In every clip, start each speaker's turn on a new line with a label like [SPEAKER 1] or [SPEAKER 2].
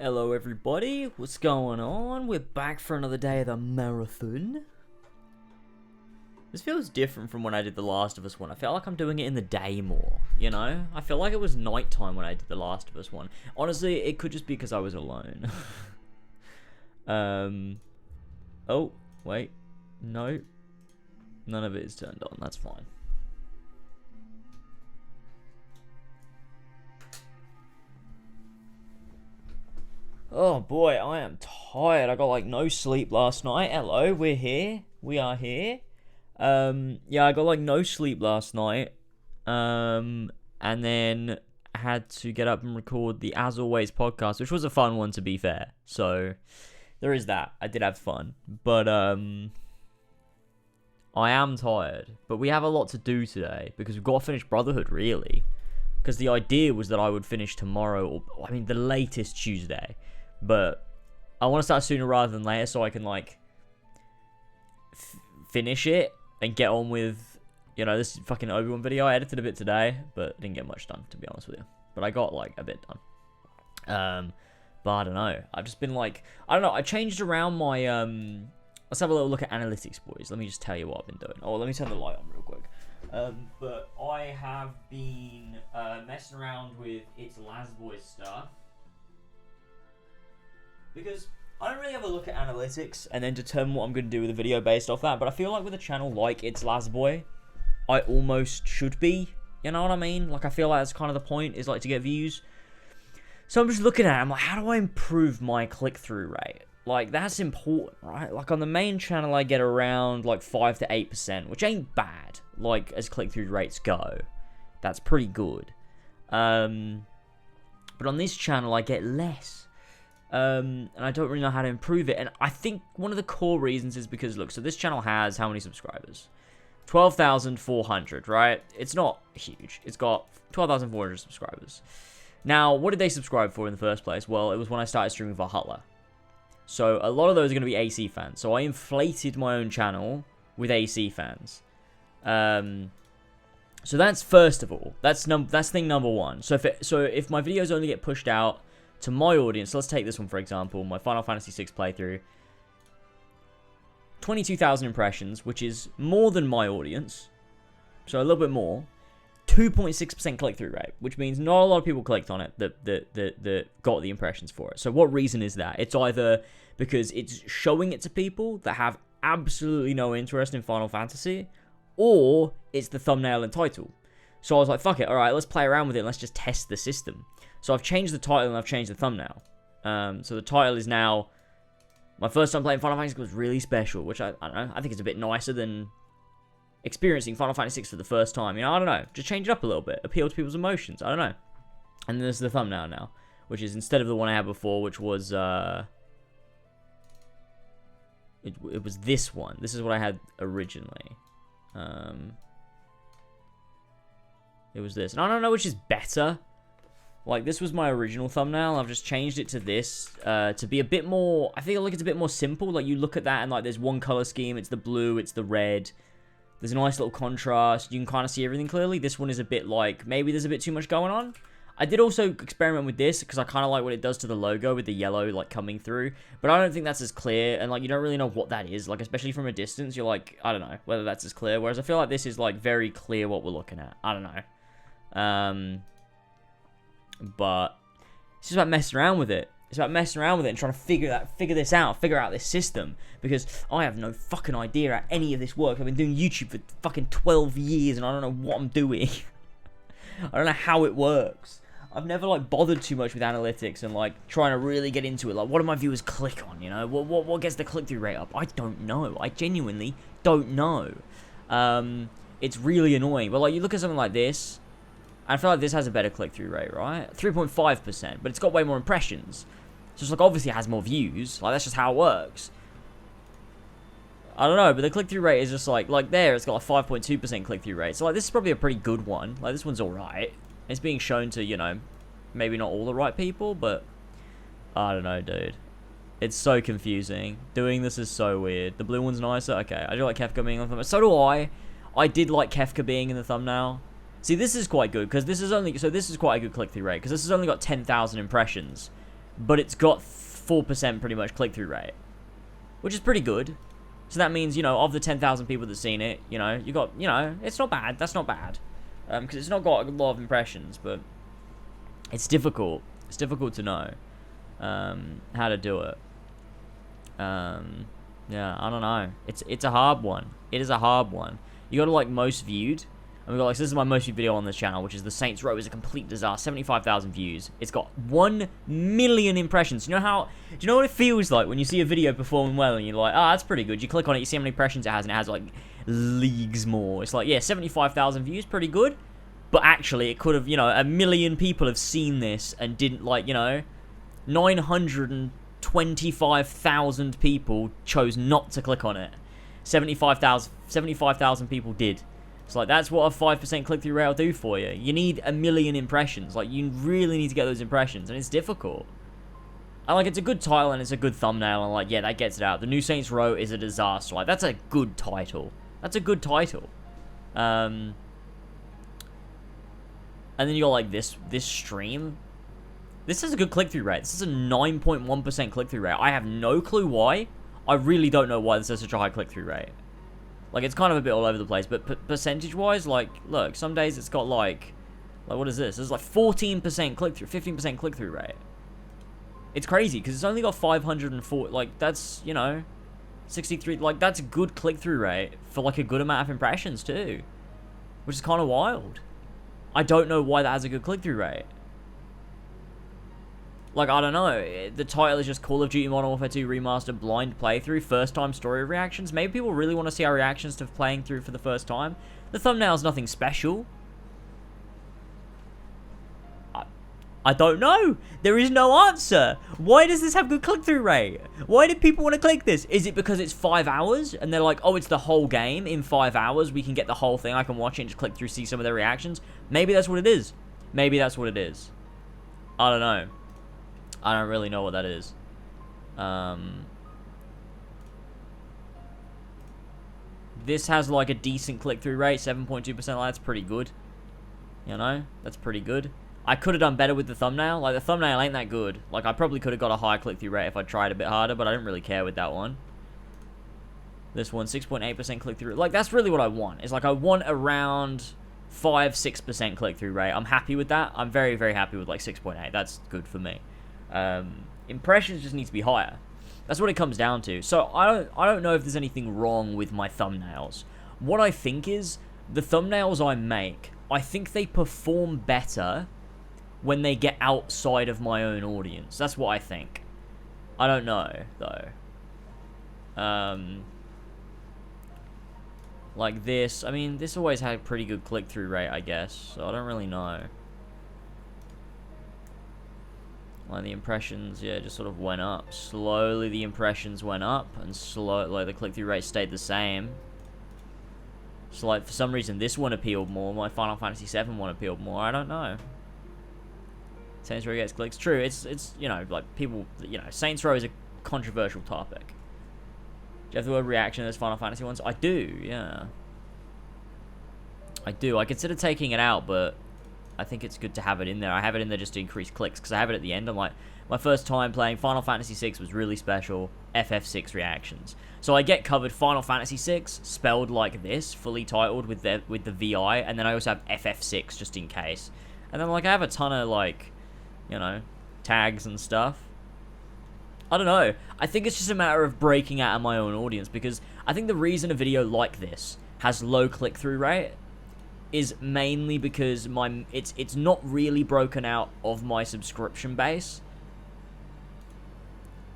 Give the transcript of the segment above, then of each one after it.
[SPEAKER 1] Hello everybody, what's going on? We're back for another day of the marathon. This feels different from when I did the Last of Us one. I feel like I'm doing it in the day more, you know? I feel like it was nighttime when I did the Last of Us one. Honestly, it could just be because I was alone. Oh, wait. No. None of it is turned on, that's fine. Oh boy, I am tired. I got like no sleep last night. Hello, we're here. We are here. Yeah, I got like no sleep last night. And then had to get up and record the As Always podcast, which was a fun one to be fair. So there is that. I did have fun. But I am tired. But we have a lot to do today because we've got to finish Brotherhood really. Because the idea was that I would finish tomorrow, or I mean the latest Tuesday. But I want to start sooner rather than later so I can, like, finish it and get on with, you know, this fucking Obi-Wan video. I edited a bit today, but didn't get much done, to be honest with you. But I got, like, a bit done. But I don't know. I've just been, like, I don't know. I changed around my, let's have a little look at analytics, boys. Let me just tell you what I've been doing. Oh, let me turn the light on real quick. But I have been messing around with its Last Boys stuff. Because I don't really have a look at analytics and then determine what I'm going to do with a video based off that. But I feel like with a channel like It's Last Boy, I almost should be. You know what I mean? Like, I feel like that's kind of the point, is like to get views. So I'm just looking at it. I'm like, how do I improve my click-through rate? Like, that's important, right? Like, on the main channel, I get around, like, 5 to 8%, which ain't bad, like, as click-through rates go. That's pretty good. But on this channel, I get less. And I don't really know how to improve it. And I think one of the core reasons is because, look, so this channel has how many subscribers? 12,400, right? It's not huge. It's got 12,400 subscribers. Now, what did they subscribe for in the first place? Well, it was when I started streaming Valhalla. So a lot of those are going to be AC fans. So I inflated my own channel with AC fans. So that's first of all. That's thing number one. So if my videos only get pushed out to my audience, let's take this one for example, my Final Fantasy VI playthrough. 22,000 impressions, which is more than my audience. So a little bit more. 2.6% click-through rate, which means not a lot of people clicked on it that got the impressions for it. So what reason is that? It's either because it's showing it to people that have absolutely no interest in Final Fantasy, or it's the thumbnail and title. So I was like, fuck it, alright, let's play around with it and let's just test the system. So I've changed the title and I've changed the thumbnail. So the title is now, my first time playing Final Fantasy was really special, which I don't know, I think it's a bit nicer than experiencing Final Fantasy VI for the first time. You know, I don't know. Just change it up a little bit. Appeal to people's emotions. I don't know. And then there's the thumbnail now, which is instead of the one I had before, which was, it was this one. This is what I had originally. It was this. And I don't know which is better. Like, this was my original thumbnail. I've just changed it to this to be a bit more, I feel like it's a bit more simple. Like, you look at that and, like, there's one color scheme. It's the blue. It's the red. There's a nice little contrast. You can kind of see everything clearly. This one is a bit like, maybe there's a bit too much going on. I did also experiment with this because I kind of like what it does to the logo with the yellow, like, coming through. But I don't think that's as clear. And, like, you don't really know what that is. Like, especially from a distance, you're like, I don't know whether that's as clear. Whereas I feel like this is, like, very clear what we're looking at. I don't know. But it's just about messing around with it. It's about messing around with it and trying to figure this out, figure out this system. Because I have no fucking idea how any of this works. I've been doing YouTube for fucking 12 years and I don't know what I'm doing. I don't know how it works. I've never, like, bothered too much with analytics and, like, trying to really get into it. Like, what do my viewers click on, you know? What gets the click-through rate up? I don't know. I genuinely don't know. It's really annoying. But, like, you look at something like this, I feel like this has a better click-through rate, right? 3.5%, but it's got way more impressions. So it's like, obviously it has more views. Like, that's just how it works. I don't know, but the click-through rate is just like there, it's got a 5.2% click-through rate. So, like, this is probably a pretty good one. Like, this one's alright. It's being shown to, you know, maybe not all the right people, but I don't know, dude. It's so confusing. Doing this is so weird. The blue one's nicer. Okay, I do like Kefka being on the thumbnail. So do I. I did like Kefka being in the thumbnail. See, this is quite good, because this is only, so this is quite a good click-through rate, because this has only got 10,000 impressions. but it's got 4% pretty much click-through rate, which is pretty good. So that means, you know, of the 10,000 people that seen it, you know, you got, you know, it's not bad. That's not bad. Because it's not got a lot of impressions, but it's difficult. It's difficult to know how to do it. Yeah, I don't know. It's a hard one. It is a hard one. You got to, like, most viewed. And we got, like, so this is my most viewed video on this channel, which is the Saints Row is a complete disaster. 75,000 views. It's got 1 million impressions. Do you know what it feels like when you see a video performing well and you're like, oh, that's pretty good. You click on it, you see how many impressions it has, and it has, like, leagues more. It's like, yeah, 75,000 views, pretty good. But actually, it could have, you know, 1 million people have seen this and didn't, like, you know, 925,000 people chose not to click on it. 75,000 people did. It's like, that's what a 5% click-through rate will do for you. You need 1 million impressions. Like, you really need to get those impressions, and it's difficult. And, like, it's a good title, and it's a good thumbnail, and, like, yeah, that gets it out. The new Saints Row is a disaster. Like, that's a good title. That's a good title. And then you got, like, this stream. This is a good click-through rate. This is a 9.1% click-through rate. I have no clue why. I really don't know why this has such a high click-through rate. Like, it's kind of a bit all over the place, but percentage-wise, like, look, some days it's got, like, what is this? It's like 14% click-through, 15% click-through rate. It's crazy, because it's only got 504, like, that's, you know, 63, like, that's a good click-through rate for, like, a good amount of impressions, too. Which is kind of wild. I don't know why that has a good click-through rate. Like, I don't know. The title is just Call of Duty Modern Warfare 2 Remastered Blind Playthrough, First Time Story Reactions. Maybe people really want to see our reactions to playing through for the first time. The thumbnail's nothing special. I don't know. There is no answer. Why does this have good click-through rate? Why do people want to click this? Is it because it's 5 hours? And they're like, oh, it's the whole game in 5 hours. We can get the whole thing. I can watch it and just click through, see some of their reactions. Maybe that's what it is. Maybe that's what it is. I don't know. I don't really know what that is. This has like a decent click-through rate, 7.2%. That's pretty good. You know, that's pretty good. I could have done better with the thumbnail. Like, the thumbnail ain't that good. Like, I probably could have got a high click-through rate if I tried a bit harder, but I didn't really care with that one. This one, 6.8% click-through. Like, that's really what I want. It's like, I want around 5-6% click-through rate. I'm happy with that. I'm very, very happy with, like, 6.8. That's good for me. Impressions just need to be higher. That's what it comes down to. So I don't know if there's anything wrong with my thumbnails. What I think is, the thumbnails I make, I think they perform better when they get outside of my own audience. That's what I think. I don't know, though. Like this, I mean, this always had a pretty good click-through rate, I guess, so I don't really know. Like, the impressions, yeah, just sort of went up. Slowly, the impressions went up, and like, the click-through rate stayed the same. So, like, for some reason, this one appealed more. My Final Fantasy VII one appealed more. I don't know. Saints Row gets clicks. True, it's you know, like, people, you know, Saints Row is a controversial topic. Do you have the word reaction in those Final Fantasy ones? I do, yeah. I do. I consider taking it out, but I think it's good to have it in there. I have it in there just to increase clicks, because I have it at the end. I'm like, my first time playing Final Fantasy VI was really special. FF6 reactions. So I get covered Final Fantasy VI, spelled like this, fully titled with the VI, and then I also have FF6 just in case. And then, like, I have a ton of, like, you know, tags and stuff. I don't know. I think it's just a matter of breaking out of my own audience, because I think the reason a video like this has low click-through rate is mainly because it's not really broken out of my subscription base.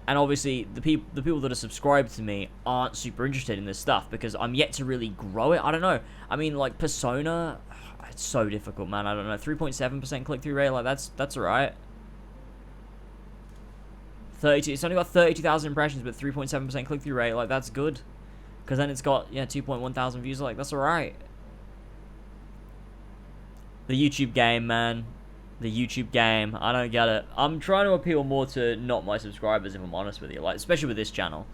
[SPEAKER 1] And obviously, the people that are subscribed to me aren't super interested in this stuff, because I'm yet to really grow it. I don't know. I mean, like, Persona, it's so difficult, man. I don't know. 3.7% click-through rate, like, that's alright. 32, it's only got 32,000 impressions, but 3.7% click-through rate, like, that's good. Because then it's got, yeah, 2.1 thousand views, like, that's alright. The YouTube game, man. The YouTube game. I don't get it. I'm trying to appeal more to not my subscribers, if I'm honest with you. Like, especially with this channel.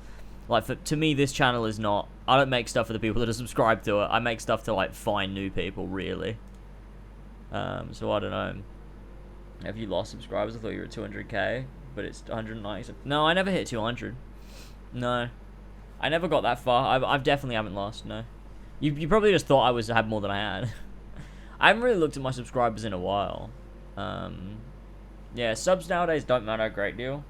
[SPEAKER 1] Like, to me, this channel is not... I don't make stuff for the people that are subscribed to it. I make stuff to, like, find new people, really. So, I don't know. Have you lost subscribers? I thought you were at 200k. but it's 190. No, I never hit 200. No. I never got that far. I've definitely haven't lost, no. You probably just thought I had more than I had. I haven't really looked at my subscribers in a while. Yeah, subs nowadays don't matter a great deal.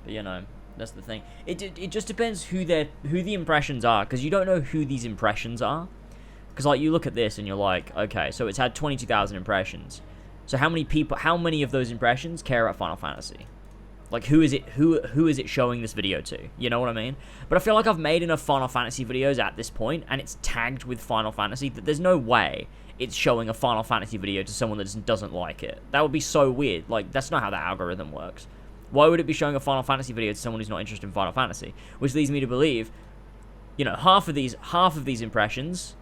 [SPEAKER 1] But you know, that's the thing. It just depends who the impressions are, because you don't know who these impressions are. Because like you look at this and you're like, okay, so it's had 22,000 impressions. So how many of those impressions care about Final Fantasy? Like who is it showing this video to? You know what I mean? But I feel like I've made enough Final Fantasy videos at this point, and it's tagged with Final Fantasy, that there's no way it's showing a Final Fantasy video to someone that doesn't like it. That would be so weird. Like, that's not how the algorithm works. Why would it be showing a Final Fantasy video to someone who's not interested in Final Fantasy? Which leads me to believe, you know, half of these impressions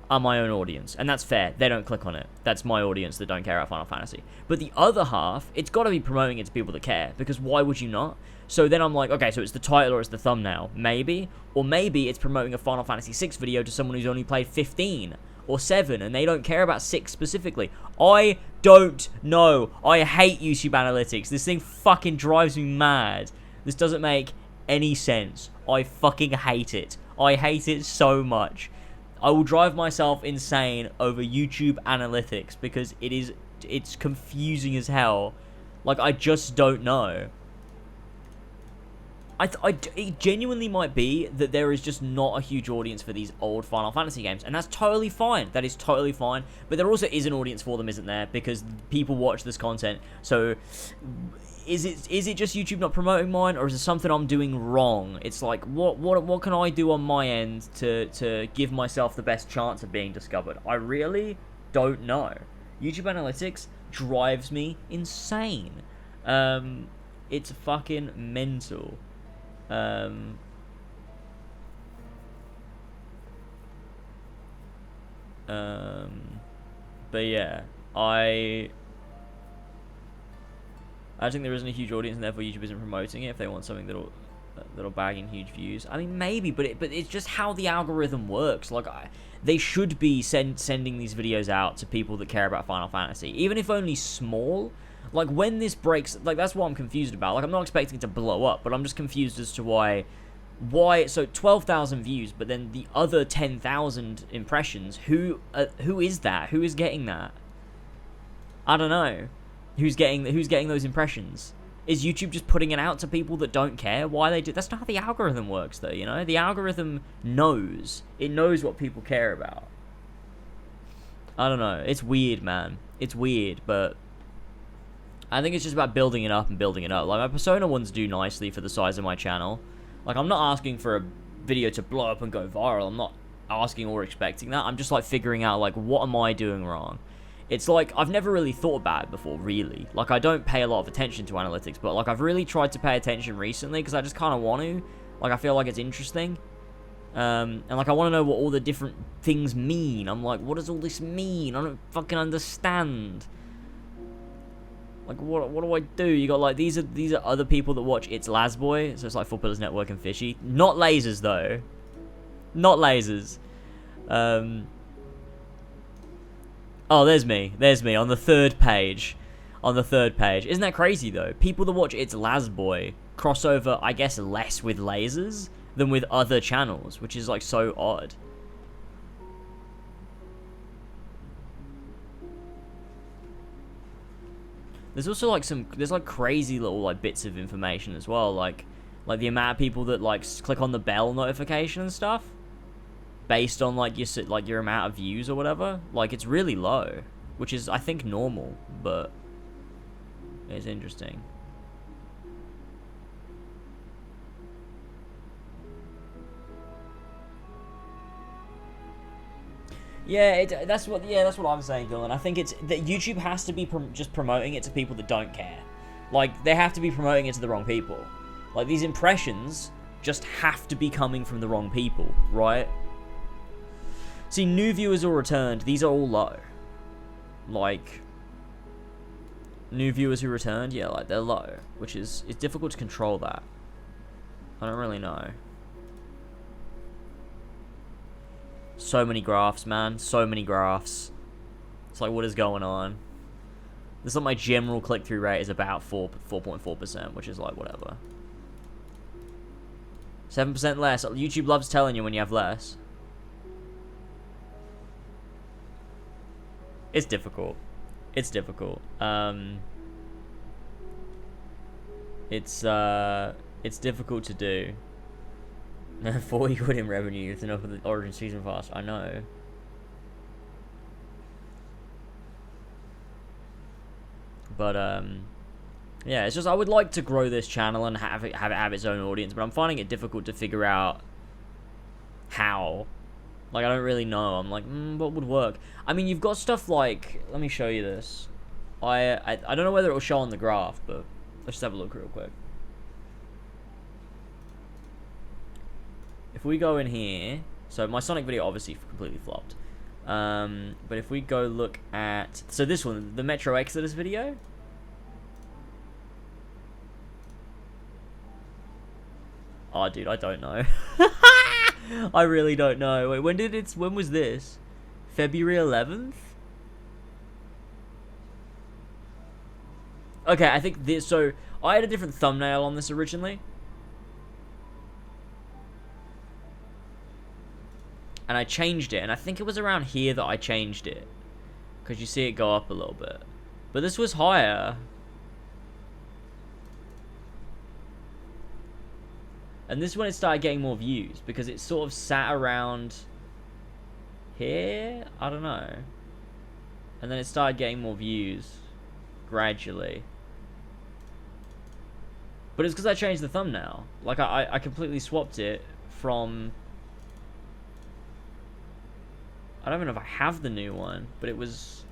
[SPEAKER 1] are my own audience, and that's fair. They don't click on it. That's my audience that don't care about Final Fantasy. But the other half, it's got to be promoting it to people that care, because why would you not? So then I'm like, okay, so it's the title or it's the thumbnail, maybe, or maybe it's promoting a Final Fantasy 6 video to someone who's only played 15 or 7, and they don't care about 6 specifically. I don't know. I hate YouTube analytics. This thing fucking drives me mad. This doesn't make any sense. I fucking hate it. I hate it so much. I will drive myself insane over YouTube analytics because it's confusing as hell. Like, I just don't know. It genuinely might be that there is just not a huge audience for these old Final Fantasy games, and that's totally fine. That is totally fine. But there also is an audience for them, isn't there? Because people watch this content. So is it just YouTube not promoting mine, or is it something I'm doing wrong? It's like, what can I do on my end to give myself the best chance of being discovered? I really don't know. YouTube analytics drives me insane. It's fucking mental. But yeah, I think there isn't a huge audience, and therefore YouTube isn't promoting it if they want something that'll bag in huge views. I mean, maybe, but it's just how the algorithm works. Like, they should be sending these videos out to people that care about Final Fantasy, even if only small. Like, when this breaks, like, that's what I'm confused about. Like, I'm not expecting it to blow up, but I'm just confused as to why, so 12,000 views, but then the other 10,000 impressions, who is that? Who is getting that? I don't know. Who's getting those impressions? Is YouTube just putting it out to people that don't care why they do? That's not how the algorithm works, though, you know? The algorithm knows. It knows what people care about. I don't know. It's weird, man. It's weird, but I think it's just about building it up and building it up. Like, my Persona ones do nicely for the size of my channel. Like, I'm not asking for a video to blow up and go viral. I'm not asking or expecting that. I'm just, like, figuring out, like, what am I doing wrong? It's like, I've never really thought about it before, really. Like, I don't pay a lot of attention to analytics, but, like, I've really tried to pay attention recently because I just kind of want to. Like, I feel like it's interesting. And, like, I want to know what all the different things mean. I'm like, what does all this mean? I don't fucking understand. Like, what do I do? You got, like, these are other people that watch It's Lasboy, so it's like 4 Pillars Network and Fishy. Not lasers, though. Not lasers. Oh, there's me on the third page. Isn't that crazy, though? People that watch It's Lasboy cross over, I guess, less with lasers than with other channels, which is, like, so odd. There's also, like, there's, like, crazy little, like, bits of information as well, like the amount of people that, like, click on the bell notification and stuff based on, like, your amount of views or whatever. Like, it's really low, which is, I think, normal, but it's interesting. Yeah, that's what I'm saying, Dylan. I think it's that YouTube has to be just promoting it to people that don't care. Like, they have to be promoting it to the wrong people. Like, these impressions just have to be coming from the wrong people, right? See, new viewers or returned, these are all low. Like, new viewers who returned, yeah, like, they're low, which is, it's difficult to control that. I don't really know. So many graphs, man. So many graphs. It's like, what is going on? This is like my general click-through rate is about 4.4%, which is like, whatever. 7% less. YouTube loves telling you when you have less. It's difficult. It's difficult. It's difficult to do. 40 quid in revenue. It's enough for the Origin Season Pass. I know. But yeah, it's just I would like to grow this channel and have it have its own audience, but I'm finding it difficult to figure out how. Like, I don't really know. I'm like, what would work? I mean, you've got stuff like, let me show you this. I don't know whether it will show on the graph, but let's just have a look real quick. If we go in here, so my Sonic video obviously completely flopped. But if we go look at, so this one, the Metro Exodus video. Oh, dude, I don't know. I really don't know. Wait, when was this? February 11th? Okay, I think this, so I had a different thumbnail on this originally. And I changed it, and I think it was around here that I changed it. Because you see it go up a little bit. But this was higher. And this is when it started getting more views, because it sort of sat around here? I don't know. And then it started getting more views gradually. But it's because I changed the thumbnail. Like, I completely swapped it from... I don't even know if I have the new one, but it was...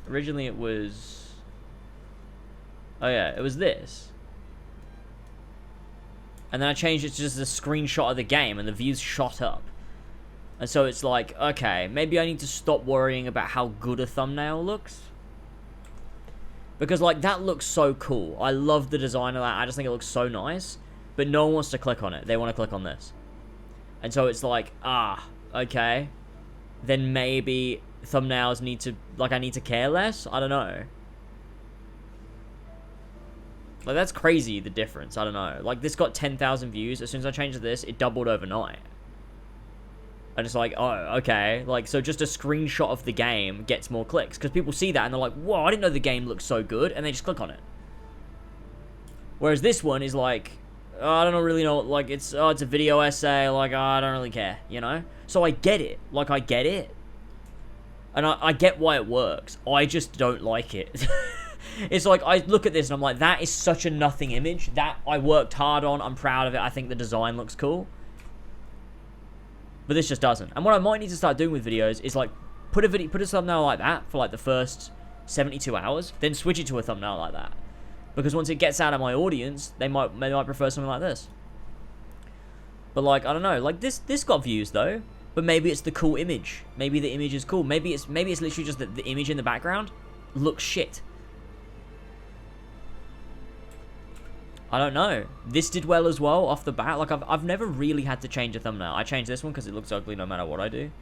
[SPEAKER 1] Originally it was... Oh yeah, it was this. And then I changed it to just a screenshot of the game, and the views shot up. And so it's like, okay, maybe I need to stop worrying about how good a thumbnail looks. Because, like, that looks so cool. I love the design of that. I just think it looks so nice. But no one wants to click on it. They want to click on this. And so it's like, okay. Then maybe thumbnails need to, like, I need to care less? I don't know. Like, that's crazy, the difference. I don't know. Like, this got 10,000 views. As soon as I changed this, it doubled overnight. And it's like, oh, okay. Like, so just a screenshot of the game gets more clicks. Because people see that and they're like, whoa, I didn't know the game looked so good. And they just click on it. Whereas this one is like, oh, I don't really know. Like, it's a video essay. Like, oh, I don't really care, you know? So I get it. Like, I get it. And I get why it works. I just don't like it. It's like, I look at this and I'm like, that is such a nothing image. That I worked hard on. I'm proud of it. I think the design looks cool. But this just doesn't. And what I might need to start doing with videos is, like, put a thumbnail like that for, like, the first 72 hours. Then switch it to a thumbnail like that. Because once it gets out of my audience, they might prefer something like this. But, like, I don't know. Like, this got views, though. But maybe it's the cool image. Maybe the image is cool. Maybe it's literally just that the image in the background looks shit. I don't know. This did well as well off the bat. Like, I've never really had to change a thumbnail. I changed this one because it looks ugly no matter what I do.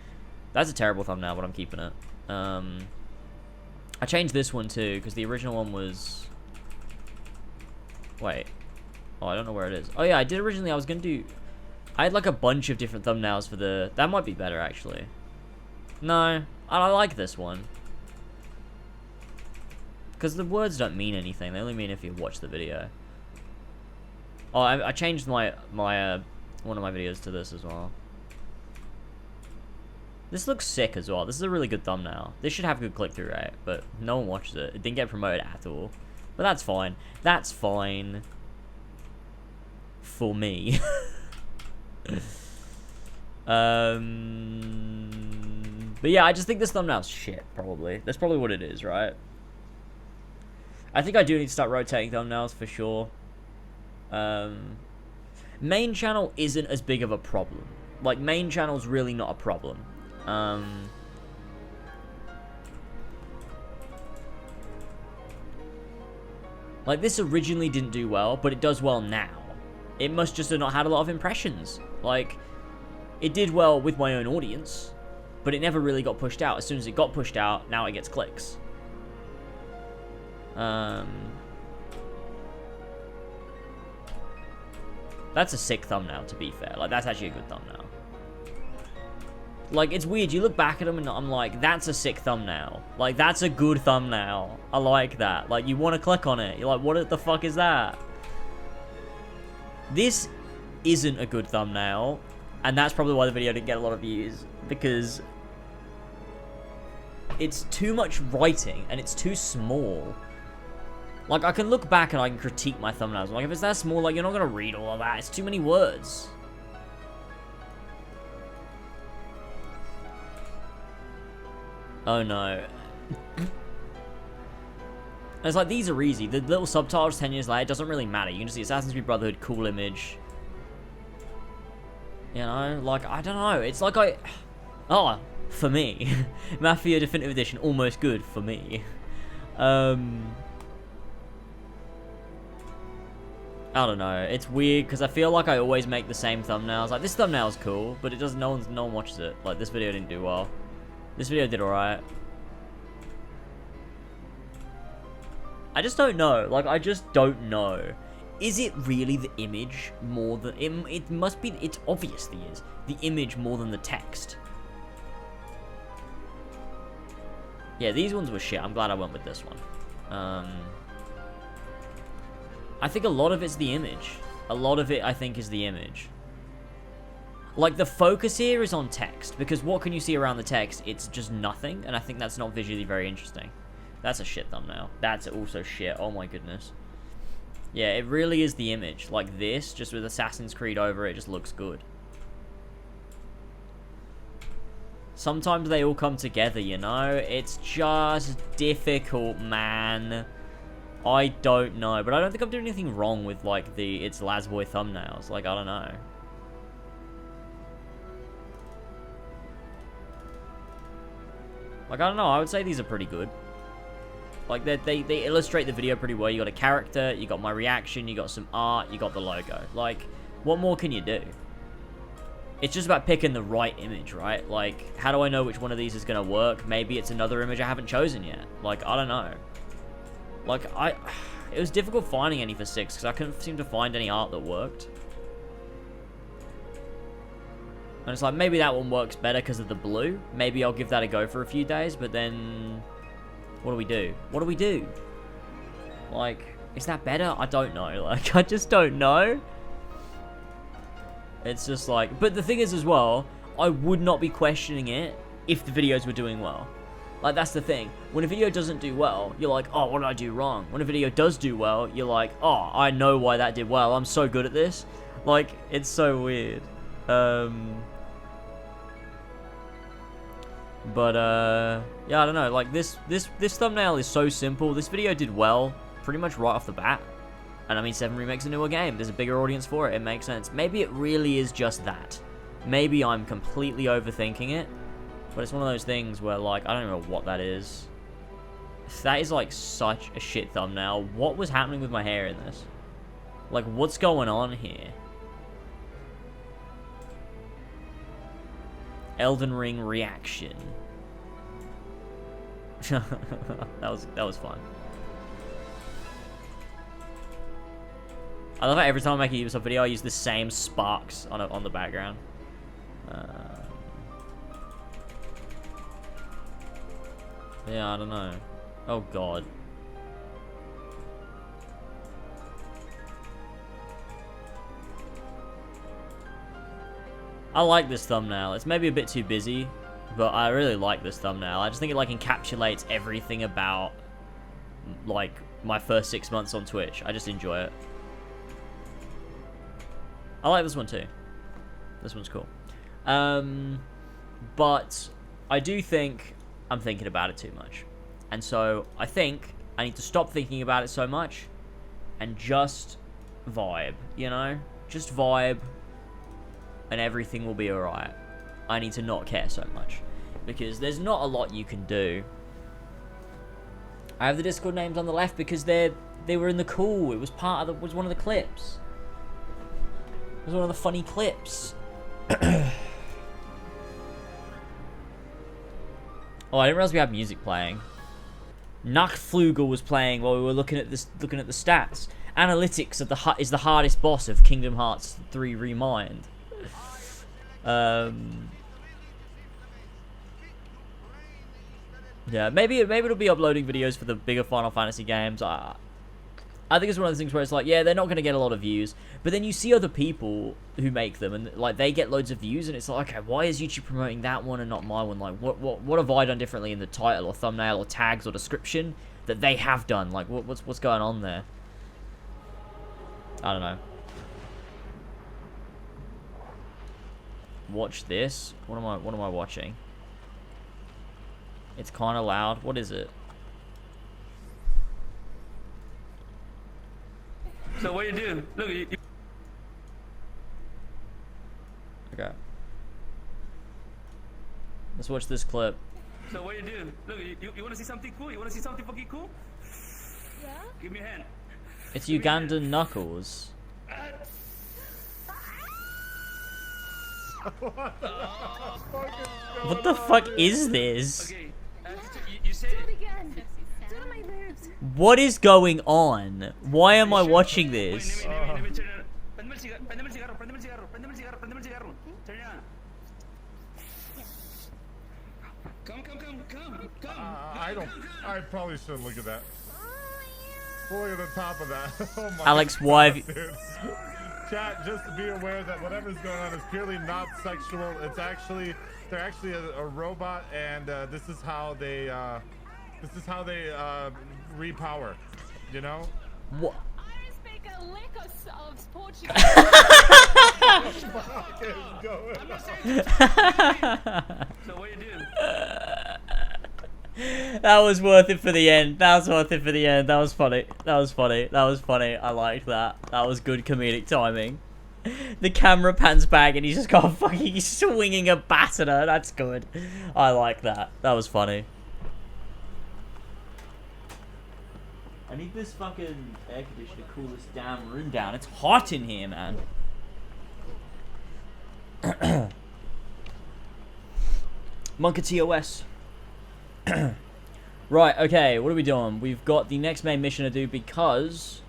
[SPEAKER 1] That's a terrible thumbnail, but I'm keeping it. I changed this one too because the original one was... Wait. Oh, I don't know where it is. Oh yeah, I did originally. I was going to do... I had like a bunch of different thumbnails for the... That might be better, actually. No. I like this one. Because the words don't mean anything. They only mean if you watch the video. Oh, I changed my one of my videos to this as well. This looks sick as well. This is a really good thumbnail. This should have a good click-through rate, but no one watches it. It didn't get promoted at all. But that's fine. That's fine. For me. But yeah, I just think this thumbnail's shit, probably. That's probably what it is, right? I think I do need to start rotating thumbnails for sure. Main channel isn't as big of a problem. Like, main channel's really not a problem. Like, this originally didn't do well, but it does well now. It must just have not had a lot of impressions. Like, it did well with my own audience, but it never really got pushed out. As soon as it got pushed out, now it gets clicks. That's a sick thumbnail, to be fair. Like, that's actually a good thumbnail. Like, it's weird. You look back at them and I'm like, that's a sick thumbnail. Like, that's a good thumbnail. I like that. Like, you want to click on it. You're like, what the fuck is that? This isn't a good thumbnail. And that's probably why the video didn't get a lot of views. Because it's too much writing and it's too small. Like, I can look back and I can critique my thumbnails. Like, if it's that small, like, you're not going to read all of that. It's too many words. Oh, no. And it's like, these are easy. The little subtitles 10 years later, it doesn't really matter. You can just see Assassin's Creed Brotherhood, cool image. You know? Like, I don't know. It's like Oh, for me. Mafia Definitive Edition, almost good for me. I don't know. It's weird because I feel like I always make the same thumbnails. Like, this thumbnail's cool, but it doesn't. No one watches it. Like, this video didn't do well. This video did alright. I just don't know. Like, I just don't know. Is it really the image more than it must be? It obviously is the image more than the text. Yeah, these ones were shit. I'm glad I went with this one. I think a lot of it's the image. A lot of it, I think, is the image. Like, the focus here is on text, because what can you see around the text? It's just nothing, and I think that's not visually very interesting. That's a shit thumbnail. That's also shit. Oh my goodness. Yeah, it really is the image. Like this, just with Assassin's Creed over it, just looks good. Sometimes they all come together, you know? It's just difficult, man. I don't know, but I don't think I'm doing anything wrong with, like, it's Lasboy thumbnails. Like, I don't know. Like, I don't know, I would say these are pretty good. Like, they illustrate the video pretty well. You got a character, you got my reaction, you got some art, you got the logo. Like, what more can you do? It's just about picking the right image, right? Like, how do I know which one of these is going to work? Maybe it's another image I haven't chosen yet. Like, I don't know. Like, it was difficult finding any for 6, because I couldn't seem to find any art that worked. And it's like, maybe that one works better because of the blue. Maybe I'll give that a go for a few days, but then... What do we do? What do we do? Like, is that better? I don't know. Like, I just don't know. It's just like... But the thing is as well, I would not be questioning it if the videos were doing well. Like, that's the thing. When a video doesn't do well, you're like, oh, what did I do wrong? When a video does do well, you're like, oh, I know why that did well. I'm so good at this. Like, it's so weird. But, yeah, I don't know. Like, this thumbnail is so simple. This video did well pretty much right off the bat. And, I mean, 7 Remake's a newer game. There's a bigger audience for it. It makes sense. Maybe it really is just that. Maybe I'm completely overthinking it. But it's one of those things where, like, I don't know what that is. That is, like, such a shit thumbnail. What was happening with my hair in this? Like, what's going on here? Elden Ring reaction. that was fun. I love how every time I make a Ubisoft video, I use the same sparks on the background. Yeah, I don't know. Oh god. I like this thumbnail. It's maybe a bit too busy, but I really like this thumbnail. I just think it like encapsulates everything about like my first 6 months on Twitch. I just enjoy it. I like this one too. This one's cool. But I do think I'm thinking about it too much. And so I think I need to stop thinking about it so much and just vibe, you know? Just vibe and everything will be alright. I need to not care so much because there's not a lot you can do. I have the Discord names on the left because they were in the cool. It was was one of the clips. It was one of the funny clips. Oh, I didn't realize we had music playing. Nachtflugel was playing while we were looking at the stats. Analytics is the hardest boss of Kingdom Hearts 3 Remind. Yeah, maybe it'll be uploading videos for the bigger Final Fantasy games. I think it's one of those things where it's like, yeah, they're not going to get a lot of views, but then you see other people who make them, and like they get loads of views, and it's like, okay, why is YouTube promoting that one and not my one? Like, what have I done differently in the title or thumbnail or tags or description that they have done? Like, what's going on there? I don't know. Watch this. What am I watching? It's kind of loud. What is it?
[SPEAKER 2] So what you do? Look, you...
[SPEAKER 1] Okay. Let's watch this clip.
[SPEAKER 2] So what you do? Look, you want to see something cool? You want to see something fucking cool? Yeah. Give me a hand.
[SPEAKER 1] It's Ugandan Knuckles. What the fuck is this?
[SPEAKER 2] Okay. You said it again.
[SPEAKER 1] What is going on? Why am I watching this?
[SPEAKER 3] I probably shouldn't look at that. Look at the top of that. Oh my
[SPEAKER 1] Alex, why have you...
[SPEAKER 3] Chat, just to be aware that whatever's going on is purely not sexual. It's actually, they're actually a robot, and this is how they repower, you know?
[SPEAKER 1] What?
[SPEAKER 4] I speak a lick of Portuguese.
[SPEAKER 2] So what you do?
[SPEAKER 1] That was worth it for the end. That was worth it for the end. That was funny. That was funny. That was funny. I liked that. That was good comedic timing. The camera pans back and he's just got fucking swinging a bat at her. That's good. I like that. That was funny. I need this fucking air conditioner to cool this damn room down. It's hot in here, man. Monka TOS. Right, okay, what are we doing? We've got the next main mission to do because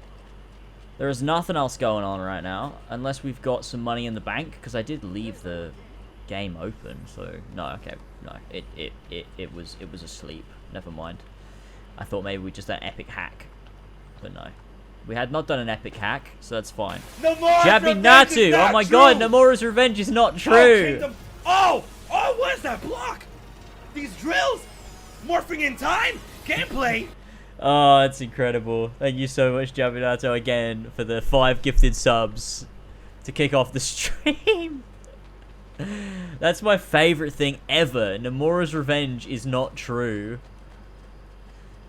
[SPEAKER 1] there is nothing else going on right now, unless we've got some money in the bank, because I did leave the game open, so no, okay, no, it was asleep. Never mind. I thought maybe we just done an epic hack, but no. We had not done an epic hack, so that's fine. Jabinatu! Oh my god, Nomura's Revenge is not true!
[SPEAKER 5] Oh, what is that block? These drills? Morphing in time? Gameplay?
[SPEAKER 1] Oh, that's incredible. Thank you so much, Jabinato, again, for the 5 gifted subs to kick off the stream. That's my favorite thing ever. Nomura's Revenge is not true.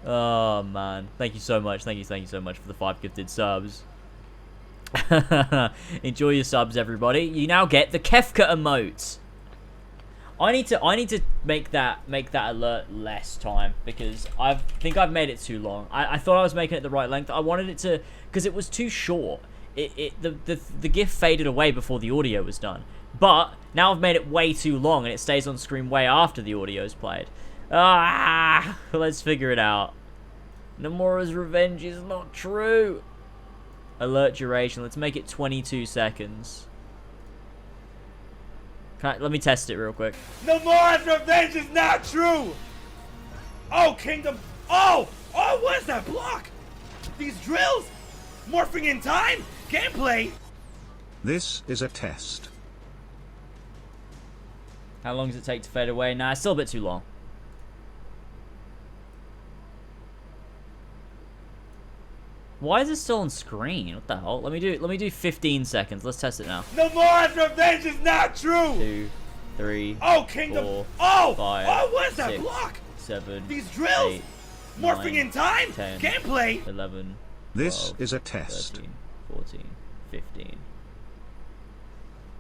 [SPEAKER 1] Oh, man. Thank you so much. Thank you so much for the 5 gifted subs. Enjoy your subs, everybody. You now get the Kefka emote. I need to make that alert less time, because I think I've made it too long. I thought I was making it the right length. I wanted it to, because it was too short. The GIF faded away before the audio was done. But now I've made it way too long, and it stays on screen way after the audio's played. Let's figure it out. Nomura's Revenge is not true. Alert duration. Let's make it 22 seconds. Let me test it real quick.
[SPEAKER 5] Nomura's Revenge is not true! Oh, Kingdom... Oh, what is that block? These drills? Morphing in time? Gameplay?
[SPEAKER 6] This is a test.
[SPEAKER 1] How long does it take to fade away? Nah, it's still a bit too long. Why is it still on screen? What the hell? Let me do 15 seconds. Let's test it now.
[SPEAKER 5] Nomura's Revenge is not true!
[SPEAKER 1] 2, 3,
[SPEAKER 5] oh, Kingdom...
[SPEAKER 1] 4,
[SPEAKER 5] oh,
[SPEAKER 1] 5,
[SPEAKER 5] what is that
[SPEAKER 1] 6,
[SPEAKER 5] block?
[SPEAKER 1] 7,
[SPEAKER 5] These drills?
[SPEAKER 1] 8,
[SPEAKER 5] Morphing
[SPEAKER 1] 9,
[SPEAKER 5] in time?
[SPEAKER 1] 10,
[SPEAKER 5] Gameplay?
[SPEAKER 1] 11,
[SPEAKER 6] This
[SPEAKER 1] 12,
[SPEAKER 6] is a test.
[SPEAKER 1] 13, 14, 15.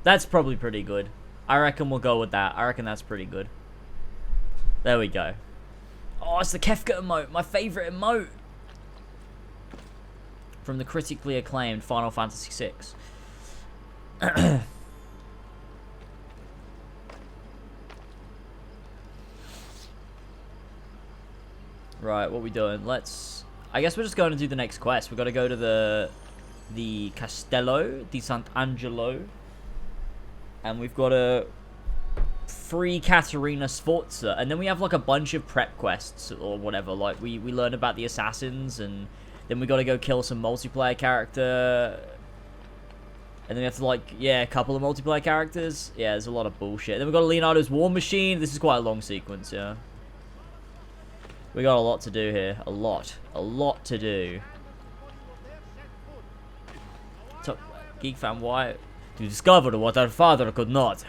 [SPEAKER 1] That's probably pretty good. I reckon we'll go with that. I reckon that's pretty good. There we go. Oh, it's the Kefka emote. My favorite emote. From the critically acclaimed Final Fantasy VI. Right, what we doing? I guess we're just going to do the next quest. We've got to go to the Castello di Sant'Angelo. And we've got to free Caterina Sforza. And then we have like a bunch of prep quests or whatever. Like we learn about the assassins, and then we got to go kill some multiplayer character. And then we have to, like, yeah, a couple of multiplayer characters. Yeah, there's a lot of bullshit. Then we got Leonardo's War Machine. This is quite a long sequence, yeah. We got a lot to do here. A lot to do. So, Geek Fan, why? To discover what our father could not.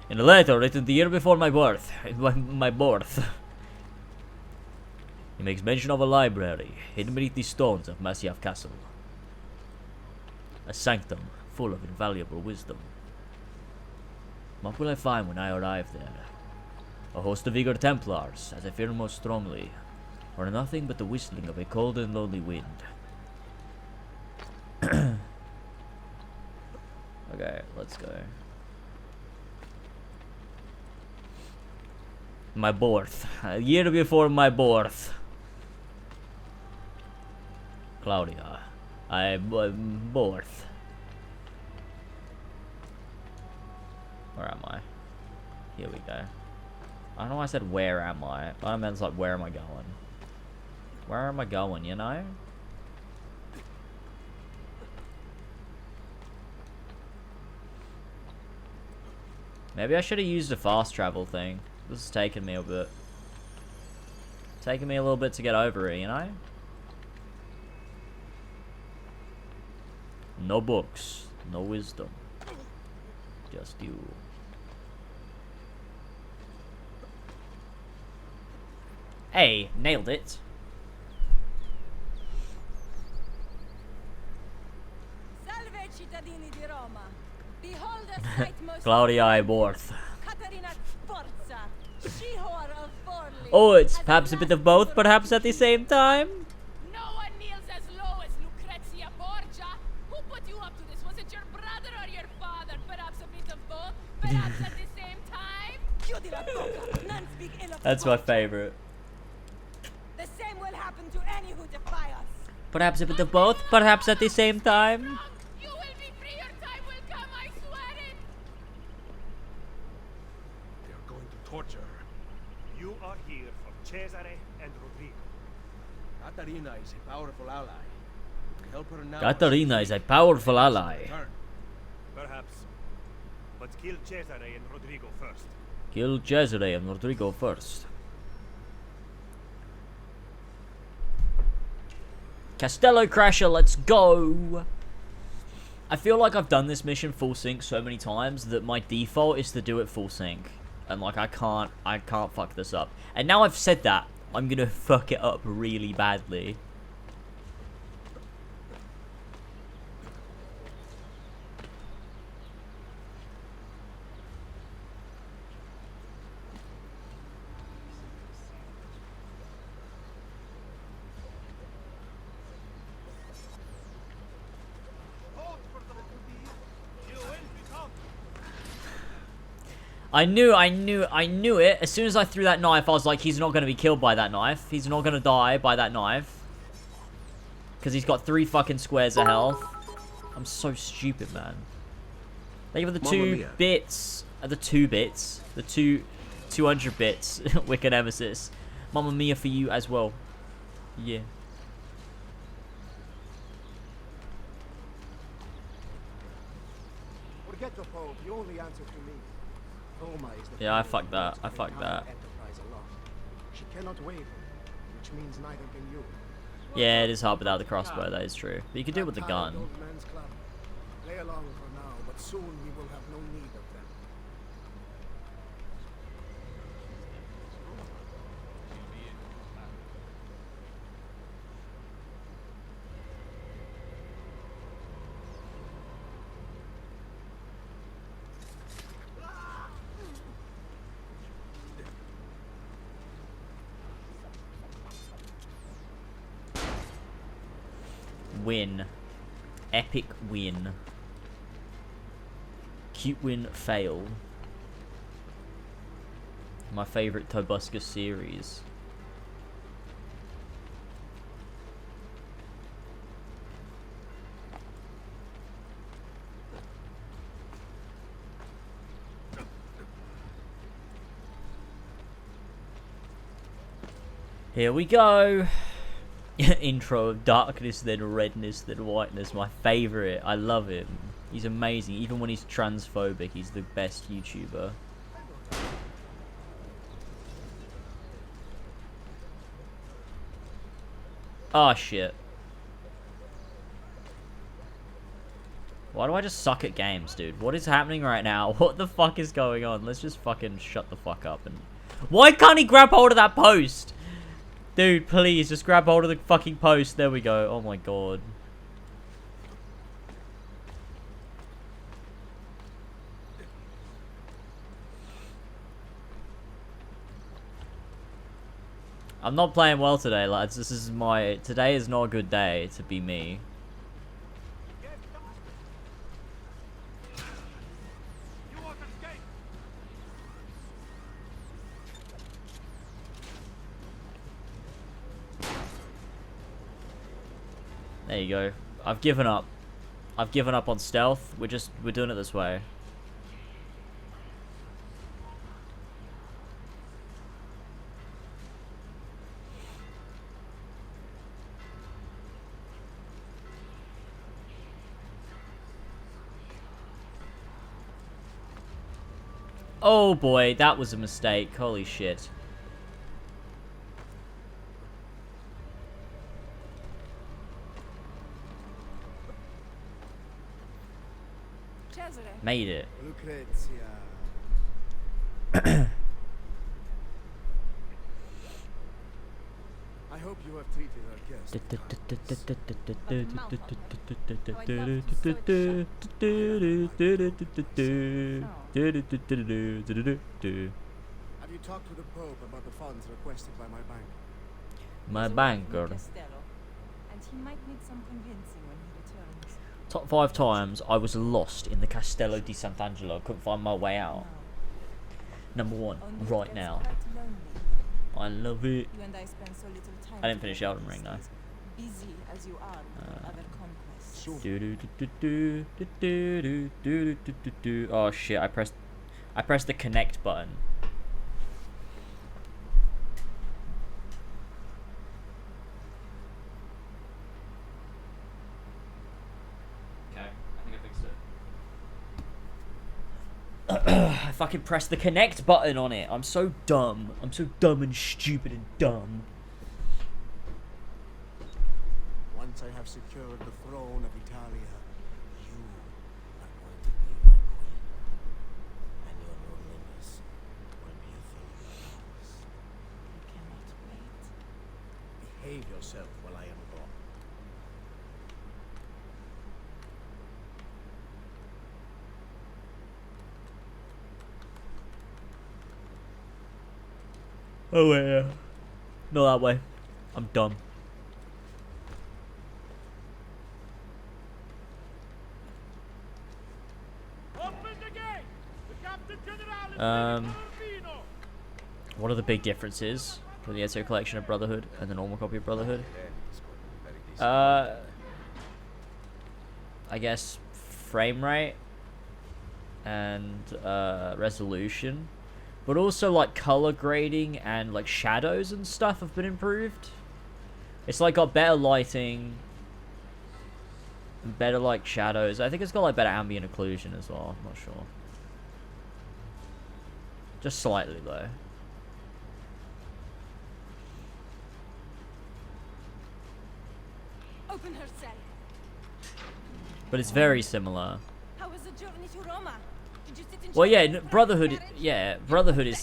[SPEAKER 1] In a letter written the year before my birth. My birth. He makes mention of a library hidden beneath the stones of Masyaf Castle. A sanctum full of invaluable wisdom. What will I find when I arrive there? A host of eager Templars, as I fear most strongly, or nothing but the whistling of a cold and lonely wind. Okay, let's go. My birth. A year before my birth. Claudia. Birth. Where am I? Here we go. I don't know why I said where am I. I meant like where am I going? Where am I going, you know? Maybe I should have used a fast travel thing. This is taking me a bit. Taking me a little bit to get over it, you know? No books. No wisdom. Just you. Hey, nailed it.
[SPEAKER 4] Salve cittadini di Roma. Behold a sight most
[SPEAKER 1] Claudia Borth.
[SPEAKER 4] Caterina Sforza, she-whore of Forli.
[SPEAKER 1] Oh, it's
[SPEAKER 4] As
[SPEAKER 1] perhaps a bit of both, perhaps at the same time.
[SPEAKER 4] No one kneels as low as Lucrezia Borgia. Who put you up to this? Was it your brother or your father? Perhaps a bit of both. Perhaps at the same time. Chiudi la bocca. None speak ill of
[SPEAKER 1] That's my
[SPEAKER 4] Borgia.
[SPEAKER 1] favorite.
[SPEAKER 4] The same will happen to any who defy us.
[SPEAKER 1] Perhaps a bit of both, perhaps at the same time.
[SPEAKER 4] You will be free. Your time will come. I swear it.
[SPEAKER 7] They are going to torture her. You are here for Cesare and Rodrigo. Caterina is a powerful ally. Help her now.
[SPEAKER 1] Caterina is a powerful ally.
[SPEAKER 7] Turn.
[SPEAKER 2] Perhaps. But kill Cesare and Rodrigo first.
[SPEAKER 1] Kill Cesare and Rodrigo first. Castello Crasher, let's go! I feel like I've done this mission full sync so many times that my default is to do it full sync. And like I can't fuck this up. And now I've said that, I'm gonna fuck it up really badly. I knew it. As soon as I threw that knife, I was like, he's not going to be killed by that knife. He's not going to die by that knife. Because he's got 3 fucking squares of health. I'm so stupid, man. Thank you for the 2 bits. The 2 bits. The 200 bits. Wicked Nemesis. Mamma Mia for you as well. Yeah.
[SPEAKER 8] Forget the Pope. You only answer to me. Roma is the
[SPEAKER 1] Yeah, I fucked that. I fucked that.
[SPEAKER 8] enterprise alone. She cannot waver, which means neither can you.
[SPEAKER 1] Yeah, it is hard without the crossbow. That is true. But you can do it with the gun.
[SPEAKER 8] Old man's club. Play along for now, but soon we will have no need of them.
[SPEAKER 1] Win. Epic win. Cute win fail. My favorite Tobuscus series. Here we go. Intro of darkness, then redness, then whiteness. My favorite. I love him. He's amazing. Even when he's transphobic, he's the best YouTuber. Oh shit. Why do I just suck at games, dude? What is happening right now? What the fuck is going on? Let's just fucking shut the fuck up and... Why can't he grab hold of that post? Dude, please, just grab hold of the fucking post. There we go. Oh my god. I'm not playing well today, lads. This is my... Today is not a good day to be me. There you go. I've given up. I've given up on stealth. We're doing it this way. Oh boy, that was a mistake. Holy shit. Made it.
[SPEAKER 8] I hope you have treated our guest. Have you talked to the Pope about the funds requested by my bank?
[SPEAKER 1] My banker.
[SPEAKER 4] And he might need some convincing when he returns.
[SPEAKER 1] Top 5 times I was lost in the Castello di Sant'Angelo. Couldn't find my way out. Number 1, right now. I love it.
[SPEAKER 4] You and I spend so little time.
[SPEAKER 1] I didn't finish Elden Ring though.
[SPEAKER 4] Busy as you are with other conquests.
[SPEAKER 1] Oh shit! I pressed the connect button. Okay, I think I fixed it. I fucking pressed the connect button on it. I'm so dumb. I'm so dumb and stupid and dumb.
[SPEAKER 8] Once I have secured the throne of Italia, you are going to be my queen. And your loneliness will be a thing of the past.
[SPEAKER 4] You cannot wait.
[SPEAKER 8] Behave yourself while I am gone.
[SPEAKER 1] Oh yeah. Not that way. I'm dumb. What are the big differences for the Ezio collection of Brotherhood and the normal copy of Brotherhood? I guess frame rate and resolution, but also like color grading and like shadows and stuff have been improved. It's like got better lighting, and better like shadows. I think it's got like better ambient occlusion as well. I'm not sure. Just slightly though.
[SPEAKER 4] Open her cell.
[SPEAKER 1] But it's very similar.
[SPEAKER 4] How was the journey to Roma? Did you sit in
[SPEAKER 1] Well, yeah,
[SPEAKER 4] Chelsea's
[SPEAKER 1] Brotherhood.
[SPEAKER 4] carriage?
[SPEAKER 1] Yeah, Brotherhood is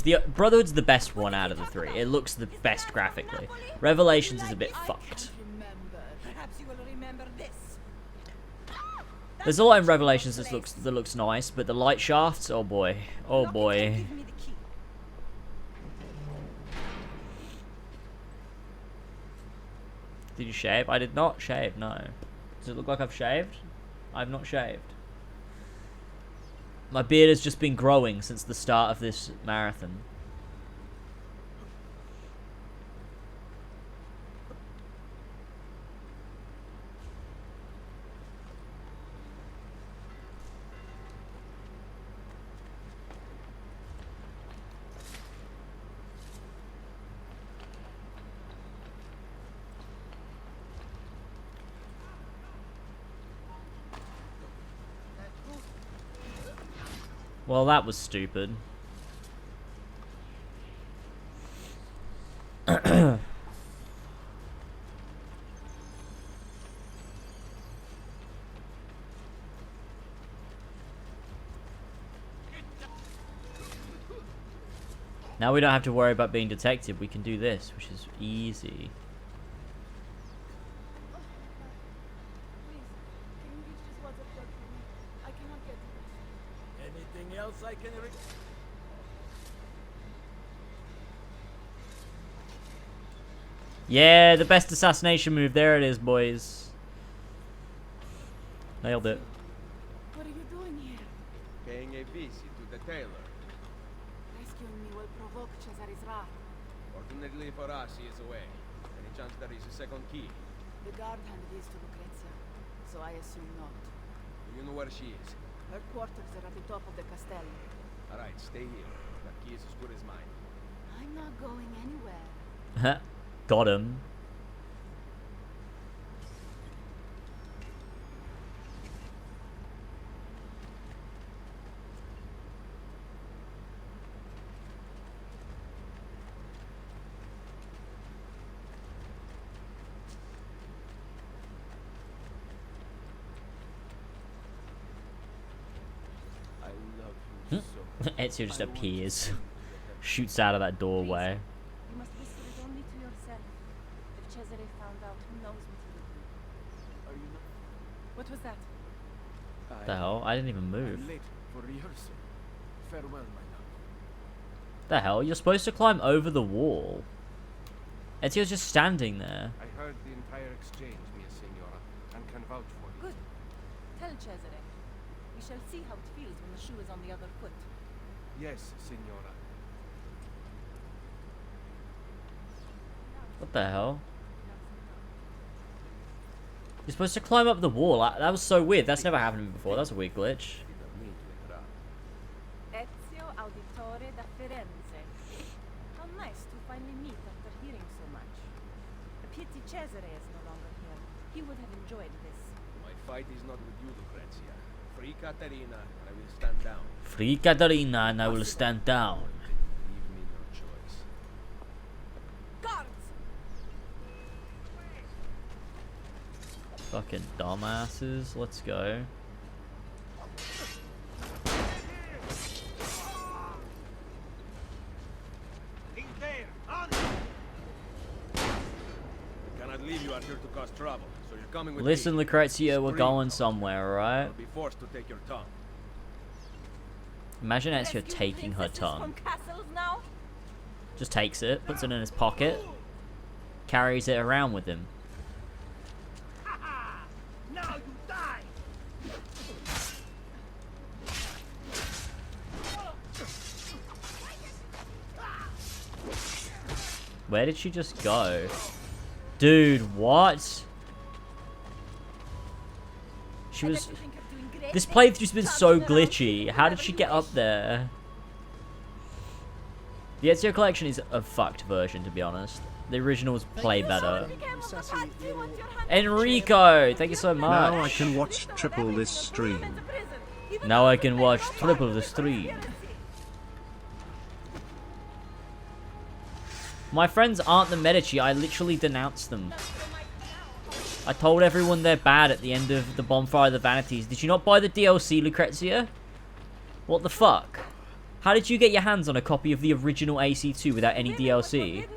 [SPEAKER 1] the Brotherhood's the best one out of the 3. It looks the best graphically. Revelations is a bit fucked.
[SPEAKER 4] Remember. Perhaps you will remember this.
[SPEAKER 1] There's a lot in Revelations that looks nice, but the light shafts, oh boy, oh
[SPEAKER 4] Lock it and
[SPEAKER 1] boy.
[SPEAKER 4] give me the key.
[SPEAKER 1] Did you shave? I did not shave. No. Does it look like I've shaved? I've not shaved. My beard has just been growing since the start of this marathon. Well, that was stupid. Now we don't have to worry about being detected. We can do this, which is easy.
[SPEAKER 4] Please, can you reach this WhatsApp plug for me? I cannot get to it.
[SPEAKER 8] Anything else I can
[SPEAKER 1] Yeah, the best assassination move. There it is, boys. Nailed it.
[SPEAKER 4] What are you doing here?
[SPEAKER 7] Paying a visit to the tailor.
[SPEAKER 4] Rescuing me will provoke Cesare's wrath.
[SPEAKER 7] Fortunately for us, he is away. Any chance there is a second key?
[SPEAKER 4] The guard handed these to Lucrezia, so I assume not.
[SPEAKER 7] Do you know where she is?
[SPEAKER 4] Her quarters are at the top of the castello.
[SPEAKER 7] Alright, stay here. That key is as good as mine.
[SPEAKER 4] I'm not going anywhere.
[SPEAKER 1] Got him.
[SPEAKER 7] I love you so.
[SPEAKER 1] Ezio just appears. Shoots out of that doorway.
[SPEAKER 4] You must whisper it only to yourself. If Cesare found out, who knows what he would do.
[SPEAKER 7] Are you not?
[SPEAKER 4] What was that?
[SPEAKER 1] What the hell? I didn't even move.
[SPEAKER 8] I'm late for rehearsal. Farewell, my love.
[SPEAKER 1] The hell? You're supposed to climb over the wall. Ezio's just standing there.
[SPEAKER 8] I heard the entire exchange, mia signora, and can vouch for it.
[SPEAKER 4] Good. Tell Cesare. We shall see how it feels when the shoe is on the other foot.
[SPEAKER 8] Yes, signora.
[SPEAKER 1] What the hell? You're supposed to climb up the wall. That was so weird. That's never happened to me before. That's a weird glitch.
[SPEAKER 7] Didn't mean to interrupt.
[SPEAKER 4] Ezio Auditore da Firenze. How nice to finally meet after hearing so much. A pity Cesare is no longer here. He would have enjoyed this.
[SPEAKER 7] My fight is not with you, Lucrezia. Free Caterina, and I will stand down.
[SPEAKER 1] Free Caterina and I will stand down.
[SPEAKER 7] Leave me no choice.
[SPEAKER 4] Guards!
[SPEAKER 1] Fucking dumbasses. Let's go.
[SPEAKER 7] I cannot leave you out here to cause trouble, so you're coming with
[SPEAKER 1] Listen,
[SPEAKER 7] me.
[SPEAKER 1] Lucrezia, we're
[SPEAKER 7] Scream.
[SPEAKER 1] going somewhere, alright?
[SPEAKER 7] I'll be forced to take your tongue.
[SPEAKER 1] Imagine Ezio
[SPEAKER 4] Rescuing
[SPEAKER 1] taking her
[SPEAKER 4] princesses
[SPEAKER 1] tongue.
[SPEAKER 4] From castles now?
[SPEAKER 1] Just takes it, puts it in his pocket, carries it around with him.
[SPEAKER 7] Now you die!
[SPEAKER 1] Where did she just go? Dude, what? She was... This playthrough's been so glitchy. How did she get up there? The Ezio collection is a fucked version, to be honest. The originals play better. Enrico, thank you so much.
[SPEAKER 6] Now I can watch triple this stream.
[SPEAKER 1] Now I can watch triple the stream. My friends aren't the Medici. I literally denounced them. I told everyone they're bad at the end of the Bonfire of the Vanities. Did you not buy the DLC, Lucrezia? What the fuck? How did you get your hands on a copy of the original AC2 without any DLC?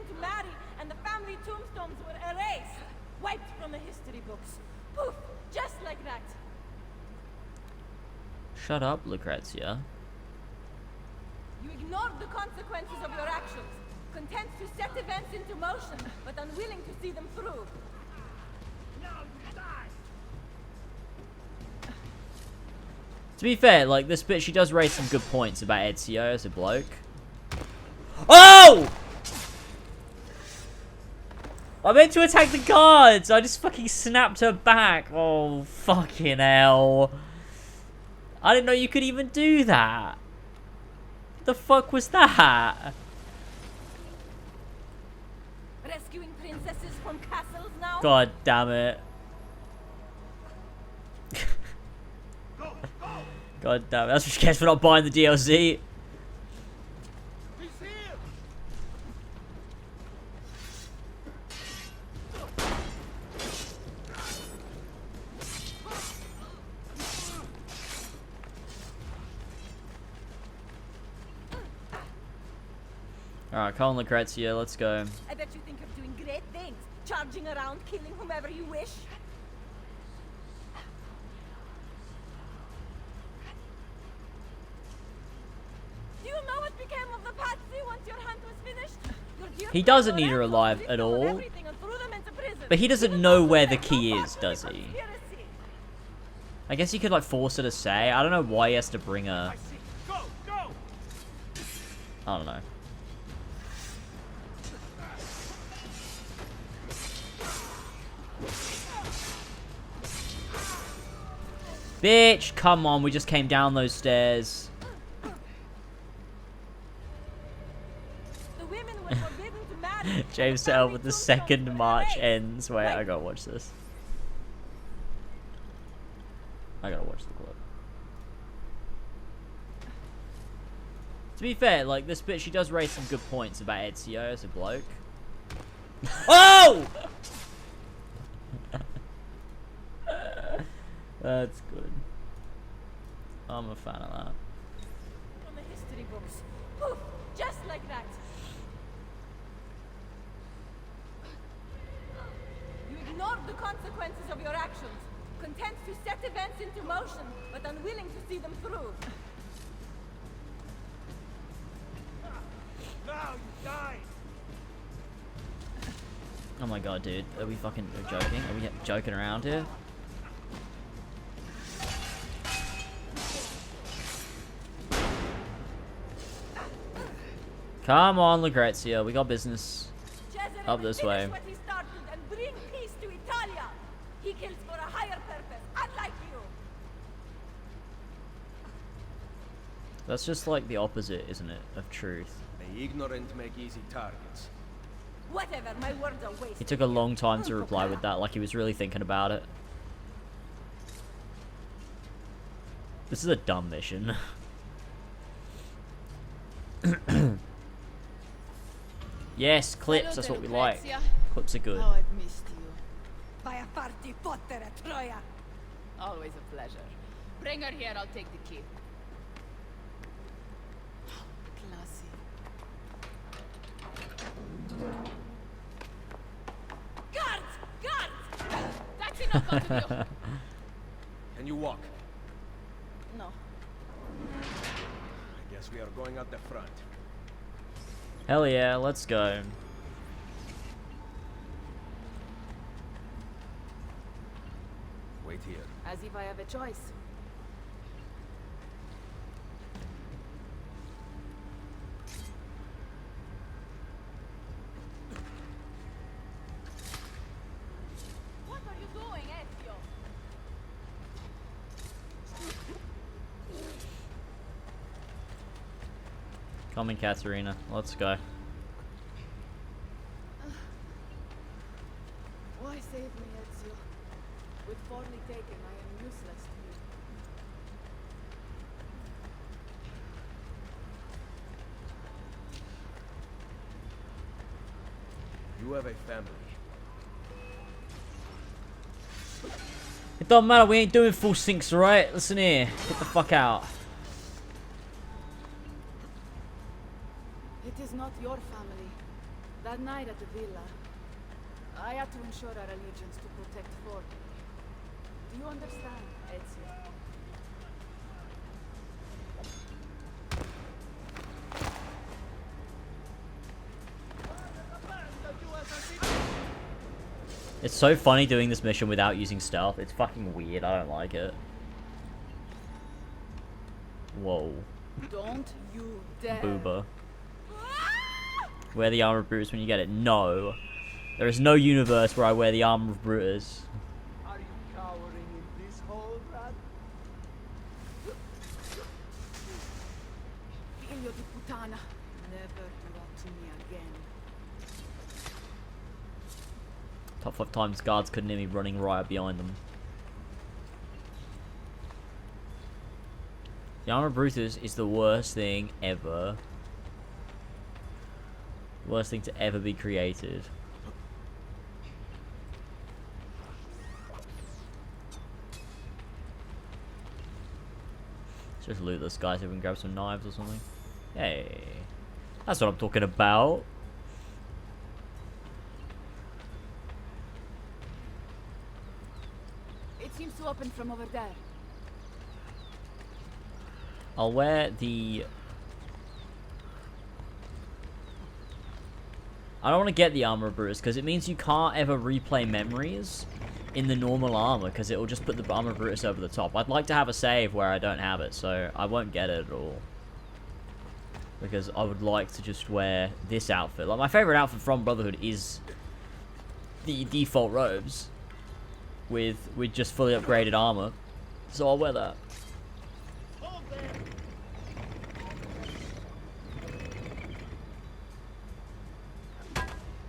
[SPEAKER 4] And the family tombstones were erased, wiped from the history books. Poof, just like that.
[SPEAKER 1] Shut up, Lucrezia.
[SPEAKER 4] You ignored the consequences of your actions, content to set events into motion, but unwilling to see them through.
[SPEAKER 1] To be fair, like, this bit, she does raise some good points about Ezio as a bloke. Oh! I meant to attack the guards! I just fucking snapped her back. Oh, fucking hell. I didn't know you could even do that. The fuck was that?
[SPEAKER 4] Rescuing princesses from castles now?
[SPEAKER 1] God damn it. God damn, that's what she gets for not buying the DLC. Alright, Colin Lucrezia, let's go.
[SPEAKER 4] I bet you think you're doing great things, charging around, killing whomever you wish. Do you know what became of the patsy once your hunt was finished? Your dear
[SPEAKER 1] He doesn't
[SPEAKER 4] father
[SPEAKER 1] need her
[SPEAKER 4] Lorenzo
[SPEAKER 1] alive
[SPEAKER 4] flipped
[SPEAKER 1] at
[SPEAKER 4] over
[SPEAKER 1] all.
[SPEAKER 4] everything and threw them into prison.
[SPEAKER 1] But he doesn't
[SPEAKER 4] Even
[SPEAKER 1] know
[SPEAKER 4] though
[SPEAKER 1] where
[SPEAKER 4] they
[SPEAKER 1] the
[SPEAKER 4] had
[SPEAKER 1] key
[SPEAKER 4] no
[SPEAKER 1] is,
[SPEAKER 4] part
[SPEAKER 1] does
[SPEAKER 4] in the
[SPEAKER 1] he?
[SPEAKER 4] conspiracy.
[SPEAKER 1] I guess he could like force her to say. I don't know why he has to bring her.
[SPEAKER 7] I see. Go, go!
[SPEAKER 1] I don't know. Bitch, come on, we just came down those stairs.
[SPEAKER 4] The women were forbidden to marry.
[SPEAKER 1] James
[SPEAKER 4] The
[SPEAKER 1] Tell
[SPEAKER 4] family
[SPEAKER 1] with the
[SPEAKER 4] tombstones
[SPEAKER 1] second
[SPEAKER 4] were
[SPEAKER 1] march
[SPEAKER 4] erased.
[SPEAKER 1] ends. Wait, I gotta watch this. I gotta watch the clip. To be fair, like, this bitch, she does raise some good points about Ezio as a bloke. Oh! That's good. I'm a fan of that.
[SPEAKER 4] From the history books. Poof, just like that. You ignored the consequences of your actions, content to set events into motion, but unwilling to see them through.
[SPEAKER 7] Now you die!
[SPEAKER 1] Oh my god, dude. Are we fucking joking? Are we joking around here? Come on, Lucrezia. We got business.
[SPEAKER 4] Cesare
[SPEAKER 1] Up
[SPEAKER 4] will
[SPEAKER 1] this
[SPEAKER 4] finish
[SPEAKER 1] way.
[SPEAKER 4] what he started and bring peace to Italia. He kills for a higher purpose, unlike you.
[SPEAKER 1] That's just like the opposite, isn't it, of truth?
[SPEAKER 7] The ignorant make easy targets.
[SPEAKER 4] Whatever, my words are wasted.
[SPEAKER 1] He took a long time to reply with that, like he was really thinking about it. This is a dumb mission. Yes, clips, that's what we like. Clips are good.
[SPEAKER 4] Oh, I've missed you. By a party potter at Troia. Always a pleasure. Bring her here, I'll take the key. Classy. Guards! Guards! That's enough out of you.
[SPEAKER 7] Can you walk?
[SPEAKER 4] No.
[SPEAKER 7] I guess we are going out the front.
[SPEAKER 1] Hell yeah, let's go.
[SPEAKER 7] Wait here.
[SPEAKER 4] As if I have a choice. What are you doing, Ezio?
[SPEAKER 1] Come in, Katerina. Let's go.
[SPEAKER 4] Why save me, Ezio? With Forli taken, I am useless to you.
[SPEAKER 7] You have a family.
[SPEAKER 1] It don't matter, we ain't doing full syncs, alright? Listen here. Get the fuck out.
[SPEAKER 4] It is not your family. That night at the villa, I had to ensure our allegiance to protect Ford. Do you understand, Ezio?
[SPEAKER 1] It's so funny doing this mission without using stealth. It's fucking weird. I don't like it. Whoa.
[SPEAKER 4] Don't you dare.
[SPEAKER 1] Booba. Wear the armor of Brutus when you get it. No. There is no universe where I wear the armor of Brutus.
[SPEAKER 8] Are you cowering in this hole, Brad?
[SPEAKER 4] Figlio di puttana. Never do that to me again.
[SPEAKER 1] Top 5 times guards couldn't hear me running right behind them. The Armor Brutus is the worst thing ever. Worst thing to ever be created. Let's just loot this guy so we can grab some knives or something. Hey. That's what I'm talking about.
[SPEAKER 4] It seems to open from over there.
[SPEAKER 1] I'll wear the... I don't want to get the Armor Brutus because it means you can't ever replay memories in the normal armor because it will just put the Armor Brutus over the top. I'd like to have a save where I don't have it, so I won't get it at all. Because I would like to just wear this outfit. Like, my favorite outfit from Brotherhood is the default robes with just fully upgraded armor. So I'll wear that.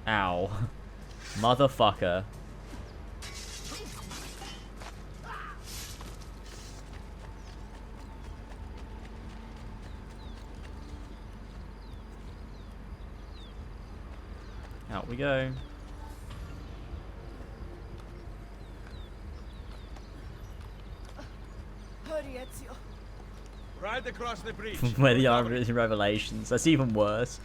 [SPEAKER 1] Ow. Motherfucker. Out we go.
[SPEAKER 4] Hurry, Ezio.
[SPEAKER 7] Right across the bridge.
[SPEAKER 1] Where the armor is in Revelations. That's even worse.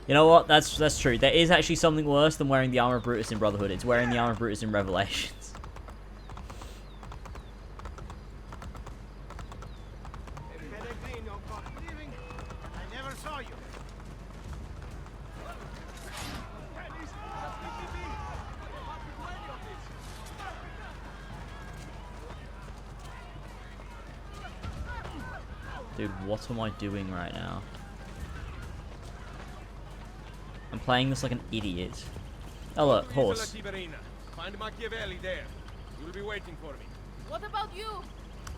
[SPEAKER 1] You know what? That's true. There is actually something worse than wearing the Armor Brutus in Brotherhood. It's wearing the Armor Brutus in Revelations.
[SPEAKER 8] I never saw you.
[SPEAKER 1] Dude, what am I doing right now? I'm playing this like an idiot. Oh look, horse.
[SPEAKER 7] Find Machiavelli there. He will be waiting for me.
[SPEAKER 4] What about you?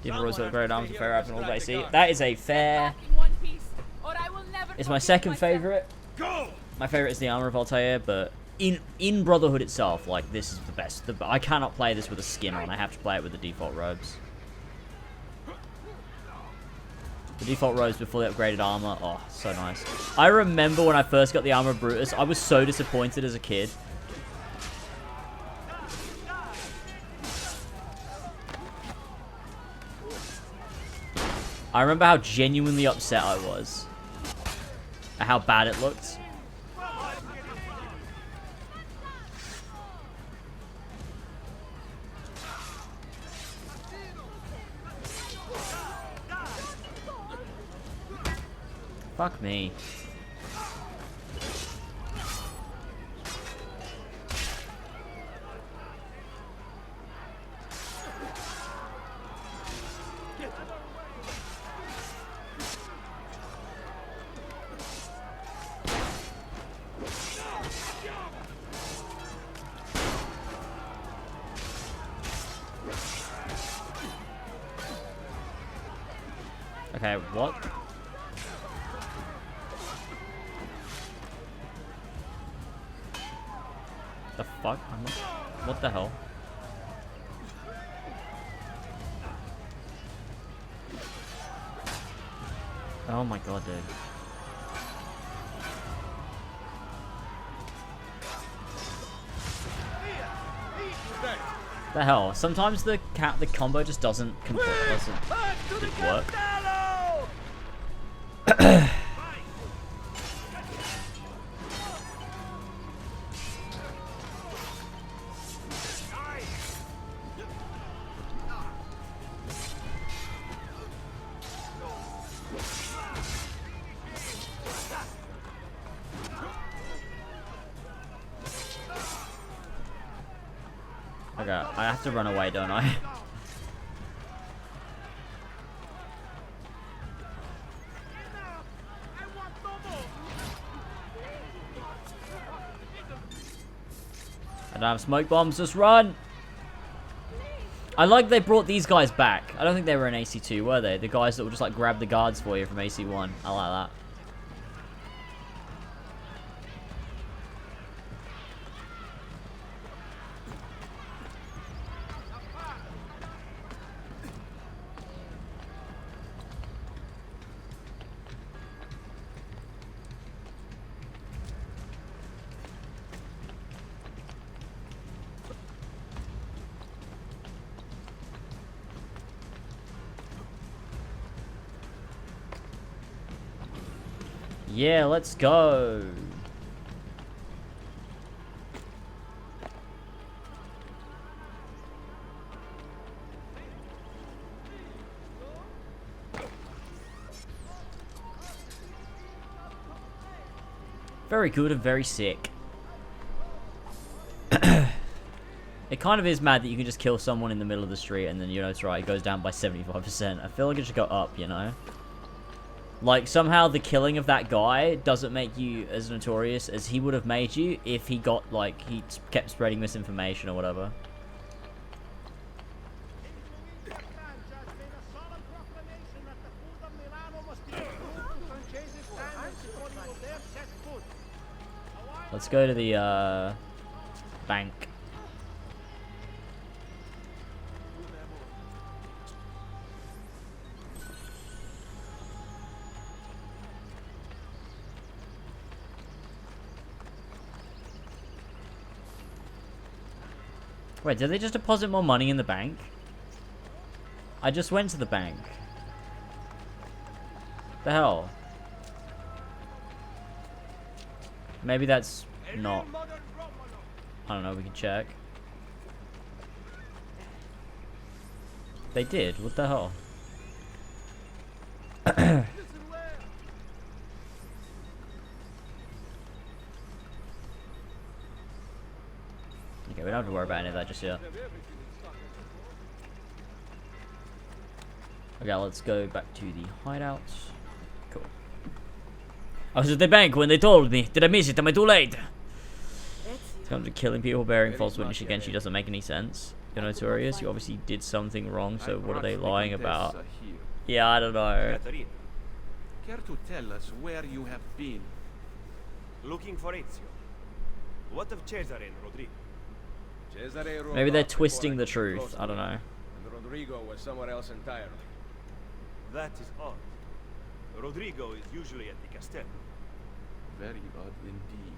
[SPEAKER 1] Give Rose great arms and fair and all that. See, that is a fair.
[SPEAKER 4] Back in one piece, or I will never
[SPEAKER 1] It's my
[SPEAKER 4] forgive
[SPEAKER 1] second
[SPEAKER 4] myself.
[SPEAKER 1] favorite.
[SPEAKER 7] Go!
[SPEAKER 1] My favorite is the Armor of Altair, but in Brotherhood itself, like, this is the best. I cannot play this with a skin on. I have to play it with the default robes. The default robes with fully upgraded armor. Oh, so nice. I remember when I first got the Armor Brutus, I was so disappointed as a kid. I remember how genuinely upset I was at how bad it looked. Fuck me. Okay, what? The fuck? What the hell? Oh my god, dude. The hell? Sometimes the combo just doesn't work. Okay, I have to run away, don't I? I don't have smoke bombs, just run! I like they brought these guys back. I don't think they were in AC2, were they? The guys that will just like grab the guards for you from AC1. I like that. Yeah, let's go. Very good and very sick. It kind of is mad that you can just kill someone in the middle of the street and then, you know, it's right, it goes down by 75%. I feel like it should go up, you know? Like, somehow the killing of that guy doesn't make you as notorious as he would have made you if he got, like, he kept spreading misinformation or whatever. Let's go to the, bank. Wait, did they just deposit more money in the bank? I just went to the bank. The hell? Maybe that's not... I don't know, we can check. They did, what the hell? Okay, we don't have to worry about any of that just yet. Okay, let's go back to the hideouts. Cool. I was at the bank when they told me. Did I miss it? Am I too late? It comes to killing people, bearing false witness against you doesn't make any sense. You're notorious. You obviously did something wrong, so what are they lying about? Yeah, I don't know.
[SPEAKER 7] Care to tell us where you have been?
[SPEAKER 2] Looking for Ezio. What of Cesare and Rodrigo?
[SPEAKER 1] Maybe they're twisting the truth. I don't know.
[SPEAKER 7] And Rodrigo was somewhere else entirely.
[SPEAKER 2] That is odd. Rodrigo is usually at the castello.
[SPEAKER 7] Very odd indeed.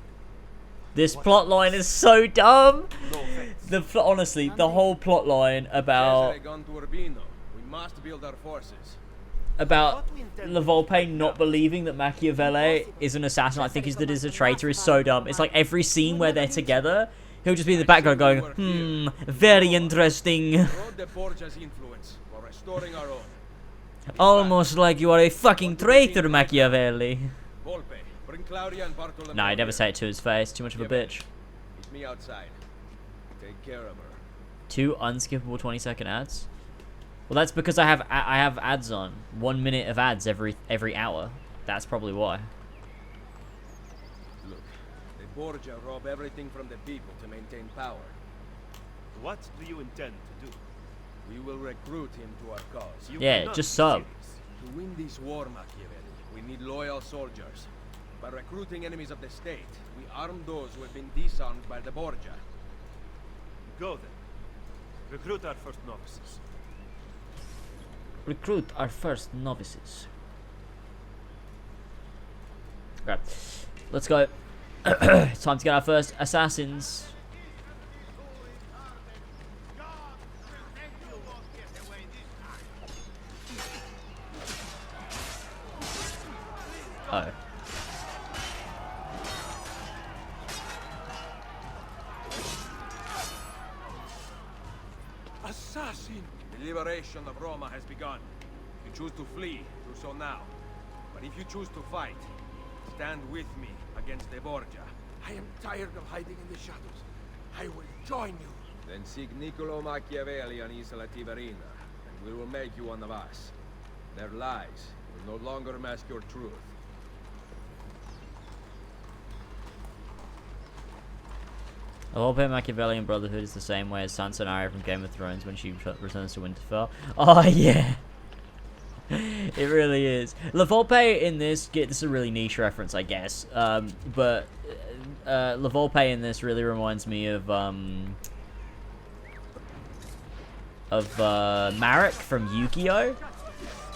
[SPEAKER 1] This plot line is so dumb.
[SPEAKER 2] No offense.
[SPEAKER 1] Honestly, the whole plot line about
[SPEAKER 7] Gone to Urbino. We must build our forces.
[SPEAKER 1] La Volpe not believing that Machiavelli is an assassin, I think is a traitor, is so dumb. It's like every scene where they're together, he'll just be in the background going, very interesting.
[SPEAKER 7] The Borgia's influence while restoring our own.
[SPEAKER 1] Almost like you are a fucking traitor, Machiavelli.
[SPEAKER 7] Volpe, bring Claudia and Bartolomeo.
[SPEAKER 1] Nah, I never say it to his face. Too much of a bitch.
[SPEAKER 7] Meet me outside. Take care of her.
[SPEAKER 1] 2 unskippable 20-second ads. Well, that's because I have ads on. 1 minute of ads every hour. That's probably why.
[SPEAKER 7] Look, the Borgia rob everything from the people to maintain power.
[SPEAKER 2] What do you intend to do?
[SPEAKER 7] We will recruit him to our cause.
[SPEAKER 2] You
[SPEAKER 1] Yeah,
[SPEAKER 2] cannot
[SPEAKER 1] just
[SPEAKER 2] be
[SPEAKER 1] sub.
[SPEAKER 2] serious.
[SPEAKER 7] To win this war, Machiavelli, we need loyal soldiers. By recruiting enemies of the state, we arm those who have been disarmed by the Borgia.
[SPEAKER 2] Go then. Recruit our first novices.
[SPEAKER 1] Recruit our first novices. Okay, let's go. It's time to get our first assassins. Oh.
[SPEAKER 7] Assassin! The liberation of Roma has begun. If you choose to flee, do so now. But if you choose to fight, stand with me against the Borgia. I am tired of hiding in the shadows. I will join you. Then seek Niccolo Machiavelli on Isola Tiberina, and we will make you one of us. Their lies will no longer mask your truth.
[SPEAKER 1] The whole bit Machiavellian Brotherhood is the same way as Sansa and Arya from Game of Thrones when she returns to Winterfell. Oh yeah, it really is. La Volpe in this, this is a really niche reference, I guess. But La Volpe in this really reminds me of Marek from Yu-Gi-Oh!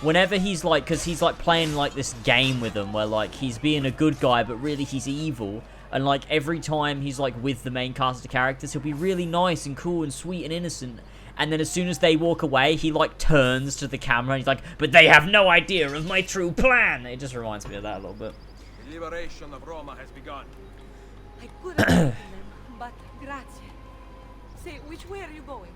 [SPEAKER 1] Whenever he's like, because he's like playing like this game with them where like he's being a good guy but really he's evil. And, like, every time he's, like, with the main cast of characters, he'll be really nice and cool and sweet and innocent. And then as soon as they walk away, he, like, turns to the camera and he's like, but they have no idea of my true plan. It just reminds me of that a little bit.
[SPEAKER 7] The liberation of Roma has begun.
[SPEAKER 4] I could have taken them, but grazie. Say, which way are you going?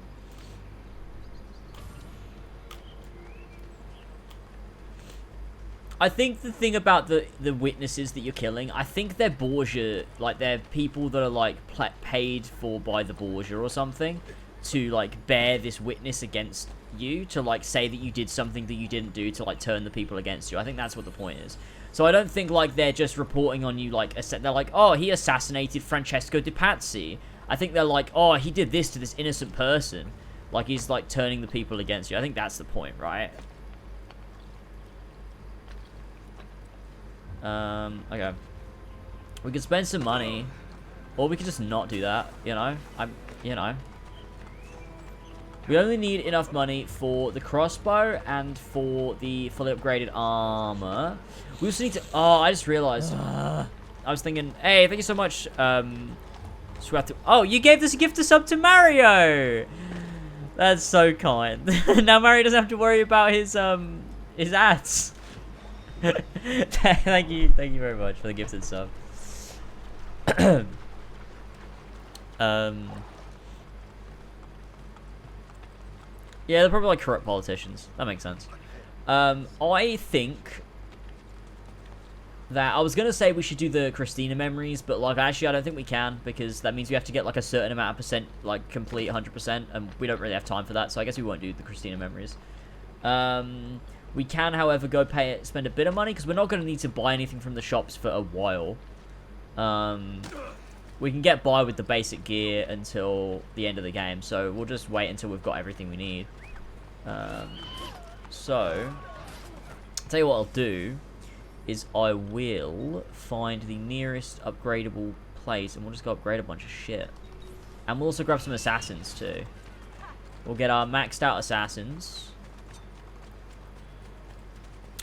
[SPEAKER 1] I think the thing about the witnesses that you're killing, I think they're Borgia, like they're people that are like paid for by the Borgia or something to like bear this witness against you, to like say that you did something that you didn't do to like turn the people against you. I think that's what the point is. So I don't think like they're just reporting on you like they're like, oh, he assassinated Francesco Di Pazzi. I think they're like, oh, he did this to this innocent person. Like he's like turning the people against you. I think that's the point, right? Okay. We could spend some money, or we could just not do that, you know? We only need enough money for the crossbow and for the fully upgraded armor. We also need to... Oh, I just realized. I was thinking, hey, thank you so much. Oh, you gave this gift to sub to Mario! That's so kind. Now Mario doesn't have to worry about his ads. Thank you very much for the gifted sub. Yeah, they're probably like corrupt politicians. That makes sense. I think that I was gonna say we should do the Christina memories, but like actually I don't think we can, because that means we have to get like a certain amount of percent, like complete 100%, and we don't really have time for that. So I guess we won't do the Christina memories. We can, however, go spend a bit of money, because we're not going to need to buy anything from the shops for a while. We can get by with the basic gear until the end of the game, so we'll just wait until we've got everything we need. So, I'll tell you what I'll do, is I will find the nearest upgradable place, and we'll just go upgrade a bunch of shit. And we'll also grab some assassins, too. We'll get our maxed out assassins.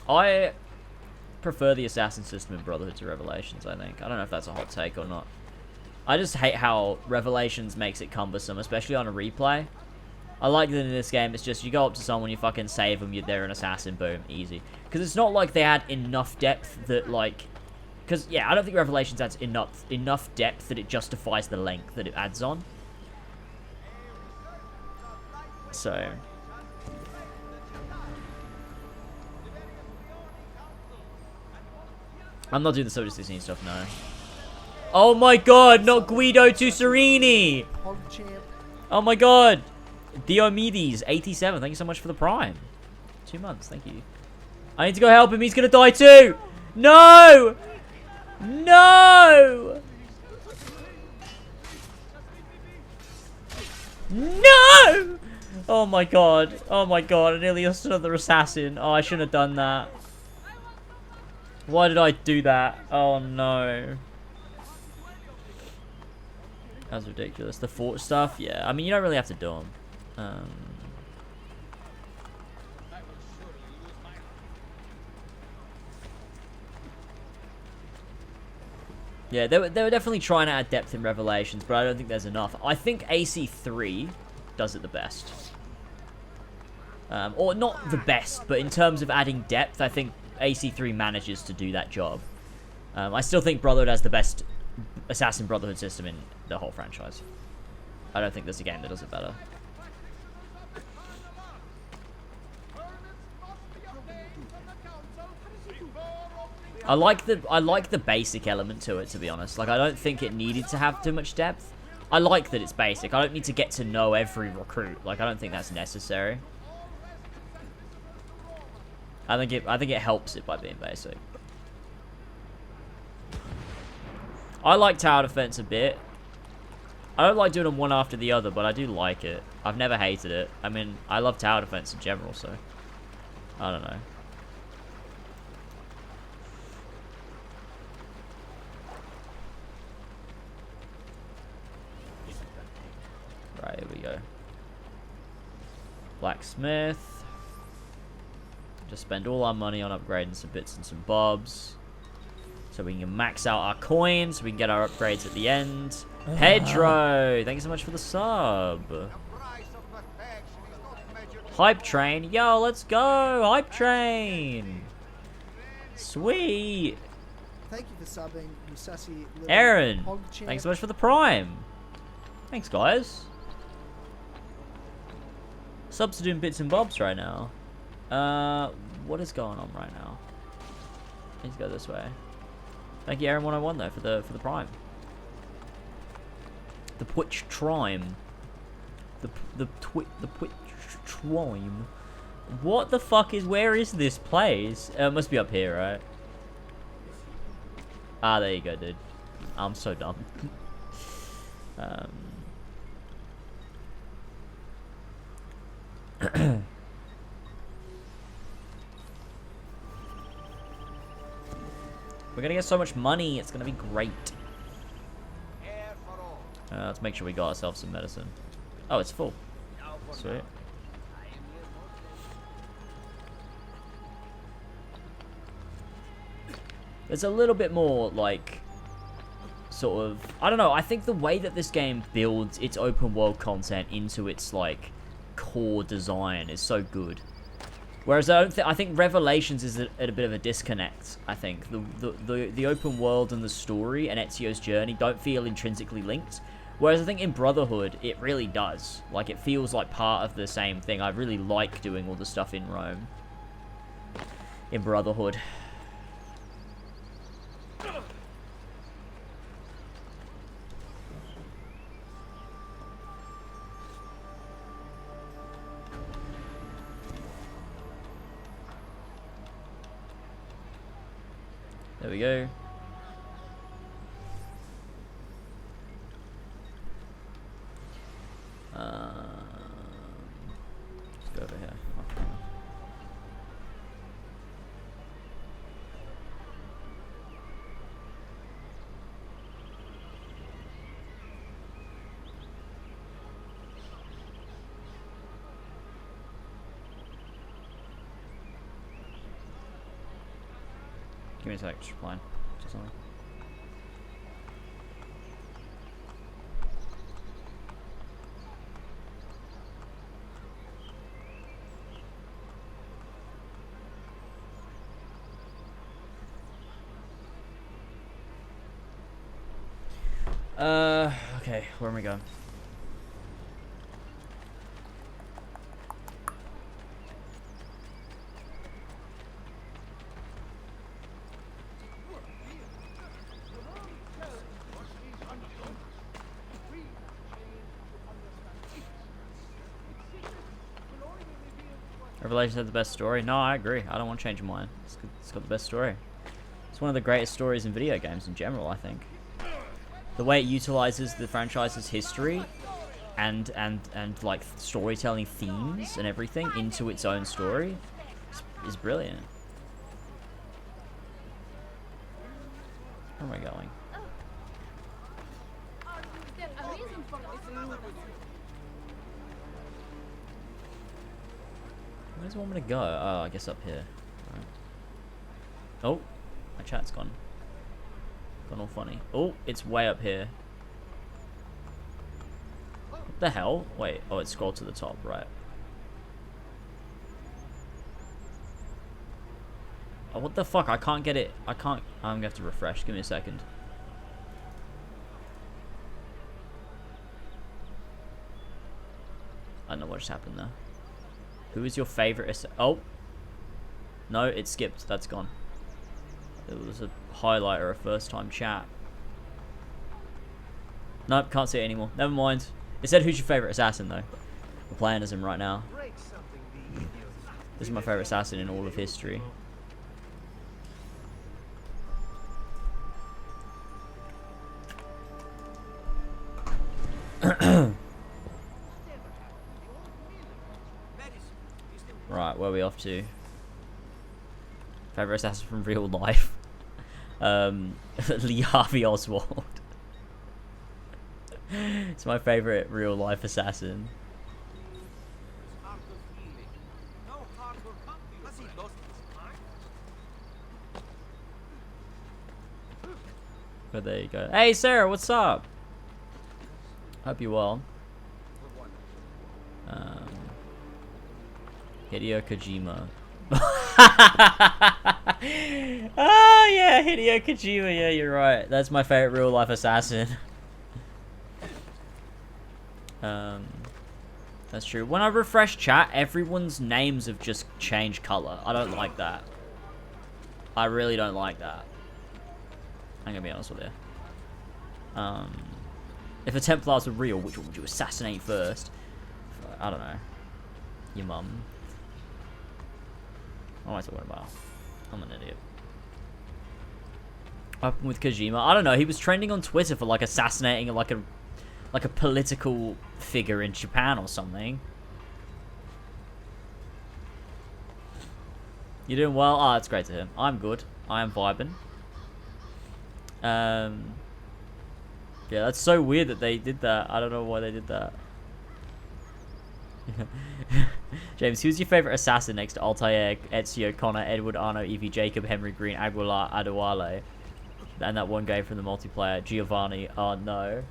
[SPEAKER 1] I prefer the assassin system in Brotherhood to Revelations, I think. I don't know if that's a hot take or not. I just hate how Revelations makes it cumbersome, especially on a replay. I like that in this game, it's just you go up to someone, you fucking save them, they're an assassin, boom, easy. Because it's not like they had enough depth that, like... Because, yeah, I don't think Revelations adds enough depth that it justifies the length that it adds on. So... I'm not doing the Soldier 16 stuff, no. Oh my god, not Guido to Serini! Oh my god! Diomedes, 87, thank you so much for the prime. 2 months, thank you. I need to go help him, he's gonna die too! No! No! No! Oh my god, I nearly lost another assassin. Oh, I shouldn't have done that. Why did I do that? Oh no. That's ridiculous. The fort stuff? Yeah. I mean, you don't really have to do them. Yeah, they were definitely trying to add depth in Revelations, but I don't think there's enough. I think AC3 does it the best. Or not the best, but in terms of adding depth, I think AC3 manages to do that job. I still think Brotherhood has the best Assassin Brotherhood system in the whole franchise. I don't think there's a game that does it better. I like the basic element to it, to be honest. Like, I don't think it needed to have too much depth. I like that it's basic. I don't need to get to know every recruit. Like, I don't think that's necessary. I think it helps it by being basic. I like tower defense a bit. I don't like doing them one after the other, but I do like it. I've never hated it. I mean, I love tower defense in general, so I don't know. Right, here we go. Blacksmith. Just spend all our money on upgrading some bits and some bobs, so we can max out our coins, so we can get our upgrades at the end. Pedro, thank you so much for the sub. Hype train, yo, let's go, hype train. Sweet.
[SPEAKER 9] Thank you for subbing, you sassy little
[SPEAKER 1] Aaron,
[SPEAKER 9] hog champ.
[SPEAKER 1] thanks so much for the Prime. Thanks, guys. Subs are doing bits and bobs right now. What is going on right now? Let's go this way. Thank you, Aaron 101 though for the Prime. The Twitch Trime. The Twitch Trime. What the fuck where is this place? It must be up here, right? Ah, there you go, dude. I'm so dumb. We're gonna get so much money, it's gonna be great. Let's make sure we got ourselves some medicine. Oh, it's full. Sweet. There's a little bit more, like, sort of... I don't know, I think the way that this game builds its open world content into its, like, core design is so good. Whereas I think Revelations is at a bit of a disconnect, I think. The open world and the story and Ezio's journey don't feel intrinsically linked. Whereas I think in Brotherhood, it really does. Like, it feels like part of the same thing. I really like doing all the stuff in Rome. In Brotherhood. There we go. Let's go over here. Okay. Give me a sec, just replying to something. Okay, where am I going? Revelations had the best story. No, I agree. I don't want to change my mind. It's got the best story. It's one of the greatest stories in video games in general, I think. The way it utilizes the franchise's history and like storytelling themes and everything into its own story is brilliant. Where am I going? Where does it want me to go? Oh, I guess up here. Right. Oh, my chat's gone. Gone all funny. Oh, it's way up here. What the hell? Wait, oh, it scrolled to the top, right. Oh, what the fuck? I can't get it. I can't. I'm gonna have to refresh. Give me a second. I don't know what just happened there. Who is your favorite? Oh. No, it skipped. That's gone. It was a highlight or a first time chat. Nope, can't see it anymore. Never mind. It said who's your favorite assassin though. We're playing as him right now. This is my favorite assassin in all of history. Right, where are we off to? Favorite assassin from real life? Lee Harvey Oswald. It's my favorite real life assassin. But there you go. Hey Sarah, what's up? Hope you're well. Hideo Kojima. Oh yeah, Hideo Kojima, yeah, you're right. That's my favorite real life assassin. That's true. When I refresh chat, everyone's names have just changed color. I don't like that. I really don't like that. I'm gonna be honest with you. If the Templars were real, which one would you assassinate first? I don't know. Your mum. What am I talking about? I'm an idiot. What happened with Kojima? I don't know. He was trending on Twitter for like assassinating like a political figure in Japan or something. You doing well? Ah, it's great to hear. I'm good. I am vibing. Yeah, that's so weird that they did that. I don't know why they did that. James, who's your favorite assassin next to Altair, Ezio, Connor, Edward, Arno, Evie, Jacob, Henry, Green, Aguilar, Adewale, and that one guy from the multiplayer, Giovanni? Oh no.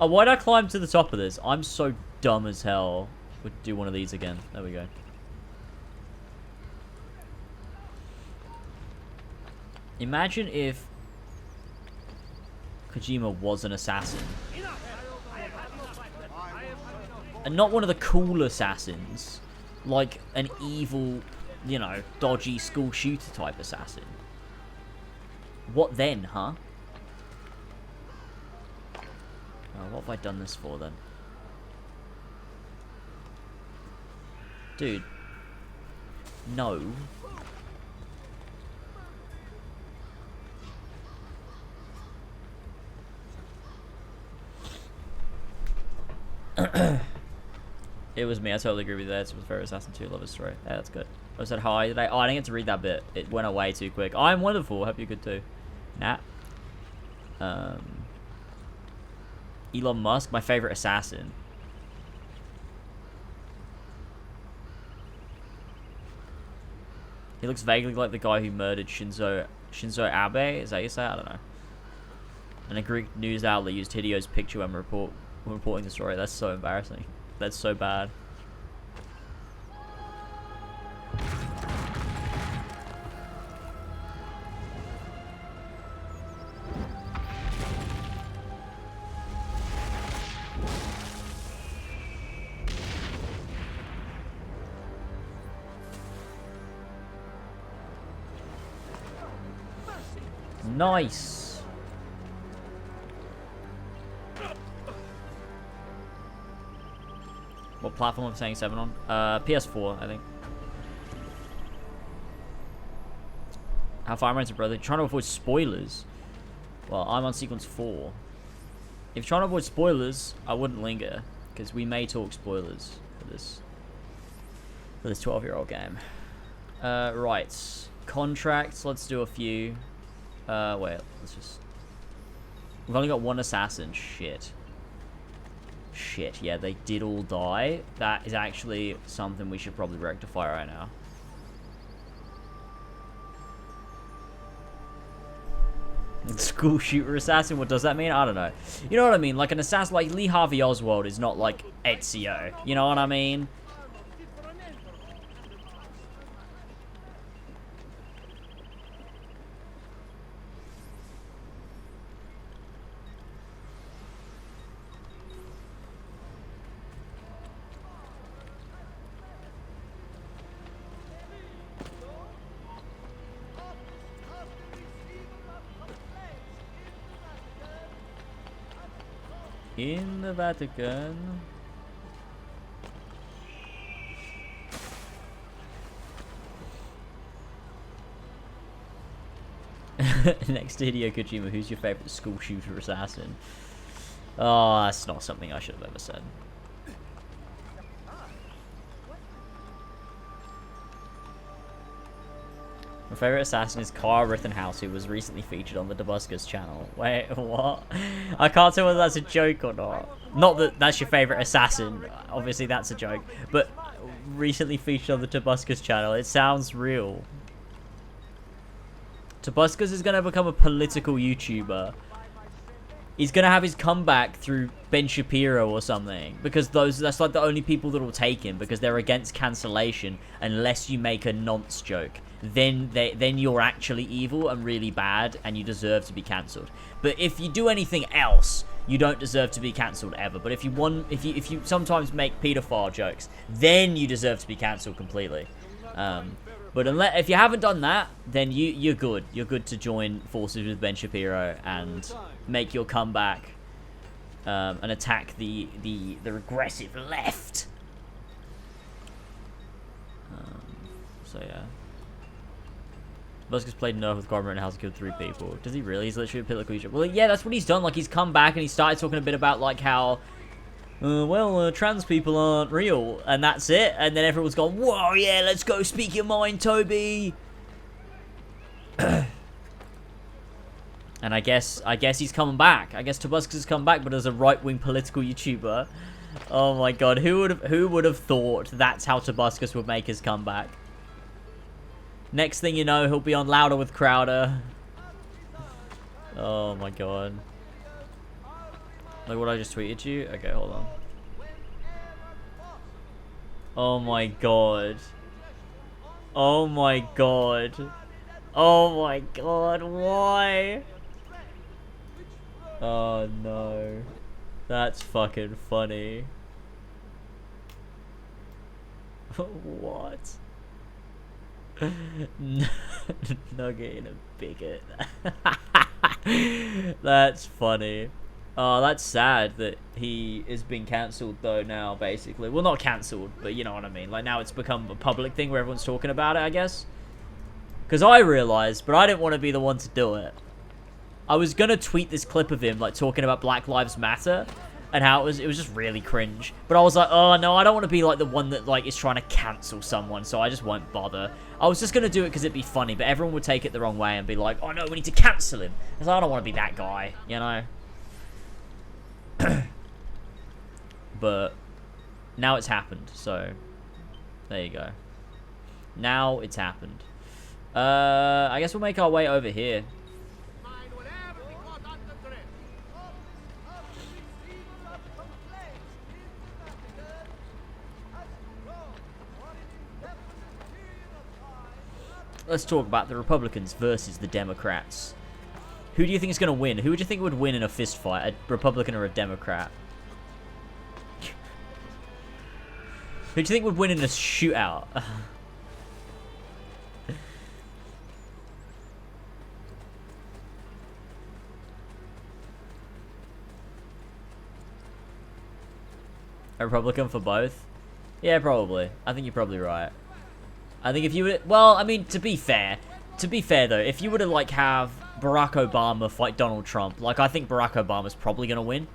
[SPEAKER 1] Oh, why'd I climb to the top of this? I'm so dumb as hell. We'll do one of these again. There we go. Imagine if Kojima was an assassin. And not one of the cool assassins. Like an evil, you know, dodgy school shooter type assassin. What then, huh? Oh, what have I done this for then? Dude. No. It was me. I totally agree with that. It was very Assassin 2. Love his story. Yeah, that's good. I said hi today. Oh, I didn't get to read that bit. It went away too quick. I'm wonderful. Hope you're good too. Nat. Elon Musk, my favorite assassin. He looks vaguely like the guy who murdered Shinzo Abe. Is that how you say it? I don't know. And a Greek news outlet used Hideo's picture when reporting the story. That's so embarrassing. That's so bad. Nice. What platform am I saying 7 on? PS4, I think. How far am I into brother? Trying to avoid spoilers. Well, I'm on sequence 4. If you're trying to avoid spoilers, I wouldn't linger, because we may talk spoilers for this 12-year-old game. Right. Contracts, let's do a few. Wait, let's just... We've only got one assassin. Shit. Shit, yeah, they did all die. That is actually something we should probably rectify right now. School shooter assassin, what does that mean? I don't know. You know what I mean? Like an assassin, like Lee Harvey Oswald is not like Ezio. You know what I mean? In the Vatican. Next to Hideo Kojima, who's your favorite school shooter assassin? Oh, that's not something I should have ever said. My favorite assassin is Kyle Rittenhouse, who was recently featured on the Dabuscus channel. Wait, what? I can't tell whether that's a joke or not. Not that that's your favorite assassin. Obviously, that's a joke. But recently featured on the Dabuscus channel. It sounds real. Dabuscus is going to become a political YouTuber. He's going to have his comeback through Ben Shapiro or something. Because that's like the only people that will take him. Because they're against cancellation unless you make a nonce joke. then you're actually evil and really bad, and you deserve to be cancelled. But if you do anything else, you don't deserve to be cancelled ever. But if you sometimes make paedophile jokes, then you deserve to be cancelled completely. But if you haven't done that, then you're good. You're good to join forces with Ben Shapiro and make your comeback and attack the regressive left. So yeah. Buska's played Nerf with Carver and House killed 3 people. Does he really? He's literally a political user. Well, yeah, that's what he's done. Like, he's come back and he started talking a bit about, like, how, trans people aren't real. And that's it. And then everyone's gone, whoa, yeah, let's go speak your mind, Toby. And I guess he's coming back. I guess Tobuscus has come back, but as a right-wing political YouTuber. Oh my god, who would have thought that's how Tobuscus would make his comeback? Next thing you know, he'll be on Louder with Crowder. Oh my god. Like what I just tweeted you? Okay, hold on. Oh my god. Oh my god. Oh my god, why? Oh no. That's fucking funny. What? Nugget in a bigot. That's funny. Oh, that's sad that he is being cancelled though now, basically. Well, not cancelled, but you know what I mean. Like now it's become a public thing where everyone's talking about it, I guess. Because I realised, but I didn't want to be the one to do it. I was gonna tweet this clip of him, like, talking about Black Lives Matter. And how it was just really cringe. But I was like, oh no, I don't want to be like the one that like is trying to cancel someone, so I just won't bother. I was just going to do it because it'd be funny, but everyone would take it the wrong way and be like, oh no, we need to cancel him. Because I don't want to be that guy, you know? But now it's happened, so there you go. Now it's happened. I guess we'll make our way over here. Let's talk about the Republicans versus the Democrats. Who do you think is going to win? Who would you think would win in a fist fight? A Republican or a Democrat? Who do you think would win in a shootout? A Republican for both? Yeah, probably. I think you're probably right. I think if you would, well, I mean, to be fair though, if you were to like have Barack Obama fight Donald Trump, like I think Barack Obama's probably gonna win.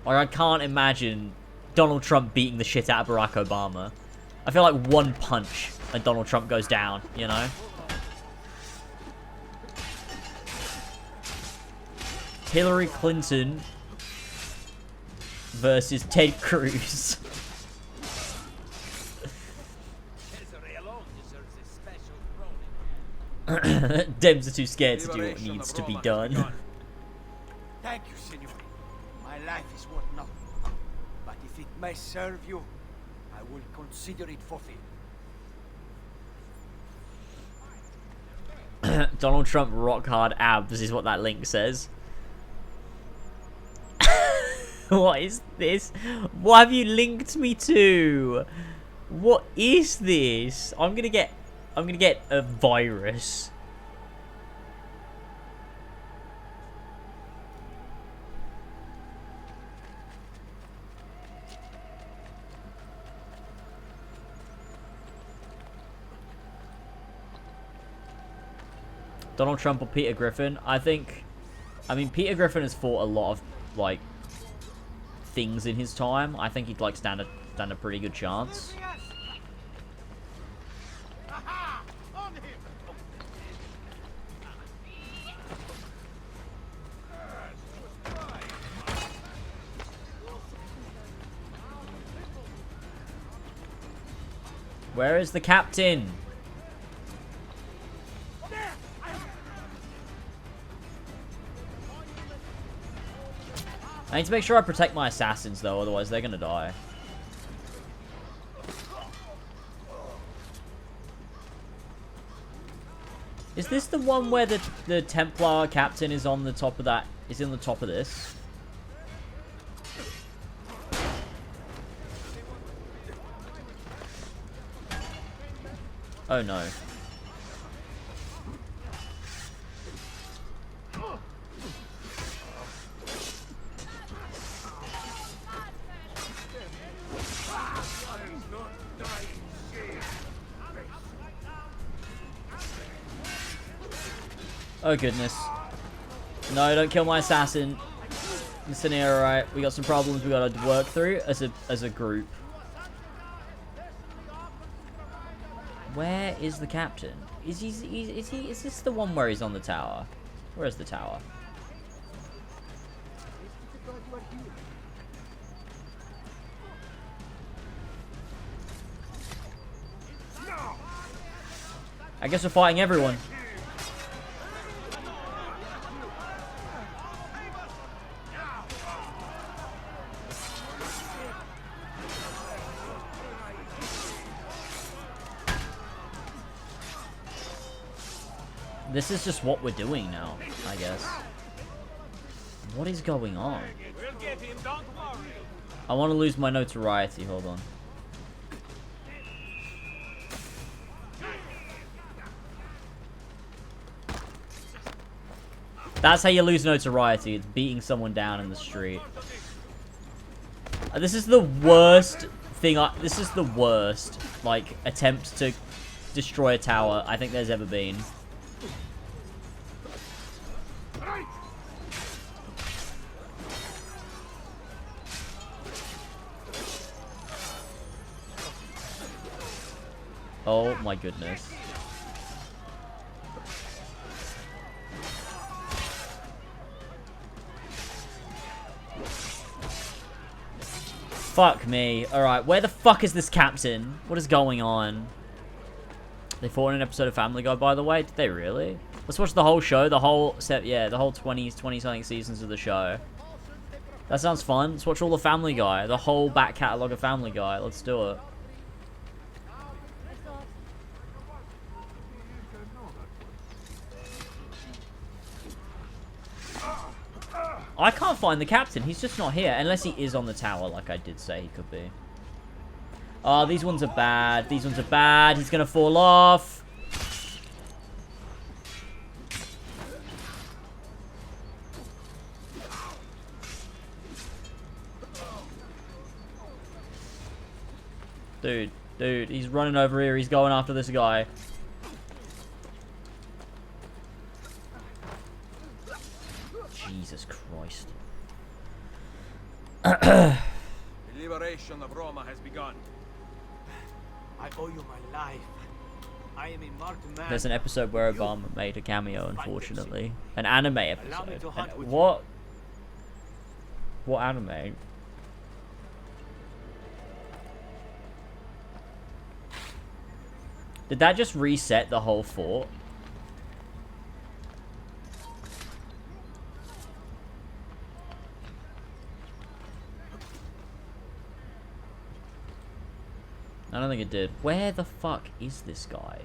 [SPEAKER 1] Like I can't imagine Donald Trump beating the shit out of Barack Obama. I feel like one punch and Donald Trump goes down, you know? Hillary Clinton versus Ted Cruz. Dems are too scared to do what needs to be done.
[SPEAKER 8] Thank you, Senor. My life is worth nothing. But if it may serve you, I will consider it fulfilled.
[SPEAKER 1] Donald Trump rock hard abs is what that link says. What is this? What have you linked me to? What is this? I'm gonna get a virus. Donald Trump or Peter Griffin? I mean, Peter Griffin has fought a lot of, like, things in his time. I think he'd, like, stand a pretty good chance. Where is the captain? I need to make sure I protect my assassins, though, otherwise they're gonna die. Is this the one where the Templar captain is on the top of that? Is on the top of this? Oh no. Oh goodness. No, don't kill my assassin. Listen here, alright. We got some problems we gotta work through as a group. Where is the captain? Is this the one where he's on the tower? Where is the tower? I guess we're fighting everyone. This is just what we're doing now, I guess. What is going on? I want to lose my notoriety. Hold on. That's how you lose notoriety. It's beating someone down in the street. This is the worst thing. This is the worst, like, attempt to destroy a tower I think there's ever been. Oh my goodness. Fuck me. Alright, where the fuck is this captain? What is going on? They fought in an episode of Family Guy, by the way. Did they really? Let's watch the whole show. The whole set, yeah, the whole 20-something seasons of the show. That sounds fun. Let's watch all the Family Guy. The whole back catalogue of Family Guy. Let's do it. I can't find the captain. He's just not here. Unless he is on the tower, like I did say he could be. Oh, these ones are bad. These ones are bad. He's going to fall off. Dude, he's running over here. He's going after this guy. Jesus Christ.
[SPEAKER 7] The liberation of Roma has begun.
[SPEAKER 8] I owe you my life. I am a marked man.
[SPEAKER 1] There's an episode where Obama made a cameo, unfortunately. An anime episode. What? What anime? Did that just reset the whole fort? I don't think it did. Where the fuck is this guy?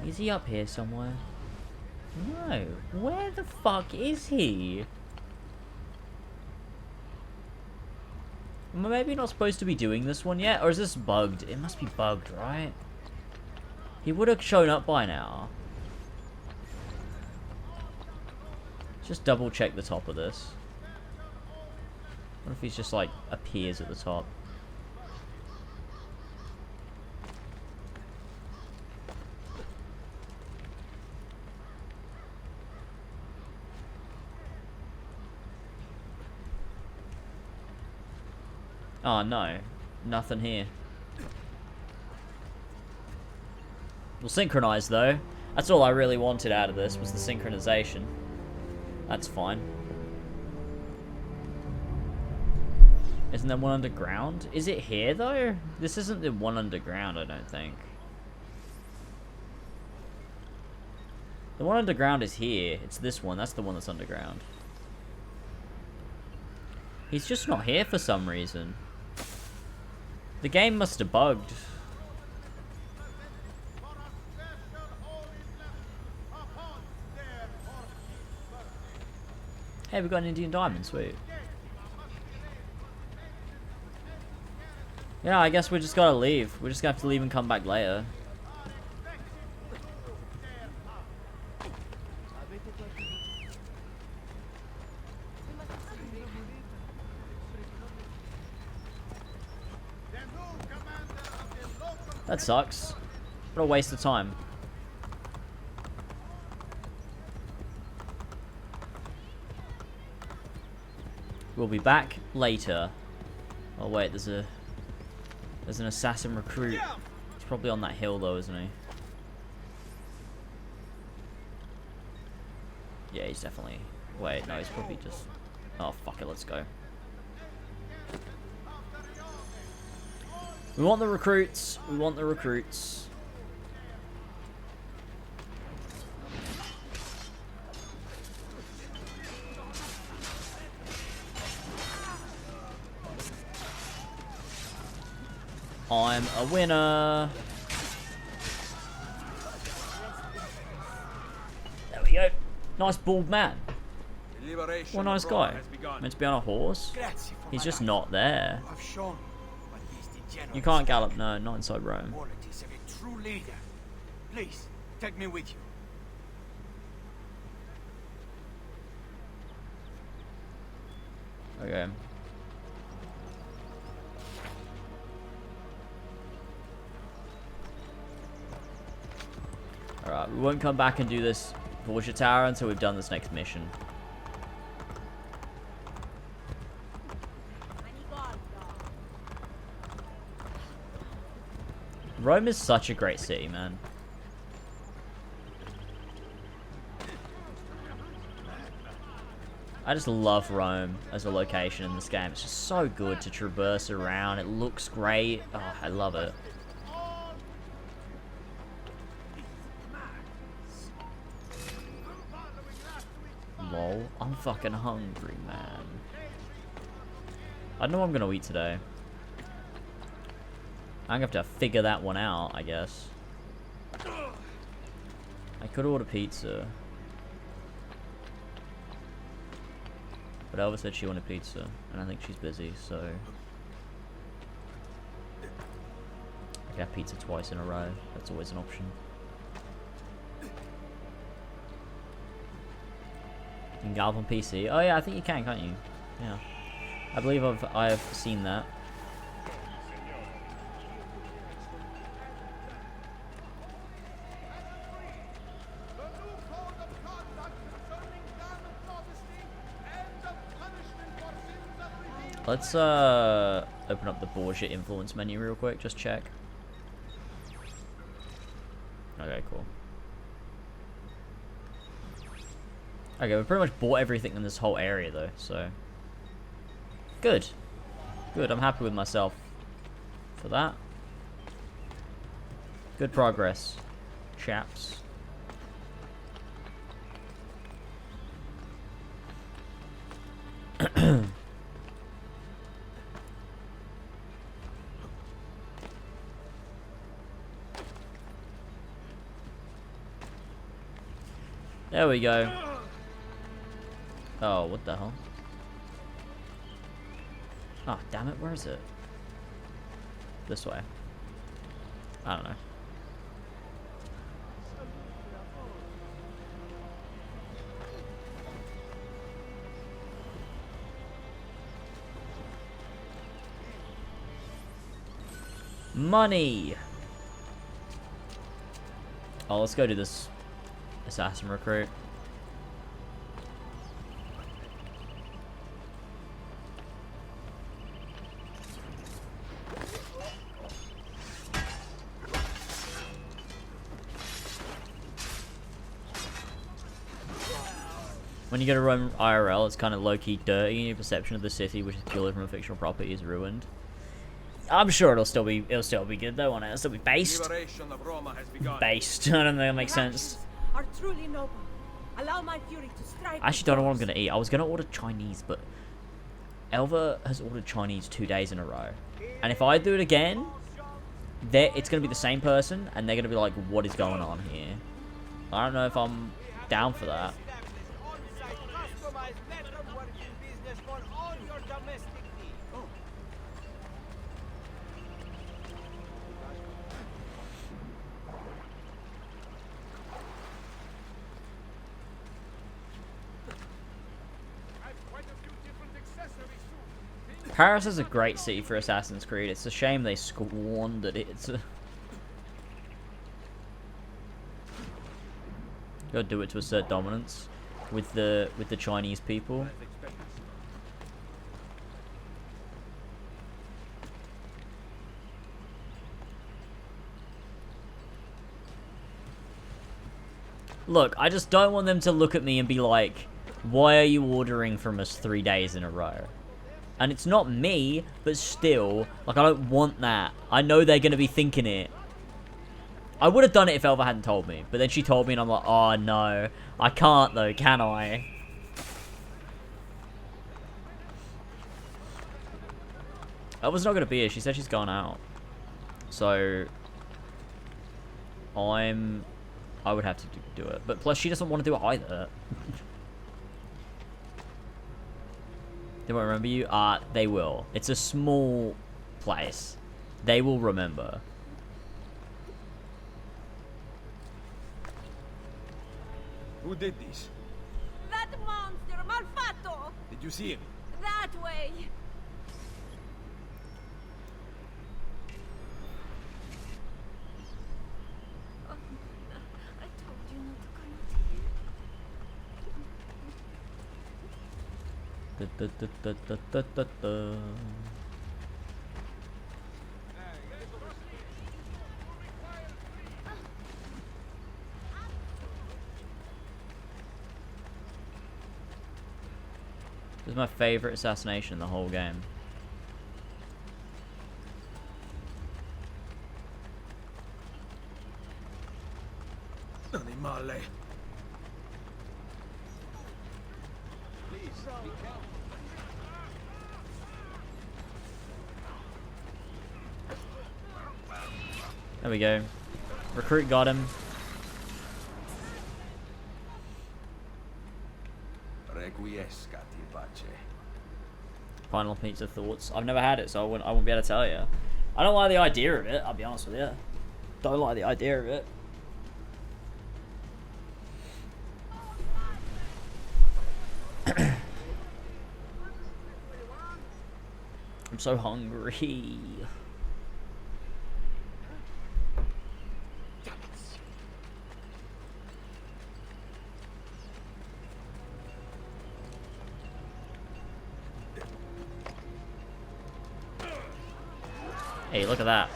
[SPEAKER 1] Is he up here somewhere? No. Where the fuck is he? Am I maybe not supposed to be doing this one yet? Or is this bugged? It must be bugged, right? He would have shown up by now. Just double check the top of this. What if he's just like appears at the top? Oh no, nothing here. We'll synchronize though. That's all I really wanted out of this was the synchronization. That's fine. Isn't there one underground? Is it here, though? This isn't the one underground, I don't think. The one underground is here. It's this one. That's the one that's underground. He's just not here for some reason. The game must have bugged. Hey, we got an Indian diamond, sweet. Yeah, I guess we just gotta leave. We're just gonna have to leave and come back later. That sucks. What a waste of time. We'll be back later. Oh wait, there's an assassin recruit. He's probably on that hill though, isn't he? Yeah, he's definitely... Wait, no, he's probably just... Oh, fuck it, let's go. We want the recruits. We want the recruits. I'm a winner. There we go. Nice bald man. What a nice guy. Meant to be on a horse. He's just not there. You can't gallop, no, not inside Rome.
[SPEAKER 8] Qualities of a true leader. Please, take me with you.
[SPEAKER 1] Okay. Alright, we won't come back and do this Borgia Tower until we've done this next mission. Rome is such a great city, man. I just love Rome as a location in this game. It's just so good to traverse around. It looks great. Oh, I love it. Lol. I'm fucking hungry, man. I don't know what I'm gonna eat today. I'm gonna have to figure that one out, I guess. I could order pizza. But Elva said she wanted pizza, and I think she's busy, so... I could have pizza twice in a row. That's always an option. You can gallop on PC. Oh yeah, I think you can, can't you? Yeah. I believe I've seen that. Let's open up the Borgia influence menu real quick, just check. Okay, cool. Okay, we pretty much bought everything in this whole area though, so good. Good, I'm happy with myself for that. Good progress, chaps. There we go. Oh, what the hell? Oh, damn it, where is it? This way. I don't know. Money! Oh, let's go do this assassin recruit. When you go to Rome IRL, it's kind of low-key dirty, and your perception of the city, which is purely from a fictional property, is ruined. I'm sure it'll still be good though, won't it? It'll still be based. Based. I don't think that makes sense.
[SPEAKER 4] Are truly noble. Allow my fury to strike.
[SPEAKER 1] I actually don't know what I'm gonna eat. I was gonna order Chinese, but Elva has ordered Chinese 2 days in a row. And if I do it again, it's going to be the same person, and they're going to be like, what is going on here? I don't know if I'm down for that. Paris is a great city for Assassin's Creed. It's a shame they squandered it. Gotta do it to assert dominance with the Chinese people. Look, I just don't want them to look at me and be like, why are you ordering from us 3 days in a row? And it's not me, but still, like, I don't want that. I know they're going to be thinking it. I would have done it if Elva hadn't told me. But then she told me and I'm like, oh no. I can't though, can I? Elva's not going to be here. She said she's gone out. So, I would have to do it. But plus, she doesn't want to do it either. They won't remember you? They will. It's a small place. They will remember.
[SPEAKER 7] Who did this?
[SPEAKER 4] That monster, Malfatto!
[SPEAKER 7] Did you see him?
[SPEAKER 4] That way! Oh, I told you not to come out here.
[SPEAKER 1] This is my favorite assassination in the whole game.
[SPEAKER 7] Animale.
[SPEAKER 1] There we go. Recruit got him.
[SPEAKER 7] Requiescat in pace.
[SPEAKER 1] Final pizza thoughts. I've never had it, so I won't be able to tell you. I don't like the idea of it, I'll be honest with you. Don't like the idea of it. I'm so hungry. Hey, look at that.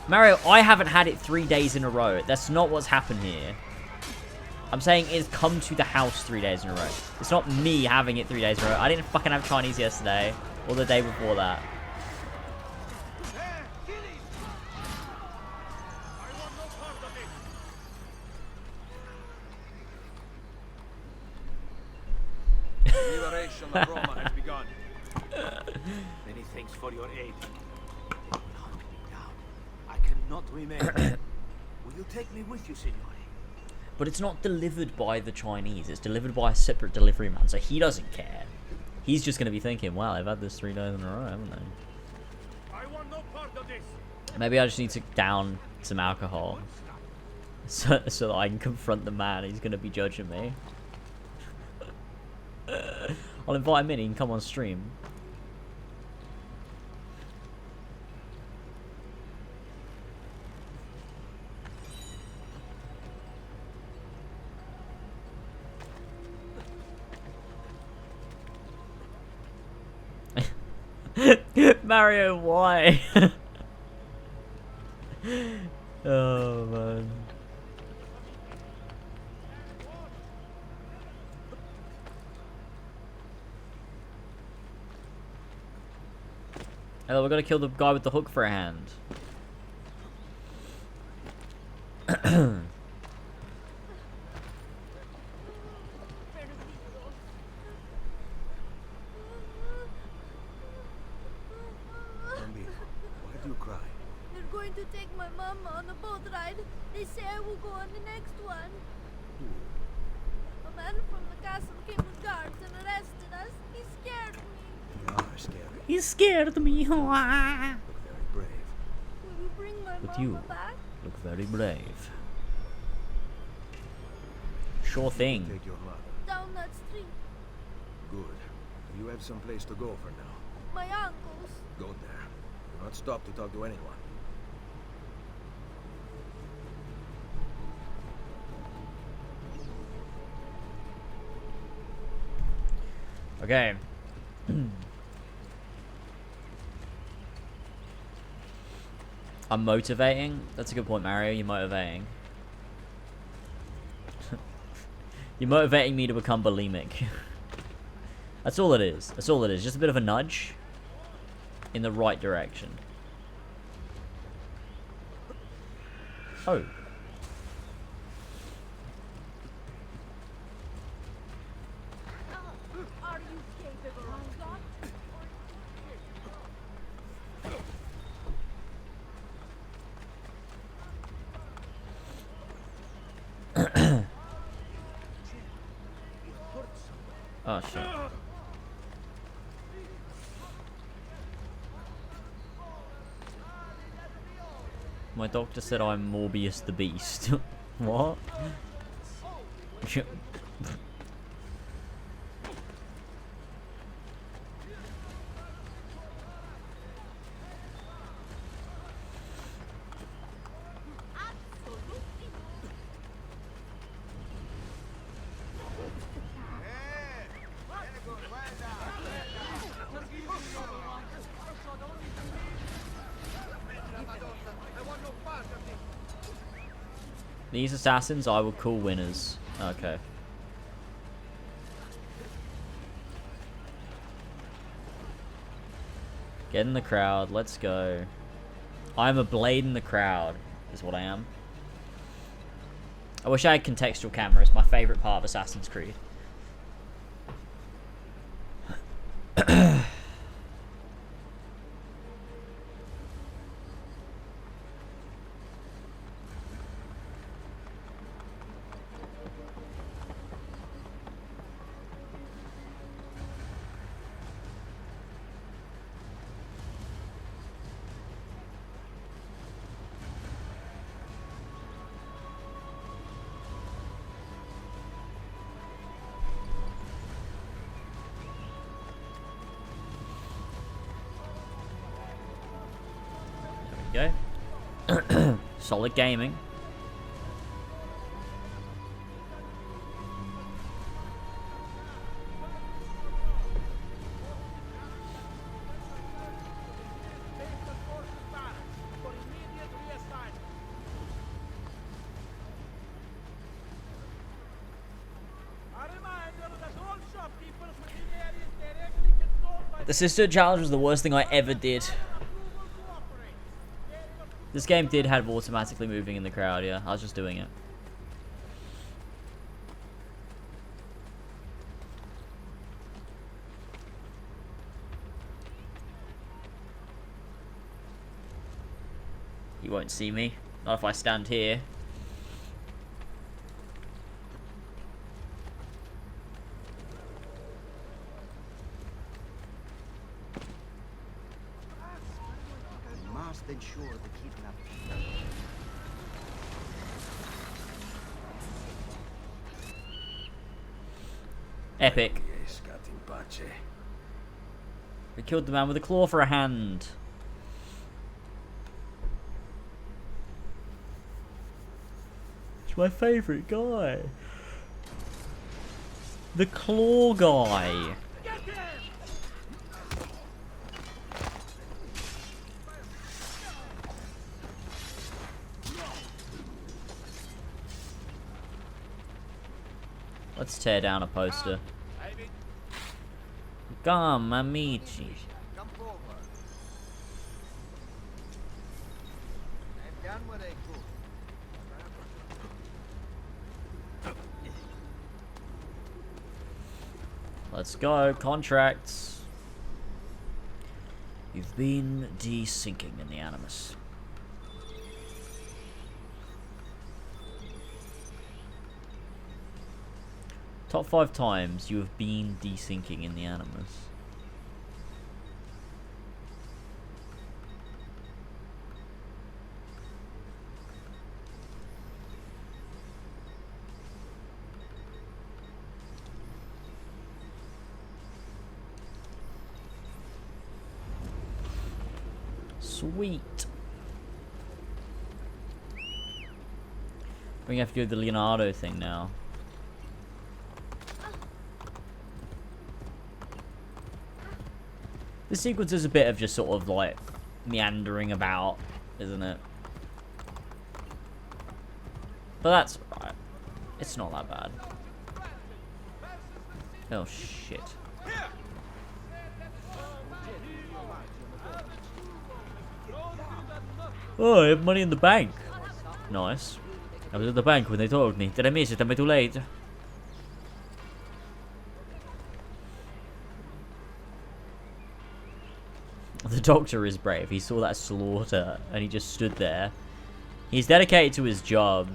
[SPEAKER 1] Mario, I haven't had it 3 days in a row. That's not what's happened here. I'm saying it's come to the house 3 days in a row. It's not me having it 3 days in a row. I didn't fucking have Chinese yesterday or the day before that.
[SPEAKER 7] Liberation of Roma has begun.
[SPEAKER 8] Many thanks for your aid. They will hunt me down. I cannot remain. Will you take me with you, signore?
[SPEAKER 1] But it's not delivered by the Chinese. It's delivered by a separate delivery man, so he doesn't care. He's just going to be thinking, wow, they've had this 3 days in a row, haven't they?
[SPEAKER 2] I want no part of this.
[SPEAKER 1] Maybe I just need to down some alcohol so that I can confront the man who's going to be judging me. I'll invite him in, he can come on stream. Mario, why? Oh, man. Oh, we're gonna kill the guy with the hook for a hand.
[SPEAKER 7] Bambi, why do you cry?
[SPEAKER 10] They're going to take my mama on a boat ride. They say I will go on the next one. A man from the castle came with guards and arrested us. He scared me.
[SPEAKER 7] You are scary.
[SPEAKER 1] He scared me.
[SPEAKER 7] Look very brave.
[SPEAKER 10] Will you bring my
[SPEAKER 1] But
[SPEAKER 10] mama
[SPEAKER 1] you
[SPEAKER 10] back?
[SPEAKER 1] look very brave. Sure thing.
[SPEAKER 7] Take your mother.
[SPEAKER 10] Down that street.
[SPEAKER 7] Good. You have some place to go for now.
[SPEAKER 10] My uncle's.
[SPEAKER 7] Go there. Do not stop to talk to anyone.
[SPEAKER 1] Okay. I'm motivating. That's a good point, Mario. You're motivating. You're motivating me to become bulimic. That's all it is. That's all it is. Just a bit of a nudge in the right direction. Oh.
[SPEAKER 10] Are you capable of that?
[SPEAKER 1] Oh, shit. My doctor said I'm Morbius the Beast. What? These assassins I would call winners. Okay. Get in the crowd. Let's go. I'm a blade in the crowd, is what I am. I wish I had contextual cameras. My favorite part of Assassin's Creed. Go. Solid gaming. The sister challenge was the worst thing I ever did. This game did have automatically moving in the crowd, yeah. I was just doing it. You won't see me. Not if I stand here.
[SPEAKER 8] Must ensure the kidnapping.
[SPEAKER 1] Epic. We killed the man with a claw for a hand. It's my favourite guy. The claw guy. Let's tear down a poster. Come, amici.
[SPEAKER 8] Come forward. I've done what I could.
[SPEAKER 1] Let's go. Contracts. You've been desinking in the Animus. Top 5 times you have been desinking in the Animus. Sweet. We have to do the Leonardo thing now. The sequence is a bit of just sort of like meandering about, isn't it? But that's alright. It's not that bad. Oh shit. Oh, I have money in the bank. Nice. I was at the bank when they told me. Did I miss it? Am I too late? The doctor is brave. He saw that slaughter and he just stood there. He's dedicated to his job.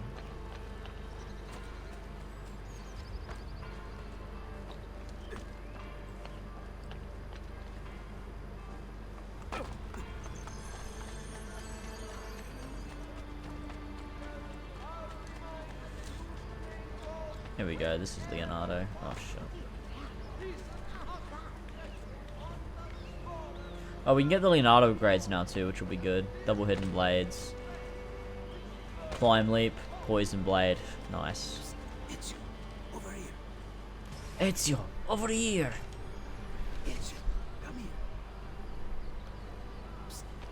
[SPEAKER 1] Here we go. This is Leonardo. Oh shit. Oh, we can get the Leonardo grades now too, which will be good. Double hidden blades. Climb leap. Poison blade. Nice.
[SPEAKER 8] Ezio, over here.
[SPEAKER 1] Ezio, over here.
[SPEAKER 8] Ezio, come here.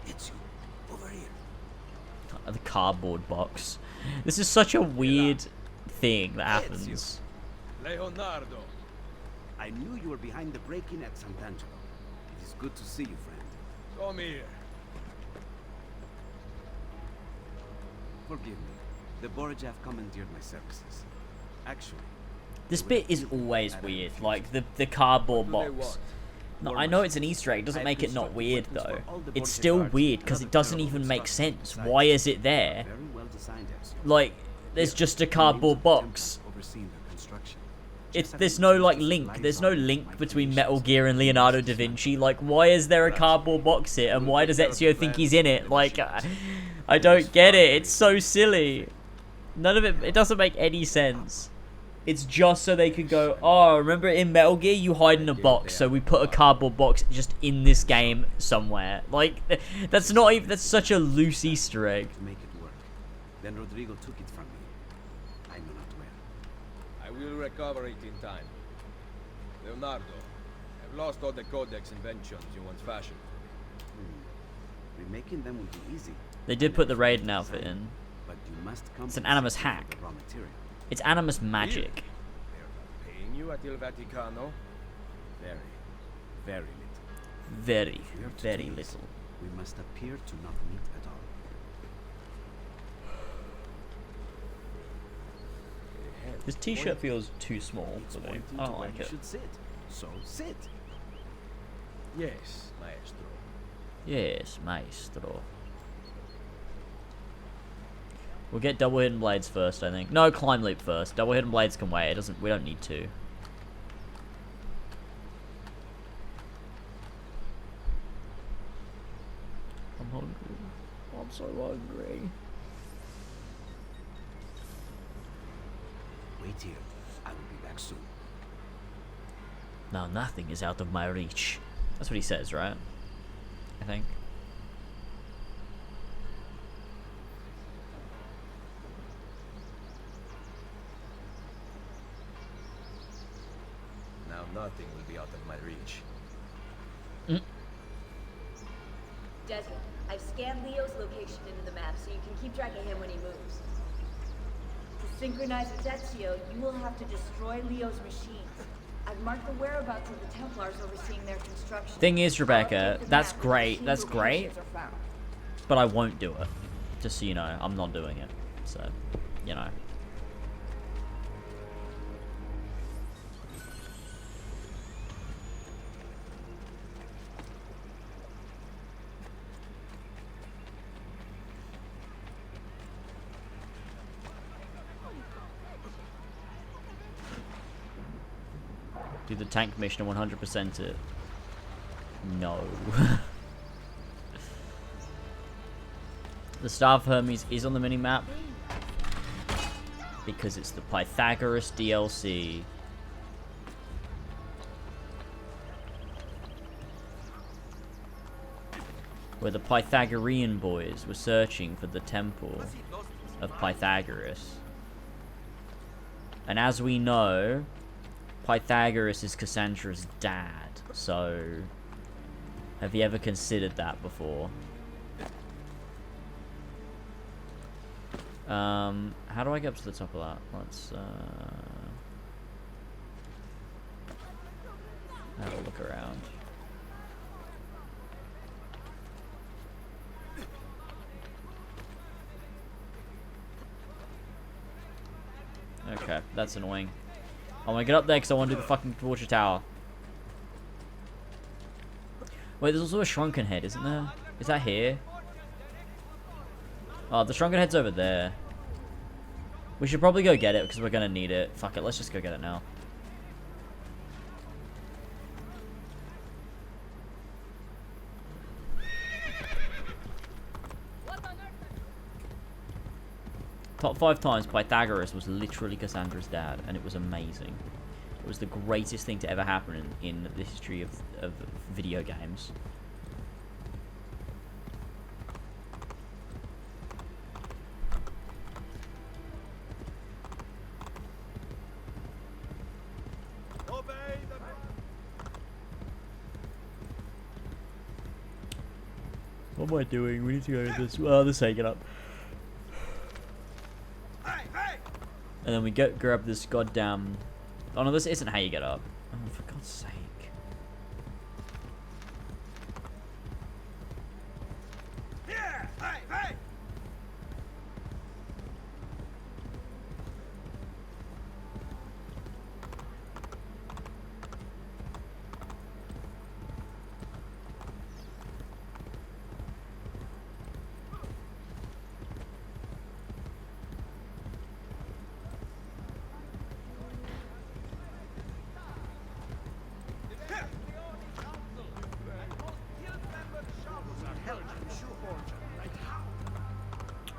[SPEAKER 8] Ezio, over here.
[SPEAKER 1] The cardboard box. This is such a weird thing that happens.
[SPEAKER 7] Leonardo.
[SPEAKER 8] I knew you were behind the break-in at Sant'Angelo. It is good to see you, friend.
[SPEAKER 7] Come here.
[SPEAKER 8] Forgive me. The Borgia have commandeered my services. Actually,
[SPEAKER 1] This bit is always weird, like the cardboard box. No, I know it's an Easter egg, it doesn't make it not weird though. It's still weird because it doesn't even make sense. Why is it there?
[SPEAKER 8] very well designed, Ezio.
[SPEAKER 1] Like, there's just a cardboard box.
[SPEAKER 8] Overseeing their construction.
[SPEAKER 1] There's no like link. There's no link between Metal Gear and Leonardo da Vinci. Like, why is there a cardboard box here, and why does Ezio think he's in it? Like, I don't get it. It's so silly. None of it. It doesn't make any sense. It's just so they can go, oh, remember in Metal Gear you hide in a box, so we put a cardboard box just in this game somewhere. Like, that's not even. That's such a loose Easter egg.
[SPEAKER 8] To make it work. Then Rodrigo took it from me. I know not where.
[SPEAKER 7] I will recover it in time. Leonardo, I've lost all the codex inventions you once fashioned.
[SPEAKER 8] Remaking them will be easy.
[SPEAKER 1] They did put the Raiden outfit in.
[SPEAKER 8] But you must
[SPEAKER 1] It's an Animus hack.
[SPEAKER 8] raw material.
[SPEAKER 1] It's Animus magic.
[SPEAKER 7] They're not paying you at Il Vaticano?
[SPEAKER 8] Very, very little.
[SPEAKER 1] Very,
[SPEAKER 8] If we are to
[SPEAKER 1] very
[SPEAKER 8] do this,
[SPEAKER 1] little.
[SPEAKER 8] We must appear to not meet at all.
[SPEAKER 1] This t-shirt feels too small
[SPEAKER 8] It's
[SPEAKER 1] for me.
[SPEAKER 8] pointing
[SPEAKER 1] I
[SPEAKER 8] to
[SPEAKER 1] don't
[SPEAKER 8] where
[SPEAKER 1] like
[SPEAKER 8] you
[SPEAKER 1] it.
[SPEAKER 8] should sit. So sit.
[SPEAKER 7] Yes, maestro.
[SPEAKER 1] Yes, maestro. We'll get double hidden blades first, I think. No, climb leap first. Double hidden blades can wait. It doesn't. We don't need to. I'm hungry. I'm so hungry.
[SPEAKER 8] Wait here. I will be back soon.
[SPEAKER 1] Now nothing is out of my reach. That's what he says, right? I think.
[SPEAKER 7] Now nothing will be out of my reach.
[SPEAKER 11] Desmond, I've scanned Leo's location into the map so you can keep track of him when he moves. To synchronize with Ezio, you will have to destroy Leo's machines. I've marked the whereabouts of the Templars overseeing their construction.
[SPEAKER 1] Thing is, Rebecca,
[SPEAKER 11] Update the
[SPEAKER 1] that's
[SPEAKER 11] map if
[SPEAKER 1] great.
[SPEAKER 11] machine
[SPEAKER 1] That's great.
[SPEAKER 11] locations are found.
[SPEAKER 1] But I won't do it. Just so you know, I'm not doing it. So, you know. Do the tank mission and 100% it. No. The Star of Hermes is on the minimap because it's the Pythagoras DLC. Where the Pythagorean boys were searching for the temple of Pythagoras. And as we know, Pythagoras is Cassandra's dad. So, have you ever considered that before? How do I get up to the top of that? Let's have a look around. Okay, that's annoying. I want to get up there because I want to do the fucking torture tower. Wait, there's also a shrunken head, isn't there? Is that here? Oh, the shrunken head's over there. We should probably go get it because we're going to need it. Fuck it, let's just go get it now. Top 5 times Pythagoras was literally Cassandra's dad, and it was amazing. It was the greatest thing to ever happen in the history of video games. What am I doing? We need to go to this. Well, this ain't it up. And then we grab this goddamn... Oh no, this isn't how you get up. Oh, for God's sake.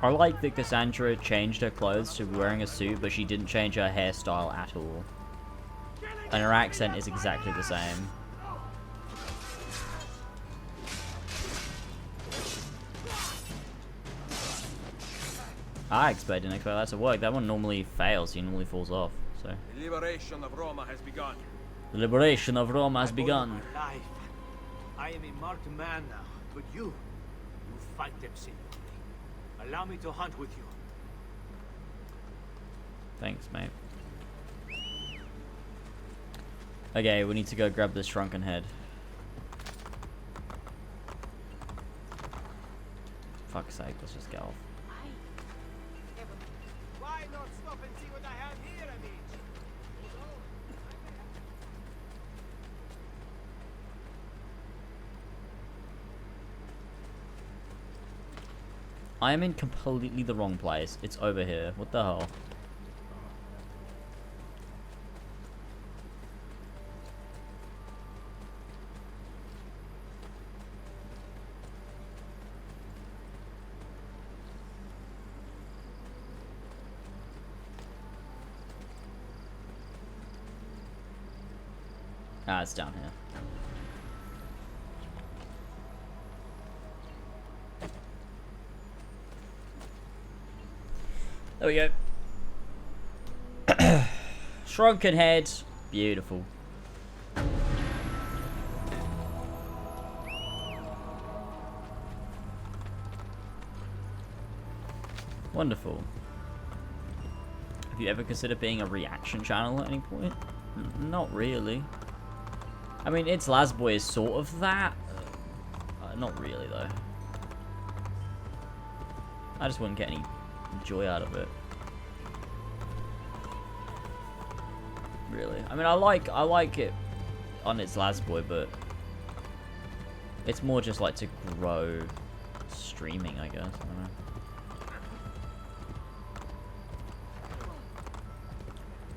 [SPEAKER 1] I like that Cassandra changed her clothes to wearing a suit, but she didn't change her hairstyle at all. And her accent is exactly the same. I didn't expect that to work. That one normally fails. He normally falls off. So.
[SPEAKER 7] The liberation of Roma has begun.
[SPEAKER 1] The liberation of Roma has begun.
[SPEAKER 8] Life. I am a marked man now, but you fight them simply. Allow me to hunt with you.
[SPEAKER 1] Thanks, mate. Okay, we need to go grab this shrunken head. Fuck's sake, let's just get off.
[SPEAKER 8] Why not stop and see what I have here, Amici?
[SPEAKER 1] I am in completely the wrong place. It's over here. What the hell? Ah, it's down here. There we go. Shrunken head. Beautiful. Wonderful. Have you ever considered being a reaction channel at any point? Not really. I mean, It's Lasboy is sort of that. Not really, though. I just wouldn't get any joy out of it. Really. I mean, I like it on It's Lasboy, but it's more just like to grow streaming, I guess. I don't know.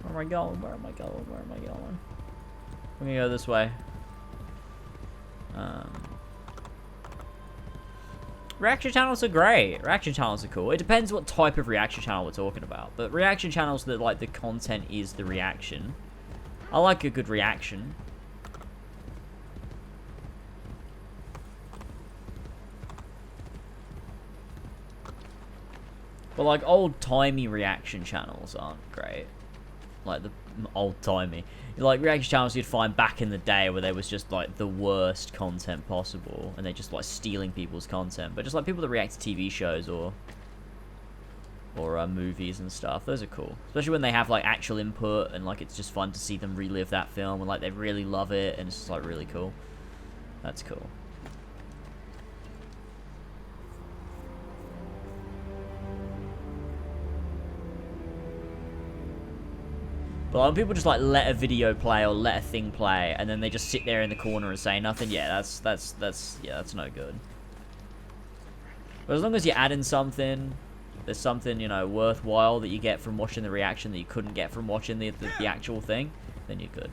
[SPEAKER 1] Where am I going? Where am I going? Where am I going? We're gonna go this way. Reaction channels are great. Reaction channels are cool. It depends what type of reaction channel we're talking about. But reaction channels that, like, the content is the reaction. I like a good reaction. But, like, old-timey reaction channels aren't great. Like, the old-timey. Like, reaction channels you'd find back in the day where there was just, like, the worst content possible. And they're just, like, stealing people's content. But just, like, people that react to TV shows or movies and stuff. Those are cool. Especially when they have, like, actual input. And, like, it's just fun to see them relive that film. And, like, they really love it. And it's just, like, really cool. That's cool. But when people just like let a video play or let a thing play and then they just sit there in the corner and say nothing, yeah, that's no good. But as long as you're adding something, there's something, you know, worthwhile that you get from watching the reaction that you couldn't get from watching the actual thing, then you're good.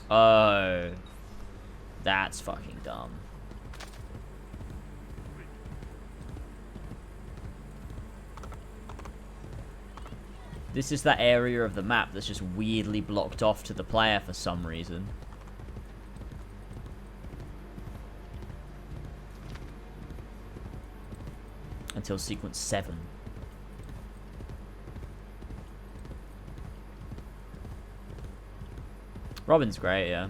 [SPEAKER 1] Oh, that's fucking dumb. This is that area of the map that's just weirdly blocked off to the player for some reason. Until sequence 7. Robin's great, yeah.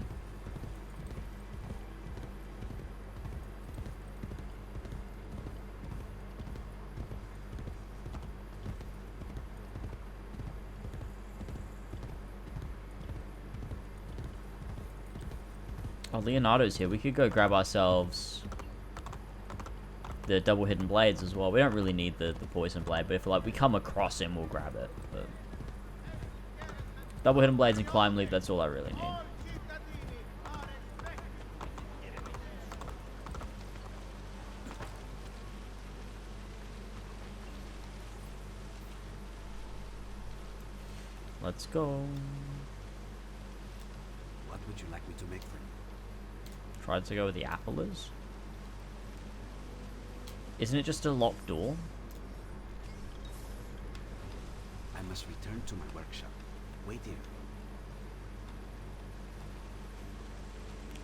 [SPEAKER 1] Oh, Leonardo's here. We could go grab ourselves the double hidden blades as well. We don't really need the poison blade, but if like we come across him, we'll grab it. But double hidden blades and climb leap, that's all I really need. Let's go.
[SPEAKER 8] What would you like me to make for you?
[SPEAKER 1] Tried to go where the apple is. Isn't it just a locked door?
[SPEAKER 8] I must return to my workshop. Wait here.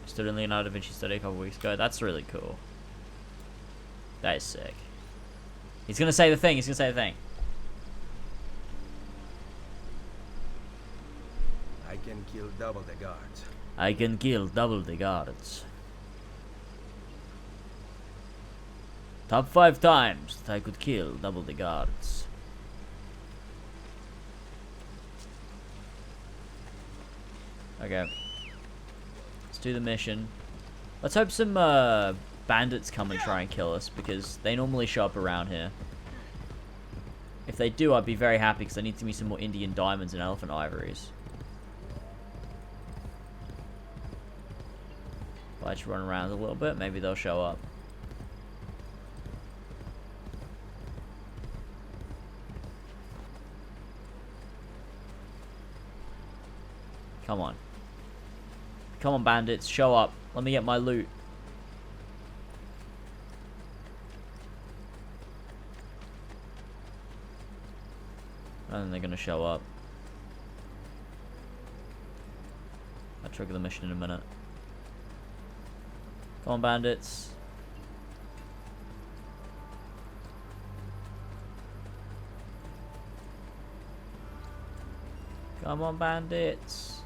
[SPEAKER 1] Stood in Leonardo da Vinci study a couple weeks ago. That's really cool. That is sick. He's gonna say the thing. He's gonna say the thing.
[SPEAKER 7] I can kill double the guards.
[SPEAKER 1] I can kill double the guards. Top 5 times that I could kill double the guards. Okay. Let's do the mission. Let's hope some bandits come and try and kill us, because they normally show up around here. If they do, I'd be very happy, because I need to meet some more Indian diamonds and elephant ivories. If I just run around a little bit, maybe they'll show up. Come on. Come on, bandits, show up. Let me get my loot. And then they're gonna show up. I'll trigger the mission in a minute. Come on, bandits. Come on, bandits.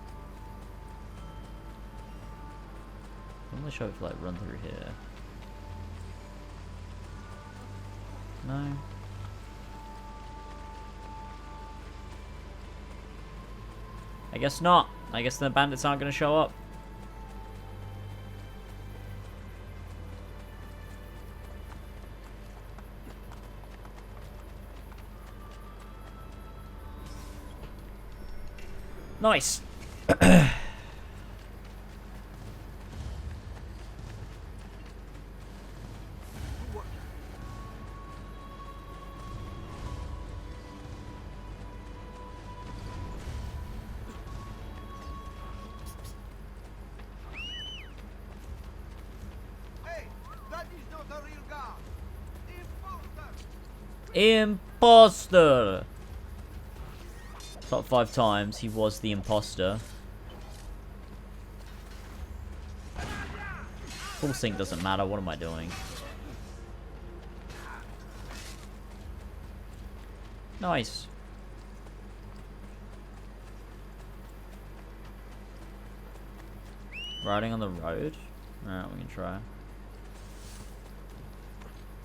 [SPEAKER 1] I'm gonna show it to like run through here. No. I guess not. I guess the bandits aren't gonna show up. Nice. Imposter! Top 5 times, he was the imposter. Full sync doesn't matter, what am I doing? Nice. Riding on the road? Alright, we can try.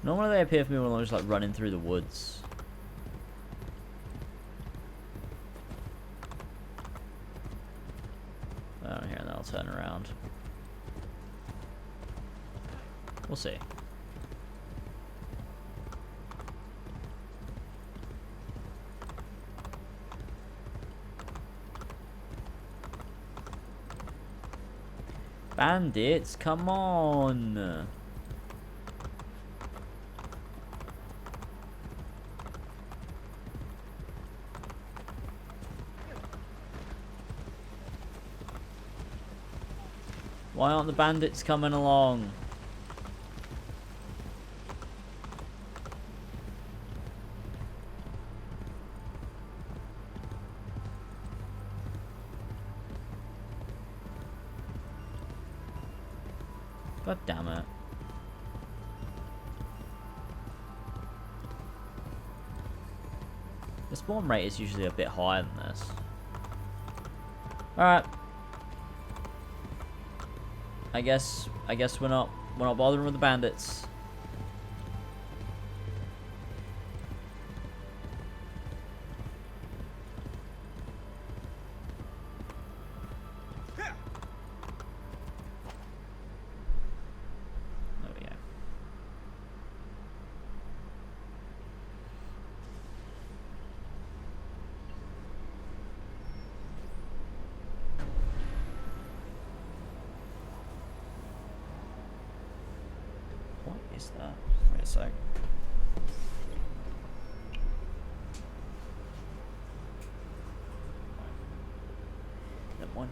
[SPEAKER 1] Normally they appear for me when I'm just like running through the woods. Down here and then I'll turn around. We'll see. Bandits, come on! Why aren't the bandits coming along? God damn it. The spawn rate is usually a bit higher than this. Alright. I guess we're not bothering with the bandits. There we go. What is that? Wait a sec. That one.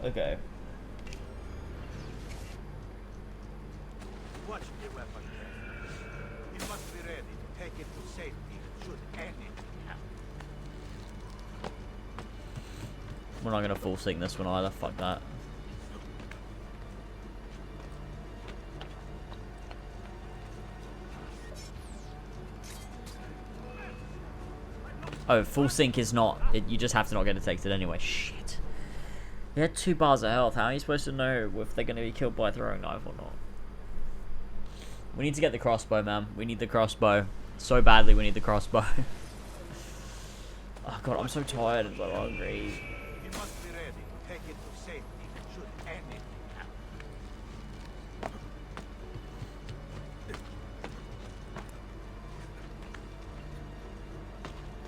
[SPEAKER 1] Okay.
[SPEAKER 8] Watch the weapon carefully. You must be ready to take it to safety should anything happen.
[SPEAKER 1] We're not gonna full sync this one either. Fuck that. Oh, full sync is not. You just have to not get detected anyway. Shit. He had 2 bars of health. How are you supposed to know if they're gonna be killed by a throwing knife or not? We need to get the crossbow, man. We need the crossbow. So badly, we need the crossbow. Oh god, I'm so tired and so hungry.
[SPEAKER 8] You must be ready to take it to safety should anything happen.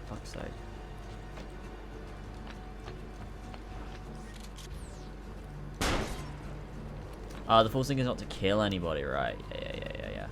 [SPEAKER 1] Fuck's sake. The full thing is not to kill anybody, right? Yeah.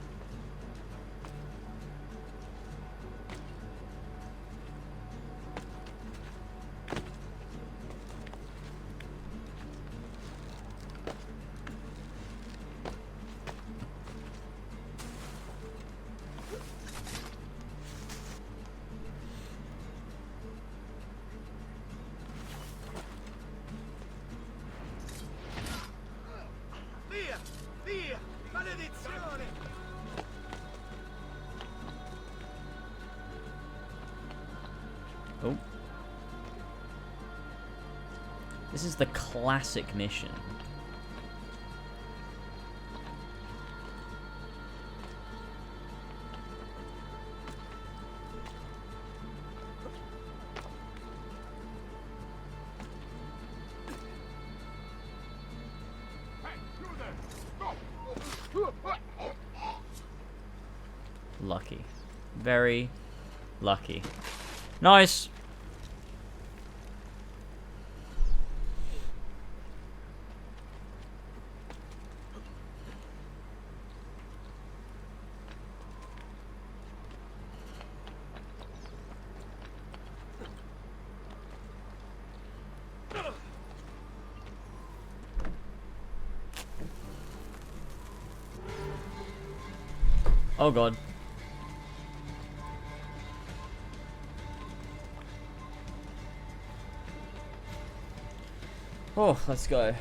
[SPEAKER 8] Via! Via! Maledizione!
[SPEAKER 1] Oh. This is the classic mission. Lucky. Very lucky. Nice! Oh god. Oh, let's go.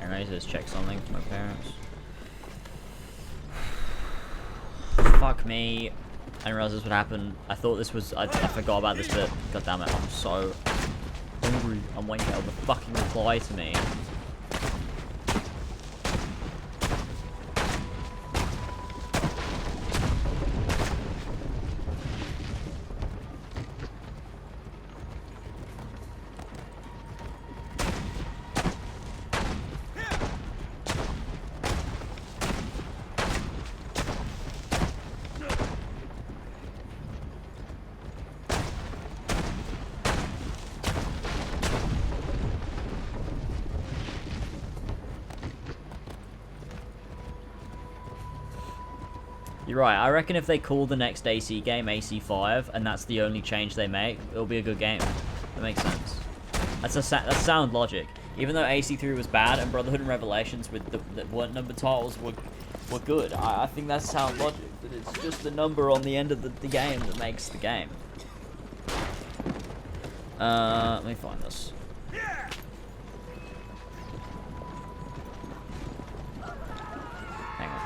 [SPEAKER 1] I need to just check something for my parents. Fuck me. I didn't realize this would happen. I thought this was... I forgot about this bit. God damn it, I'm so hungry. I'm waiting for them to fucking reply to me. You're right, I reckon if they call the next AC game AC5, and that's the only change they make, it'll be a good game. That makes sense. That's sound logic. Even though AC3 was bad, and Brotherhood and Revelations with the weren't numbered titles were good, I think that's sound logic. That it's just the number on the end of the game that makes the game. Let me find this. Hang on.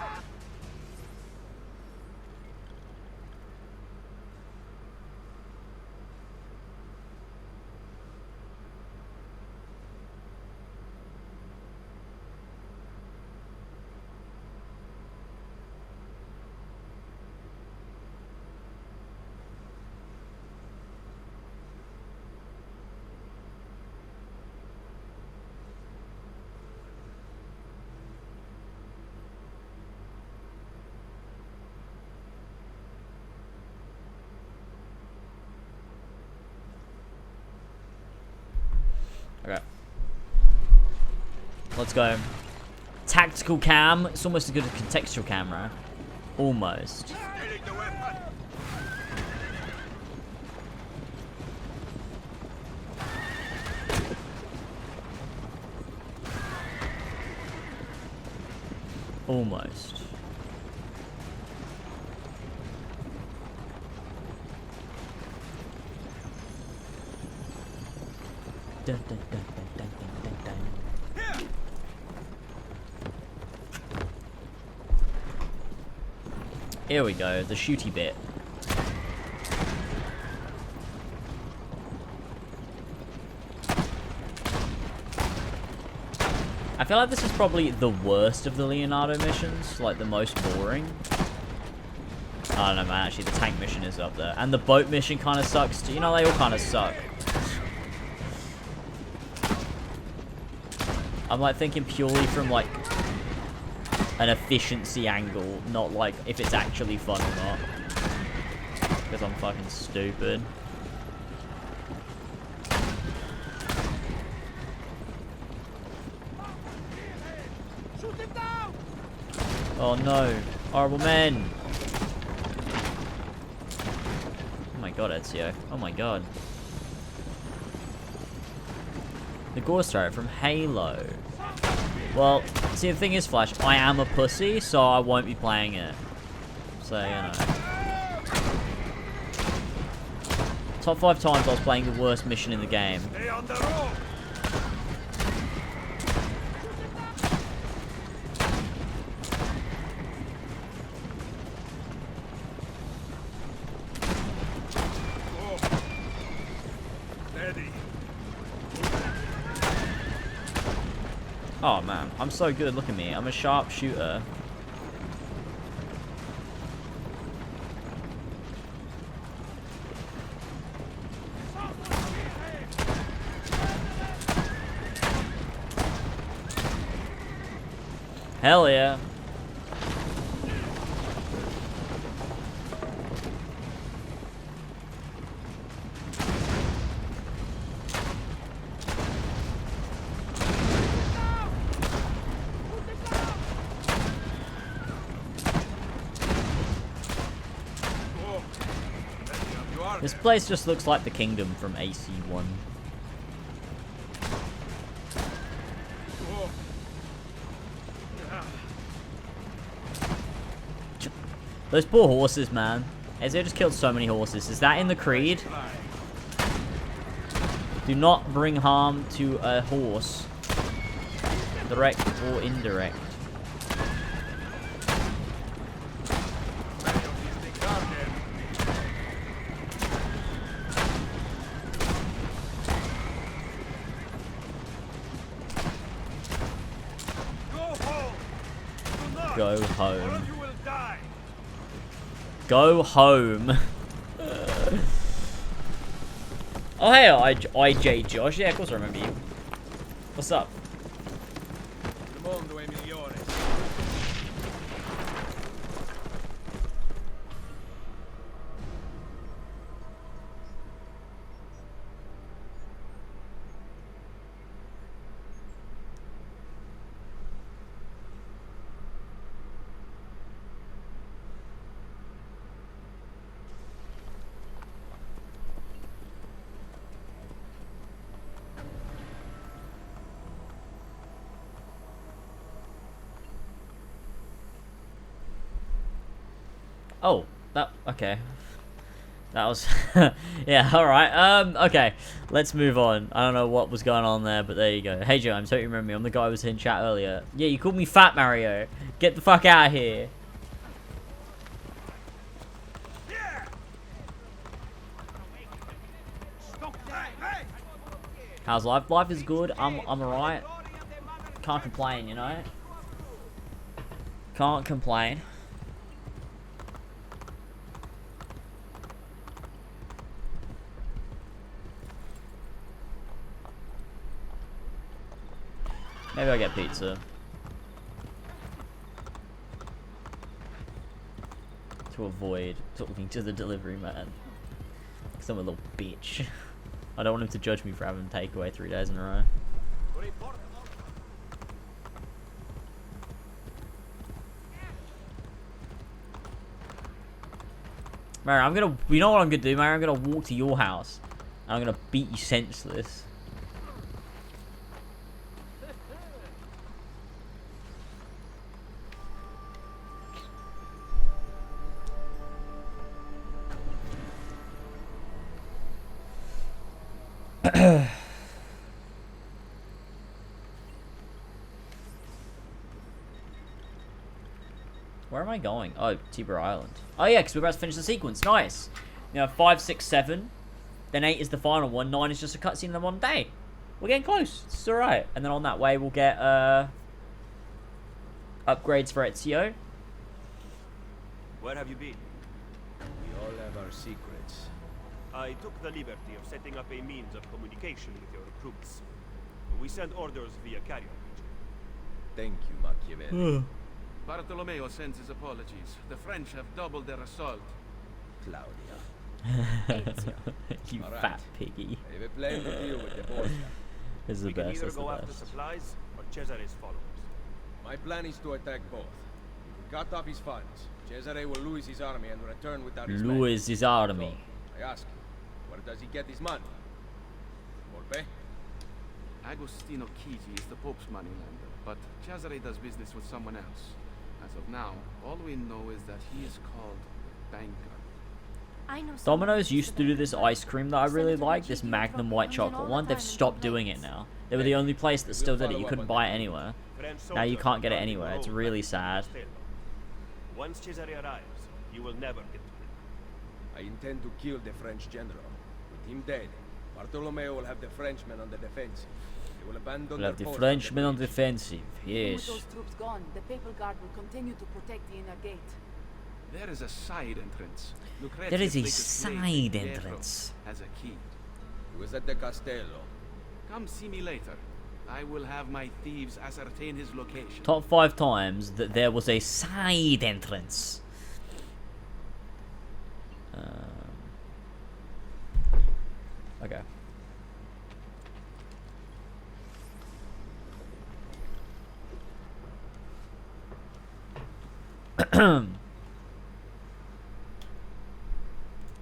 [SPEAKER 1] Okay. Let's go. Tactical cam. It's almost as good as contextual camera. Almost. Almost. Dun, dun, dun, dun, dun, dun, dun. Here we go, the shooty bit. I feel like this is probably the worst of the Leonardo missions, like the most boring. I don't know, man, actually the tank mission is up there. And the boat mission kind of sucks too. You know, they all kind of suck. I'm like thinking purely from like an efficiency angle, not like if it's actually fun or not. Because I'm fucking stupid. Oh no, horrible men. Oh my god, Ezio. Oh my god. The Ghost turret from Halo. Well, see, the thing is, Flash, I am a pussy, so I won't be playing it. So, you know. Top 5 times I was playing the worst mission in the game.
[SPEAKER 7] Stay on the road.
[SPEAKER 1] Oh man, I'm so good, look at me. I'm a sharp shooter. Hell yeah. This place just looks like the kingdom from AC1. Those poor horses, man. Ezio just killed so many horses. Is that in the creed? Do not bring harm to a horse. Direct or indirect. Go home. Go home. Oh, hey, IJ Josh. Yeah, of course I remember you. What's up? Oh, okay. That was, yeah, alright, okay, let's move on. I don't know what was going on there, but there you go. Hey, James, hope you remember me. I'm the guy who was in chat earlier. Yeah, you called me Fat Mario. Get the fuck out of here. How's life? Life is good. I'm alright. Can't complain, you know? Can't complain. Maybe I'll get pizza. To avoid talking to the delivery man. Because I'm a little bitch. I don't want him to judge me for having takeaway 3 days in a row. Mary, you know what I'm gonna do, Mary? I'm gonna walk to your house. And I'm gonna beat you senseless. Where am I going? Oh, Tiber Island. Oh yeah, because we're about to finish the sequence. Nice. Now 5, 6, 7. Then 8 is the final one. 9 is just a cutscene in the one day. We're getting close. It's alright. And then on that way we'll get upgrades for Ezio.
[SPEAKER 12] Where have you been?
[SPEAKER 8] We all have our secrets.
[SPEAKER 12] I took the liberty of setting up a means of communication with your recruits. We send orders via carrier pigeon.
[SPEAKER 8] Thank you, Machiavelli.
[SPEAKER 2] Bartolomeo sends his apologies. The French have doubled their assault.
[SPEAKER 8] Claudia.
[SPEAKER 1] You
[SPEAKER 8] All right.
[SPEAKER 1] fat piggy.
[SPEAKER 8] I have a plan to deal with the Borgia.
[SPEAKER 1] This is the
[SPEAKER 12] We can
[SPEAKER 1] best.
[SPEAKER 12] either
[SPEAKER 1] That's the
[SPEAKER 12] go after
[SPEAKER 1] best.
[SPEAKER 12] supplies or Cesare's followers.
[SPEAKER 8] My plan is to attack both. If we cut off his funds, Cesare will lose his army and return without his men.
[SPEAKER 1] Lose his army.
[SPEAKER 8] So, I ask you, where does he get his money? Morpe?
[SPEAKER 2] Agostino Chigi is the Pope's moneylender, but Cesare does business with someone else. As of now, all we know is that he is called Banker.
[SPEAKER 10] I know
[SPEAKER 1] Domino's used to do this ice cream that I really like, this Magnum white chocolate one. They've stopped doing it now. They were the only place that still did it. You couldn't buy it anywhere. Now you can't get it anywhere. It's really sad.
[SPEAKER 12] Once Cesare arrives, you will never get to him.
[SPEAKER 8] I intend to kill the French general. With him dead, Bartolomeo will have the Frenchmen on the defensive. They will abandon
[SPEAKER 1] We'll have
[SPEAKER 8] their
[SPEAKER 1] the
[SPEAKER 8] post
[SPEAKER 1] Frenchmen on
[SPEAKER 8] breach.
[SPEAKER 1] defensive.
[SPEAKER 13] Even with
[SPEAKER 1] Yes.
[SPEAKER 13] those troops gone, the Papal Guard will continue to protect the inner gate.
[SPEAKER 2] There is a side entrance.
[SPEAKER 1] There is a
[SPEAKER 2] Lucrezia's latest slave,
[SPEAKER 1] side
[SPEAKER 2] Pietro,
[SPEAKER 1] entrance.
[SPEAKER 2] has a key.
[SPEAKER 8] He was at the Castello.
[SPEAKER 2] Come see me later. I will have my thieves ascertain his location.
[SPEAKER 1] Top 5 times that there was a side entrance. Okay.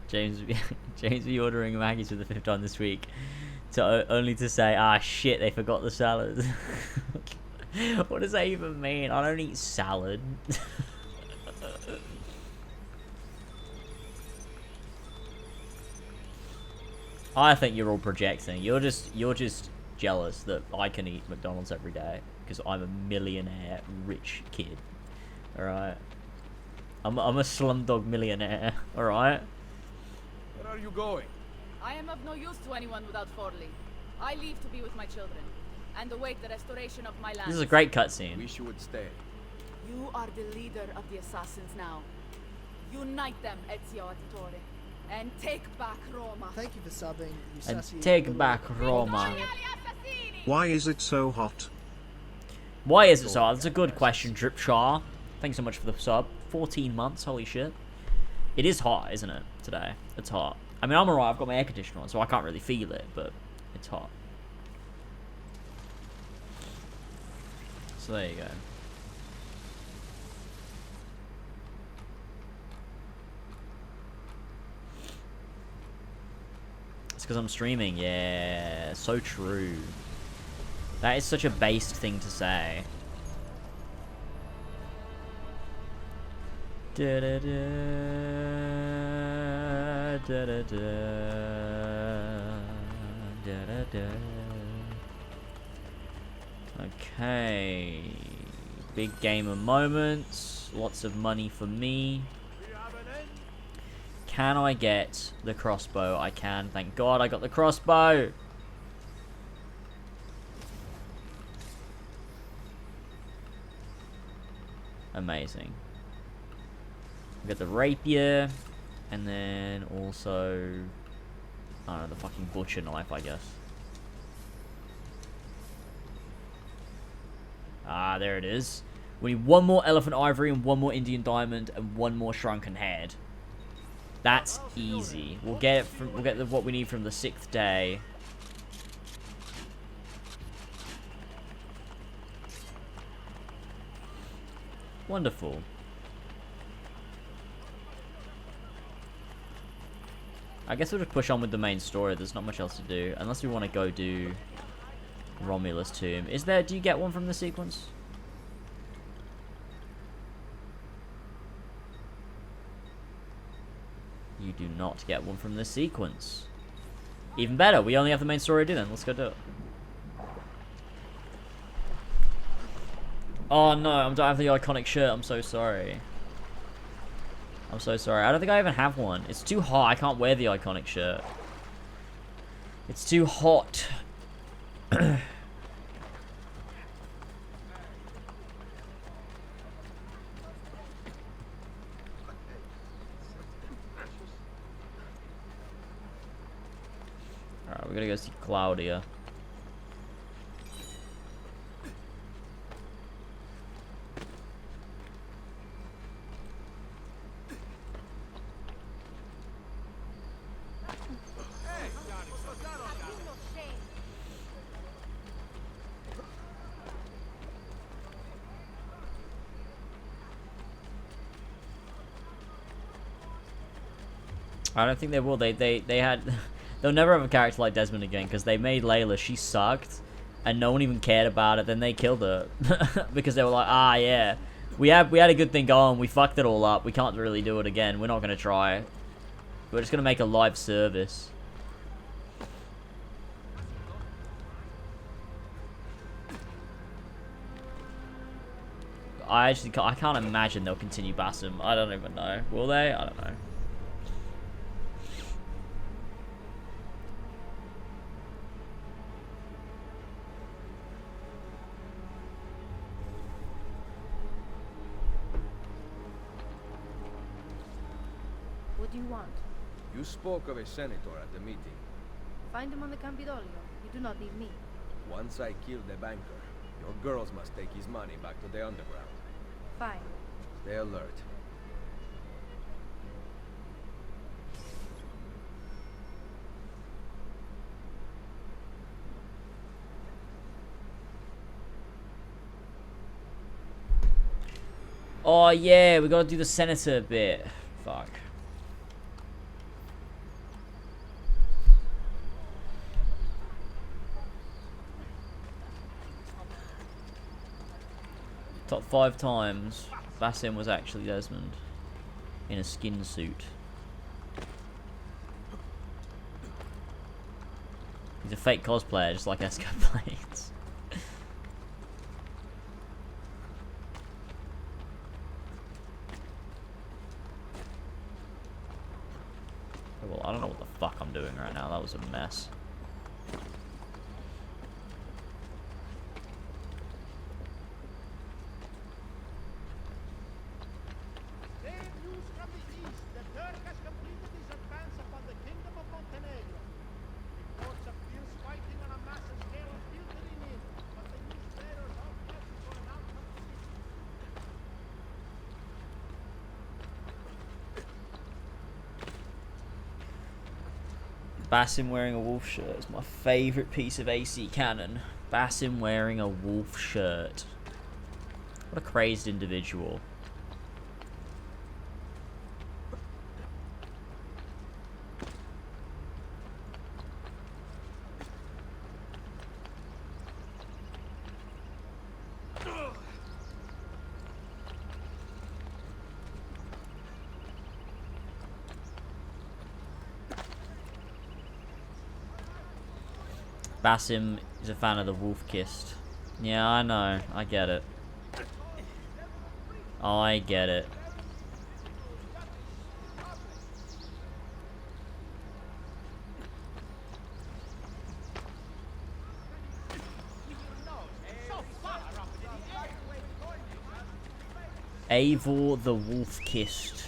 [SPEAKER 1] James be ordering Maggie's for the 5th time this week, only to say, ah shit, they forgot the salad. What does that even mean? I don't eat salad. I think you're all projecting. You're just jealous that I can eat McDonald's every day because I'm a millionaire rich kid. All right. I'm a slumdog millionaire. All right.
[SPEAKER 7] Where are you going?
[SPEAKER 13] I am of no use to anyone without Forley. I leave to be with my children and await the restoration of my land.
[SPEAKER 1] This is a great cutscene.
[SPEAKER 7] Wish you would stay.
[SPEAKER 13] You are the leader of the assassins now. Unite them, Ezio Auditore, and take back Roma.
[SPEAKER 9] Thank you for subbing.
[SPEAKER 1] And take back Roma.
[SPEAKER 6] Why is it so hot?
[SPEAKER 1] Why is it so hot? That's a good question, Dripshaw. Thanks so much for the sub. 14 months, holy shit. It is hot, isn't it, today? It's hot. I mean, I'm alright, I've got my air conditioner on, so I can't really feel it, but it's hot. So there you go. It's because I'm streaming, yeah, so true. That is such a based thing to say. Da da da da da da da da. Okay, big gamer moments. Lots of money for me. Can I get the crossbow? I can. Thank God I got the crossbow. Amazing. We got the rapier, and then also, I don't know, the fucking butcher knife, I guess. Ah, there it is. We need one more elephant ivory and one more Indian diamond and one more shrunken head. That's easy. We'll get it from, what we need from the 6th day. Wonderful. I guess we'll just push on with the main story. There's not much else to do. Unless we want to go do Romulus Tomb. Is there... Do you get one from the sequence? You do not get one from the sequence. Even better. We only have the main story to do then. Let's go do it. Oh no, I don't have the iconic shirt. I'm so sorry. I'm so sorry. I don't think I even have one. It's too hot. I can't wear the iconic shirt. It's too hot. Alright, we're gonna go see Claudia. I don't think they will. They had... They'll never have a character like Desmond again because they made Layla. She sucked, and no one even cared about it. Then they killed her because they were like, ah, yeah, we had a good thing going. We fucked it all up. We can't really do it again. We're not gonna try. We're just gonna make a live service. I can't imagine they'll continue Bassam. I don't even know. Will they? I don't know.
[SPEAKER 10] What do you want?
[SPEAKER 7] You spoke of a senator at the meeting.
[SPEAKER 10] Find him on the Campidoglio. You do not need me.
[SPEAKER 7] Once I kill the banker, your girls must take his money back to the underground.
[SPEAKER 10] Fine.
[SPEAKER 7] Stay alert.
[SPEAKER 1] Oh yeah, we gotta do the senator bit. Fuck. Top 5 times, Basim was actually Desmond in a skin suit. He's a fake cosplayer, just like Escapades. Well, I don't know what the fuck I'm doing right now. That was a mess. Basim wearing a wolf shirt is my favourite piece of AC canon. Basim wearing a wolf shirt. What a crazed individual. Basim is a fan of the wolf kissed. Yeah, I know. I get it. I get it. Eivor the wolf kissed.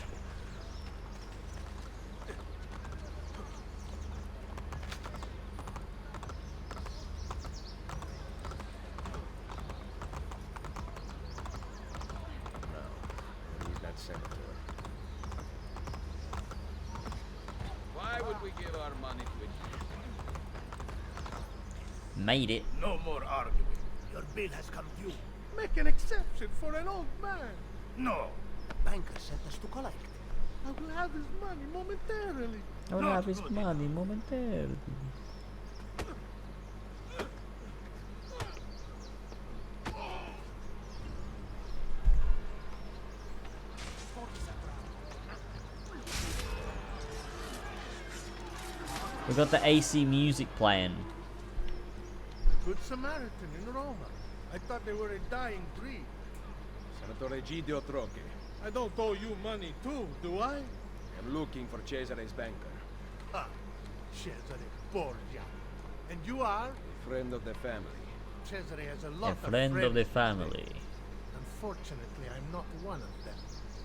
[SPEAKER 1] Made it.
[SPEAKER 8] No more arguing. Your bill has come due.
[SPEAKER 9] Make an exception for an old man.
[SPEAKER 8] No. The banker sent us to collect.
[SPEAKER 9] I will have his money momentarily.
[SPEAKER 1] I will have his money momentarily. We got the AC music playing.
[SPEAKER 9] Good Samaritan in Roma. I thought they were a dying breed.
[SPEAKER 7] Senator Egidio Troche.
[SPEAKER 9] I don't owe you money too, do I?
[SPEAKER 7] I'm looking for Cesare's banker.
[SPEAKER 9] Ah, Cesare Borgia. And you are?
[SPEAKER 7] A friend of the family.
[SPEAKER 9] Cesare has a lot
[SPEAKER 1] A friend of the family.
[SPEAKER 9] Unfortunately, I'm not one of them.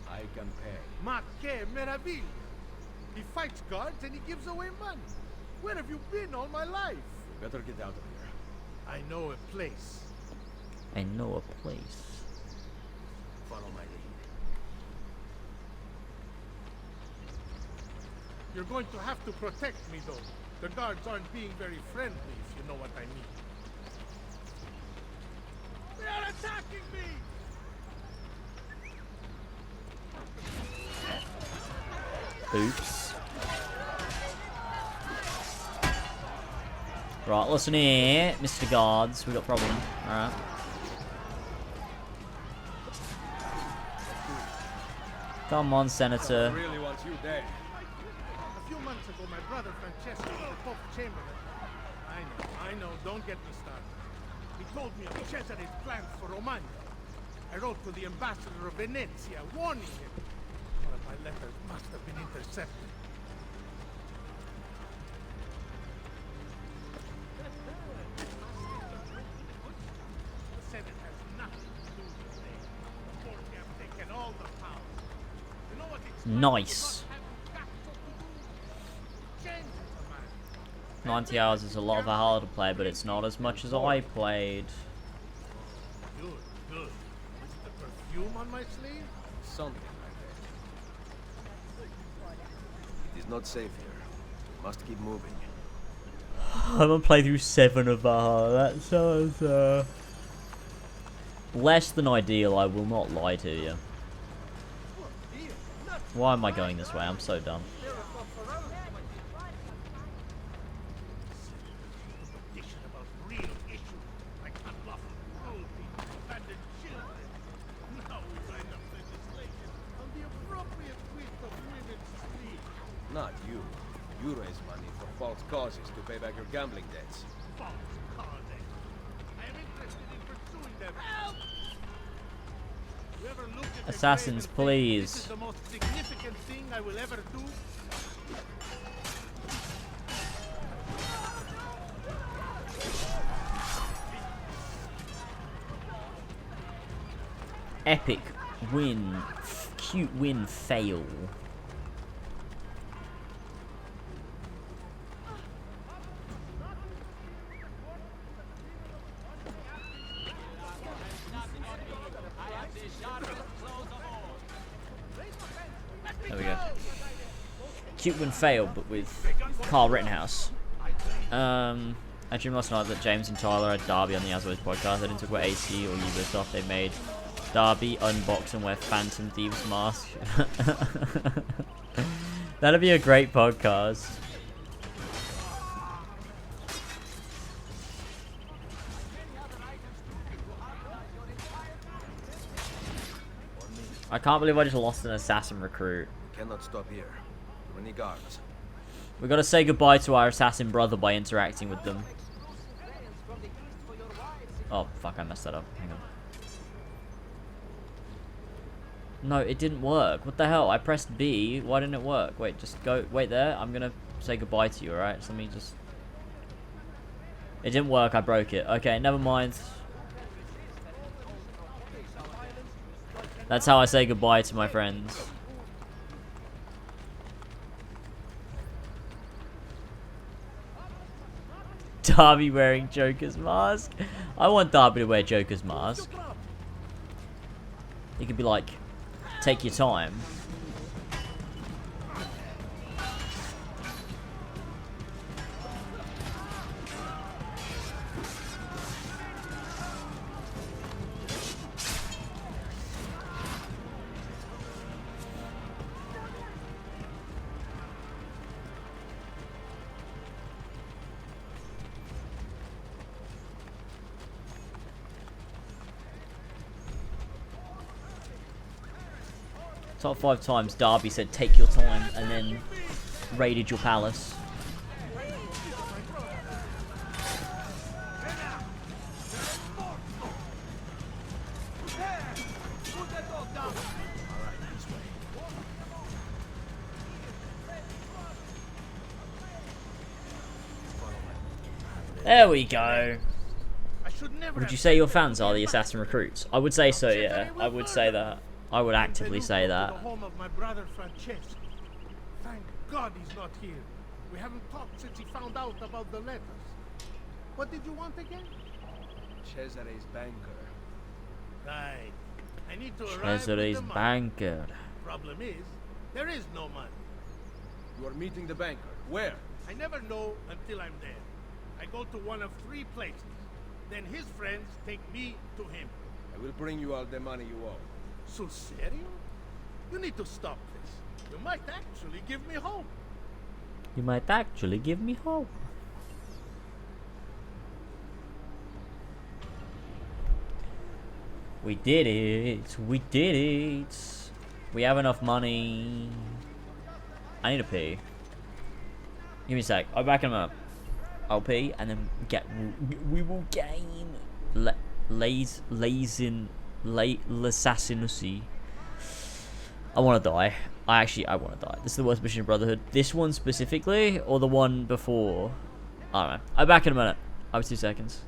[SPEAKER 7] I can pay.
[SPEAKER 9] Ma che meraviglia! He fights guards and he gives away money. Where have you been all my life?
[SPEAKER 7] You better get out of here.
[SPEAKER 9] I know a place.
[SPEAKER 1] I know a place.
[SPEAKER 8] Follow my lead.
[SPEAKER 9] You're going to have to protect me, though. The guards aren't being very friendly, if you know what I mean. They are attacking me!
[SPEAKER 1] Oops. Right, listen here, Mr. Guards. We got a problem. Alright. Come on, Senator.
[SPEAKER 7] I really want you dead.
[SPEAKER 9] A few months ago, my brother Francesco, the Pope's chamberlain. I know, don't get me started. He told me of Cesare's plans for Romagna. I wrote to the ambassador of Venezia, warning him. One of my letters must have been intercepted. The Senate has nothing to do with it. The Borgia have taken all the power. You know what it's
[SPEAKER 1] Nice.
[SPEAKER 9] like to not have to do? Change it, man.
[SPEAKER 1] 90 hours is a lot of a harder to play, but it's not as much as I played.
[SPEAKER 9] Good, good. Is it the perfume on my sleeve?
[SPEAKER 7] Something like that. It is not safe here. We must keep moving.
[SPEAKER 1] I haven't played through 7 of that. That sounds less than ideal, I will not lie to you. Why am I going this way? I'm so dumb.
[SPEAKER 7] Not you. You raise money for false causes to pay back your gambling debts.
[SPEAKER 9] False causes. I am interested in pursuing them. You ever look at the
[SPEAKER 1] Assassins,
[SPEAKER 9] grave and think,
[SPEAKER 1] please.
[SPEAKER 9] This is the most significant thing I will ever do.
[SPEAKER 1] Epic win. Cute win fail. There we go. Cute win fail, but with Carl Rittenhouse. I dreamed last night that James and Tyler had Darby on the As Always podcast. They didn't talk about AC or Ubisoft. They made Darby unbox and wear Phantom Thieves mask. That'd be a great podcast. I can't believe I just lost an assassin recruit.
[SPEAKER 7] We cannot stop here. Too many guards.
[SPEAKER 1] We gotta say goodbye to our assassin brother by interacting with them. Oh, fuck, I messed that up. Hang on. No, it didn't work. What the hell? I pressed B. Why didn't it work? Wait, just go. Wait there. I'm gonna say goodbye to you, alright? So let me just... It didn't work. I broke it. Okay, never mind. That's how I say goodbye to my friends. Darby wearing Joker's mask. I want Darby to wear Joker's mask. He could be like, take your time. Top 5 times Darby said take your time and then raided your palace. There we go. Would you say your fans are the assassin recruits? I would say so, yeah. I would say that. I would actively say that.
[SPEAKER 9] The home of my brother Francesco. Thank God he's not here. We haven't talked since he found out about the letters. What did you want again?
[SPEAKER 7] Cesare's banker.
[SPEAKER 9] Right. I need to arrive
[SPEAKER 1] Cesare's
[SPEAKER 9] with the money.
[SPEAKER 1] banker.
[SPEAKER 9] Problem is, there is no money.
[SPEAKER 7] You are meeting the banker. Where?
[SPEAKER 9] I never know until I'm there. I go to one of 3 places. Then his friends take me to him.
[SPEAKER 7] I will bring you all the money you owe.
[SPEAKER 9] So serio? You need to stop this. You might actually give me hope.
[SPEAKER 1] You might actually give me hope. We did it. We did it. We have enough money. I need to pee. Give me a sec. I'll back him up. I'll pee and then we will gain L'Assassinusi. I want to die. I want to die. This is the worst mission in Brotherhood. This one specifically, or the one before? I don't know. I'll back in a minute. I was 2 seconds.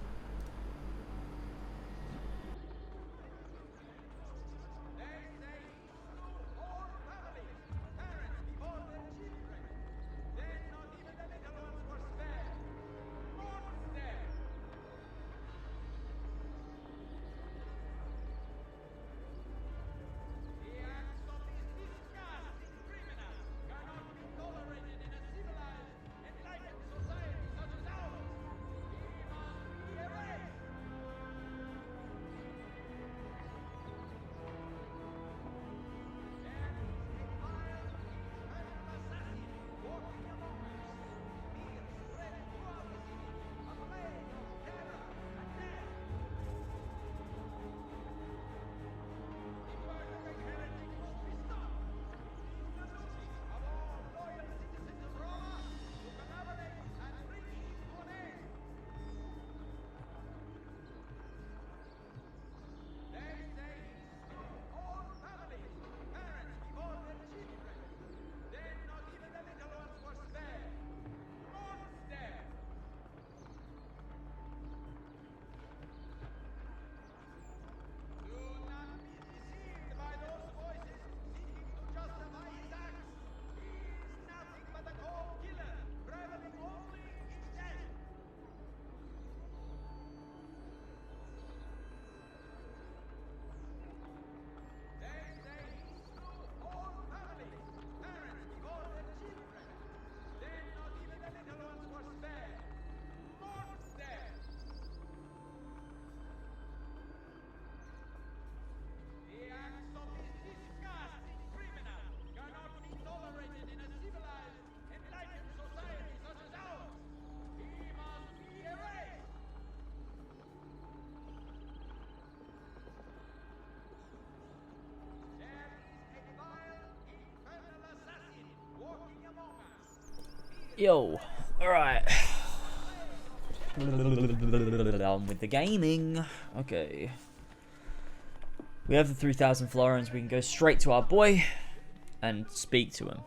[SPEAKER 1] Yo, alright. On with the gaming. Okay. We have the 3,000 florins. We can go straight to our boy and speak to him.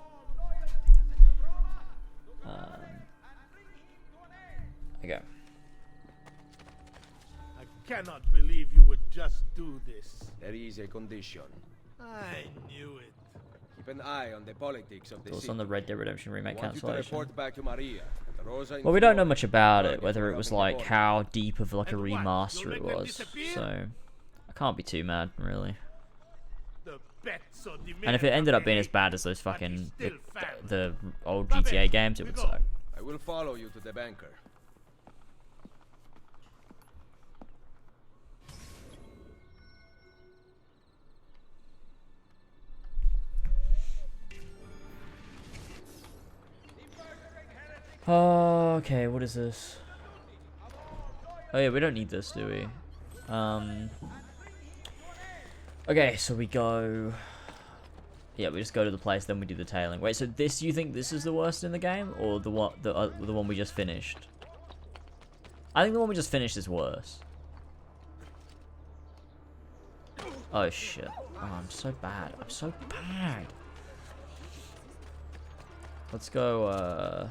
[SPEAKER 1] Okay.
[SPEAKER 9] I cannot believe you would just do this.
[SPEAKER 7] There is a condition.
[SPEAKER 9] I knew it.
[SPEAKER 7] Keep an eye on the politics of the
[SPEAKER 1] Thoughts
[SPEAKER 7] city.
[SPEAKER 1] on the Red Dead Redemption remake
[SPEAKER 7] I want you to
[SPEAKER 1] cancellation?
[SPEAKER 7] report back to Maria. Rosa
[SPEAKER 1] Well, we don't know
[SPEAKER 7] Inflora.
[SPEAKER 1] much about it,
[SPEAKER 7] Target
[SPEAKER 1] whether
[SPEAKER 7] for
[SPEAKER 1] it was
[SPEAKER 7] robbing
[SPEAKER 1] like
[SPEAKER 7] the
[SPEAKER 1] how deep of like a
[SPEAKER 9] And what?
[SPEAKER 1] remaster
[SPEAKER 9] You'll
[SPEAKER 1] it
[SPEAKER 9] make them
[SPEAKER 1] was,
[SPEAKER 9] disappear?
[SPEAKER 1] so I can't be too mad, really.
[SPEAKER 9] The pezzo di
[SPEAKER 1] And if it ended up being as bad as those fucking the old GTA games, it would suck.
[SPEAKER 7] I will follow you to the banker.
[SPEAKER 1] Okay, what is this? Oh yeah, we don't need this, do we? Okay, so we go. Yeah, we just go to the place, then we do the tailing. Wait, so this? You think this is the worst in the game, or the one we just finished? I think the one we just finished is worse. Oh shit! Oh, I'm so bad. I'm so bad. Let's go.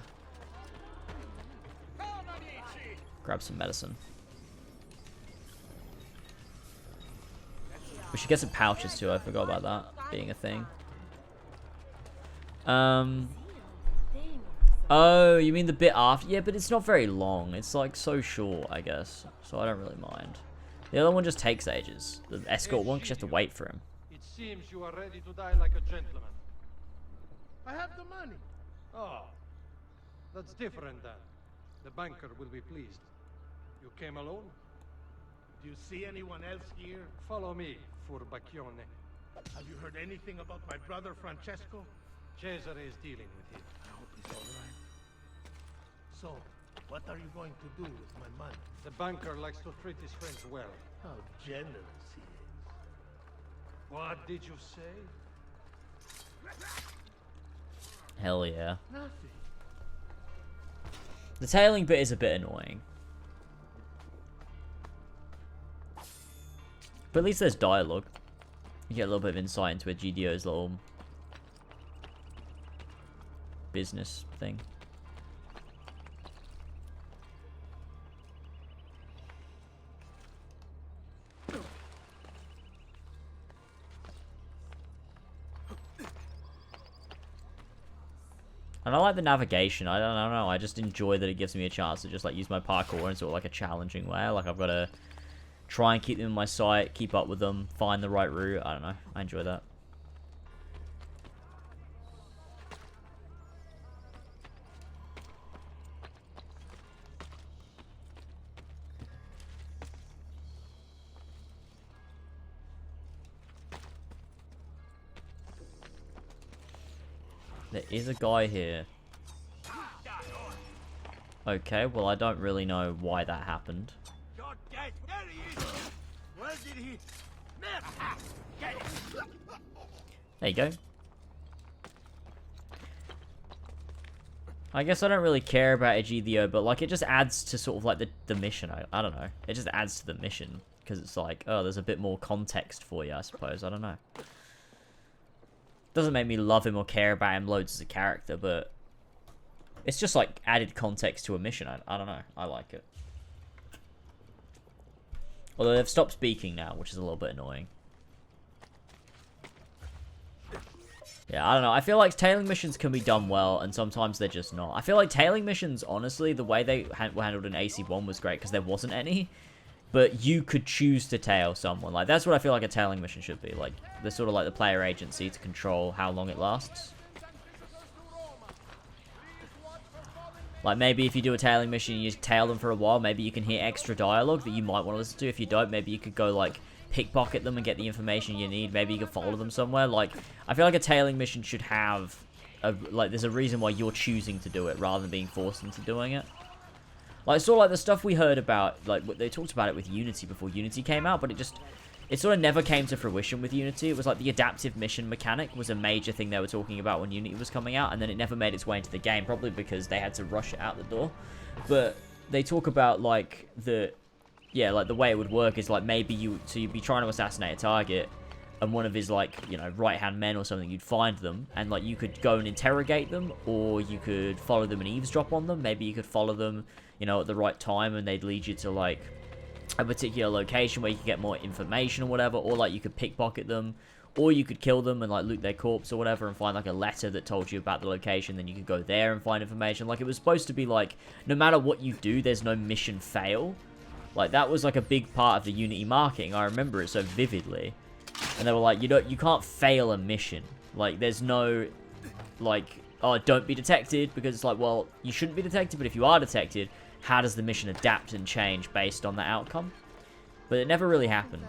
[SPEAKER 1] Grab some medicine. We should get some pouches too. I forgot about that being a thing. Oh, you mean the bit after? Yeah, but it's not very long. It's like so short, I guess. So I don't really mind. The other one just takes ages. The escort one, 'cause you have to wait for him.
[SPEAKER 14] It seems you are ready to die like a gentleman.
[SPEAKER 9] I have the money.
[SPEAKER 14] Oh, that's different then. The banker will be pleased. You came alone?
[SPEAKER 9] Do you see anyone else here?
[SPEAKER 14] Follow me, Furbacchione.
[SPEAKER 9] Have you heard anything about my brother Francesco?
[SPEAKER 14] Cesare is dealing with him.
[SPEAKER 9] I hope he's all right. So, what are you going to do with my money?
[SPEAKER 14] The banker likes to treat his friends well.
[SPEAKER 9] How generous he is.
[SPEAKER 14] What did you say?
[SPEAKER 1] Hell yeah.
[SPEAKER 9] Nothing.
[SPEAKER 1] The tailing bit is a bit annoying. But at least there's dialogue. You get a little bit of insight into a GDO's little business thing. And I like the navigation. I don't know. I just enjoy that it gives me a chance to just like use my parkour in sort of like a challenging way. Like I've got to try and keep them in my sight, keep up with them, find the right route. I don't know. I enjoy that. There is a guy here. Okay, well I don't really know why that happened.
[SPEAKER 8] Where did he?
[SPEAKER 1] There you go. I guess I don't really care about a GDO, but like it just adds to sort of like the mission. I don't know. It just adds to the mission because it's like, oh, there's a bit more context for you, I suppose. I don't know. Doesn't make me love him or care about him loads as a character, but it's just like added context to a mission. I don't know. I like it. Although they've stopped speaking now, which is a little bit annoying. Yeah, I don't know. I feel like tailing missions can be done well, and sometimes they're just not. I feel like tailing missions, honestly, the way they were handled in AC1 was great because there wasn't any. But you could choose to tail someone. Like, that's what I feel like a tailing mission should be. Like, there's sort of like the player agency to control how long it lasts. Like, maybe if you do a tailing mission and you tail them for a while, maybe you can hear extra dialogue that you might want to listen to. If you don't, maybe you could go, like, pickpocket them and get the information you need. Maybe you could follow them somewhere. Like, I feel like a tailing mission should have, like, there's a reason why you're choosing to do it rather than being forced into doing it. Like, sort of like the stuff we heard about, like, they talked about it with Unity before Unity came out, but it sort of never came to fruition with Unity. It was like the adaptive mission mechanic was a major thing they were talking about when Unity was coming out, and then it never made its way into the game, probably because they had to rush it out the door. But they talk about, like, the way it would work is, like, maybe you'd be trying to assassinate a target, and one of his, like, you know, right-hand men or something, you'd find them, and, like, you could go and interrogate them, or you could follow them and eavesdrop on them. Maybe you could follow them, you know, at the right time, and they'd lead you to, like, a particular location where you could get more information or whatever, or, like, you could pickpocket them, or you could kill them and, like, loot their corpse or whatever and find, like, a letter that told you about the location, then you could go there and find information. Like, it was supposed to be, like, no matter what you do, there's no mission fail. Like, that was, like, a big part of the Unity marketing. I remember it so vividly. And they were like, you can't fail a mission. Like, there's no, like, oh, don't be detected, because it's like, well, you shouldn't be detected, but if you are detected, how does the mission adapt and change based on the outcome? But it never really happened.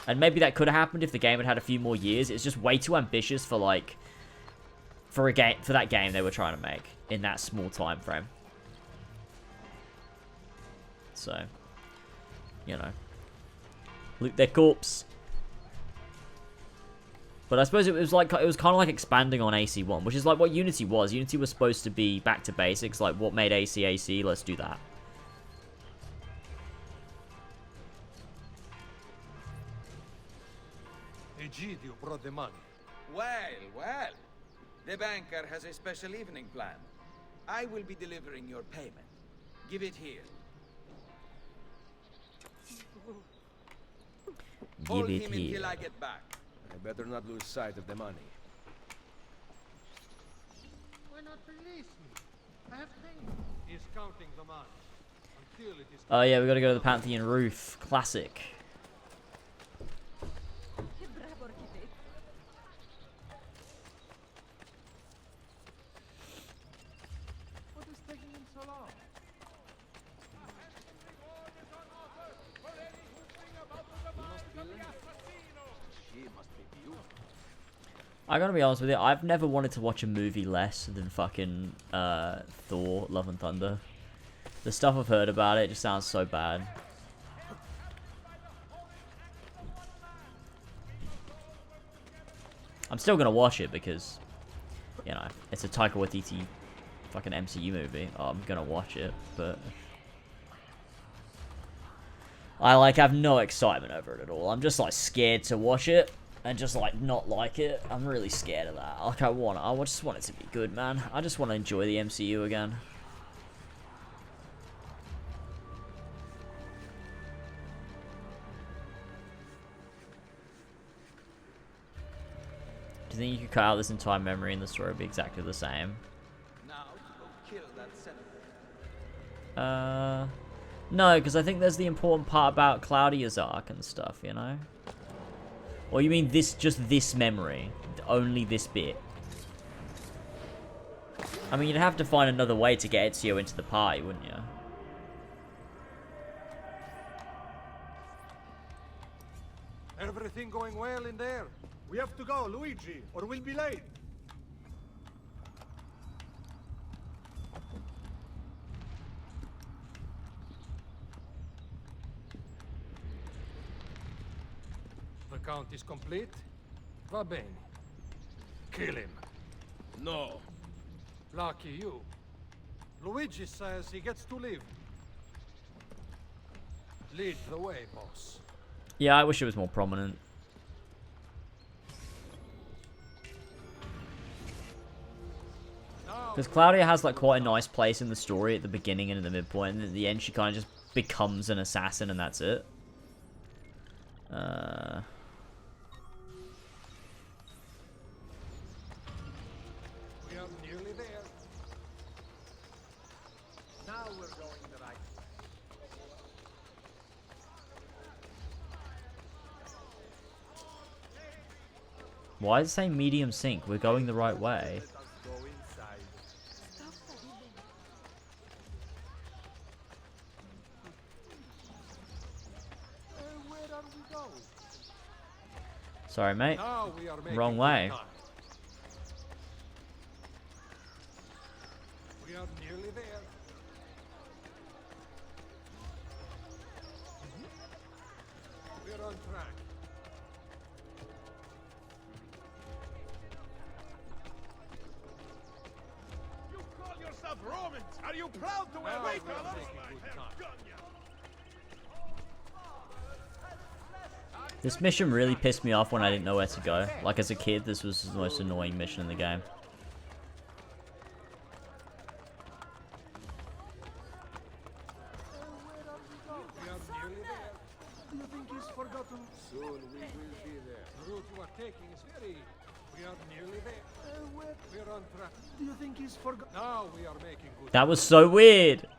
[SPEAKER 1] And maybe that could have happened if the game had had a few more years. It's just way too ambitious for, like, for that game they were trying to make in that small time frame. So, you know, loot their corpse. But I suppose it was kind of like expanding on AC1, which is like what Unity was. Unity was supposed to be back to basics, like what made AC, let's do that.
[SPEAKER 14] Egidio brought the money.
[SPEAKER 7] Well. The banker has a special evening planned. I will be delivering your payment. Give it here. Hold him until I get back. I better not lose sight of the money.
[SPEAKER 14] Why not release me? I have things. He's counting the money. Until it is...
[SPEAKER 1] Oh yeah, we gotta go to the Pantheon roof. Classic.
[SPEAKER 14] What is taking him so long?
[SPEAKER 1] I gotta be honest with you, I've never wanted to watch a movie less than fucking Thor, Love and Thunder. The stuff I've heard about it just sounds so bad. I'm still gonna watch it because, you know, it's a Taika Waititi fucking MCU movie. Oh, I'm gonna watch it, but I like have no excitement over it at all. I'm just like scared to watch it and just like not like it. I'm really scared of that. Like I just want it to be good, man. I just want to enjoy the MCU again. Do you think you could cut out this entire memory and the story would be exactly the same?
[SPEAKER 7] Now to go kill that senator.
[SPEAKER 1] No, because I think there's the important part about Claudia's arc and stuff, you know? Or you mean just this memory? Only this bit? I mean, you'd have to find another way to get Ezio into the party, wouldn't you?
[SPEAKER 14] Everything going well in there?
[SPEAKER 9] We have to go, Luigi, or we'll be late.
[SPEAKER 14] The count is complete. Va bene. Kill him.
[SPEAKER 7] No.
[SPEAKER 14] Lucky you. Luigi says he gets to live. Lead the way, boss.
[SPEAKER 1] Yeah, I wish it was more prominent. Because Claudia has like quite a nice place in the story at the beginning and in the midpoint, and at the end she kind of just becomes an assassin and that's it.
[SPEAKER 14] We are nearly there. Now we're going the right way.
[SPEAKER 1] Why does it say medium sync? We're going the right way. Sorry, mate. Wrong way.
[SPEAKER 14] We are nearly there. on track.
[SPEAKER 9] You call yourself Romans? Are you proud to wear
[SPEAKER 14] Now
[SPEAKER 9] white
[SPEAKER 14] we are
[SPEAKER 9] colors?
[SPEAKER 14] making good time.
[SPEAKER 1] This mission really pissed me off when I didn't know where to go. Like as a kid, this was the most annoying mission in the game.
[SPEAKER 14] We are nearly there.
[SPEAKER 8] Do you think he's forgotten?
[SPEAKER 7] Soon we will be there.
[SPEAKER 14] The route you are taking is very... We are nearly there. We're on track.
[SPEAKER 8] Do you think he's forgotten?
[SPEAKER 14] Now we are making good.
[SPEAKER 1] That was so weird.
[SPEAKER 7] Isn't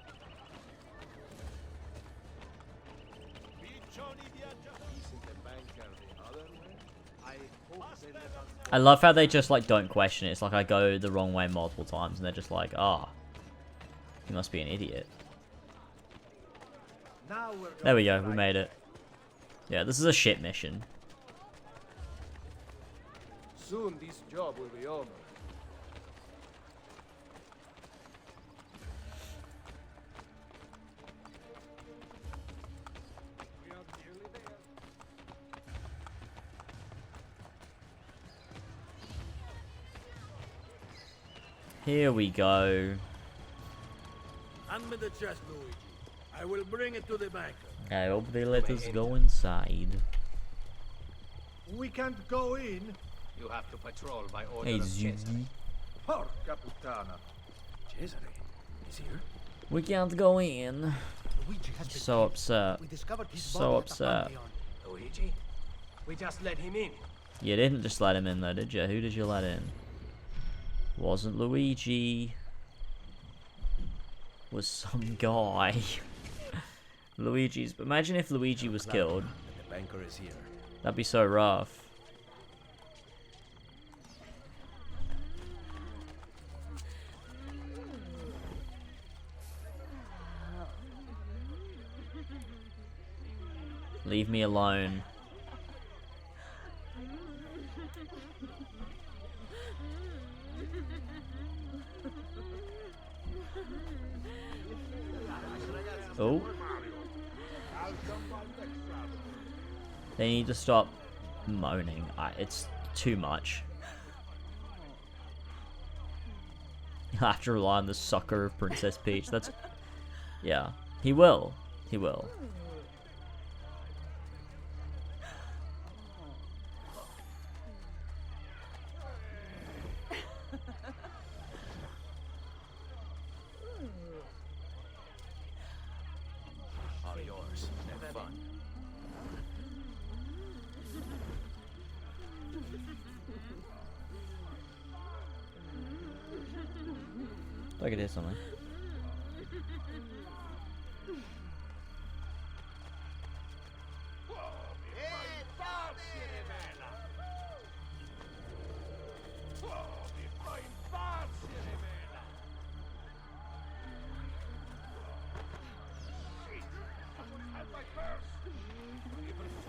[SPEAKER 7] the banker the other way? I hope they let us.
[SPEAKER 1] I love how they just like don't question it. It's like I go the wrong way multiple times and they're just like, ah, you must be an idiot.
[SPEAKER 8] Now we're
[SPEAKER 1] There we go, we made it. Yeah, this is a shit mission.
[SPEAKER 7] Soon this job will be over.
[SPEAKER 14] We are nearly there.
[SPEAKER 1] Here we go.
[SPEAKER 9] Hand me the chest, Luigi. I will bring it to the banker.
[SPEAKER 1] I hope they let us go inside.
[SPEAKER 9] We can't go in.
[SPEAKER 7] You have to patrol by order
[SPEAKER 1] Hey,
[SPEAKER 7] of
[SPEAKER 1] Ziggy.
[SPEAKER 7] Cesare.
[SPEAKER 9] Porca puttana.
[SPEAKER 7] Cesare is here.
[SPEAKER 1] We can't go in.
[SPEAKER 8] Luigi has been
[SPEAKER 1] So
[SPEAKER 8] killed.
[SPEAKER 1] upset.
[SPEAKER 8] We discovered his
[SPEAKER 1] So
[SPEAKER 8] body at the
[SPEAKER 1] upset.
[SPEAKER 8] Pantheon.
[SPEAKER 7] Luigi? We just let him in.
[SPEAKER 1] You didn't just let him in though, did you? Who did you let in? Wasn't Luigi. Was some guy. Luigi's. Imagine if Luigi was killed.
[SPEAKER 7] The banker is here.
[SPEAKER 1] That'd be so rough. Leave me alone. Oh. They need to stop moaning. It's too much. You'll have to rely on the sucker of Princess Peach. That's... Yeah. He will. He will.
[SPEAKER 7] All yours. Have fun.
[SPEAKER 1] I could hear something.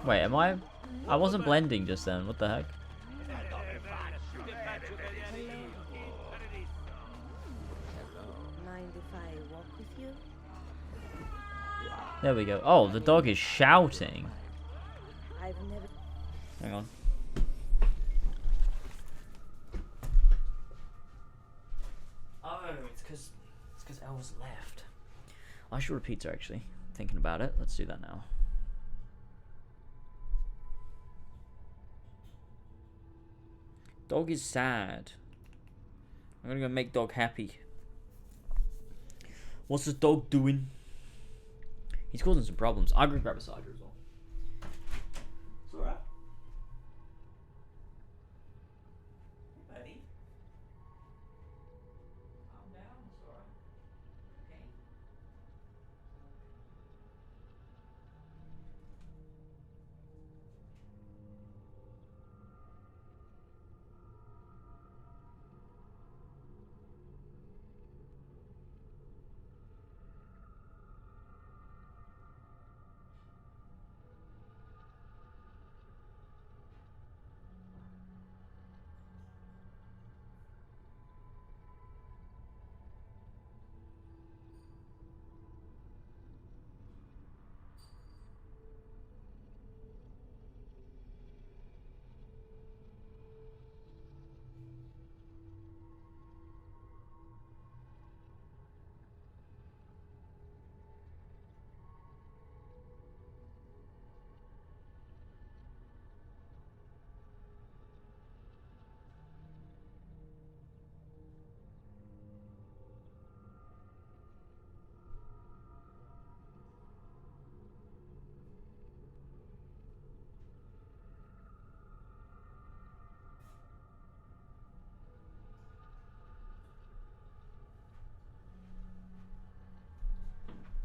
[SPEAKER 1] Wait, am I? I wasn't blending just then. What the heck?
[SPEAKER 15] Mind if I walk with you?
[SPEAKER 1] There we go. Oh, the dog is shouting.
[SPEAKER 15] I've never.
[SPEAKER 1] Hang on. Oh, it's because Elva's left. I should order pizza actually. Thinking about it. Let's do that now. Dog is sad. I'm gonna go make dog happy. What's this dog doing? He's causing some problems. I'm gonna grab a cider as well. It's alright. Buddy. Calm down, it's alright. Okay.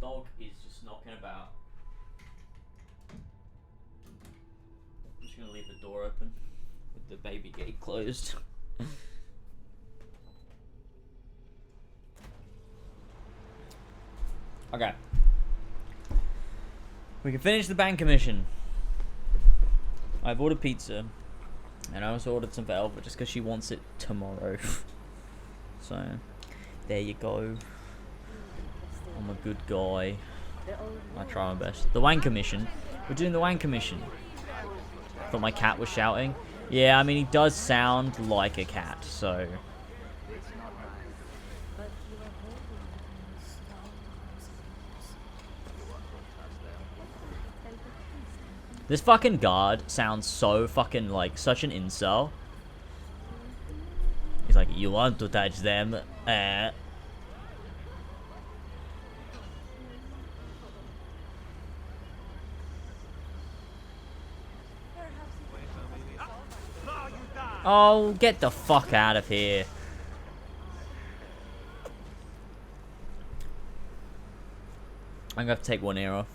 [SPEAKER 1] dog is just knocking about. I'm just gonna leave the door open with the baby gate closed. Okay. We can finish the bank commission. I've ordered pizza. And I also ordered some for Elva just because she wants it tomorrow. So, there you go. I'm a good guy. I try my best. The wanker mission. We're doing the wanker mission. Thought my cat was shouting. Yeah, I mean, he does sound like a cat, so... This fucking guard sounds so fucking like such an incel. He's like, you want to touch them? Oh, get the fuck out of here. I'm gonna have to take one ear off.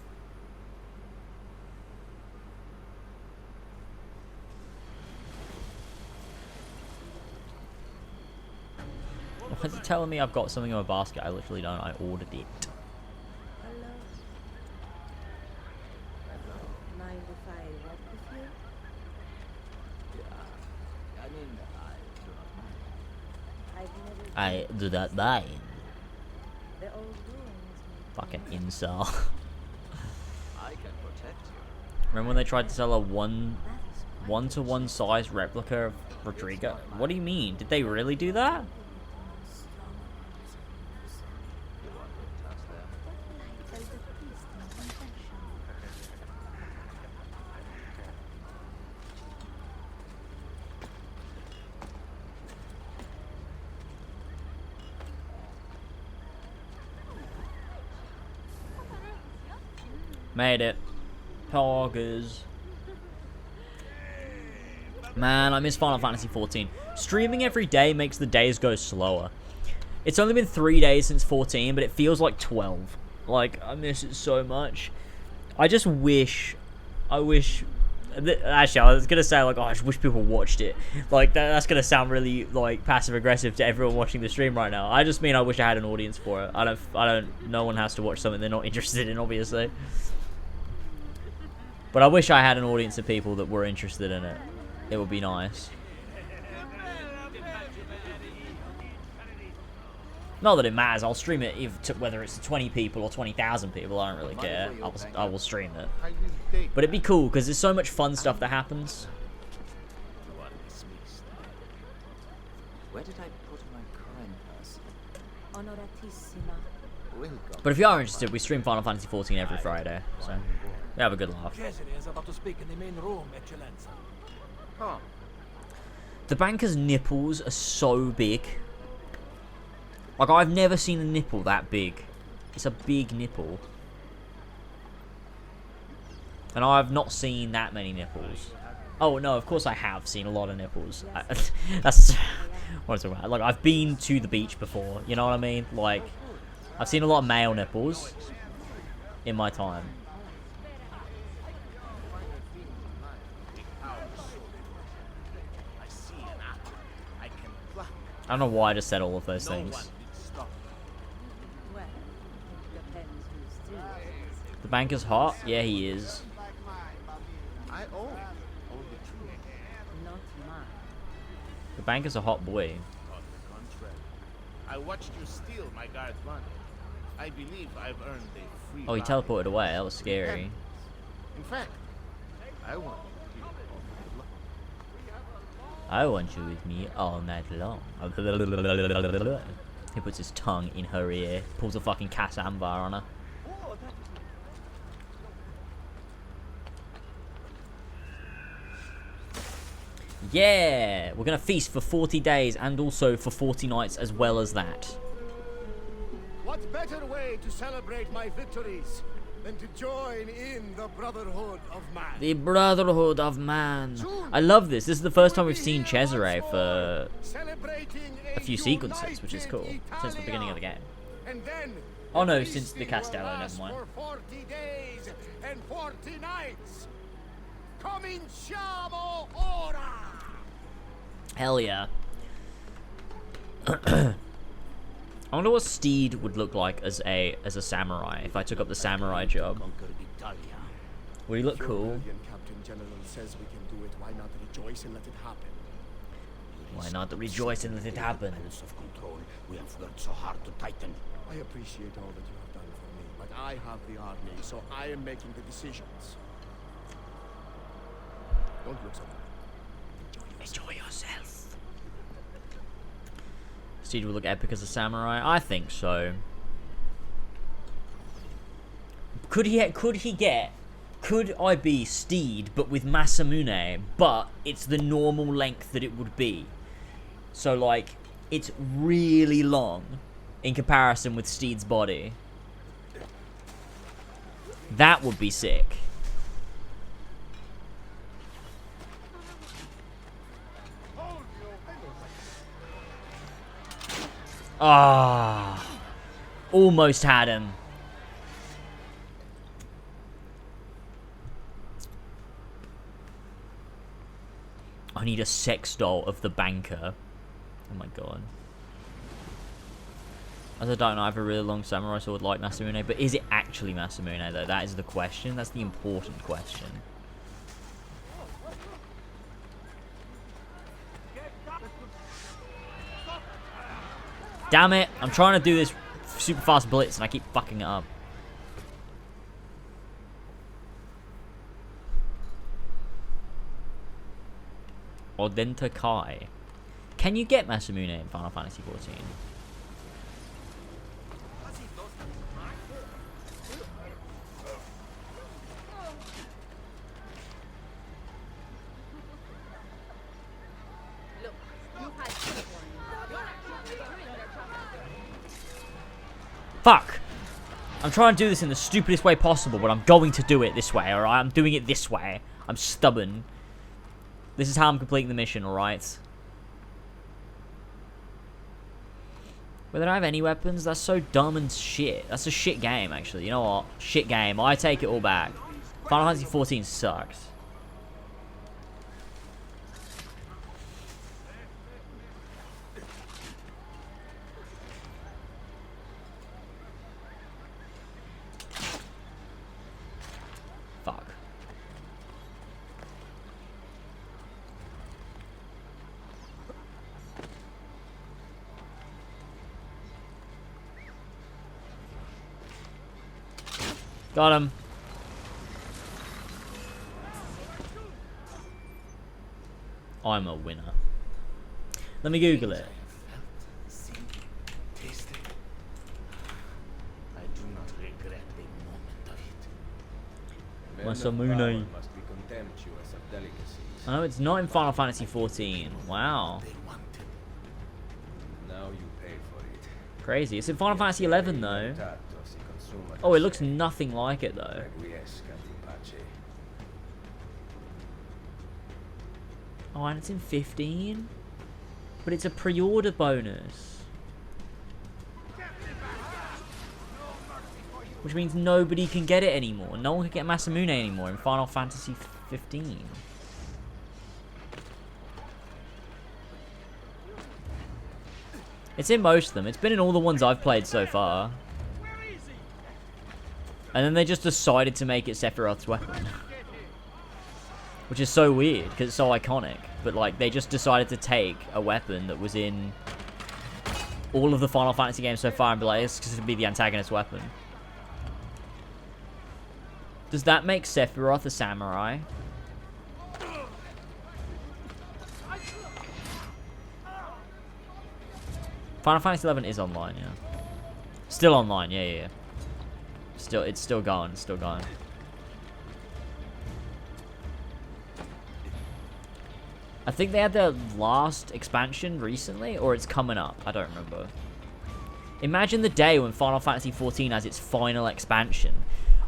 [SPEAKER 1] Why is it telling me I've got something in my basket? I literally don't. I ordered it.
[SPEAKER 15] Mind if I walk with you?
[SPEAKER 8] Yeah, I mean,
[SPEAKER 15] I've never
[SPEAKER 1] I do not mind.
[SPEAKER 15] The old ruins.
[SPEAKER 1] Fucking incel.
[SPEAKER 8] I can protect you.
[SPEAKER 1] Remember when they tried to sell a one-to-one size replica of Rodrigo? What do you mean? Did they really do that? Made it. Poggers. Man, I miss Final Fantasy 14. Streaming every day makes the days go slower. It's only been 3 days since 14, but it feels like 12. Like, I miss it so much. I just wish... Actually, I was gonna say, like, oh, I just wish people watched it. Like, that's gonna sound really, like, passive-aggressive to everyone watching the stream right now. I just mean I wish I had an audience for it. No one has to watch something they're not interested in, obviously. But I wish I had an audience of people that were interested in it. It would be nice. Not that it matters. I'll stream it whether it's to 20 people or 20,000 people. I don't really care. I will stream it. But it'd be cool because there's so much fun stuff that happens.
[SPEAKER 8] Where did I put my coin purse?
[SPEAKER 15] Honoratissima.
[SPEAKER 1] But if you are interested, we stream Final Fantasy 14 every Friday. So we have a good laugh.
[SPEAKER 8] Cesare is about to speak in the main room, Eccellenza.
[SPEAKER 2] Huh.
[SPEAKER 1] The banker's nipples are so big. Like, I've never seen a nipple that big. It's a big nipple. And I've not seen that many nipples. Oh, no, of course I have seen a lot of nipples. That's what I'm talking about. Like, I've been to the beach before, you know what I mean? Like, I've seen a lot of male nipples in my time. I don't know why I just said all of those things.
[SPEAKER 15] Well, depends who's doing it.
[SPEAKER 1] The banker's hot? Yeah, he is.
[SPEAKER 2] I own.
[SPEAKER 15] Not mine.
[SPEAKER 1] The banker's a hot boy.
[SPEAKER 2] On the contrary, I watched you steal my guard's money. I believe I've earned a free
[SPEAKER 1] Oh, he
[SPEAKER 2] ride.
[SPEAKER 1] teleported away. That was scary.
[SPEAKER 2] In fact, I want you here all night long.
[SPEAKER 1] I want you with me all night long. He puts his tongue in her ear, pulls a fucking Casambar on her. Yeah! We're gonna feast for 40 days and also for 40 nights as well as that.
[SPEAKER 9] What better way to celebrate my victories than to join in the Brotherhood of Man?
[SPEAKER 1] The Brotherhood of Man. I love this. This is the first time we've seen Cesare for a few sequences, which is cool. Since the beginning of the game.
[SPEAKER 9] And then
[SPEAKER 1] Oh no, since the Castello, never mind.
[SPEAKER 8] For 40 days and 40 nights. Cominciamo ora.
[SPEAKER 1] Hell yeah. I wonder what Steed would look like as a samurai if I took up the samurai job. Would he look cool?
[SPEAKER 8] Captain General says we can do it. Why not rejoice and let it happen?
[SPEAKER 1] Why not rejoice and let it happen?
[SPEAKER 8] We have worked so hard to tighten. I appreciate all that you have done for me, but I have the army, so I am making the decisions. Don't look so bad.
[SPEAKER 1] Enjoy yourself. Steed would look epic as a samurai. I think so. Could I be Steed but with Masamune, but it's the normal length that it would be? So like it's really long in comparison with Steed's body. That would be sick. Ah, almost had him. I need a sex doll of the banker. Oh my god. As I don't know, I have a really long samurai sword like Masamune, but is it actually Masamune though? That is the question. That's the important question. Damn it! I'm trying to do this super fast blitz and I keep fucking it up. Odenta Kai. Can you get Masamune in Final Fantasy XIV? Fuck! I'm trying to do this in the stupidest way possible, but I'm going to do it this way, alright? I'm doing it this way. I'm stubborn. This is how I'm completing the mission, alright? Whether I have any weapons, that's so dumb and shit. That's a shit game, actually. You know what? Shit game. I take it all back. Final Fantasy XIV sucks. Fuck. Got him. I'm a winner. Let me Google it.
[SPEAKER 8] I do not regret a moment of it.
[SPEAKER 1] Masamune.
[SPEAKER 7] Must be contemptuous of delicacies.
[SPEAKER 1] Oh, it's not in Final Fantasy XIV. Wow.
[SPEAKER 7] Now you pay for it.
[SPEAKER 1] Crazy. It's in Final Fantasy XI though. Oh, it looks nothing like it though. Oh, and it's in 15? But it's a pre-order bonus. Which means nobody can get it anymore. No one can get Masamune anymore in Final Fantasy 15. It's in most of them. It's been in all the ones I've played so far. And then they just decided to make it Sephiroth's weapon. Which is so weird, because it's so iconic. But, like, they just decided to take a weapon that was in all of the Final Fantasy games so far and be like, it's going to be the antagonist weapon. Does that make Sephiroth a samurai? Final Fantasy XI is online, yeah. Still online, yeah. It's still going, I think they had their last expansion recently, or it's coming up. I don't remember. Imagine the day when Final Fantasy XIV has its final expansion.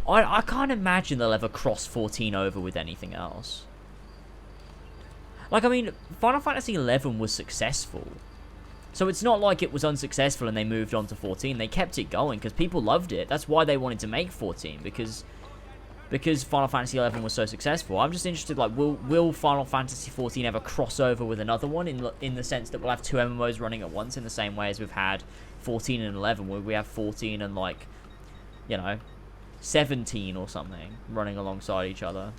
[SPEAKER 1] I can't imagine they'll ever cross 14 over with anything else. Like, I mean, Final Fantasy XI was successful. So it's not like it was unsuccessful and they moved on to 14. They kept it going because people loved it. That's why they wanted to make 14, because Final Fantasy 11 was so successful. I'm just interested, like, will Final Fantasy 14 ever cross over with another one in the sense that we'll have 2 MMOs running at once in the same way as we've had 14 and 11, where we have 14 and, like, you know, 17 or something running alongside each other.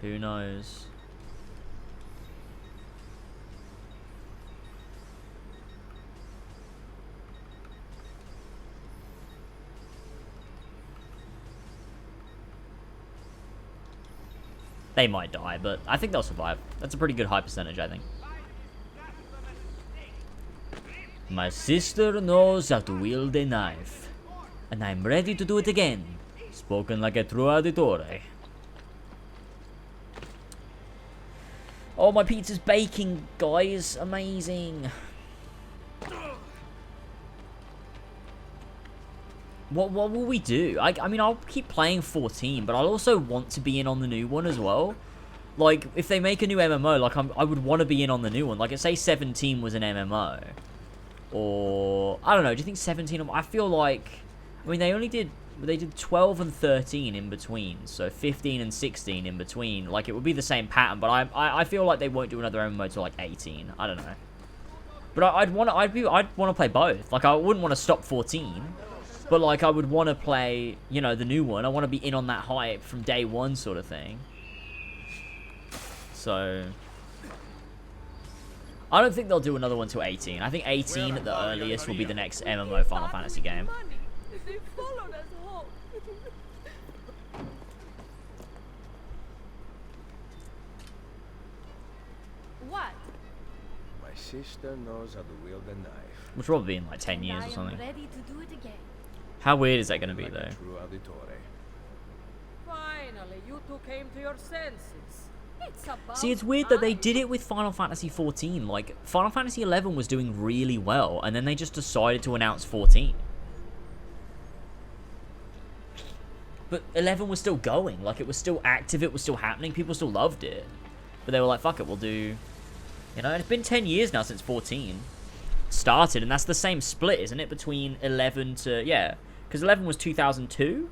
[SPEAKER 1] Who knows? They might die, but I think they'll survive. That's a pretty good high percentage, I think. My sister knows how to wield a knife, and I'm ready to do it again. Spoken like a true auditore. Oh, my pizza's baking, guys. Amazing. What will we do? I mean, I'll keep playing 14, but I'll also want to be in on the new one as well. Like, if they make a new MMO, like, I would want to be in on the new one. Like, say 17 was an MMO. Or, I don't know, do you think 17... I feel like... I mean, they did 12 and 13 in between, so 15 and 16 in between. Like, it would be the same pattern, but I feel like they won't do another MMO till, like, 18. I don't know. But I'd want to play both. Like, I wouldn't want to stop 14. But, like, I would want to play, you know, the new one. I want to be in on that hype from day one sort of thing. So... I don't think they'll do another one till 18. I think 18 at the earliest will be the next MMO Final Fantasy game.
[SPEAKER 4] They followed us home. What?
[SPEAKER 7] My sister knows how to wield a knife.
[SPEAKER 1] Which will probably be in like 10 years or something.
[SPEAKER 10] Ready to do it again.
[SPEAKER 1] How weird is that going to be, though?
[SPEAKER 7] True auditore.
[SPEAKER 15] Finally, you two came to your senses. It's about
[SPEAKER 1] See, it's weird that they did it with Final Fantasy 14. Like, Final Fantasy 11 was doing really well, and then they just decided to announce 14. But 11 was still going. Like, it was still active, it was still happening, people still loved it. But they were like, fuck it, we'll do... You know, it's been 10 years now since 14 started, and that's the same split, isn't it? Between 11 to... Yeah, because 11 was 2002?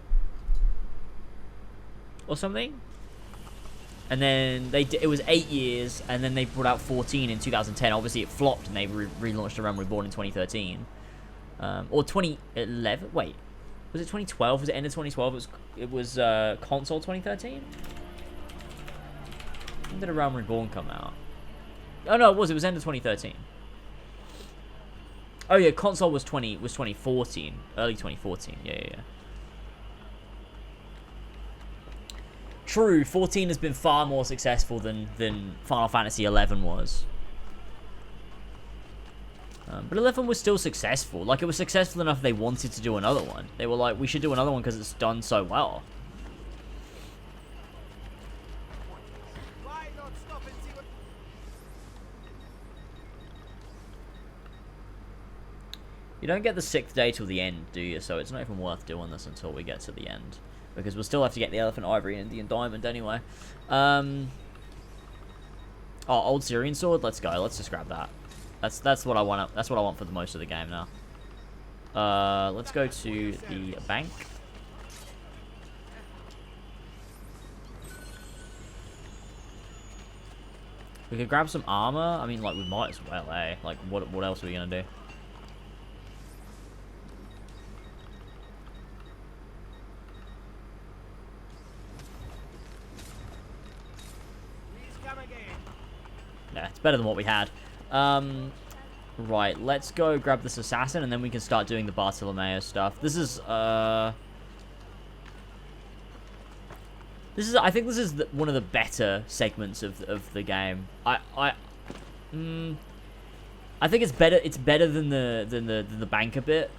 [SPEAKER 1] Or something? And then it was 8 years, and then they brought out 14 in 2010. Obviously, it flopped, and they relaunched A Realm Reborn in 2013. Or 2011? Wait. Was it 2012? Was it end of 2012? It was console 2013? When did A Realm Reborn come out? Oh, no, it was end of 2013. Oh, yeah, console was 2014. Early 2014. Yeah. True, 14 has been far more successful than Final Fantasy 11 was. But 11 was still successful. Like, it was successful enough they wanted to do another one. They were like, we should do another one because it's done so well. You don't get the 6th day till the end, do you? So it's not even worth doing this until we get to the end. Because we'll still have to get the Elephant Ivory and the Diamond anyway. Oh, Old Syrian Sword? Let's go. Let's just grab that. That's what I want. That's what I want for the most of the game now. Let's go to the bank. We could grab some armor. I mean, like, we might as well, eh? Like, what else are we gonna do? Yeah, it's better than what we had. Right, let's go grab this assassin, and then we can start doing the Bartolomeo stuff. This is, I think this is one of the better segments of the game. I think it's better. It's better than the banker bit.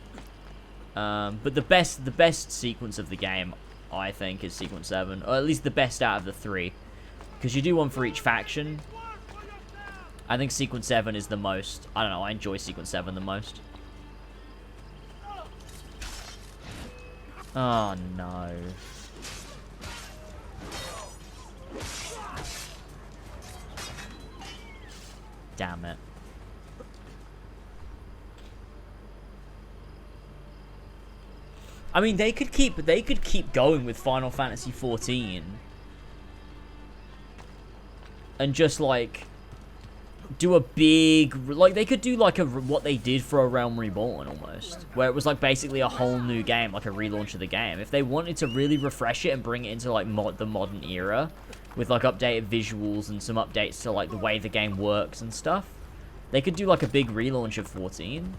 [SPEAKER 1] But the best sequence of the game, I think, is sequence 7, or at least the best out of the 3, because you do one for each faction. I think sequence 7 is the most. I don't know. I enjoy sequence 7 the most. Oh no. Damn it. I mean, they could keep going with Final Fantasy 14 and just like do a big, like they could do like what they did for A Realm Reborn almost, where it was like basically a whole new game, like a relaunch of the game. If they wanted to really refresh it and bring it into like the modern era with like updated visuals and some updates to like the way the game works and stuff, they could do like a big relaunch of 14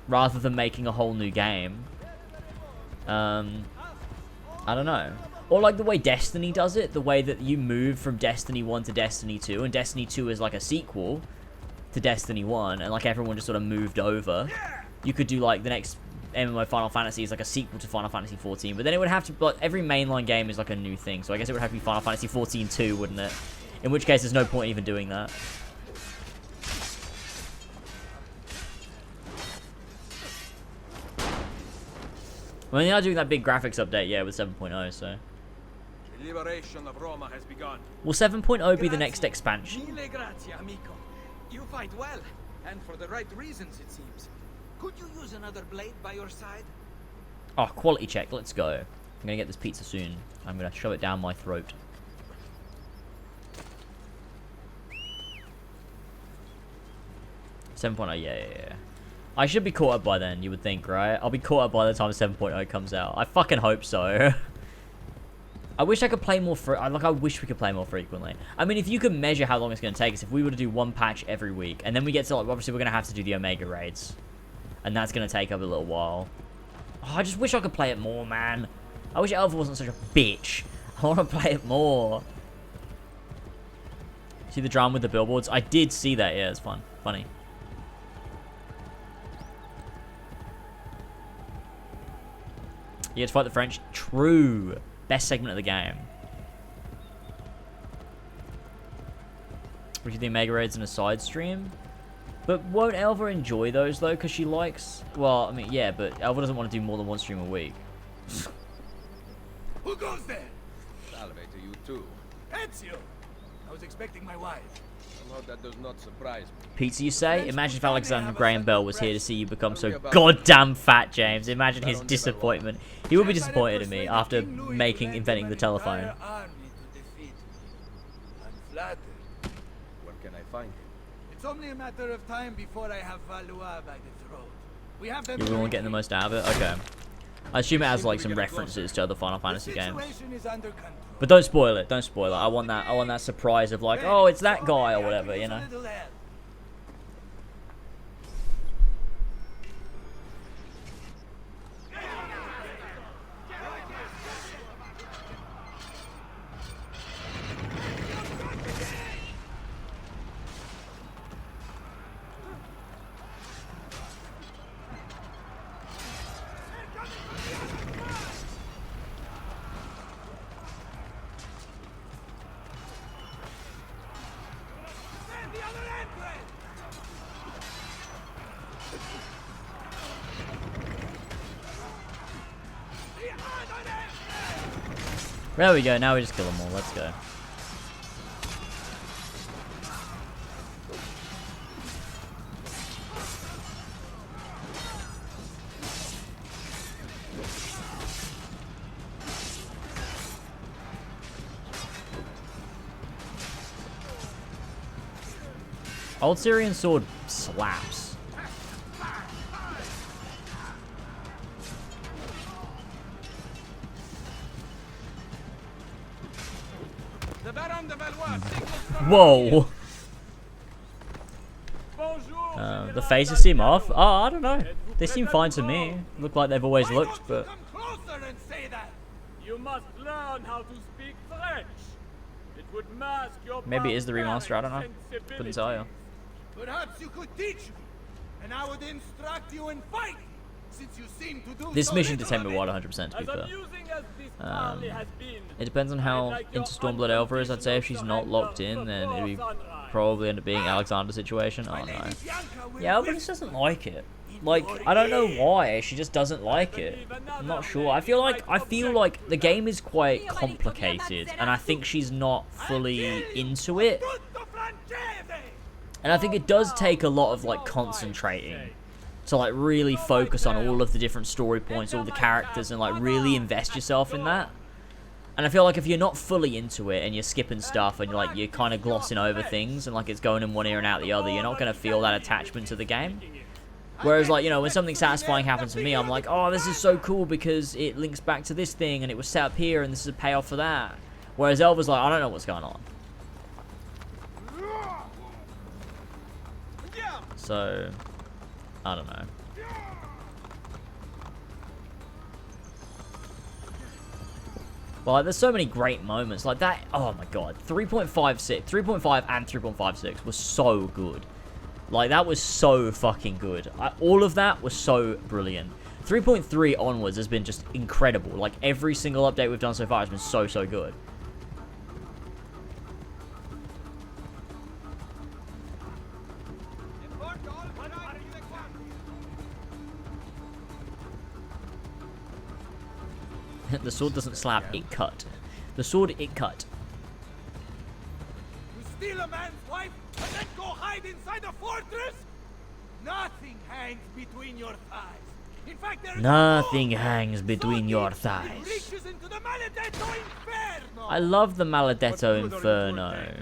[SPEAKER 1] rather than making a whole new game. I don't know. Or like the way Destiny does it, the way that you move from Destiny 1 to Destiny 2, and Destiny 2 is like a sequel to Destiny 1, and like everyone just sort of moved over. You could do like the next MMO Final Fantasy is like a sequel to Final Fantasy 14, but then it would have to, but every mainline game is like a new thing, so I guess it would have to be Final Fantasy 14 2, wouldn't it? In which case there's no point even doing that. Well, they are doing that big graphics update, yeah, with 7.0, so.
[SPEAKER 7] The liberation of Roma has begun.
[SPEAKER 1] Will 7.0 be the next expansion?
[SPEAKER 16] Mille grazie, amico. You fight well, and for the right reasons, it seems. Could you use another blade by your side?
[SPEAKER 1] Oh, quality check, let's go. I'm gonna get this pizza soon. I'm gonna shove it down my throat. Yeah. I should be caught up by then, you would think, right? I'll be caught up by the time 7.0 comes out. I fucking hope so. I wish I could play more I wish we could play more frequently. I mean, if you could measure how long it's going to take us, if we were to do one patch every week, and then we get to, like, obviously we're going to have to do the Omega raids. And that's going to take up a little while. Oh, I just wish I could play it more, man. I wish Alpha wasn't such a bitch. I want to play it more. See the drama with the billboards? I did see that, yeah, it's fun. Funny. You get to fight the French. True. Best segment of the game. We should do Mega Raids in a side stream. But won't Elva enjoy those, though? Because she likes... Well, I mean, yeah, but Elva doesn't want to do more than one stream a week.
[SPEAKER 16] Who goes there?
[SPEAKER 7] Salve to you too.
[SPEAKER 16] Ezio! I was expecting my wife.
[SPEAKER 7] Somehow that does not surprise me.
[SPEAKER 1] Pizza, you say? Imagine if Alexander Graham Bell was here to see you become so goddamn fat, James. Imagine his disappointment. He would be disappointed in me after inventing the telephone.
[SPEAKER 16] I'm flattered.
[SPEAKER 7] Where can I find him?
[SPEAKER 16] It's only a matter of time before I have Valois by the throat. We have them.
[SPEAKER 1] You're really getting the most out of it? Okay. I assume it has like some references to other Final Fantasy games. But don't spoil it. Don't spoil it. I want that surprise of like, oh, it's that guy or whatever, you know. There we go, now we just kill them all, let's go. Old Syrian sword slaps. Whoa! The faces seem off. Oh, I don't know. They seem fine to me. Look like they've always looked, but...
[SPEAKER 17] You must learn how to speak French. It would mask your
[SPEAKER 1] maybe it is the remaster, I don't know. Couldn't tell you.
[SPEAKER 16] Perhaps you could teach me, and I would instruct you in fighting, since you seem to do
[SPEAKER 1] this
[SPEAKER 16] so
[SPEAKER 1] mission did
[SPEAKER 16] little
[SPEAKER 1] take me a while, 100% to be fair. It depends on how into Stormblood Elva is. I'd say if she's not locked in, then it'd be probably end up being Alexander's situation. Oh no. Yeah, Elva just doesn't like it. Like, I don't know why, she just doesn't like it. I'm not sure. I feel like the game is quite complicated, and I think she's not fully into it. And I think it does take a lot of, like, concentrating to, like, really focus on all of the different story points, all the characters, and, like, really invest yourself in that. And I feel like if you're not fully into it and you're skipping stuff and, like, you're kind of glossing over things and, like, it's going in one ear and out the other, you're not going to feel that attachment to the game. Whereas, like, you know, when something satisfying happens to me, I'm like, oh, this is so cool because it links back to this thing and it was set up here and this is a payoff for that. Whereas Elva's like, I don't know what's going on. So, I don't know. But, like, there's so many great moments. Like that, oh my god. 3.5 and 3.56 was so good. Like, that was so fucking good. All of that was so brilliant. 3.3 onwards has been just incredible. Like, every single update we've done so far has been so, so good. The sword doesn't slap, it cut. The sword, it cut.
[SPEAKER 16] You steal a man's wife and then go hide inside a fortress? Nothing hangs between your thighs. In fact, there is
[SPEAKER 1] Nothing hangs between your thighs.
[SPEAKER 16] reaches into the Maledetto Inferno.
[SPEAKER 1] I love the Maledetto Inferno.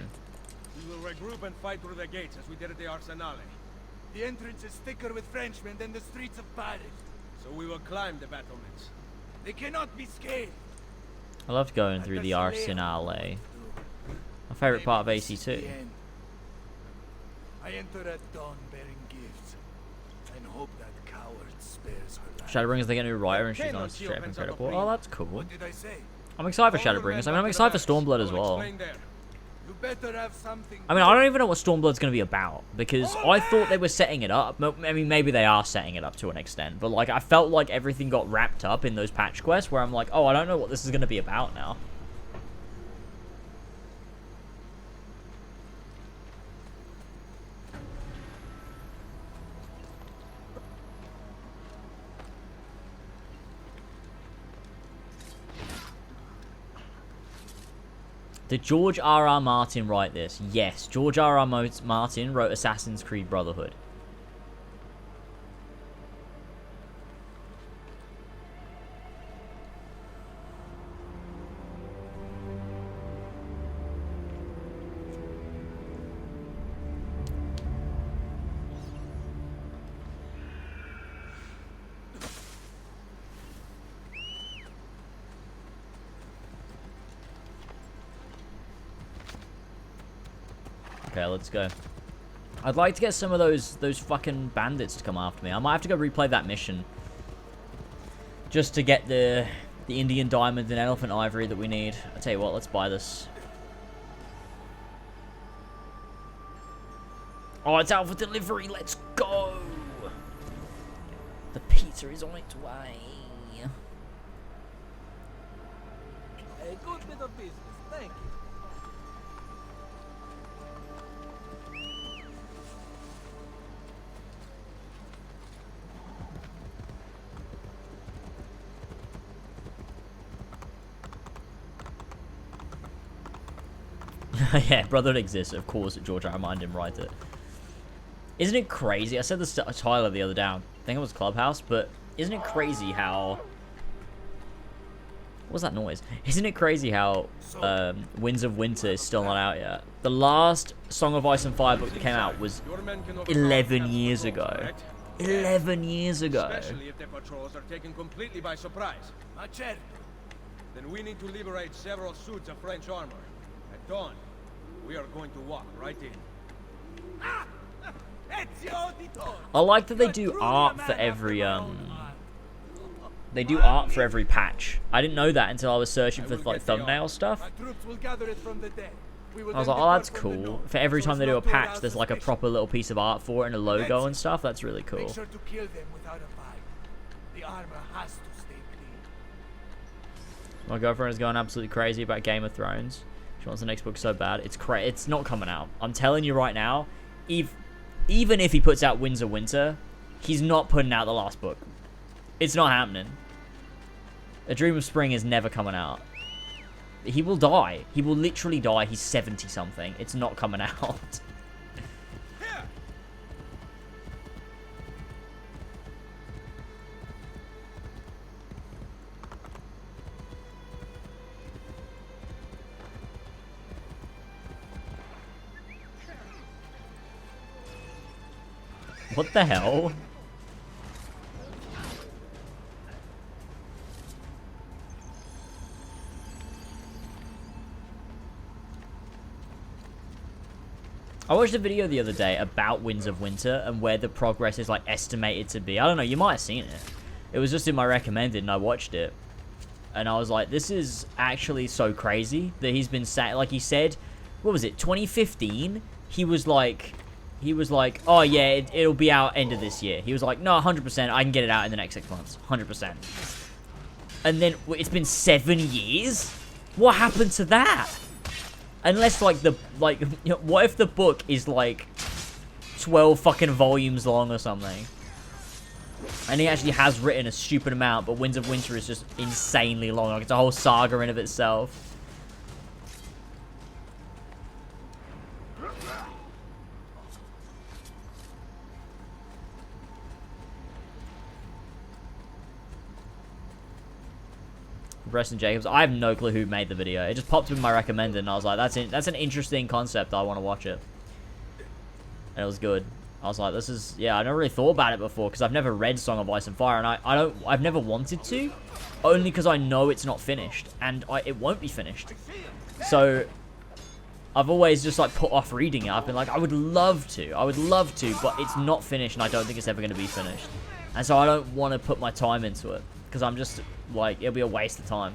[SPEAKER 7] We will regroup and fight through the gates as we did at the Arsenale.
[SPEAKER 16] The entrance is thicker with Frenchmen than the streets of Paris.
[SPEAKER 7] So we will climb the battlements.
[SPEAKER 16] They cannot be scaled.
[SPEAKER 1] I loved going through the Arsenale. My favourite part of AC2.
[SPEAKER 16] I enter at dawn bearing gifts and hope that coward spares her life.
[SPEAKER 1] Shadowbringers, they get a new writer and she's on straight up incredible. Oh, that's cool.
[SPEAKER 16] What did I say?
[SPEAKER 1] I'm excited for Shadowbringers. I mean, I'm excited for Stormblood as well.
[SPEAKER 16] You better have something.
[SPEAKER 1] I mean, I don't even know what Stormblood's going to be about, because I thought they were setting it up. I mean, maybe they are setting it up to an extent, but, like, I felt like everything got wrapped up in those patch quests where I'm like, oh, I don't know what this is going to be about now. Did George R.R. Martin write this? Yes, George R.R. Martin wrote Assassin's Creed Brotherhood. Okay, let's go. I'd like to get some of those fucking bandits to come after me. I might have to go replay that mission just to get the Indian diamond and elephant ivory that we need. I tell you what, let's buy this. Oh, it's out for delivery. Let's go. The pizza is on its way.
[SPEAKER 16] A good bit of business, thank you.
[SPEAKER 1] Yeah, Brotherhood exists. Of course, George R. R. Martin didn't write it. Isn't it crazy? I said this to Tyler the other day. I think it was Clubhouse, but isn't it crazy how... What was that noise? Isn't it crazy how Winds of Winter is still not out yet? The last Song of Ice and Fire book that came out was 11 years ago. 11 years ago.
[SPEAKER 7] Especially if the patrols are taken completely by surprise. Then we need to liberate several suits of French armor. At dawn, we are going to walk right in.
[SPEAKER 1] I like that they do art for every they do art for every patch. I didn't know that until I was searching for like thumbnail stuff. I was like, oh, that's cool. For every time they do a patch, there's like a proper little piece of art for it and a logo and stuff. That's really cool.
[SPEAKER 16] Make sure to kill them without a fight. The armor has to stay clean.
[SPEAKER 1] My girlfriend is going absolutely crazy about Game of Thrones. She wants the next book so bad. It's not coming out. I'm telling you right now, even if he puts out Winds of Winter, he's not putting out the last book. It's not happening. A Dream of Spring is never coming out. He will die. He will literally die. He's 70 something. It's not coming out. What the hell? I watched a video the other day about Winds of Winter and where the progress is like estimated to be. I don't know, you might have seen it. It was just in my recommended and I watched it. And I was like, this is actually so crazy that he's been like he said, what was it, 2015? He was like, oh yeah, it'll be out end of this year. He was like, no, 100%, I can get it out in the next 6 months, 100%. And then it's been 7 years? What happened to that? Unless, like, what if the book is, like, 12 fucking volumes long or something? And he actually has written a stupid amount, but Winds of Winter is just insanely long. Like, it's a whole saga in of itself. Preston Jacobs. I have no clue who made the video. It just popped up in my recommended, and I was like, that's an interesting concept. I want to watch it. And it was good. I was like, this is, yeah, I never really thought about it before because I've never read Song of Ice and Fire, and I've never wanted to, only because I know it's not finished, and it won't be finished. So I've always just like put off reading it. I've been like, I would love to, but it's not finished, and I don't think it's ever going to be finished. And so I don't want to put my time into it because I'm just like, it'll be a waste of time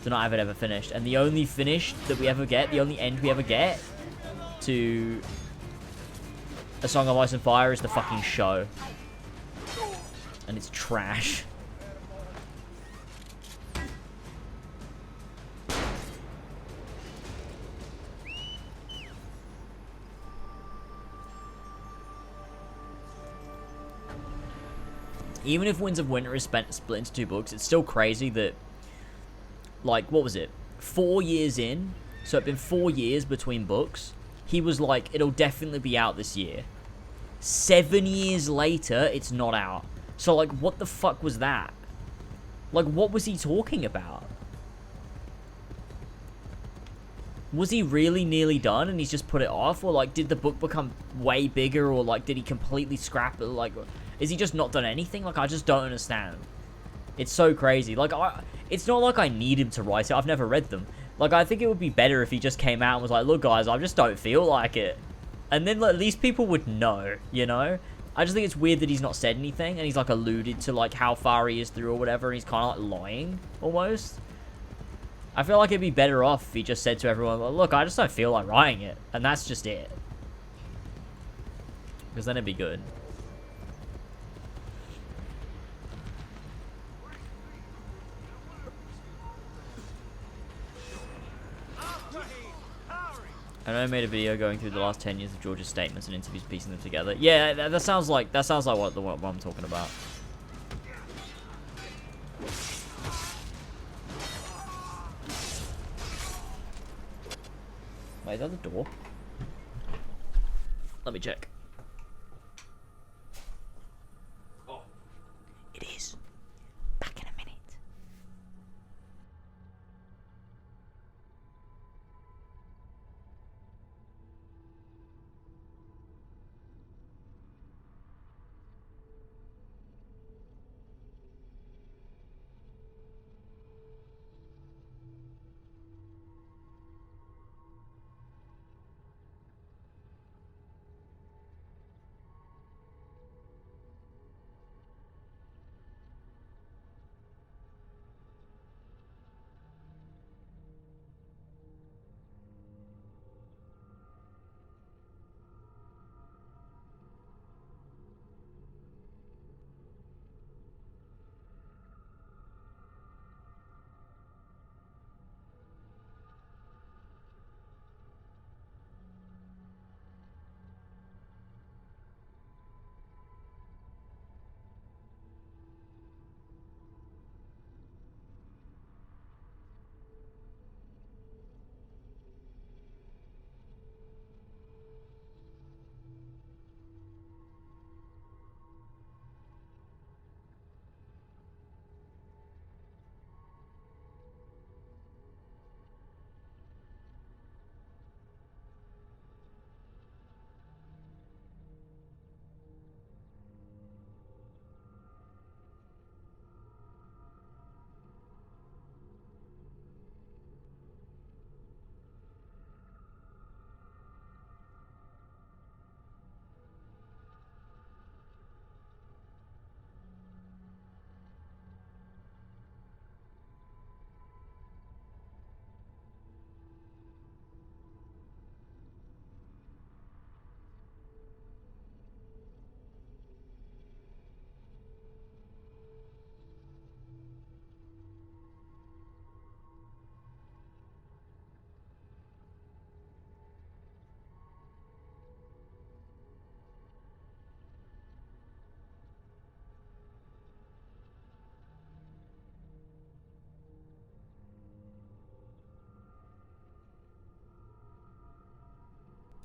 [SPEAKER 1] to not have it ever finished. And the only finish that we ever get, the only end we ever get to A Song of Ice and Fire is the fucking show. And it's trash. Even if Winds of Winter is split into 2 books, it's still crazy that, like, what was it? 4 years in, so it'd been 4 years between books. He was like, it'll definitely be out this year. 7 years later, it's not out. So, like, what the fuck was that? Like, what was he talking about? Was he really nearly done and he's just put it off? Or, like, did the book become way bigger? Or, like, did he completely scrap it? Like, is he just not done anything? Like, I just don't understand. It's so crazy. Like, it's not like I need him to write it. I've never read them. Like, I think it would be better if he just came out and was like, look, guys, I just don't feel like it. And then at least people would know, you know? I just think it's weird that he's not said anything and he's, like, alluded to, like, how far he is through or whatever. And he's kind of, like, lying, almost. I feel like it'd be better off if he just said to everyone, well, look, I just don't feel like writing it. And that's just it. Because then it'd be good. I know I made a video going through the last 10 years of George's statements and interviews, piecing them together. Yeah, that sounds like what I'm talking about. Wait, is that the door? Let me check. Oh, it is. Back in a minute.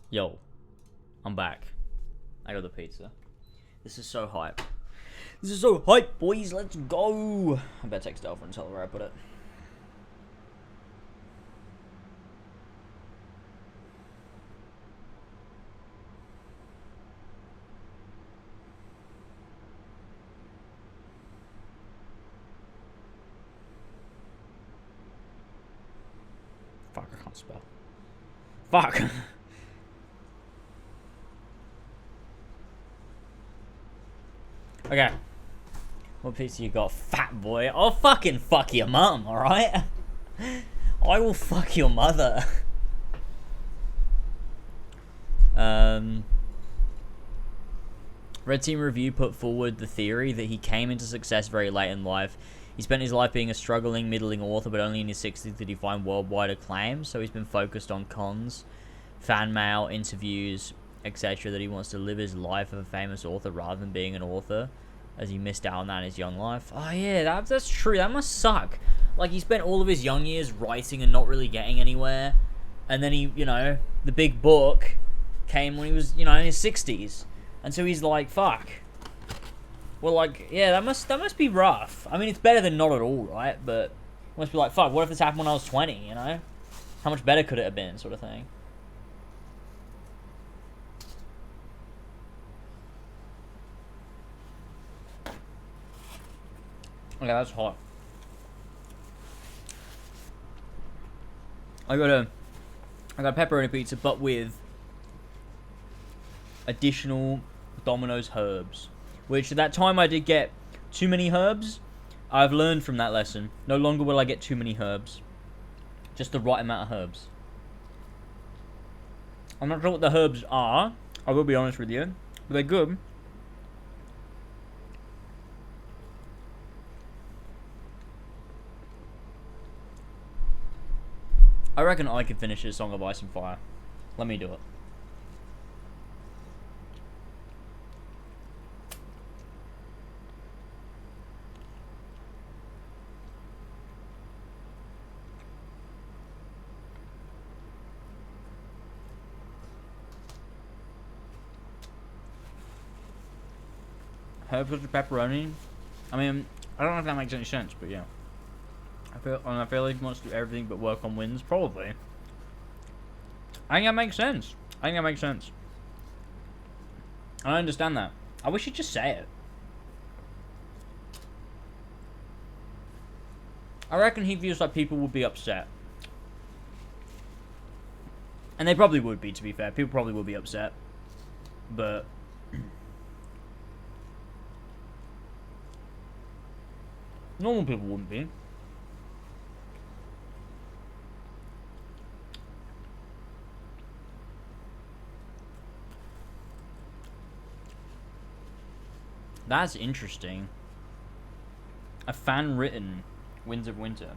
[SPEAKER 1] Yo, I'm back. I got the pizza. This is so hype. This is so hype, boys. Let's go. I better text Alpha and tell her where I put it. Fuck, I can't spell. Fuck. Okay. What pizza you got, fat boy? I'll fucking fuck your mum, alright? I will fuck your mother. Red Team Review put forward the theory that he came into success very late in life. He spent his life being a struggling, middling author, but only in his 60s did he find worldwide acclaim, so he's been focused on cons, fan mail, interviews, etc., that he wants to live his life of a famous author rather than being an author, as he missed out on that in his young life. Oh yeah, that's true. That must suck. Like, he spent all of his young years writing and not really getting anywhere, and then he, you know, the big book came when he was, you know, in his 60s, and so he's like, fuck. Well, like, yeah, that must be rough. I mean, it's better than not at all, right? But it must be like, fuck, what if this happened when I was 20, you know? How much better could it have been, sort of thing. Okay, that's hot. I got a pepperoni pizza, but with additional Domino's herbs. Which, at that time, I did get too many herbs. I've learned from that lesson. No longer will I get too many herbs. Just the right amount of herbs. I'm not sure what the herbs are. I will be honest with you. But they're good. I reckon I could finish this Song of Ice and Fire. Let me do it. Herbs with pepperoni. I mean, I don't know if that makes any sense, but yeah. I feel like he wants to do everything but work on wins, probably. I think that makes sense. I understand that. I wish he'd just say it. I reckon he feels like people would be upset. And they probably would be, to be fair. People probably would be upset. But normal people wouldn't be. That's interesting. A fan-written Winds of Winter.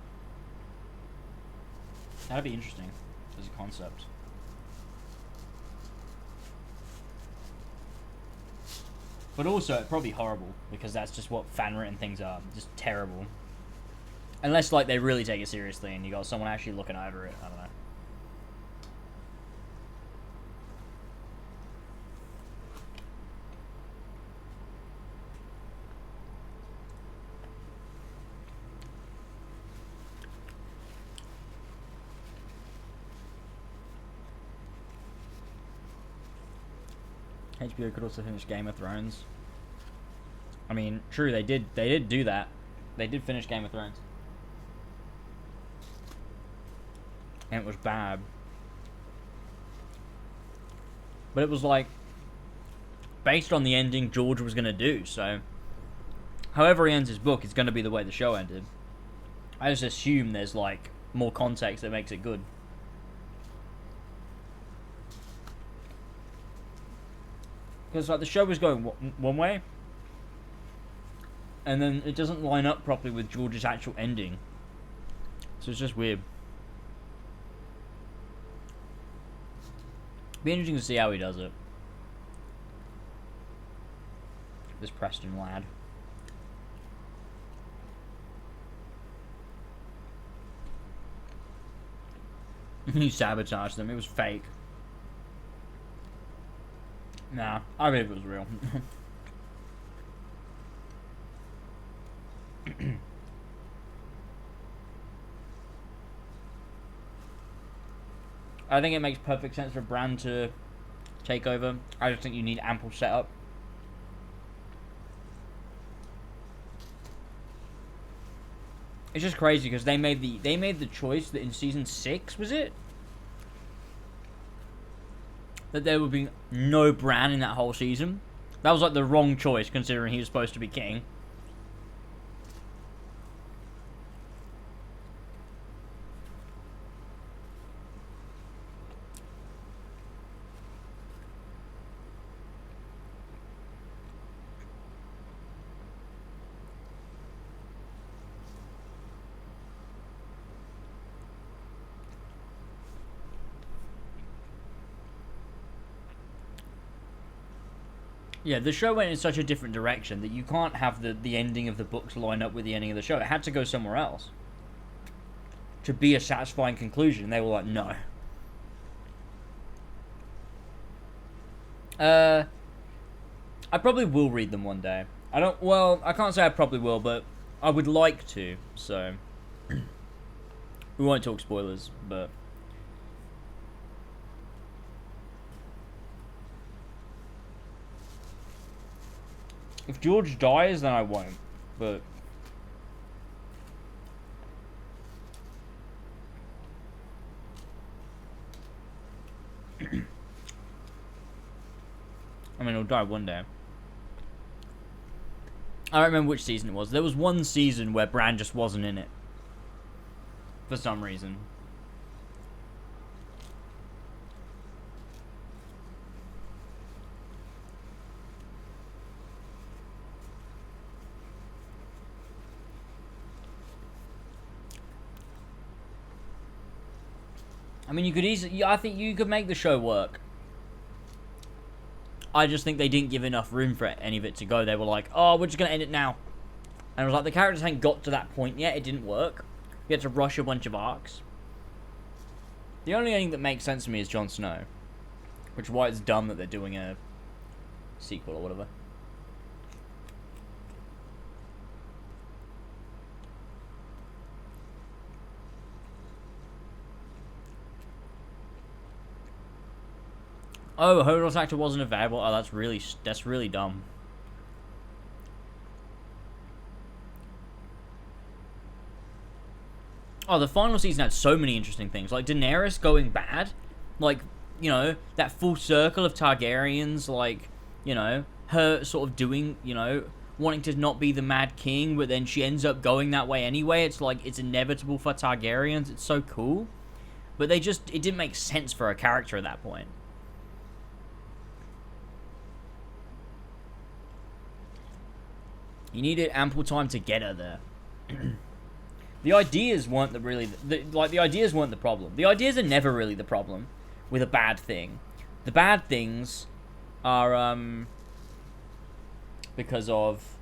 [SPEAKER 1] That'd be interesting as a concept. But also, it'd probably be horrible, because that's just what fan-written things are. Just terrible. Unless, like, they really take it seriously and you got someone actually looking over it. I don't know. HBO could also finish Game of Thrones. I mean, true, they did do that. They did finish Game of Thrones. And it was bad. But it was like based on the ending George was gonna do, so however he ends his book, it's gonna be the way the show ended. I just assume there's like more context that makes it good. Because like the show was going one way, and then it doesn't line up properly with George's actual ending. So it's just weird. Be interesting to see how he does it. This Preston lad. He sabotaged them. It was fake. Nah, I believe it was real. I think it makes perfect sense for Bran to take over. I just think you need ample setup. It's just crazy because they made the choice that in season 6, was it? That there would be no Bran in that whole season. That was like the wrong choice considering he was supposed to be king. Yeah, the show went in such a different direction that you can't have the ending of the books line up with the ending of the show. It had to go somewhere else to be a satisfying conclusion. They were like, no. I probably will read them one day. I can't say I probably will, but I would like to, so. We won't talk spoilers, but. If George dies, then I won't, but... I mean, he'll die one day. I don't remember which season it was. There was one season where Bran just wasn't in it. For some reason. I mean, you could easily... I think you could make the show work. I just think they didn't give enough room for any of it to go. They were like, oh, we're just going to end it now. And it was like, the characters hadn't got to that point yet. It didn't work. You had to rush a bunch of arcs. The only thing that makes sense to me is Jon Snow. Which is why it's dumb that they're doing a sequel or whatever. Oh, Hodor's actor wasn't available. Oh, that's really dumb. Oh, the final season had so many interesting things. Like, Daenerys going bad. Like, you know, that full circle of Targaryens. Like, you know, her sort of doing, you know, wanting to not be the Mad King, but then she ends up going that way anyway. It's like, it's inevitable for Targaryens. It's so cool. But it didn't make sense for a character at that point. You needed ample time to get her there. The ideas weren't the ideas weren't the problem. The ideas are never really the problem with a bad thing. The bad things are because of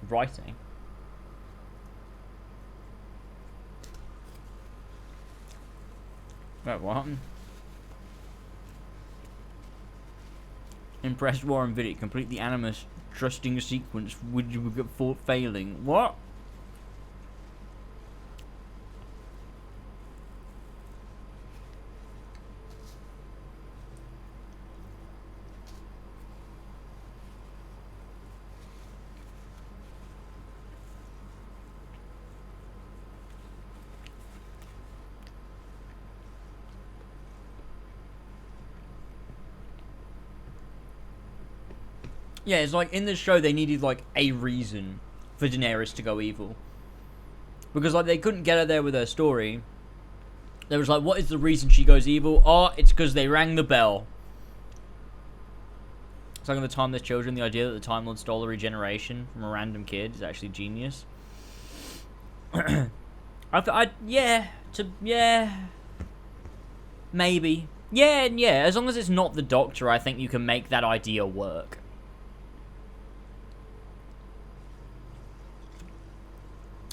[SPEAKER 1] writing. Wait, what? Impressed Warren Vidic. Complete the Animus trusting sequence. Would you get for failing? What? Yeah, it's like in this show they needed like a reason for Daenerys to go evil. Because like they couldn't get her there with her story. There was like, what is the reason she goes evil? Oh, it's because they rang the bell. It's like in the Timeless Children, the idea that the Time Lord stole a regeneration from a random kid is actually genius. Maybe. Yeah, as long as it's not the Doctor, I think you can make that idea work.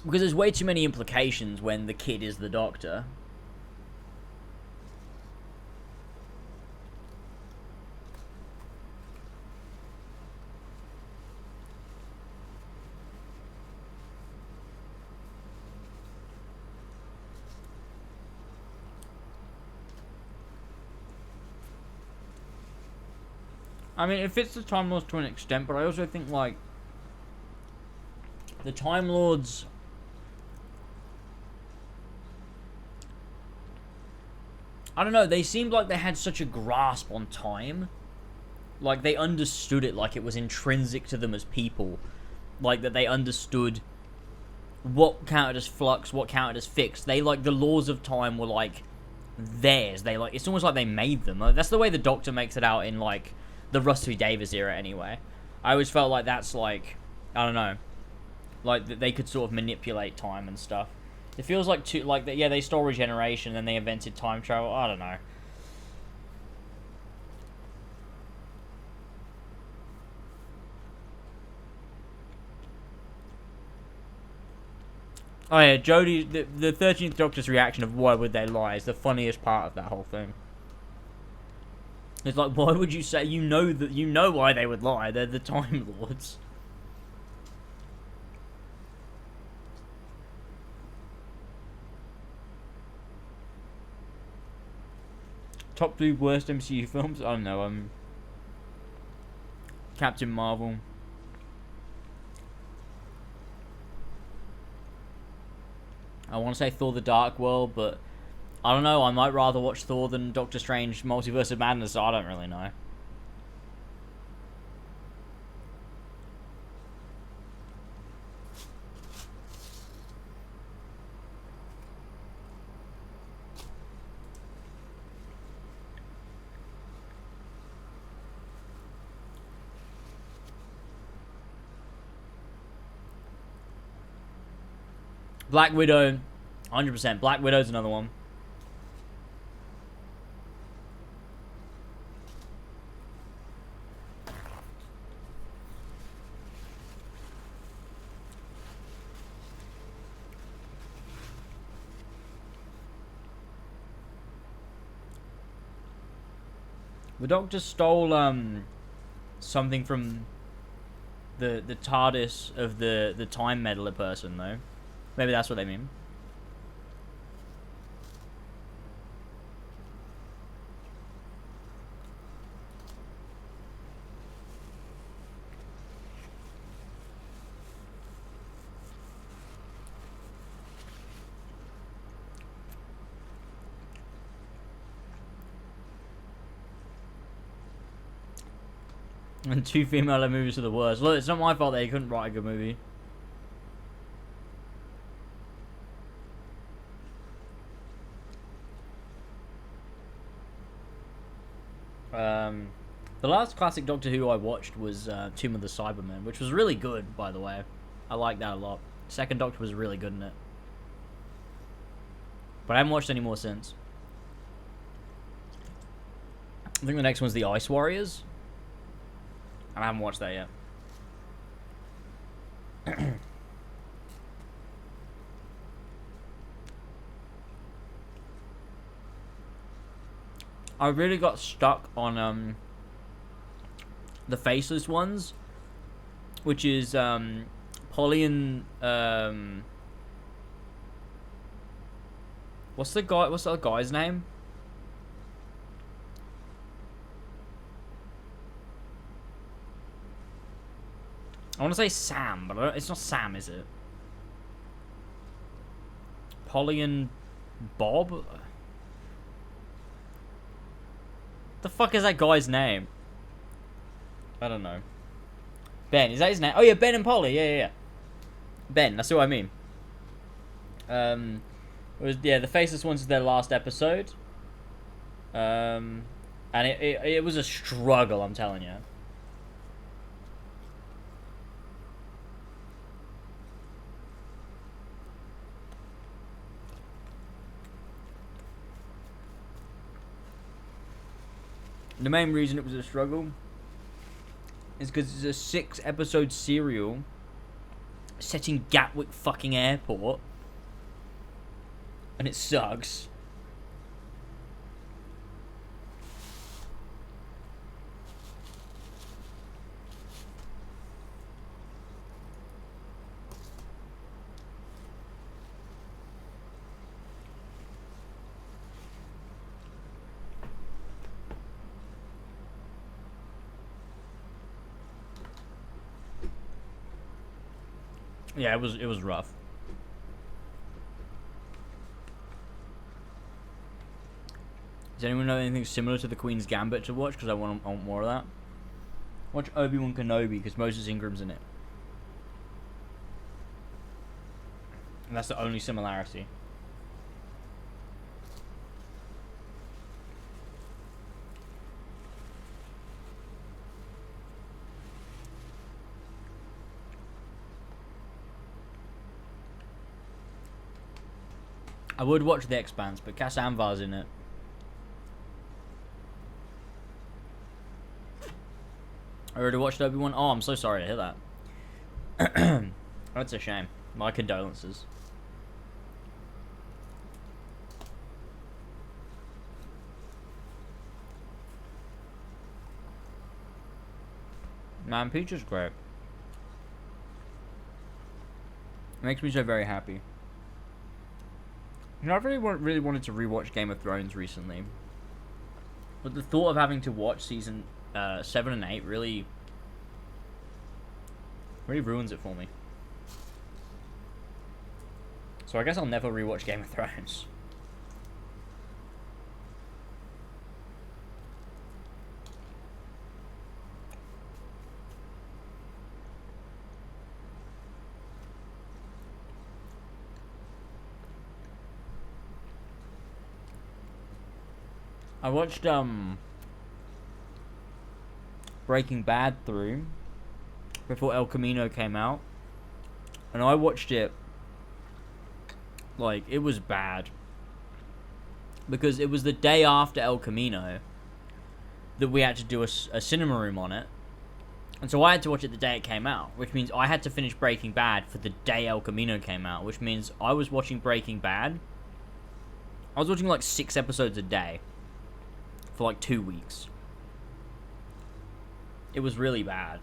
[SPEAKER 1] Because there's way too many implications when the kid is the Doctor. I mean, it fits the Time Lords to an extent, but I also think, like, the Time Lords... I don't know, they seemed like they had such a grasp on time. Like, they understood it like it was intrinsic to them as people. Like, that they understood what counted as flux, what counted as fixed. They, like, the laws of time were, like, theirs. They, like, it's almost like they made them. That's the way the Doctor makes it out in, like, the Rusty Davis era, anyway. I always felt like that's, like, I don't know. Like, they could sort of manipulate time and stuff. It feels like, yeah, they stole regeneration, and then they invented time travel. I don't know. Oh yeah, Jodie, the 13th Doctor's reaction of why would they lie is the funniest part of that whole thing. It's like, why would you say, you know why they would lie, they're the Time Lords. Top 2 worst MCU films? I don't know, Captain Marvel. I want to say Thor the Dark World, but I don't know, I might rather watch Thor than Doctor Strange Multiverse of Madness, so I don't really know. Black Widow, 100%. Black Widow's another one. The Doctor stole something from the TARDIS of the Time Meddler person, though. Maybe that's what they mean. And 2 female movies are the worst. Look, it's not my fault that he couldn't write a good movie. The last classic Doctor Who I watched was Tomb of the Cybermen, which was really good, by the way. I like that a lot. Second Doctor was really good in it. But I haven't watched any more since. I think the next one's the Ice Warriors. And I haven't watched that yet. I really got stuck on the faceless ones, which is Polly and what's the other guy's name? I want to say Sam, but it's not Sam, is it? Polly and Bob? The fuck is that guy's name? I don't know. Ben, is that his name? Oh yeah, Ben and Polly. Yeah. Ben, that's who I mean. It was, yeah, the faceless ones is their last episode. And it was a struggle, I'm telling you. The main reason it was a struggle is because it's a 6-episode serial set in Gatwick fucking airport, and it sucks. Yeah, it was rough. Does anyone know anything similar to the Queen's Gambit to watch? Because I want more of that. Watch Obi-Wan Kenobi because Moses Ingram's in it. And that's the only similarity. I would watch The Expanse, but Cass Anvar's in it. I already watched Obi-Wan. Oh, I'm so sorry to hear that. That's a shame. My condolences. Man, Peach is great. Makes me so very happy. You know, I've really wanted to rewatch Game of Thrones recently, but the thought of having to watch season 7 and 8 really ruins it for me. So I guess I'll never rewatch Game of Thrones. I watched Breaking Bad through before El Camino came out, and I watched it like it was bad because it was the day after El Camino that we had to do a cinema room on it, and so I had to watch it the day it came out, which means I had to finish Breaking Bad for the day El Camino came out, which means I was watching Breaking Bad. I was watching like 6 episodes a day for like 2 weeks. It was really bad.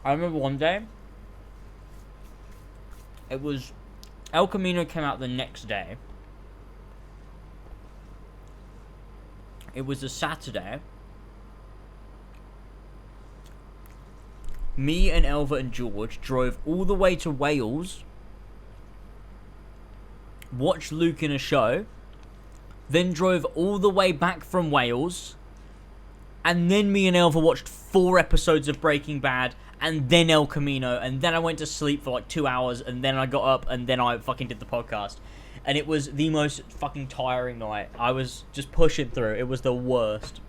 [SPEAKER 1] I remember one day, it was, El Camino came out the next day. It was a Saturday. Me and Elva and George drove all the way to Wales, watched Luke in a show, then drove all the way back from Wales, and then me and Elva watched 4 episodes of Breaking Bad, and then El Camino, and then I went to sleep for like 2 hours, and then I got up, and then I fucking did the podcast. And it was the most fucking tiring night. I was just pushing through. It was the worst.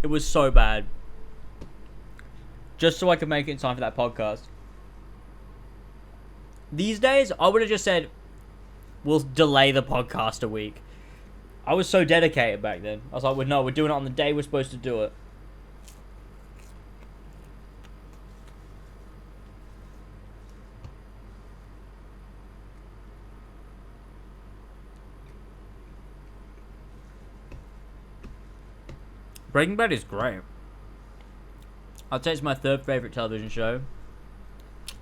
[SPEAKER 1] It was so bad. Just so I could make it in time for that podcast. These days, I would have just said, we'll delay the podcast a week. I was so dedicated back then. I was like, well, no, we're doing it on the day we're supposed to do it. Breaking Bad is great. I'd say it's my 3rd favorite television show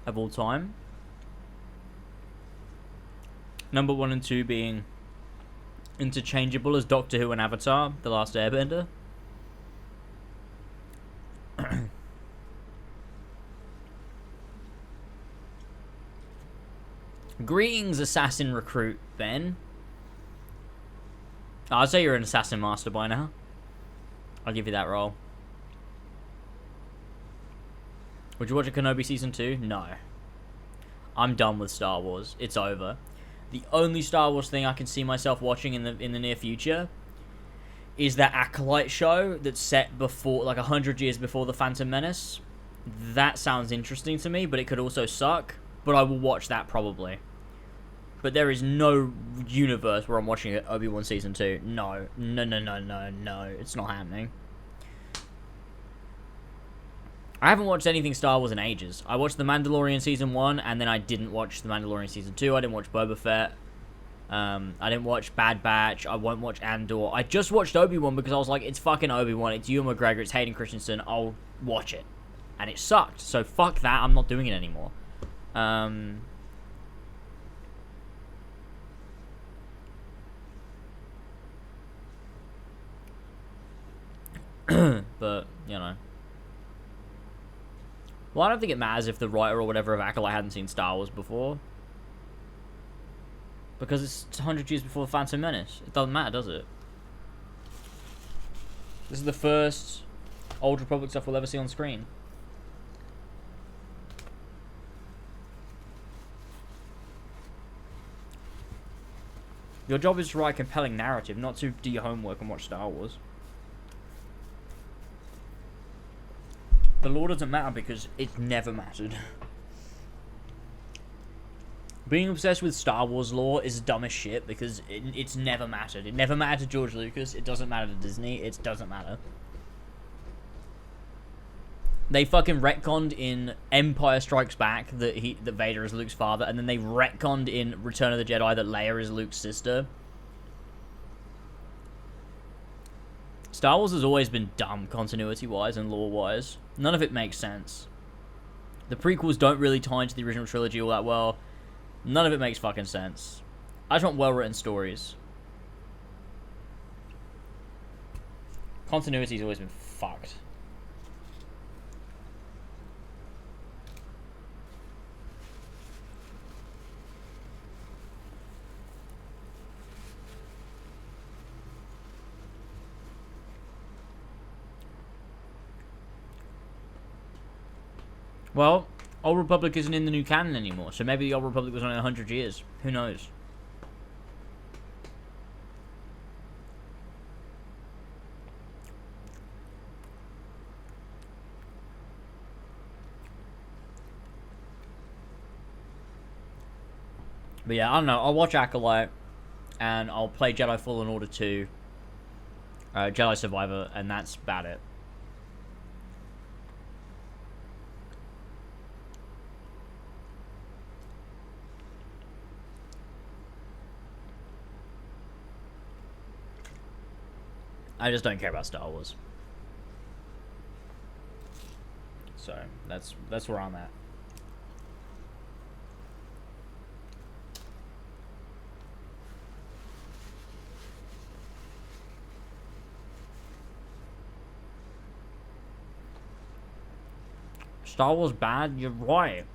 [SPEAKER 1] of all time. Number 1 and 2 being interchangeable as Doctor Who and Avatar: The Last Airbender. Greetings, assassin recruit, Ben. I'd say you're an assassin master by now. I'll give you that role. Would you watch a Kenobi Season 2? No. I'm done with Star Wars. It's over. The only Star Wars thing I can see myself watching in the near future is that Acolyte show that's set before, like 100 years before The Phantom Menace. That sounds interesting to me, but it could also suck. But I will watch that probably. But there is no universe where I'm watching Obi-Wan Season 2. No. No. It's not happening. I haven't watched anything Star Wars in ages. I watched The Mandalorian Season 1, and then I didn't watch The Mandalorian Season 2. I didn't watch Boba Fett. I didn't watch Bad Batch. I won't watch Andor. I just watched Obi-Wan because I was like, it's fucking Obi-Wan. It's Ewan McGregor. It's Hayden Christensen. I'll watch it. And it sucked. So fuck that. I'm not doing it anymore. But, you know. Well, I don't think it matters if the writer or whatever of Acolyte hadn't seen Star Wars before. Because it's 100 years before The Phantom Menace. It doesn't matter, does it? This is the first Old Republic stuff we'll ever see on screen. Your job is to write a compelling narrative, not to do your homework and watch Star Wars. The lore doesn't matter because it never mattered. Being obsessed with Star Wars lore is dumb as shit because it's never mattered. It never mattered to George Lucas. It doesn't matter to Disney. It doesn't matter. They fucking retconned in Empire Strikes Back that Vader is Luke's father, and then they retconned in Return of the Jedi that Leia is Luke's sister. Star Wars has always been dumb continuity-wise and lore-wise. None of it makes sense. The prequels don't really tie into the original trilogy all that well. None of it makes fucking sense. I just want well-written stories. Continuity's always been fucked. Well, Old Republic isn't in the new canon anymore, so maybe the Old Republic was only 100 years. Who knows? But yeah, I don't know. I'll watch Acolyte, and I'll play Jedi Fallen Order 2, Jedi Survivor, and that's about it. I just don't care about Star Wars. So, that's where I'm at. Star Wars bad? You're right.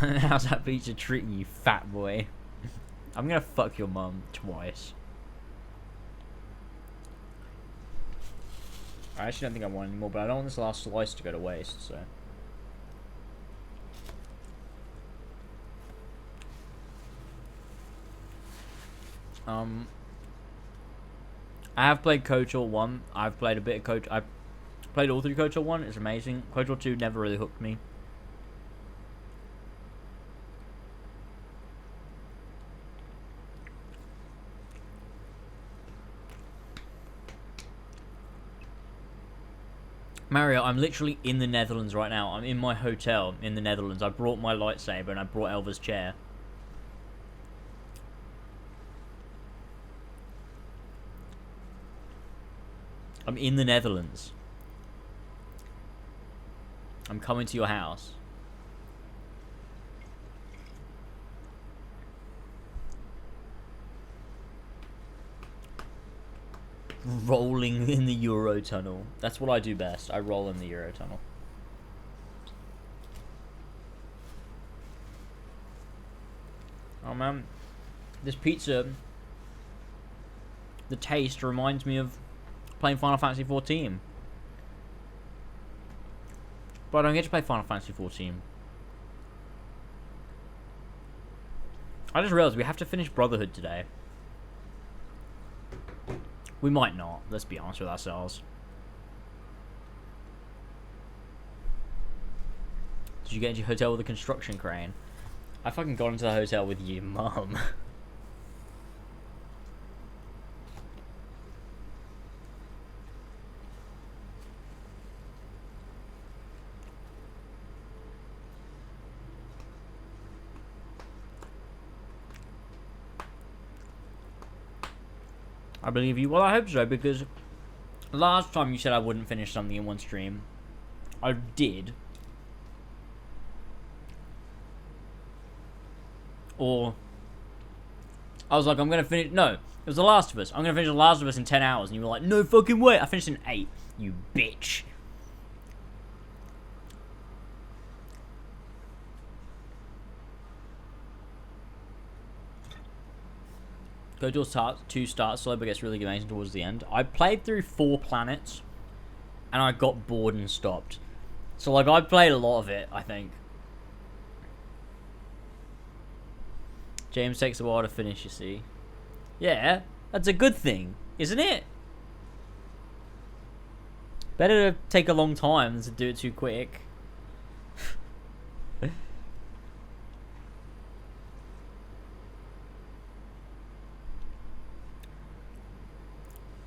[SPEAKER 1] How's that pizza treating you, fat boy? I'm gonna fuck your mum twice. I actually don't think I want any more, but I don't want this last slice to go to waste, so. I have played KOTOR 1. I've played a bit of KOTOR. I've played all through KOTOR 1. It's amazing. KOTOR 2 never really hooked me. Mario, I'm literally in the Netherlands right now. I'm in my hotel in the Netherlands. I brought my lightsaber and I brought Elva's chair. I'm in the Netherlands. I'm coming to your house. Rolling in the Eurotunnel. That's what I do best. I roll in the Eurotunnel. Oh man, this pizza, the taste reminds me of playing Final Fantasy 14. But I don't get to play Final Fantasy 14. I just realized we have to finish Brotherhood today. We might not, let's be honest with ourselves. Did you get into your hotel with a construction crane? I fucking got into the hotel with your mum. I believe you. Well, I hope so, because last time you said I wouldn't finish something in one stream. I did. Or I was like, I'm gonna finish. No, it was The Last of Us. I'm gonna finish The Last of Us in 10 hours, and you were like, no fucking way. I finished in 8. You bitch. Go 2 starts slow, but gets really amazing towards the end. I played through 4 planets, and I got bored and stopped. So like, I played a lot of it, I think. James takes a while to finish, you see. Yeah, that's a good thing, isn't it? Better to take a long time than to do it too quick.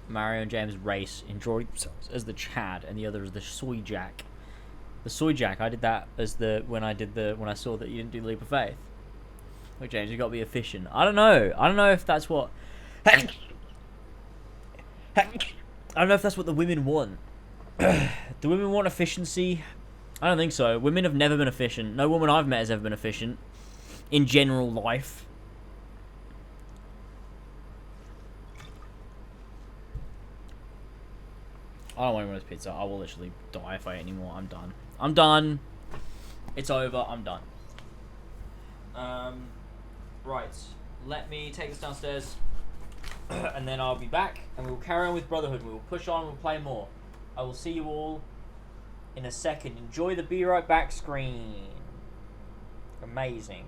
[SPEAKER 1] Mario and James race, enjoy themselves as the Chad, and the other is the Soy Jack. The Soy Jack, I did that as when I saw that you didn't do the Leap of Faith. Look, James, you got to be efficient. I don't know. I don't know if that's what. I don't know if that's what the women want. Do women want efficiency? I don't think so. Women have never been efficient. No woman I've met has ever been efficient in general life. I don't want anyone else's pizza. I will literally die if I eat anymore. I'm done. I'm done. It's over. I'm done. Right. Let me take this downstairs. And then I'll be back. And we will carry on with Brotherhood. We will push on. We'll play more. I will see you all in a second. Enjoy the Be Right Back screen. Amazing.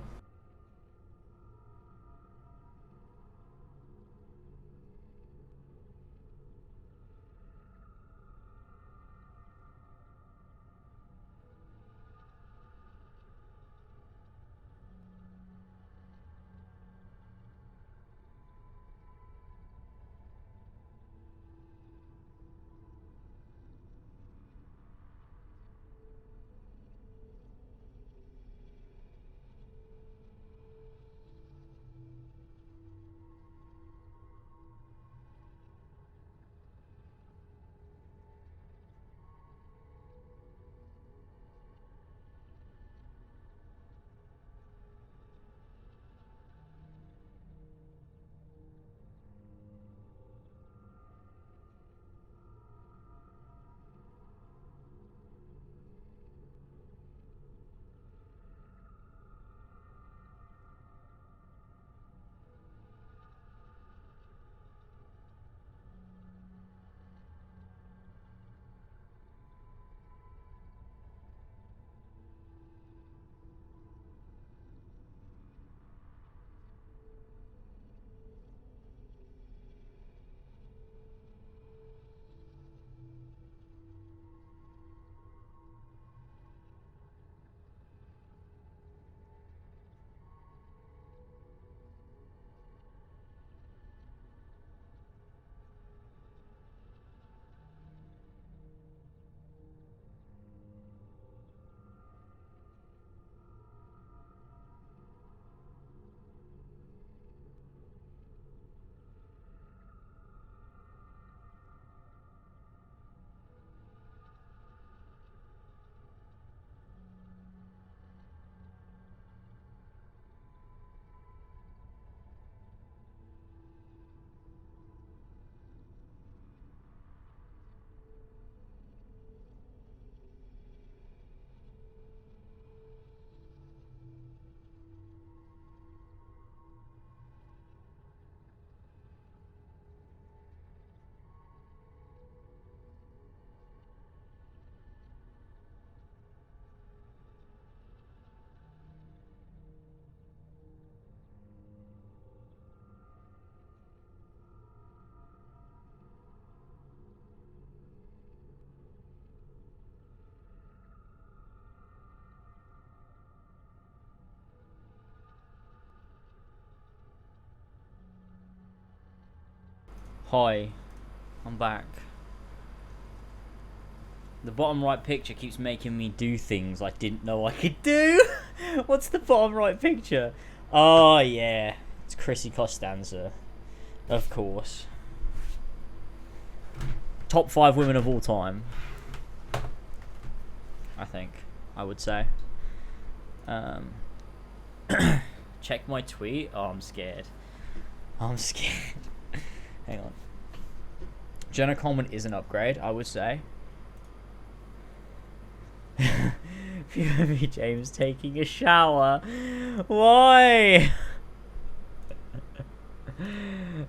[SPEAKER 1] Hi, I'm back. The bottom right picture keeps making me do things I didn't know I could do. What's the bottom right picture? Oh yeah, it's Chrissy Costanza. Of course. Top 5 women of all time. I think I would say. Check my tweet. Oh, I'm scared. I'm scared. Hang on. Jenna Coleman is an upgrade, I would say. POV James taking a shower. Why?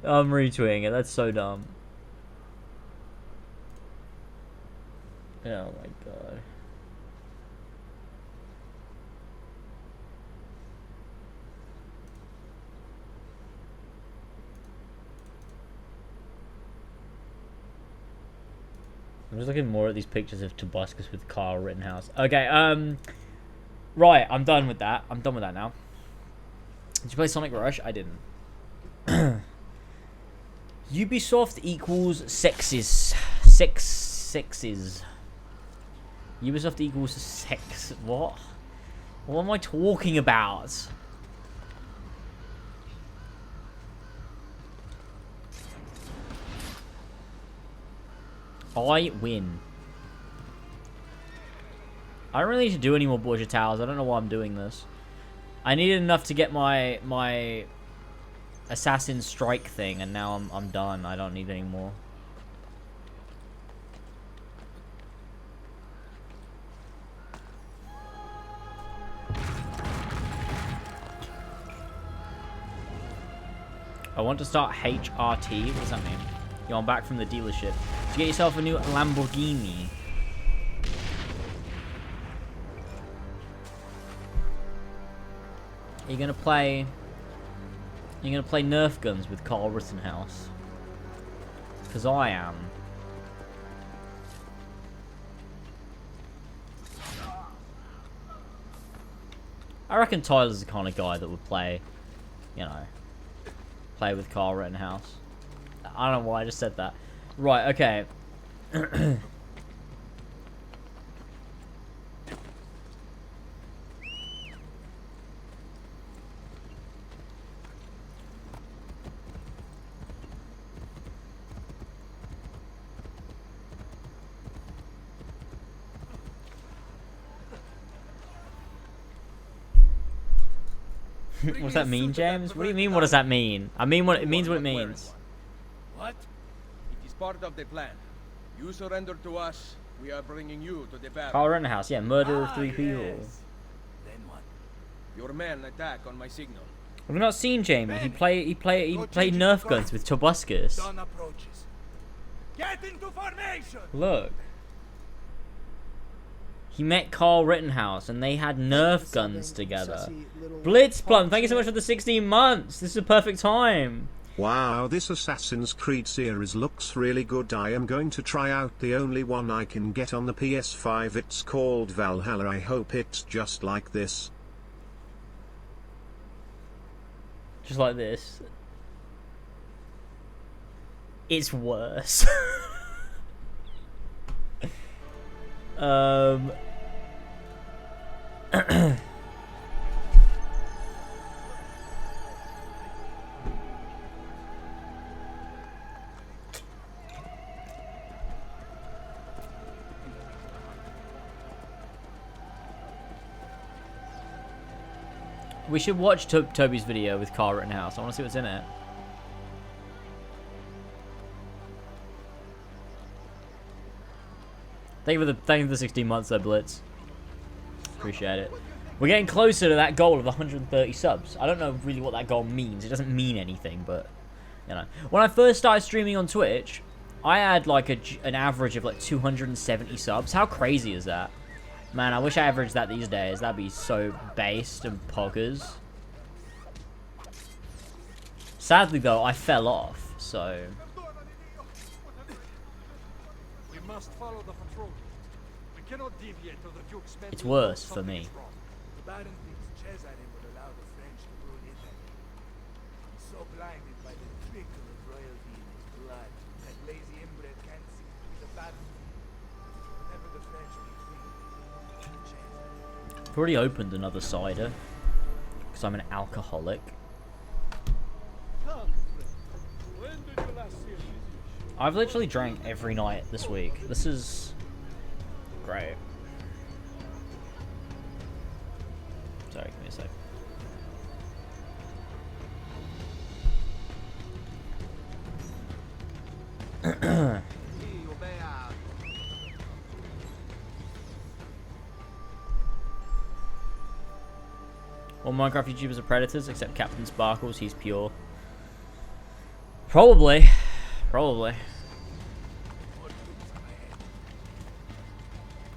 [SPEAKER 1] I'm retweeting it. That's so dumb. Oh my god. I'm just looking more at these pictures of Tobuscus with Carl Rittenhouse. Okay, right, I'm done with that. I'm done with that now. Did you play Sonic Rush? I didn't. Ubisoft equals sexes. Sexes. Ubisoft equals sex. What? What am I talking about? I win. I don't really need to do any more Borgia Towers. I don't know why I'm doing this. I needed enough to get my Assassin Strike thing, and now I'm done. I don't need any more. I want to start HRT. What does that mean? Yo, I'm back from the dealership. To get yourself a new Lamborghini. You're gonna play Nerf guns with Carl Rittenhouse. Cause I am. I reckon Tyler's the kind of guy that would play, you know, play with Carl Rittenhouse. I don't know why I just said that. Right, okay. What does that mean, James? What do you mean, what does that mean? I mean what it means, what it means.
[SPEAKER 7] What? It is part of the plan. You surrender to us, we are bringing you to the battle.
[SPEAKER 1] Carl Rittenhouse, yeah, murder of 3 people.
[SPEAKER 7] Then what? Your men attack on my signal.
[SPEAKER 1] Have you not seen Jamie? He played Nerf guns with Tobuscus.
[SPEAKER 16] Dawn approaches. Get into formation.
[SPEAKER 1] Look. He met Carl Rittenhouse and they had Nerf guns together. Blitzplum, thank you so much for the 16 months. This is a perfect time.
[SPEAKER 6] Wow, this Assassin's Creed series looks really good. I am going to try out the only one I can get on the PS5. It's called Valhalla. I hope it's just like this.
[SPEAKER 1] Just like this. It's worse. We should watch Toby's video with Carl Rittenhouse. I want to see what's in it. Thank you for the 16 months though, Blitz. Appreciate it. We're getting closer to that goal of 130 subs. I don't know really what that goal means. It doesn't mean anything, but you know. When I first started streaming on Twitch, I had like an average of like 270 subs. How crazy is that? Man, I wish I averaged that these days. That'd be so based and poggers. Sadly though, I fell off, so
[SPEAKER 14] We must follow the patrol. We cannot deviate to the Duke's men.
[SPEAKER 1] it's worse for me.
[SPEAKER 16] The Baron thinks Cesare would allow the French to rule Italy. He's so blinded by the trickle of royalty in his blood that lazy inbred can't see through the battle. Whenever the French retreat, Cesare.
[SPEAKER 1] I've already opened another cider because I'm an alcoholic. I've literally drank every night this week. This is great. me a sec. All Minecraft YouTubers are predators, except Captain Sparkles. He's pure. Probably. Probably.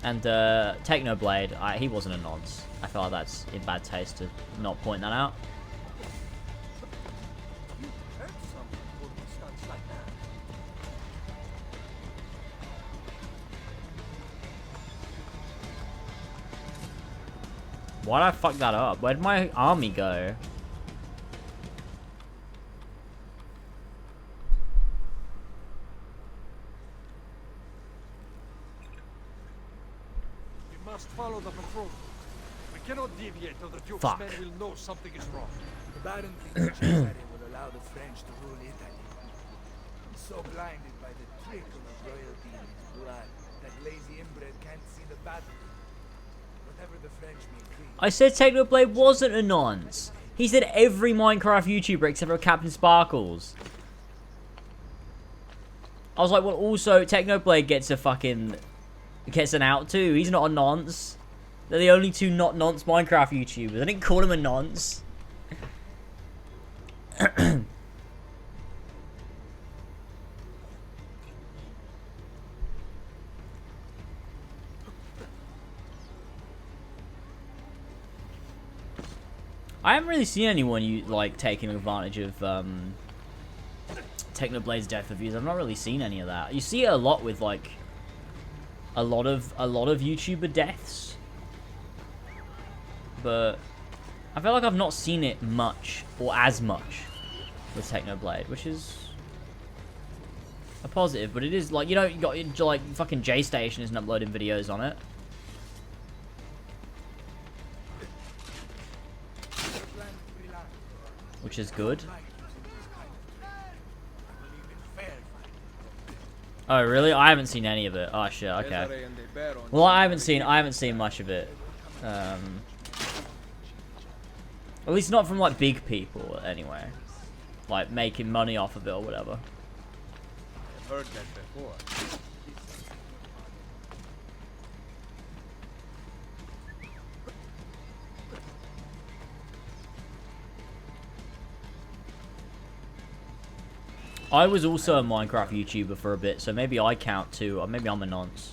[SPEAKER 1] And Technoblade, he wasn't a nonce. I feel like that's in bad taste to not point that out. Why'd I fuck that up? Where'd my army go?
[SPEAKER 14] We must follow the patrol. We cannot deviate or the Duke's
[SPEAKER 1] Fuck.
[SPEAKER 14] men will know something is wrong.
[SPEAKER 16] The Baron thinks Cesare will allow the French to rule Italy. He's so blinded by the trickle of royalty in his blood that lazy inbred can't see the battle. Whatever the French may create.
[SPEAKER 1] I said Technoblade wasn't a nonce. He said every Minecraft YouTuber except for Captain Sparkles. I was like, well, also Technoblade gets an out too. He's not a nonce. They're the only two not nonce Minecraft YouTubers. I didn't call him a nonce. I haven't really seen anyone taking advantage of Technoblade's death reviews. I've not really seen any of that. You see it a lot with like a lot of YouTuber deaths, but I feel like I've not seen it much or as much with Technoblade, which is a positive. But it is like, you know, you got like fucking J Station isn't uploading videos on it. Which is good. Oh really? I haven't seen any of it. Oh shit. Okay. Well, I haven't seen much of it. At least not from like big people, anyway. Like making money off of it or whatever.
[SPEAKER 7] I've heard that before.
[SPEAKER 1] I was also a Minecraft YouTuber for a bit, so maybe I count too, or maybe I'm a nonce.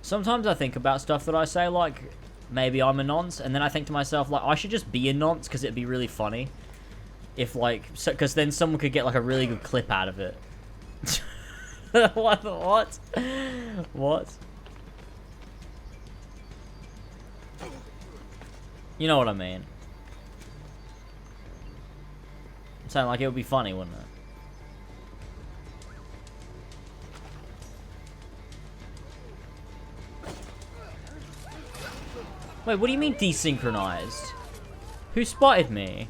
[SPEAKER 1] Sometimes I think about stuff that I say, like, maybe I'm a nonce, and then I think to myself, like, I should just be a nonce, because it'd be really funny. If, like, because then someone could get, like, a really good clip out of it. What? What? You know what I mean. I'm saying, like, it would be funny, wouldn't it? Wait, what do you mean desynchronized? Who spotted me?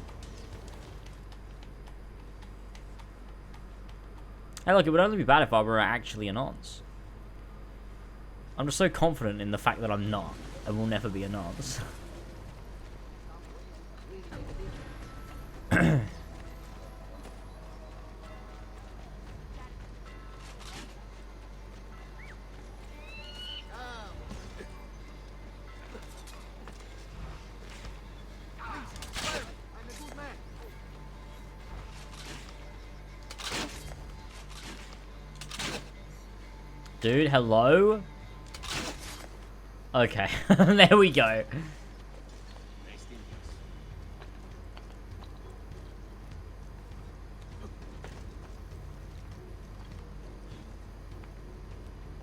[SPEAKER 1] Hey, look, it would only be bad if I were actually a nonce. I'm just so confident in the fact that I'm not, and will never be a nonce. Dude, hello? Okay, there we go.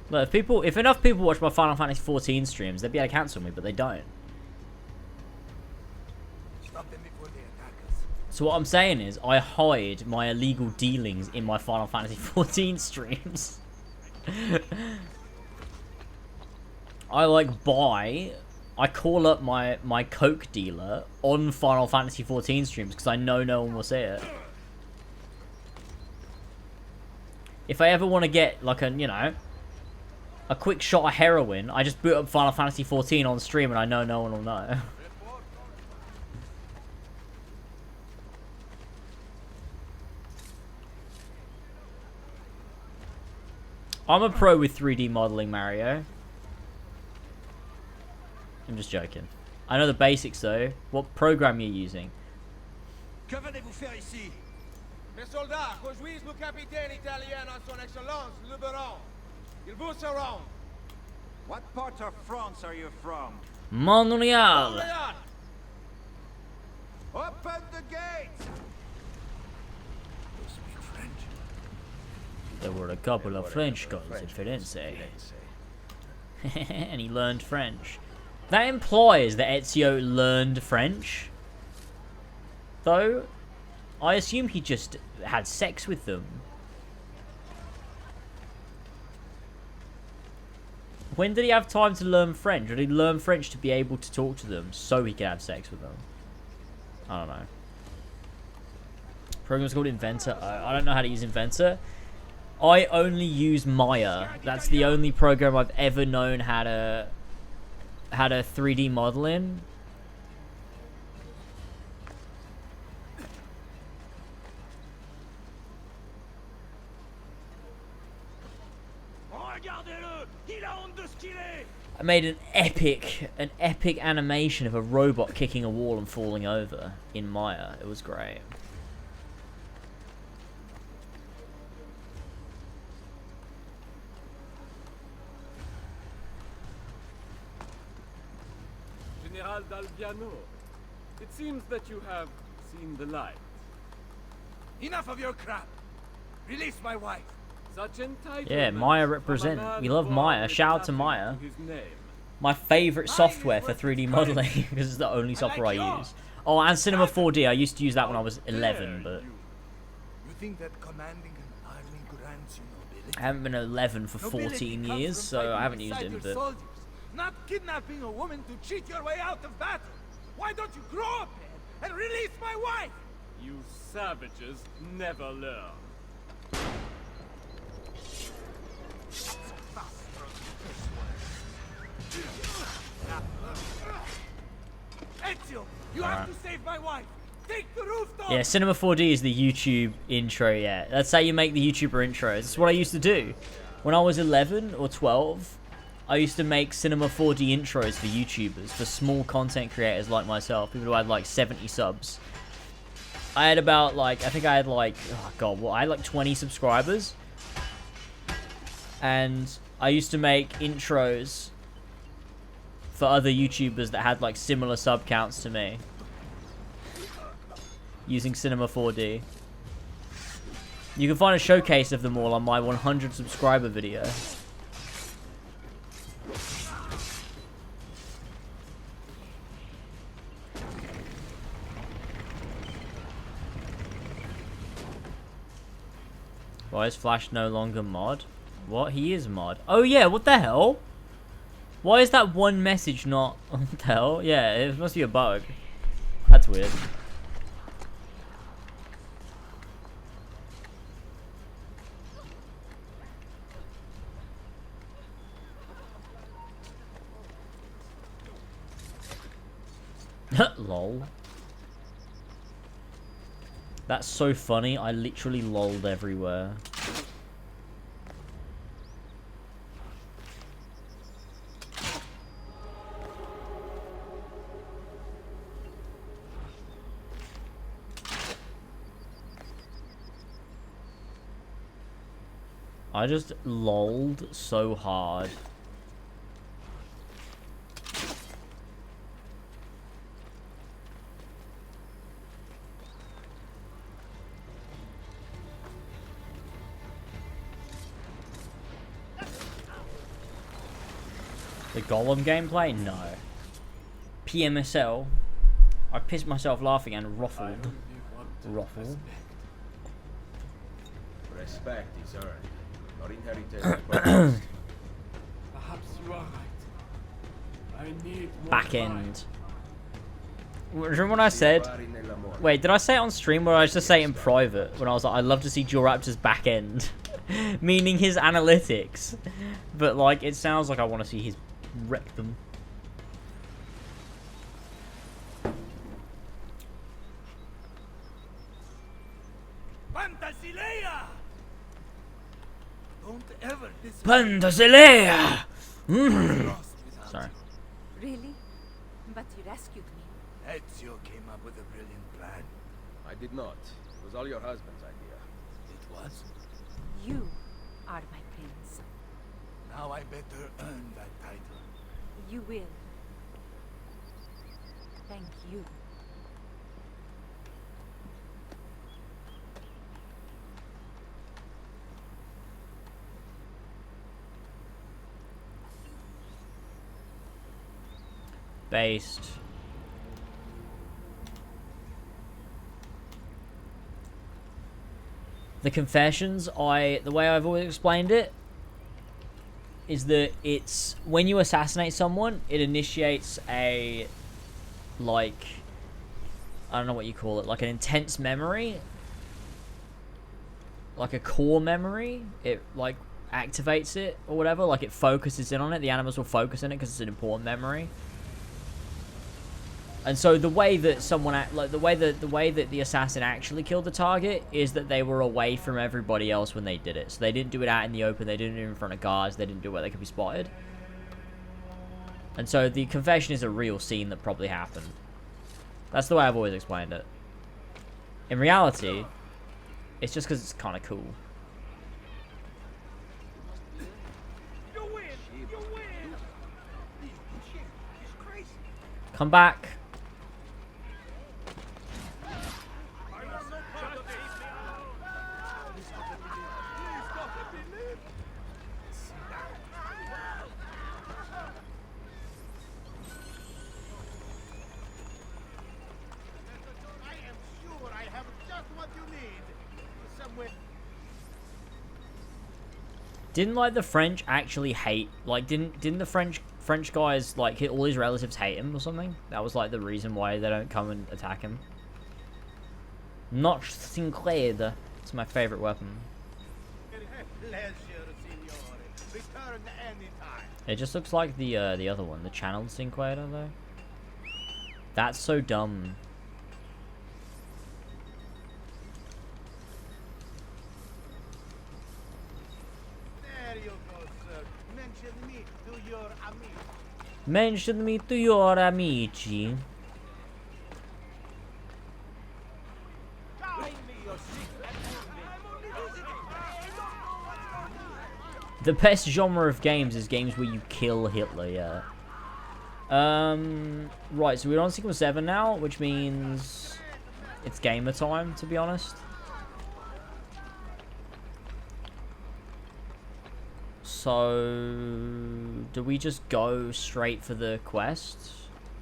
[SPEAKER 1] Look, if enough people watch my Final Fantasy 14 streams, they'd be able to cancel me, but they don't. So what I'm saying is, I hide my illegal dealings in my Final Fantasy 14 streams. I call up my coke dealer on Final Fantasy 14 streams because I know no one will see it. If I ever want to get like a a quick shot of heroin, I just boot up Final Fantasy 14 on stream and I know no one will know. I'm a pro with 3D modeling, Mario. I'm just joking. I know the basics though. What program you're using?
[SPEAKER 7] Que venez-vous faire ici? Mes soldats rejoignent le capitaine italien à son excellence, le baron. Il vous surround. What part of France are you from?
[SPEAKER 1] Montreal.
[SPEAKER 7] Open the gates!
[SPEAKER 1] There were a couple of French girls in Firenze. And he learned French. That implies that Ezio learned French. Though, I assume he just had sex with them. When did he have time to learn French? Or did he learn French to be able to talk to them so he could have sex with them? I don't know. Program's called Inventor. I don't know how to use Inventor. I only use Maya. That's the only program I've ever known how to 3D model in. I made an epic animation of a robot kicking a wall and falling over in Maya. It was great.
[SPEAKER 17] General Dalviano, it seems that you have seen the light.
[SPEAKER 16] Enough of your crap. Release my wife.
[SPEAKER 1] Yeah, Maya represent. We love Maya. Shout out to Maya. My favourite software for 3D modelling because it's the only software I use. Oh, and Cinema 4D. I used to use that when I was 11, but
[SPEAKER 16] You think that commanding an army grants you nobility?
[SPEAKER 1] I haven't been 11 for 14 years, so I haven't used it. But
[SPEAKER 16] Soldiers, not kidnapping a woman to cheat your way out of battle. Why don't you grow up, man, and release my wife?
[SPEAKER 17] You savages never learn.
[SPEAKER 16] Ezio, you have to save my wife. Take the rooftop.
[SPEAKER 1] yeah, Cinema 4D is the YouTube intro. Yeah, that's how you make the YouTuber intros. That's what I used to do when I was 11 or 12. I used to make Cinema 4D intros for YouTubers, for small content creators like myself, people who had like 70 subs. I had about like, I think I had like, oh god, well, I had like 20 subscribers. And I used to make intros for other YouTubers that had like similar sub counts to me. Using Cinema 4D. You can find a showcase of them all on my 100 subscriber video. Why is Flash no longer mod? What? He is mod. Oh yeah, what the hell? Why is that one message not... What the hell? Yeah, it must be a bug. That's weird. Lol. That's so funny. I literally lolled everywhere. I just lolled so hard. The Golem gameplay? No. PMSL. I pissed myself laughing and ruffled. Ruffle.
[SPEAKER 7] Respect is earned, not inherited.
[SPEAKER 17] Perhaps you are right. I need more
[SPEAKER 1] Back end. Remember when I said... Wait, did I say it on stream or did I just say it in private? When I was like, I'd love to see Dual Raptor's back end. Meaning his analytics. But, like, it sounds like I want to see his rectum.
[SPEAKER 16] Pantasilea! Don't ever
[SPEAKER 1] Pantasilea! Sorry.
[SPEAKER 4] Really? But you rescued me.
[SPEAKER 16] Ezio came up with a brilliant plan.
[SPEAKER 7] I did not. It was all your husband's idea.
[SPEAKER 16] It was?
[SPEAKER 4] You are my prince.
[SPEAKER 16] Now I better earn that title.
[SPEAKER 4] You will. Thank you.
[SPEAKER 1] Based. The confessions, the way I've always explained it is that it's when you assassinate someone, it initiates a, like, I don't know what you call it, like an intense memory, like a core memory. It like activates it or whatever, like it focuses in on it. The animals will focus in it because it's an important memory. And so the way that the way that the assassin actually killed the target is that they were away from everybody else when they did it. So they didn't do it out in the open. They didn't do it in front of guards. They didn't do it where they could be spotted. And so the confession is a real scene that probably happened. That's the way I've always explained it. In reality, it's just because it's kind of cool.
[SPEAKER 16] You win! You win! She's crazy.
[SPEAKER 1] Come back. Didn't like the French actually hate, like didn't the French guys like all his relatives hate him or something? That was like the reason why they don't come and attack him. Not Sinclair. It's my favorite weapon. It just looks like the other one, the channeled Sinclair though. That's so dumb. Mention me to your amici. The best genre of games is games where you kill Hitler, yeah. Right, so we're on sequence 7 now, which means it's gamer time, to be honest. So, do we just go straight for the quest?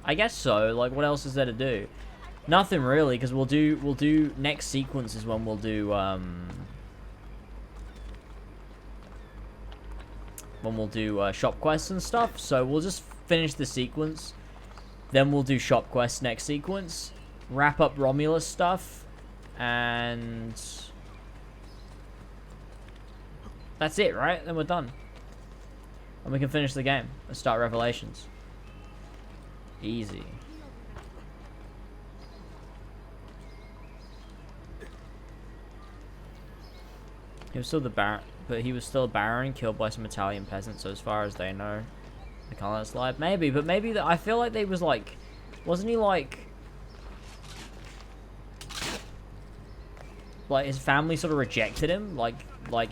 [SPEAKER 1] I guess so. Like, what else is there to do? Nothing really, because we'll do next sequence is when we'll do shop quests and stuff. So we'll just finish the sequence, then we'll do shop quests next sequence, wrap up Romulus stuff, and that's it, right? Then we're done. And we can finish the game and start Revelations. Easy. He was still the Baron, but he was still a Baron killed by some Italian peasants, so as far as they know. They can't let it slide. Maybe, but maybe I feel like they was like, wasn't he like his family sort of rejected him, like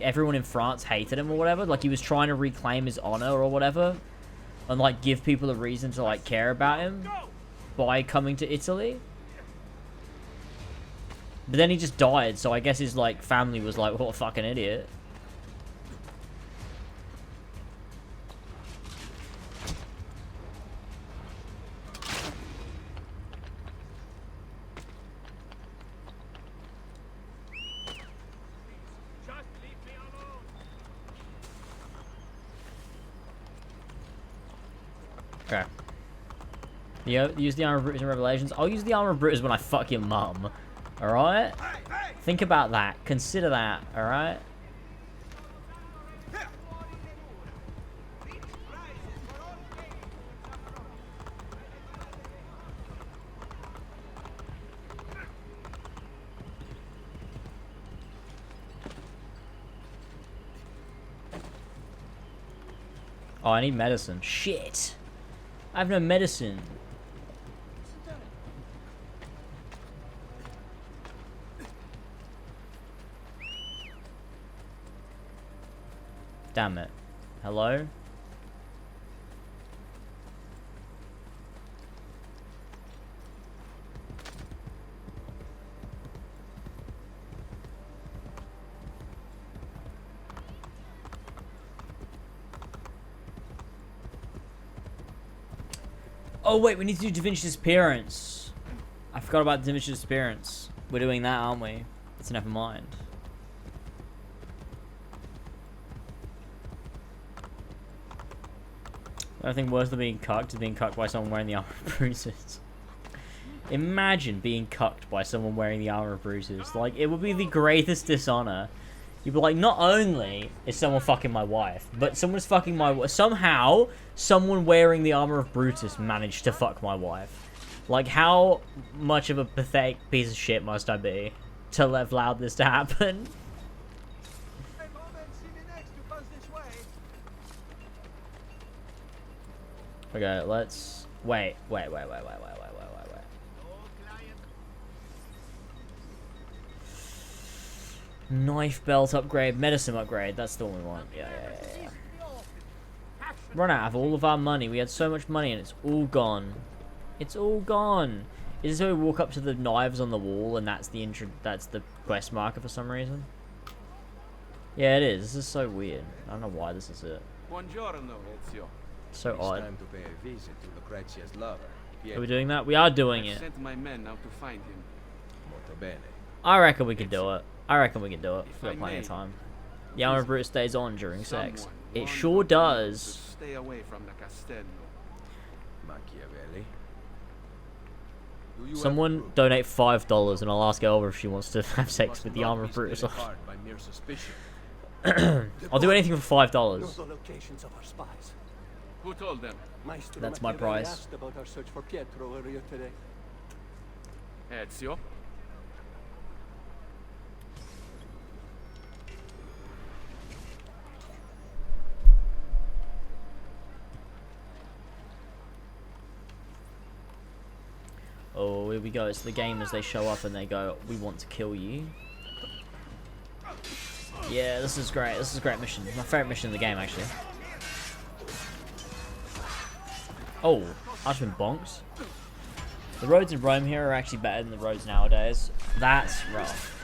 [SPEAKER 1] everyone in France hated him or whatever, like he was trying to reclaim his honor or whatever, and like give people a reason to like care about him by coming to Italy. But then he just died, so I guess his like family was like, what a fucking idiot. Okay. Use the Armor of Brutus in Revelations. I'll use the Armor of Brutus when I fuck your mum. Alright? Think about that. Consider that, alright? Oh, I need medicine. Shit. I have no medicine. Damn it. Hello? Oh wait, we need to do Da Vinci's Disappearance. I forgot about Da Vinci's Disappearance. We're doing that, aren't we? So never mind. I think worse than being cucked is being cucked by someone wearing the armor of Brutus. Imagine being cucked by someone wearing the armor of Brutus. Like, it would be the greatest dishonor. You'd be like, not only is someone fucking my wife, but someone's fucking my wife. Somehow, someone wearing the armor of Brutus managed to fuck my wife. Like, how much of a pathetic piece of shit must I be to have allowed this to happen? Okay, let's... Wait. Knife belt upgrade, medicine upgrade. That's the one we want. Yeah. Run out of all of our money. We had so much money and it's all gone. It's all gone. Is this where we walk up to the knives on the wall and that's the quest marker for some reason? Yeah, it is. This is so weird. I don't know why this is it.
[SPEAKER 2] Buongiorno, Ezio.
[SPEAKER 1] So odd.
[SPEAKER 7] Time to pay a visit to Lucrezia's lover.
[SPEAKER 1] Are we doing that? We are doing it.
[SPEAKER 2] I sent my men out to find him.
[SPEAKER 7] Molto bene.
[SPEAKER 1] I reckon we can do it. We got plenty of time. The armor of Brutus stays on during sex. It sure does.
[SPEAKER 2] Stay away from the Castello.
[SPEAKER 7] Machiavelli.
[SPEAKER 1] Someone donate $5 and I'll ask her over if she wants to have sex with the armor of Brutus. I'll do anything for $5.
[SPEAKER 14] The locations of our spies.
[SPEAKER 2] Who told them?
[SPEAKER 1] That's my price.
[SPEAKER 14] Asked about our search for Pietro earlier today.
[SPEAKER 2] Ezio?
[SPEAKER 1] Oh, here we go. It's the gamers. They show up and they go, "We want to kill you." Yeah, this is great. This is a great mission. My favorite mission in the game, actually. Oh, I've just been bonked. The roads in Rome here are actually better than the roads nowadays. That's rough.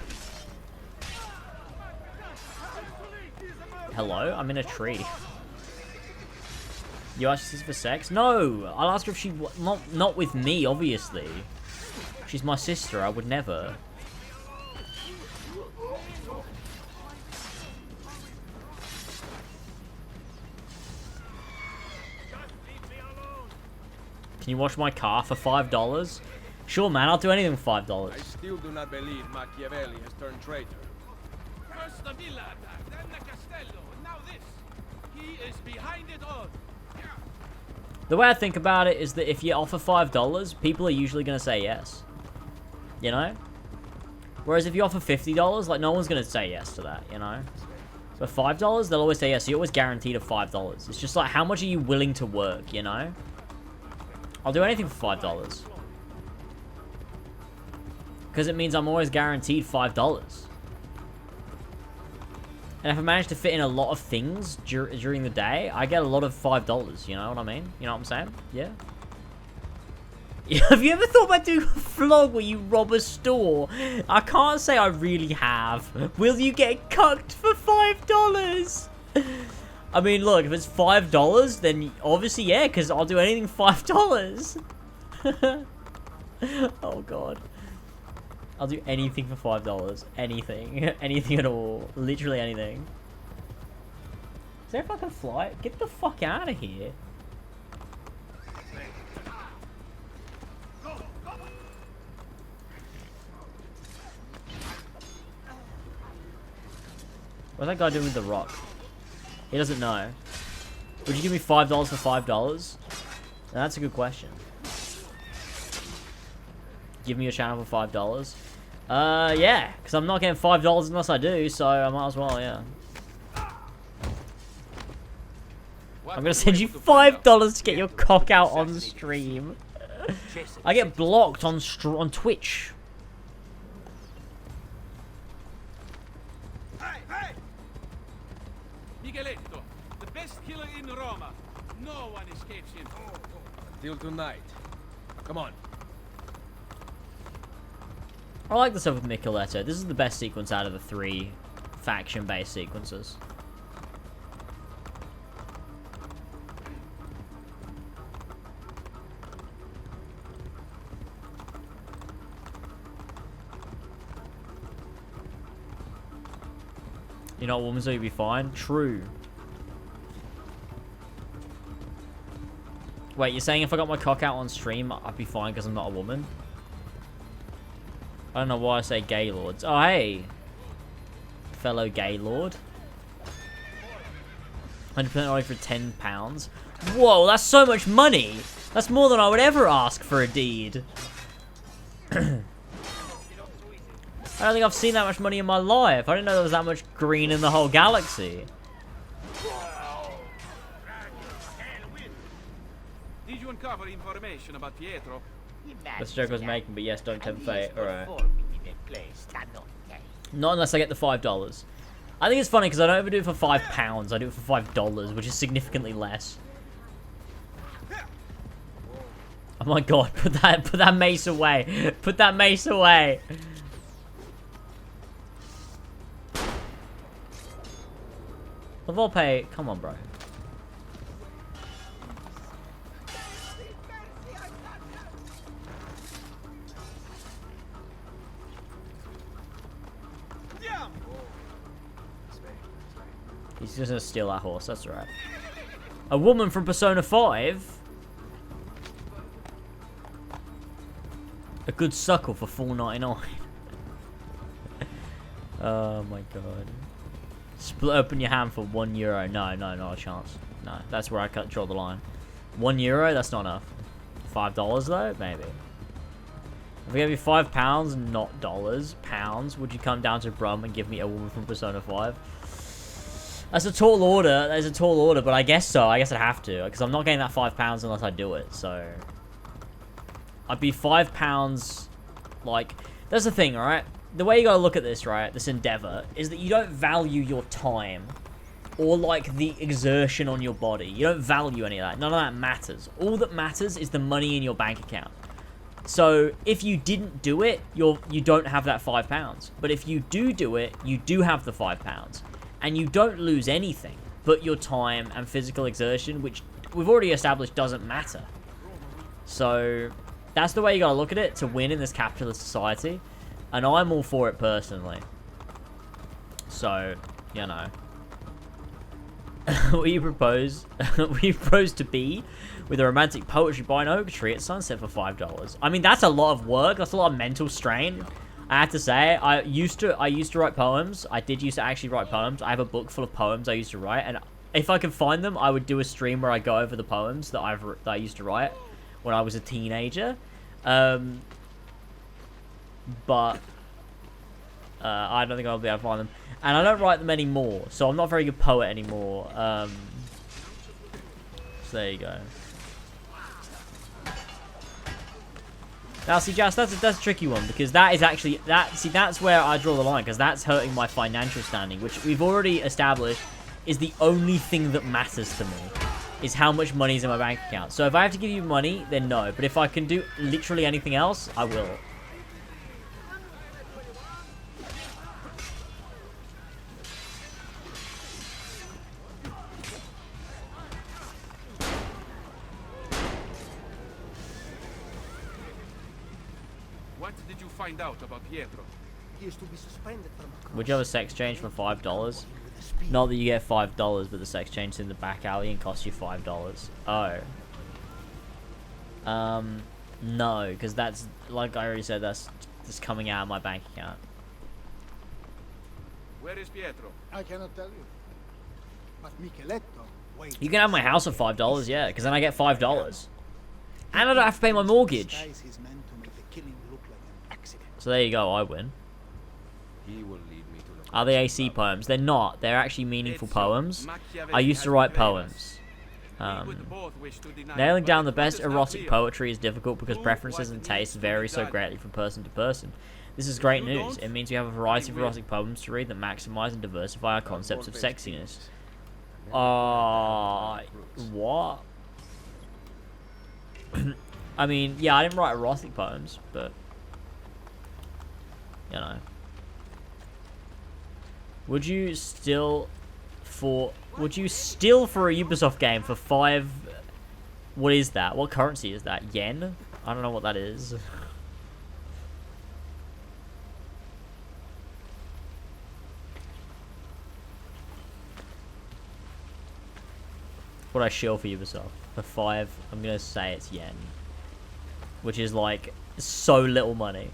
[SPEAKER 1] Hello? I'm in a tree. You asked this for sex? No! I'll ask her if she... Not with me, obviously. She's my sister. I would never. Can you wash my car for $5? Sure, man. I'll do anything for $5.
[SPEAKER 7] I still do not believe Machiavelli has turned traitor.
[SPEAKER 9] First the villa attack, then the Castello, and now this. He is behind it all.
[SPEAKER 1] The way I think about it is that if you offer $5, people are usually going to say yes. You know? Whereas if you offer $50, like, no one's going to say yes to that, you know? But $5, they'll always say yes. So you're always guaranteed of $5. It's just like, how much are you willing to work, you know? I'll do anything for $5. Because it means I'm always guaranteed $5. And if I manage to fit in a lot of things during the day, I get a lot of $5, you know what I mean? You know what I'm saying? Yeah. Have you ever thought about doing a vlog where you rob a store? I can't say I really have. Will you get cucked for $5? I mean, look, if it's $5, then obviously, yeah, because I'll do anything for $5. Oh, God. I'll do anything for $5. Anything. Anything at all. Literally anything. Is there a fucking flight? Get the fuck out of here. What's that guy doing with the rock? He doesn't know. Would you give me $5 for $5? Now, that's a good question. Give me your channel for $5? Yeah, because I'm not getting $5 unless I do, so I might as well, yeah. I'm gonna send you $5 to get your cock out on stream. I get blocked on Twitch.
[SPEAKER 2] Hey! Migueletto, the best killer in Roma. No one escapes him.
[SPEAKER 7] Till tonight. Come on.
[SPEAKER 1] I like the stuff with Micheletto. This is the best sequence out of the 3 faction-based sequences. You're not a woman, so you'll be fine? True. Wait, you're saying if I got my cock out on stream, I'd be fine because I'm not a woman? I don't know why I say gay lords. Oh, hey! Fellow gay lord. 100% only for £10. Whoa, that's so much money! That's more than I would ever ask for a deed. I don't think I've seen that much money in my life. I didn't know there was that much green in the whole galaxy.
[SPEAKER 2] Did you uncover information about Pietro?
[SPEAKER 1] That's the joke I was making, but yes, don't tempt fate. Alright. Not unless I get the $5. I think it's funny because I don't ever do it for £5. I do it for $5, which is significantly less. Oh my god, put that mace away. Put that mace away. Lavolpe, come on, bro. He's just gonna steal that horse, that's right. A woman from Persona 5? A good suckle for $4.99. Oh my god. Split open your hand for €1. No, not a chance. No, that's where I draw the line. €1? That's not enough. $5 though? Maybe. If I gave you £5 and not dollars, pounds, would you come down to Brum and give me a woman from Persona 5? That's a tall order. That is a tall order, but I guess so. I guess I'd have to, because I'm not getting that £5 unless I do it, so... I'd be £5, like... That's the thing, alright? The way you gotta look at this, right, this endeavor, is that you don't value your time or, like, the exertion on your body. You don't value any of that. None of that matters. All that matters is the money in your bank account. So, if you didn't do it, you don't have that £5. But if you do it, you do have the £5. And you don't lose anything but your time and physical exertion, which we've already established doesn't matter. So, that's the way you gotta look at it to win in this capitalist society. And I'm all for it personally. So, you know. What you propose? We propose to be with a romantic poetry by an oak tree at sunset for $5. I mean, that's a lot of work. That's a lot of mental strain. I have to say, I used to write poems. I did used to actually write poems. I have a book full of poems I used to write, and if I could find them, I would do a stream where I go over the poems that I used to write when I was a teenager. But I don't think I'll be able to find them. And I don't write them anymore, so I'm not a very good poet anymore. So there you go. Now, see, Jas, that's a tricky one, because that is actually... that's where I draw the line, because that's hurting my financial standing, which we've already established is the only thing that matters to me, is how much money is in my bank account. So if I have to give you money, then no. But if I can do literally anything else, I will.
[SPEAKER 2] What did you find out about Pietro?
[SPEAKER 8] He is to be suspended from a cross.
[SPEAKER 1] Would you have a sex change for $5? Not that you get $5, but the sex change is in the back alley and costs you $5. Oh. No, because that's, like I already said, that's just coming out of my bank account.
[SPEAKER 2] Where is Pietro?
[SPEAKER 9] I cannot tell you. But Micheletto, wait.
[SPEAKER 1] You can have my house for $5, yeah, because then I get $5. And I don't have to pay my mortgage. So there you go, I win.
[SPEAKER 7] He will lead me to
[SPEAKER 1] Are they AC poems? They're not. They're actually meaningful poems. I used to write poems. Nailing down the best erotic poetry is difficult because preferences and tastes vary so greatly from person to person. This is great news. It means we have a variety of erotic poems to read that maximize and diversify our concepts of sexiness. What? I mean, yeah, I didn't write erotic poems, but you know. Would you steal for a Ubisoft game for 5? What is that? What currency is that? Yen? I don't know what that is. What I shill for Ubisoft for 5? I'm gonna say it's yen, which is like so little money.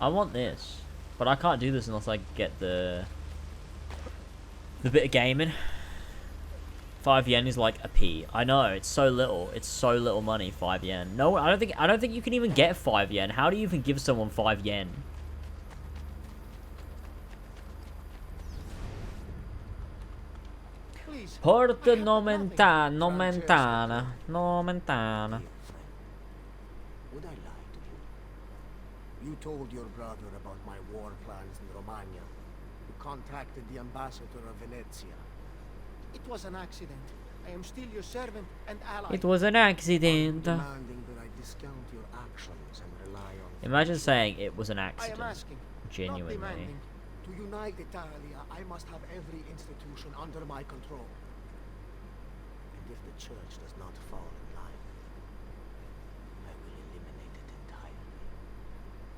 [SPEAKER 1] I want this, but I can't do this unless I get the bit of gaming. 5 yen is like a p. I know, it's so little. It's so little money. 5 yen. No, I don't think you can even get 5 yen. How do you even give someone 5 yen? Porto Nomentana.
[SPEAKER 8] Would I lie to you? You told your brother about my war plans in Romagna. You contacted the ambassador of Venezia. It was an accident. I am still your servant and ally.
[SPEAKER 1] It was an accident.
[SPEAKER 8] Demanding that I discount your actions and rely on.
[SPEAKER 1] Imagine saying it was an
[SPEAKER 8] I am
[SPEAKER 1] accident.
[SPEAKER 8] asking,
[SPEAKER 1] Genuinely.
[SPEAKER 8] not demanding. To unite Italia, I must have every institution under my control. And if the church does not fall in line, I will eliminate it entirely.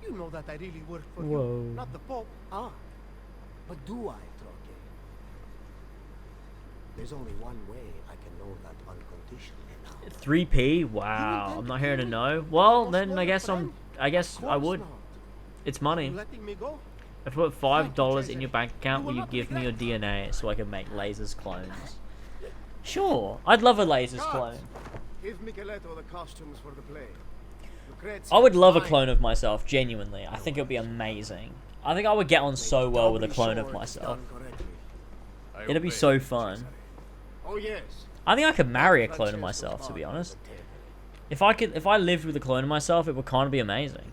[SPEAKER 9] You know that I really work for
[SPEAKER 1] Whoa.
[SPEAKER 9] you, not the Pope.
[SPEAKER 8] Ah, but do I, Troche? There's only one way I can know that unconditionally now.
[SPEAKER 1] 3p? Wow, I'm not here to know. Well, then I guess I would. It's money.
[SPEAKER 9] Letting me go?
[SPEAKER 1] If I put $5 in your bank account, will you give me your DNA so I can make lasers clones? Sure, I'd love a lasers clone.
[SPEAKER 8] Give Micheletto the costumes for the play.
[SPEAKER 1] I would love a clone of myself, genuinely. I think it would be amazing. I think I would get on so well with a clone of myself. It'd be so fun.
[SPEAKER 8] Oh yes.
[SPEAKER 1] I think I could marry a clone of myself, to be honest. If I lived with a clone of myself, it would kind of be amazing.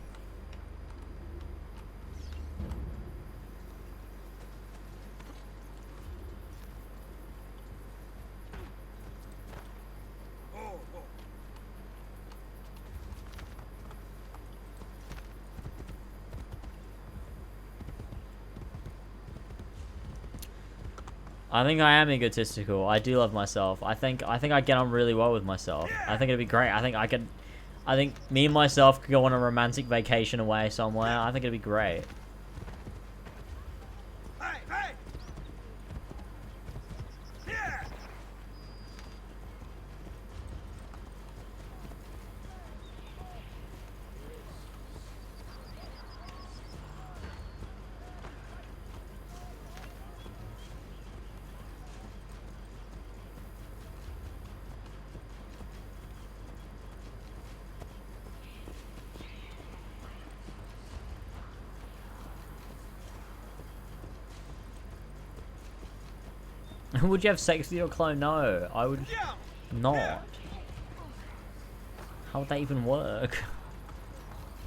[SPEAKER 1] I think I am egotistical. I do love myself. I think I get on really well with myself. I think it'd be great. I think me and myself could go on a romantic vacation away somewhere. I think it'd be great. Would you have sex with your clone? No, I would not. How would that even work?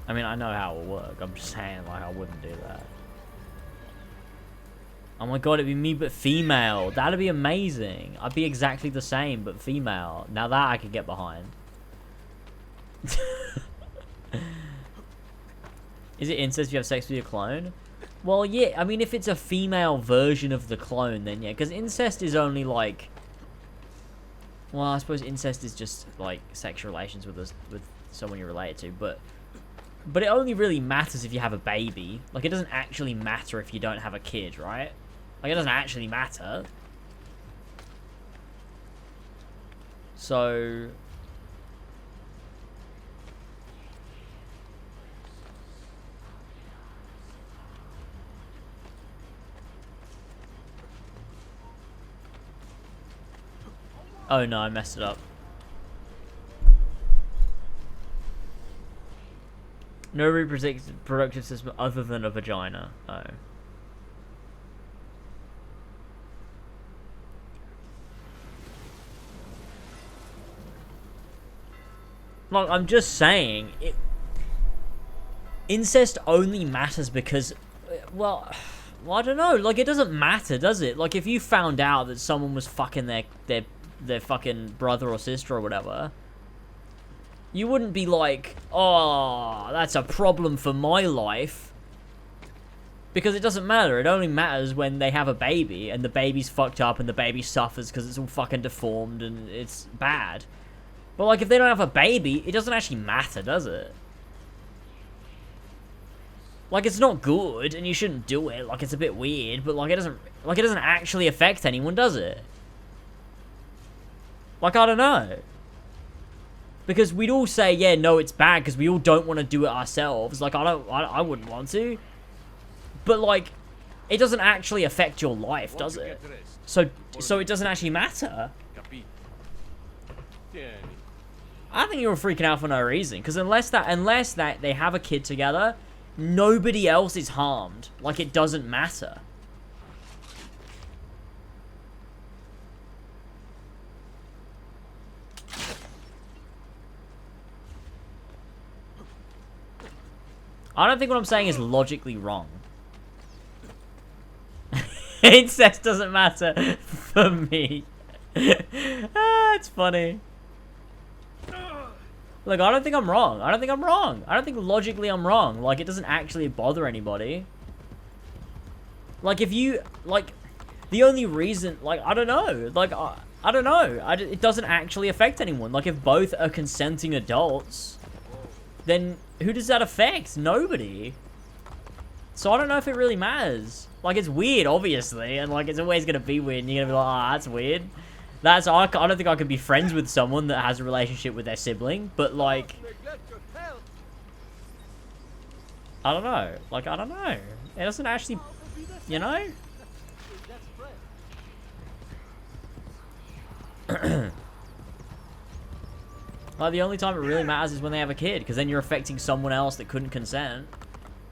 [SPEAKER 1] I mean, I know how it will work. I'm just saying, like, I wouldn't do that. Oh my god, it'd be me but female. That'd be amazing. I'd be exactly the same but female. Now that I could get behind. Is it incest if you have sex with your clone? Well, yeah, I mean, if it's a female version of the clone, then yeah, because incest is only, like... Well, I suppose incest is just, like, sexual relations with someone you're related to, but it only really matters if you have a baby. Like, it doesn't actually matter if you don't have a kid, right? Like, it doesn't actually matter. So... Oh no, I messed it up. No reproductive system other than a vagina. Oh. Like, I'm just saying, incest only matters because, well, I don't know. Like, it doesn't matter, does it? Like, if you found out that someone was fucking their fucking brother or sister or whatever, you wouldn't be like, oh, that's a problem for my life. Because it doesn't matter. It only matters when they have a baby and the baby's fucked up and the baby suffers because it's all fucking deformed and it's bad. But, like, if they don't have a baby, it doesn't actually matter, does it? Like, it's not good and you shouldn't do it. Like, it's a bit weird, but, like, it doesn't actually affect anyone, does it? Like, I don't know. Because we'd all say, yeah, no, it's bad because we all don't want to do it ourselves. Like, I wouldn't want to. But, like, it doesn't actually affect your life, does it? So it doesn't actually matter. I think you were freaking out for no reason. Because unless that they have a kid together, nobody else is harmed. Like, it doesn't matter. I don't think what I'm saying is logically wrong. Incest doesn't matter for me. It's funny. Look, I don't think I'm wrong. I don't think logically I'm wrong. Like, it doesn't actually bother anybody. Like, if you, like, the only reason, like, I don't know. Like, I don't know. It doesn't actually affect anyone. Like, if both are consenting adults, then who does that affect? Nobody. So I don't know if it really matters. Like, it's weird, obviously, and, like, it's always gonna be weird, and you're gonna be like, oh, that's weird. I don't think I could be friends with someone that has a relationship with their sibling, but, like, I don't know. Like, I don't know. It doesn't actually, you know? Like, the only time it really matters is when they have a kid, because then you're affecting someone else that couldn't consent,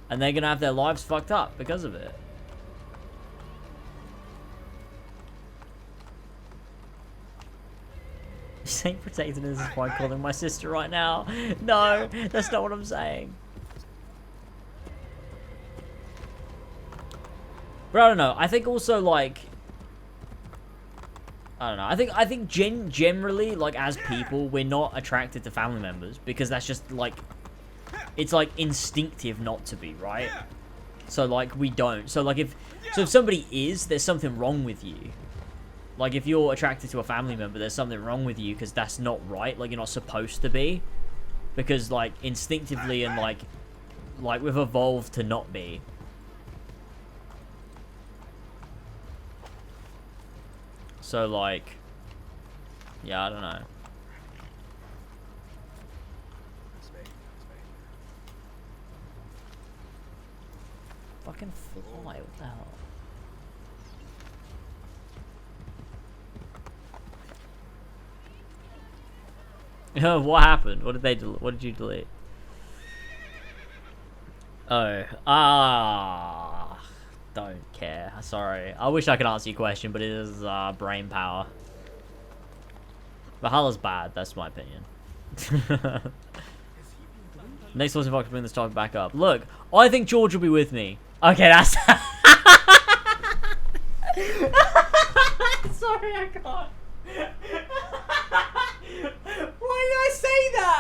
[SPEAKER 1] and they're gonna have their lives fucked up because of it. Saint protecting us is why I'm calling my sister right now. No, that's not what I'm saying. But I don't know. I think also, like, I don't know. I think generally, like, as people, we're not attracted to family members because that's just, like, it's, like, instinctive not to be, right? So, like, we don't. So, like, if somebody is, there's something wrong with you. Like, if you're attracted to a family member, there's something wrong with you because that's not right. Like, you're not supposed to be. Because, like, instinctively and, like, we've evolved to not be. So, like, yeah, I don't know. Fucking fly, what the hell? What happened? What did you delete? Oh, don't care. Sorry. I wish I could answer your question, but it is brain power. Valhalla's bad. That's my opinion. Next one, if I can bring this topic back up. Look, I think George will be with me. Okay, that's. Sorry, I can't. Why did I say that?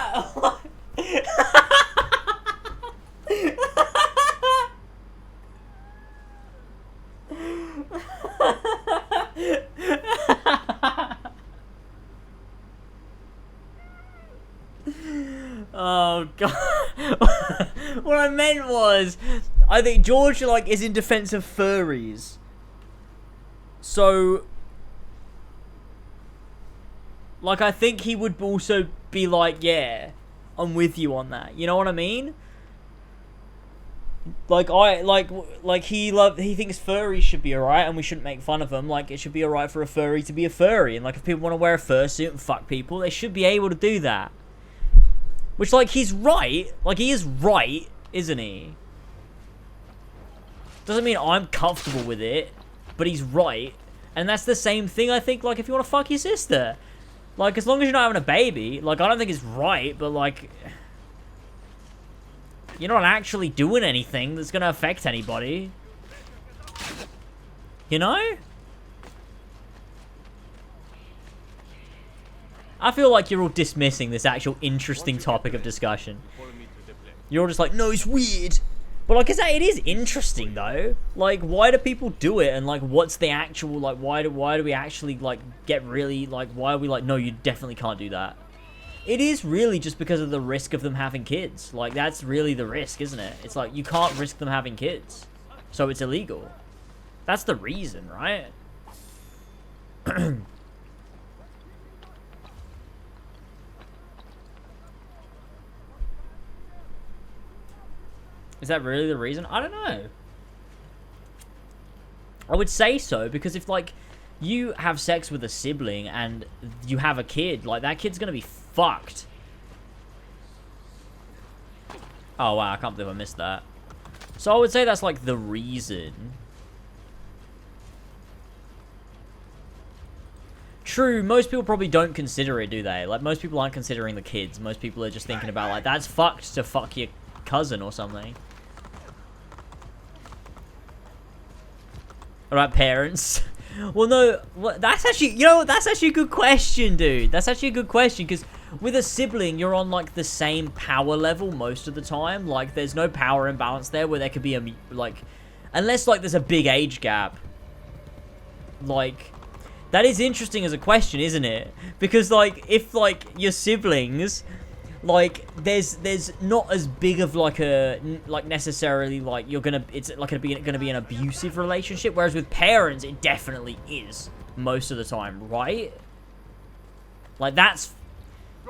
[SPEAKER 1] Oh god. What I meant was, I think George, like, is in defense of furries. So, like, I think he would also be like, yeah, I'm with you on that. You know what I mean? Like, he thinks furries should be alright and we shouldn't make fun of them. Like, it should be alright for a furry to be a furry. And, like, if people want to wear a fursuit and fuck people, they should be able to do that. Which, like, he's right. Like, he is right, isn't he? Doesn't mean I'm comfortable with it, but he's right. And that's the same thing, I think, like, if you want to fuck your sister. Like, as long as you're not having a baby, like, I don't think it's right, but, like, you're not actually doing anything that's gonna affect anybody. You know? I feel like you're all dismissing this actual interesting topic of discussion. You're all just like, no, it's weird. But, like, it is interesting, though. Like, why do people do it? And, like, what's the actual, like, why do we actually, like, get really, like, why are we like, no, you definitely can't do that? It is really just because of the risk of them having kids. Like, that's really the risk, isn't it? It's like, you can't risk them having kids. So it's illegal. That's the reason, right? Is that really the reason? I don't know. I would say so, because if, like, you have sex with a sibling and you have a kid, like, that kid's gonna be fucked. Oh, wow, I can't believe I missed that. So I would say that's, like, the reason. True, most people probably don't consider it, do they? Like, most people aren't considering the kids. Most people are just thinking about, like, that's fucked to fuck your cousin or something. What about parents? Well, no, that's actually, you know, that's actually a good question, dude. That's actually a good question, because with a sibling, you're on, like, the same power level most of the time. Like, there's no power imbalance there where there could be a, like, unless, like, there's a big age gap. Like, that is interesting as a question, isn't it? Because, like, if, like, your siblings, like, there's not as big of, like, a, like, necessarily, like, it's, like, gonna be an abusive relationship, whereas with parents, it definitely is, most of the time, right? Like, that's,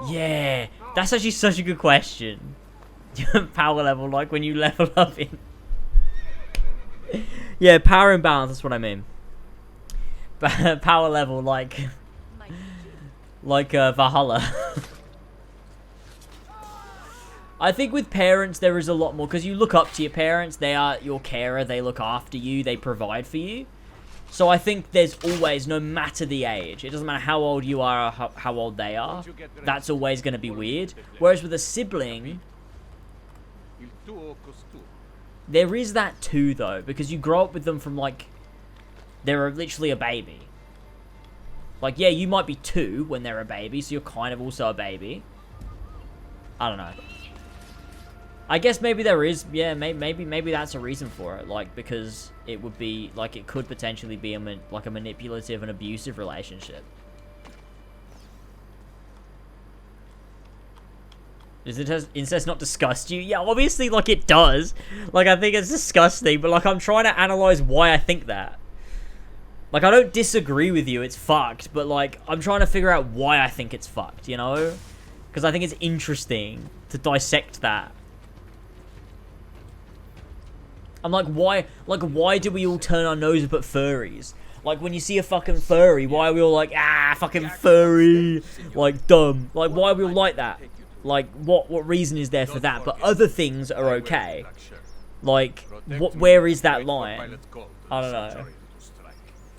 [SPEAKER 1] yeah, that's actually such a good question. Power level, like, when you level up in, yeah, power imbalance, that's what I mean. Power level, like Valhalla. I think with parents, there is a lot more, because you look up to your parents. They are your carer. They look after you. They provide for you. So I think there's always, no matter the age, it doesn't matter how old you are or how old they are, that's always going to be weird. Whereas with a sibling, there is that too, though, because you grow up with them from, like, they're literally a baby. Like, yeah, you might be 2 when they're a baby, so you're kind of also a baby. I don't know. I guess maybe there is, yeah, maybe that's a reason for it, like, because it would be, like, it could potentially be like a manipulative and abusive relationship. Does incest not disgust you? Yeah, obviously, like, it does. Like, I think it's disgusting, but, like, I'm trying to analyze why I think that. Like, I don't disagree with you, it's fucked, but, like, I'm trying to figure out why I think it's fucked, you know? Because I think it's interesting to dissect that. I'm like, why do we all turn our nose up at furries? Like, when you see a fucking furry, why are we all like, ah, fucking furry? Like, dumb. Like, why are we all like that? Like, what reason is there for that? But other things are okay. Like, where is that line? I don't know.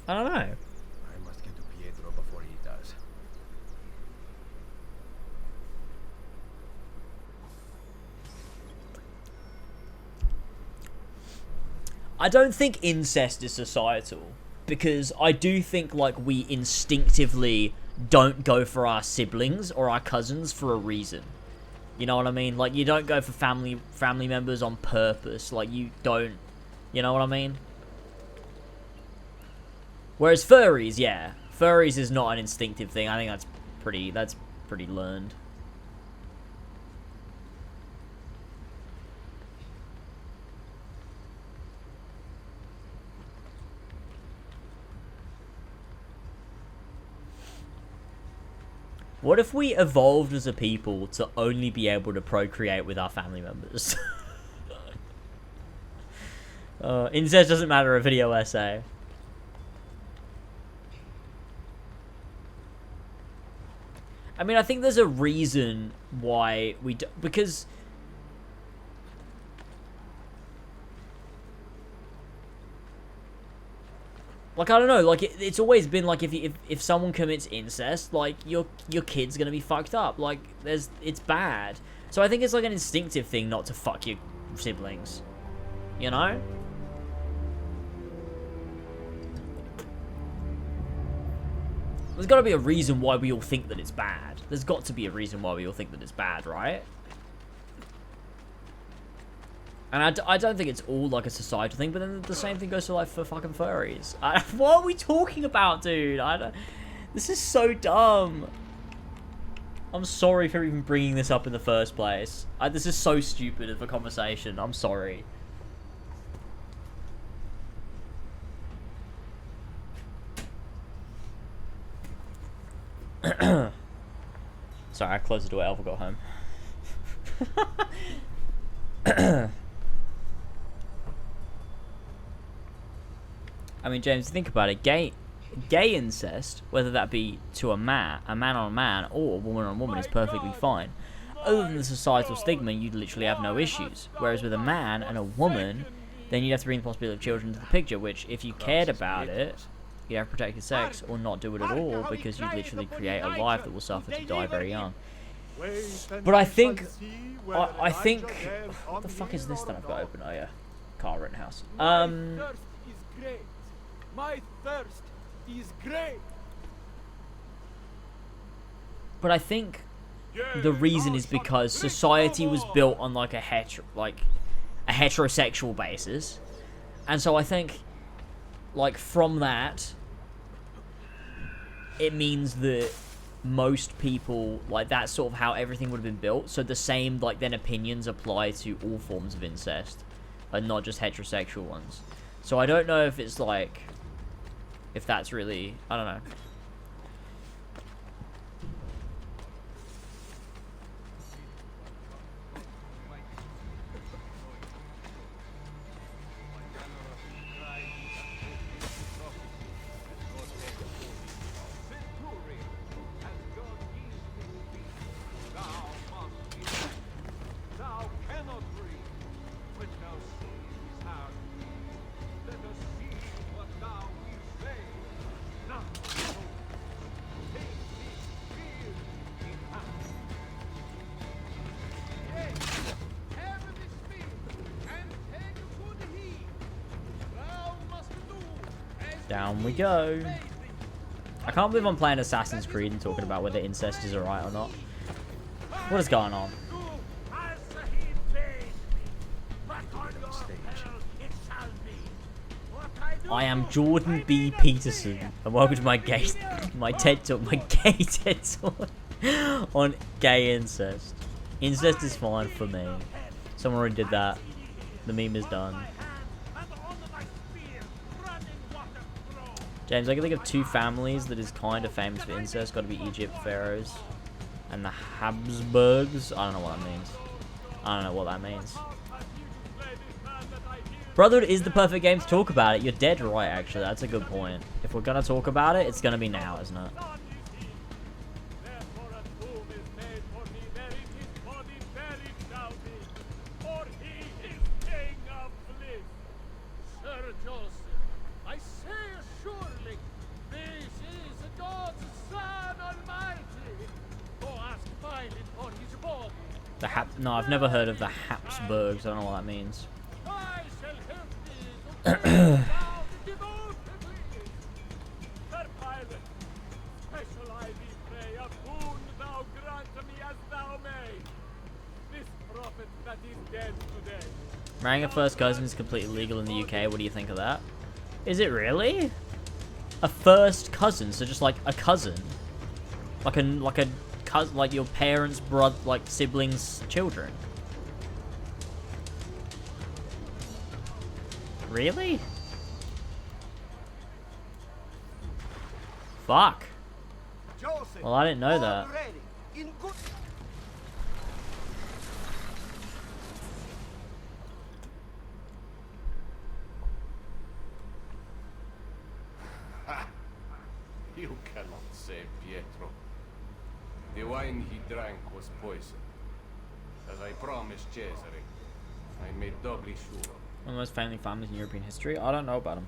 [SPEAKER 1] I don't know.
[SPEAKER 7] I must get to Pietro before he does.
[SPEAKER 1] I don't think incest is societal, because I do think, like, we instinctively don't go for our siblings or our cousins for a reason. You know what I mean? Like, you don't go for family members on purpose. Like, you don't, you know what I mean? Whereas furries, yeah. Furries is not an instinctive thing. I think that's pretty learned. What if we evolved as a people to only be able to procreate with our family members? Incest doesn't matter, a video essay. I mean, I think there's a reason why we do, because Like, I don't know, like, it's always been, like, if someone commits incest, like, your kid's gonna be fucked up. Like, it's bad. So I think it's, like, an instinctive thing not to fuck your siblings. You know? There's gotta be a reason why we all think that it's bad. There's got to be a reason why we all think that it's bad, right? And I don't think it's all, like, a societal thing, but then the same thing goes for, like, for fucking furries. What are we talking about, dude? This is so dumb. I'm sorry for even bringing this up in the first place. This is so stupid of a conversation. I'm sorry. Sorry, I closed the door. Elva got home. I mean, James, think about it. Gay incest, whether that be to a man on a man, or a woman on a woman, is perfectly fine. Other than the societal stigma, you'd literally have no issues. Whereas with a man and a woman, then you'd have to bring the possibility of children into the picture, which, if you cared about it, you'd have protected sex, or not do it at all, because you'd literally create a life that will suffer to die very young. But I think... What the fuck is this that I've got open? Oh, yeah. Car Rittenhouse.
[SPEAKER 17] My thirst is great.
[SPEAKER 1] But I think the reason is because society was built on like a heterosexual basis, and so I think, like, from that, it means that most people, like, that's sort of how everything would have been built. So the same, like, then opinions apply to all forms of incest, and not just heterosexual ones. So I don't know if it's like, if that's really, I don't know. Down we go. I can't believe I'm playing Assassin's Creed and talking about whether incest is alright or not. What is going on? I am Jordan B. Peterson, and welcome to my gay TED Talk, my gay TED Talk on gay incest. Incest is fine for me. Someone already did that. The meme is done. James, I can think of two families that is kind of famous for incest. Got to be Egypt pharaohs and the Habsburgs. I don't know what that means. I don't know what that means. Brotherhood is the perfect game to talk about it. You're dead right, actually. That's a good point. If we're gonna talk about it, it's gonna be now, isn't it? No, I've never heard of the Habsburgs. I don't know what that means. Marrying a first cousin is completely legal in the UK. What do you think of that? Is it really? A first cousin, so just like a cousin, like a cousin, like your parents' brother, like siblings' children. Really? Fuck. Well, I didn't know that.
[SPEAKER 18] You cannot save Pietro. The wine he drank was poison. As I promised Cesare, I made doubly sure.
[SPEAKER 1] One of the most famous families in European history. I don't know about them.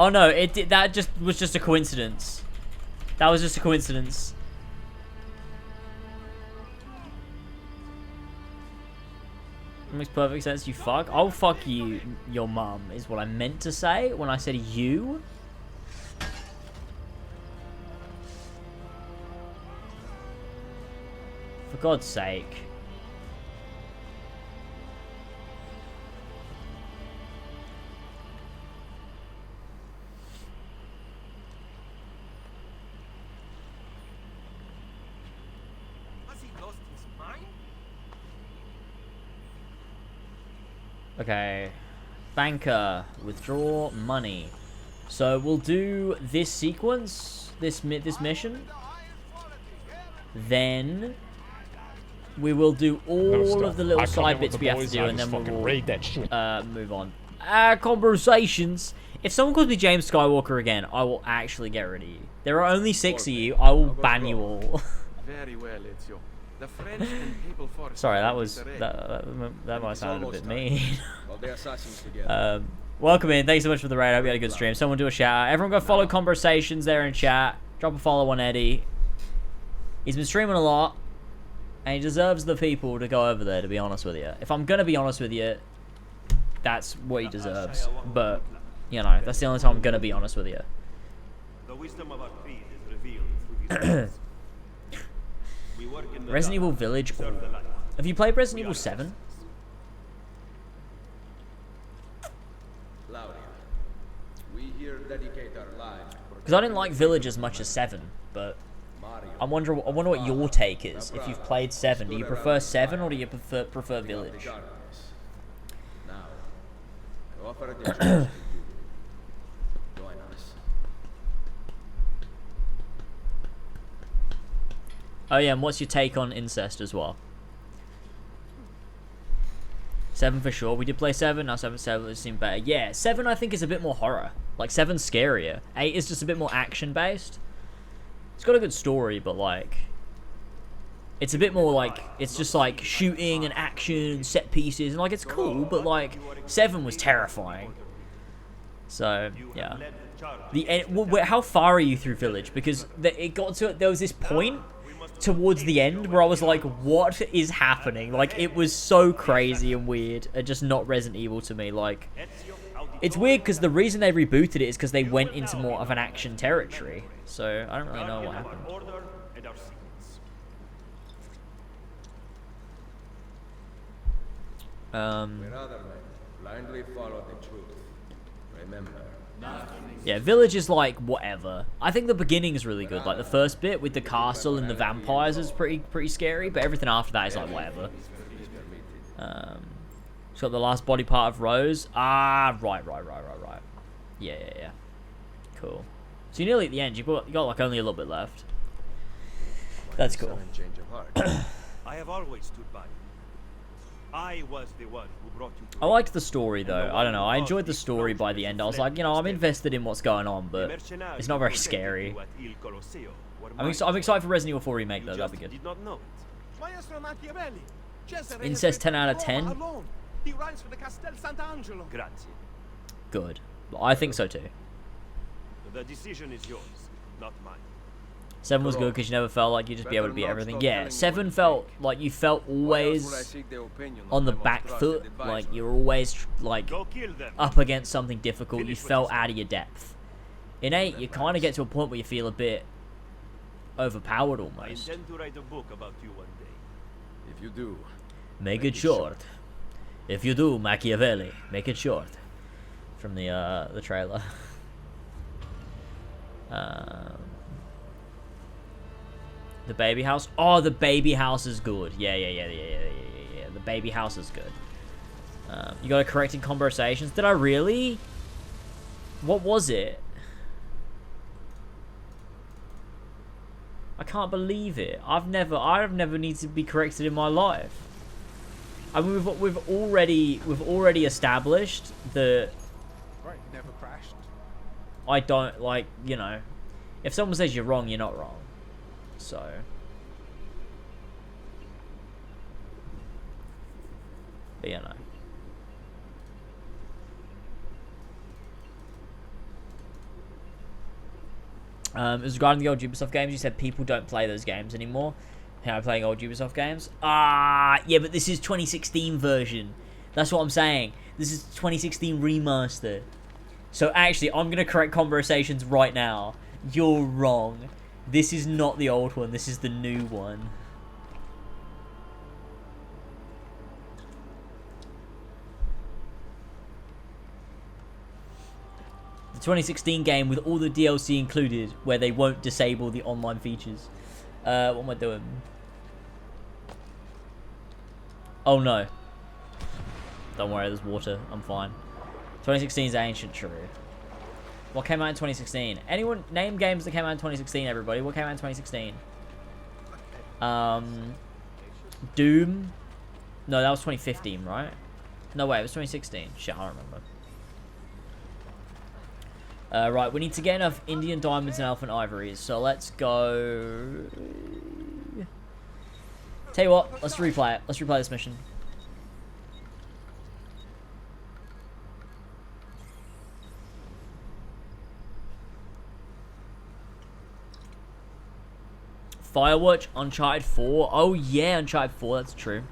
[SPEAKER 1] Oh no, it did, that just was just a coincidence. That was just a coincidence. Makes perfect sense, you fuck. I'll fuck you, your mum, is what I meant to say when I said you. For God's sake.
[SPEAKER 7] Has he lost his mind?
[SPEAKER 1] Okay. Banker. Withdraw money. So we'll do this sequence, this mission. Then we will do all of the little side bits we have to do, and then we'll move on. Conversations. If someone calls me James Skywalker again, I will actually get rid of you. There are only 6 of you. I will ban you all.
[SPEAKER 2] Very well, Ezio. The French and Papal forces.
[SPEAKER 1] Sorry, that was that might sound a bit mean.
[SPEAKER 7] While the assassins together.
[SPEAKER 1] Welcome in. Thanks so much for the raid. I hope you had a good stream. Someone do a shout out. Everyone go follow Conversations there in chat. Drop a follow on Eddie. He's been streaming a lot, and he deserves the people to go over there, to be honest with you. If I'm going to be honest with you, that's what he deserves. But, you know, that's the only time I'm going to be honest with you.
[SPEAKER 12] The wisdom of our creed is revealed through these We work in the
[SPEAKER 1] Resident Evil Village. Have you played Resident Evil 7?
[SPEAKER 7] Claudia, we here dedicate our lives.
[SPEAKER 1] Because I didn't like Village as much as 7, but I wonder what your take is. If you've played 7, do you prefer 7 or do you prefer Village?
[SPEAKER 7] Now, I offer a chance to you. Join us.
[SPEAKER 1] Oh yeah, and what's your take on incest as well? 7 for sure. We did play 7. Now 7 seemed better. Yeah, 7 I think is a bit more horror. Like 7's scarier. 8 is just a bit more action based. It's got a good story, but like, it's a bit more like, it's just like shooting and action, set pieces, and like it's cool, but like 7 was terrifying. So yeah, the end. How far are you through Village? Because it got to, there was this point towards the end where I was like, what is happening? Like, it was so crazy and weird and just not Resident Evil to me. Like, it's weird because the reason they rebooted it is because they went into more of an action territory. So I don't really know what happened.
[SPEAKER 7] We're other men. Blindly follow the truth. Remember.
[SPEAKER 1] Yeah, Village is like whatever. I think the beginning is really good. Like the first bit with the castle and the vampires is pretty scary, but everything after that is like whatever. It's got the last body part of Rose. Ah, right. Yeah. Cool. So you're nearly at the end. You got like only a little bit left. That's cool.
[SPEAKER 12] I have always stood by you. I was the one who brought you to
[SPEAKER 1] I liked the story though. I don't know. I enjoyed the story by the end. I was like, you know, I'm invested in what's going on, but it's not very scary. I'm excited for Resident Evil 4 remake though. That'd be good. Incest 10 out of 10.
[SPEAKER 9] He rides for the Castel Sant'Angelo.
[SPEAKER 12] Grazie.
[SPEAKER 1] Good. I think so too.
[SPEAKER 12] The decision is yours, not mine.
[SPEAKER 1] 7 was good because you never felt like you'd just be able to beat everything. Yeah, 7 felt like you felt always on the back foot. Like you were always like up against something difficult. You felt out of your depth. In 8, you kind of get to a point where you feel a bit overpowered almost.
[SPEAKER 12] I intend to write a book about you one day.
[SPEAKER 7] If you do,
[SPEAKER 1] make it short. If you do, Machiavelli, make it short. From the trailer. The baby house. Oh, the baby house is good. Yeah. The baby house is good. You got a correcting conversations. Did I really? What was it? I can't believe it. I've never needed to be corrected in my life. I mean, we've already established that.
[SPEAKER 9] Right, never crashed.
[SPEAKER 1] I don't like, you know, if someone says you're wrong, you're not wrong. So. But you know. It was regarding the old Ubisoft games. You said people don't play those games anymore. How I'm playing old Ubisoft games. Yeah, but this is 2016 version. That's what I'm saying. This is 2016 remaster. So actually, I'm gonna correct conversations right now. You're wrong. This is not the old one. This is the new one. The 2016 game with all the DLC included, where they won't disable the online features. What am I doing? Oh no. Don't worry, there's water. I'm fine. 2016 is ancient, true. What came out in 2016? Anyone name games that came out in 2016, everybody? What came out in 2016? Doom? No, that was 2015, right? No, wait, it was 2016. Shit, I don't remember. Right, we need to get enough Indian diamonds and elephant ivories, so let's go... Tell you what, let's replay it. Let's replay this mission. Firewatch, Uncharted 4. Oh yeah, Uncharted 4, that's true.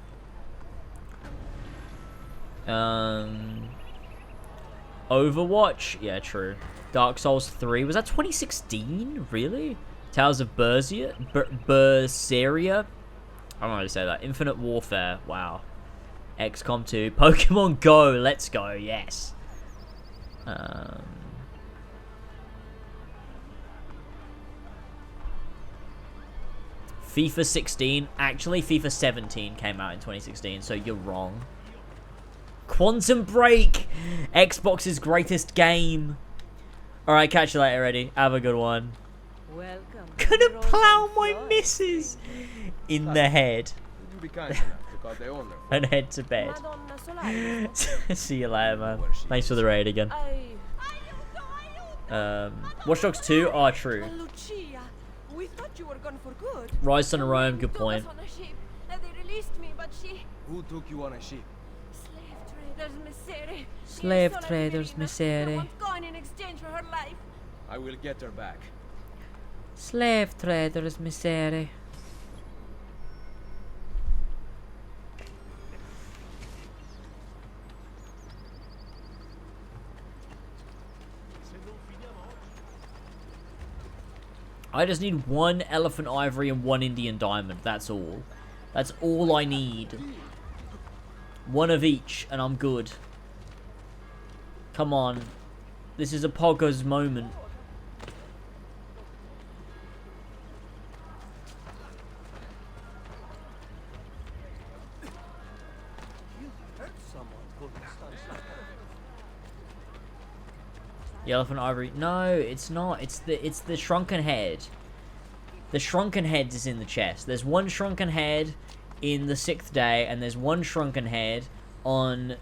[SPEAKER 1] Overwatch, yeah, true. Dark Souls 3, was that 2016? Really? Tales of Berseria? Berseria? I don't know how to say that. Infinite Warfare, wow. XCOM 2. Pokemon Go, let's go, yes. FIFA 16. Actually, FIFA 17 came out in 2016, so you're wrong. Quantum Break! Xbox's greatest game. Alright, catch you later, Eddie. Have a good one.
[SPEAKER 15] Welcome.
[SPEAKER 1] Gonna plow my missus in the head. And head to bed. See you later, man. Thanks for the raid again. Watch Dogs 2? Oh, true.
[SPEAKER 4] We thought you were gone for good.
[SPEAKER 1] Rise Son of Rome, good point.
[SPEAKER 4] Took us on a ship, and they released me, but she...
[SPEAKER 7] Who took you on a ship?
[SPEAKER 1] Slave traders, misery.
[SPEAKER 4] Gone in exchange for her life.
[SPEAKER 7] I will get her back.
[SPEAKER 1] Slave traders, misery. I just need one elephant ivory and one Indian diamond. That's all. That's all I need. One of each, and I'm good. Come on. This is a Pogger's moment. The elephant ivory. No, it's not. It's the shrunken head. The shrunken head is in the chest. There's one shrunken head in the 6th day, and there's one shrunken head on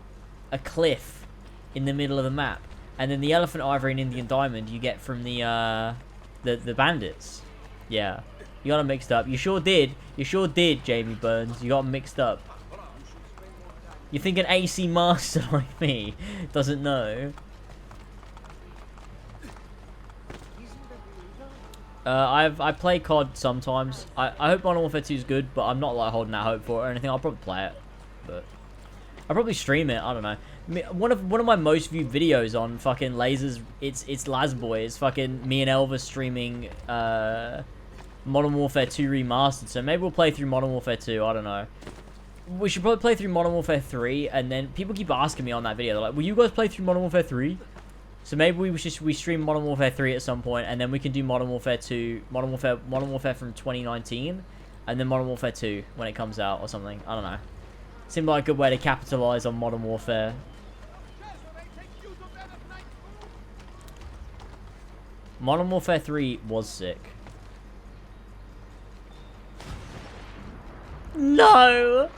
[SPEAKER 1] a cliff in the middle of the map. And then the elephant ivory and Indian diamond you get from the bandits. Yeah. You got them mixed up. You sure did. You sure did, Jamie Burns. You got them mixed up. You think an AC master like me doesn't know? I play COD sometimes. I hope Modern Warfare 2 is good, but I'm not like holding out hope for it or anything. I'll probably play it, but I'll probably stream it. I don't know. One of my most viewed videos on fucking Lasers, it's Lazboy. It's fucking me and Elvis streaming Modern Warfare 2 remastered. So maybe we'll play through Modern Warfare 2. I don't know. We should probably play through Modern Warfare 3, and then people keep asking me on that video. They're like, "Will you guys play through Modern Warfare 3?" So maybe we stream Modern Warfare 3 at some point, and then we can do Modern Warfare 2, Modern Warfare from 2019, and then Modern Warfare 2 when it comes out or something. I don't know. Seemed like a good way to capitalize on Modern Warfare. Modern Warfare 3 was sick. No!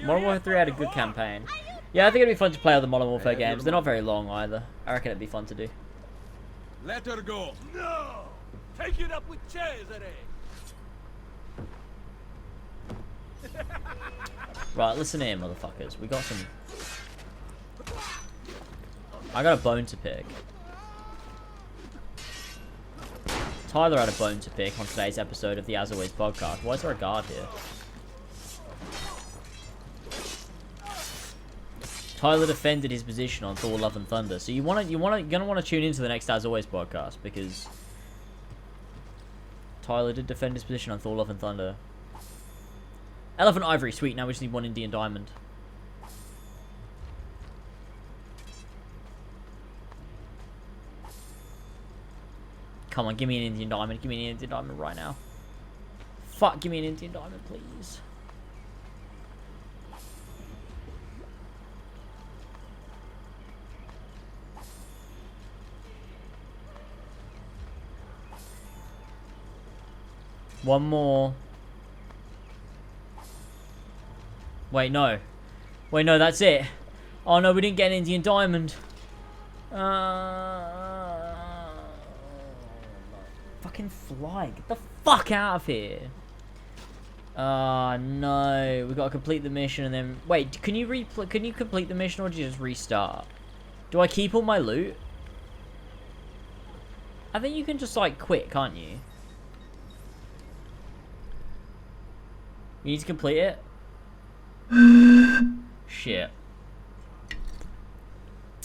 [SPEAKER 1] Modern Warfare 3 had a good campaign. Yeah, I think it'd be fun to play other Modern Warfare games. They're not very long either. I reckon it'd be fun to do.
[SPEAKER 7] Let her go.
[SPEAKER 17] No! Take it up with Cesare!
[SPEAKER 1] Right, listen here, motherfuckers. We got some... I got a bone to pick. Tyler had a bone to pick on today's episode of the As Always podcast. Why is there a guard here? Tyler defended his position on Thor: Love and Thunder. So you're gonna want to tune into the next As Always podcast because Tyler did defend his position on Thor: Love and Thunder. Elephant Ivory, sweet. Now we just need one Indian Diamond. Come on, give me an Indian Diamond. Give me an Indian Diamond right now. Fuck, give me an Indian Diamond, please. One more. Wait, no. Wait, no, that's it. Oh, no, we didn't get an Indian Diamond. Fucking fly. Get the fuck out of here. No. We gotta complete the mission and then... Wait, can you complete the mission or do you just restart? Do I keep all my loot? I think you can just, like, quit, can't you? You need to complete it? Shit.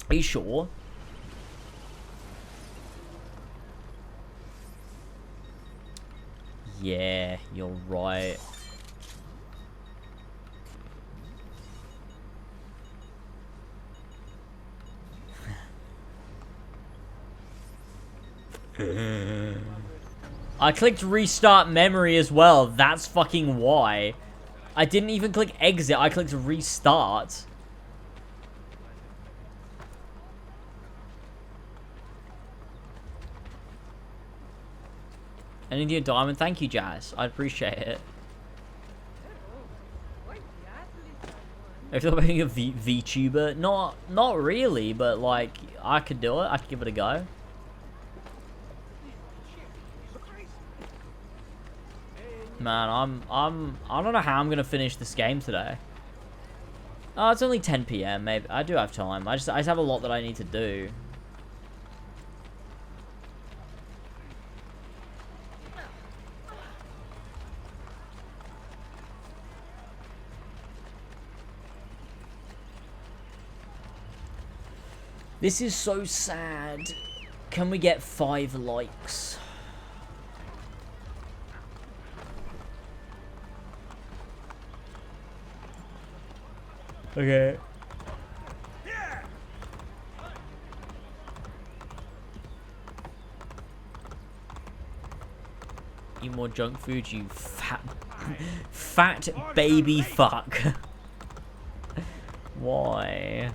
[SPEAKER 1] Are you sure? Yeah, you're right. I clicked restart memory as well. That's fucking why. I didn't even click exit. I clicked restart. An Indian Diamond. Thank you, Jazz. I appreciate it. If you're being a VTuber, not really, but like I could do it. I could give it a go. Man, I don't know how I'm gonna finish this game today. Oh, it's only 10 PM. Maybe I do have time. I just have a lot that I need to do. This is so sad. Can we get 5 likes? Okay. Eat more junk food, you fat baby fuck. Why?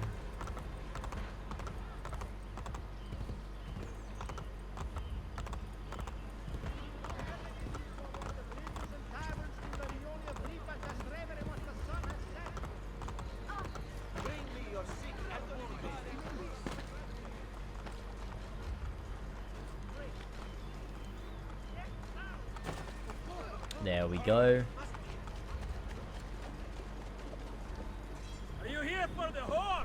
[SPEAKER 1] There we go.
[SPEAKER 7] Are you here for the whore?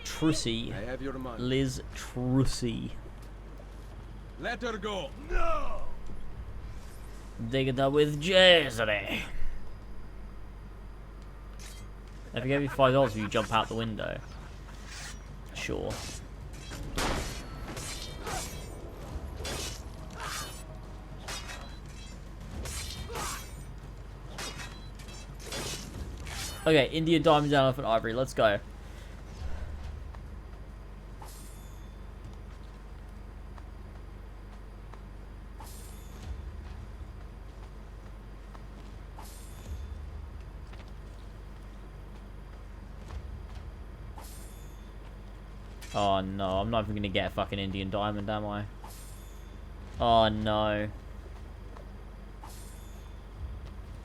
[SPEAKER 1] Trussy.
[SPEAKER 7] I have your money.
[SPEAKER 1] Liz Trussy.
[SPEAKER 7] Let her go. No.
[SPEAKER 1] Dig it up with Jazzy. If I gave you $5 if you jump out the window. Sure. Okay, Indian Diamond, Elephant Ivory, let's go. Oh no, I'm not even gonna get a fucking Indian Diamond, am I? Oh no.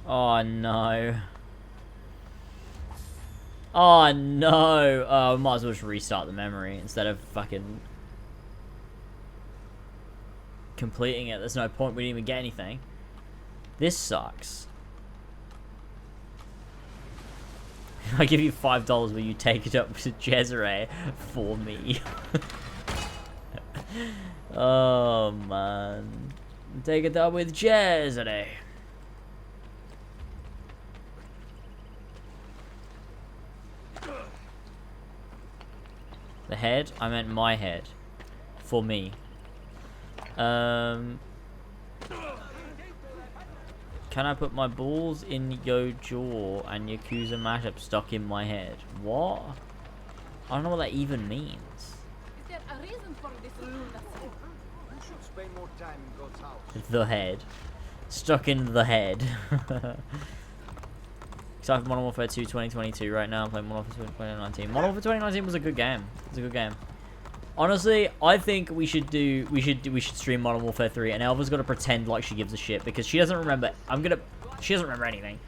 [SPEAKER 1] Oh no. Oh no! Oh, might as well just restart the memory instead of fucking completing it. There's no point. We didn't even get anything. This sucks. I give you $5, will you take it up to Cesare for me? Oh, man. Take it up with Cesare. The head? I meant my head. For me. Can I put my balls in your jaw and Yakuza mashup stuck in my head? What? I don't know what that even means.
[SPEAKER 4] Is there a reason for this lunacy?
[SPEAKER 7] You should spend more time in God's house.
[SPEAKER 1] The head. Stuck in the head. Excited for Modern Warfare 2 2022 right now. I'm playing Modern Warfare 2 2019. Modern Warfare 2019 was a good game. It was a good game. Honestly, I think we should stream Modern Warfare 3, and Elva's got to pretend like she gives a shit because she doesn't remember. She doesn't remember anything.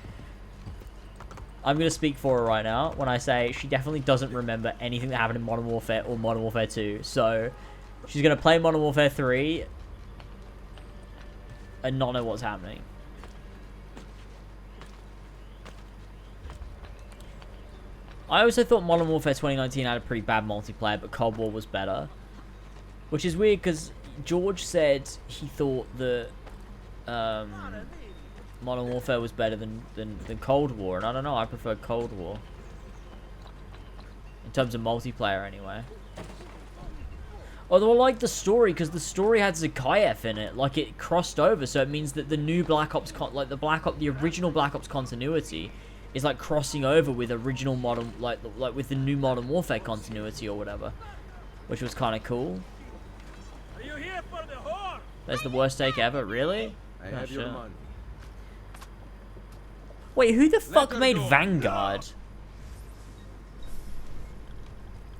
[SPEAKER 1] I'm gonna speak for her right now when I say she definitely doesn't remember anything that happened in Modern Warfare or Modern Warfare 2. So she's gonna play Modern Warfare 3 and not know what's happening. I also thought Modern Warfare 2019 had a pretty bad multiplayer, but Cold War was better. Which is weird, because George said he thought that Modern Warfare was better than Cold War, and I don't know, I prefer Cold War. In terms of multiplayer, anyway. Although I like the story, because the story had Zakayev in it. Like, it crossed over, so it means that the new Black Ops, the original Black Ops continuity is like crossing over with original modern, like with the new Modern Warfare continuity or whatever, which was kind of cool.
[SPEAKER 7] Are you here for the whore?
[SPEAKER 1] That's the worst take ever, really?
[SPEAKER 7] I
[SPEAKER 1] Oh,
[SPEAKER 7] have your
[SPEAKER 1] shit.
[SPEAKER 7] money.
[SPEAKER 1] Wait, who the fuck made Vanguard?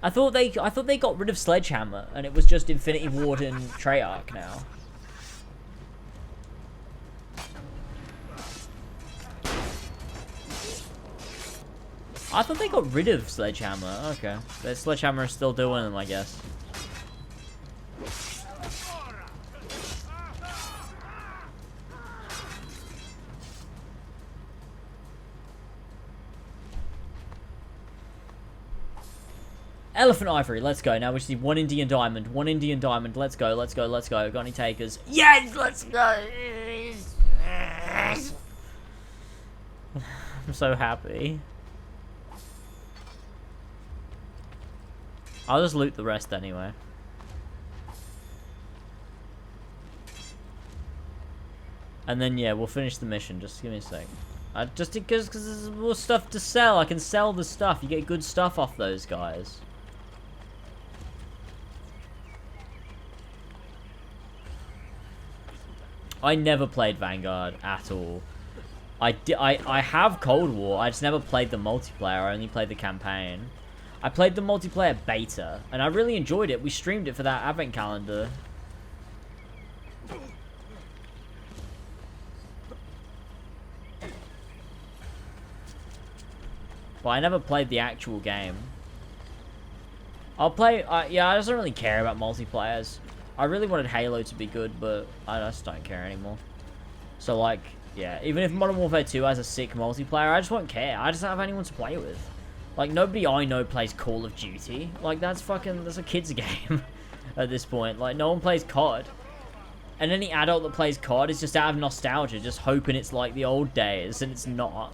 [SPEAKER 1] I thought they got rid of Sledgehammer and it was just Infinity Ward and Treyarch now. I thought they got rid of Sledgehammer. Okay. But Sledgehammer is still doing them, I guess. Elephant Ivory, let's go. Now we just need one Indian Diamond. One Indian Diamond. Let's go, let's go, let's go. Got any takers? Yes, let's go. I'm so happy. I'll just loot the rest anyway. And then, yeah, we'll finish the mission. Just give me a sec. Just because there's more stuff to sell. I can sell the stuff. You get good stuff off those guys. I never played Vanguard at all. I have Cold War. I just never played the multiplayer. I only played the campaign. I played the multiplayer beta, and I really enjoyed it. We streamed it for that advent calendar. But I never played the actual game. I'll play... yeah, I just don't really care about multiplayers. I really wanted Halo to be good, but I just don't care anymore. So, like, yeah, even if Modern Warfare 2 has a sick multiplayer, I just won't care. I just don't have anyone to play with. Like, nobody I know plays Call of Duty. Like, that's a kid's game at this point. Like, no one plays COD. And any adult that plays COD is just out of nostalgia, just hoping it's like the old days, and it's not.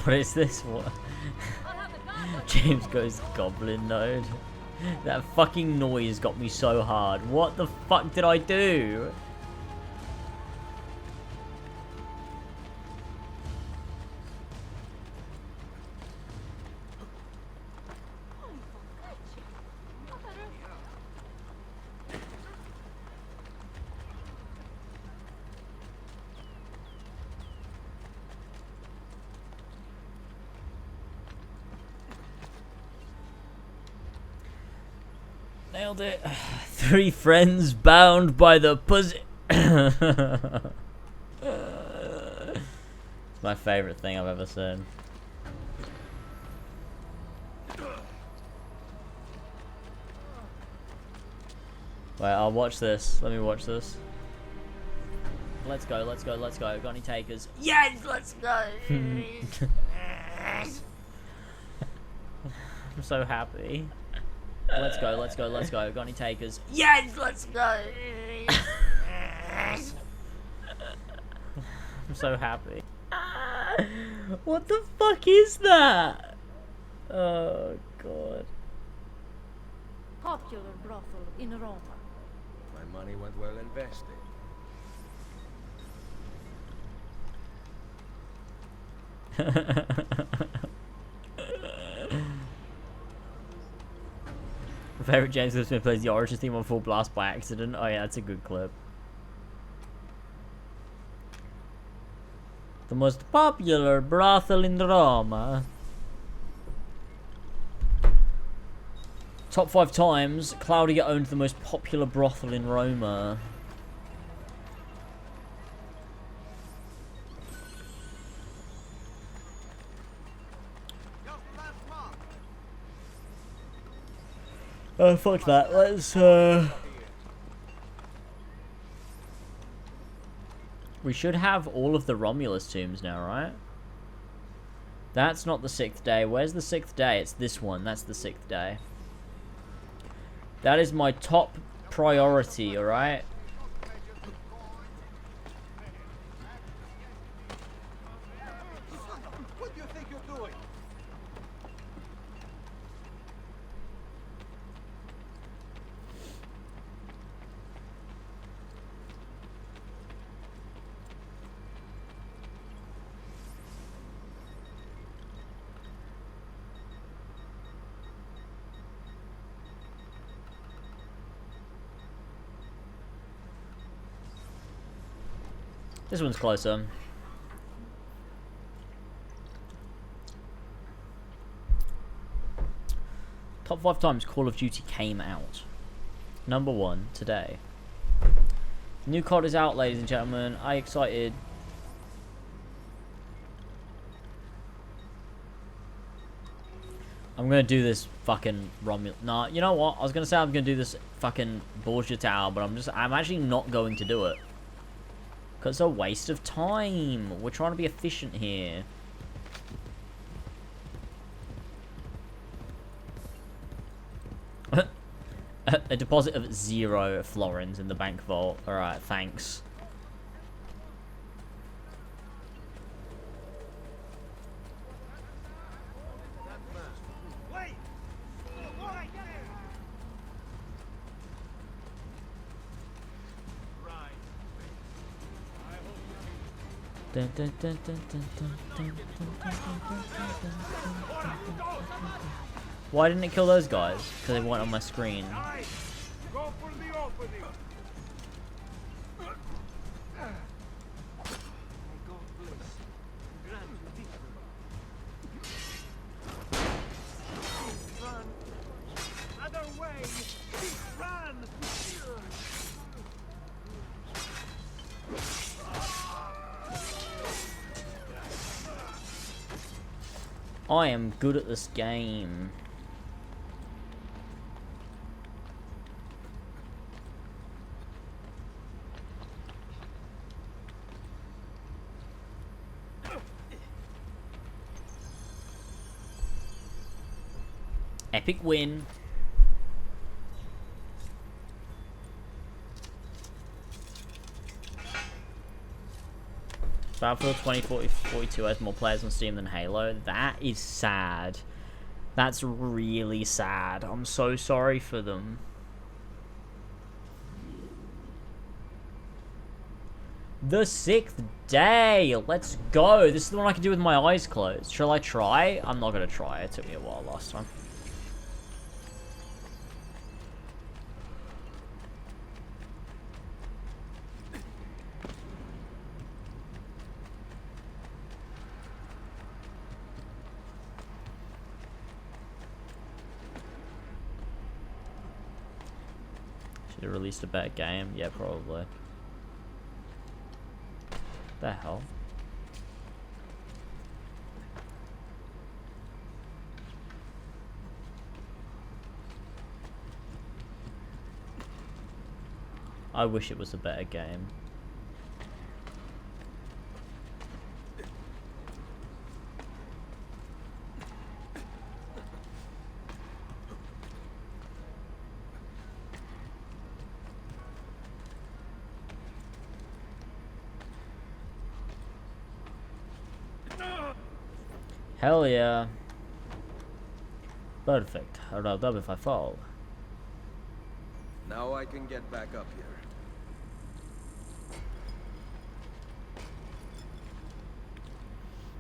[SPEAKER 1] What is this? What? James goes Goblin Node. That fucking noise got me so hard. What the fuck did I do? Nailed it. 3 friends bound by the pussy. It's my favorite thing I've ever said. Wait, I'll watch this. Let me watch this. Let's go, let's go, let's go. Got any takers? Yes, let's go. I'm so happy. Let's go, let's go, let's go. Got any takers? Yes, let's go. I'm so happy. What the fuck is that? Oh god.
[SPEAKER 10] Popular brothel in Roma.
[SPEAKER 7] My money went well invested.
[SPEAKER 1] My favorite James Smith plays the Origin theme on Full Blast by accident. Oh yeah, that's a good clip. The most popular brothel in Roma. Top 5 times, Claudia owned the most popular brothel in Roma. Oh, fuck that. Let's, we should have all of the Romulus tombs now, right? That's not the 6th day. Where's the 6th day? It's this one. That's the 6th day. That is my top priority, alright?
[SPEAKER 7] What do you think you're doing?
[SPEAKER 1] This one's closer. Top 5 times Call of Duty came out. Number 1 today. New COD is out, ladies and gentlemen. Are you excited? I'm gonna do this fucking Romulus. Nah, you know what? I was gonna say I'm gonna do this fucking Borgia Tower, but I'm actually not going to do it. Because it's a waste of time. We're trying to be efficient here. A deposit of 0 florins in the bank vault. Alright, thanks. Dun, dun, dun, dun, dun, dun, dun, dun, dun, dun. Why didn't it kill those guys? Because they weren't on my screen.
[SPEAKER 16] Go for the opening. Run. Other way. Run.
[SPEAKER 1] I am good at this game. Epic win. Battlefield 2042 has more players on Steam than Halo. That is sad. That's really sad. I'm so sorry for them. The 6th day. Let's go. This is the one I can do with my eyes closed. Shall I try? I'm not going to try. It took me a while last time. They released a better game? Yeah, probably. The hell? I wish it was a better game. Hell yeah. Perfect. I'll up if I fall.
[SPEAKER 7] Now I can get back up here.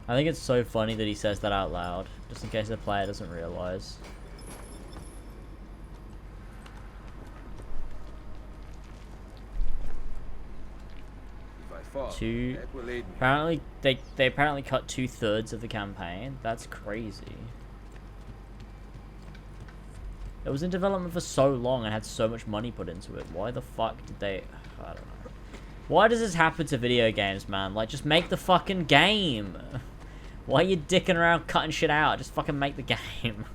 [SPEAKER 1] I think it's so funny that he says that out loud, just in case the player doesn't realize.
[SPEAKER 7] If I fall,
[SPEAKER 1] Two.
[SPEAKER 7] that will aid me.
[SPEAKER 1] Apparently, they apparently cut 2/3 of the campaign. That's crazy. It was in development for so long and had so much money put into it. Why the fuck did they... I don't know. Why does this happen to video games, man? Like, just make the fucking game. Why are you dicking around cutting shit out? Just fucking make the game.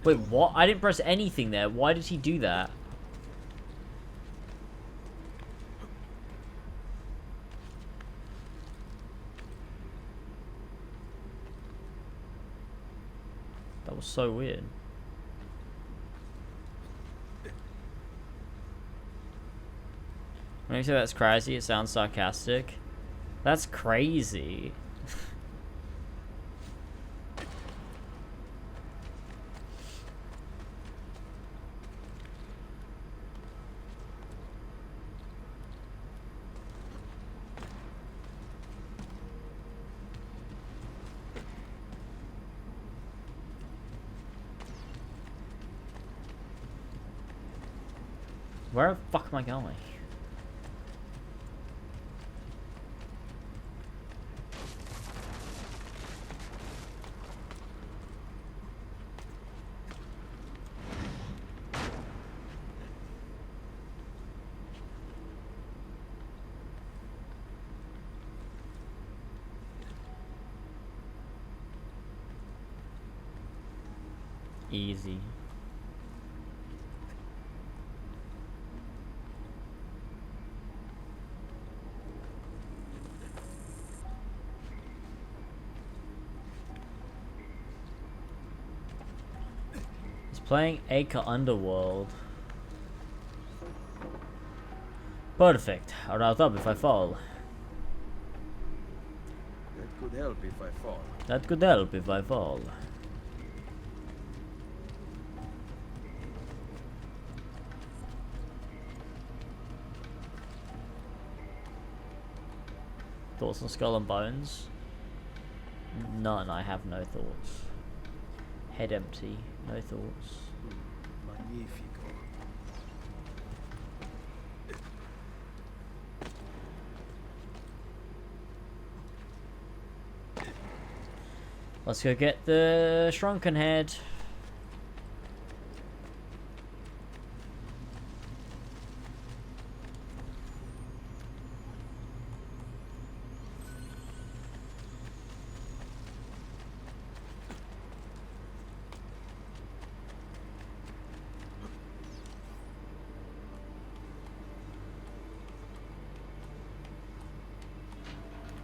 [SPEAKER 1] Wait, what? I didn't press anything there. Why did he do that? That was so weird. When you say that's crazy, it sounds sarcastic. That's crazy. Where the fuck am I going? Easy. Playing Acre Underworld. Perfect. I'll route up if I fall.
[SPEAKER 7] That could help if I fall.
[SPEAKER 1] That could help if I fall. Thoughts on Skull and Bones? None. I have no thoughts. Head empty. No thoughts.
[SPEAKER 7] Magnifico.
[SPEAKER 1] Let's go get the shrunken head.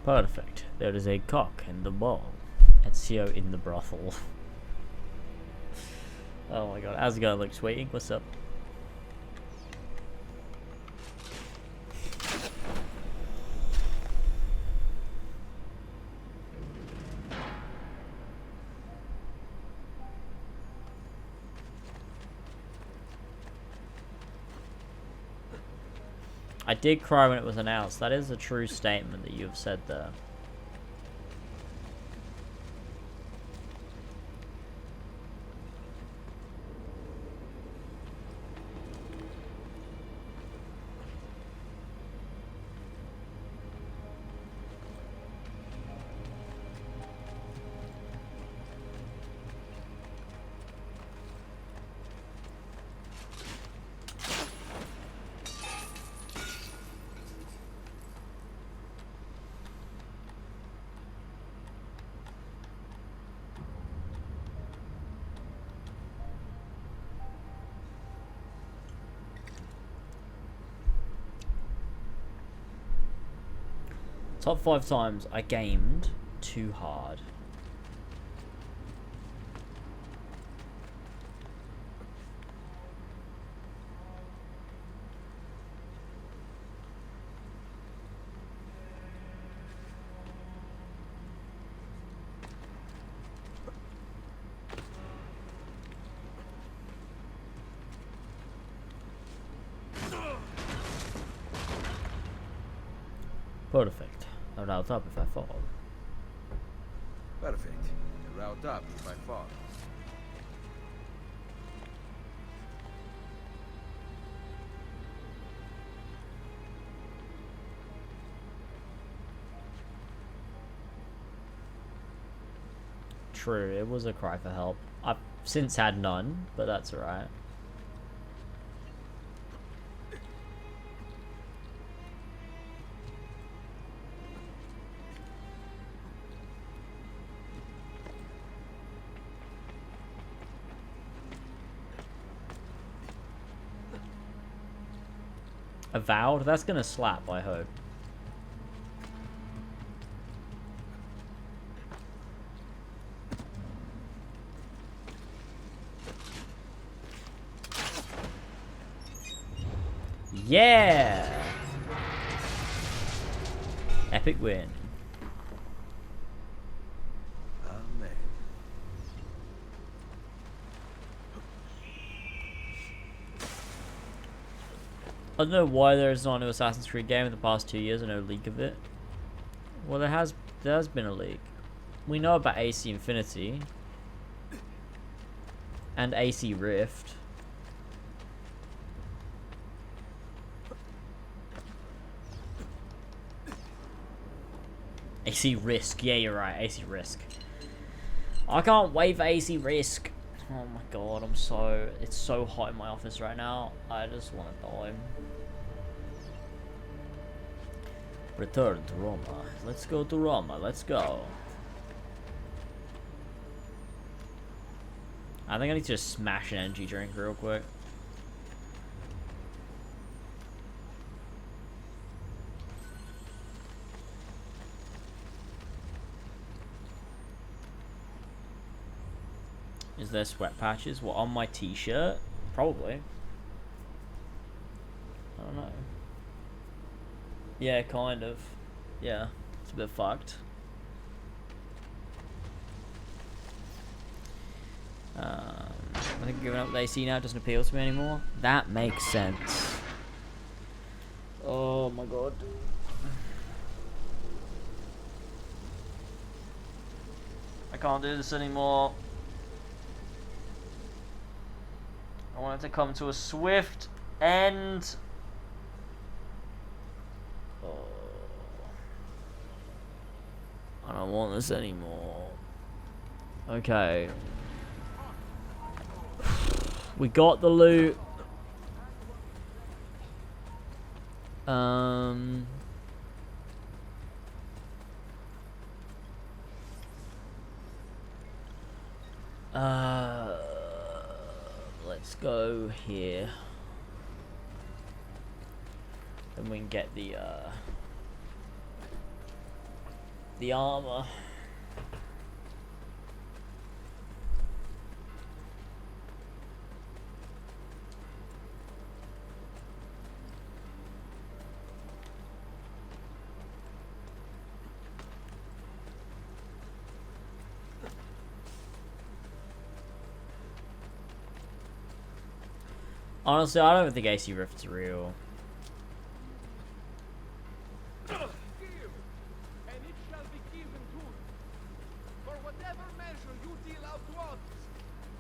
[SPEAKER 1] Perfect. There is a cock in the ball. Ezio in the brothel. Oh my god. How's it going, Luke Sweeting? What's up? I did cry when it was announced. That is a true statement that you have said there. Top 5 times I gamed too hard. Perfect. I'll route up if I fall.
[SPEAKER 7] Perfect. Route up if I fall.
[SPEAKER 1] True, it was a cry for help. I've since had none, but that's alright. Avowed? That's gonna slap, I hope. Yeah! Epic win.
[SPEAKER 7] Amen.
[SPEAKER 1] I don't know why there's not a new Assassin's Creed game in the past 2 years and no leak of it. Well, there has been a leak. We know about AC Infinity and AC Rift. AC Risk, yeah, you're right, AC Risk. I can't wait for AC Risk. Oh my god, it's so hot in my office right now. I just want to die. Return to Roma. Let's go to Roma, let's go. I think I need to just smash an energy drink real quick. Is there sweat patches? What, on my t-shirt? Probably. I don't know. Yeah, kind of. Yeah, it's a bit fucked. I think giving up with AC now doesn't appeal to me anymore. That makes sense. Oh my god. I can't do this anymore. I want it to come to a swift end. Oh. I don't want this anymore. Okay. We got the loot. Let's go here. Then we can get the armor. Honestly, I don't think AC Rift's real.
[SPEAKER 9] And it shall be given to you. For whatever measure you deal out to others,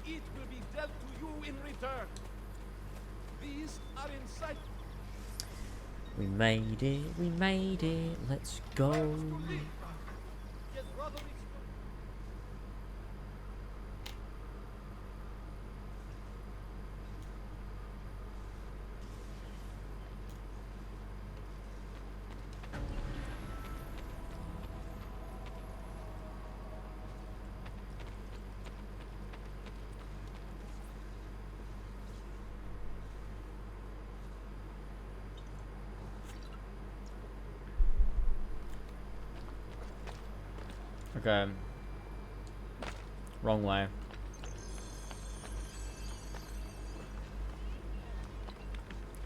[SPEAKER 9] it will be dealt to you in return. These are in sight.
[SPEAKER 1] We made it, let's go.
[SPEAKER 9] Yes, brother,
[SPEAKER 1] Okay. Wrong way.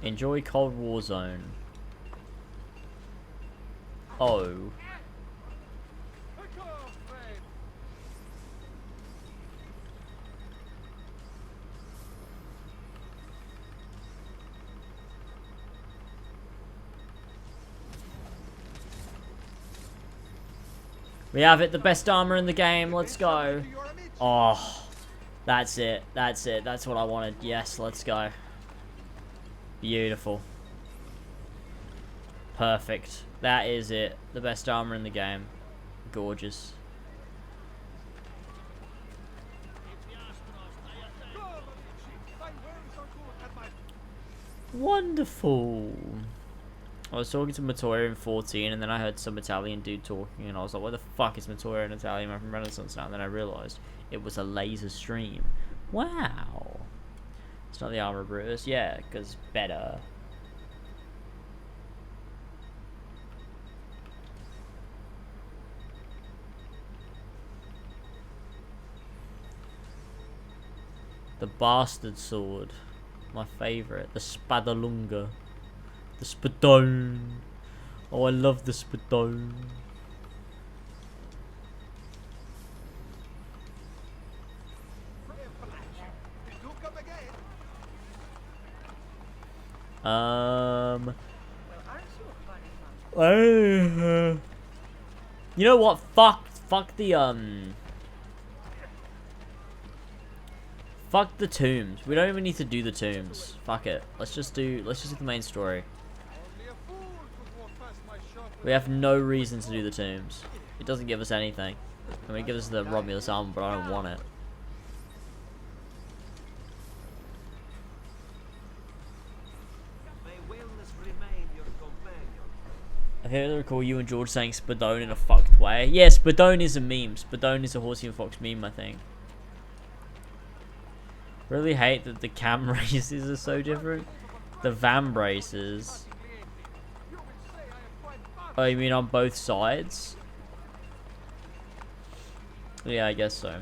[SPEAKER 1] Enjoy Cold War Zone. Oh. We have it, the best armor in the game. Let's go. Oh, that's it. That's it. That's what I wanted. Yes, let's go. Beautiful. Perfect. That is it. The best armor in the game. Gorgeous. Wonderful. I was talking to Matoya in 14, and then I heard some Italian dude talking, and I was like, where the fuck is Matoya in Italian? I'm from Renaissance now. And then I realized it was a laser stream. Wow. It's not the Armor Brutus. Yeah, because better. The Bastard Sword. My favourite. The Spadalunga. The Spadone. Oh, I love the Spadone. You know what? Fuck the tombs. We don't even need to do the tombs. Fuck it. Let's just do the main story. We have no reason to do the tombs. It doesn't give us anything. I mean, it gives us the Romulus armor, but I don't want it. I hear recall you and George saying Spadone in a fucked way. Yeah, Spadone is a meme. Spadone is a Horsey and Fox meme, I think. Really hate that the cam races are so different. The Vam races. Oh, you mean on both sides? Yeah, I guess so.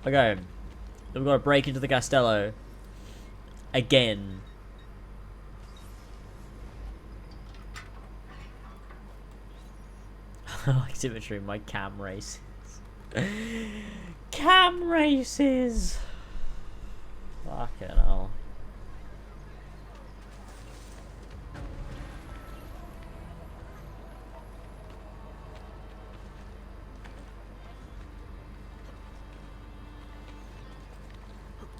[SPEAKER 1] Okay. We've got to break into the Castello. Again. Like symmetry, my cam races. Cam races! Fucking hell.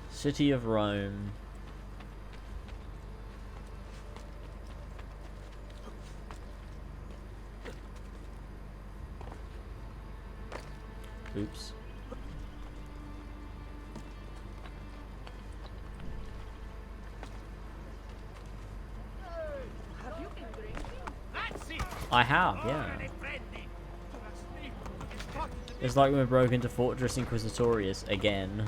[SPEAKER 1] City of Rome. Oops. I have, yeah. It's like when we broke into Fortress Inquisitorius again.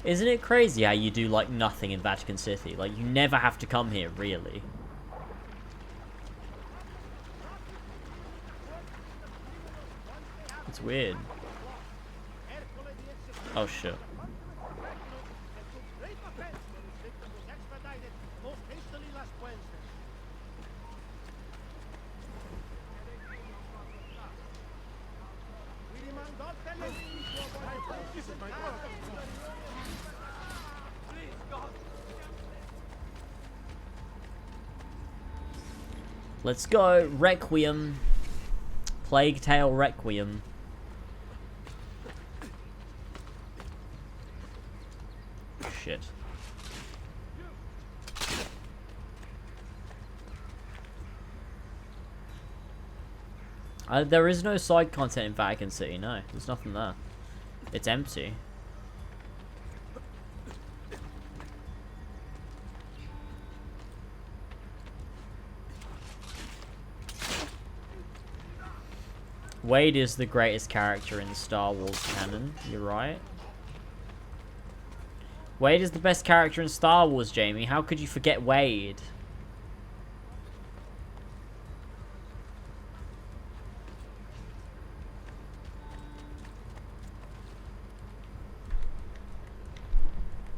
[SPEAKER 1] Isn't it crazy how you do, like, nothing in Vatican City? Like, you never have to come here, really. It's weird. Oh, shit. Let's go. Requiem. Plague Tale Requiem. Shit. There is no side content in Vatican City, no. There's nothing there. It's empty. Wade is the greatest character in Star Wars canon, you're right. Wade is the best character in Star Wars, Jamie. How could you forget Wade?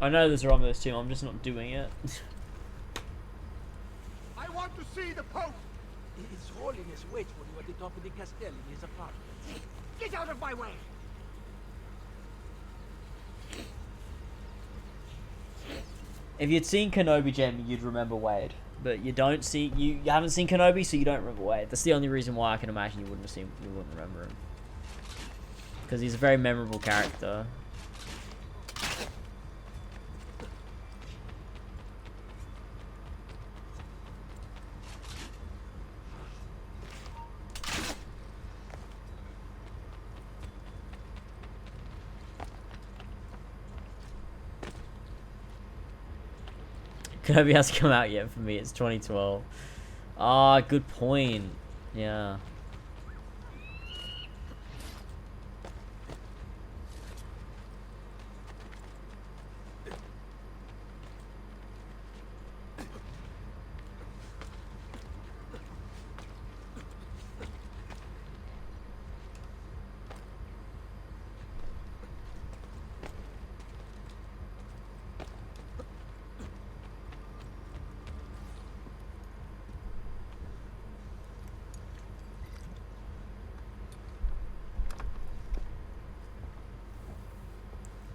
[SPEAKER 1] I know there's wrong with this too, I'm just not doing it.
[SPEAKER 9] I want to see the Pope!
[SPEAKER 8] His Holiness waits for you at the top of the castle in his apartment.
[SPEAKER 9] Get out of my way!
[SPEAKER 1] If you'd seen Kenobi, Jamie, you'd remember Wade. But you don't see, you haven't seen Kenobi, so you don't remember Wade. That's the only reason why I can imagine you wouldn't remember him. Because he's a very memorable character. Kenobi hasn't come out yet for me. It's 2012. Ah, good point. Yeah.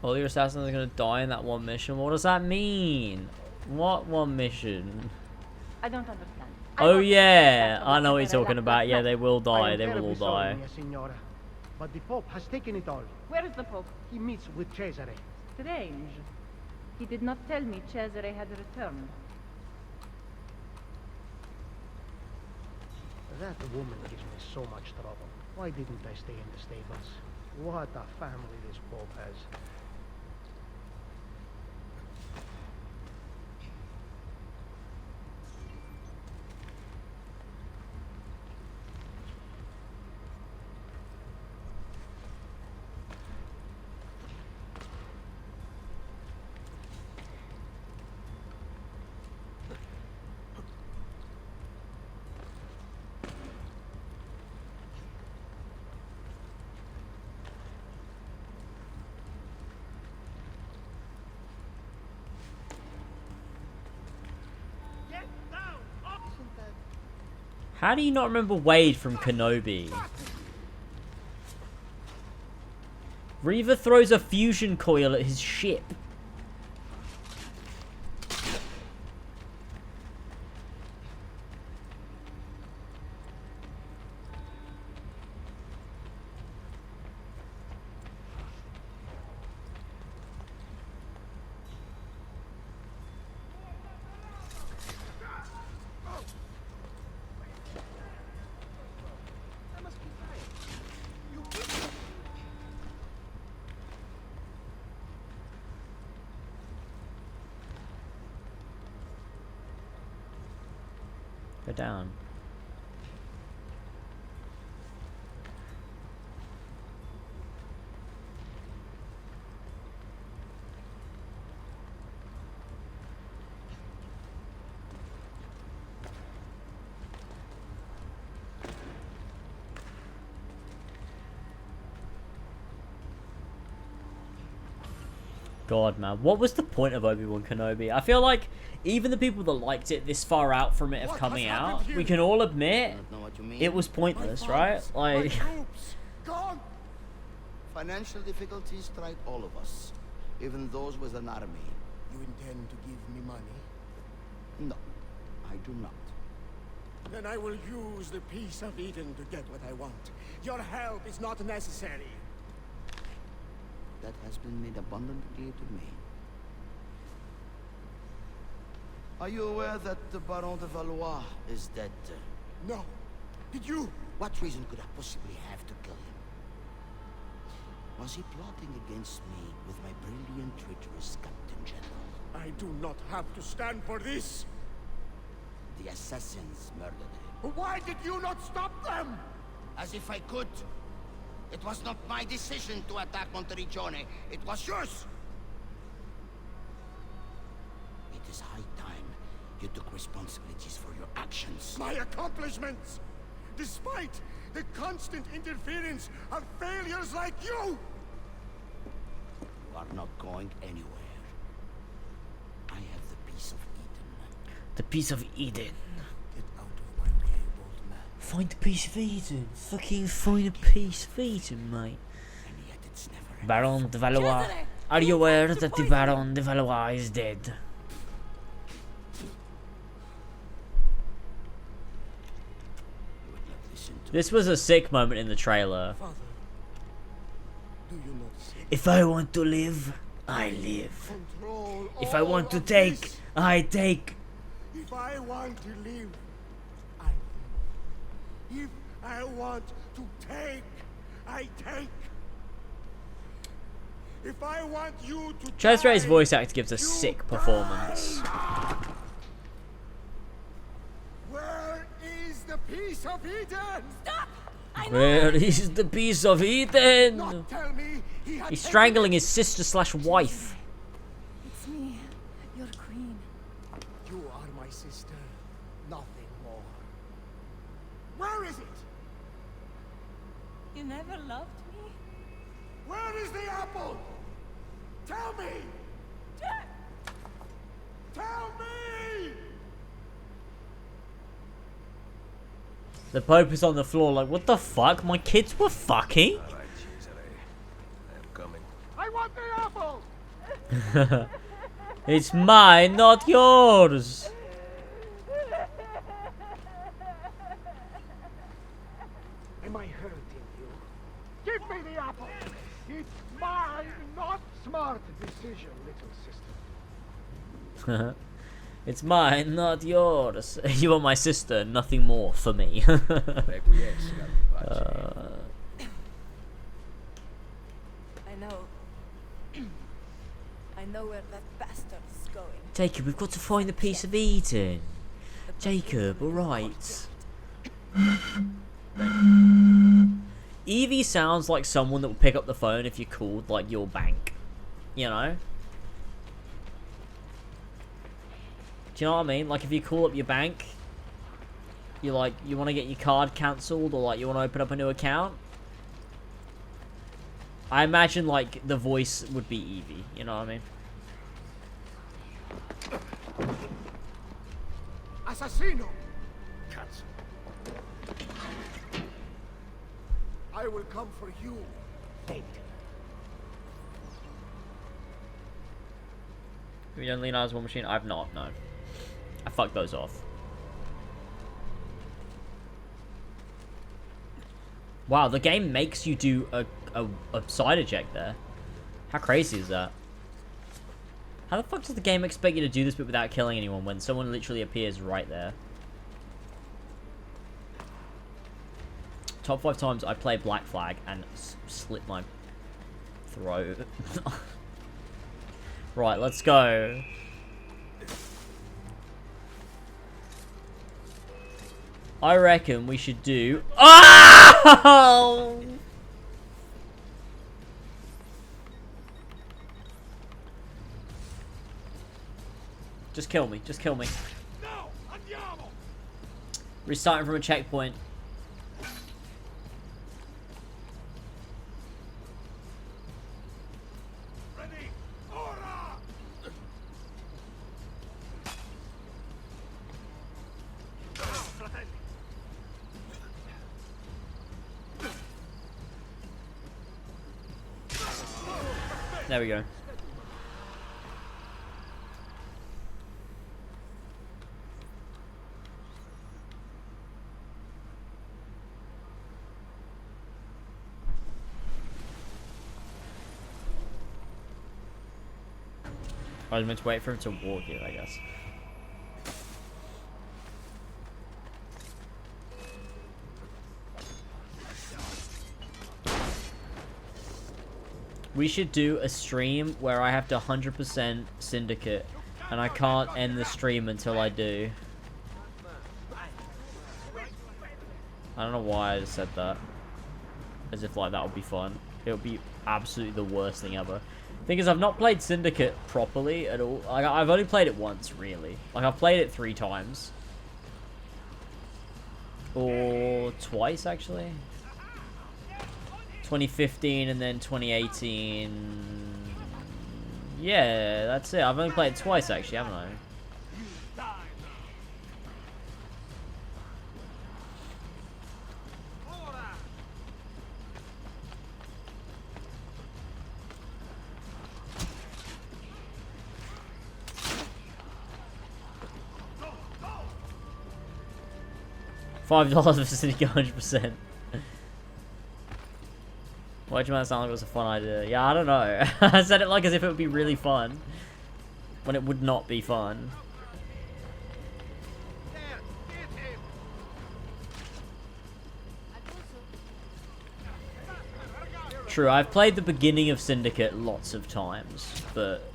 [SPEAKER 1] All your assassins are gonna die in that one mission. What does that mean? What one mission?
[SPEAKER 15] I don't understand.
[SPEAKER 1] Oh yeah, I know what you're talking about. Yeah, they will die. They will all die.
[SPEAKER 19] Signora, but the Pope has taken it all.
[SPEAKER 15] Where is the Pope?
[SPEAKER 19] He meets with Cesare.
[SPEAKER 15] Strange. He did not tell me Cesare had returned.
[SPEAKER 19] That woman gives me so much trouble. Why didn't I stay in the stables? What a family this Pope has.
[SPEAKER 1] How do you not remember Wade from Kenobi? Reaver throws a fusion coil at his ship. Go down. God, man. What was the point of Obi-Wan Kenobi? I feel like even the people that liked it this far out from it of coming out, we can all admit it was pointless, right? Like,
[SPEAKER 8] Gone. Financial difficulties tried all of us, even those with an army.
[SPEAKER 9] You intend to give me money?
[SPEAKER 8] No, I do not.
[SPEAKER 9] Then I will use the piece of Eden to get what I want. Your help is not necessary.
[SPEAKER 8] That has been made abundantly clear to me. Are you aware that the Baron de Valois is dead?
[SPEAKER 9] No. Did you?
[SPEAKER 8] What reason could I possibly have to kill him? Was he plotting against me with my brilliant, traitorous Captain General?
[SPEAKER 9] I do not have to stand for this.
[SPEAKER 8] The assassins murdered him.
[SPEAKER 9] Why did you not stop them?
[SPEAKER 8] As if I could. It was not my decision to attack Monteriggione. It was yours. It is high time you took responsibilities for your actions.
[SPEAKER 9] My accomplishments! Despite the constant interference of failures like you!
[SPEAKER 8] You are not going anywhere. I have the piece of Eden.
[SPEAKER 1] The piece of Eden.
[SPEAKER 8] Get out of my way, old man.
[SPEAKER 1] Find the piece of Eden. Fucking find a piece of Eden, mate.
[SPEAKER 8] And yet it's never
[SPEAKER 1] Baron de Valois. Are you aware that the Baron de Valois is dead? This was a sick moment in the trailer.
[SPEAKER 9] Father, do you not see?
[SPEAKER 1] If I want to live, I live.
[SPEAKER 9] Control
[SPEAKER 1] If I want to take,
[SPEAKER 9] this.
[SPEAKER 1] I take.
[SPEAKER 9] If I want to live, I live. If I want to take, I take. If I want you to
[SPEAKER 1] Cesare's
[SPEAKER 9] die,
[SPEAKER 1] voice actor gives a sick performance.
[SPEAKER 9] Where is the piece of Eden?
[SPEAKER 4] Stop!
[SPEAKER 1] Where is the piece of Eden?
[SPEAKER 9] Not tell me he had
[SPEAKER 1] He's strangling his sister/wife.
[SPEAKER 13] It's me, your queen.
[SPEAKER 9] You are my sister, nothing more. Where is it?
[SPEAKER 4] You never loved me?
[SPEAKER 9] Where is the apple? Tell me! Tell me!
[SPEAKER 1] The Pope is on the floor like, what the fuck? My kids were fucking?
[SPEAKER 7] Alright, Cesare. I am coming.
[SPEAKER 9] I want the apple!
[SPEAKER 1] It's mine, not yours.
[SPEAKER 9] Am I hurting you? Give me the apple! It's mine, not smart decision, little sister.
[SPEAKER 1] It's mine, not yours. You are my sister, nothing more for me.
[SPEAKER 7] Requiescat, pace.
[SPEAKER 13] I know where that bastard is going.
[SPEAKER 1] Jacob, we've got to find the piece of Eden. Jacob, alright. Evie sounds like someone that would pick up the phone if you called, like, your bank. You know? Do you know what I mean? Like, if you call up your bank, you like, you want to get your card cancelled, or like, you want to open up a new account. I imagine, like, the voice would be Evie. You know what I mean?
[SPEAKER 9] Assassino! Cats. I will come for you, fate.
[SPEAKER 1] Have you done Leonardo's War Machine? I've not, no. I fucked those off. Wow, the game makes you do a side eject there. How crazy is that? How the fuck does the game expect you to do this bit without killing anyone when someone literally appears right there? Top 5 times I play Black Flag and slit my throat. Right, let's go. I reckon we should do... Oh! Just kill me. Just kill me.
[SPEAKER 9] No! Andiamo!
[SPEAKER 1] Restarting from a checkpoint.
[SPEAKER 9] Ready? Ora!
[SPEAKER 1] There we go. I was meant to wait for him to walk it, I guess. We should do a stream where I have to 100% Syndicate, and I can't end the stream until I do. I don't know why I just said that. As if, like, that would be fun. It would be absolutely the worst thing ever. Thing is, I've not played Syndicate properly at all. Like, I've only played it once, really. Like, I've played it 3 times. Or twice, actually. 2015 and then 2018. Yeah, that's it. I've only played it twice, actually, haven't I? $5 for Syndicate 100%. Why'd you make it sound like it was a fun idea? Yeah, I don't know. I said it like as if it would be really fun. When it would not be fun. True, I've played the beginning of Syndicate lots of times, but...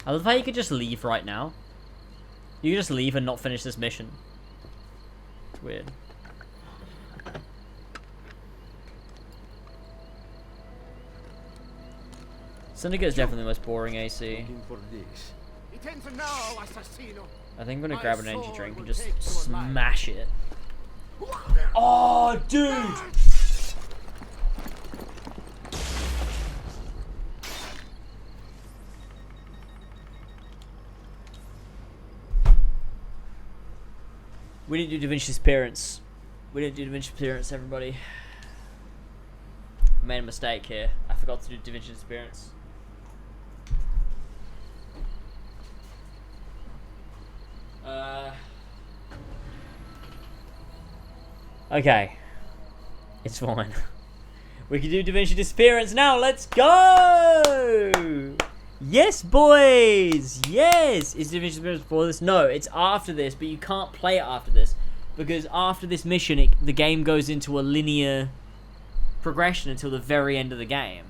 [SPEAKER 1] I love how you could just leave right now. You could just leave and not finish this mission. It's weird. Syndicate is definitely the most boring AC. I think I'm gonna grab an energy drink and just smash it. Oh, dude! We didn't do Da Vinci's appearance. We didn't do Da Vinci's appearance, everybody. I made a mistake here. I forgot to do Da Vinci's appearance. Okay. It's fine. We can do Da Vinci Disappearance now. Let's go! Yes, boys! Yes! Is Da Vinci Disappearance before this? No, it's after this, but you can't play it after this. Because after this mission, the game goes into a linear progression until the very end of the game.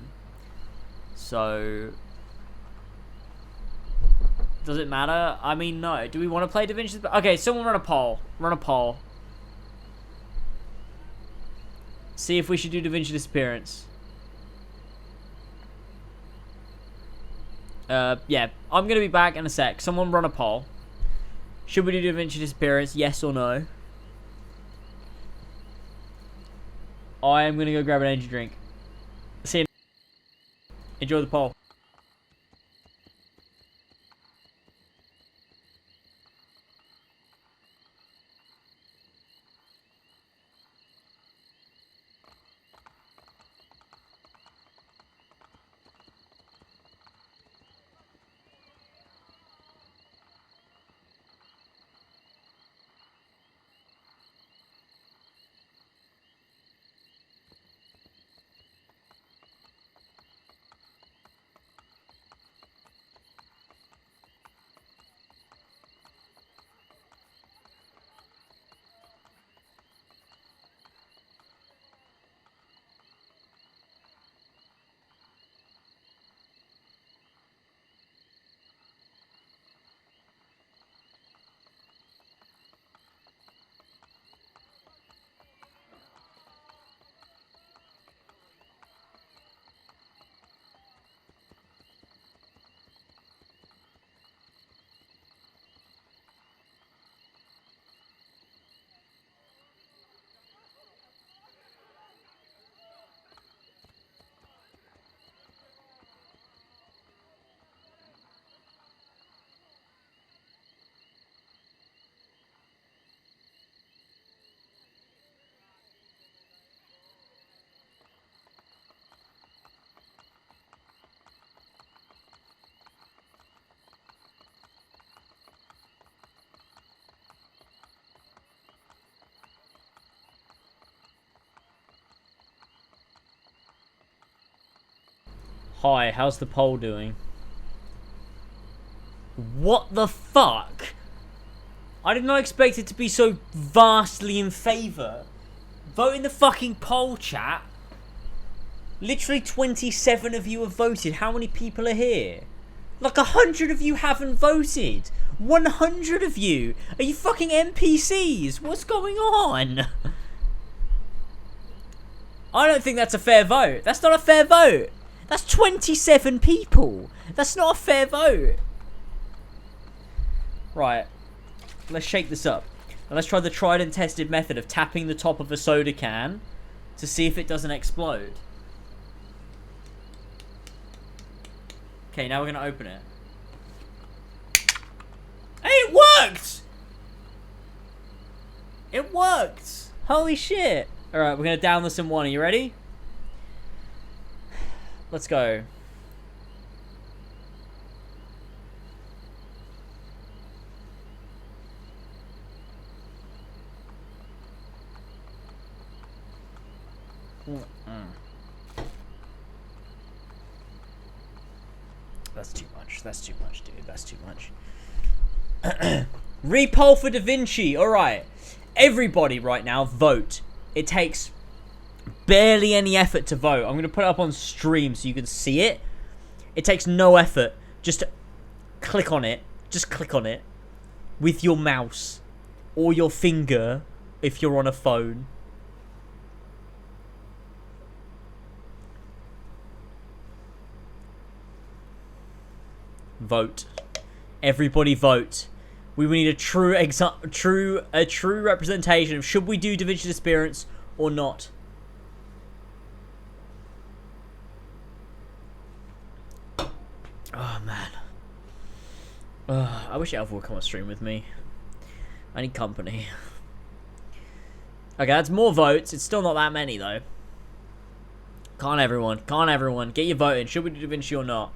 [SPEAKER 1] So... does it matter? I mean, no. Do we want to play Da Vinci? Okay, someone run a poll. Run a poll. See if we should do Da Vinci Disappearance. Yeah. I'm going to be back in a sec. Someone run a poll. Should we do Da Vinci Disappearance? Yes or no? I am going to go grab an energy drink. See you. Enjoy the poll. Hi, how's the poll doing? What the fuck? I did not expect it to be so vastly in favour. Vote in the fucking poll, chat. Literally 27 of you have voted. How many people are here? Like 100 of you haven't voted. 100 of you. Are you fucking NPCs? What's going on? I don't think that's a fair vote. That's not a fair vote. That's 27 people. That's not a fair vote. Right. Let's shake this up. And let's try the tried and tested method of tapping the top of a soda can to see if it doesn't explode. Okay, now we're going to open it. Hey, it worked! It worked! Holy shit. Alright, we're going to down this in one. Are you ready? Let's go. That's too much. That's too much, dude. That's too much. Repoll for Da Vinci. Alright. Everybody right now, vote. It takes barely any effort to vote. I'm going to put it up on stream so you can see it. It takes no effort. Just click on it. Just click on it. With your mouse. Or your finger. If you're on a phone. Vote. Everybody vote. We need a true representation of should we do Da Vinci Disappearance or not. Oh man. I wish Alpha would come on stream with me. I need company. Okay, that's more votes. It's still not that many though. Can't everyone. Get your vote in. Should we do Da Vinci or not?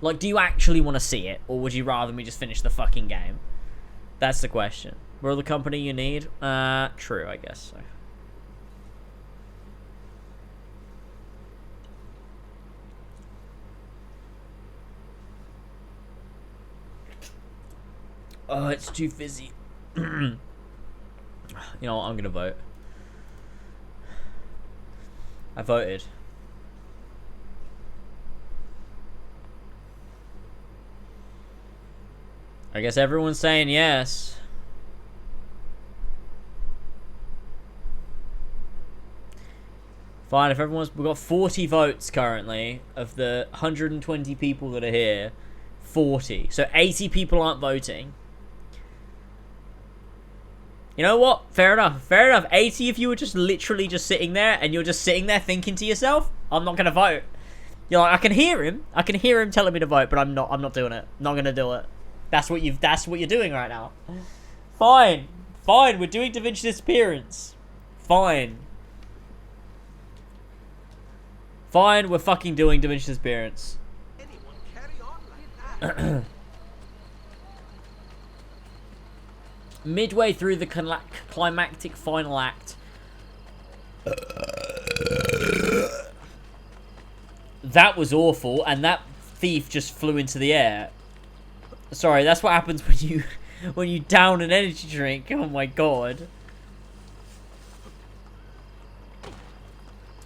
[SPEAKER 1] Like, do you actually want to see it? Or would you rather me just finish the fucking game? That's the question. We're the company you need? True, I guess so. Oh, it's too fizzy. You know what? I'm gonna vote. I voted. I guess everyone's saying yes. Fine, if everyone's... We've got 40 votes currently of the 120 people that are here. 40. So 80 people aren't voting. You know what? Fair enough. Fair enough. 80 of you are just literally just sitting there and you're just sitting there thinking to yourself, I'm not going to vote. You're like, I can hear him. I can hear him telling me to vote, but I'm not doing it. Not going to do it. That's what you're doing right now. Fine. Fine, we're doing Da Vinci Disappearance. Fine. Fine, we're fucking doing Da Vinci Disappearance. Midway through the climactic final act. That was awful, and that thief just flew into the air. Sorry, that's what happens when you down an energy drink. Oh my god.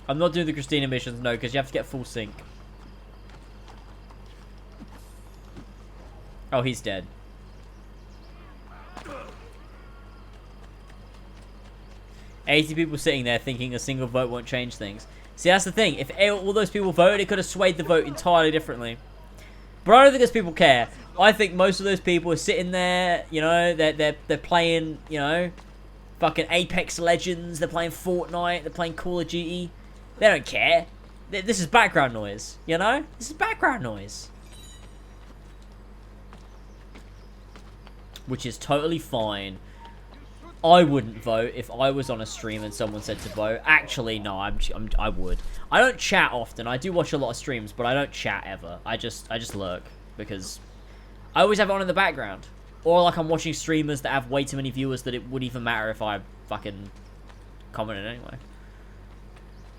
[SPEAKER 1] I'm not doing the Christina missions, no, because you have to get full sync. Oh, he's dead. $80 people sitting there thinking a single vote won't change things. See, that's the thing. If all those people voted, it could have swayed the vote entirely differently. But I don't think those people care. I think most of those people are sitting there, you know, they're playing, you know, fucking Apex Legends, they're playing Fortnite, they're playing Call of Duty. They don't care. This is background noise, you know? This is background noise. Which is totally fine. I wouldn't vote if I was on a stream and someone said to vote. Actually, no, I would. I don't chat often. I do watch a lot of streams, but I don't chat ever. I just lurk because I always have it on in the background. Or like I'm watching streamers that have way too many viewers that it wouldn't even matter if I fucking commented anyway.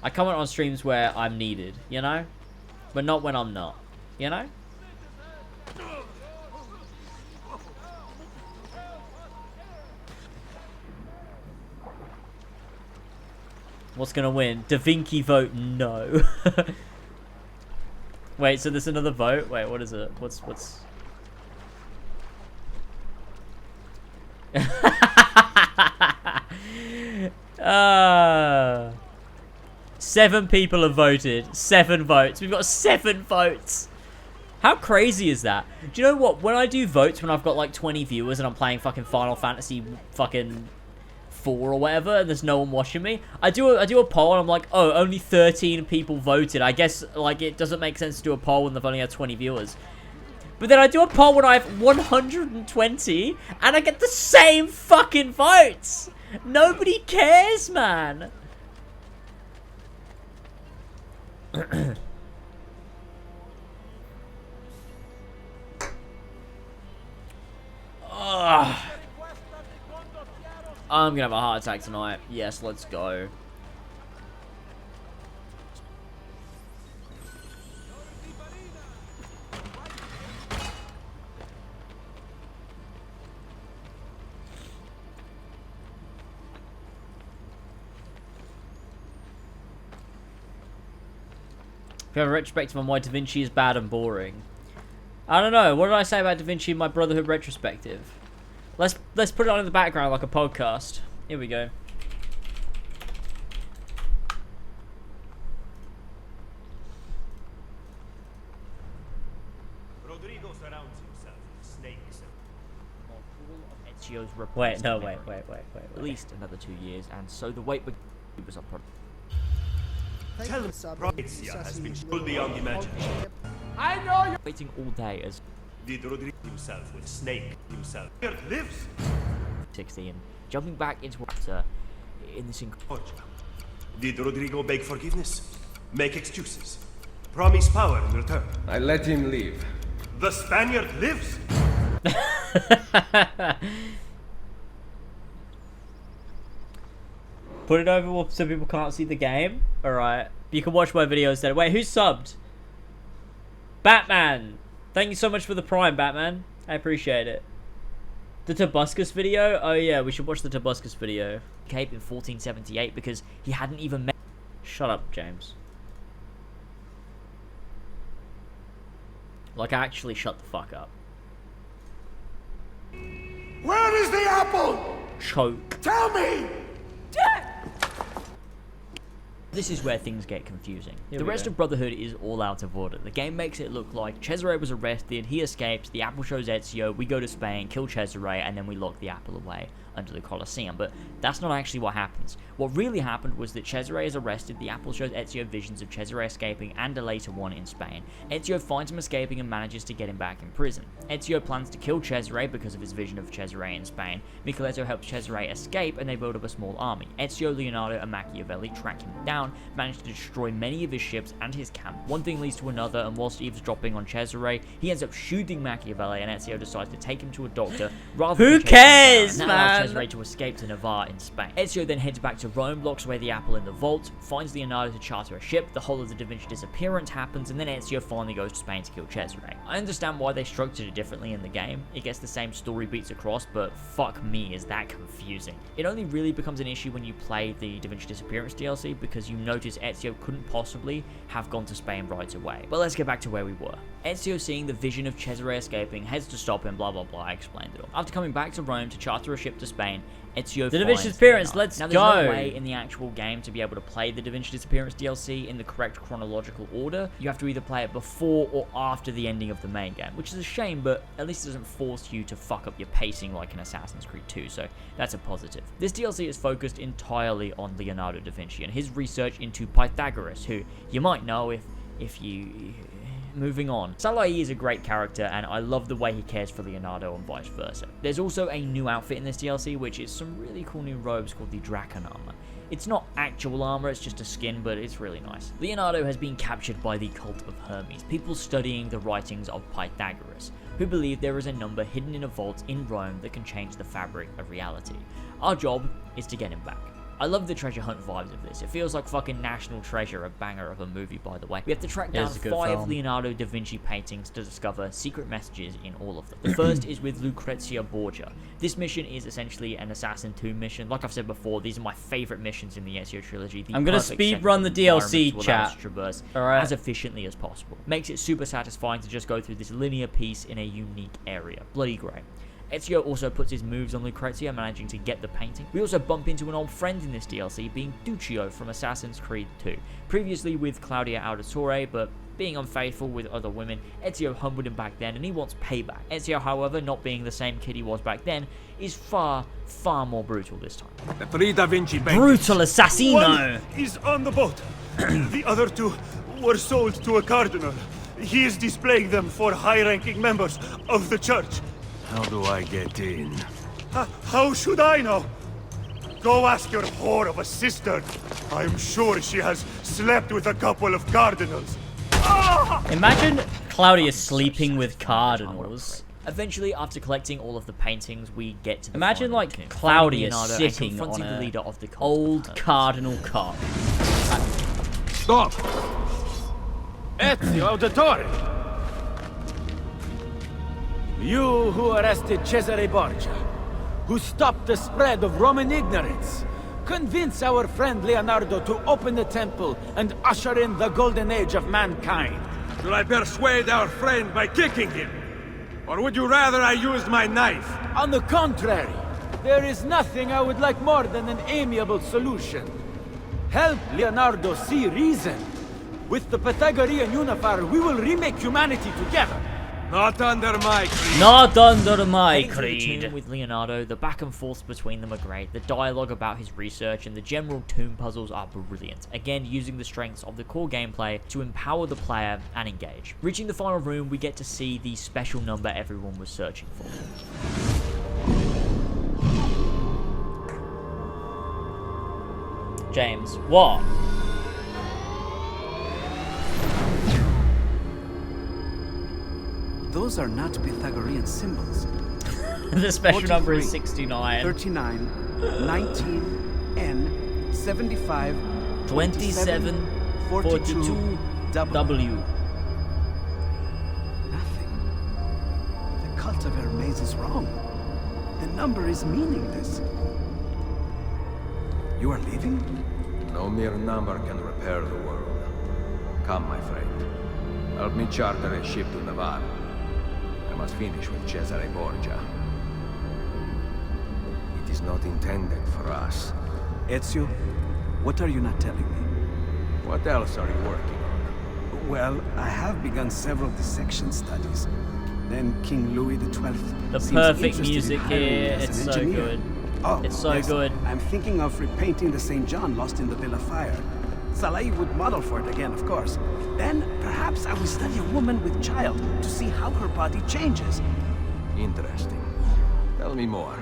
[SPEAKER 1] I comment on streams where I'm needed, you know? But not when I'm not. You know? What's gonna win? Da Vinci vote no. Wait, so there's another vote? Wait, what is it? What's... 7 people have voted. 7 votes. We've got 7 votes. How crazy is that? Do you know what? When I do votes, when I've got like 20 viewers and I'm playing fucking Final Fantasy fucking 4 or whatever, and there's no one watching me, I do a poll and I'm like, oh, only 13 people voted. I guess like it doesn't make sense to do a poll when they've only had 20 viewers. But then I do a poll when I have 120 and I get the same fucking votes. Nobody cares, man. I'm gonna have a heart attack tonight. Yes, let's go. If you have a retrospective on why Da Vinci is bad and boring. I don't know. What did I say about Da Vinci in my Brotherhood retrospective? Let's put it on in the background like a podcast. Here we go.
[SPEAKER 12] Rodrigo surrounds himself with snakes.
[SPEAKER 1] Ezio's wait. At least another 2 years, and so the wait was up.
[SPEAKER 12] Tell him Ezio has been pulled beyond imagination.
[SPEAKER 4] I know you're
[SPEAKER 1] waiting all day as
[SPEAKER 12] did Rodrigo himself with Snake himself. Here lives
[SPEAKER 1] 60 and jumping back into water in this
[SPEAKER 12] Did Rodrigo beg forgiveness? Make excuses? Promise power in return?
[SPEAKER 18] I let him leave.
[SPEAKER 12] The Spaniard lives!
[SPEAKER 1] Put it over so people can't see the game. Alright. You can watch my videos then. Wait, who's subbed? Batman! Thank you so much for the Prime, Batman. I appreciate it. The Tobuscus video? Oh yeah, we should watch the Tobuscus video. Cape in 1478 because he hadn't even met... Shut up, James. Like, actually shut the fuck up.
[SPEAKER 16] Where is the apple?
[SPEAKER 1] Choke.
[SPEAKER 16] Tell me!
[SPEAKER 1] This is where things get confusing. The rest of Brotherhood is all out of order. The game makes it look like Cesare was arrested, he escapes, the apple shows Ezio, we go to Spain, kill Cesare, and then we lock the apple away under the Colosseum. But that's not actually what happens. What really happened was that Cesare is arrested, the apple shows Ezio visions of Cesare escaping and a later one in Spain. Ezio finds him escaping and manages to get him back in prison. Ezio plans to kill Cesare because of his vision of Cesare in Spain. Micheletto helps Cesare escape and they build up a small army. Ezio, Leonardo, and Machiavelli track him down, manage to destroy many of his ships and his camp. One thing leads to another, and whilst eavesdropping on Cesare, he ends up shooting Machiavelli, and Ezio decides to take him to a doctor rather than chasing him down, and that allows Cesare to escape to Navarre in Spain. Ezio then heads back to Rome, locks away the apple in the vault, finds Leonardo to charter a ship, the whole of the Da Vinci disappearance happens, and then Ezio finally goes to Spain to kill Cesare. I understand why they structured it differently in the game. It gets the same story beats across, but fuck me, is that confusing. It only really becomes an issue when you play the Da Vinci Disappearance DLC, because you notice Ezio couldn't possibly have gone to Spain right away. But let's get back to where we were. Ezio, seeing the vision of Cesare escaping, heads to stop him, blah blah blah, I explained it all. After coming back to Rome to charter a ship to Spain, Ezio the Da Vinci Disappearance, let's go!
[SPEAKER 3] Now,
[SPEAKER 1] there's no way in the actual game to be able to play the Da Vinci Disappearance DLC in the correct chronological order. You have to either play it before or after the ending of the main game, which is a shame, but at least it doesn't force you to fuck up your pacing like in Assassin's Creed 2, so that's a positive. This DLC is focused entirely on Leonardo da Vinci and his research into Pythagoras, who you might know if you... Moving on. Salai is a great character, and I love the way he cares for Leonardo and vice versa. There's also a new outfit in this DLC, which is some really cool new robes called the Draken armor. It's not actual armor, it's just a skin, but it's really nice. Leonardo has been captured by the cult of Hermes, people studying the writings of Pythagoras, who believe there is a number hidden in a vault in Rome that can change the fabric of reality. Our job is to get him back. I love the treasure hunt vibes of this. It feels like fucking National Treasure, a banger of a movie, by the way. We have to track down 5 Leonardo da Vinci paintings to discover secret messages in all of them. The first is with Lucrezia Borgia. This mission is essentially an Assassin 2 mission. Like I've said before, these are my favorite missions in the Ezio Trilogy.
[SPEAKER 20] I'm gonna speed run the DLC, chat.
[SPEAKER 1] As efficiently as possible. Makes it super satisfying to just go through this linear piece in a unique area. Bloody great. Ezio also puts his moves on Lucrezia, managing to get the painting. We also bump into an old friend in this DLC, being Duccio from Assassin's Creed 2. Previously with Claudia Auditore, but being unfaithful with other women, Ezio humbled him back then and he wants payback. Ezio, however, not being the same kid he was back then, is far, far more brutal this time.
[SPEAKER 7] The 3 Da Vinci
[SPEAKER 20] Brutal assassino!
[SPEAKER 12] One is on the boat. The other 2 were sold to a cardinal. He is displaying them for high-ranking members of the church.
[SPEAKER 7] How do I get in?
[SPEAKER 12] How should I know? Go ask your whore of a sister. I'm sure she has slept with a couple of cardinals.
[SPEAKER 20] Imagine Claudia sleeping with cardinals.
[SPEAKER 1] Eventually, after collecting all of the paintings, we get to the
[SPEAKER 20] Imagine
[SPEAKER 1] final
[SPEAKER 20] like
[SPEAKER 1] mission,
[SPEAKER 20] Claudia
[SPEAKER 1] Leonardo
[SPEAKER 20] sitting
[SPEAKER 1] and
[SPEAKER 20] on
[SPEAKER 1] confronting
[SPEAKER 20] a
[SPEAKER 1] the leader of the cult.
[SPEAKER 20] old cardinal cock.
[SPEAKER 7] Stop!
[SPEAKER 16] Ezio Auditore! You who arrested Cesare Borgia, who stopped the spread of Roman ignorance, convince our friend Leonardo to open the temple and usher in the golden age of mankind.
[SPEAKER 7] Should I persuade our friend by kicking him? Or would you rather I used my knife?
[SPEAKER 16] On the contrary, there is nothing I would like more than an amiable solution. Help Leonardo see reason. With the Pythagorean Unifier, we will remake humanity together.
[SPEAKER 7] Not under my creed.
[SPEAKER 20] Not under my
[SPEAKER 1] Heading to the
[SPEAKER 20] creed.
[SPEAKER 1] tomb with Leonardo, the back and forths between them are great. The dialogue about his research and the general tomb puzzles are brilliant. Again, using the strengths of the core gameplay to empower the player and engage. Reaching the final room, we get to see the special number everyone was searching for.
[SPEAKER 20] James, what?
[SPEAKER 21] Those are not Pythagorean symbols.
[SPEAKER 20] The special
[SPEAKER 21] 43,
[SPEAKER 20] number is 69.
[SPEAKER 21] 39, 19, N, 75,
[SPEAKER 20] 27, 42, W.
[SPEAKER 21] Nothing. The cult of Hermes is wrong. The number is meaningless. You are leaving?
[SPEAKER 7] No mere number can repair the world. Come, my friend. Help me charter a ship to Navarre. I must finish with Cesare Borgia. It is not intended for us.
[SPEAKER 21] Ezio, what are you not telling me?
[SPEAKER 7] What else are you working on?
[SPEAKER 21] Well, I have begun several dissection studies. Then King Louis XII
[SPEAKER 20] The
[SPEAKER 21] seems
[SPEAKER 20] perfect
[SPEAKER 21] interested in
[SPEAKER 20] music
[SPEAKER 21] hiring me
[SPEAKER 20] here,
[SPEAKER 21] as
[SPEAKER 20] it's
[SPEAKER 21] an
[SPEAKER 20] so
[SPEAKER 21] engineer.
[SPEAKER 20] good.
[SPEAKER 21] Oh,
[SPEAKER 20] It's so
[SPEAKER 21] yes,
[SPEAKER 20] good.
[SPEAKER 21] I'm thinking of repainting the St. John lost in the Bill of Fire. Salai would model for it again, of course. Then, perhaps I will study a woman with child to see how her body changes.
[SPEAKER 7] Interesting. Tell me more.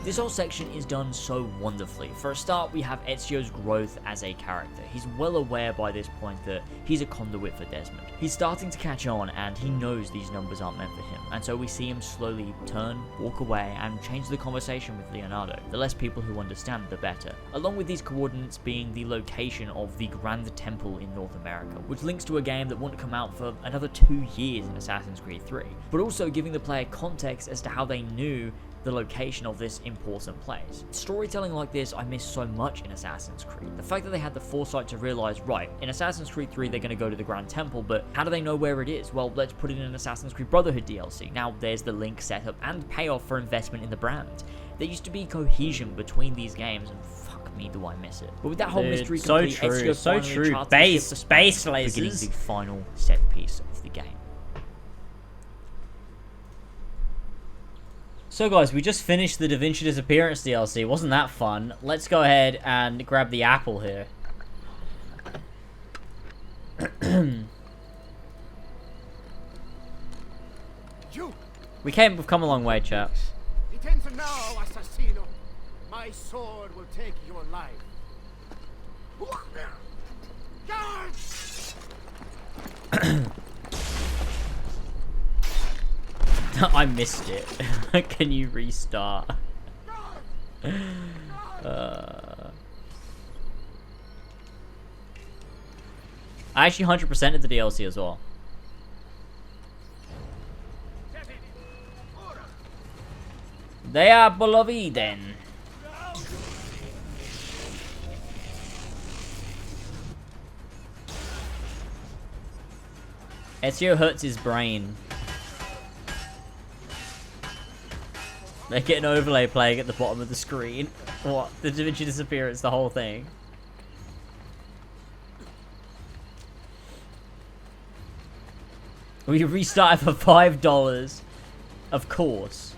[SPEAKER 1] This whole section is done so wonderfully. For a start, we have Ezio's growth as a character. He's well aware by this point that he's a conduit for Desmond. He's starting to catch on and he knows these numbers aren't meant for him. And so we see him slowly turn, walk away and change the conversation with Leonardo. The less people who understand, the better. Along with these coordinates being the location of the Grand Temple in North America, which links to a game that won't come out for another 2 years in Assassin's Creed 3. But also giving the player context as to how they knew the location of this important place. Storytelling like this I miss so much in Assassin's Creed. The fact that they had the foresight to realize, right, in Assassin's Creed 3 they're going to go to the Grand Temple, but how do they know where it is? Well, let's put it in an Assassin's Creed Brotherhood DLC. Now there's the link setup and payoff for investment in the brand. There used to be cohesion between these games and fuck me do I miss it. But with that whole mystery complete,
[SPEAKER 20] so true,
[SPEAKER 1] Ezio
[SPEAKER 20] so
[SPEAKER 1] finally
[SPEAKER 20] true.
[SPEAKER 1] charts
[SPEAKER 20] Base
[SPEAKER 1] the beginning
[SPEAKER 20] lasers.
[SPEAKER 1] the final set piece of the game.
[SPEAKER 20] So guys, we just finished the Da Vinci Disappearance DLC. Wasn't that fun? Let's go ahead and grab the apple here. We've come a long way, chaps.
[SPEAKER 9] Detente now, assassino. My sword will take your life. Guards!
[SPEAKER 20] I missed it. Can you restart? I actually 100%ed the DLC as well. They are beloved then. Ezio hurts his brain. They get an overlay playing at the bottom of the screen. What? The Da Vinci Disappearance, the whole thing. We restarted for $5. Of course.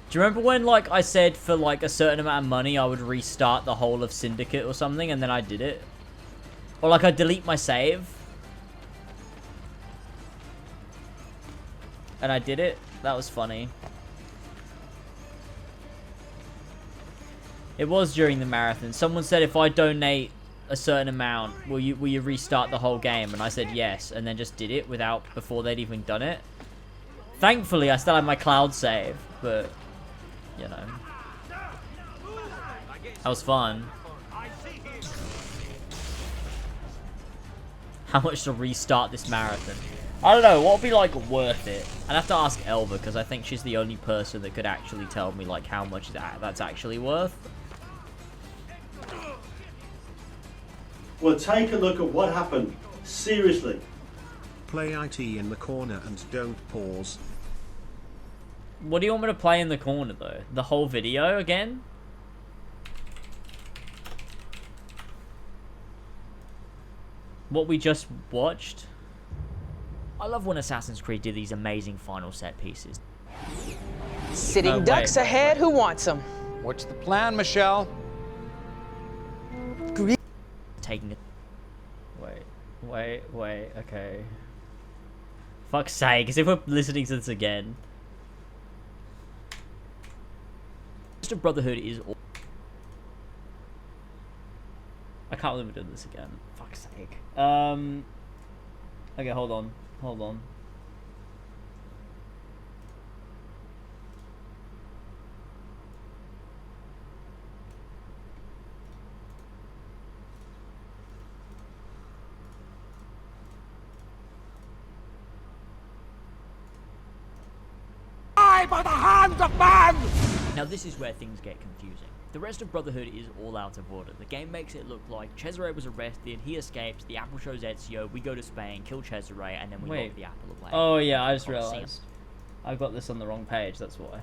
[SPEAKER 20] Do you remember when, like, I said for, like, a certain amount of money I would restart the whole of Syndicate or something, and then I did it? Or, like, I'd delete my save? And I did it? That was funny. It was during the marathon. Someone said if I donate a certain amount, will you restart the whole game? And I said yes, and then just did it before they'd even done it. Thankfully, I still had my cloud save, but you know, that was fun. How much to restart this marathon? I don't know. What would be like worth it? I'd have to ask Elva because I think she's the only person that could actually tell me like how much that's actually worth.
[SPEAKER 5] Well, take a look at what happened. Seriously.
[SPEAKER 6] Play IT in the corner and don't pause.
[SPEAKER 20] What do you want me to play in the corner though? The whole video again? What we just watched? I love when Assassin's Creed did these amazing final set pieces.
[SPEAKER 22] Sitting ducks ahead, who wants them?
[SPEAKER 23] What's the plan, Michelle?
[SPEAKER 20] Taking it. Wait, okay. Fuck's sake, as if we're listening to this again. Mr. Brotherhood is all. I can't believe we're doing this again. Fuck's sake. Okay, hold on.
[SPEAKER 22] By the hands of man!
[SPEAKER 1] Now this is where things get confusing. The rest of Brotherhood is all out of order. The game makes it look like Cesare was arrested, he escapes, the apple shows Ezio, we go to Spain, kill Cesare, and then we lock the apple away.
[SPEAKER 20] Oh yeah, I just realized. I've got this on the wrong page, that's why.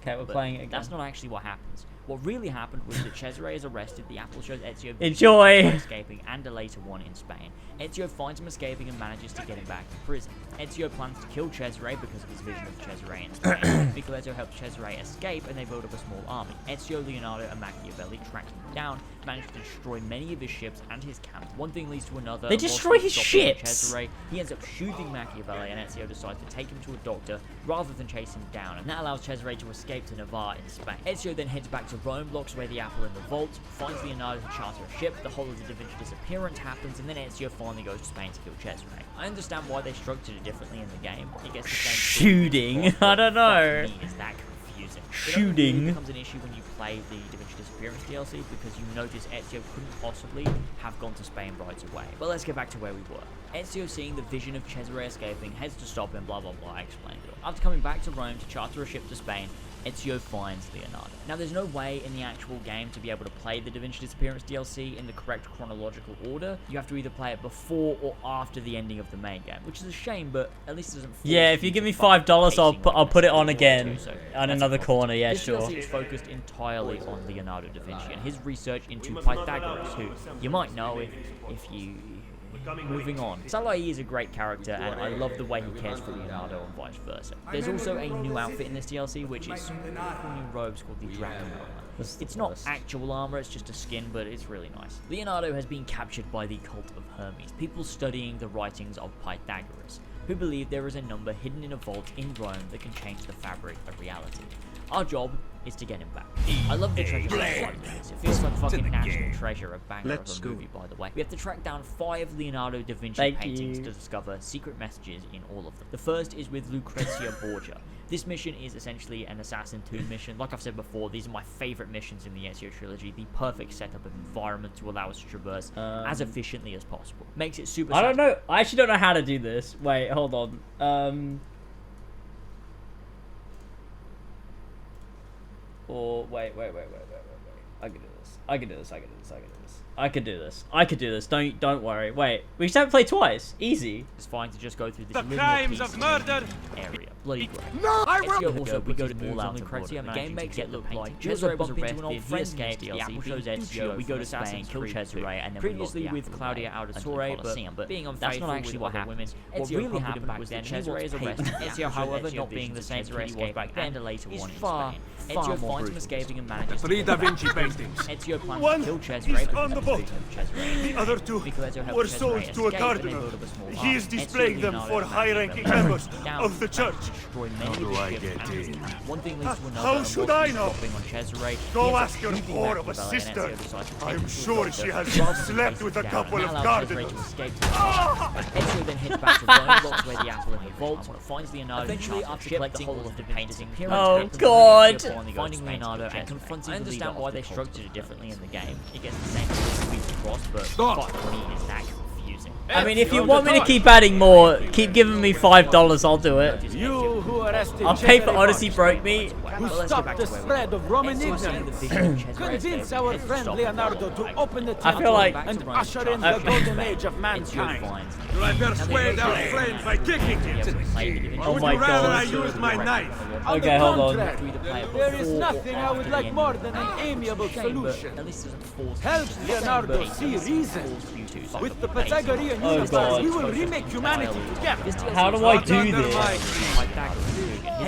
[SPEAKER 20] Okay, we're playing it again.
[SPEAKER 1] That's not actually what happens. What really happened was that Cesare is arrested, the apple shows Ezio
[SPEAKER 20] Enjoy!
[SPEAKER 1] escaping, and a later one in Spain. Ezio finds him escaping and manages to get him back to prison. Ezio plans to kill Cesare because of his vision of Cesare in Spain. Micheletto helps Cesare escape, and they build up a small army. Ezio, Leonardo, and Machiavelli track him down, manage to destroy many of his ships and his camp. One thing leads to another.
[SPEAKER 20] They destroy his ships!
[SPEAKER 1] Cesare, he ends up shooting Machiavelli, and Ezio decides to take him to a doctor rather than chase him down, and that allows Cesare to escape to Navarre in Spain. Ezio then heads back to Rome, locks away the apple in the vault, finds Leonardo to charter a ship, the whole of the Da Vinci Disappearance happens, and then Ezio finally goes to Spain to kill Cesare. I understand why they structured it differently in the game. It gets the same
[SPEAKER 20] Shooting? I don't know.
[SPEAKER 1] Is that confusing?
[SPEAKER 20] Shooting.
[SPEAKER 1] It only becomes an issue when you play the Da Vinci Disappearance DLC because you notice Ezio couldn't possibly have gone to Spain right away. But let's get back to where we were. Ezio, seeing the vision of Cesare escaping, heads to stop him, blah blah blah, I explained it all. After coming back to Rome to charter a ship to Spain, Ezio finds Leonardo. Now, there's no way in the actual game to be able to play the Da Vinci Disappearance DLC in the correct chronological order. You have to either play it before or after the ending of the main game, which is a shame, but at least it doesn't.
[SPEAKER 20] Yeah, if you give me $5, I'll put it on again on another corner. Yeah, sure.
[SPEAKER 1] This DLC is focused entirely on Leonardo da Vinci and his research into Pythagoras, who you might know if you. Moving on. Salai is a great character, and I love the way he cares for Leonardo and vice versa. There's also a new outfit in this DLC, which is some really cool new robes called the Dragon Armor. It's not actual armor, it's just a skin, but it's really nice. Leonardo has been captured by the cult of Hermes, people studying the writings of Pythagoras, who believe there is a number hidden in a vault in Rome that can change the fabric of reality. Our job is to get him back. I love the treasure hunt of this. It feels like fucking national treasure, a banger of a movie, by the way. We have to track down 5 Leonardo da Vinci paintings to discover secret messages in all of them. The first is with Lucrezia Borgia. This mission is essentially an Assassin 2 mission. Like I've said before, these are my favourite missions in the Ezio Trilogy. The perfect setup of environment to allow us to traverse as efficiently as possible. Makes it super.
[SPEAKER 20] I don't know. I actually don't know how to do this. Wait, hold on. Or wait. I can do this. I can do this. Don't worry. Wait, we just have to play twice. Easy.
[SPEAKER 1] It's fine to just go through this.
[SPEAKER 23] The crimes of murder
[SPEAKER 1] area. Bloody great.
[SPEAKER 23] No, I will.
[SPEAKER 1] Also, we go to all out Lucrezia. The game makes it look like Cesare bump into an old friend escape. The apple shows Ezio. We go to Spain, kill Cesare, and then previously with Claudia Auditore, but being unfaithful that's not actually what happened. What really happened back then, Cesare is arrested. Ezio, however, not being the same Cesare escape back then, is far Ezio finds him escaping and manages to
[SPEAKER 23] 3 Da Vinci paintings.
[SPEAKER 1] Ezio plans
[SPEAKER 12] One
[SPEAKER 1] to kill Cesare,
[SPEAKER 12] is on the boat. The other 2 were sold to a cardinal. He is displaying them for high-ranking members of the church.
[SPEAKER 1] How do I get in? One thing leads to another.
[SPEAKER 12] How should I know?
[SPEAKER 1] Cesare.
[SPEAKER 12] Go ask your whore of a sister. I'm sure she has slept with a couple of cardinals.
[SPEAKER 1] Ezio then heads back to Rome, locks away the apple in the vault, finds Leonardo. Eventually, after collecting all of the paintings,
[SPEAKER 20] oh god!
[SPEAKER 1] Finding Leonardo and confronting. I understand why they structured it differently in the game. It gets the same sweeps across, but fuck me, is that confusing.
[SPEAKER 20] I mean, if you want me to keep adding more, keep giving me $5, I'll do it.
[SPEAKER 23] You who arrested
[SPEAKER 20] I'll pay for Odyssey Broke Me.
[SPEAKER 23] Who stopped the spread of Roman ignorance. Convince our friend Leonardo to open the temple and usher in the golden age of mankind. Will I persuade our friend by kicking him? Or would you rather I use my knife?
[SPEAKER 20] Okay, hold on.
[SPEAKER 23] There is nothing I would like more than an amiable solution. Help Leonardo see reason. With the Pythagorean universe, we will remake humanity together.
[SPEAKER 20] How do I do this?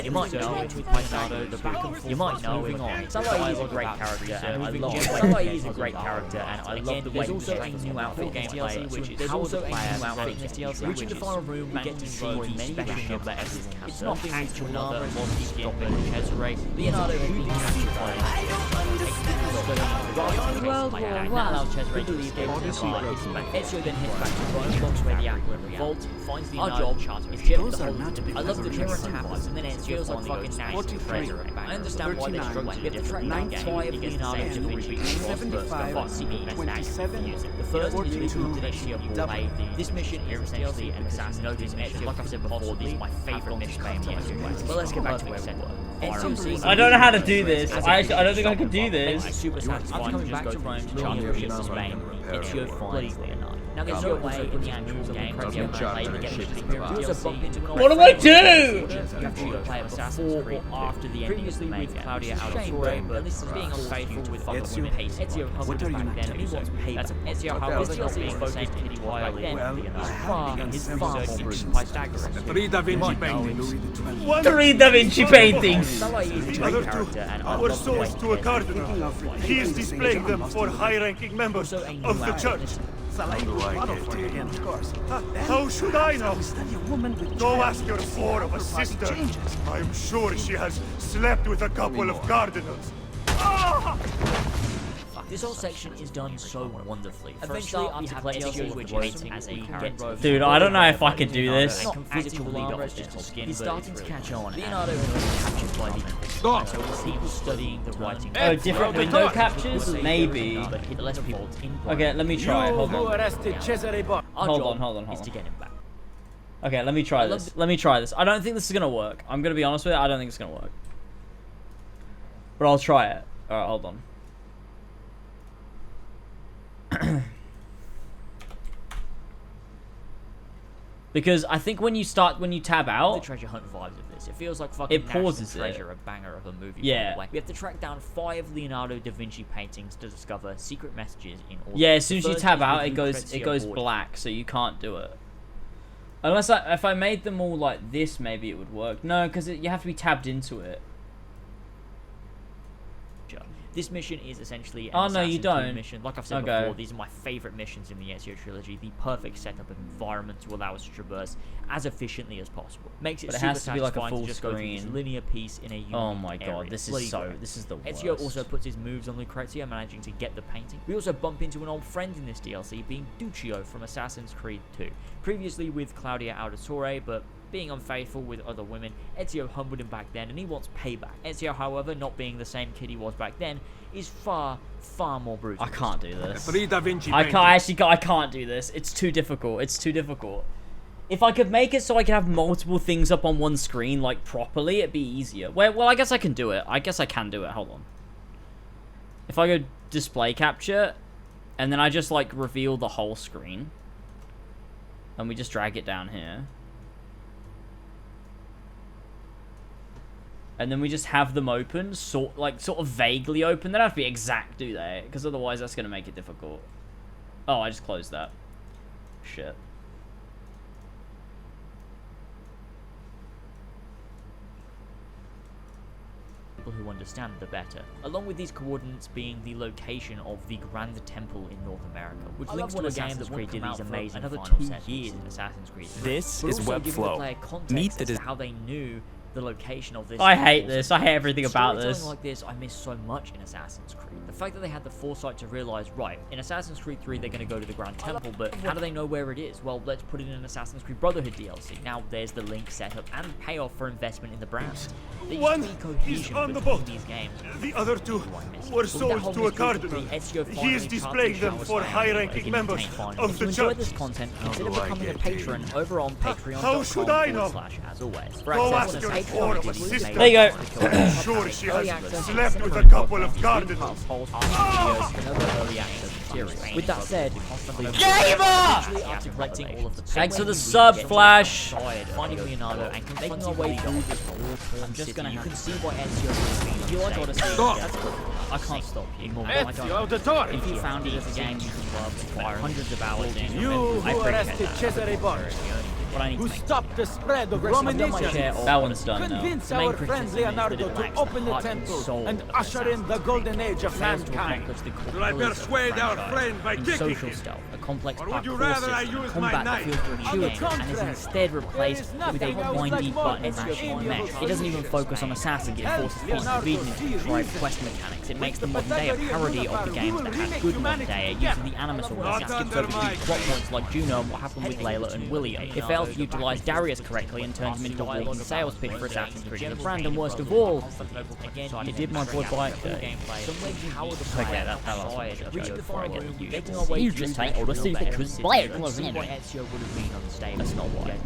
[SPEAKER 1] You might know it with Leonardo, the back and forth. You might know moving on. Salai is a great character, and I love Salai is a great character, and I love the way there's also a new outfit gameplay, which is how the player outfit this DLC. Reaching the final room, we get to see the special number as it's not actual number, and more stopping Cesare. Leonardo has been captured by
[SPEAKER 15] World War I.
[SPEAKER 1] allows Cesare to escape to the side. Ezio then heads back to Rome, locks away the apple in the vault, finds the job is to get the whole. I love the camera taps, and then Ezio feels like fucking national treasure. I understand why they structured it differently in the game. He gets the same as Luigi, but secret message. The first is with Ezio Play. This mission is essentially an assassin. Notice Ezio, like I've said before, these are my favourite missions in the Ezio Play. But let's get back to where we were.
[SPEAKER 20] I don't know how to do this. I don't think I can do this.
[SPEAKER 1] Super satisfying to just go to Rome to charge the ships to Spain. Ezio finds Leonardo. Now there's no way in the actual game to play to get to the DLC.
[SPEAKER 20] What do I do?
[SPEAKER 1] You have to play Assassin's Creed or after the ending of the main game. Claudia Auditore, but this is being unfaithful with fucking women. Ezio husband back then, he wants payback. Ezio, however, not being the same pity while then, his far more brutal Pythagoras.
[SPEAKER 23] 3 Da Vinci paintings.
[SPEAKER 20] 3 Da Vinci paintings.
[SPEAKER 12] The other 2 were sold to a cardinal. He is displaying them for high-ranking members of the church. How should I know? Go ask your whore of a sister. I'm sure she has slept with a couple of cardinals.
[SPEAKER 1] This whole section is done so wonderfully. Eventually, we have Ezio which painting as a character.
[SPEAKER 20] Dude, I don't know if I could do this.
[SPEAKER 1] Physical leader of just a skin. He's starting to catch on. Leonardo has been captured by the so we see him studying the writing.
[SPEAKER 20] Oh, different window captures? Maybe. Okay, let me try. Hold on. Hold on.
[SPEAKER 1] To get him back.
[SPEAKER 20] Okay, let me try this. Let me try this. I don't think this is gonna work. I'm gonna be honest with you. I don't think it's gonna work. But I'll try it. All right, hold on. Because I think when you tab out,
[SPEAKER 1] the treasure hunt vibes of this. It feels like fucking
[SPEAKER 20] it pauses
[SPEAKER 1] treasure, a banger of a movie.
[SPEAKER 20] Yeah.
[SPEAKER 1] We have to track down 5 Leonardo da Vinci paintings to discover secret messages in all.
[SPEAKER 20] Yeah, as soon as you tab out, it goes black, so you can't do it. Unless if I made them all like this, maybe it would work. No, because you have to be tabbed into it.
[SPEAKER 1] This mission is essentially an
[SPEAKER 20] Oh, no, you
[SPEAKER 1] Assassin's Creed
[SPEAKER 20] don't.
[SPEAKER 1] mission. Like I've said
[SPEAKER 20] Okay.
[SPEAKER 1] before, these are my favourite missions in the Ezio Trilogy. The perfect setup of environment to allow us to traverse as efficiently as possible. Makes it
[SPEAKER 20] But it
[SPEAKER 1] super
[SPEAKER 20] has to be like a
[SPEAKER 1] satisfying
[SPEAKER 20] full
[SPEAKER 1] to just go through this
[SPEAKER 20] screen.
[SPEAKER 1] linear piece in a unique
[SPEAKER 20] Oh my god,
[SPEAKER 1] area.
[SPEAKER 20] this
[SPEAKER 1] Bloody
[SPEAKER 20] is so.
[SPEAKER 1] great.
[SPEAKER 20] This is the worst.
[SPEAKER 1] Ezio also puts his moves on Lucrezia, managing to get the painting. We also bump into an old friend in this DLC, being Duccio from Assassin's Creed 2. Previously with Claudia Auditore, but being unfaithful with other women, Ezio humbled him back then, and he wants payback. Ezio, however, not being the same kid he was back then, is far, far more brutal.
[SPEAKER 20] I can't do this.
[SPEAKER 1] Three Da Vinci
[SPEAKER 20] I can't do this. It's too difficult. It's too difficult. If I could make it so I could have multiple things up on one screen, like, properly, it'd be easier. Well, I guess I can do it. I guess I can do it. Hold on. If I go display capture, and then I just, like, reveal the whole screen, and we just drag it down here. And then we just have them open, sort of vaguely open. They don't have to be exact, do they? Because otherwise that's going to make it difficult. Oh, I just closed that. Shit.
[SPEAKER 1] Who understand the better, along with these coordinates being the location of the Grand Temple in North America, which links to a game that Creed did these amazing another 2 years in Assassin's Creed 3.
[SPEAKER 2] This
[SPEAKER 1] but
[SPEAKER 2] is
[SPEAKER 1] also giving the
[SPEAKER 2] Webflow.
[SPEAKER 1] player context
[SPEAKER 2] Meet
[SPEAKER 1] as
[SPEAKER 2] the
[SPEAKER 1] to how they knew the location of this.
[SPEAKER 20] I hate
[SPEAKER 1] temple.
[SPEAKER 20] this. I hate everything about
[SPEAKER 1] Storytelling
[SPEAKER 20] this.
[SPEAKER 1] like this I miss so much in Assassin's Creed. The fact that they had the foresight to realize, right, in Assassin's Creed 3 they're going to go to the Grand Temple, but how do they know where it is? Well, let's put it in an Assassin's Creed Brotherhood DLC. Now there's the link setup and payoff for investment in the brand. There
[SPEAKER 12] One
[SPEAKER 1] used to be cohesion
[SPEAKER 12] is on the
[SPEAKER 1] between
[SPEAKER 12] boat.
[SPEAKER 1] these games.
[SPEAKER 12] The other two were sold to a cardinal. He is displaying them for high-ranking members of the
[SPEAKER 1] If you enjoyed
[SPEAKER 12] church.
[SPEAKER 1] this content, consider becoming a patron over on Patreon.com/as
[SPEAKER 12] How should I know?
[SPEAKER 1] always.
[SPEAKER 12] Go ask your whore of a sister.
[SPEAKER 20] There you go.
[SPEAKER 12] I'm sure she has slept with a couple of cardinals.
[SPEAKER 1] With that said,
[SPEAKER 20] Thanks for the sub, Flash.
[SPEAKER 1] Finding Leonardo and confronting our way through this I'm just gonna. You can see why Ezio would be. You like Odyssey? I can't stop you. If you found it as a game you could love, acquire hundreds of hours in,
[SPEAKER 23] You who arrested Cesare Borgia, who stopped the spread of Roman nations,
[SPEAKER 20] That one's done now.
[SPEAKER 23] convince our friend Leonardo to open the temple and usher in the golden age of mankind.
[SPEAKER 7] Will I persuade our friend by kicking
[SPEAKER 1] social
[SPEAKER 7] him?
[SPEAKER 1] stealth, a complex
[SPEAKER 7] Or would you rather I use my
[SPEAKER 1] combat that
[SPEAKER 7] knife?
[SPEAKER 1] feels gratuitous and is instead replaced with a windy button mashing mesh. It doesn't even focus on assassins, it forces pieces of reasoning to drive quest mechanics. It makes the modern day a parody of the games that had good modern day. It uses the animus order, it skips over key plot points like Juno and what happened with Layla and William. It fails to utilize Darius correctly and turns him into a walking sales pitch for Assassin's Creed and the brand, and worst of all, it did my boy Bike Day. Okay, that's how I was before I get the usual.
[SPEAKER 20] You just take Odyssey because Bike was in it.
[SPEAKER 1] That's not why.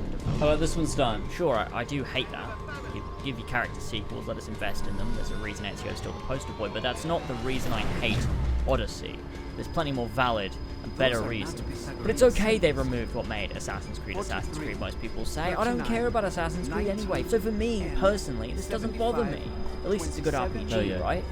[SPEAKER 20] Oh, this one's done.
[SPEAKER 1] Sure, I do hate that. Give your character sequels, let us invest in them. There's a reason Ezio's still the poster boy, but that's not the reason I hate Odyssey. There's plenty more valid and better reasons. But it's okay they removed what made Assassin's Creed, most people say. I don't care about Assassin's Creed anyway. So for me, personally, this doesn't bother me. At least it's a good RPG, right?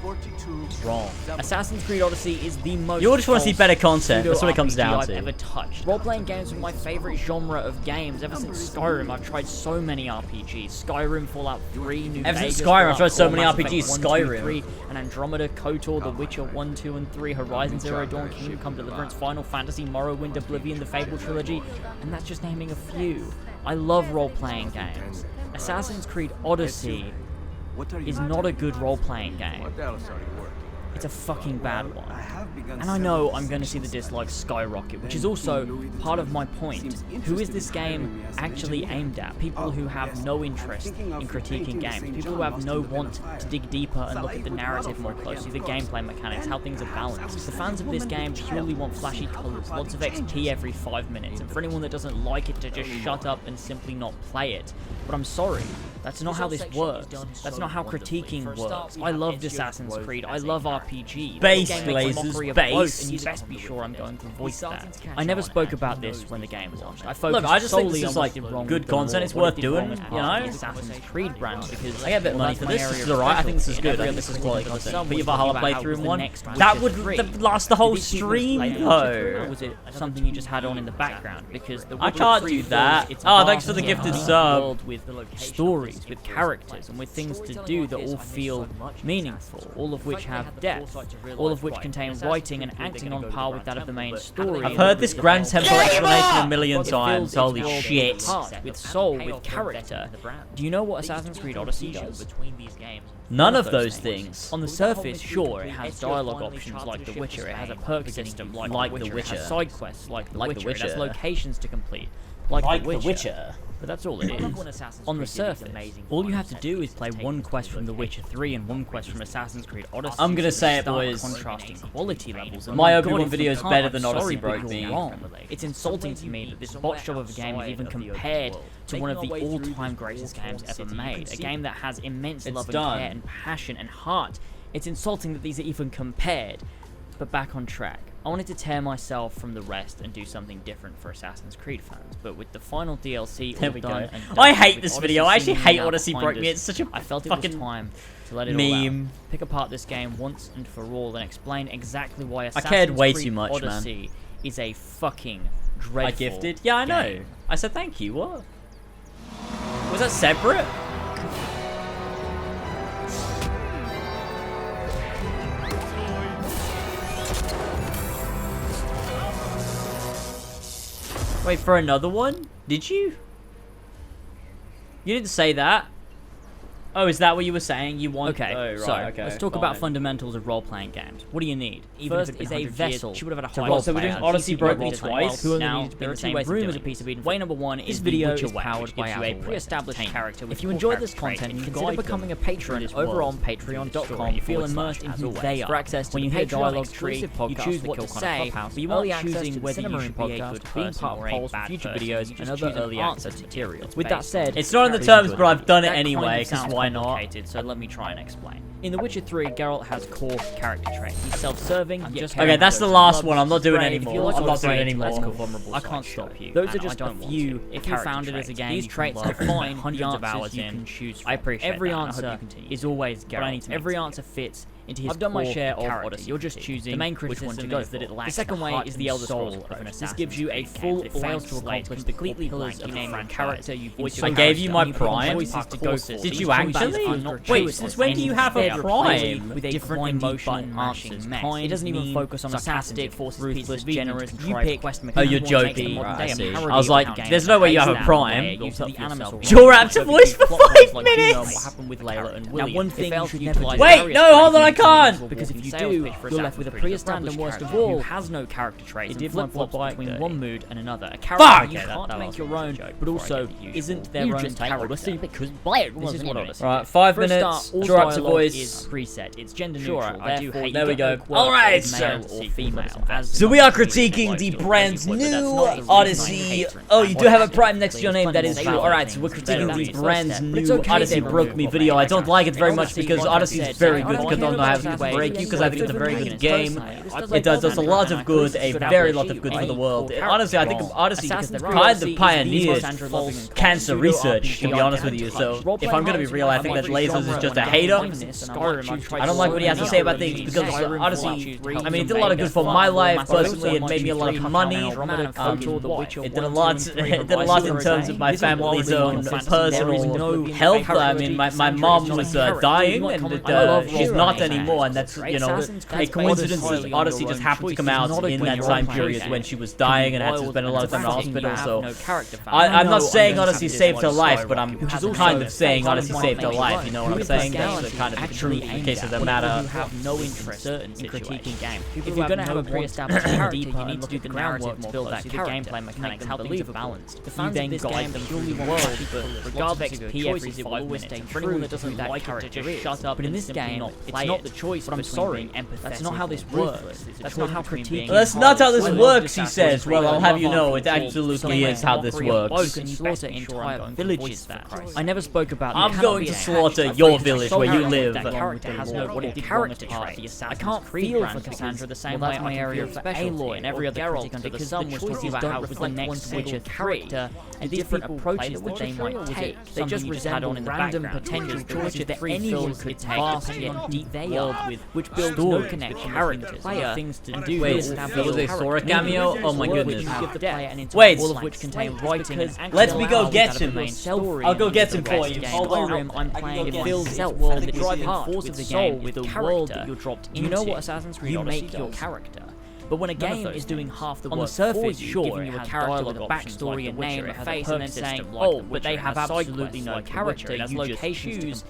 [SPEAKER 1] Wrong. Assassin's Creed Odyssey is the most
[SPEAKER 20] You all just want to see better content. That's what it comes down
[SPEAKER 1] I've
[SPEAKER 20] to.
[SPEAKER 1] ever touched. Role-playing games are my favorite genre of games. Ever since Skyrim, I've tried so many RPGs. Skyrim, Fallout 3, New
[SPEAKER 20] Ever since
[SPEAKER 1] Vegas,
[SPEAKER 20] Skyrim, I've tried so
[SPEAKER 1] Fallout
[SPEAKER 20] many
[SPEAKER 1] 4, Mass
[SPEAKER 20] RPGs.
[SPEAKER 1] Effect 1, 2,
[SPEAKER 20] Skyrim.
[SPEAKER 1] 3, and Andromeda, KOTOR, The Witcher 1, 2, and 3, Horizon Zero Dawn, Kingdom Come Deliverance, Final Fantasy, Morrowind, Oblivion, the Fable Trilogy, and that's just naming a few. I love role-playing games. Assassin's Creed Odyssey is not a good role-playing game. It's a fucking bad one. And I know I'm going to see the dislikes skyrocket, which is also part of my point. Who is this game actually aimed at? People who have no interest in critiquing games. People who have no want to dig deeper and look at the narrative more closely, the gameplay mechanics, how things are balanced. The fans of this game purely want flashy colours, lots of XP every 5 minutes, and for anyone that doesn't like it to just shut up and simply not play it. But I'm sorry. That's not how this works. That's not how critiquing works. I loved Assassin's Creed. I love RPGs.
[SPEAKER 20] Base,
[SPEAKER 1] The game makes a
[SPEAKER 20] Glazers,
[SPEAKER 1] mockery of
[SPEAKER 20] base.
[SPEAKER 1] both, and you best be sure I'm going to voice that. I never spoke about this when the game was launched. I focused
[SPEAKER 20] Look, I just think
[SPEAKER 1] solely
[SPEAKER 20] this is
[SPEAKER 1] on
[SPEAKER 20] like
[SPEAKER 1] what did wrong
[SPEAKER 20] good
[SPEAKER 1] with the
[SPEAKER 20] content.
[SPEAKER 1] lore,
[SPEAKER 20] It's
[SPEAKER 1] what
[SPEAKER 20] worth
[SPEAKER 1] did
[SPEAKER 20] doing,
[SPEAKER 1] wrong with
[SPEAKER 20] you know?
[SPEAKER 1] the Assassin's Creed brand, because
[SPEAKER 20] I get a bit of money for this. This is alright. I think this is good. I think this is quality content. Put your Valhalla playthrough in one. That would last the whole stream, though.
[SPEAKER 1] Or was it something you just had on in the background? Because the
[SPEAKER 20] I can't do that. Oh, thanks for the gifted sub.
[SPEAKER 1] With stories, with characters, and with things to do that all feel meaningful, all of which have depth
[SPEAKER 20] depth, all of which contain writing and acting on par with that of the main story.
[SPEAKER 1] I've heard this Grand Temple explanation a million times. Holy shit.
[SPEAKER 20] With soul, with character. Do you know what Assassin's Creed Odyssey does?
[SPEAKER 1] None of those things.
[SPEAKER 20] On the surface, sure, it has dialogue options like The Witcher, it has a perk system like The Witcher, it has side quests like The Witcher, it has locations to complete like The Witcher. But that's all it is. On the surface, all you have to do is play one quest from The Witcher 3 and one quest from Assassin's Creed Odyssey.
[SPEAKER 1] I'm gonna say it, boys.
[SPEAKER 20] Contrasting quality levels.
[SPEAKER 1] My Obi-Wan video is better than Odyssey broke me.
[SPEAKER 20] It's insulting to me that this botch job of a game is even compared to one of the all-time greatest games ever made. A game that has immense love and care and passion and heart. It's insulting that these are even compared. But back on track. I wanted to tear myself from the rest and do something different for Assassin's Creed fans, but with the final DLC all done and done,
[SPEAKER 1] I hate this video. I actually hate Odyssey broke me. It's such a
[SPEAKER 20] I felt it was time to let it all out. Pick apart this game once and for all and explain exactly why Assassin's Creed Odyssey is a fucking dreadful
[SPEAKER 1] I gifted? Yeah, I know.
[SPEAKER 20] game.
[SPEAKER 1] I said thank you. What? Was that separate? Wait, for another one? Did you? You didn't say that. Oh, is that what you were saying? You want...
[SPEAKER 20] Okay,
[SPEAKER 1] oh, right,
[SPEAKER 20] so
[SPEAKER 1] okay,
[SPEAKER 20] let's talk about fundamentals of role-playing games. What do you need? First is a vessel
[SPEAKER 1] to role-play. So we're doing Odyssey broke me twice.
[SPEAKER 20] Now, there are two ways room as a piece of Eden. Way number one is video is powered by a pre-established character. If you enjoy this content, consider becoming a patron over on patreon.com. Feel immersed in who they are. For access to when you hear dialogue tree, you choose what to say, but you aren't choosing whether you should be a good person or a bad future videos and other early access materials. With that said,
[SPEAKER 1] it's not in the terms, but I've done it anyway, because why not?
[SPEAKER 20] So let me try and explain. In The Witcher 3, Geralt has core character traits. He's self-serving,
[SPEAKER 1] okay, that's the last one. I'm not doing anymore. I'm not doing anymore.
[SPEAKER 20] I can't stop you. Those are just a few. If you found it as a game, these traits define hundreds of hours you can choose from. I appreciate every answer is always Geralt. Every answer fits into his I've done my share of Odyssey. You're just choosing the main criticism is that it lacks the second way is the Elder Scrolls approach. This gives you a full fails to accomplish the completely pillars of the character you voice.
[SPEAKER 1] I gave you my Prime. Did you actually? Wait, since when do you have a Prime?
[SPEAKER 20] With a different emotion mashing mess. It doesn't even focus on sarcastic, ruthless, generous, you pick.
[SPEAKER 1] Oh, you're joking. Right, I see. I was like, there's no way you have a Prime.
[SPEAKER 20] Your
[SPEAKER 1] actor voice for 5 minutes.
[SPEAKER 20] What happened with Layla and William? Now, one thing you should utilize.
[SPEAKER 1] Wait, no, hold on, I can't.
[SPEAKER 20] Because if you do, you're left with a pre-established worst of all who has no character traits and flip-flops between one mood and another. A character you can't make your own, but also isn't their own character. Because this is what Odyssey.
[SPEAKER 1] Right, 5 minutes. Draw up to voice.
[SPEAKER 20] Is preset. It's gender neutral. I do hate.
[SPEAKER 1] There we go. All right, so we are critiquing the brand new Odyssey. Oh, you do have a Prime next to your name. That is true. All right, so we're critiquing the brand new Odyssey broke me video. I don't like it very much because Odyssey is very good. Because I don't know how to break you because I think it's a very good game. It does a lot of good, a very lot of good for the world. Honestly, I think Odyssey kind of pioneered cancer research, to be honest with you. So if I'm gonna be real, I think that Lasers is just a hater. I don't like what he has to say about things because Odyssey, I mean, it did a lot of good for my life personally. It made me a lot of money. It did a lot. It did a lot in terms of my family's own personal health. I mean, my mom was dying, and she's not anymore, and that's, you know, a coincidence that Odyssey just happened to come out in that time period when she was dying and had to spend a lot of time in the hospital. So I'm not saying Odyssey saved her life, but I'm kind of saying Odyssey saved her life. You know what I'm saying? That's kind of the truth in case of the matter.
[SPEAKER 20] You have no interest in critiquing games. If you're going to have a pre-established character, you need to do the groundwork to build that character, gameplay mechanics, how things are balanced. The fans of this game purely want people, regardless of XP every 5 minutes. For anyone that doesn't like character, just shut up. But in this game, it's not the choice. But I'm sorry, that's not how this works. That's not how critiquing.
[SPEAKER 1] That's not how this works, he says. Well, I'll have you know, it absolutely is how this works.
[SPEAKER 20] You can slaughter entire villages for Christ. I never spoke about.
[SPEAKER 1] I'm going to slaughter your village where you live.
[SPEAKER 20] That character has no character trait. I can't feel for Cassandra the same way my area of Aloy and every other critic under the sun was talking about how it was the next Witcher character and different approaches that they might take. They just resent on in the random potential choices that anyone could take, vast yet deep world with which builds no connection between the player, things to do.
[SPEAKER 1] Wait,
[SPEAKER 20] that
[SPEAKER 1] was a Sora cameo? Oh my goodness.
[SPEAKER 20] Wait,
[SPEAKER 1] all of which contain writing and
[SPEAKER 20] let me go get him. I'll go get him for you.
[SPEAKER 1] Hold on. I'm playing itself and the driving force of the game with the world that you're dropped into.
[SPEAKER 20] You know what Assassin's Creed Odyssey
[SPEAKER 1] make your
[SPEAKER 20] does?
[SPEAKER 1] character.
[SPEAKER 20] But when a game is doing half the work
[SPEAKER 1] on the surface,
[SPEAKER 20] for you,
[SPEAKER 1] sure,
[SPEAKER 20] giving you a character with a backstory, a name, a face, and then saying, oh, but they have absolutely no character, you just choose.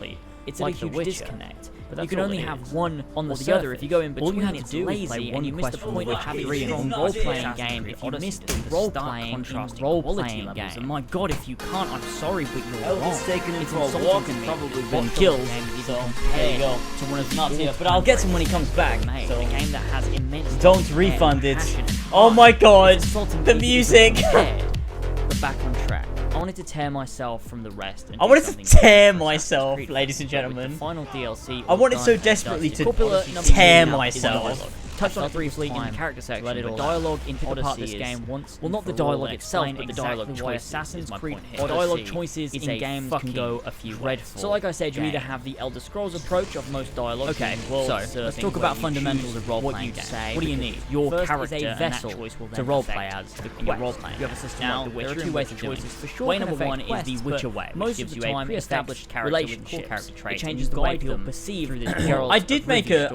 [SPEAKER 20] It's a huge disconnect. You can only have one on the other. If you go in between, all you have to do is play one. You miss the point of having a strong role-playing game. If you miss the role-playing game, and my God, if you can't, I'm sorry, but you're wrong. It's insulting to me. Probably been killed. So there you go. To one of not here, but I'll get him when he comes back. So a game that has immense. Don't refund it. Oh my God, the music. But back on track. I wanted to tear myself from the rest. And I wanted to tear myself, ladies and gentlemen. Final DLC. I wanted so desperately to tear myself. Touched on it briefly in the character section. The dialogue in part of this game once. Well, not the dialogue itself, but the dialogue choices. Assassin's Creed dialogue choices in games can go a few dreadful. So, like I said, you either have the Elder Scrolls approach of most dialogue. Okay, well, so let's talk about fundamentals of role-playing games. What do you need? Your character is a vessel to role-play as in your role-playing. You have a system like The Witcher. There are two ways of doing this. Way number one is the Witcher way, which gives you a pre-established character with core character traits. It changes the way people perceive through this. I did make a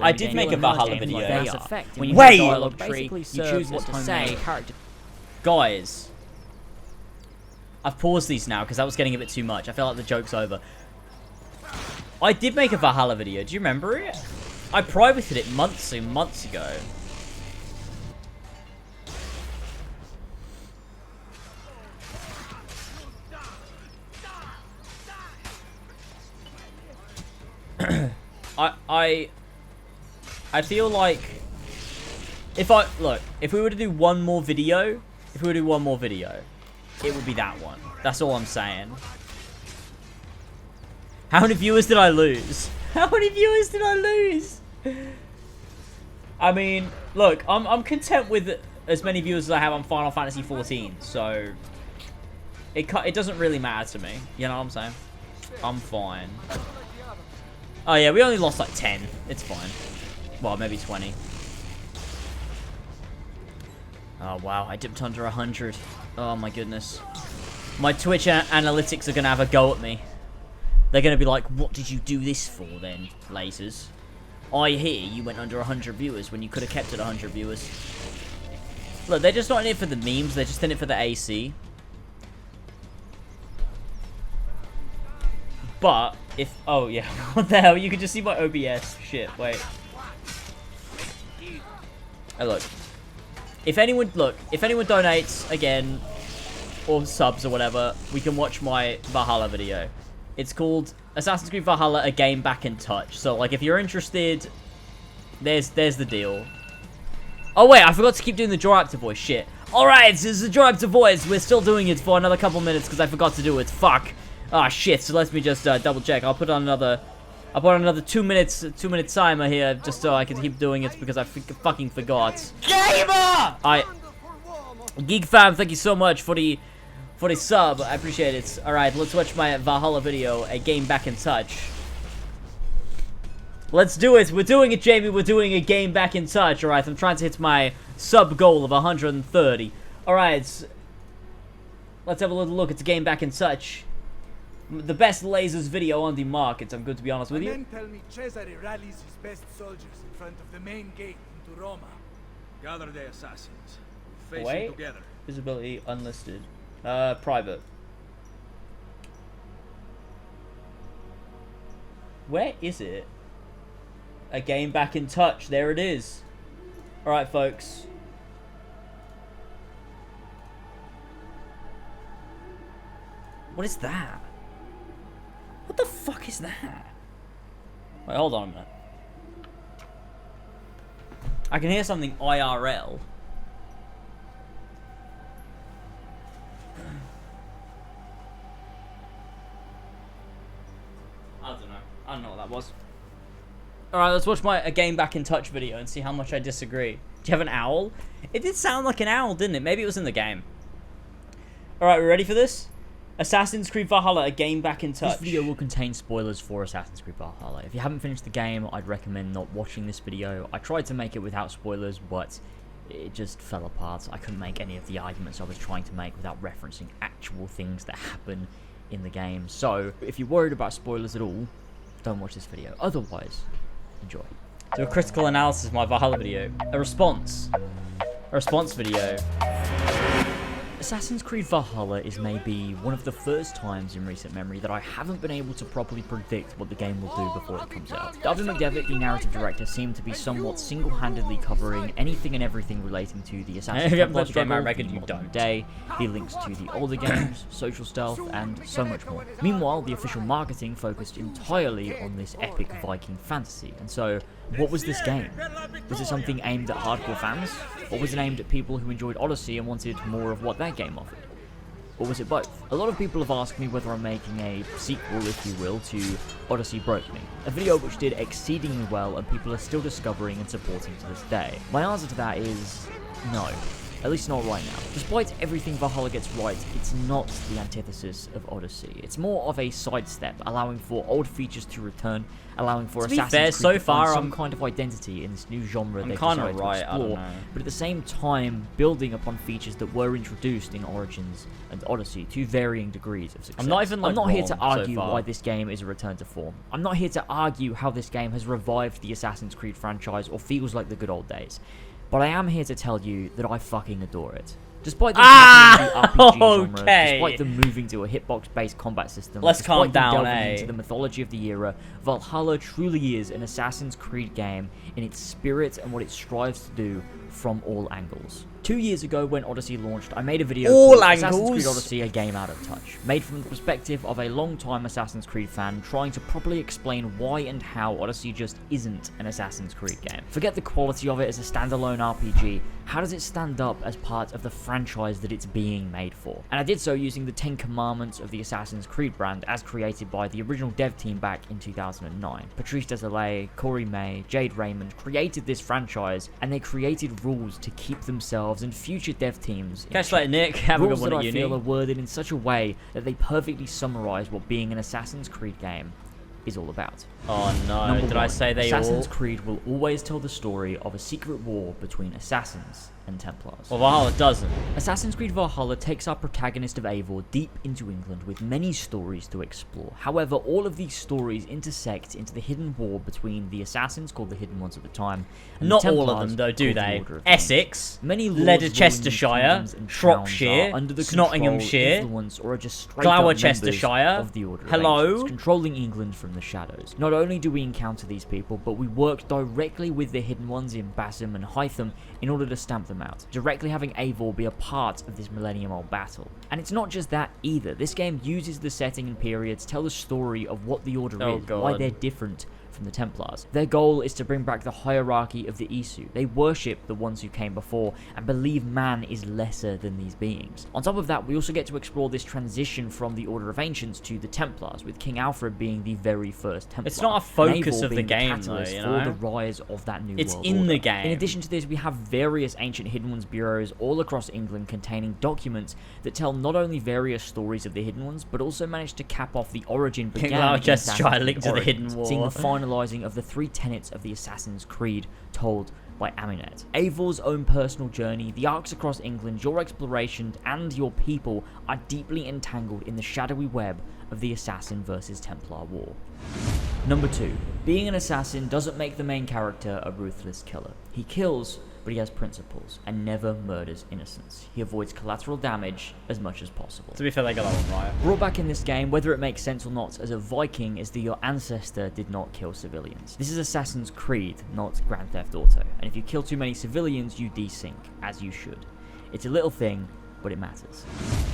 [SPEAKER 20] Valhalla video. When you have a dialogue tree, you choose what to say. Guys, I've paused these now because that was getting a bit too much. I felt like the joke's over. I did make a Valhalla video. Do you remember it? I privated it months and months ago. I feel like if we were to do one more video, it would be that one. That's all I'm saying. How many viewers did I lose? How many viewers did I lose? I mean, look, I'm content with as many viewers as I have on Final Fantasy 14, so it doesn't really matter to me. You know what I'm saying? I'm fine. Oh yeah, we only lost like 10. It's fine. Well, maybe 20. Oh wow, I dipped under 100. Oh my goodness. My Twitch analytics are gonna have a go at me. They're gonna be like, what did you do this for then, lasers? I hear you went under 100 viewers when you could have kept it 100 viewers. Look, they're just not in it for the memes, they're just in it for the AC. But, if... Oh, yeah. What the hell? You can just see my OBS. Shit, wait. Oh, look. If anyone donates, again, or subs or whatever, we can watch my Valhalla video. It's called Assassin's Creed Valhalla, A Game Back in Touch. So, like, if you're interested, there's the deal. Oh, wait, I forgot to keep doing the draw actor voice. Shit. Alright, this is the draw actor voice. We're still doing it for another couple minutes because I forgot to do it. Fuck. Ah, shit. So let me just double check. I'll put on another 2 minutes timer here just so I can keep doing it because I fucking forgot. Gamer! Geek fam, thank you so much for the sub. I appreciate it. All right, let's watch my Valhalla video, A Game Back in Touch. Let's do it. We're doing it, Jamie. We're doing A Game Back in Touch. All right, I'm trying to hit my sub goal of 130. All right, let's have a little look at A Game Back in Touch. The best lasers video on the market, I'm going to be honest with you.
[SPEAKER 16] Men tell me Cesare rallies his best soldiers in front of the main gate into Roma.
[SPEAKER 7] Gather the assassins. Facing together.
[SPEAKER 1] Visibility unlisted. Private. Where is it? A Game Back in Touch. There it is. Alright, folks. What is that? What the fuck is that? Wait, hold on a minute. I can hear something IRL. I don't know what that was. Alright, let's watch my A Game Back in Touch video and see how much I disagree. Do you have an owl? It did sound like an owl, didn't it? Maybe it was in the game. Alright, we ready for this?
[SPEAKER 20] Assassin's Creed Valhalla, a game back in touch.
[SPEAKER 1] This video will contain spoilers for Assassin's Creed Valhalla. If you haven't finished the game, I'd recommend not watching this video. I tried to make it without spoilers, but it just fell apart. I couldn't make any of the arguments I was trying to make without referencing actual things that happen in the game. So, if you're worried about spoilers at all, don't watch this video. Otherwise, enjoy.
[SPEAKER 20] Do a critical analysis of my Valhalla video. A response video.
[SPEAKER 1] Assassin's Creed Valhalla is maybe one of the first times in recent memory that I haven't been able to properly predict what the game will do before it comes out. David McDevitt, the narrative director, seemed to be somewhat single-handedly covering anything and everything relating to the Assassin's Creed struggle, the modern day, the links to the older games, social stealth, and so much more. Meanwhile, the official marketing focused entirely on this epic Viking fantasy, and so what was this game? Was it something aimed at hardcore fans? Or was it aimed at people who enjoyed Odyssey and wanted more of what that game offered? Or was it both? A lot of people have asked me whether I'm making a sequel, if you will, to Odyssey Broke Me, a video which did exceedingly well and people are still discovering and supporting to this day. My answer to that is no. At least not right now. Despite everything Valhalla gets right, it's not the antithesis of Odyssey. It's more of a sidestep, allowing for old features to return, allowing for Assassin's Creed
[SPEAKER 20] so
[SPEAKER 1] to
[SPEAKER 20] far,
[SPEAKER 1] find some kind of identity in this new genre they've
[SPEAKER 20] kind
[SPEAKER 1] decided
[SPEAKER 20] of
[SPEAKER 1] to
[SPEAKER 20] right,
[SPEAKER 1] explore,
[SPEAKER 20] I don't know.
[SPEAKER 1] but at the same time building upon features that were introduced in Origins and Odyssey to varying degrees of success.
[SPEAKER 20] I'm not even, like,
[SPEAKER 1] I'm not here to
[SPEAKER 20] wrong so
[SPEAKER 1] argue
[SPEAKER 20] far.
[SPEAKER 1] why this game is a return to form. I'm not here to argue how this game has revived the Assassin's Creed franchise or feels like the good old days. But I am here to tell you that I fucking adore it. Despite the RPG genre, despite them moving to a hitbox-based combat system,
[SPEAKER 20] Let's calm
[SPEAKER 1] despite them
[SPEAKER 20] down,
[SPEAKER 1] delving into the mythology of the era, Valhalla truly is an Assassin's Creed game in its spirit and what it strives to do from all angles. 2 years ago, when Odyssey launched, I made a video called Assassin's Creed Odyssey, a game out of touch, made from the perspective of a long-time Assassin's Creed fan trying to properly explain why and how Odyssey just isn't an Assassin's Creed game. Forget the quality of it as a standalone RPG, how does it stand up as part of the franchise that it's being made for? And I did so using the 10 Commandments of the Assassin's Creed brand as created by the original dev team back in 2009. Patrice Desolé, Corey May, Jade Raymond created this franchise, and they created rules to keep themselves and future dev teams
[SPEAKER 20] Catch like Nick, have a good one
[SPEAKER 1] that
[SPEAKER 20] at
[SPEAKER 1] I
[SPEAKER 20] uni.
[SPEAKER 1] feel are worded in such a way that they perfectly summarize what being an Assassin's Creed game is all about.
[SPEAKER 20] Oh no,
[SPEAKER 1] Number
[SPEAKER 20] did
[SPEAKER 1] one,
[SPEAKER 20] I say they
[SPEAKER 1] Assassin's
[SPEAKER 20] all?
[SPEAKER 1] Creed will always tell the story of a secret war between assassins and Templars.
[SPEAKER 20] Well, Valhalla doesn't.
[SPEAKER 1] Assassin's Creed Valhalla takes our protagonist of Eivor deep into England with many stories to explore. However, all of these stories intersect into the hidden war between the assassins, called the Hidden Ones at the time, and
[SPEAKER 20] Not
[SPEAKER 1] the
[SPEAKER 20] all
[SPEAKER 1] Templars,
[SPEAKER 20] of them, though, do
[SPEAKER 1] called the
[SPEAKER 20] they?
[SPEAKER 1] Order of
[SPEAKER 20] Essex,
[SPEAKER 1] Many lords
[SPEAKER 20] Leicestershire,
[SPEAKER 1] ruling kingdoms and
[SPEAKER 20] Shropshire,
[SPEAKER 1] towns are under the control,
[SPEAKER 20] Nottinghamshire,
[SPEAKER 1] influence, or are just straight up
[SPEAKER 20] Gloucestershire.
[SPEAKER 1] members of the Order of
[SPEAKER 20] Hello?
[SPEAKER 1] Ancients, controlling England from the shadows. Not only do we encounter these people, but we work directly with the Hidden Ones in Bassam and Hytham in order to stamp them out, directly having Eivor be a part of this millennium-old battle. And it's not just that either. This game uses the setting and period to tell the story of what the Order is, why they're different from the Templars. Their goal is to bring back the hierarchy of the Isu. They worship the ones who came before and believe man is lesser than these beings. On top of that, we also get to explore this transition from the Order of Ancients to the Templars, with King Alfred being the very first Templar.
[SPEAKER 20] It's not a focus
[SPEAKER 1] Eivor
[SPEAKER 20] of the
[SPEAKER 1] being
[SPEAKER 20] game,
[SPEAKER 1] catalyst
[SPEAKER 20] though, you
[SPEAKER 1] for
[SPEAKER 20] know?
[SPEAKER 1] the rise of that new
[SPEAKER 20] It's
[SPEAKER 1] world
[SPEAKER 20] in
[SPEAKER 1] order.
[SPEAKER 20] the game.
[SPEAKER 1] In addition to this, we have various ancient Hidden Ones bureaus all across England containing documents that tell not only various stories of the Hidden Ones, but also manage to cap off the origin began in
[SPEAKER 20] Gloucestershire
[SPEAKER 1] Assassin's
[SPEAKER 20] linked
[SPEAKER 1] Creed
[SPEAKER 20] to the
[SPEAKER 1] Origins,
[SPEAKER 20] Hidden War.
[SPEAKER 1] seeing the finalising of the 3 tenets of the Assassin's Creed told by Aminet. Eivor's own personal journey, the arcs across England, your exploration, and your people are deeply entangled in the shadowy web of the Assassin versus Templar war. Number 2. Being an assassin doesn't make the main character a ruthless killer. He kills, but he has principles, and never murders innocents. He avoids collateral damage as much as possible.
[SPEAKER 20] To be fair, they got that one right.
[SPEAKER 1] Brought back in this game, whether it makes sense or not, as a Viking is that your ancestor did not kill civilians. This is Assassin's Creed, not Grand Theft Auto, and if you kill too many civilians, you desync, as you should. It's a little thing, but it matters.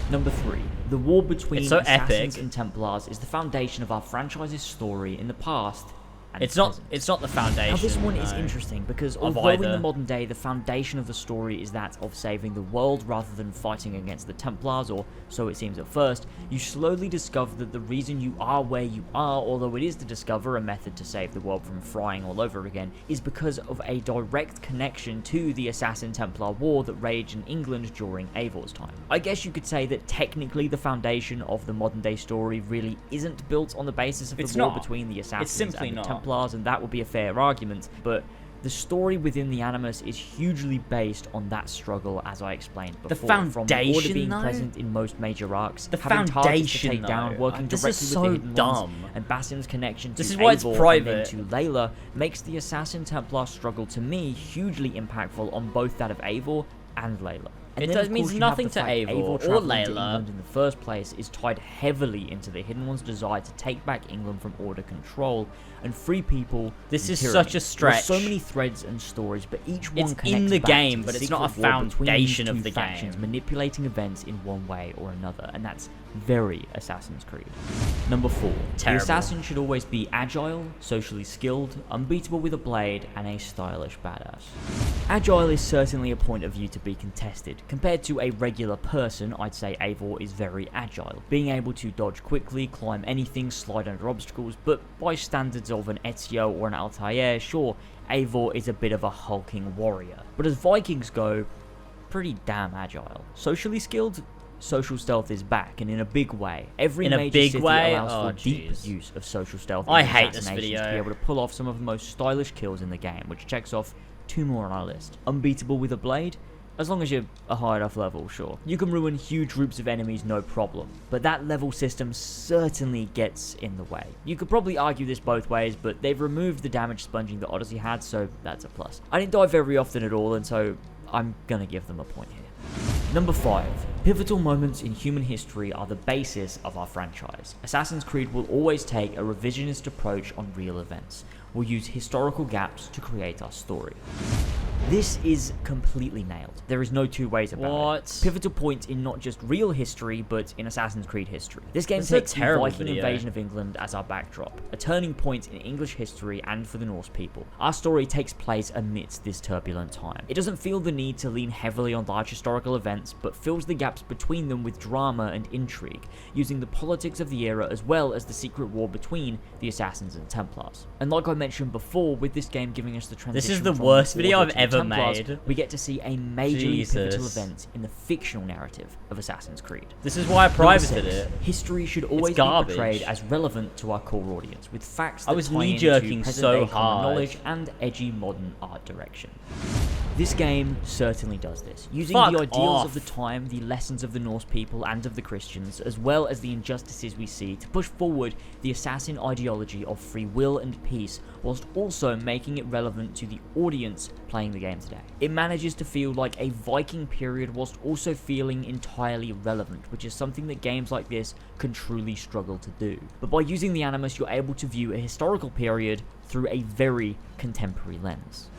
[SPEAKER 1] Number 3. The war between
[SPEAKER 20] It's so
[SPEAKER 1] Assassins
[SPEAKER 20] epic.
[SPEAKER 1] and Templars is the foundation of our franchise's story in the past
[SPEAKER 20] and
[SPEAKER 1] It's
[SPEAKER 20] peasants.
[SPEAKER 1] not the foundation.
[SPEAKER 20] Now this one is
[SPEAKER 1] no,
[SPEAKER 20] interesting because
[SPEAKER 1] of
[SPEAKER 20] although in
[SPEAKER 1] either.
[SPEAKER 20] the modern day the foundation of the story is that of saving the world rather than fighting against the Templars, or so it seems at first, you slowly discover that the reason you are where you are, although it is to discover a method to save the world from frying all over again, is because of a direct connection to the Assassin Templar War that raged in England during Eivor's time. I guess you could say that technically the foundation of the modern day story really isn't built on the basis of the war between the Assassins and the Templars, and that would be a fair argument, but the story within the Animus is hugely based on that struggle, as I explained before.
[SPEAKER 1] The foundation,
[SPEAKER 20] from the order being
[SPEAKER 1] though?
[SPEAKER 20] present in most major arcs,
[SPEAKER 1] The
[SPEAKER 20] having targets to
[SPEAKER 1] foundation,
[SPEAKER 20] take down,
[SPEAKER 1] though.
[SPEAKER 20] working
[SPEAKER 1] This
[SPEAKER 20] directly
[SPEAKER 1] is
[SPEAKER 20] with
[SPEAKER 1] so
[SPEAKER 20] the hidden
[SPEAKER 1] dumb.
[SPEAKER 20] ones, and Basim's connection to
[SPEAKER 1] This is why it's
[SPEAKER 20] Eivor
[SPEAKER 1] private.
[SPEAKER 20] and then to Layla makes the Assassin Templar struggle to me hugely impactful on both that of Eivor and Layla. And
[SPEAKER 1] It
[SPEAKER 20] then, of
[SPEAKER 1] means
[SPEAKER 20] course, you have
[SPEAKER 1] nothing
[SPEAKER 20] the
[SPEAKER 1] to
[SPEAKER 20] fact
[SPEAKER 1] Eivor or
[SPEAKER 20] traveling to
[SPEAKER 1] Layla.
[SPEAKER 20] England in the first place is tied heavily into the Hidden One's desire to take back England from Order control and free people.
[SPEAKER 1] This
[SPEAKER 20] from
[SPEAKER 1] is
[SPEAKER 20] tyranny.
[SPEAKER 1] such a
[SPEAKER 20] There are
[SPEAKER 1] stretch.
[SPEAKER 20] so many threads and stories, but each one
[SPEAKER 1] It's
[SPEAKER 20] connects
[SPEAKER 1] in the
[SPEAKER 20] back to
[SPEAKER 1] game,
[SPEAKER 20] the
[SPEAKER 1] but it's not a
[SPEAKER 20] secret war between these
[SPEAKER 1] foundation of
[SPEAKER 20] two
[SPEAKER 1] the
[SPEAKER 20] factions,
[SPEAKER 1] game.
[SPEAKER 20] manipulating events in one way or another, and that's very Assassin's Creed. Number 4. The
[SPEAKER 1] Terrible.
[SPEAKER 20] assassin should always be agile, socially skilled, unbeatable with a blade, and a stylish badass. Agile is certainly a point of view to be contested. Compared to a regular person, I'd say Eivor is very agile, being able to dodge quickly, climb anything, slide under obstacles, but by standards of an Ezio or an Altair, sure, Eivor is a bit of a hulking warrior. But as Vikings go, pretty damn agile. Socially skilled? Social stealth is back, and in a big way. Every
[SPEAKER 1] In a
[SPEAKER 20] major
[SPEAKER 1] big
[SPEAKER 20] city
[SPEAKER 1] way?
[SPEAKER 20] allows
[SPEAKER 1] Oh,
[SPEAKER 20] for deep
[SPEAKER 1] jeez.
[SPEAKER 20] use of social stealth
[SPEAKER 1] I
[SPEAKER 20] in
[SPEAKER 1] hate this
[SPEAKER 20] assassinations to be
[SPEAKER 1] video.
[SPEAKER 20] able to pull off some of the most stylish kills in the game, which checks off 2 more on our list. Unbeatable with a blade? As long as you're a high enough level, sure. You can ruin huge groups of enemies, no problem. But that level system certainly gets in the way. You could probably argue this both ways, but they've removed the damage sponging that Odyssey had, so that's a plus. I didn't die very often at all, and so I'm gonna give them a point here. Number 5. Pivotal moments in human history are the basis of our franchise. Assassin's Creed will always take a revisionist approach on real events. We'll use historical gaps to create our story. This is completely nailed. There is no two ways about it. Pivotal points in not just real history, but in Assassin's Creed history. This game
[SPEAKER 1] This is a
[SPEAKER 20] takes the
[SPEAKER 1] terrible
[SPEAKER 20] Viking
[SPEAKER 1] video.
[SPEAKER 20] invasion of England as our backdrop, a turning point in English history and for the Norse people. Our story takes place amidst this turbulent time. It doesn't feel the need to lean heavily on large historical events, but fills the gaps between them with drama and intrigue, using the politics of the era as well as the secret war between the Assassins and Templars. And like I mentioned before, with this game giving us the transition
[SPEAKER 1] is the
[SPEAKER 20] from
[SPEAKER 1] worst
[SPEAKER 20] Order
[SPEAKER 1] video
[SPEAKER 20] to
[SPEAKER 1] I've
[SPEAKER 20] the
[SPEAKER 1] ever
[SPEAKER 20] Templars,
[SPEAKER 1] made.
[SPEAKER 20] we get to see a majorly pivotal
[SPEAKER 1] Jesus.
[SPEAKER 20] event in the fictional narrative of Assassin's Creed.
[SPEAKER 1] This is why I
[SPEAKER 20] Number
[SPEAKER 1] privated
[SPEAKER 20] 6.
[SPEAKER 1] it.
[SPEAKER 20] History should always be
[SPEAKER 1] garbage.
[SPEAKER 20] portrayed as relevant to our core audience, with facts
[SPEAKER 1] I
[SPEAKER 20] that
[SPEAKER 1] was
[SPEAKER 20] tie into
[SPEAKER 1] knee-jerking
[SPEAKER 20] present-day
[SPEAKER 1] so
[SPEAKER 20] common
[SPEAKER 1] hard.
[SPEAKER 20] knowledge and edgy modern art direction. This game certainly does this, using
[SPEAKER 1] Fuck
[SPEAKER 20] the ideals
[SPEAKER 1] off.
[SPEAKER 20] of the time, the lessons of the Norse people and of the Christians, as well as the injustices we see, to push forward the assassin ideology of free will and peace, whilst also making it relevant to the audience playing the game today. It manages to feel like a Viking period whilst also feeling entirely relevant, which is something that games like this can truly struggle to do. But by using the Animus, you're able to view a historical period through a very contemporary lens.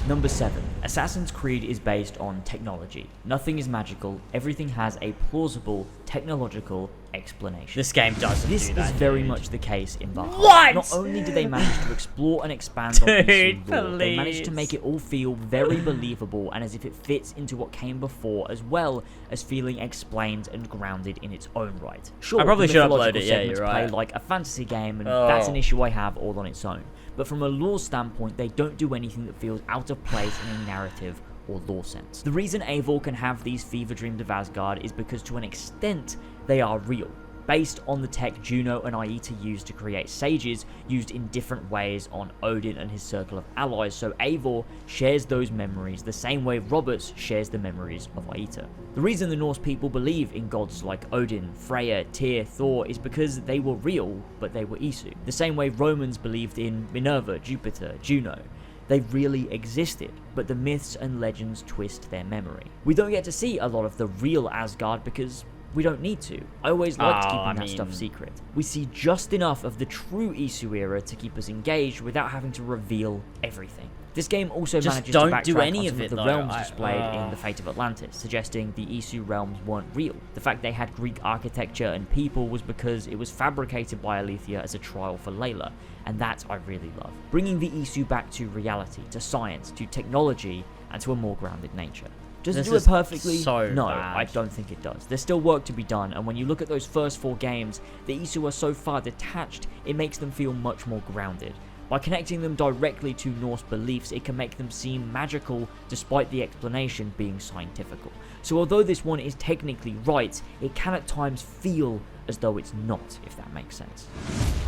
[SPEAKER 20] Number 7. Assassin's Creed is based on technology. Nothing is magical, everything has a plausible technological explanation.
[SPEAKER 1] This game doesn't
[SPEAKER 20] This
[SPEAKER 1] do that,
[SPEAKER 20] is very
[SPEAKER 1] dude.
[SPEAKER 20] much the case in Valhalla.
[SPEAKER 1] What?
[SPEAKER 20] Not only do they manage to explore and expand on
[SPEAKER 1] Dude,
[SPEAKER 20] ancient lore, they manage to
[SPEAKER 1] please.
[SPEAKER 20] make it all feel very believable and as if it fits into what came before, as well as feeling explained and grounded in its own right. Sure,
[SPEAKER 1] I probably
[SPEAKER 20] the
[SPEAKER 1] should upload
[SPEAKER 20] mythological
[SPEAKER 1] it, yeah,
[SPEAKER 20] segments
[SPEAKER 1] you're
[SPEAKER 20] play
[SPEAKER 1] right.
[SPEAKER 20] like a fantasy game, and that's an
[SPEAKER 1] Oh.
[SPEAKER 20] issue I have all on its own. But from a lore standpoint, they don't do anything that feels out of place in a narrative or lore sense. The reason Eivor can have these fever dreams of Asgard is because to an extent, they are real, based on the tech Juno and Aita used to create sages, used in different ways on Odin and his circle of allies, so Eivor shares those memories the same way Roberts shares the memories of Aita. The reason the Norse people believe in gods like Odin, Freya, Tyr, Thor is because they were real, but they were Isu. The same way Romans believed in Minerva, Jupiter, Juno. They really existed, but the myths and legends twist their memory. We don't get to see a lot of the real Asgard because
[SPEAKER 1] we don't need to. I always liked keeping that stuff secret. We see just enough of the true Isu era to keep us engaged without having to reveal everything. This game also manages to backtrack on some of the realms displayed in the Fate of Atlantis, suggesting the Isu realms weren't real. The fact they had Greek architecture and people was because it was fabricated by Aletheia as a trial for Layla, and that I really love. Bringing the Isu back to reality, to science, to technology, and to a more grounded nature. Does it do it perfectly? No, I don't think it does. There's still work to be done, and when you look at those first 4 games, the Isu are so far detached, it makes them feel much more grounded. By connecting them directly to Norse beliefs, it can make them seem magical despite the explanation being scientifical. So although this one is technically right, it can at times feel as though it's not, if that makes sense.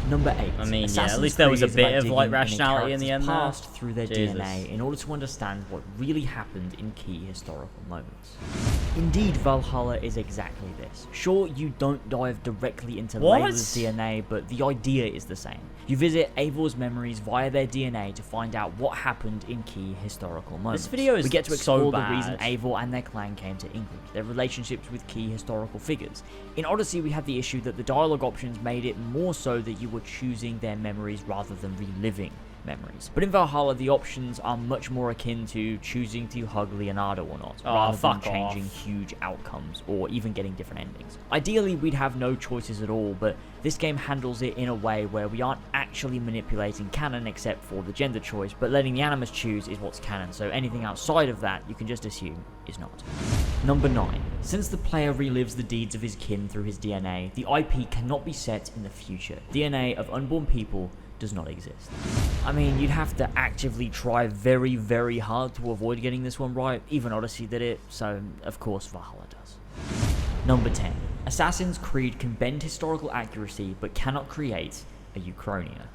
[SPEAKER 1] Number 8.
[SPEAKER 20] I mean, yeah, at least there was a bit of like rationality in the end there.
[SPEAKER 1] Passed through their DNA in order to understand what really happened in key historical moments. Indeed, Valhalla is exactly this. Sure, you don't dive directly into Layla's DNA, but the idea is the same. You visit Eivor's memories via their DNA to find out what happened in key historical moments.
[SPEAKER 20] This video is
[SPEAKER 1] we get to explore
[SPEAKER 20] so
[SPEAKER 1] the
[SPEAKER 20] bad.
[SPEAKER 1] reason Eivor and their clan came to England, their relationships with key historical figures. In Odyssey, we had the issue that the dialogue options made it more so that you were choosing their memories rather than reliving memories. But in Valhalla, the options are much more akin to choosing to hug Leonardo or not, rather than changing huge outcomes or even getting different endings. Ideally, we'd have no choices at all, but this game handles it in a way where we aren't actually manipulating canon except for the gender choice, but letting the animus choose is what's canon, so anything outside of that you can just assume is not. Number 9. Since the player relives the deeds of his kin through his DNA, the IP cannot be set in the future. DNA of unborn people does not exist. I mean, you'd have to actively try very, very hard to avoid getting this one right. Even Odyssey did it, so of course Valhalla does. Number 10. Assassin's Creed can bend historical accuracy, but cannot create a Uchronia.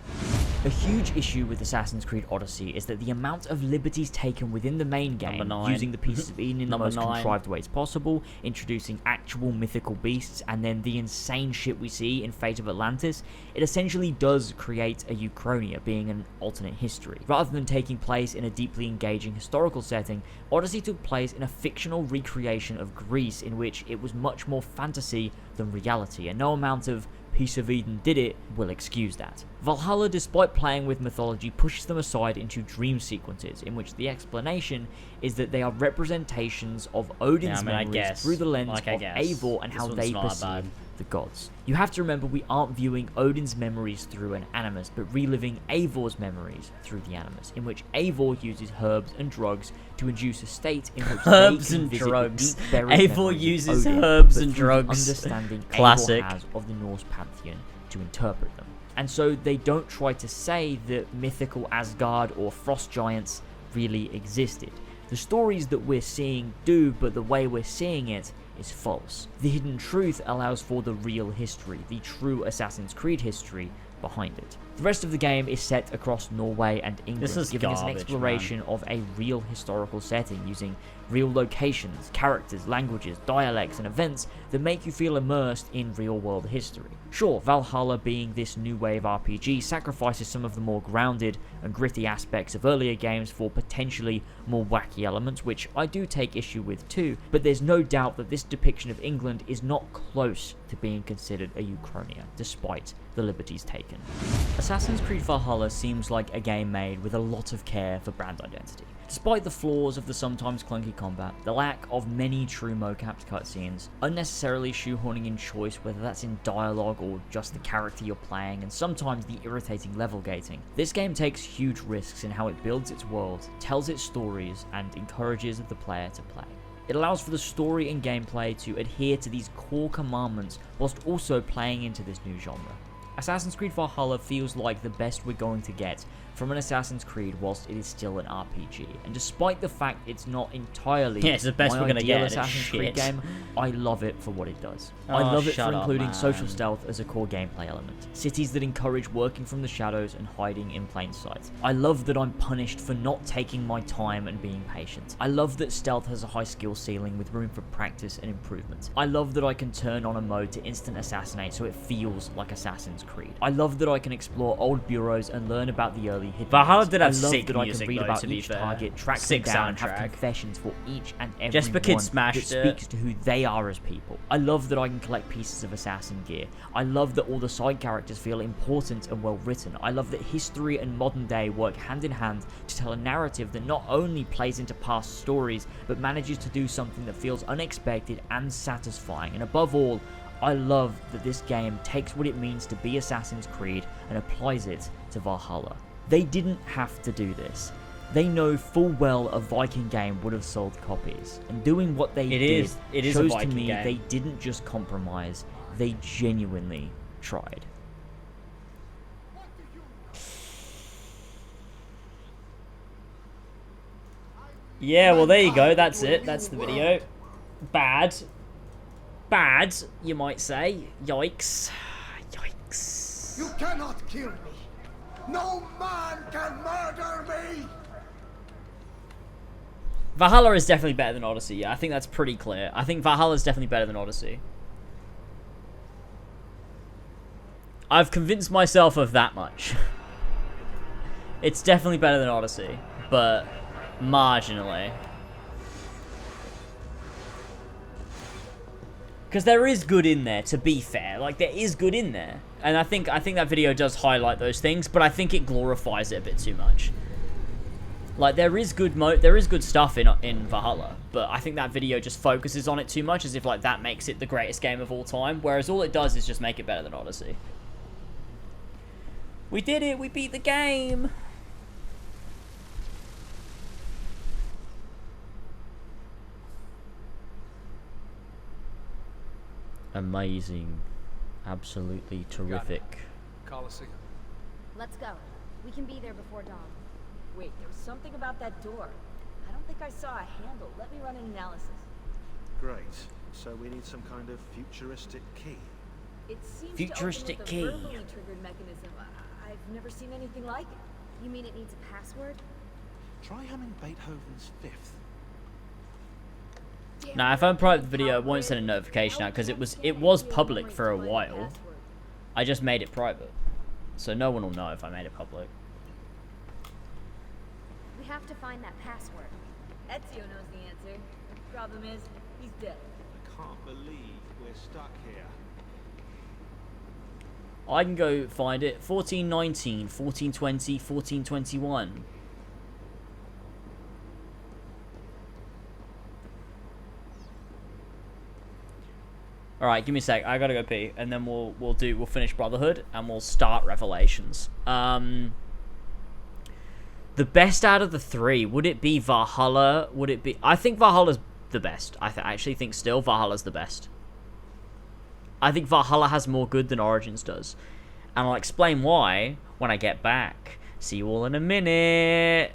[SPEAKER 1] A huge issue with Assassin's Creed Odyssey is that the amount of liberties taken within the main game, using the pieces of Eden in the most contrived ways possible, introducing actual mythical beasts, and then the insane shit we see in Fate of Atlantis, it essentially does create a Uchronia, being an alternate history. Rather than taking place in a deeply engaging historical setting, Odyssey took place in a fictional recreation of Greece in which it was much more fantasy than reality, and no amount of Piece of Eden did it will excuse that. Valhalla, despite playing with mythology, pushes them aside into dream sequences, in which the explanation is that they are representations of Odin's memories through the lens of Eivor and how they perceive the gods. You have to remember we aren't viewing Odin's memories through an animus, but reliving Eivor's memories through the animus, in which Eivor uses herbs and drugs to induce a state in which
[SPEAKER 20] herbs
[SPEAKER 1] they can
[SPEAKER 20] and
[SPEAKER 1] visit
[SPEAKER 20] drugs.
[SPEAKER 1] the deep buried
[SPEAKER 20] Eivor
[SPEAKER 1] memories
[SPEAKER 20] uses
[SPEAKER 1] of Odin,
[SPEAKER 20] herbs
[SPEAKER 1] but
[SPEAKER 20] and
[SPEAKER 1] through the
[SPEAKER 20] drugs.
[SPEAKER 1] understanding
[SPEAKER 20] Classic.
[SPEAKER 1] Eivor has of the Norse pantheon to interpret them. And so they don't try to say that mythical Asgard or frost giants really existed. The stories that we're seeing do, but the way we're seeing it is false. The hidden truth allows for the real history, the true Assassin's Creed history behind it. The rest of the game is set across Norway and England, giving us an exploration of a real historical setting using real locations, characters, languages, dialects, and events that make you feel immersed in real-world history. Sure, Valhalla, being this new wave RPG, sacrifices some of the more grounded and gritty aspects of earlier games for potentially more wacky elements, which I do take issue with too, but there's no doubt that this depiction of England is not close to being considered a Uchronia, despite the liberties taken. Assassin's Creed Valhalla seems like a game made with a lot of care for brand identity. Despite the flaws of the sometimes clunky combat, the lack of many true mocapped cutscenes, unnecessarily shoehorning in choice whether that's in dialogue or just the character you're playing, and sometimes the irritating level gating, this game takes huge risks in how it builds its world, tells its stories, and encourages the player to play. It allows for the story and gameplay to adhere to these core commandments whilst also playing into this new genre. Assassin's Creed Valhalla feels like the best we're going to get from an Assassin's Creed whilst it is still an RPG, and despite the fact it's not entirely
[SPEAKER 20] it's the best
[SPEAKER 1] my
[SPEAKER 20] we're gonna
[SPEAKER 1] ideal
[SPEAKER 20] get,
[SPEAKER 1] Assassin's Creed game, I love it for what it does.
[SPEAKER 20] Oh,
[SPEAKER 1] I love it for
[SPEAKER 20] shut up,
[SPEAKER 1] including
[SPEAKER 20] man.
[SPEAKER 1] social stealth as a core gameplay element, cities that encourage working from the shadows and hiding in plain sight. I love that I'm punished for not taking my time and being patient. I love that stealth has a high skill ceiling with room for practice and improvement. I love that I can turn on a mode to instant assassinate so it feels like Assassin's Creed. I love that I can explore old bureaus and learn about the early
[SPEAKER 2] carefully hidden.
[SPEAKER 1] Valhalla did have
[SPEAKER 2] I love
[SPEAKER 1] sick
[SPEAKER 2] that
[SPEAKER 1] music,
[SPEAKER 2] I can read
[SPEAKER 1] though,
[SPEAKER 2] about
[SPEAKER 1] to be
[SPEAKER 2] each
[SPEAKER 1] fair.
[SPEAKER 2] target, track
[SPEAKER 1] Sick
[SPEAKER 2] them down, and have
[SPEAKER 1] soundtrack.
[SPEAKER 2] confessions for each and every
[SPEAKER 1] Jesper Kid
[SPEAKER 2] one
[SPEAKER 1] smashed
[SPEAKER 2] that
[SPEAKER 1] it.
[SPEAKER 2] speaks to who they are as people. I love that I can collect pieces of assassin gear. I love that all the side characters feel important and well written. I love that history and modern day work hand in hand to tell a narrative that not only plays into past stories, but manages to do something that feels unexpected and satisfying. And above all, I love that this game takes what it means to be Assassin's Creed and applies it to Valhalla. They didn't have to do this. They know full well a Viking game would have sold copies. And doing what they did
[SPEAKER 1] is a
[SPEAKER 2] shows to
[SPEAKER 1] Viking
[SPEAKER 2] me
[SPEAKER 1] game.
[SPEAKER 2] they didn't just compromise, they genuinely tried.
[SPEAKER 1] Yeah, well, there you go. That's it. That's the video. Bad. Bad, you might say. Yikes. Yikes.
[SPEAKER 16] You cannot kill me. No man can murder me.
[SPEAKER 1] Valhalla is definitely better than Odyssey. Yeah, I think that's pretty clear. I think Valhalla is definitely better than Odyssey. I've convinced myself of that much. It's definitely better than Odyssey, but marginally. Because there is good in there, to be fair. Like, there is good in there. And I think that video does highlight those things, but I think it glorifies it a bit too much. Like, there is good stuff in Valhalla, but I think that video just focuses on it too much, as if, like, that makes it the greatest game of all time, whereas all it does is just make it better than Odyssey. We did it! We beat the game! Amazing. Absolutely terrific.
[SPEAKER 7] Coliseum.
[SPEAKER 11] Let's go. We can be there before dawn. Wait, there was something about that door. I don't think I saw a handle. Let me run an analysis.
[SPEAKER 12] Great. So we need some kind of futuristic key.
[SPEAKER 11] It seems
[SPEAKER 1] Futuristic
[SPEAKER 11] to open
[SPEAKER 1] key.
[SPEAKER 11] with a verbally triggered mechanism. I've never seen anything like it. You mean it needs a password?
[SPEAKER 12] Try humming Beethoven's Fifth.
[SPEAKER 1] Now, if I private the video, it won't send a notification out because it was public for a while. I just made it private, so no one will know if I made it public.
[SPEAKER 11] We have to find that password. Ezio knows the answer. Problem is, he's dead.
[SPEAKER 12] I can't believe we're stuck here.
[SPEAKER 1] I can go find it. 1419, 1420, 1421. All right, give me a sec. I gotta go pee, and then we'll finish Brotherhood, and we'll start Revelations. The best out of the three, would it be Valhalla? Would it be? I think Valhalla's the best. I actually think still Valhalla's the best. I think Valhalla has more good than Origins does, and I'll explain why when I get back. See you all in a minute.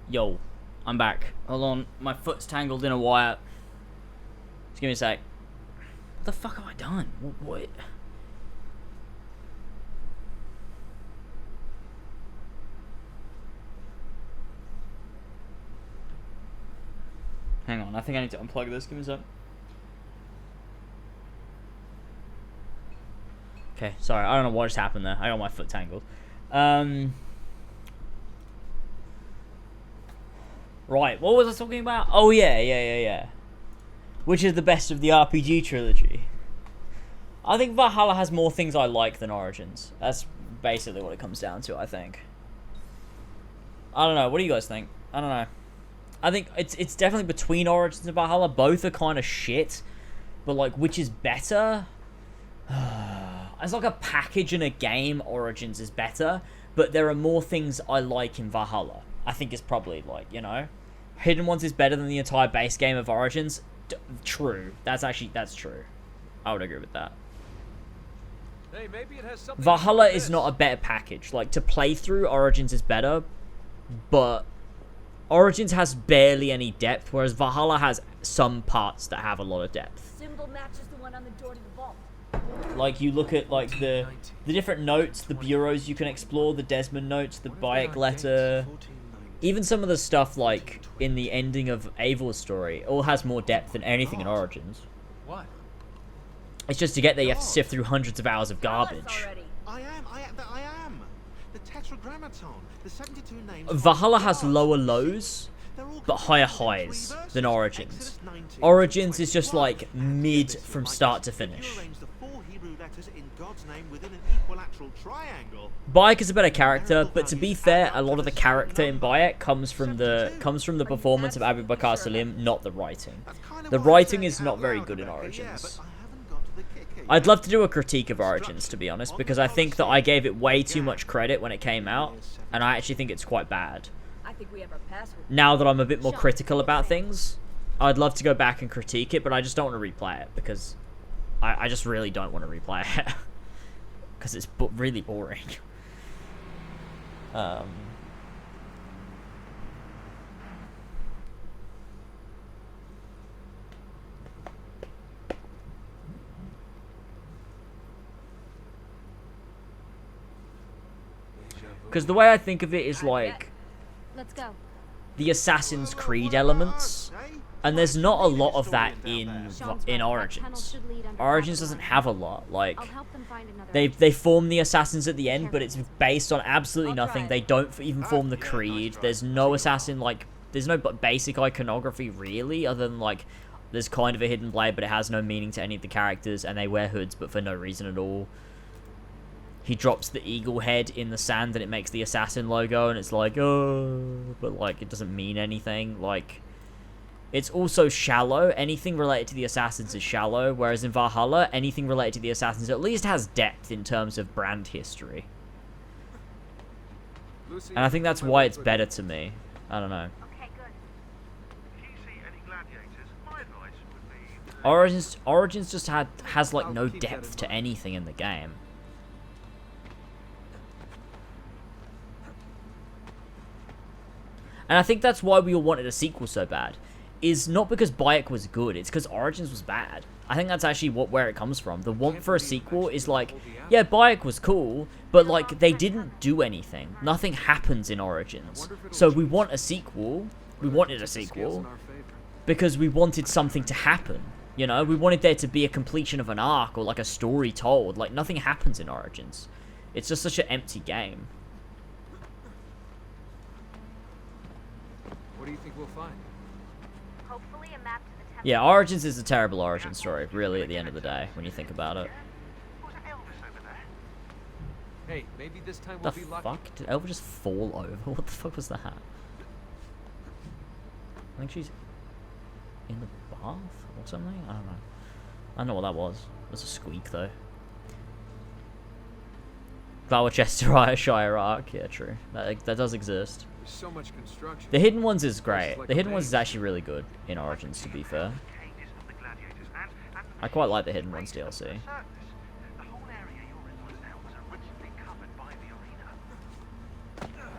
[SPEAKER 1] Yo, I'm back. Hold on, my foot's tangled in a wire. Just give me a sec. What the fuck have I done? What? Hang on, I think I need to unplug this. Give me a sec. Okay, sorry, I don't know what just happened there. I got my foot tangled. Right, what was I talking about? Oh, yeah. Which is the best of the RPG trilogy? I think Valhalla has more things I like than Origins. That's basically what it comes down to, I think. I don't know, what do you guys think? I don't know. I think it's definitely between Origins and Valhalla. Both are kind of shit. But, like, which is better? As like a package in a game, Origins is better, but there are more things I like in Valhalla. I think it's probably like, you know, Hidden Ones is better than the entire base game of Origins. True. That's true. I would agree with that.
[SPEAKER 7] Hey, maybe it has something
[SPEAKER 1] Valhalla is not a better package. Like, to play through, Origins is better, but Origins has barely any depth, whereas Valhalla has some parts that have a lot of depth.
[SPEAKER 11] Symbol matches the one on the door to the vault.
[SPEAKER 1] Like, you look at, like, the different notes, the bureaus you can explore, the Desmond notes, the Bayek letter, even some of the stuff, like, in the ending of Eivor's story, all has more depth than anything in Origins.
[SPEAKER 7] What?
[SPEAKER 1] It's just to get there, you have to sift through hundreds of hours of garbage.
[SPEAKER 10] I am. The Tetragrammaton, the 72 names...
[SPEAKER 1] Valhalla has lower lows, but higher highs than Origins. Origins is just, like, mid from start to finish. Bayek is a better character, but to be fair, a lot of the character in Bayek comes from the performance of Abu Bakr Salim, not the writing. The writing is not very good in Origins. I'd love to do a critique of Origins, to be honest, because I think that I gave it way too much credit when it came out, and I actually think it's quite bad. Now that I'm a bit more critical about things, I'd love to go back and critique it, but I just don't want to replay it, because I just really don't want to replay it. Because it's really boring. Because the way I think of it is like...
[SPEAKER 11] Let's go.
[SPEAKER 1] The Assassin's Creed elements. And there's not a lot of that in Origins. Origins doesn't have a lot. Like, they form the assassins at the end, but it's based on absolutely nothing. They don't even form the creed. There's no assassin, like, there's no basic iconography, really, other than, like, there's kind of a hidden blade, but it has no meaning to any of the characters, and they wear hoods, but for no reason at all. He drops the eagle head in the sand, and it makes the assassin logo, and it's like, oh, but, like, it doesn't mean anything. Like, it's also shallow. Anything related to the assassins is shallow, whereas in Valhalla, anything related to the assassins at least has depth in terms of brand history. And I think that's why it's better to me. I don't know. Origins just has like no depth to anything in the game. And I think that's why we all wanted a sequel so bad. Is not because Bayek was good, it's because Origins was bad. I think that's actually where it comes from. The want for a sequel is like, yeah, Bayek was cool, but like, they didn't do anything. Nothing happens in Origins. So we want a sequel. We wanted a sequel because we wanted something to happen. You know, we wanted there to be a completion of an arc or like a story told. Like, nothing happens in Origins. It's just such an empty game.
[SPEAKER 7] What do you think we'll find?
[SPEAKER 1] Yeah, Origins is a terrible origin story, really, at the end of the day, when you think about it.
[SPEAKER 7] Hey, maybe this time we'll be lucky.
[SPEAKER 1] The fuck? Did Elva just fall over? What the fuck was that? I think she's in the bath or something? I don't know. I don't know what that was. It was a squeak, though. Valchester Shire arc. Yeah, true. That does exist.
[SPEAKER 7] There's so much construction.
[SPEAKER 1] The Hidden Ones is great. The Hidden Ones is actually really good in Origins, to be fair. I quite like the Hidden Ones DLC.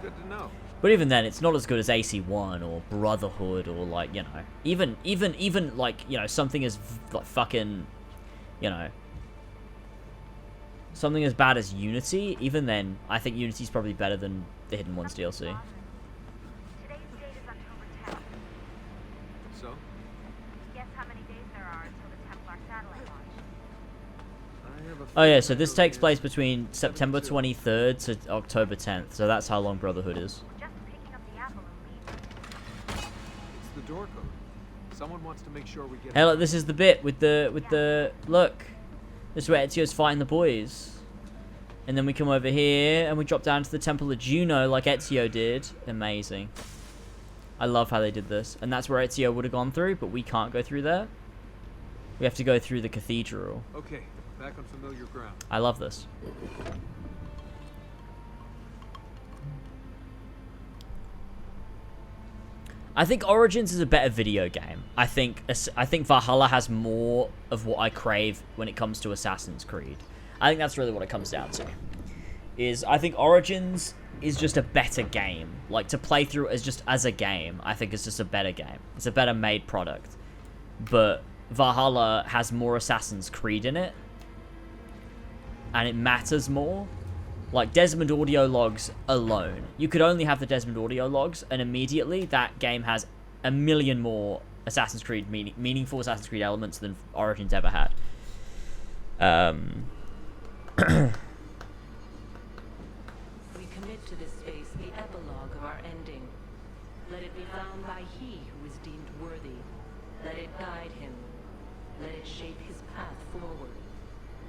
[SPEAKER 7] Good to know.
[SPEAKER 1] But even then, it's not as good as AC1 or Brotherhood or like, you know, even like, you know, something as like fucking, you know, something as bad as Unity. Even then, I think Unity's probably better than the Hidden Ones DLC.
[SPEAKER 7] So?
[SPEAKER 11] Guess how many days there are until the Templar satellite launch?
[SPEAKER 1] Oh yeah, so this takes place between September 23rd to October 10th. So that's how long Brotherhood is.
[SPEAKER 7] It's the door code. Someone wants to make sure we get.
[SPEAKER 1] Hey, look, this is the bit with the look. This is where Ezio's fighting the boys. And then we come over here and we drop down to the Temple of Juno like Ezio did. Amazing. I love how they did this. And that's where Ezio would have gone through, but we can't go through there. We have to go through the cathedral.
[SPEAKER 7] Okay, back on familiar ground.
[SPEAKER 1] I love this. I think Origins is a better video game. I think Valhalla has more of what I crave when it comes to Assassin's Creed. I think that's really what it comes down to. I think Origins is just a better game. Like, to play through as a game, I think it's just a better game. It's a better made product. But Valhalla has more Assassin's Creed in it. And it matters more. Like, Desmond audio logs alone. You could only have the Desmond audio logs, and immediately that game has a million more Assassin's Creed, meaningful Assassin's Creed elements than Origins ever had.
[SPEAKER 15] We commit to this space the epilogue of our ending. Let it be found by he who is deemed worthy. Let it guide him. Let it shape his path forward.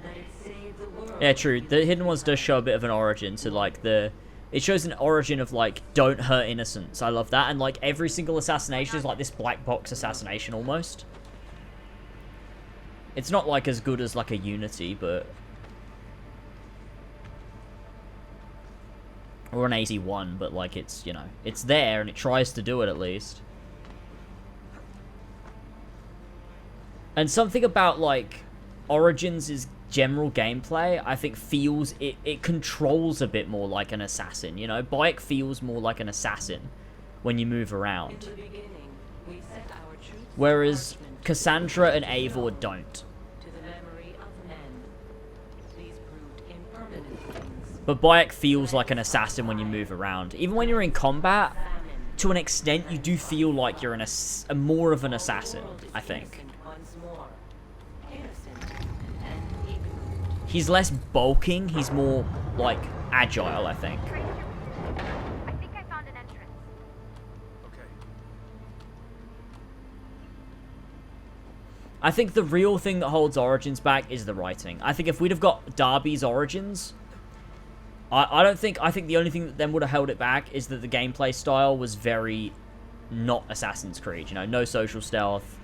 [SPEAKER 15] Let it save the world.
[SPEAKER 1] Yeah, true. The Hidden Ones does show a bit of an origin to, like, it shows an origin of, like, don't hurt innocents. I love that. And, like, every single assassination is like this black box assassination almost. It's not, like, as good as, like, a Unity, but... or an AC1, but, like, it's, you know, it's there and it tries to do it at least. And something about, like, Origins' general gameplay, I think feels, it controls a bit more like an assassin, you know? Bayek feels more like an assassin when you move around. Whereas Cassandra and Eivor don't. But Bayek feels like an assassin when you move around. Even when you're in combat, to an extent, you do feel like you're more of an assassin, I think. He's less bulking, he's more, like, agile, I think.
[SPEAKER 11] I think I found an entrance.
[SPEAKER 7] Okay.
[SPEAKER 1] I think the real thing that holds Origins back is the writing. I think if we'd have got Darby's Origins, I think the only thing that then would have held it back is that the gameplay style was very not Assassin's Creed, you know, no social stealth,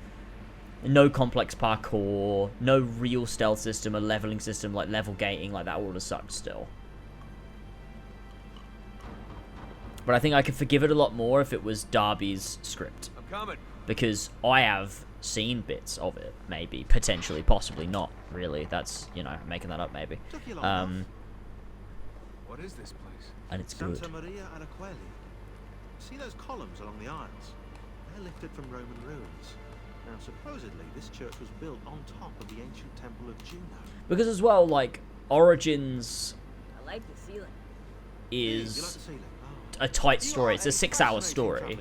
[SPEAKER 1] no complex parkour, no real stealth system, a leveling system, like level gating, like that would have sucked still. But I think I could forgive it a lot more if it was Darby's script.
[SPEAKER 7] I'm coming.
[SPEAKER 1] Because I have seen bits of it, maybe, potentially, possibly not, really. That's, you know, making that up, maybe.
[SPEAKER 7] What is this place?
[SPEAKER 1] And it's good.
[SPEAKER 10] Santa Maria Araqueli. See those columns along the aisles? They're lifted from Roman ruins. Now, supposedly, this church was built on top of the ancient temple of Juno.
[SPEAKER 1] Because as well, like, Origins
[SPEAKER 11] I like the ceiling.
[SPEAKER 1] is a tight story. It's a 6-hour story.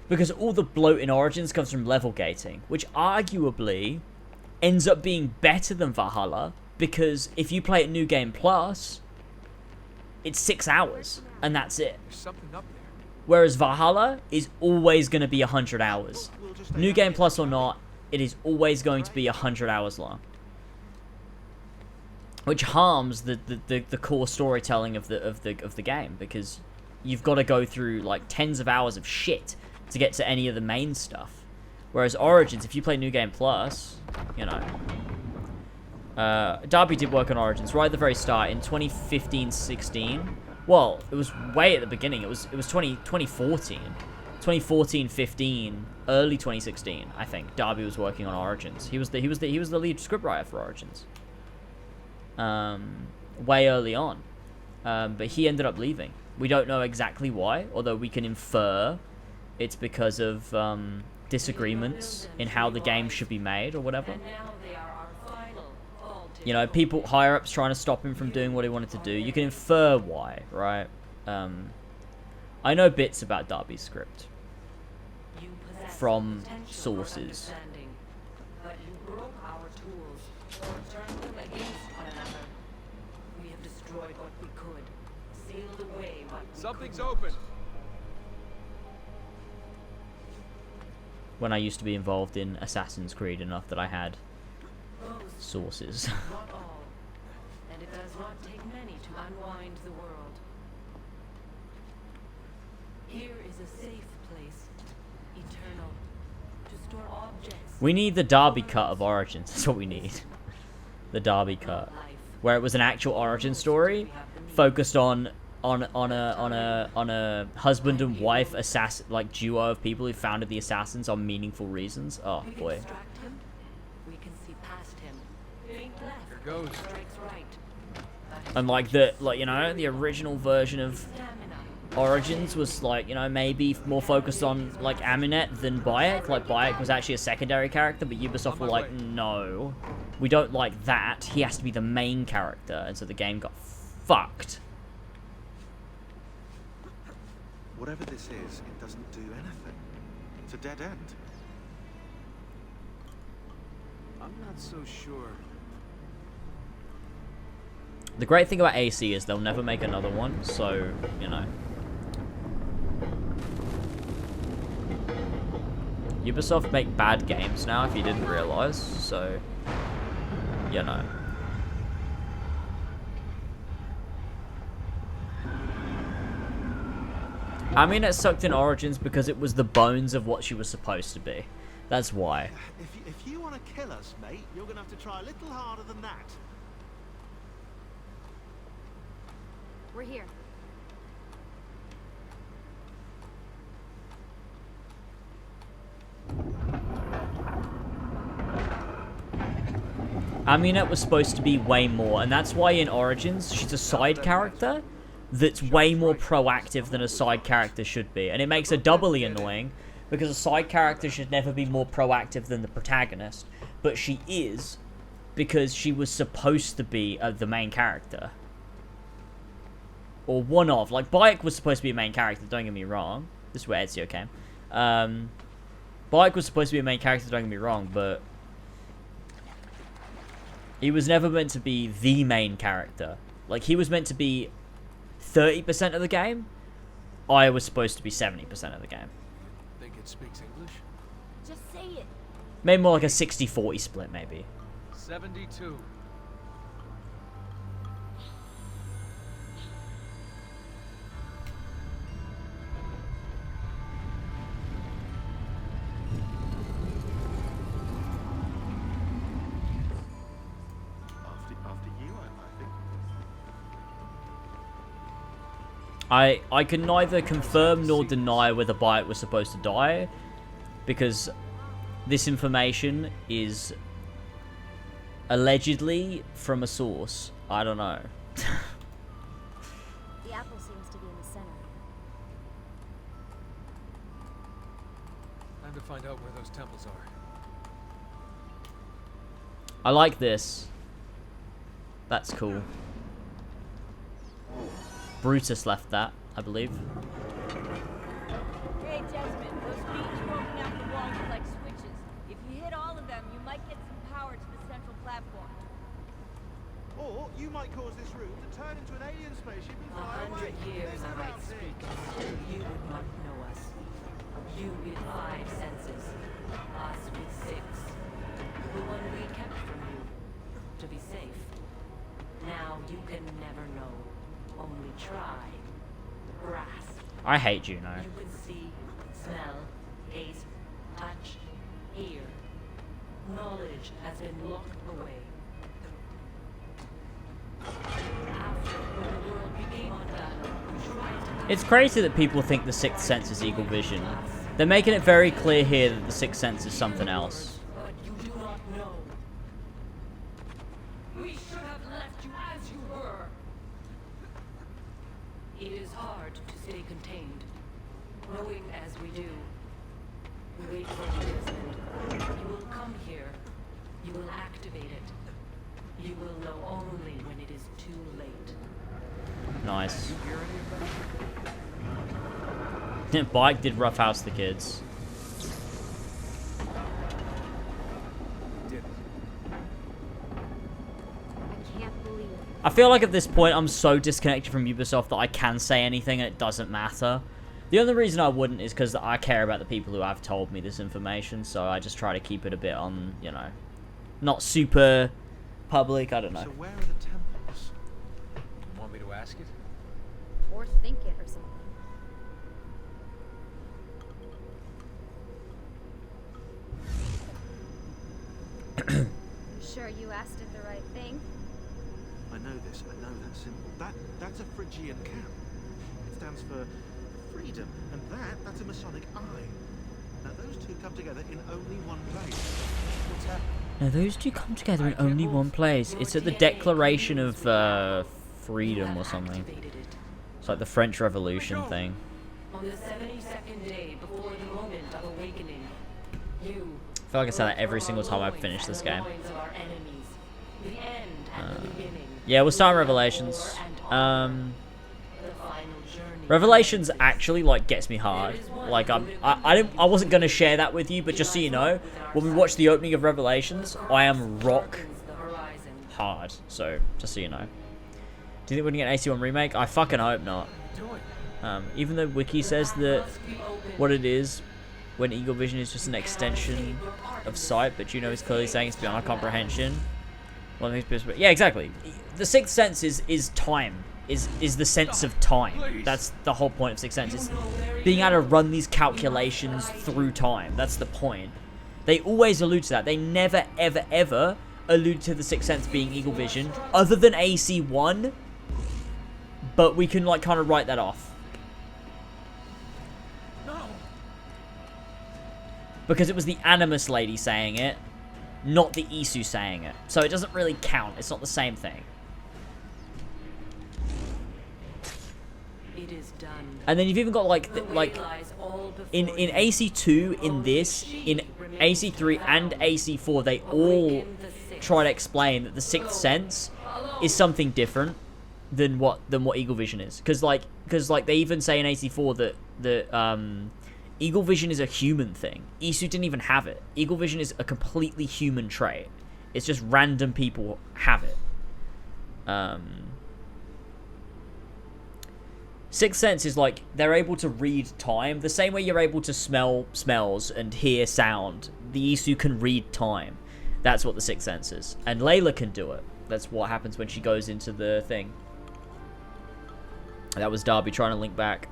[SPEAKER 1] Because all the bloat in Origins comes from level gating, which arguably ends up being better than Valhalla, because if you play it New Game Plus, it's 6 hours, and that's it.
[SPEAKER 7] There's something up there.
[SPEAKER 1] Whereas Valhalla is always going to be 100 hours. New Game Plus or not, it is always going to be 100 hours long. Which harms the core storytelling of the game, because you've got to go through like tens of hours of shit to get to any of the main stuff. Whereas Origins, if you play New Game Plus, you know. Darby did work on Origins right at the very start in 2015-16. Well, it was way at the beginning. It was 2014. 2014-15, early 2016, I think. Darby was working on Origins. He was the lead scriptwriter for Origins. Way early on. But he ended up leaving. We don't know exactly why, although we can infer it's because of disagreements in how the game should be made or whatever. You know, people, higher-ups trying to stop him from doing what he wanted to do. You can infer why, right? I know bits about Darby's script from sources.
[SPEAKER 15] But you broke our tools, or turned them against one another. We have destroyed what we could, sealed away what we
[SPEAKER 7] Something's
[SPEAKER 15] could
[SPEAKER 7] open.
[SPEAKER 1] When I used to be involved in Assassin's Creed enough that I had sources.
[SPEAKER 15] Not all, and it does not take many to unwind the world. Here is a safe place, eternal, to store objects.
[SPEAKER 1] We need the Darby cut of Origins. That's what we need. The Darby cut, where it was an actual origin story, focused on a husband and wife assassin, like duo of people who founded the Assassins on meaningful reasons. Oh boy.
[SPEAKER 15] We can see past him. Faint left.
[SPEAKER 7] Here goes.
[SPEAKER 15] Strikes right.
[SPEAKER 1] And like you know, the original version of Origins was like, you know, maybe more focused on like Aminet than Bayek. Like Bayek was actually a secondary character, but Ubisoft were like, no, we don't like that. He has to be the main character, and so the game got fucked.
[SPEAKER 10] Whatever this is, it doesn't do anything. It's a dead end.
[SPEAKER 8] I'm not so sure.
[SPEAKER 1] The great thing about AC is they'll never make another one, so, you know. Ubisoft make bad games now, if you didn't realize, so, you know. I mean, it sucked in Origins because it was the bones of what she was supposed to be. That's why.
[SPEAKER 10] If you want to kill us, mate, you're going to have to try a little harder than that.
[SPEAKER 11] We're here.
[SPEAKER 1] Aminet was supposed to be way more, and that's why in Origins, she's a side character that's way more proactive than a side character should be. And it makes her doubly annoying, because a side character should never be more proactive than the protagonist. But she is, because she was supposed to be the main character. Or one of. Like, Bayek was supposed to be a main character, don't get me wrong. This is where Ezio came. Bayek was supposed to be a main character, don't get me wrong, but he was never meant to be the main character. Like, he was meant to be 30% of the game. I was supposed to be 70% of the game.
[SPEAKER 8] Think it speaks English?
[SPEAKER 11] Just say it.
[SPEAKER 1] Maybe more like a 60-40 split, maybe.
[SPEAKER 7] 72.
[SPEAKER 10] After you, I think.
[SPEAKER 1] I can neither confirm nor deny whether Bayek was supposed to die, because this information is allegedly from a source. I don't know.
[SPEAKER 11] The apple seems to be in the center.
[SPEAKER 7] Time to find out where those temples are.
[SPEAKER 1] I like this. That's cool. Brutus left that, I believe.
[SPEAKER 11] Hey, Desmond, those beams poking out the walls are like switches. If you hit all of them, you might get some power to the central platform.
[SPEAKER 10] Or you might cause this room to turn into an alien spaceship and fly away.
[SPEAKER 15] 100 years I might speak, and still you would not know us. You with 5 senses, us with 6. The one we kept from you, to be safe. Now you can never know. Only try. Grasp.
[SPEAKER 1] I hate Juno.
[SPEAKER 15] You can see, smell, taste, touch, hear. Knowledge has been locked away. After, when the world became undone, you tried to...
[SPEAKER 1] It's crazy that people think the Sixth Sense is Eagle Vision. They're making it very clear here that the Sixth Sense is something else.
[SPEAKER 15] But you do not know. We should have left you as you were. hard to stay contained. Knowing as we do, we wait for you, Desmond. You will come here. You will activate it. You will know only when it is too late.
[SPEAKER 1] Nice. Bike did roughhouse the kids.
[SPEAKER 11] I can't believe it.
[SPEAKER 1] I feel like at this point I'm so disconnected from Ubisoft that I can say anything and it doesn't matter. The only reason I wouldn't is because I care about the people who have told me this information, so I just try to keep it a bit on, you know, not super public, I don't know.
[SPEAKER 10] So where are the temples?
[SPEAKER 7] You want me to ask it?
[SPEAKER 11] Or think it or something. You sure you asked it the right thing?
[SPEAKER 10] I know this. I know that symbol. That's a Phrygian cap. It stands for freedom, and that's a Masonic eye. Now those two come together in only one place. What's happening?
[SPEAKER 1] Now those two come together in only one place. It's at the Declaration of Freedom or something. It's like the French Revolution thing.
[SPEAKER 15] On the 72nd day before the moment of awakening, you
[SPEAKER 1] I feel like I say that every single time I finish this game. Yeah, we'll start Revelations. Revelations actually like gets me hard. Like I wasn't gonna share that with you, but just so you know, when we watch the opening of Revelations, I am rock hard. So just so you know. Do you think we're gonna get an AC1 remake? I fucking hope not. Even though Wiki says that what it is when Eagle Vision is just an extension of sight, but Juno is clearly saying it's beyond our comprehension. Yeah, exactly. The Sixth Sense is time. Is the sense of time. That's the whole point of Sixth Sense. Is being able to run these calculations through time. That's the point. They always allude to that. They never, ever, ever allude to the Sixth Sense being Eagle Vision, other than AC1. But we can like kind of write that off. Because it was the Animus lady saying it, not the Isu saying it. So it doesn't really count. It's not the same thing.
[SPEAKER 15] It is done.
[SPEAKER 1] And then you've even got like in AC2, in this, in AC3 and AC4, they all try to explain that the Sixth Sense is something different than what Eagle Vision is. Because they even say in AC4 that Eagle Vision is a human thing. Isu didn't even have it. Eagle Vision is a completely human trait. It's just random people have it. Sixth Sense is like, they're able to read time. The same way you're able to smell smells and hear sound. The Isu can read time. That's what the Sixth Sense is. And Layla can do it. That's what happens when she goes into the thing. That was Darby trying to link back.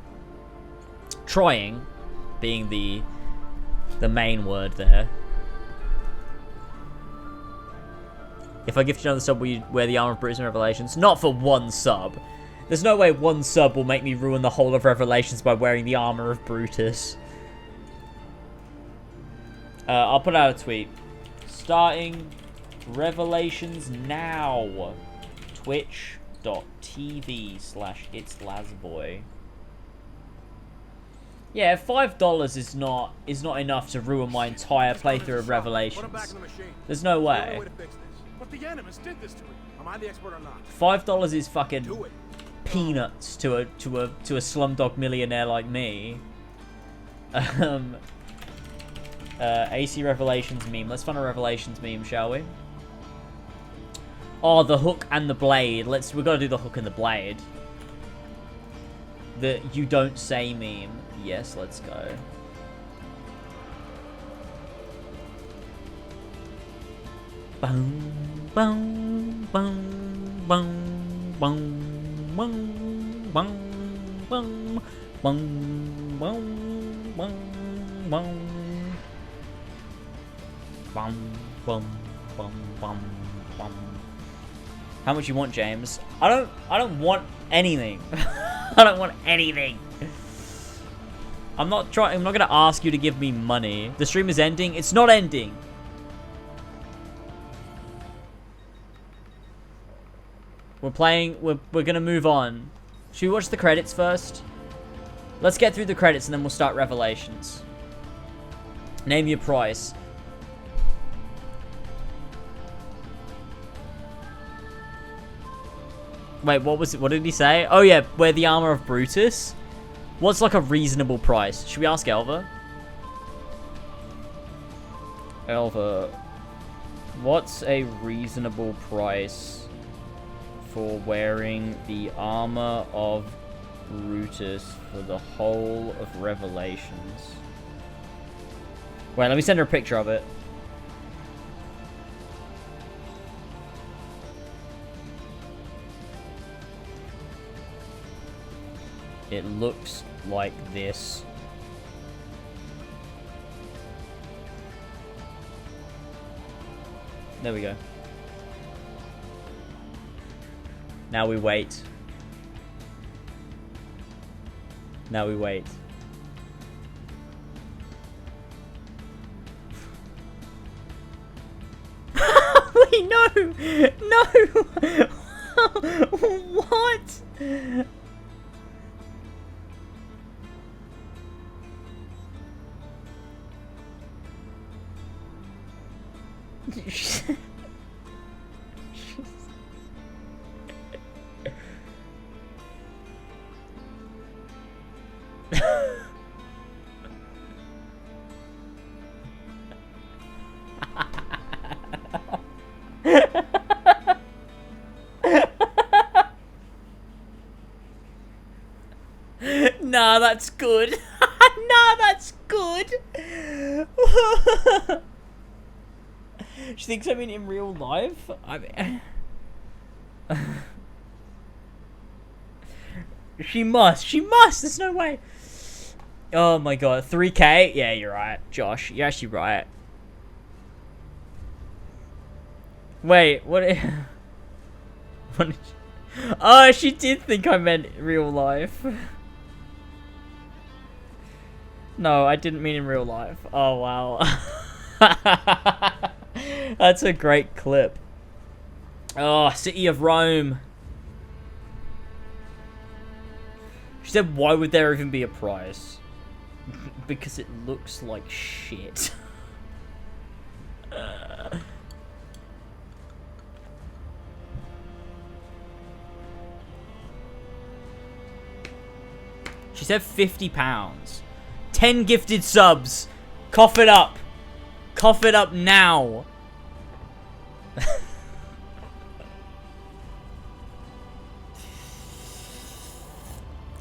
[SPEAKER 1] Trying, being the main word there. If I gift you another sub, will you wear the armor of Brutus in Revelations? Not for one sub. There's no way one sub will make me ruin the whole of Revelations by wearing the armor of Brutus. I'll put out a tweet. Starting Revelations now. Twitch.tv/itslazboy. Yeah, $5 is not enough to ruin my entire playthrough of Revelations. There's no way.
[SPEAKER 9] But the Animus did this to me. Am I the expert or not?
[SPEAKER 1] $5 is fucking peanuts to a slumdog millionaire like me. AC Revelations meme. Let's find a Revelations meme, shall we? Oh, the hook and the blade. We gotta do the hook and the blade. The you don't say meme. Yes, let's go. Boom, boom, boom, boom, boom, boom, boom, boom, boom, boom, boom, boom. Bum, bum, bum, bum, bum. How much you want, James? I don't want anything. I don't want anything. I'm not gonna ask you to give me money. The stream is ending. It's not ending. We're gonna move on. Should we watch the credits first? Let's get through the credits and then we'll start Revelations. Name your price. Wait, what was it? What did he say? Oh yeah, wear the armor of Brutus. What's like a reasonable price? Should we ask Elva? Elva, what's a reasonable price for wearing the armor of Brutus for the whole of Revelations? Wait, let me send her a picture of it. It looks like this. There we go. Now we wait. Now we wait. Wait, no! No! What? Nah, that's good. Nah, that's good. She thinks I mean in real life? I mean... She must. There's no way. Oh my god. 3K? Yeah, you're right, Josh. You're actually right. Wait, what? What did she... Oh, she did think I meant real life. No, I didn't mean in real life. Oh, wow. That's a great clip. Oh, City of Rome. She said, why would there even be a price? Because it looks like shit. She said £50. 10 gifted subs. Cough it up. Cough it up now.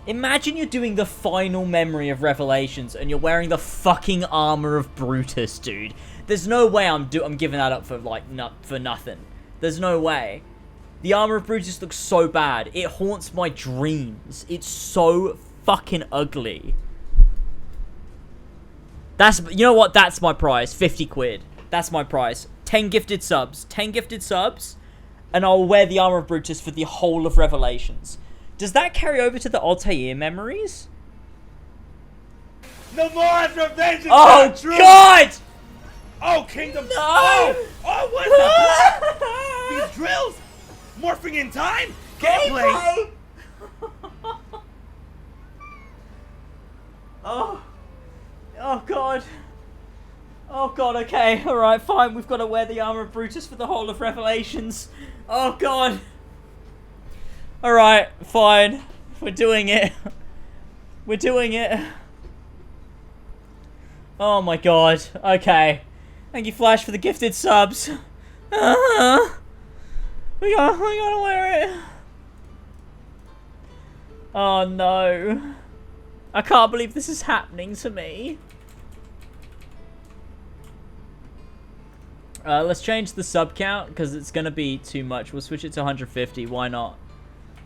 [SPEAKER 1] Imagine you're doing the final memory of Revelations and you're wearing the fucking armor of Brutus, dude. There's no way I'm giving that up for like for nothing. There's no way. The armor of Brutus looks so bad. It haunts my dreams. It's so fucking ugly. You know what? That's my price. 50 quid. That's my price. 10 gifted subs. 10 gifted subs. And I'll wear the armor of Brutus for the whole of Revelations. Does that carry over to the Altair memories?
[SPEAKER 16] No more vengeance!
[SPEAKER 1] Oh, God!
[SPEAKER 16] Oh, kingdom!
[SPEAKER 1] No!
[SPEAKER 16] Oh, what is that? These drills! Morphing in time? Gameplay!
[SPEAKER 1] Oh. Oh, God. Oh, God, okay. Alright, fine. We've got to wear the armor of Brutus for the whole of Revelations. Oh, God. Alright, fine. We're doing it. We're doing it. Oh, my God. Okay. Thank you, Flash, for the gifted subs. We gotta wear it. Oh, no. I can't believe this is happening to me. Let's change the sub count because it's gonna be too much. We'll switch it to 150. Why not?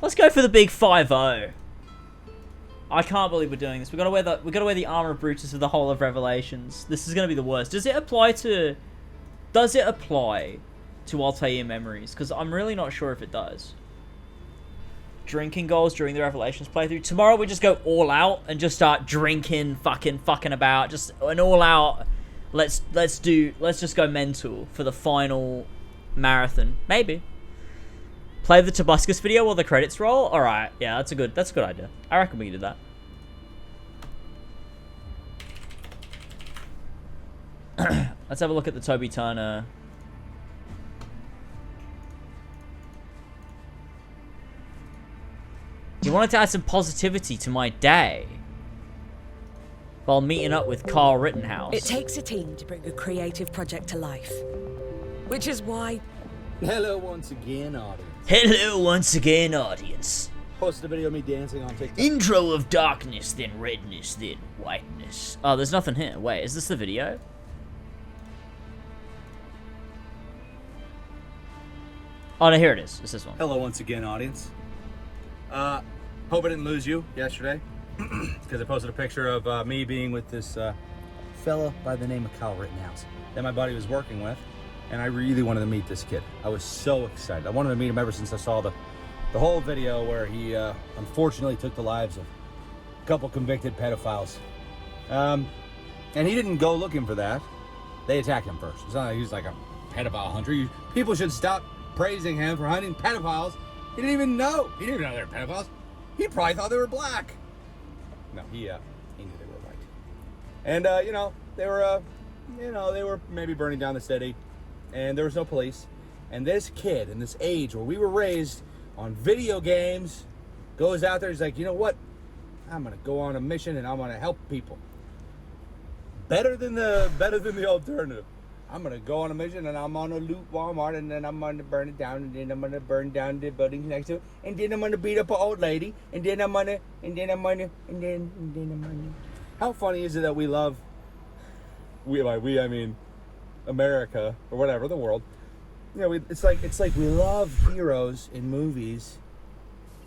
[SPEAKER 1] Let's go for the big 5-0. I can't believe we're doing this. We gotta wear the armor of Brutus for the whole of Revelations. This is gonna be the worst. Does it apply to Altair memories? Because I'm really not sure if it does. Drinking goals during the Revelations playthrough. Tomorrow we just go all out and just start drinking, fucking about. Just an all out. Let's just go mental for the final marathon. Maybe. Play the Tobuscus video while the credits roll. All right, yeah, that's a good idea. I reckon we can do that. Let's have a look at the Toby Turner. You wanted to add some positivity to my day while meeting up with Carl Rittenhouse.
[SPEAKER 14] It takes a team to bring a creative project to life. Which is why...
[SPEAKER 17] Hello once again, audience.
[SPEAKER 1] Hello once again, audience.
[SPEAKER 17] Posted a video of me dancing on TikTok.
[SPEAKER 1] Intro of darkness, then redness, then whiteness. Oh, there's nothing here. Wait, is this the video? Oh, no, here it is. It's this one.
[SPEAKER 17] Hello once again, audience. Hope I didn't lose you yesterday. Because I posted a picture of me being with this fella by the name of Kyle Rittenhouse that my buddy was working with. And I really wanted to meet this kid. I was so excited. I wanted to meet him ever since I saw the whole video where he unfortunately took the lives of a couple convicted pedophiles. And he didn't go looking for that. They attacked him first. It's not like he was like a pedophile hunter. People should stop praising him for hunting pedophiles. He didn't even know. He didn't even know they were pedophiles. He probably thought they were black. No, he knew they were white. And they were maybe burning down the city, and there was no police. And this kid in this age where we were raised on video games goes out there. He's like, you know what? I'm gonna go on a mission and I'm gonna help people. Better than the alternative. I'm gonna go on a mission and I'm gonna loot Walmart and then I'm gonna burn it down and then I'm gonna burn down the buildings next to it and then I'm gonna beat up an old lady and then I'm gonna. How funny is it that we love? I mean, America or whatever, the world. You know, it's like we love heroes in movies,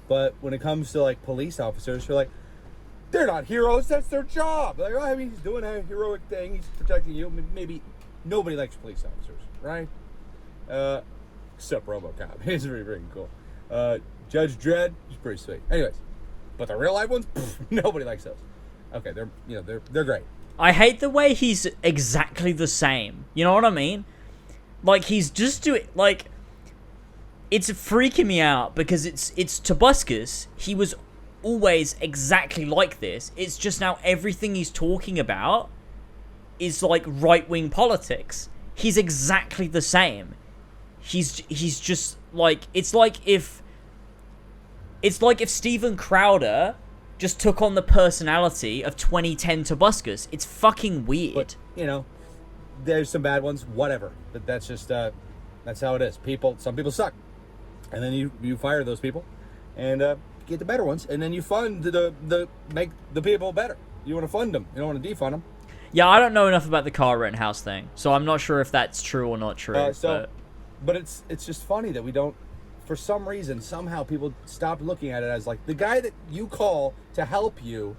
[SPEAKER 17] but when it comes to like police officers, we're like, they're not heroes. That's their job. Like, I mean, he's doing a heroic thing. He's protecting you. Maybe nobody likes police officers, right? Except RoboCop. He's very, very cool. Judge Dredd, he's pretty sweet. Anyways, but the real life ones, nobody likes those. Okay, they're great.
[SPEAKER 1] I hate the way he's exactly the same. You know what I mean? Like, he's just doing, like, it's freaking me out because it's Tobuscus. He was always exactly like this. It's just now everything he's talking about is like right-wing politics. He's exactly the same. He's just like, it's like if Steven Crowder just took on the personality of 2010 Tobuscus. It's fucking weird.
[SPEAKER 17] But, there's some bad ones, whatever. But that's just, that's how it is. Some people suck. And then you fire those people and get the better ones. And then you fund make the people better. You want to fund them. You don't want to defund them.
[SPEAKER 1] Yeah, I don't know enough about the Carl Rittenhouse thing. So I'm not sure if that's true or not true.
[SPEAKER 17] But it's just funny that we don't, for some reason, somehow people stop looking at it as like the guy that you call to help you,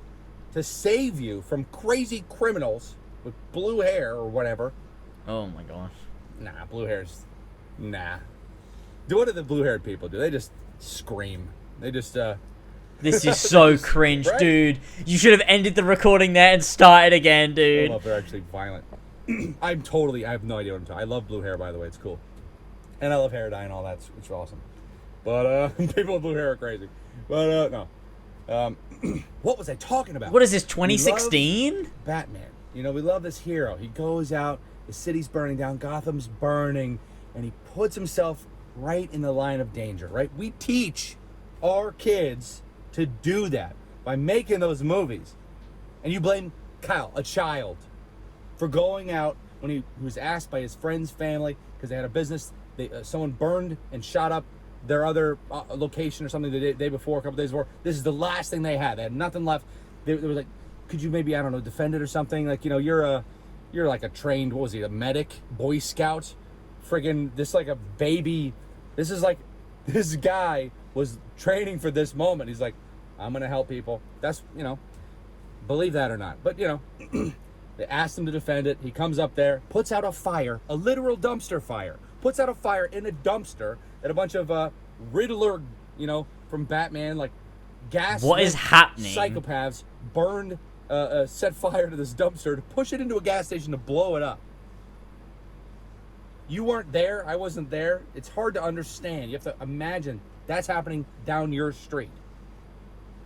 [SPEAKER 17] to save you from crazy criminals with blue hair or whatever.
[SPEAKER 1] Oh my gosh.
[SPEAKER 17] Nah, blue hair's... Nah. What do the blue-haired people do? They just scream. They just,
[SPEAKER 1] This is so cringe,
[SPEAKER 17] right?
[SPEAKER 1] Dude. You should have ended the recording there and started again, dude.
[SPEAKER 17] I don't know if they're actually violent. I have no idea what I'm talking. I love blue hair, by the way. It's cool. And I love hair dye and all that. It's awesome. But, people with blue hair are crazy. But, no. What was I talking about?
[SPEAKER 1] What is this, 2016?
[SPEAKER 17] Batman. We love this hero. He goes out, the city's burning down, Gotham's burning, and he puts himself right in the line of danger, right? We teach our kids to do that by making those movies. And you blame Kyle, a child, for going out when he was asked by his friend's family because they had a business. Someone burned and shot up their other location or something the day before, a couple days before. This is the last thing they had. They had nothing left. They were like, could you maybe, I don't know, defend it or something? Like, you're like a trained, what was he, a medic, Boy Scout? Friggin', this like a baby. This is like, this guy was training for this moment. He's like, I'm going to help people. That's, believe that or not. But, they asked him to defend it. He comes up there, puts out a fire, a literal dumpster fire. Puts out a fire in a dumpster that a bunch of Riddler, from Batman, like gas.
[SPEAKER 1] What is happening?
[SPEAKER 17] Psychopaths burned, set fire to this dumpster to push it into a gas station to blow it up. You weren't there. I wasn't there. It's hard to understand. You have to imagine that's happening down your street.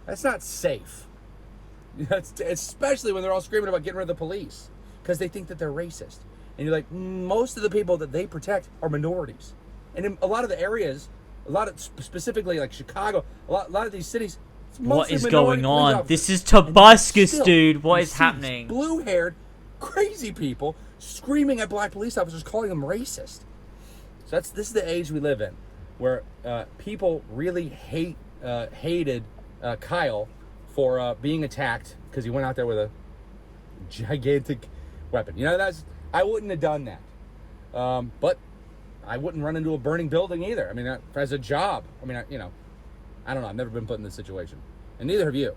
[SPEAKER 17] That's not safe. Especially when they're all screaming about getting rid of the police because they think that they're racist. And you're like, most of the people that they protect are minorities. And in a lot of the areas, specifically like Chicago, a lot of these cities,
[SPEAKER 1] what is going on? This is Tobuscus, dude. What is happening?
[SPEAKER 17] Blue-haired, crazy people screaming at black police officers, calling them racist. So this is the age we live in, where people really hated Kyle for being attacked because he went out there with a gigantic weapon. You know, I wouldn't have done that. But I wouldn't run into a burning building either. I mean, as a job. I mean, I don't know. I've never been put in this situation. And neither have you.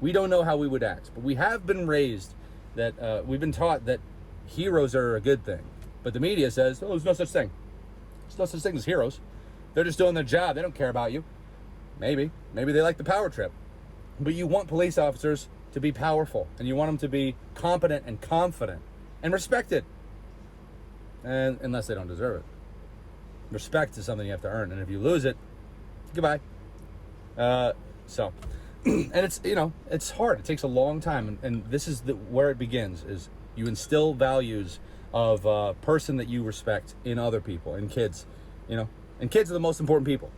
[SPEAKER 17] We don't know how we would act. But we have been raised that, we've been taught that heroes are a good thing. But the media says, oh, there's no such thing. There's no such thing as heroes. They're just doing their job. They don't care about you. Maybe. Maybe they like the power trip. But you want police officers to be powerful. And you want them to be competent and confident. And respected. And unless they don't deserve it. Respect is something you have to earn. And if you lose it, goodbye. And it's, it's hard. It takes a long time. And this is where it begins, is you instill values of a person that you respect in other people, in kids, and kids are the most important people,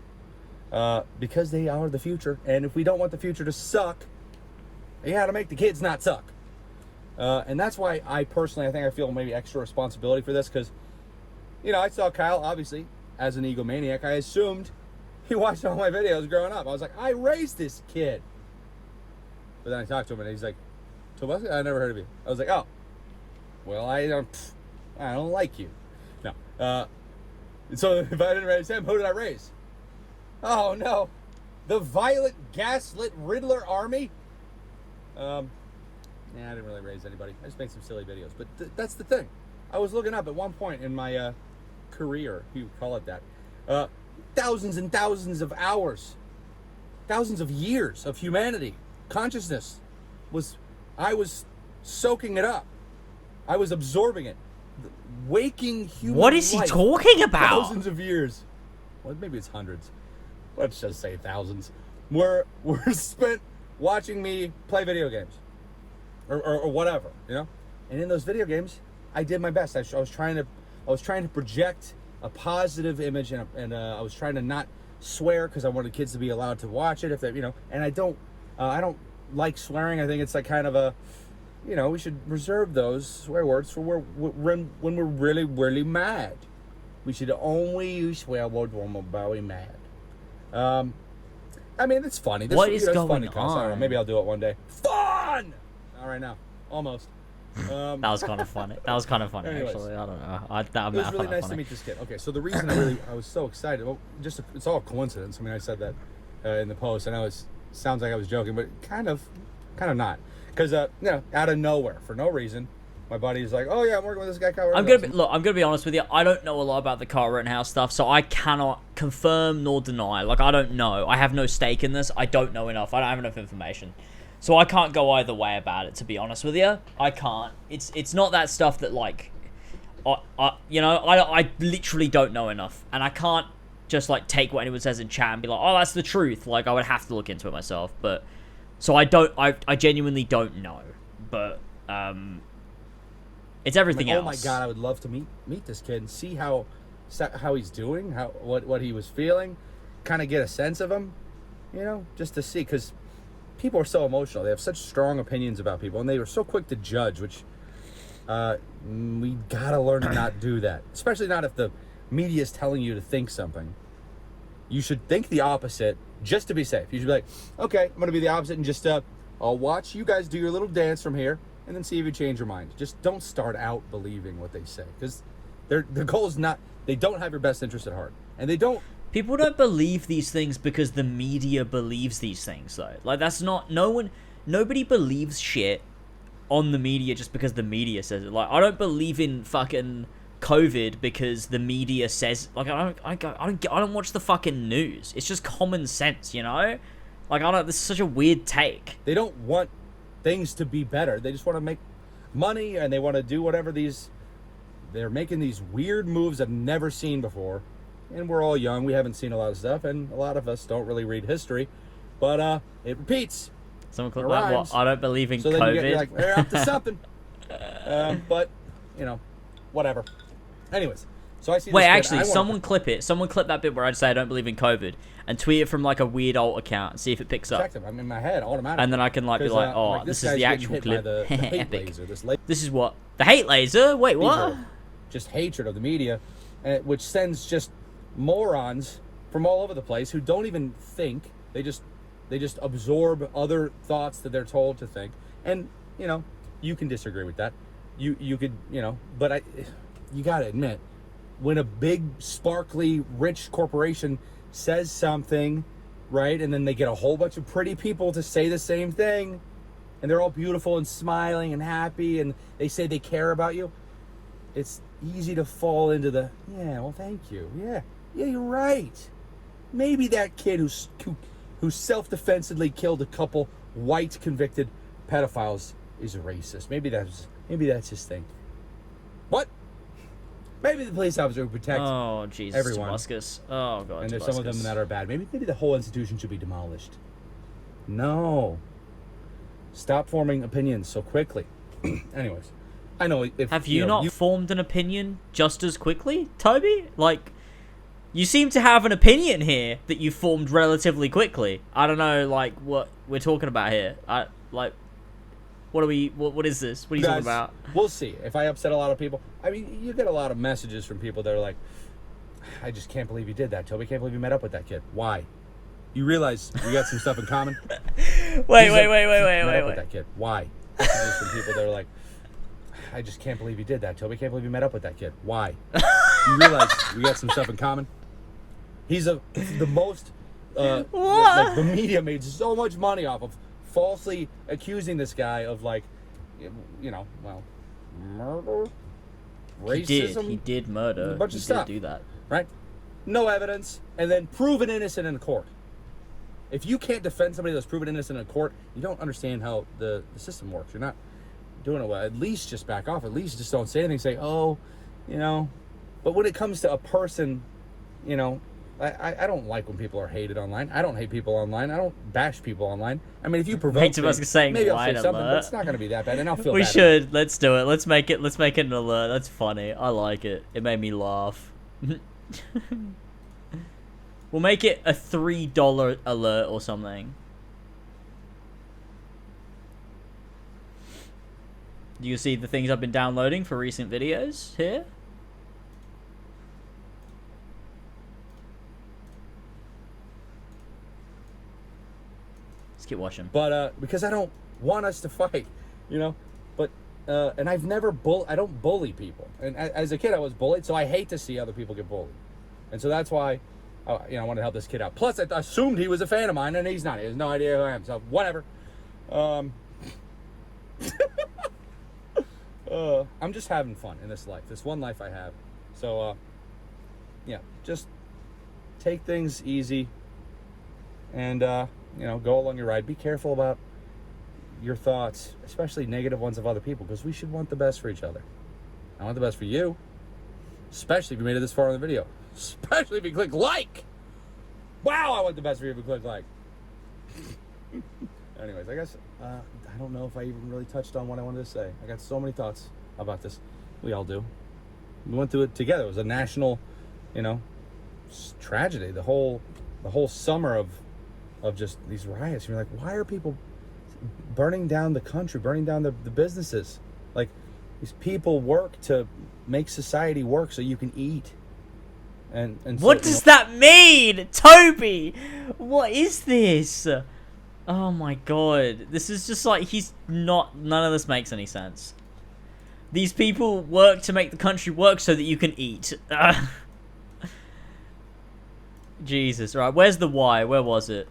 [SPEAKER 17] because they are the future. And if we don't want the future to suck, you got to make the kids not suck. And that's why I personally, I feel maybe extra responsibility for this, because, I saw Kyle, obviously, as an egomaniac. I assumed he watched all my videos growing up. I was like, I raised this kid. But then I talked to him, and he's like, Tobuscus, I never heard of you. I was like, oh, well, I don't like you. No. So if I didn't raise him, who did I raise? Oh, no. The violent, gaslit Riddler army? I didn't really raise anybody. I just made some silly videos. But that's the thing. I was looking up at one point in my career, if you would call it that, thousands and thousands of hours, thousands of years of humanity, consciousness, I was soaking it up. I was absorbing it. Waking human
[SPEAKER 1] What is he
[SPEAKER 17] life,
[SPEAKER 1] talking about?
[SPEAKER 17] Thousands of years. Well, maybe it's hundreds. Let's just say thousands. Were spent watching me play video games. Or whatever, And in those video games, I did my best. I was trying to project a positive image, and I was trying to not swear because I wanted kids to be allowed to watch it if they, And I don't like swearing. I think it's like kind of a, we should reserve those swear words for when we're really, really mad. We should only use swear words when we're very mad. I mean, it's funny.
[SPEAKER 1] What is going
[SPEAKER 17] funny
[SPEAKER 1] on?
[SPEAKER 17] I don't know, maybe I'll do it one day. Fun! Not right now. Almost.
[SPEAKER 1] That was kind of funny. Actually. I don't know.
[SPEAKER 17] It was really nice to meet this kid. Okay, so the reason I was so excited, well, it's all coincidence. I mean, I said that in the post. I know it sounds like I was joking, but kind of not. Because, out of nowhere, for no reason, my buddy's like, oh yeah, I'm working with this guy, Kyle Rittenhouse.
[SPEAKER 1] I'm gonna be honest with you. I don't know a lot about the Kyle Rittenhouse stuff, so I cannot confirm nor deny. Like, I don't know. I have no stake in this. I don't know enough. I don't have enough information. So I can't go either way about it, to be honest with you. I can't. It's not that stuff that, like, I literally don't know enough. And I can't just, like, take what anyone says in chat and be like, oh, that's the truth. Like, I would have to look into it myself. But, so I genuinely don't know. But, it's everything else.
[SPEAKER 17] Oh my God, I would love to meet this kid and see how he's doing, what he was feeling, kind of get a sense of him, just to see, because people are so emotional. They have such strong opinions about people, and they are so quick to judge, which we gotta learn to not do that. Especially not if the media is telling you to think something. You should think the opposite just to be safe. You should be like, okay, I'm gonna be the opposite and just I'll watch you guys do your little dance from here and then see if you change your mind. Just don't start out believing what they say, because their goal is not. They don't have your best interest at heart, and they don't.
[SPEAKER 1] People don't believe these things because the media believes these things, though. Like, that's not... Nobody believes shit on the media just because the media says it. Like, I don't believe in fucking COVID because the media says... Like, I don't watch the fucking news. It's just common sense, Like, this is such a weird take.
[SPEAKER 17] They don't want things to be better. They just want to make money, and they want to do whatever they're making these weird moves I've never seen before. And we're all young. We haven't seen a lot of stuff, and a lot of us don't really read history. But it repeats.
[SPEAKER 1] Someone called that, I don't believe in COVID.
[SPEAKER 17] You're like, they're up to something. But, whatever. Anyways, so I see.
[SPEAKER 1] Wait,
[SPEAKER 17] this kid,
[SPEAKER 1] actually,
[SPEAKER 17] I wanna-
[SPEAKER 1] someone clip it. Someone clip that bit where I say I don't believe in COVID and tweet it from like a weird alt account and see if it picks up.
[SPEAKER 17] Checked him. I'm in my head automatically.
[SPEAKER 1] And then I can like be
[SPEAKER 17] 'Cause,
[SPEAKER 1] like, oh,
[SPEAKER 17] like,
[SPEAKER 1] this is
[SPEAKER 17] guy's
[SPEAKER 1] the
[SPEAKER 17] getting
[SPEAKER 1] actual
[SPEAKER 17] hit by
[SPEAKER 1] clip.
[SPEAKER 17] the hate
[SPEAKER 1] Epic.
[SPEAKER 17] laser,
[SPEAKER 1] This is what the hate laser. Wait, what?
[SPEAKER 17] Laser, just hatred of the media, which sends just morons from all over the place who don't even think. They just absorb other thoughts that they're told to think. And you know, you can disagree with that. You could, you know, but you gotta admit, when a big, sparkly, rich corporation says something, right, and then they get a whole bunch of pretty people to say the same thing, and they're all beautiful and smiling and happy, and they say they care about you, it's easy to fall into the, yeah, well, thank you. Yeah, you're right. Maybe that kid who self-defensively killed a couple white convicted pedophiles is a racist. Maybe that's his thing. What? Maybe the police officer would protect everyone.
[SPEAKER 1] Damascus. Oh god.
[SPEAKER 17] And there's some of them that are bad. Maybe the whole institution should be demolished. No. Stop forming opinions so quickly. Anyways, I know if
[SPEAKER 1] have you not formed an opinion just as quickly, Toby? Like, you seem to have an opinion here that you formed relatively quickly. I don't know, like what we're talking about here. What is this? What are you talking about?
[SPEAKER 17] We'll see. If I upset a lot of people, I mean, you get a lot of messages from people that are like, I just can't believe you did that, Toby. Can't believe you met up with that kid. Why? You realize we got some stuff in common?
[SPEAKER 1] Wait.
[SPEAKER 17] With that kid. Why? Messages from people that are like, I just can't believe you did that, Toby. Can't believe you met up with that kid. Why? You realize we got some stuff in common? He's the most, like the media made so much money off of falsely accusing this guy of, like, you know, well, murder, racism.
[SPEAKER 1] He did murder.
[SPEAKER 17] A bunch of stuff.
[SPEAKER 1] Did do that,
[SPEAKER 17] right? No evidence, and then proven innocent in court. If you can't defend somebody that's proven innocent in court, you don't understand how the system works. You're not doing it well. At least just back off. At least just don't say anything. Say, oh, you know. But when it comes to a person, you know, I don't like when people are hated online. I don't hate people online. I don't bash people online. I mean, if you provoke me, maybe I'll say something, but it's not going to be that bad, and I'll feel bad.
[SPEAKER 1] We should. Let's do it. Let's make it an alert. That's funny. I like it. It made me laugh. We'll make it a $3 alert or something. Do you see the things I've been downloading for recent videos here? Keep watching.
[SPEAKER 17] But because I don't want us to fight, you know. But and I've never I don't bully people. And as a kid, I was bullied, so I hate to see other people get bullied. And so that's why, you know, I wanted to help this kid out. Plus, I assumed he was a fan of mine, and he's not. He has no idea who I am. So whatever. I'm just having fun in this life. This one life I have. So yeah, just take things easy. And you know, go along your ride. Be careful about your thoughts, especially negative ones of other people, because we should want the best for each other. I want the best for you, especially if you made it this far in the video. Especially if you click like. Wow, I want the best for you if you click like. Anyways, I guess, I don't know if I even really touched on what I wanted to say. I got so many thoughts about this. We all do. We went through it together. It was a national, you know, tragedy. The whole summer of just these riots. You're like, why are people burning down the country, burning down the businesses? Like, these people work to make society work so you can eat. And
[SPEAKER 1] what does that mean, Toby? What is this? Oh my god, this is just like none of this makes any sense. These people work to make the country work so that you can eat. Jesus, right? Where's the why? Where was it?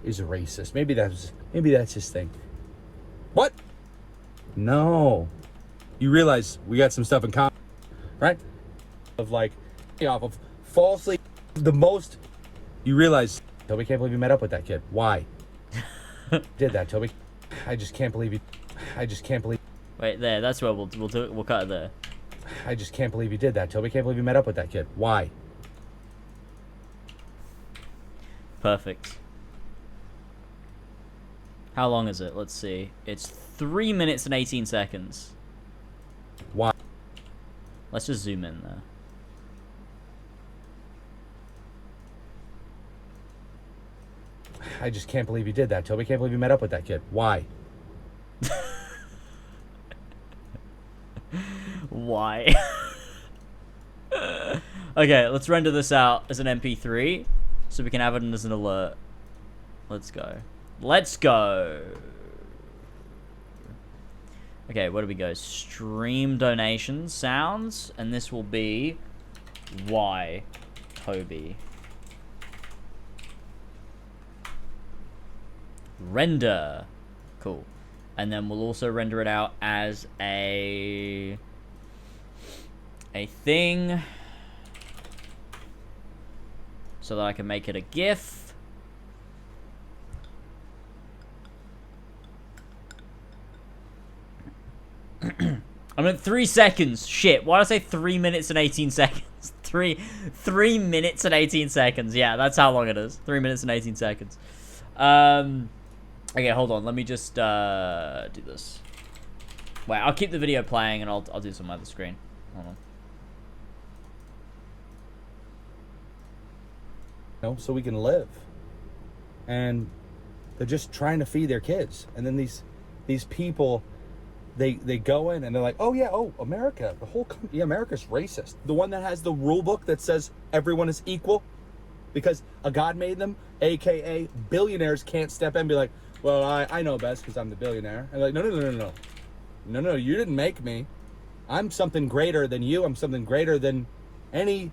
[SPEAKER 17] Is a racist. Maybe that's his thing. What? No. You realize we got some stuff in common, right? Of like, off of falsely the most. You realize, Toby, can't believe you met up with that kid. Why? Did that, Toby? I just can't believe you.
[SPEAKER 1] Wait, there. That's where we'll do it. We'll cut it there.
[SPEAKER 17] I just can't believe you did that, Toby. Can't believe you met up with that kid. Why?
[SPEAKER 1] Perfect. How long is it? Let's see. It's 3 minutes and 18 seconds.
[SPEAKER 17] Why?
[SPEAKER 1] Let's just zoom in there.
[SPEAKER 17] I just can't believe you did that, Toby. Can't believe you met up with that kid. Why?
[SPEAKER 1] Why? Okay, let's render this out as an MP3 so we can have it as an alert. Let's go. Let's go. Okay, where do we go? Stream donations, sounds, and this will be why Toby. Render. Cool. And then we'll also render it out as a thing so that I can make it a GIF. I'm at 3 seconds. Shit, why did I say 3 minutes and 18 seconds? 3 minutes and 18 seconds. Yeah, that's how long it is. 3 minutes and 18 seconds. Okay, hold on. Let me just do this. Wait, I'll keep the video playing and I'll do some other screen. Hold on.
[SPEAKER 17] No, so we can live. And they're just trying to feed their kids. And then these people, they go in and they're like, oh yeah, oh, America, the whole country, America's racist. The one that has the rule book that says everyone is equal because a god made them, aka billionaires can't step in and be like, well, I know best because I'm the billionaire. And like, no, you didn't make me. I'm something greater than you. I'm something greater than any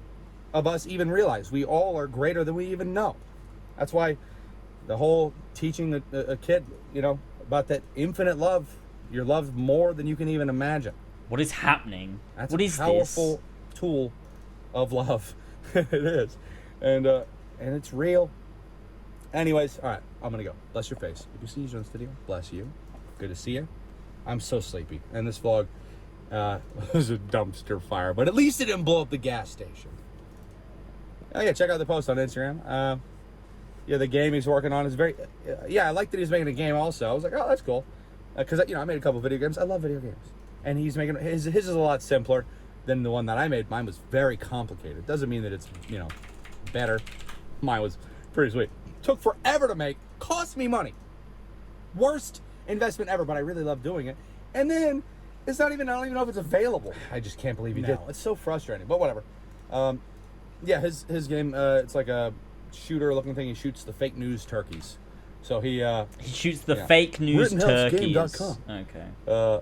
[SPEAKER 17] of us even realize. We all are greater than we even know. That's why the whole teaching a kid, you know, about that infinite love, you're loved more than you can even imagine.
[SPEAKER 1] What is happening?
[SPEAKER 17] That's
[SPEAKER 1] what is
[SPEAKER 17] a powerful tool of love. It is. And it's real. Anyways, all right, I'm gonna go. Bless your face. If you see you on this video, bless you. Good to see you. I'm so sleepy. And this vlog was a dumpster fire, but at least it didn't blow up the gas station. Oh yeah, check out the post on Instagram. Yeah, the game he's working on is very, yeah, I like that he's making a game also. I was like, oh, that's cool. Because, you know, I made a couple video games. I love video games. And he's making, his is a lot simpler than the one that I made. Mine was very complicated. Doesn't mean that it's, you know, better. Mine was pretty sweet. Took forever to make, cost me money. Worst investment ever, but I really love doing it. And then, it's not even, I don't even know if it's available. I just can't believe he did. It's so frustrating, but whatever. Yeah, his game, it's like a shooter looking thing. He shoots the fake news turkeys. So he
[SPEAKER 1] shoots the fake news turkeys.
[SPEAKER 17] Okay.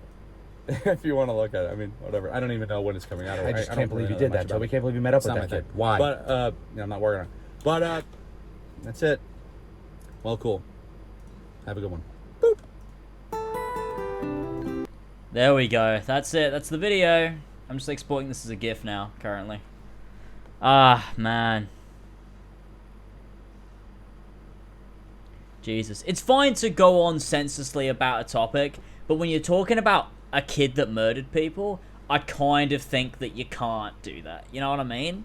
[SPEAKER 17] If you want to look at it, I mean, whatever. I don't even know when it's coming out. I just can't believe you did that, Toby. Can't believe you met up with that kid. Why? But yeah, I'm not working on it. But that's it. Well, cool. Have a good one. Boop.
[SPEAKER 1] There we go. That's it. That's the video. I'm just exporting this as a GIF now, currently. Ah, man. Jesus. It's fine to go on senselessly about a topic, but when you're talking about a kid that murdered people, I kind of think that you can't do that. You know what I mean?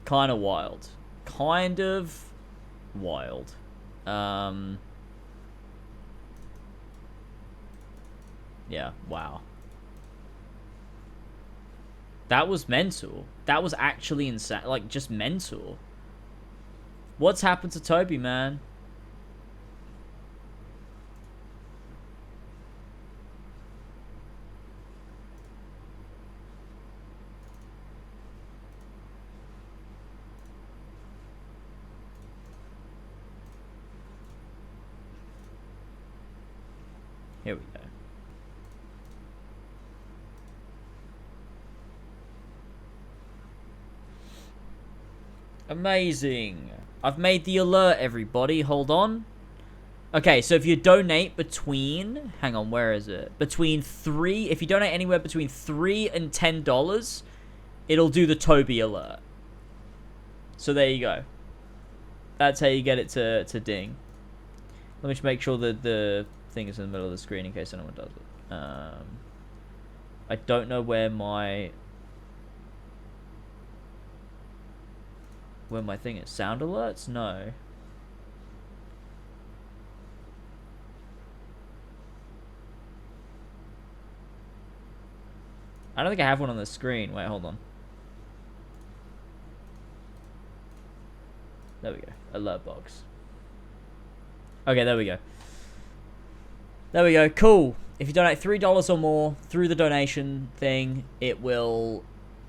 [SPEAKER 1] Kind of wild. Kind of wild. Yeah, wow. That was mental. That was actually insane. Like, just mental. What's happened to Toby, man? Here we go. Amazing. I've made the alert, everybody. Hold on. Okay, so if you donate between... Hang on, where is it? Between 3... If you donate anywhere between $3 and $10, it'll do the Toby alert. So there you go. That's how you get it to ding. Let me just make sure that the thing is in the middle of the screen in case anyone does it. I don't know where my... Where my thing is. Sound alerts? No. I don't think I have one on the screen. Wait, hold on. There we go. Alert box. Okay, there we go. There we go. Cool. If you donate $3 or more through the donation thing, it will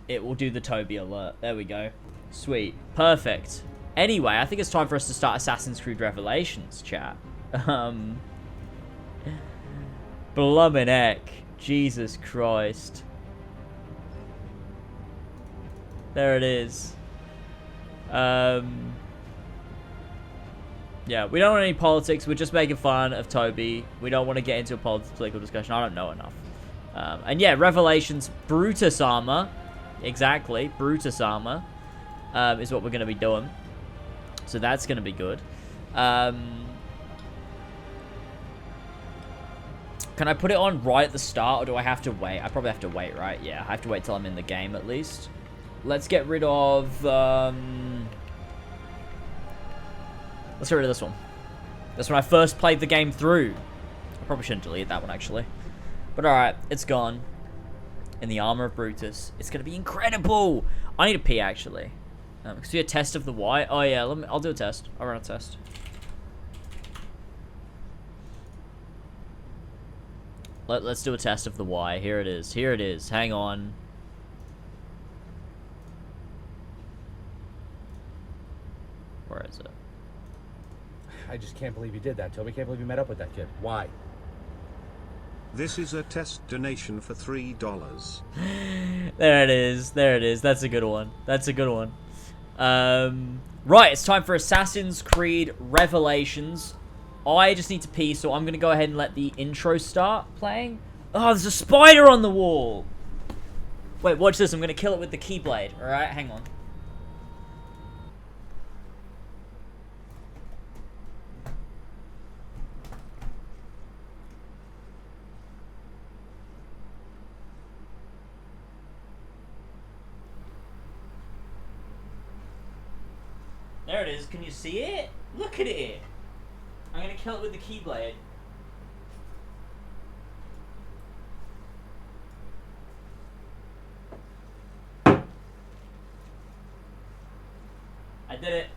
[SPEAKER 1] do the Toby alert. There we go. Sweet. Perfect. Anyway, I think it's time for us to start Assassin's Creed Revelations, chat. Blummin' heck. Jesus Christ. There it is. Yeah, we don't want any politics. We're just making fun of Toby. We don't want to get into a political discussion. I don't know enough. And yeah, Revelations Brutus armor. Exactly. Brutus armor is what we're going to be doing. So that's going to be good. Can I put it on right at the start, or do I have to wait? I probably have to wait, right? Yeah, I have to wait till I'm in the game at least. Let's get rid of... let's get rid of this one. That's when I first played the game through. I probably shouldn't delete that one, actually. But alright, it's gone. In the armor of Brutus. It's going to be incredible! I need a pee, actually. Let's do a test of the Y. Oh, yeah, I'll do a test. I'll run a test. Let's do a test of the Y. Here it is. Here it is. Hang on. Where is it?
[SPEAKER 17] I just can't believe you did that, Toby. Can't believe you met up with that kid. Why?
[SPEAKER 6] This is a test donation for $3.
[SPEAKER 1] There it is. There it is. That's a good one. That's a good one. Right, it's time for Assassin's Creed Revelations. I just need to pee, so I'm going to go ahead and let the intro start playing. Oh, there's a spider on the wall. Wait, watch this. I'm going to kill it with the Keyblade. Alright, hang on. There it is. Can you see it? Look at it. I'm going to kill it with the Keyblade. I did it.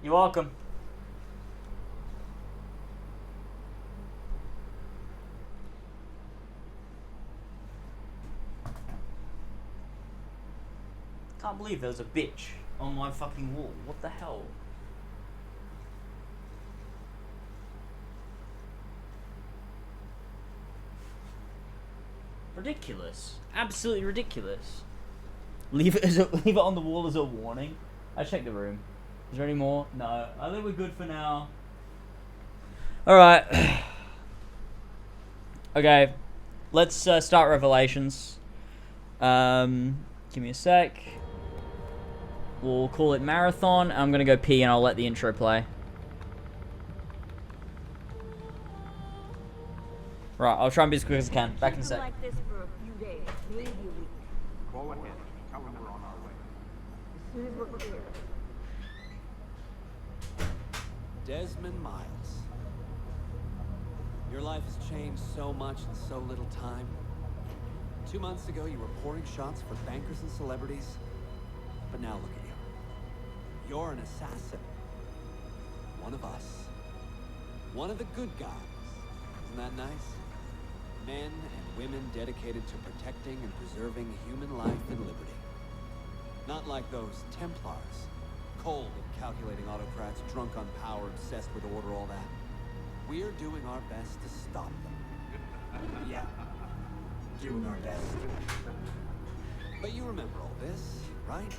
[SPEAKER 1] You're welcome. Can't believe there was a bitch on my fucking wall. What the hell? Ridiculous. Absolutely ridiculous. Leave it on the wall as a warning. I checked the room. Is there any more? No. I think we're good for now. Alright. Okay. Let's start Revelations. Give me a sec. We'll call it Marathon. I'm going to go pee and I'll let the intro play. Right, I'll try and be as quick as I can. Back in a sec.
[SPEAKER 11] Like this for a few days, maybe a week.
[SPEAKER 4] Call ahead. Tell them we're on our way.
[SPEAKER 11] As soon as we're clear.
[SPEAKER 13] Desmond Miles. Your life has changed so much in so little time. 2 months ago, you were pouring shots for bankers and celebrities. But now look at you. You're an assassin. One of us. One of the good guys. Isn't that nice? Men and women dedicated to protecting and preserving human life and liberty. Not like those Templars. Cold and calculating autocrats, drunk on power, obsessed with order, all that. We're doing our best to stop them. Yeah. Doing our best. But you remember all this, right?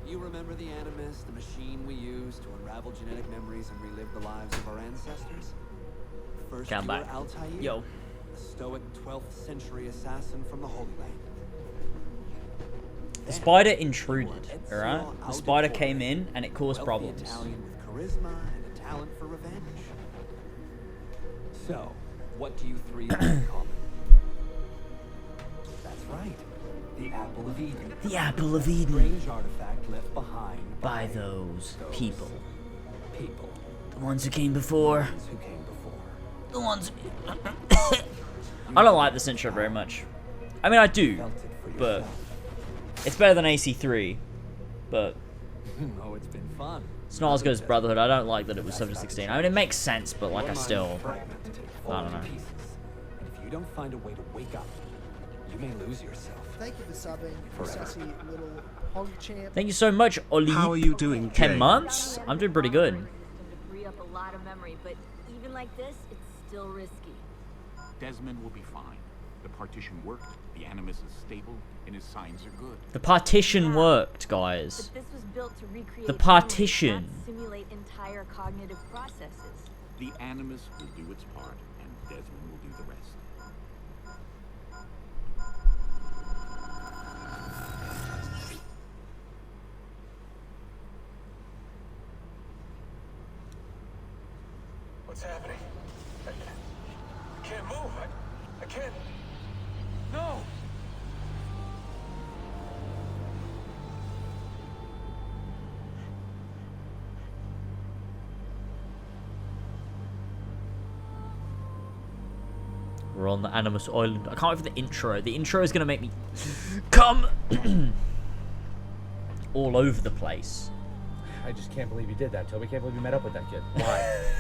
[SPEAKER 13] You remember the Animus, the machine we used to unravel genetic memories and relive the lives of our ancestors? First, you were Altair, a stoic 12th century assassin from the Holy Land.
[SPEAKER 1] The spider intruded, alright? The spider came in and it caused problems.
[SPEAKER 13] Italian with charisma and a talent for revenge. So, what do you three have in common? That's right. The Apple of Eden.
[SPEAKER 1] The Apple of Eden.
[SPEAKER 13] A strange artifact left behind
[SPEAKER 2] by those people. The ones who came before. The ones. I don't like this intro very much. I mean, I do, but it's better than AC3. But
[SPEAKER 13] Oh, it's been fun.
[SPEAKER 2] it's not as good as Brotherhood. I don't like that it was Subject 16. I mean, it makes sense, but like, I still, I don't know.
[SPEAKER 13] And if you don't find a way to wake up, you may lose yourself.
[SPEAKER 3] Thank you for subbing, sassy little hog champ.
[SPEAKER 2] Thank you so much, Oli.
[SPEAKER 6] How are you doing,
[SPEAKER 2] 10
[SPEAKER 6] Jay?
[SPEAKER 2] months? I'm doing pretty good.
[SPEAKER 11] To free up a lot of memory, but even like this, it's still risky.
[SPEAKER 18] Desmond will be fine. The partition worked, the Animus is stable, and his signs are good.
[SPEAKER 2] The partition worked, guys.
[SPEAKER 11] But this was built to recreate
[SPEAKER 2] The partition.
[SPEAKER 11] memory, not simulate entire cognitive processes.
[SPEAKER 18] The Animus will do its part, and Desmond will do the rest.
[SPEAKER 7] What's happening? I can't move. I can't. No!
[SPEAKER 2] We're on the Animus Island. I can't wait for the intro. The intro is going to make me come all over the place.
[SPEAKER 17] I just can't believe you did that, Toby. Can't believe you met up with that kid. Why?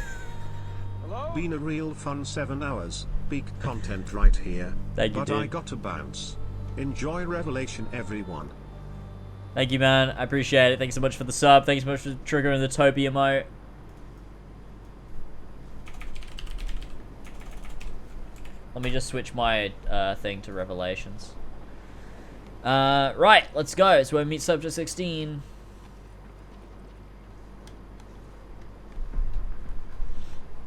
[SPEAKER 6] Been a real fun 7 hours. Big content right here.
[SPEAKER 2] Thank you,
[SPEAKER 6] but
[SPEAKER 2] dude.
[SPEAKER 6] I got to bounce. Enjoy Revelation, everyone.
[SPEAKER 2] Thank you, man. I appreciate it. Thanks so much for the sub. Thanks so much for triggering the Toby emote. Let me just switch my thing to Revelations. Right, let's go. So we meet Subject 16.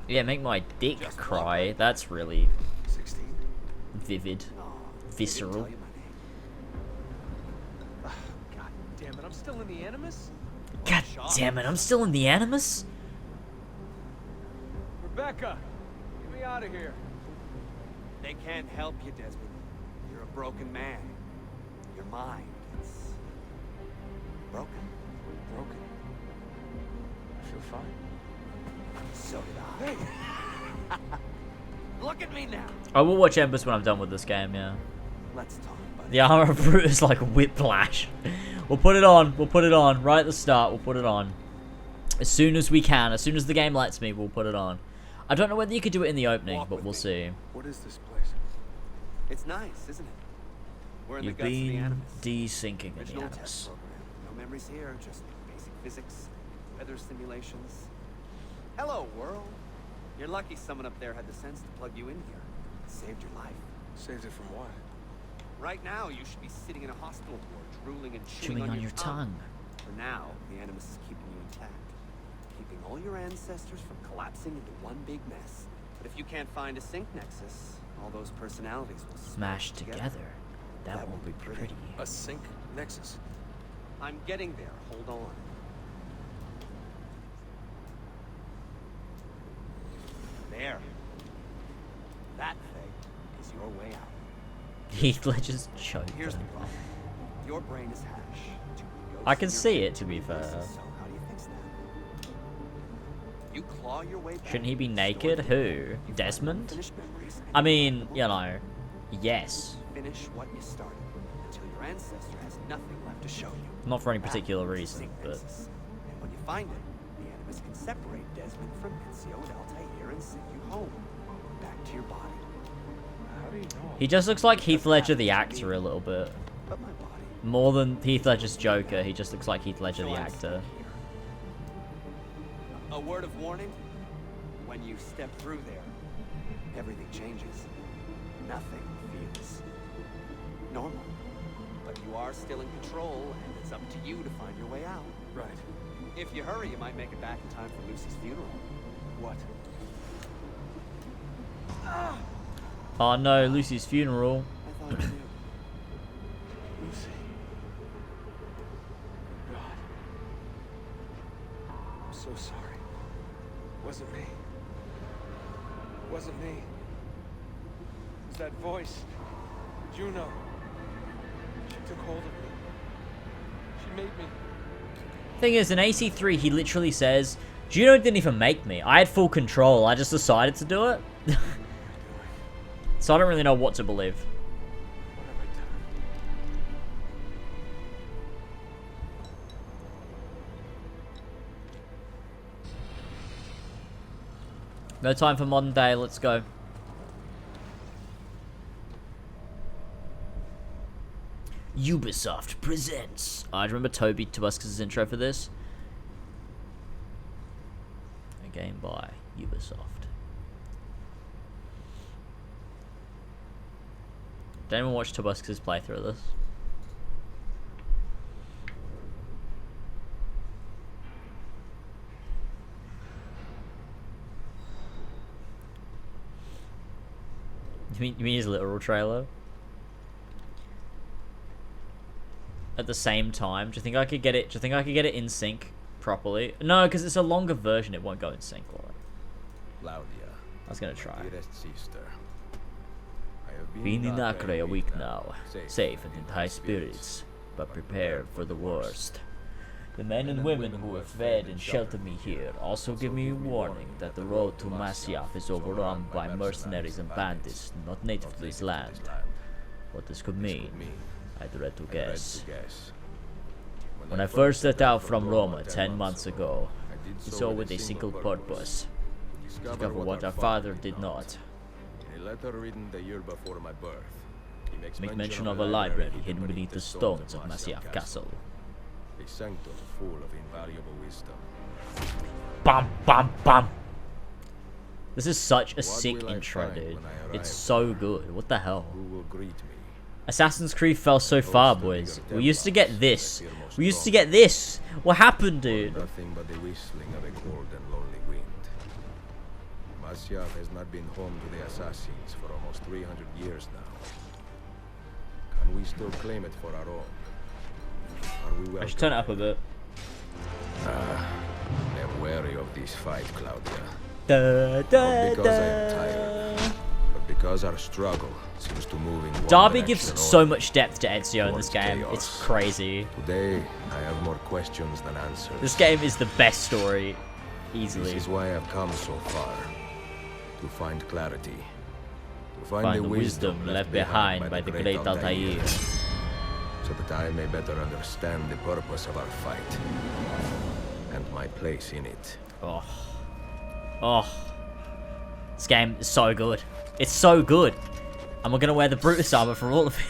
[SPEAKER 2] Yeah, make my dick cry. That's really
[SPEAKER 7] 16.
[SPEAKER 2] vivid, visceral.
[SPEAKER 7] God damn it, I'm still in the Animus?
[SPEAKER 2] God damn it, I'm still in the Animus?
[SPEAKER 7] Rebecca, get me out of here.
[SPEAKER 13] They can't help you, Desmond. You're a broken man. Your mind, it's broken.
[SPEAKER 7] Broken? I feel fine.
[SPEAKER 13] So did I. Look at me now.
[SPEAKER 2] I will watch Embers when I'm done with this game, yeah.
[SPEAKER 13] Let's talk, buddy.
[SPEAKER 2] The Armor of Brute is like whiplash. We'll put it on. We'll put it on. Right at the start, we'll put it on. As soon as we can. As soon as the game lets me, we'll put it on. I don't know whether you could do it in the opening, but we'll see.
[SPEAKER 7] What is this place?
[SPEAKER 13] It's nice, isn't it? We're in
[SPEAKER 2] You've
[SPEAKER 13] the guts of the
[SPEAKER 2] been
[SPEAKER 13] Animus.
[SPEAKER 2] desyncing in the
[SPEAKER 13] Original
[SPEAKER 2] Animus.
[SPEAKER 13] test program. No memories here, just basic physics, weather simulations. Hello, world. You're lucky someone up there had the sense to plug you in here. It saved your life.
[SPEAKER 7] Saved it from what?
[SPEAKER 13] Right now, you should be sitting in a hospital ward, drooling and
[SPEAKER 2] Chewing on your tongue.
[SPEAKER 13] For now, the Animus is keeping you intact, keeping all your ancestors from collapsing into one big mess. But if you can't find a sync nexus, all those personalities will
[SPEAKER 2] Smash together. That won't be pretty.
[SPEAKER 7] A sync nexus.
[SPEAKER 13] I'm getting there. Hold on. There. That thing is your way out.
[SPEAKER 2] Heath Ledger's joke.
[SPEAKER 13] Here's the problem. Your brain is hash.
[SPEAKER 2] I can see it, to be fair.
[SPEAKER 13] So how do you fix that? You claw your way back.
[SPEAKER 2] Shouldn't he be naked? Who? Desmond? I mean, you know, yes.
[SPEAKER 13] Finish what you started until your ancestor has nothing left to show you.
[SPEAKER 2] Not for any particular reason, but...
[SPEAKER 13] And when you find it, the Animus can separate Desmond from Ezio and Altair and send you home. Back to your body.
[SPEAKER 7] How do you know?
[SPEAKER 2] He just looks like Heath Ledger the actor a little bit.
[SPEAKER 13] But my body.
[SPEAKER 2] More than Heath Ledger's Joker, he just looks like Heath Ledger the actor.
[SPEAKER 13] A word of warning. When you step through there, everything changes. Nothing feels normal. But you are still in control, and it's up to you to find your way out.
[SPEAKER 7] Right.
[SPEAKER 13] If you hurry, you might make it back in time for Lucy's funeral.
[SPEAKER 7] What?
[SPEAKER 2] Oh no, Lucy's funeral.
[SPEAKER 13] I thought you knew.
[SPEAKER 7] Lucy. God. I'm so sorry. Wasn't me. Wasn't me. It was that voice. Juno. She took hold of me. She made me.
[SPEAKER 2] Thing is, in AC3, he literally says, Juno didn't even make me. I had full control. I just decided to do it. So I don't really know what to believe. No time for modern day. Let's go. Ubisoft presents. I remember Toby Tobuscus' intro for this. A game by Ubisoft. Did anyone watch Tobuscus' playthrough of this? You mean his literal trailer? At the same time, do you think I could get it? Do you think I could get it in sync properly? No, because it's a longer version. It won't go in sync.
[SPEAKER 7] Claudia,
[SPEAKER 2] I was gonna try.
[SPEAKER 7] dearest sister,
[SPEAKER 2] Been in Acre a week now, safe and in high spirits, but prepared for the worst. The men and women who have fed and sheltered me here also give me a warning that the road to Masyaf is overrun by mercenaries and bandits not native to this land. What this could mean, I dread to guess. When I first set out from Roma 10 months ago, it's all with a single purpose: discover what our father did not.
[SPEAKER 7] In a letter written the year before my birth, he
[SPEAKER 2] Make mention of a library hidden beneath the stones of Masyaf Castle.
[SPEAKER 7] A sanctum full of invaluable wisdom.
[SPEAKER 2] Bam, bam, bam. This is such a sick intro, dude. It's so good. What the hell?
[SPEAKER 7] Who will greet me?
[SPEAKER 2] Assassin's Creed fell so far, boys. We used to get this. We used to get this. What happened, dude?
[SPEAKER 7] Nothing but the whistling of a cold and lonely wind. Masyaf has not been home to the assassins for almost 300 years now. Can we still claim it for our own?
[SPEAKER 2] I should turn it up a bit.
[SPEAKER 7] I'm wary of this fight, Claudia.
[SPEAKER 2] Not
[SPEAKER 7] because I am tired, but because our struggle seems to move in one
[SPEAKER 2] Darby
[SPEAKER 7] direction
[SPEAKER 2] gives
[SPEAKER 7] or
[SPEAKER 2] so much depth to Ezio in this game.
[SPEAKER 7] chaos.
[SPEAKER 2] It's crazy.
[SPEAKER 7] Today, I have more questions than answers.
[SPEAKER 2] This game is the best story, easily.
[SPEAKER 7] This is why I've come so far. To find clarity. To find the wisdom left behind by the great Altair. So that I may better understand the purpose of our fight. And my place in it.
[SPEAKER 2] Oh. Oh. This game is so good. It's so good. And we're gonna wear the Brutus armor for all of it.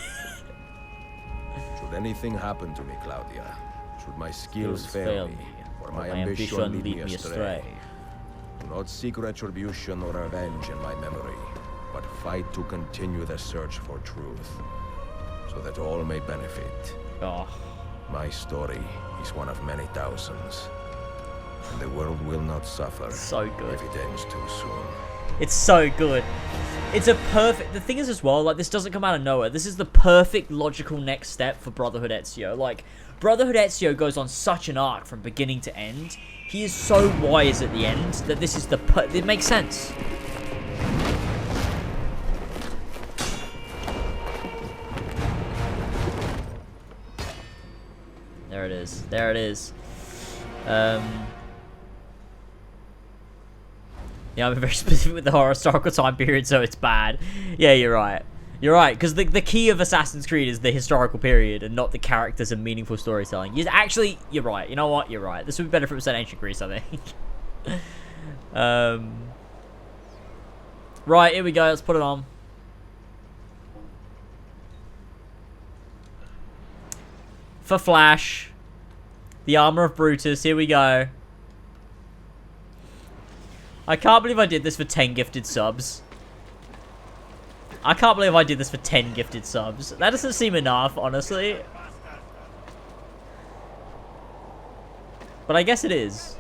[SPEAKER 7] Should anything happen to me, Claudia, should my skills fail me, or my ambition lead me astray, do not seek retribution or revenge in my memory, but fight to continue the search for truth, so that all may benefit.
[SPEAKER 2] Oh.
[SPEAKER 7] My story is one of many thousands, and the world will not suffer
[SPEAKER 2] so good.
[SPEAKER 7] if it ends too soon.
[SPEAKER 2] It's so good. It's a perfect... The thing is as well, like, this doesn't come out of nowhere. This is the perfect logical next step for Brotherhood Ezio. Like, Brotherhood Ezio goes on such an arc from beginning to end. He is so wise at the end that this is the... It makes sense. There it is. There it is. Yeah, I'm very specific with the historical time period, so it's bad. Yeah, you're right. You're right, because the key of Assassin's Creed is the historical period and not the characters and meaningful storytelling. Actually, you're right. You know what? You're right. This would be better if it was set in ancient Greece, I think. Right, here we go. Let's put it on. For Flash. The Armor of Brutus. Here we go. I can't believe I did this for 10 gifted subs. I can't believe I did this for 10 gifted subs. That doesn't seem enough, honestly. But I guess it is.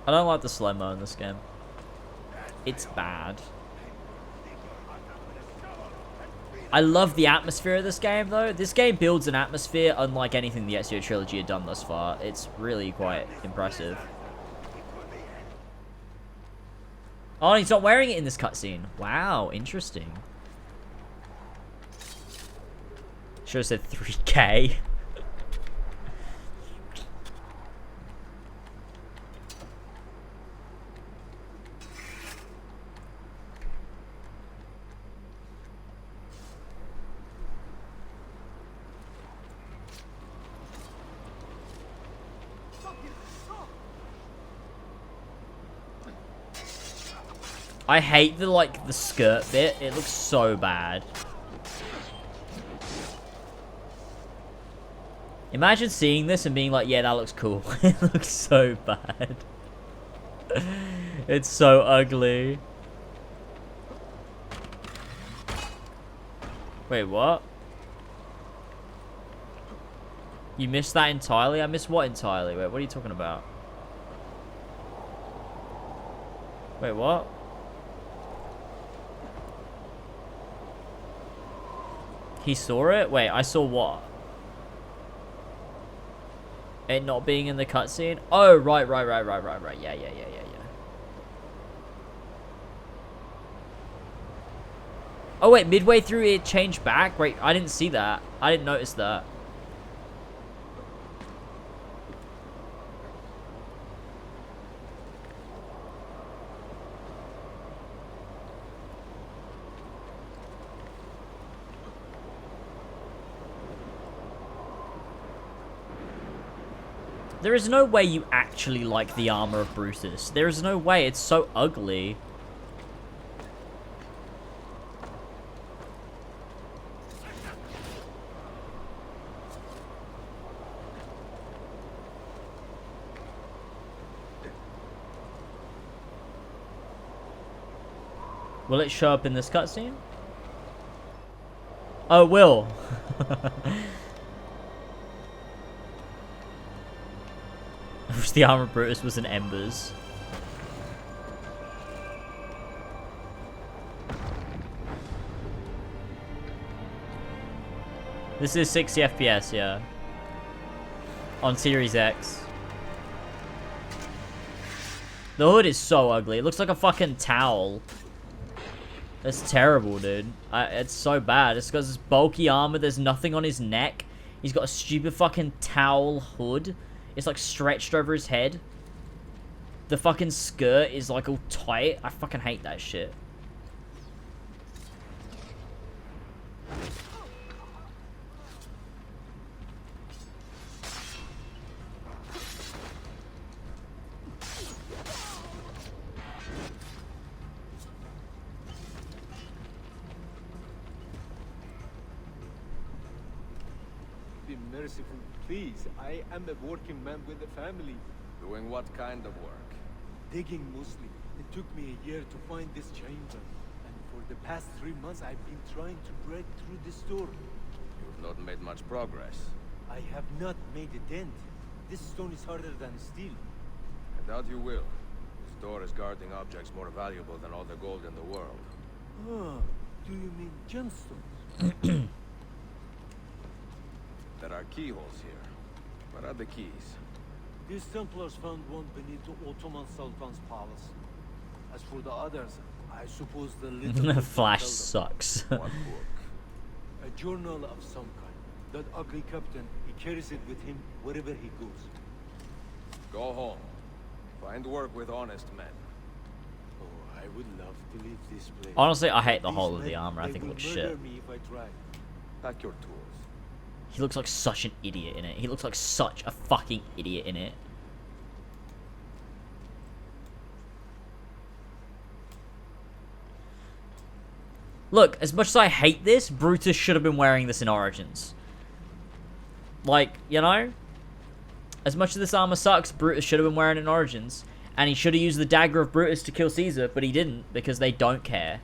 [SPEAKER 2] I don't like the slow-mo in this game. It's bad. I love the atmosphere of this game, though. This game builds an atmosphere unlike anything the Ezio Trilogy had done thus far. It's really quite impressive. Oh, he's not wearing it in this cutscene. Wow, interesting.
[SPEAKER 1] Should have said 3K. I hate the, like, the skirt bit. It looks so bad. Imagine seeing this and being like, yeah, that looks cool. It looks so bad. It's so ugly. Wait, what? You missed that entirely? I missed what entirely? Wait, what are you talking about? Wait, what? He saw it? Wait, I saw what? It not being in the cutscene? Oh, right. Yeah. Oh, wait, midway through it changed back? Wait, I didn't see that. I didn't notice that. There is no way you actually like the armor of Brutus. There is no way. It's so ugly. Will it show up in this cutscene? Oh, it will. I wish the armor of Brutus was in embers. This is 60 FPS, yeah. On Series X. The hood is so ugly. It looks like a fucking towel. That's terrible, dude. It's so bad. It's because it's bulky armor. There's nothing on his neck. He's got a stupid fucking towel hood. It's like stretched over his head. The fucking skirt is like all tight. I fucking hate that shit.
[SPEAKER 7] Be merciful, please. I am a working man with a family. Doing what kind of work? Digging mostly. It took me a year to find this chamber. And for the past 3 months, I've been trying to break through this door. You've not made much progress. I have not made a dent. This stone is harder than steel. I doubt you will. This door is guarding objects more valuable than all the gold in the world. Ah, do you mean gemstones? There are keyholes here. What are the keys? These Templars found one beneath the Ottoman Sultan's palace. As for the others, I suppose the little...
[SPEAKER 1] Flash sucks.
[SPEAKER 7] What book? A journal of some kind. That ugly captain, he carries it with him wherever he goes. Go home. Find work with honest men. Oh, I would love to leave this place.
[SPEAKER 1] Honestly, I hate the whole of the armor. I think it looks shit.
[SPEAKER 7] They will murder me if I try. Pack your tools.
[SPEAKER 1] He looks like such an idiot in it. He looks like such a fucking idiot in it. Look, as much as I hate this, Brutus should have been wearing this in Origins. Like, you know? As much as this armor sucks, Brutus should have been wearing it in Origins. And he should have used the dagger of Brutus to kill Caesar, but he didn't, because they don't care.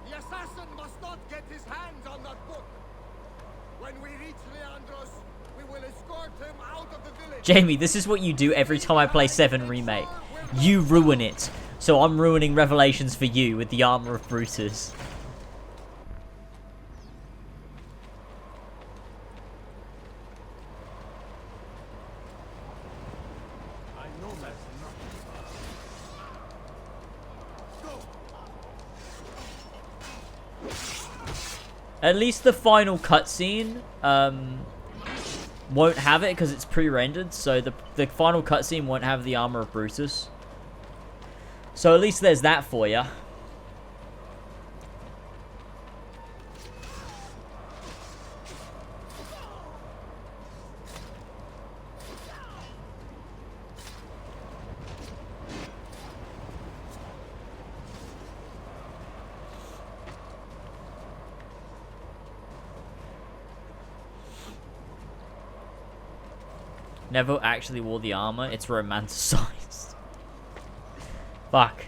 [SPEAKER 9] The assassin must not get his hands on that book. When we reach Leandros, we will escort him out of the village.
[SPEAKER 1] Jamie, this is what you do every time I play 7 Remake. You ruin it. So I'm ruining Revelations for you with the armor of Brutus. At least the final cutscene won't have it because it's pre-rendered. So the final cutscene won't have the armor of Brutus. So at least there's that for you. Never actually wore the armor. It's romanticized. Fuck.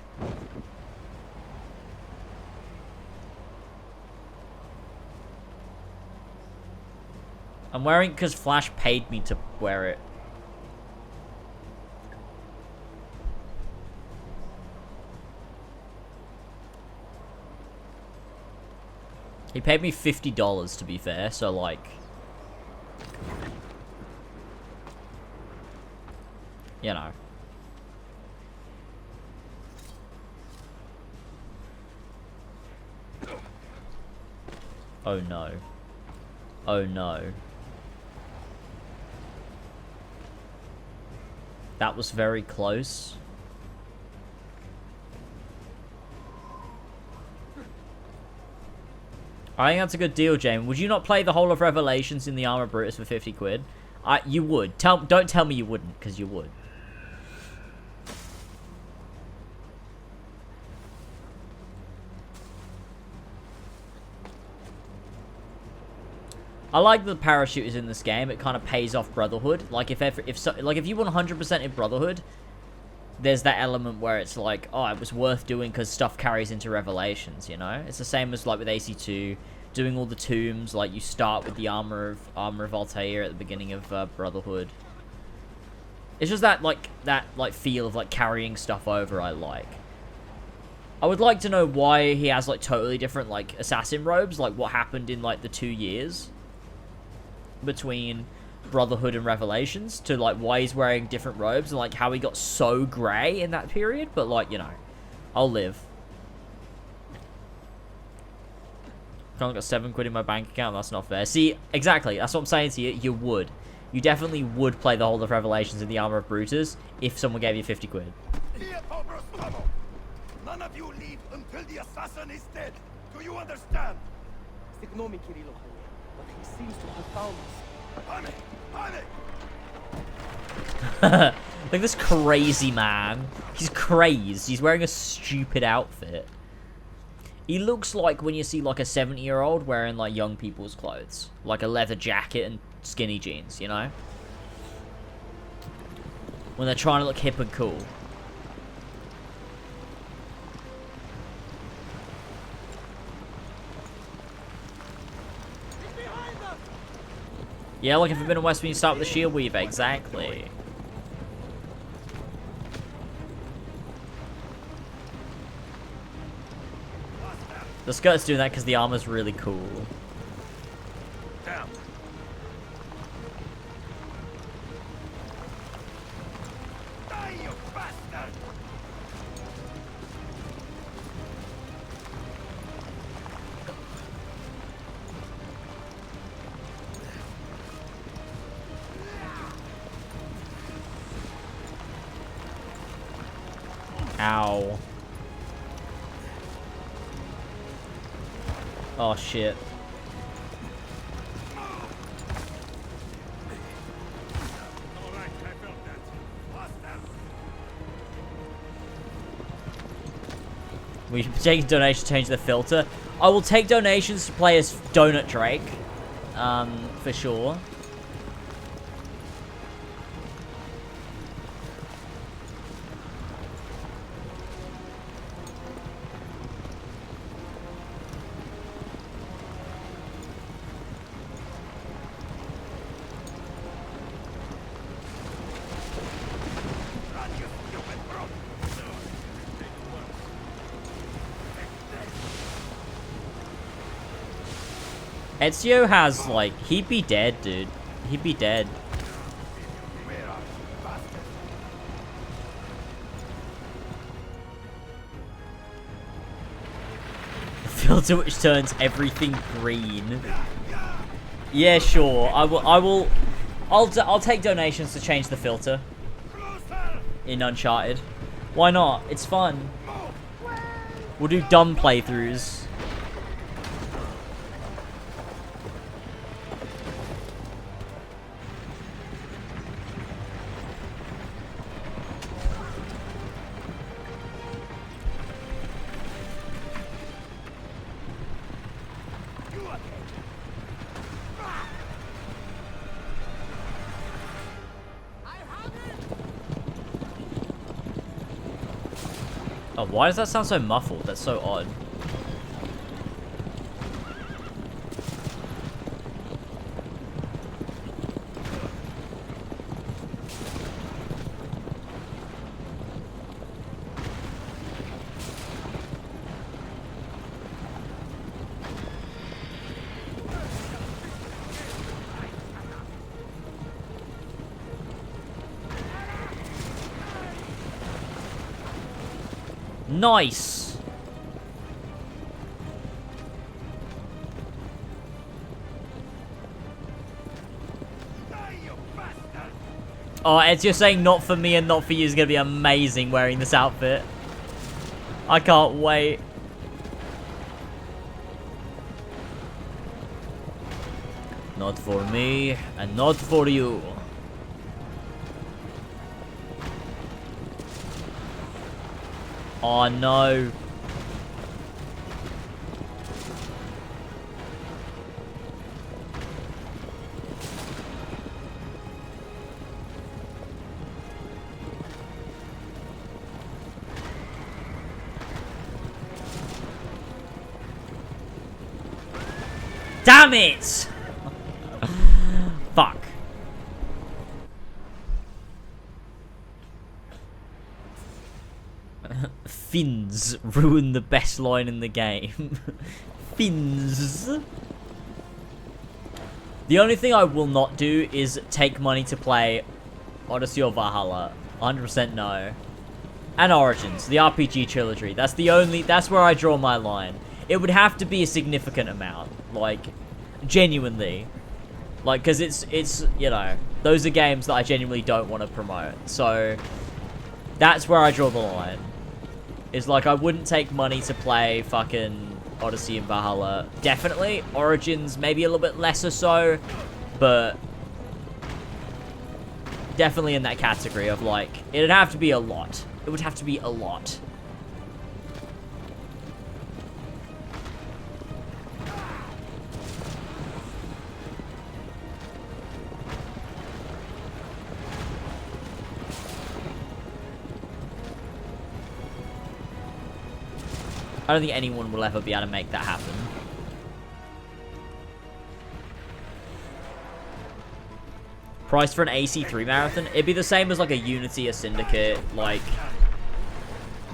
[SPEAKER 1] I'm wearing it because Flash paid me to wear it. He paid me $50 to be fair, so like... You know. Oh no. Oh no. That was very close. I think that's a good deal, James. Would you not play the whole of Revelations in the Armor Brutus for 50 quid? You would. Don't tell me you wouldn't, because you would. I like the parachuters in this game. It kind of pays off Brotherhood. Like if you want 100% in Brotherhood, there's that element where it's like, oh, it was worth doing because stuff carries into Revelations. You know, it's the same as like with AC2, doing all the tombs. Like you start with the armor of Altair at the beginning of Brotherhood. It's just that feel of like carrying stuff over. I like. I would like to know why he has like totally different like assassin robes. Like what happened in like the 2 years between Brotherhood and Revelations, to like why he's wearing different robes and like how he got so grey in that period. But like, you know, I'll live. I've only got 7 quid in my bank account. That's not fair. See, exactly. That's what I'm saying to you. You would. You definitely would play the whole of Revelations in the Armor of Brutus if someone gave you 50 quid.
[SPEAKER 12] None of you leave until the assassin is dead. Do you understand?
[SPEAKER 3] Ignore me, Kirilo, but he seems to have found us.
[SPEAKER 12] Panic! Panic!
[SPEAKER 1] Like this crazy man. He's crazed. He's wearing a stupid outfit. He looks like when you see like a 70-year-old wearing like young people's clothes. Like a leather jacket and skinny jeans, you know? When they're trying to look hip and cool. Yeah, like if you've been in Westmead, you start with the shield weaver, exactly. The skirt's doing that because the armor's really cool.
[SPEAKER 12] Damn. Die, you bastard!
[SPEAKER 1] Ow. Oh shit. We should take donations to change the filter. I will take donations to play as Donut Drake. For sure. Ezio has, like, he'd be dead, dude. He'd be dead. I feel
[SPEAKER 2] filter which turns everything green. Yeah, sure. I'll take donations to change the filter in Uncharted. Why not? It's fun. We'll do dumb playthroughs. Oh, why does that sound so muffled? That's so odd. Nice. Oh, Ezio saying not for me and not for you is going to be amazing wearing this outfit. I can't wait. Not for me and not for you. Oh no. Damn it! Fuck. Fins ruin the best line in the game. Fins. The only thing I will not do is take money to play Odyssey or Valhalla. 100% no. And Origins, the RPG trilogy. That's where I draw my line. It would have to be a significant amount. Like, genuinely. Like, because it's, you know, those are games that I genuinely don't want to promote. So, that's where I draw the line. Is like, I wouldn't take money to play fucking Odyssey and Valhalla. Definitely. Origins, maybe a little bit lesser so. But definitely in that category of like, it'd have to be a lot. It would have to be a lot. I don't think anyone will ever be able to make that happen. Price for an AC3 marathon? It'd be the same as like a Unity, a Syndicate, like,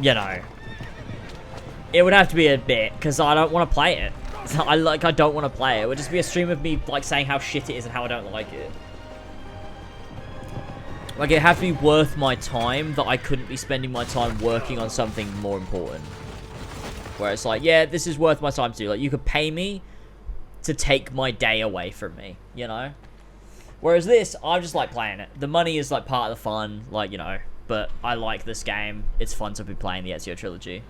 [SPEAKER 2] you know. It would have to be a bit, because I don't want to play it. I don't want to play it. It would just be a stream of me like saying how shit it is and how I don't like it. Like, it'd have to be worth my time that I couldn't be spending my time working on something more important. Where it's like, yeah, this is worth my time to do. Like, you could pay me to take my day away from me, you know? Whereas this, I'm just like playing it. The money is like part of the fun, like, you know. But I like this game. It's fun to be playing the Ezio Trilogy.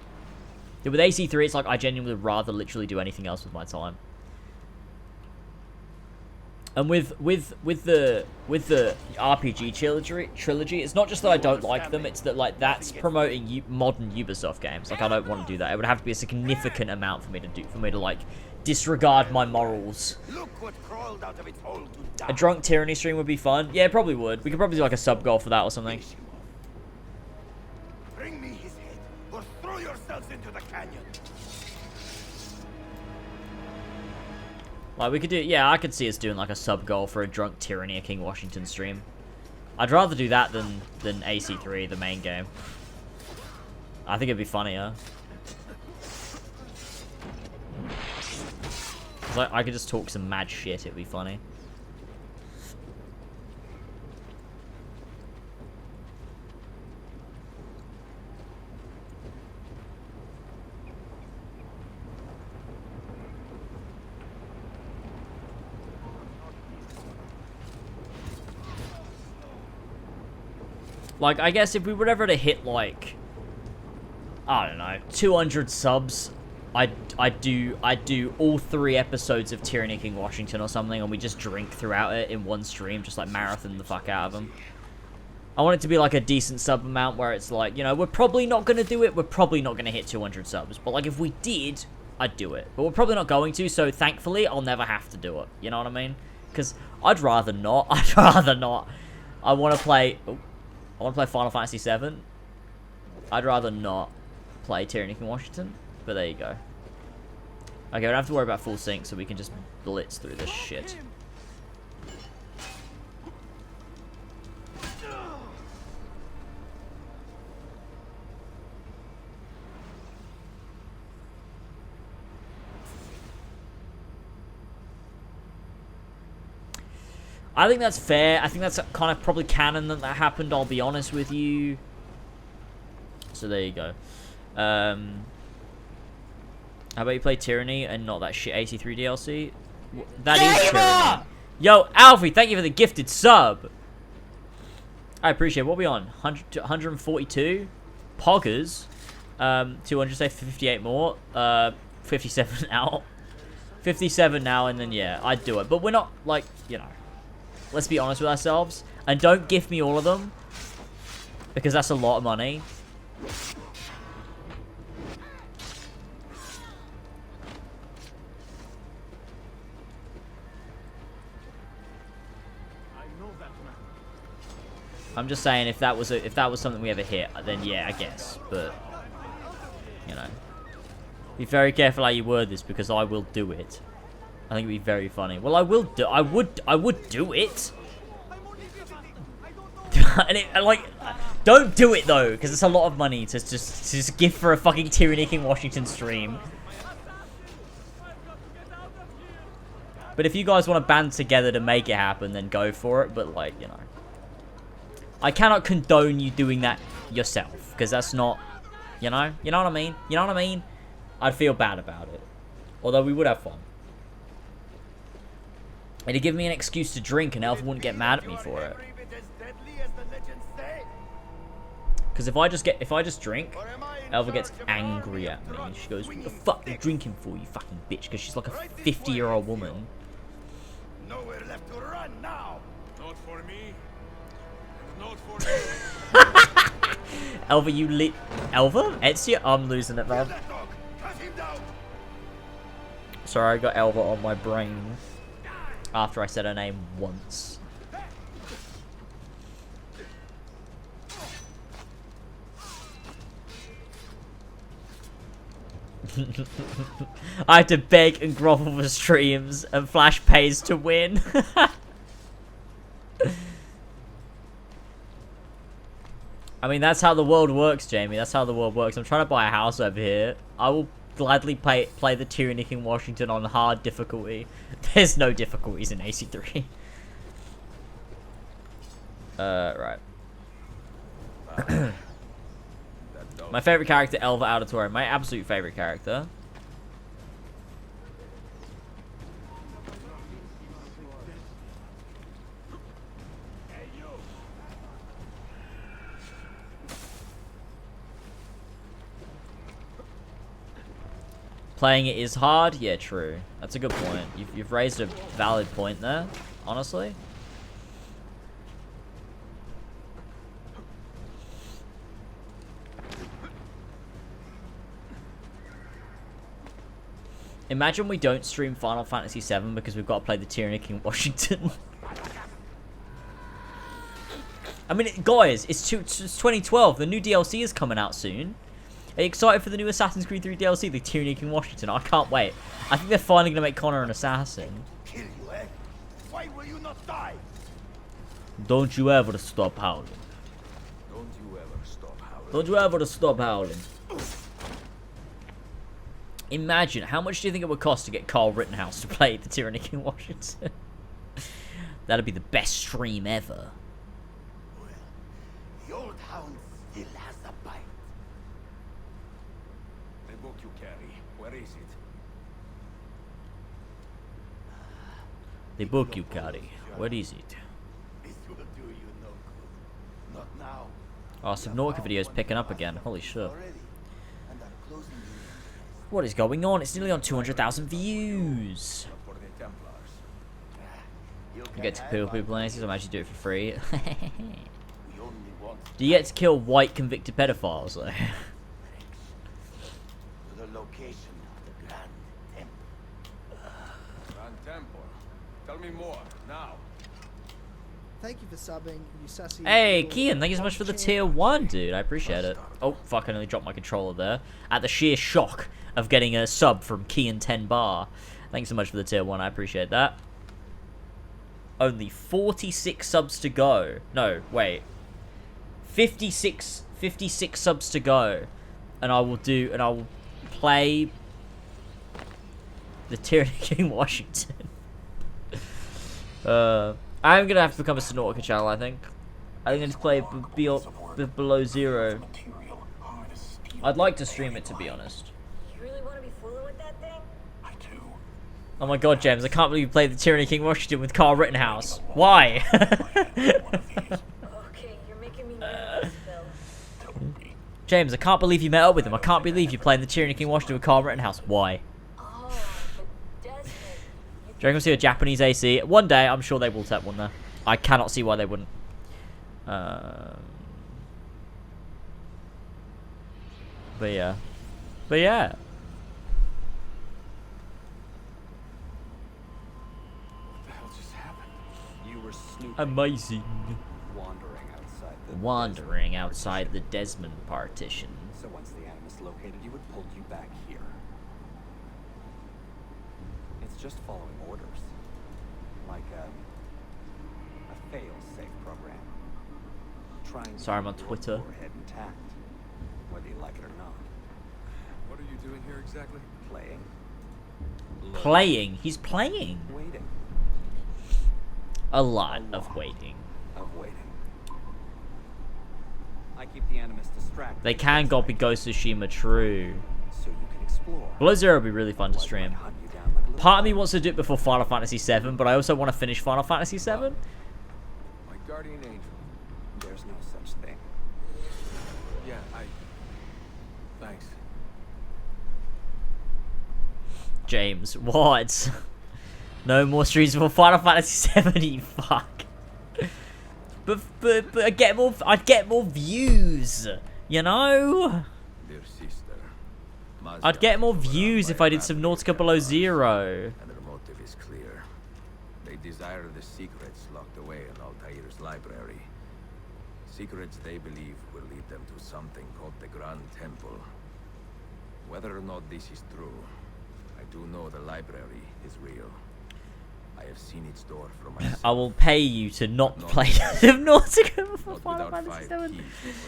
[SPEAKER 2] With AC3, it's like I genuinely would rather literally do anything else with my time. And with the RPG trilogy, it's not just that I don't like them, it's that like that's promoting modern Ubisoft games. Like, I don't want to do that. It would have to be a significant amount for me to like disregard my morals. A drunk tyranny stream would be fun. Yeah, it probably would. We could probably do like a sub goal for that or something.
[SPEAKER 16] Bring me his head, or throw yourselves into the canyon.
[SPEAKER 2] Like, we could do, yeah, I could see us doing like a sub goal for a drunk tyranny of King Washington stream. I'd rather do that than AC3, the main game. I think it'd be funnier. Cause I could just talk some mad shit, it'd be funny.
[SPEAKER 1] Like, I guess if we were ever to hit, like, I don't know, 200 subs, I'd do all 3 episodes of Tyranny King Washington or something, and we just drink throughout it in one stream, just like marathon the fuck out of them. I want it to be like a decent sub amount where it's like, you know, we're probably not going to do it, we're probably not going to hit 200 subs, but like if we did, I'd do it. But we're probably not going to, so thankfully I'll never have to do it, you know what I mean? Because I'd rather not, I want to play, Final Fantasy VII. I'd rather not play Tyranny King Washington, but there you go. Okay, we don't have to worry about full sync, so we can just blitz through this shit. I think that's fair. I think that's kind of probably canon that happened, I'll be honest with you. So there you go. How about you play Tyranny and not that shit AC3 DLC? That is Tyranny. Yo, Alfie, thank you for the gifted sub. I appreciate it. What are we on? 142? Poggers. 200, say 58 more. 57 out. 57 now, and then, yeah, I'd do it. But we're not, like, you know. Let's be honest with ourselves. And don't gift me all of them. Because that's a lot of money. I'm just saying if that was something we ever hit, then yeah, I guess. But you know. Be very careful how you word this because I will do it. I think it'd be very funny. Well, I would do it. And like, don't do it though, because it's a lot of money to just give for a fucking Tyranny King Washington stream. But if you guys want to band together to make it happen, then go for it. But like, you know, I cannot condone you doing that yourself, because that's not, you know what I mean? You know what I mean? I'd feel bad about it. Although we would have fun. It'd give me an excuse to drink and Elf wouldn't get mad at me for it. Because if I just drink, Elva gets angry at me. She goes, "What the fuck are you drinking for, you fucking bitch?" Because she's like a 50-year-old woman.
[SPEAKER 16] Nowhere left to run now. Not for me. Not for me.
[SPEAKER 1] Elva, you lit. Elva? Ezio? I'm losing it, man. Sorry, I got Elva on my brain. After I said her name once. I had to beg and grovel for streams, and Flash pays to win. I mean, that's how the world works, Jamie. That's how the world works. I'm trying to buy a house over here. I will gladly play the Tyranny King Washington on hard difficulty. There's no difficulties in AC3. Right. My favorite character, Elva Auditore. My absolute favorite character. Playing it is hard? Yeah, true. That's a good point. You've raised a valid point there, honestly. Imagine we don't stream Final Fantasy VII because we've got to play the Tyranny King Washington. I mean, guys, it's 2012. The new DLC is coming out soon. Are you excited for the new Assassin's Creed 3 DLC, the Tyranny King Washington? I can't wait. I think they're finally going to make Connor an assassin.
[SPEAKER 16] Kill you, eh? Why will you not die?
[SPEAKER 1] Don't you ever stop howling.
[SPEAKER 16] Don't you ever stop howling.
[SPEAKER 1] Don't you ever stop howling. Imagine, how much do you think it would cost to get Carl Rittenhouse to play the Tyranny King Washington? That'd be the best stream ever.
[SPEAKER 16] Well, the old hound still has a bite. The book you carry, where is it?
[SPEAKER 1] The book you carry, where is it?
[SPEAKER 16] This will do you no good. Not now,
[SPEAKER 1] Oh, Subnautica video's picking up again. Holy shit. What is going on? It's nearly on 200,000 views. You get to kill people in ACs, I'm actually do it for free. Do you get to kill white convicted pedophiles though?
[SPEAKER 8] The location of the Grand Temple.
[SPEAKER 7] Grand Temple. Tell me more, now.
[SPEAKER 5] Thank you for subbing, you sassy.
[SPEAKER 1] Hey, Kian, thank you so much for the tier 1, dude. I appreciate it. Oh, fuck, I nearly dropped my controller there. At the sheer shock of getting a sub from Kian 10 bar. Thanks so much for the tier 1, I appreciate that. Only 46 subs to go. No, wait. 56 subs to go. And I will play the Tyranny King Washington. I'm gonna have to become a Subnautica channel, I think. I'm gonna play Below Zero. I'd like to stream it, to be honest.
[SPEAKER 11] You really want to be fooling with that thing?
[SPEAKER 1] Oh my god, James, I can't believe you played the Tyranny King Washington with Carl Rittenhouse. Why?
[SPEAKER 11] Okay, you're making me nervous, Phil.
[SPEAKER 1] James, I can't believe you met up with him. I can't believe you're playing the Tyranny King Washington with Carl Rittenhouse. Why? Do you reckon we'll see a Japanese AC? One day, I'm sure they will tap one there. I cannot see why they wouldn't. But yeah. But yeah.
[SPEAKER 13] What the hell just happened? You were snooping.
[SPEAKER 1] Amazing.
[SPEAKER 13] Wandering
[SPEAKER 1] outside the Desmond partition.
[SPEAKER 13] So once the Animus located you, it pulled you back here. It's just following orders. Like a fail-safe program. Trying
[SPEAKER 1] Sorry, I'm on
[SPEAKER 13] to
[SPEAKER 1] Twitter.
[SPEAKER 13] keep your head intact, whether you like it or not.
[SPEAKER 7] What are you doing here exactly?
[SPEAKER 13] Playing.
[SPEAKER 1] Playing? He's playing.
[SPEAKER 13] Waiting.
[SPEAKER 1] A lot of waiting.
[SPEAKER 13] I keep the Animus distracted.
[SPEAKER 1] They can copy Ghost of Tsushima, true.
[SPEAKER 13] So you can explore.
[SPEAKER 1] Below Zero would be really fun to stream. Part of me wants to do it before Final Fantasy VII, but I also want to finish Final Fantasy VII.
[SPEAKER 7] My guardian angel.
[SPEAKER 13] There's no such thing.
[SPEAKER 7] Yeah, thanks.
[SPEAKER 1] James, what? No more streams before Final Fantasy VII, you fuck. But I'd get more views, you know?
[SPEAKER 7] Dear sister,
[SPEAKER 1] I'd get more views if I did Subnautica Below Zero.
[SPEAKER 7] and their motive is clear. They desire the secrets locked away in Altair's library. Secrets they believe will lead them to something called the Grand Temple. Whether or not this is true, I do know the library is real. I have seen its door from my
[SPEAKER 1] I will pay you to not play Subnautica before Final Fantasy VII.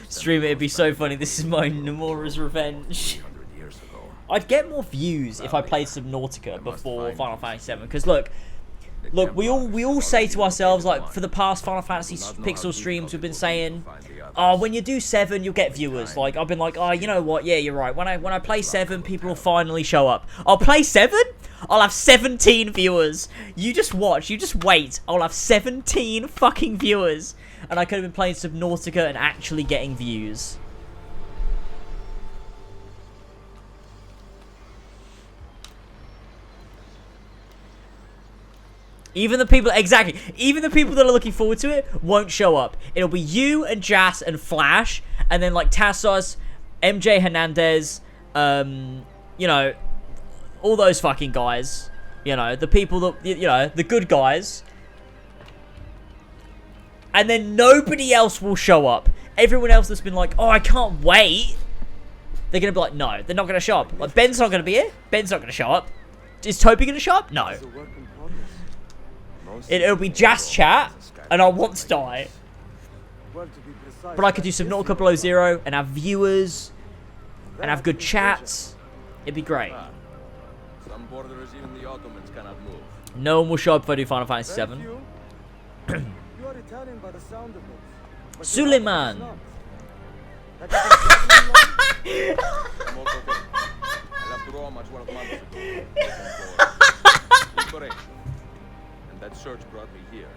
[SPEAKER 1] Stream it, it'd be so funny. This is my Nomura's revenge. I'd get more views if I played Subnautica before Final Fantasy VII. Because look, we all say to ourselves, like, for the past Final Fantasy Pixel streams, we've been saying, oh, when you do 7, you'll get viewers. Like, I've been like, oh, you know what? Yeah, you're right. When I play 7, people will finally show up. I'll play 7? I'll have 17 viewers. You just watch. You just wait. I'll have 17 fucking viewers. And I could have been playing Subnautica and actually getting views. Even the people, exactly, even the people that are looking forward to it won't show up. It'll be you and Jas and Flash, and then like Tassos, MJ Hernandez, you know, all those fucking guys. You know, the people that, you know, the good guys. And then nobody else will show up. Everyone else that's been like, oh, I can't wait. They're going to be like, no, they're not going to show up. Like, Ben's not going to be here. Ben's not going to show up. Is Toby going to show up? No. It'll be Jas Chat, and I want to die. But I could do Subnautica Below Zero, and have viewers, and have good chats. It'd be great.
[SPEAKER 7] Some borderers, even the Ottomans cannot move.
[SPEAKER 1] No one will show up if I do Final Fantasy VII.
[SPEAKER 3] You are Italian by the sound of it.
[SPEAKER 1] Suleiman!
[SPEAKER 7] And that search brought me here.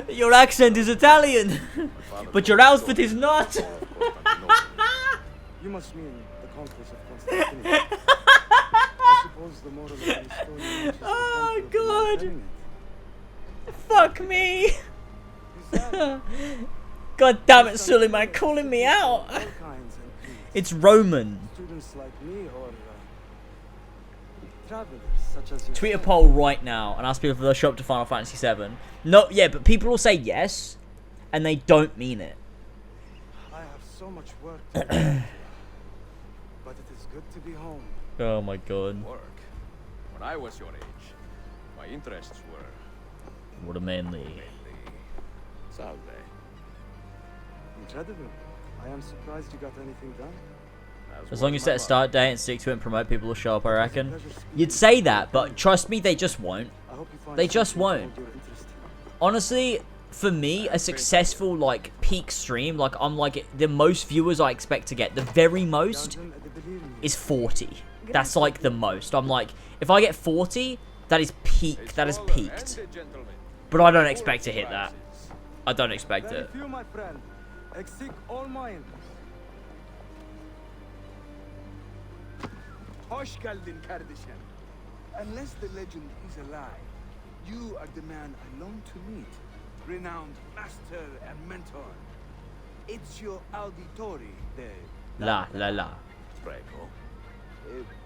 [SPEAKER 20] Your accent is Italian, but your outfit is not.
[SPEAKER 3] You must mean the conquest of Constantinople. I suppose the moral of the story is
[SPEAKER 20] Oh God! Fuck me! God damn it, Suleiman, calling me out. It's Roman.
[SPEAKER 3] Students like me or travelers such as
[SPEAKER 20] Tweet a poll right now and ask people if they'll show up to Final Fantasy VII. No, yeah, but people will say yes, and they don't mean it.
[SPEAKER 3] I have so much work to do, but it is good to be home.
[SPEAKER 20] Oh my God.
[SPEAKER 7] Work. When I was your age, my interests were
[SPEAKER 20] What a mainly.
[SPEAKER 7] Salve.
[SPEAKER 3] Incredible. I am surprised you got anything done.
[SPEAKER 20] As long as you set a start date and stick to it and promote, people will show up, I reckon. You'd say that, but trust me, they just won't. They just won't. Honestly, for me, a successful, like, peak stream, like, I'm like, the most viewers I expect to get, the very most, is 40. That's, like, the most. I'm like, if I get 40, that is peak. That is peaked. But I don't expect to hit that. I don't expect it.
[SPEAKER 3] You, my friend, exceed all mine. Hoş geldin kardeşim. Unless the legend is a lie, you are the man I long to meet. Renowned master and mentor. Ezio Auditore, the...
[SPEAKER 20] La.
[SPEAKER 7] Prego.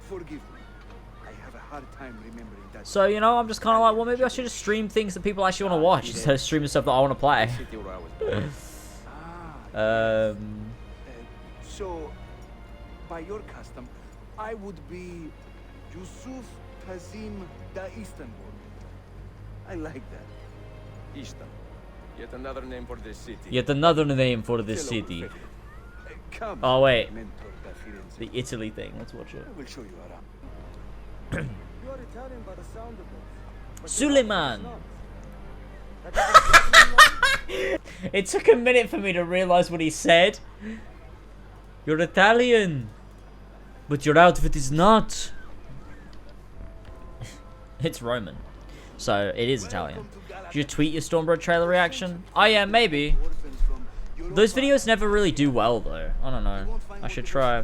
[SPEAKER 3] Forgive me. I have a hard time remembering that.
[SPEAKER 20] So, you know, I'm just kind of like, well, maybe I should just stream things that people actually want to watch instead of streaming stuff that I want to play.
[SPEAKER 3] So, by your custom, I would be Yusuf Kazim da Istanbul. I like that.
[SPEAKER 7] Istanbul. Yet another name for this city.
[SPEAKER 20] Yet another name for this city.
[SPEAKER 3] Come,
[SPEAKER 20] Oh, wait.
[SPEAKER 3] mentor da Firenze.
[SPEAKER 20] The Italy thing. Let's watch it.
[SPEAKER 3] I will show you around. You are Italian by the sound of it.
[SPEAKER 20] Suleiman! It took a minute for me to realize what he said. You're Italian, but your outfit is not. It's Roman, so it is Italian. Did you tweet your Stormblood trailer reaction? Oh yeah, maybe. Those videos never really do well though. I don't know. I should try.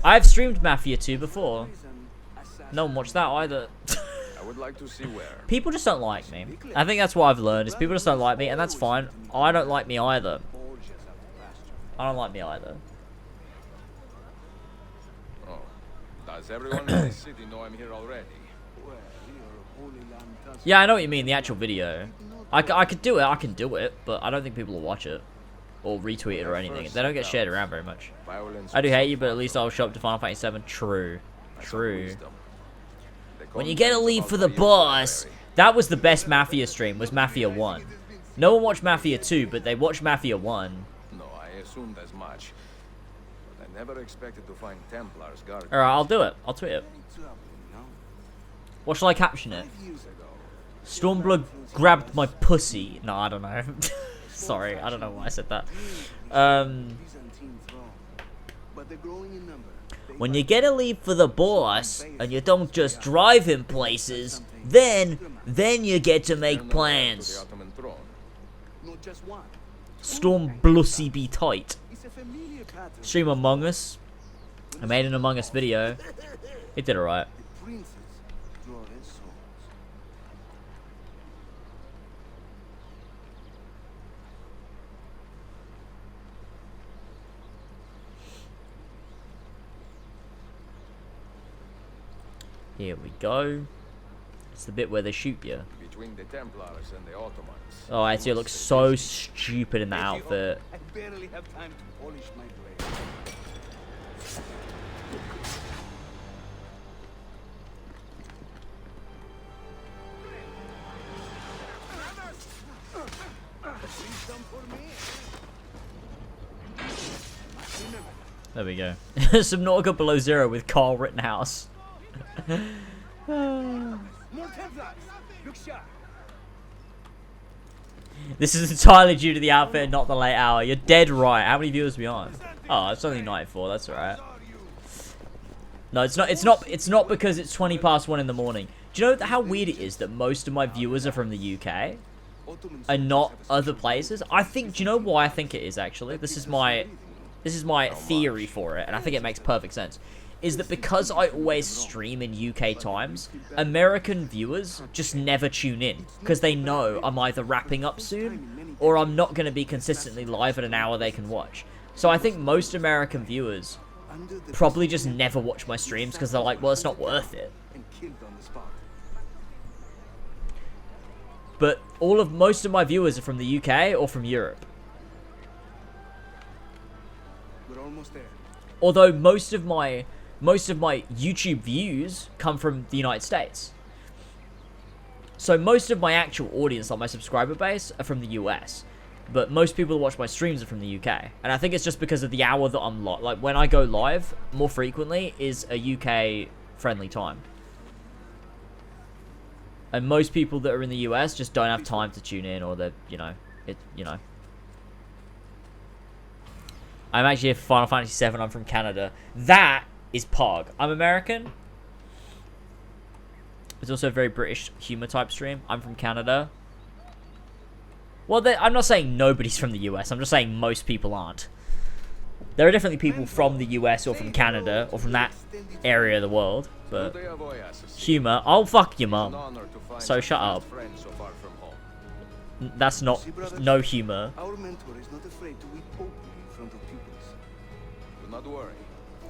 [SPEAKER 20] I've streamed Mafia 2 before. No one watched that either.
[SPEAKER 7] I would like to see where.
[SPEAKER 20] People just don't like me. I think that's what I've learned, is people just don't like me, and that's fine. I don't like me either. I don't like me either.
[SPEAKER 7] Oh. Does everyone in this city know I'm here already?
[SPEAKER 20] Yeah, I know what you mean, the actual video. I could do it, I can do it, but I don't think people will watch it. Or retweet it or anything. They don't get shared around very much. I do hate you, but at least I'll show up to Final Fantasy VII. True. True. When you get a leave for the boss, that was the best Mafia stream, was Mafia 1. No one watched Mafia 2, but they watched Mafia 1.
[SPEAKER 7] No, I assumed as much. But I never expected to find Templars guarding.
[SPEAKER 20] Alright, I'll do it. I'll tweet it. What shall I caption it? Stormblood grabbed my pussy. No, I don't know. Sorry, I don't know why I said that. When you get a leave for the boss, and you don't just drive him places, then you get to make plans. Stormblussy be tight. Stream Among Us. I made an Among Us video. It did alright. Here we go. It's the bit where they shoot you.
[SPEAKER 7] Between the Templars and the Ottomans.
[SPEAKER 20] Oh, Ezio looks so stupid in that outfit.
[SPEAKER 3] I barely have time to polish my blade.
[SPEAKER 20] There we go. Subnautica Below Zero with Carl Rittenhouse. This is entirely due to the outfit, not the late hour. You're dead right. How many viewers are we on? Oh, it's only 94. That's alright. No, it's not. It's not because it's 20 past 1 in the morning. Do you know how weird it is that most of my viewers are from the UK?
[SPEAKER 1] and not other places. I think, do you know why I think it is, actually? This is my theory for it, and I think it makes perfect sense. Is that because I always stream in UK times, American viewers just never tune in, because they know I'm either wrapping up soon, or I'm not going to be consistently live at an hour they can watch. So I think most American viewers probably just never watch my streams, because they're like, well, it's not worth it. But most of my viewers are from the UK or from Europe.
[SPEAKER 3] We're almost there.
[SPEAKER 1] Although most of my YouTube views come from the United States. So most of my actual audience, like my subscriber base, are from the US. But most people who watch my streams are from the UK. And I think it's just because of the hour that I'm like when I go live more frequently is a UK friendly time. And most people that are in the US just don't have time to tune in, or they're, I'm actually a Final Fantasy VII, I'm from Canada. That is Pog. I'm American. It's also a very British humor type stream. I'm from Canada. Well, I'm not saying nobody's from the US. I'm just saying most people aren't. There are definitely people from the US or from Canada or from that area of the world. But humor. Oh, fuck your mum. So shut up. That's not... No humor.
[SPEAKER 3] Our mentor is not afraid to weep openly in front of pupils.
[SPEAKER 7] Do not worry.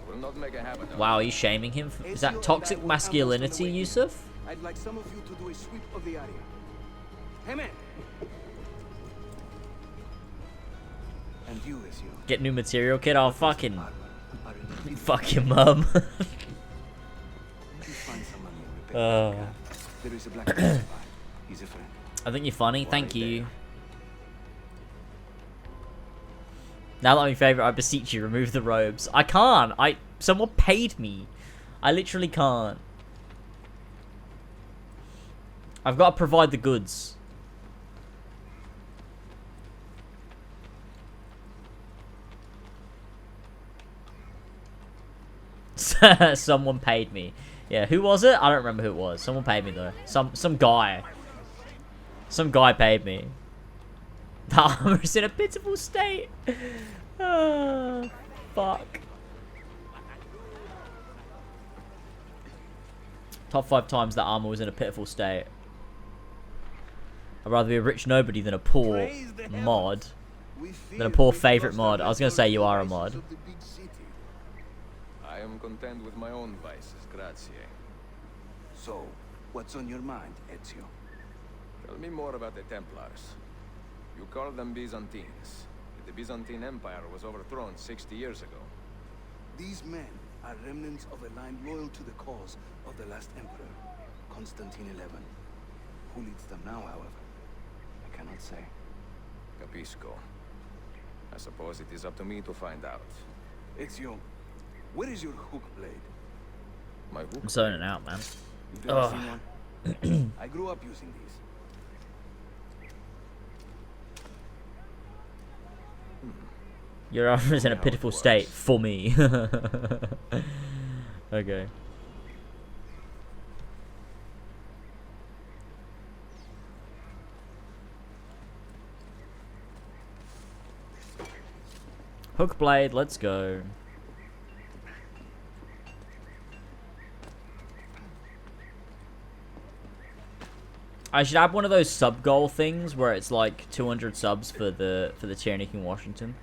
[SPEAKER 7] We'll not make a habit of
[SPEAKER 1] Wow, are you shaming him? Is that toxic masculinity, Yusuf?
[SPEAKER 3] I'd like some of you to do a sweep of the area. Hey, man. And you, Ezio.
[SPEAKER 1] Get new material, kid? Oh, fucking... Fuck your mum.
[SPEAKER 3] There is a black nearby. He's a friend.
[SPEAKER 1] I think you're funny. Thank you. Now that I'm your favorite, I beseech you, remove the robes. I can't. Someone paid me. I literally can't. I've got to provide the goods. Someone paid me. Yeah, who was it? I don't remember who it was. Someone paid me though. Some guy. Some guy paid me. The armor's in a pitiful state. Oh, fuck. Top 5 times that armor was in a pitiful state. I'd rather be a rich nobody than a poor mod. Than a poor favorite mod. I was gonna say you are a mod.
[SPEAKER 7] I am content with my own vices, grazie.
[SPEAKER 3] So, what's on your mind, Ezio?
[SPEAKER 7] Tell me more about the Templars. You call them Byzantines. The Byzantine Empire was overthrown 60 years ago.
[SPEAKER 3] These men are remnants of a line loyal to the cause of the last emperor, Constantine XI. Who leads them now, however? I cannot say.
[SPEAKER 7] Capisco. I suppose it is up to me to find out.
[SPEAKER 3] Ezio, where is your hook blade?
[SPEAKER 7] My hook?
[SPEAKER 1] I'm zoning out, man.
[SPEAKER 3] You've never seen one? I grew up using these.
[SPEAKER 1] Your armor is in a pitiful state for me. Okay. Hook blade, let's go. I should have one of those sub goal things where it's like 200 subs for the Tyranny King Washington.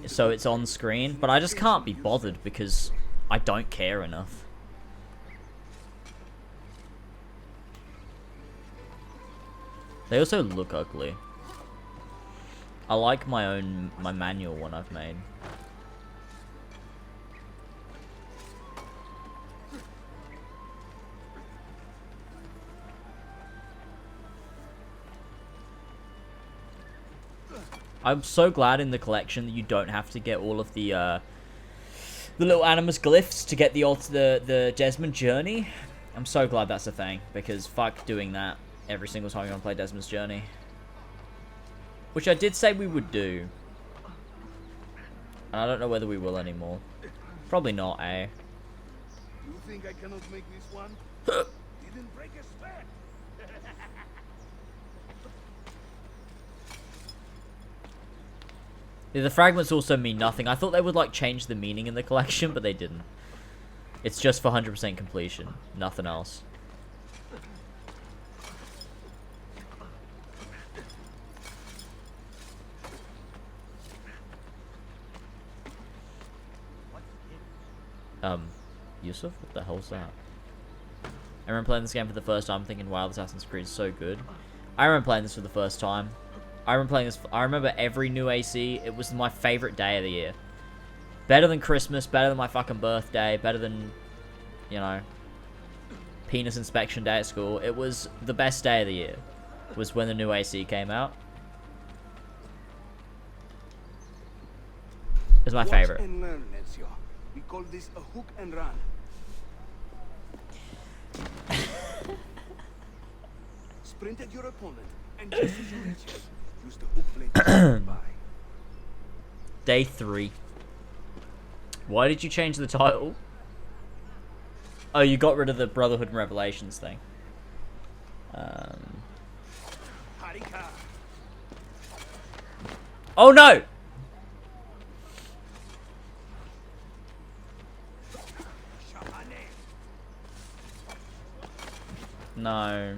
[SPEAKER 1] So it's on screen, but I just can't be bothered because I don't care enough. They also look ugly. I like my manual one I've made. I'm so glad in the collection that you don't have to get all of the little Animus glyphs to get the Desmond journey. I'm so glad that's a thing, because fuck doing that every single time you want to play Desmond's journey. Which I did say we would do. And I don't know whether we will anymore. Probably not, eh?
[SPEAKER 3] You think I cannot make this one? Didn't break a sweat.
[SPEAKER 1] Yeah, the fragments also mean nothing. I thought they would like change the meaning in the collection, but they didn't. It's just for 100% completion, nothing else. Yusuf? What the hell's that? I remember playing this game for the first time thinking, wow, Assassin's Creed is so good. I remember playing this for the first time. I remember every new AC. It was my favorite day of the year. Better than Christmas, better than my fucking birthday, better than, you know, penis inspection day at school. It was the best day of the year. Was when the new AC came out. It was my favorite.
[SPEAKER 3] Watch and learn, Ezio. We call this a hook and run. Sprint at your opponent, and just as you reach it, use the hook blade to by.
[SPEAKER 1] Day 3. Why did you change the title? Oh, you got rid of the Brotherhood and Revelations thing. Oh no! No.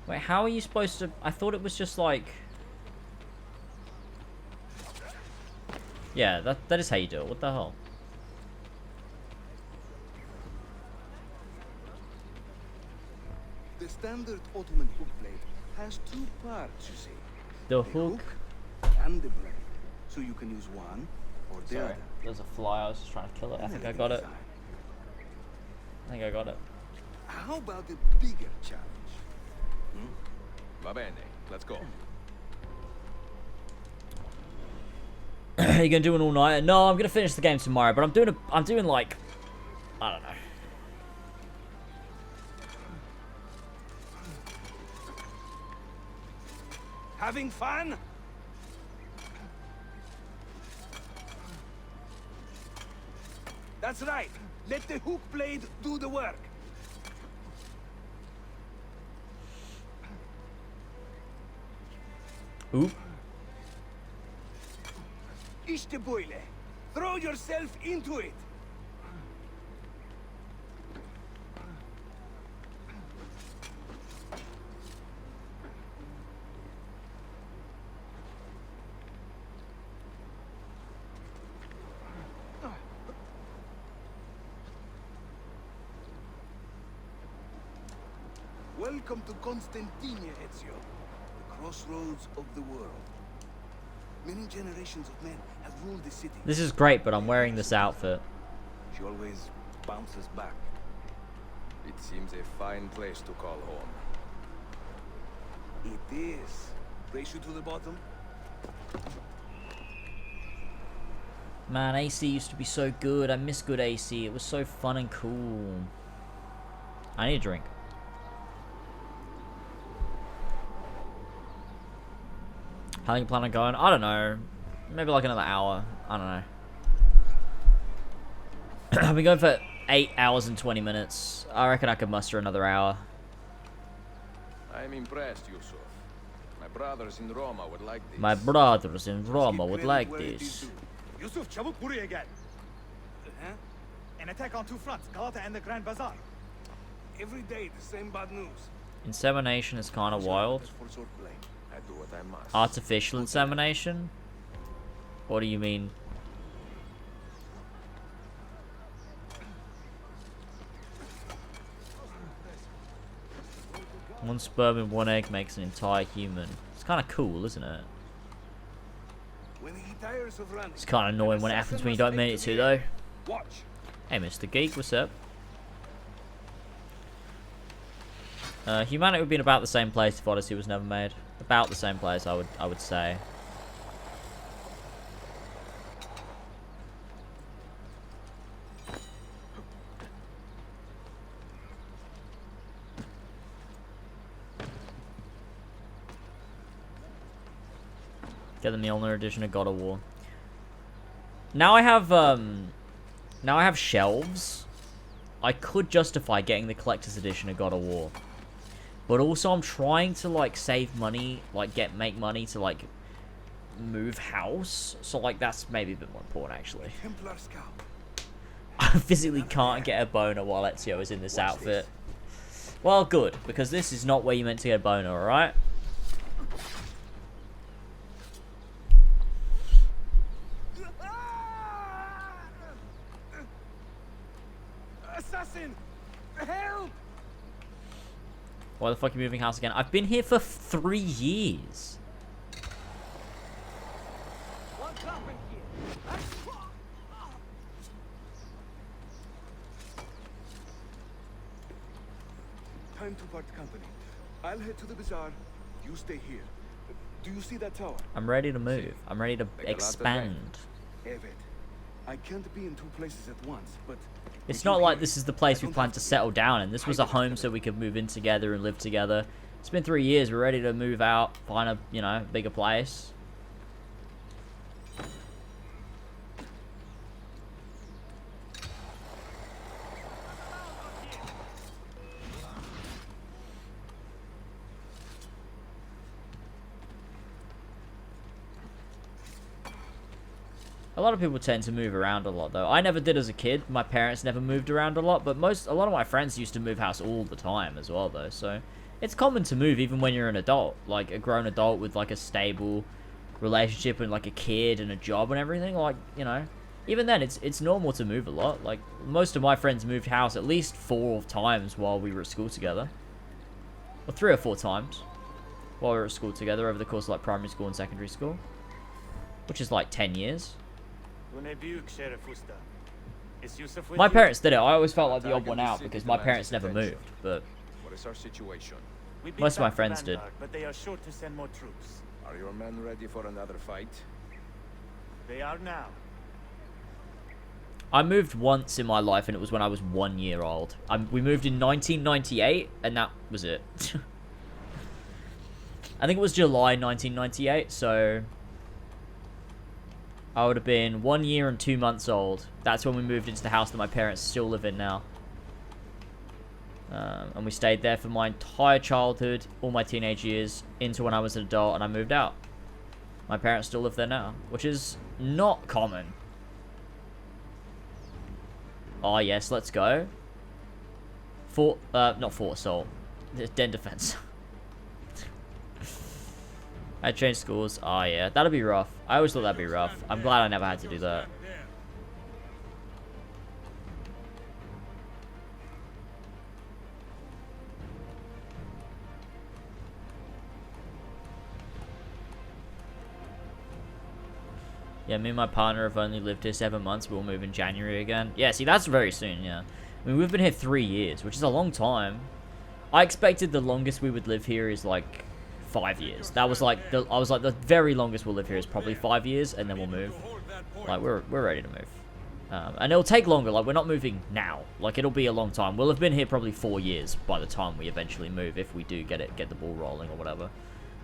[SPEAKER 1] Wait, how are you supposed to... I thought it was just like... Yeah, that is how you do it. What the hell?
[SPEAKER 3] The standard Ottoman hook blade has 2 parts, you see.
[SPEAKER 1] The hook
[SPEAKER 3] and the blade. So you can use one or the
[SPEAKER 1] Sorry,
[SPEAKER 3] other.
[SPEAKER 1] there's a fly. I was just trying to kill it. I think I got it. I think I got it.
[SPEAKER 3] How about the bigger challenge?
[SPEAKER 7] Va bene, let's go.
[SPEAKER 1] Are you gonna do an all-nighter? No, I'm gonna finish the game tomorrow. But I'm doing like, I don't know.
[SPEAKER 3] Having fun? That's right. Let the hook blade do the work.
[SPEAKER 1] Oop.
[SPEAKER 3] İşte böyle. Throw yourself into it. Welcome to Constantinia, Ezio, the crossroads of the world. Many generations of men have ruled the city.
[SPEAKER 1] This is great, but I'm wearing this outfit.
[SPEAKER 3] She always bounces back.
[SPEAKER 7] It seems a fine place to call home.
[SPEAKER 3] It is. Race you to the bottom?
[SPEAKER 1] Man, AC used to be so good. I miss good AC. It was so fun and cool. I need a drink. How long you plan on going? I don't know. Maybe like another hour. I don't know. I've been going for 8 hours and 20 minutes. I reckon I could muster another hour.
[SPEAKER 7] I'm impressed, Yusuf. My brothers in Roma would like this.
[SPEAKER 1] My brothers in Roma would like this.
[SPEAKER 12] Yusuf, çabuk buraya gel. An attack on 2 fronts, Galata and the Grand Bazaar.
[SPEAKER 3] Every day, the same bad news.
[SPEAKER 1] Insemination is kind of wild.
[SPEAKER 7] I do what I must.
[SPEAKER 1] Artificial insemination? What do you mean? One sperm and 1 egg makes an entire human. It's kind of cool, isn't it?
[SPEAKER 3] When he tires of running,
[SPEAKER 1] It's kind of annoying when it happens when you don't mean it to, though.
[SPEAKER 3] watch.
[SPEAKER 1] Hey, Mr. Geek, what's up? Humanity would be in about the same place if Odyssey was never made. About the same place, I would say. Get the Mjolnir edition of God of War. Now I have shelves I could justify getting the collector's edition of God of War. But also I'm trying to like save money, like make money to like move house. So like that's maybe a bit more important actually. I physically can't get a boner while Ezio is in this outfit. Well, good, because this is not where you meant to get a boner, alright?
[SPEAKER 3] Assassin! Help!
[SPEAKER 1] Why the fuck are you moving house again? I've been here for 3 years.
[SPEAKER 3] Time to part company. I'll head to the bazaar. You stay here. Do you see that tower?
[SPEAKER 1] I'm ready to move. I'm ready to expand.
[SPEAKER 3] Evet. I can't be in two places at once, but
[SPEAKER 1] It's not like this is the place we plan to settle down in. This was a home so we could move in together and live together. It's been 3 years. We're ready to move out, find a, you know, bigger place. A lot of people tend to move around a lot, though. I never did as a kid. My parents never moved around a lot, but a lot of my friends used to move house all the time as well, though. So it's common to move even when you're an adult, like a grown adult with like a stable relationship and like a kid and a job and everything. Like, you know, even then it's normal to move a lot. Like most of my friends moved house at least 4 times while we were at school together, or 3 or 4 times while we were at school together over the course of like primary school and secondary school, which is like 10 years. My parents did it. I always felt like the odd one out because my parents never moved, but
[SPEAKER 7] What is our situation?
[SPEAKER 1] most of my friends did.
[SPEAKER 9] But they are sure to send more troops.
[SPEAKER 7] Are your men ready for another fight?
[SPEAKER 9] They are now.
[SPEAKER 1] I moved once in my life, and it was when I was 1 year old. We moved in 1998, and that was it. I think it was July 1998, so I would have been 1 year and 2 months old. That's when we moved into the house that my parents still live in now. And we stayed there for my entire childhood, all my teenage years, into when I was an adult and I moved out. My parents still live there now, which is not common. Oh yes, let's go. Not Fort Assault. Den Defense. I changed schools. Oh yeah, that'd be rough. I always thought that'd be rough. I'm glad I never had to do that. Yeah, me and my partner have only lived here 7 months. We'll move in January again. Yeah, see, that's very soon, yeah. I mean, we've been here 3 years, which is a long time. I expected the longest we would live here is like 5 years. That was like I was like the very longest we'll live here is probably 5 years, and then we'll move. Like we're ready to move, and it'll take longer. Like we're not moving now. Like it'll be a long time. We'll have been here probably 4 years by the time we eventually move, if we do get the ball rolling or whatever,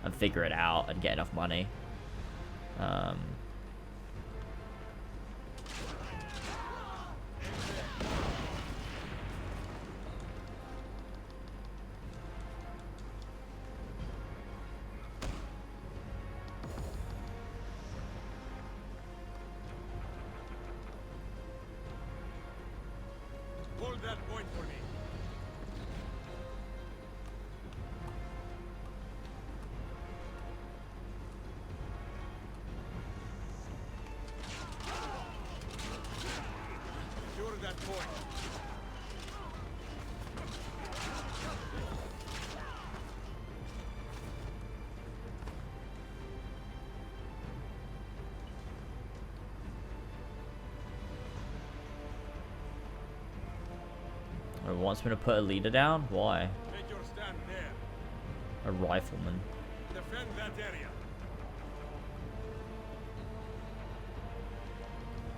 [SPEAKER 1] and figure it out and get enough money.
[SPEAKER 7] Hold that point for me. Secure that point.
[SPEAKER 1] It wants me to put a leader down? Why?
[SPEAKER 7] Take your stand there.
[SPEAKER 1] A rifleman.
[SPEAKER 7] Defend that area.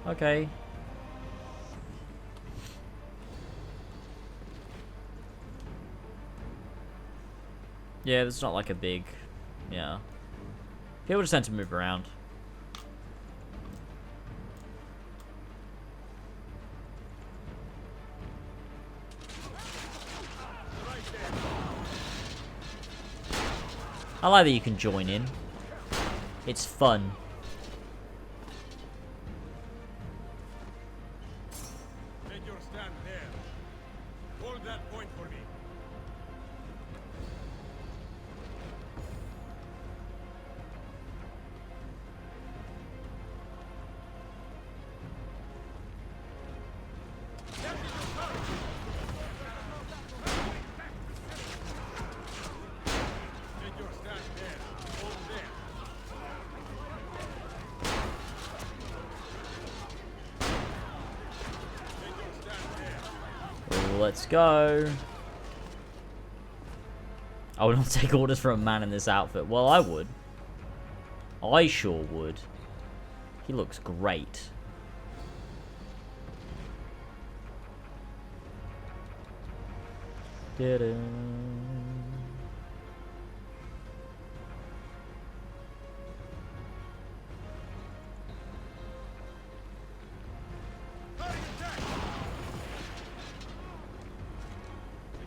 [SPEAKER 1] Okay. Yeah, it's not like a big... Yeah. People just tend to move around.
[SPEAKER 2] I like that you can join in. It's fun.
[SPEAKER 7] Take your stand there. Hold that point for me. Take your stand there. Hold there. Take your stand there.
[SPEAKER 2] Let's go. I would not take orders from a man in this outfit. Well, I would. I sure would. He looks great. Da-da.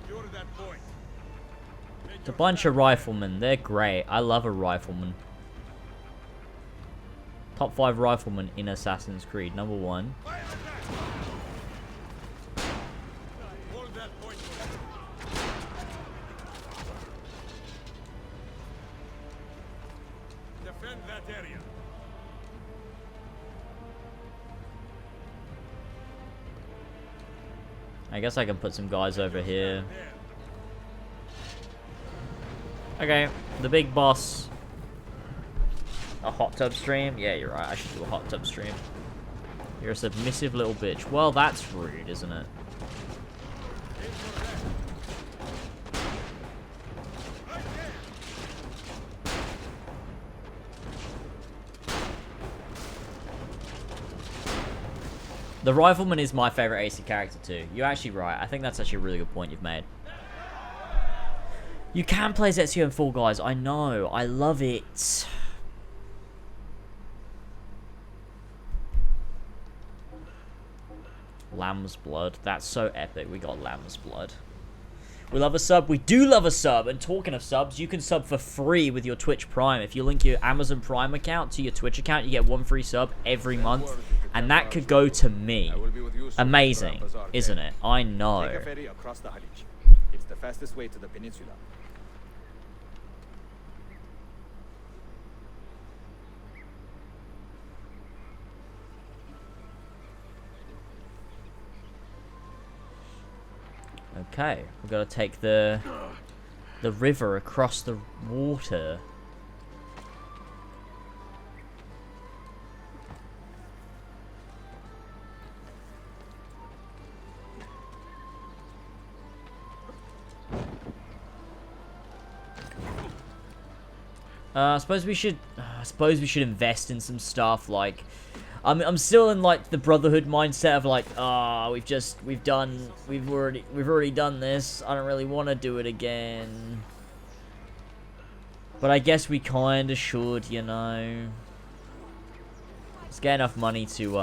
[SPEAKER 7] Secure that point.
[SPEAKER 2] It's a bunch of riflemen. They're great. I love a rifleman. Top 5 riflemen in Assassin's Creed. Number 1.
[SPEAKER 7] Hold that point. Defend that area.
[SPEAKER 2] I guess I can put some guys over here. Okay, the big boss. A hot tub stream? Yeah, you're right. I should do a hot tub stream. You're a submissive little bitch. Well, that's rude, isn't it? The rifleman is my favorite AC character too. You're actually right. I think that's actually a really good point you've made. You can play Ezio in Fall Guys. I know. I love it. Lamb's blood. That's so epic. We got lamb's blood. We love a sub. We do love a sub. And talking of subs, you can sub for free with your Twitch Prime. If you link your Amazon Prime account to your Twitch account, you get 1 free sub every month. And that could go to me. Amazing, isn't it? I know.
[SPEAKER 19] Take a ferry across the Halij. It's the fastest way to the peninsula.
[SPEAKER 2] Okay, we've got to take the river across the water. I suppose we should invest in some stuff. Like, I'm still in like the Brotherhood mindset of like, we've already done this. I don't really want to do it again. But I guess we kind of should, you know. Let's get enough money to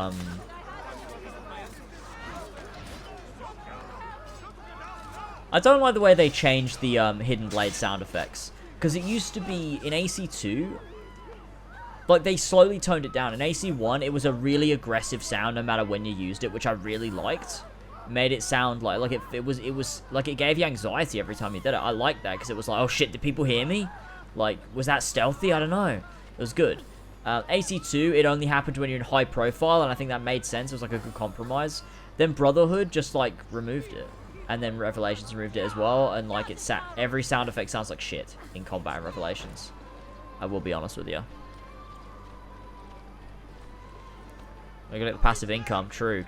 [SPEAKER 2] I don't like the way they changed the Hidden Blade sound effects. Because it used to be, in AC2, like, they slowly toned it down. In AC1, it was a really aggressive sound no matter when you used it, which I really liked. Made it sound like it was, like, it gave you anxiety every time you did it. I liked that, because it was like, oh shit, did people hear me? Like, was that stealthy? I don't know. It was good. AC2, it only happened when you're in high profile, and I think that made sense. It was like a good compromise. Then Brotherhood just, like, removed it. And then Revelations removed it as well, and like every sound effect sounds like shit in combat and Revelations. I will be honest with you. We're gonna get the passive income. True.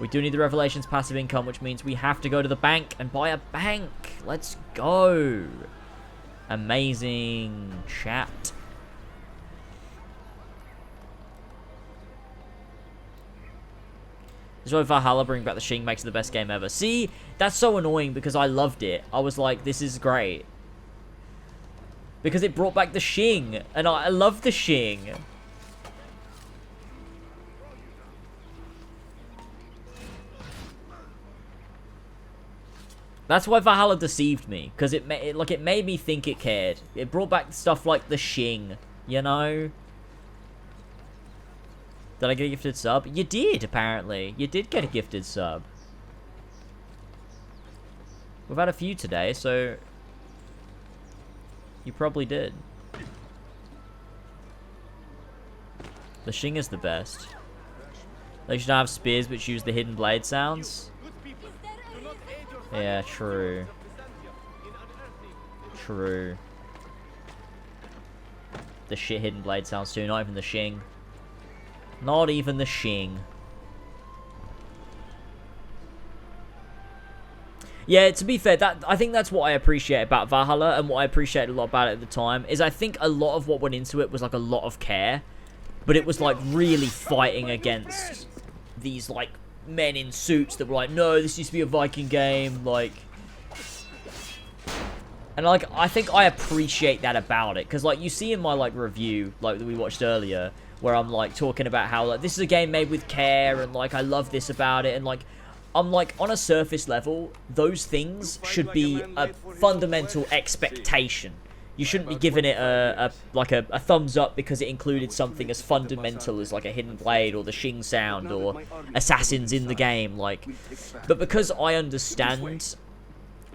[SPEAKER 2] We do need the Revelations passive income, which means we have to go to the bank and buy a bank. Let's go. Amazing chat. This is why Valhalla bringing back the Shing makes it the best game ever. See, that's so annoying because I loved it. I was like, this is great. Because it brought back the Shing. And I love the Shing.
[SPEAKER 1] That's why Valhalla deceived me, because it made me think it cared. It brought back stuff like the Shing, you know? Did I get a gifted sub? You did, apparently. You did get a gifted sub. We've had a few today, so you probably did. The Shing is the best. They should have spears which use the hidden blade sounds. Yeah, true. True. The shit hidden blade sounds too, not even the Shing. Not even the Shing. Yeah, to be fair, I think that's what I appreciate about Valhalla, and what I appreciated a lot about it at the time, is I think a lot of what went into it was like a lot of care, but it was like really fighting against these like men in suits that were like, no, this used to be a Viking game, like... And like, I think I appreciate that about it, because like, you see in my like review, like that we watched earlier, where I'm like talking about how like, this is a game made with care, and like, I love this about it, and like, I'm like, on a surface level, those things should be a fundamental expectation. You shouldn't be giving it a thumbs up because it included something as fundamental as like a hidden blade or the Shing sound or assassins in the game, like. But because I understand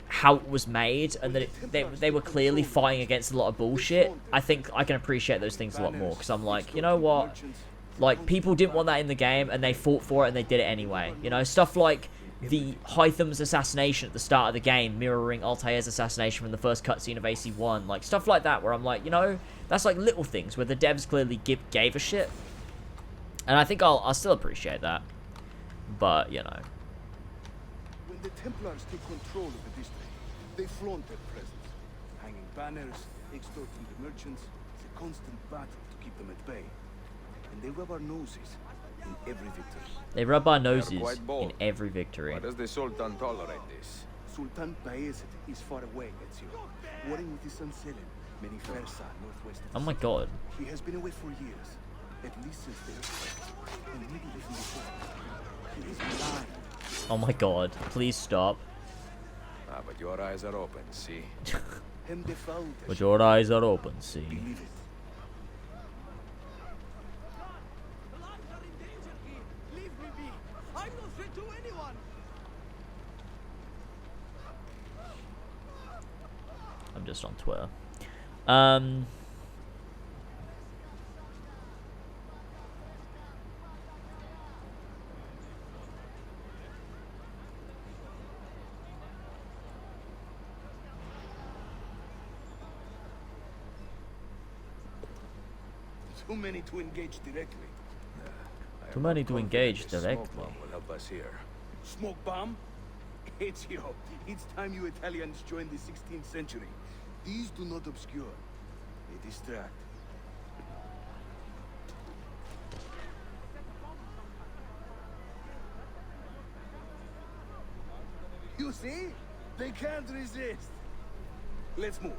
[SPEAKER 1] how it was made and that they were clearly fighting against a lot of bullshit, I think I can appreciate those things a lot more, because I'm like, you know what? Like, people didn't want that in the game, and they fought for it, and they did it anyway. You know, stuff like the Hytham's assassination at the start of the game, mirroring Altair's assassination from the first cutscene of AC1. Like, stuff like that, where I'm like, you know, that's like little things where the devs clearly gave a shit. And I think I'll still appreciate that. But, you know.
[SPEAKER 3] When the Templars take control of the district, they flaunt their presence. Hanging banners, extorting the merchants. It's a constant battle to keep them at bay. And they rub our noses in every victory.
[SPEAKER 1] They rub our noses in every victory.
[SPEAKER 7] Why does the Sultan tolerate this?
[SPEAKER 3] Sultan Bayezid is far away, Ezio. Warring with his son Selim, many Fersa, northwest of the
[SPEAKER 1] Oh my
[SPEAKER 3] city.
[SPEAKER 1] god.
[SPEAKER 3] He has been away for years, at least since the earthquake, and maybe even before. He is blind.
[SPEAKER 1] Oh my god. Please stop.
[SPEAKER 7] Ah, but your eyes are open, see?
[SPEAKER 1] But your eyes are open, see?
[SPEAKER 3] Believe it.
[SPEAKER 1] I'm just on Twitter.
[SPEAKER 3] Too many to engage directly.
[SPEAKER 1] Too many to engage directly.
[SPEAKER 7] Smoke bomb will help us here.
[SPEAKER 3] Smoke bomb? Ezio, it's time you Italians joined the 16th century. These do not obscure. They distract. You see? They can't resist. Let's move.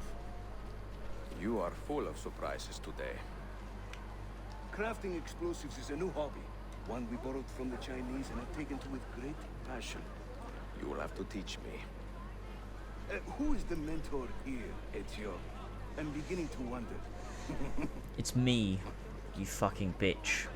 [SPEAKER 7] You are full of surprises today.
[SPEAKER 3] Crafting explosives is a new hobby. One we borrowed from the Chinese and have taken to with great passion.
[SPEAKER 7] You will have to teach me.
[SPEAKER 3] Who is the mentor here, Ezio? I'm beginning to wonder.
[SPEAKER 1] It's me, you fucking bitch.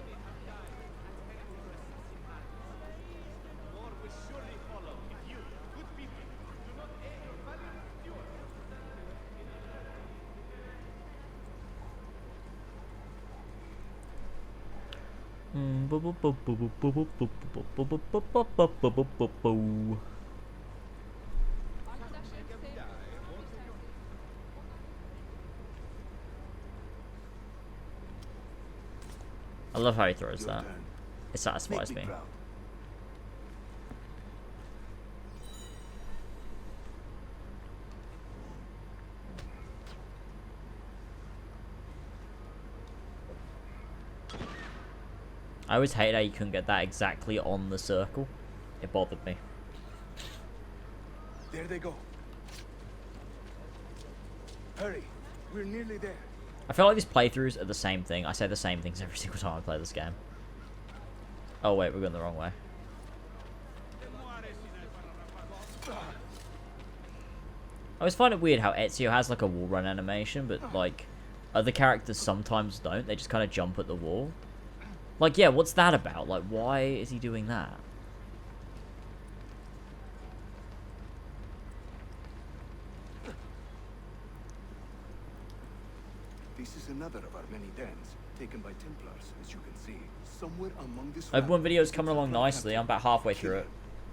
[SPEAKER 1] I love how he throws that. It satisfies me. I always hate how you couldn't get that exactly on the circle. It bothered me.
[SPEAKER 3] There they go. Hurry, we're nearly there.
[SPEAKER 1] I feel like these playthroughs are the same thing. I say the same things every single time I play this game. Oh wait, we're going the wrong way. I always find it weird how Ezio has like a wall run animation, but like other characters sometimes don't. They just kind of jump at the wall. Like, yeah, what's that about? Like, why is he doing that?
[SPEAKER 3] This is another of our many dens, taken by Templars, as you can see. Somewhere among this
[SPEAKER 1] Everyone video's coming along nicely. I'm about halfway through it.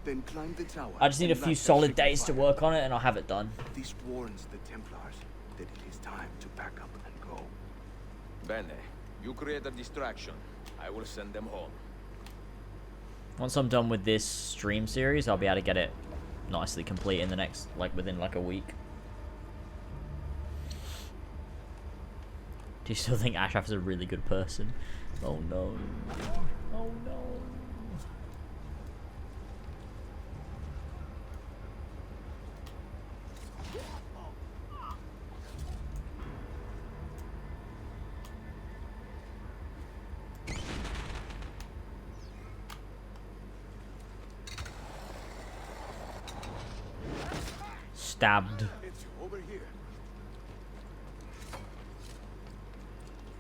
[SPEAKER 3] Then climb the tower.
[SPEAKER 1] I just need a few solid days to work on it, and I'll have it done.
[SPEAKER 3] This warns the Templars that it is time to pack up and go.
[SPEAKER 7] Bene, you create a distraction. I will send them home.
[SPEAKER 1] Once I'm done with this stream series, I'll be able to get it nicely complete in the next, like, within like a week. Do you still think Ashraf is a really good person? Oh no. Oh no. Stabbed.
[SPEAKER 3] It's over here.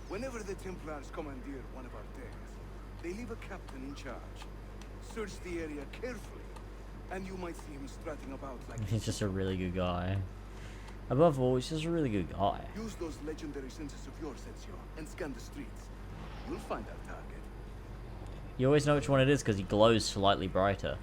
[SPEAKER 3] Whenever the Templars commandeer one of our decks, they leave a captain in charge. Search the area carefully, and you might see him strutting about like
[SPEAKER 1] He's just a really good guy. Above all, he's just a really good guy.
[SPEAKER 3] Use those legendary senses of yours, Ezio, and scan the streets. You'll find our target.
[SPEAKER 1] You always know which one it is because he glows slightly brighter.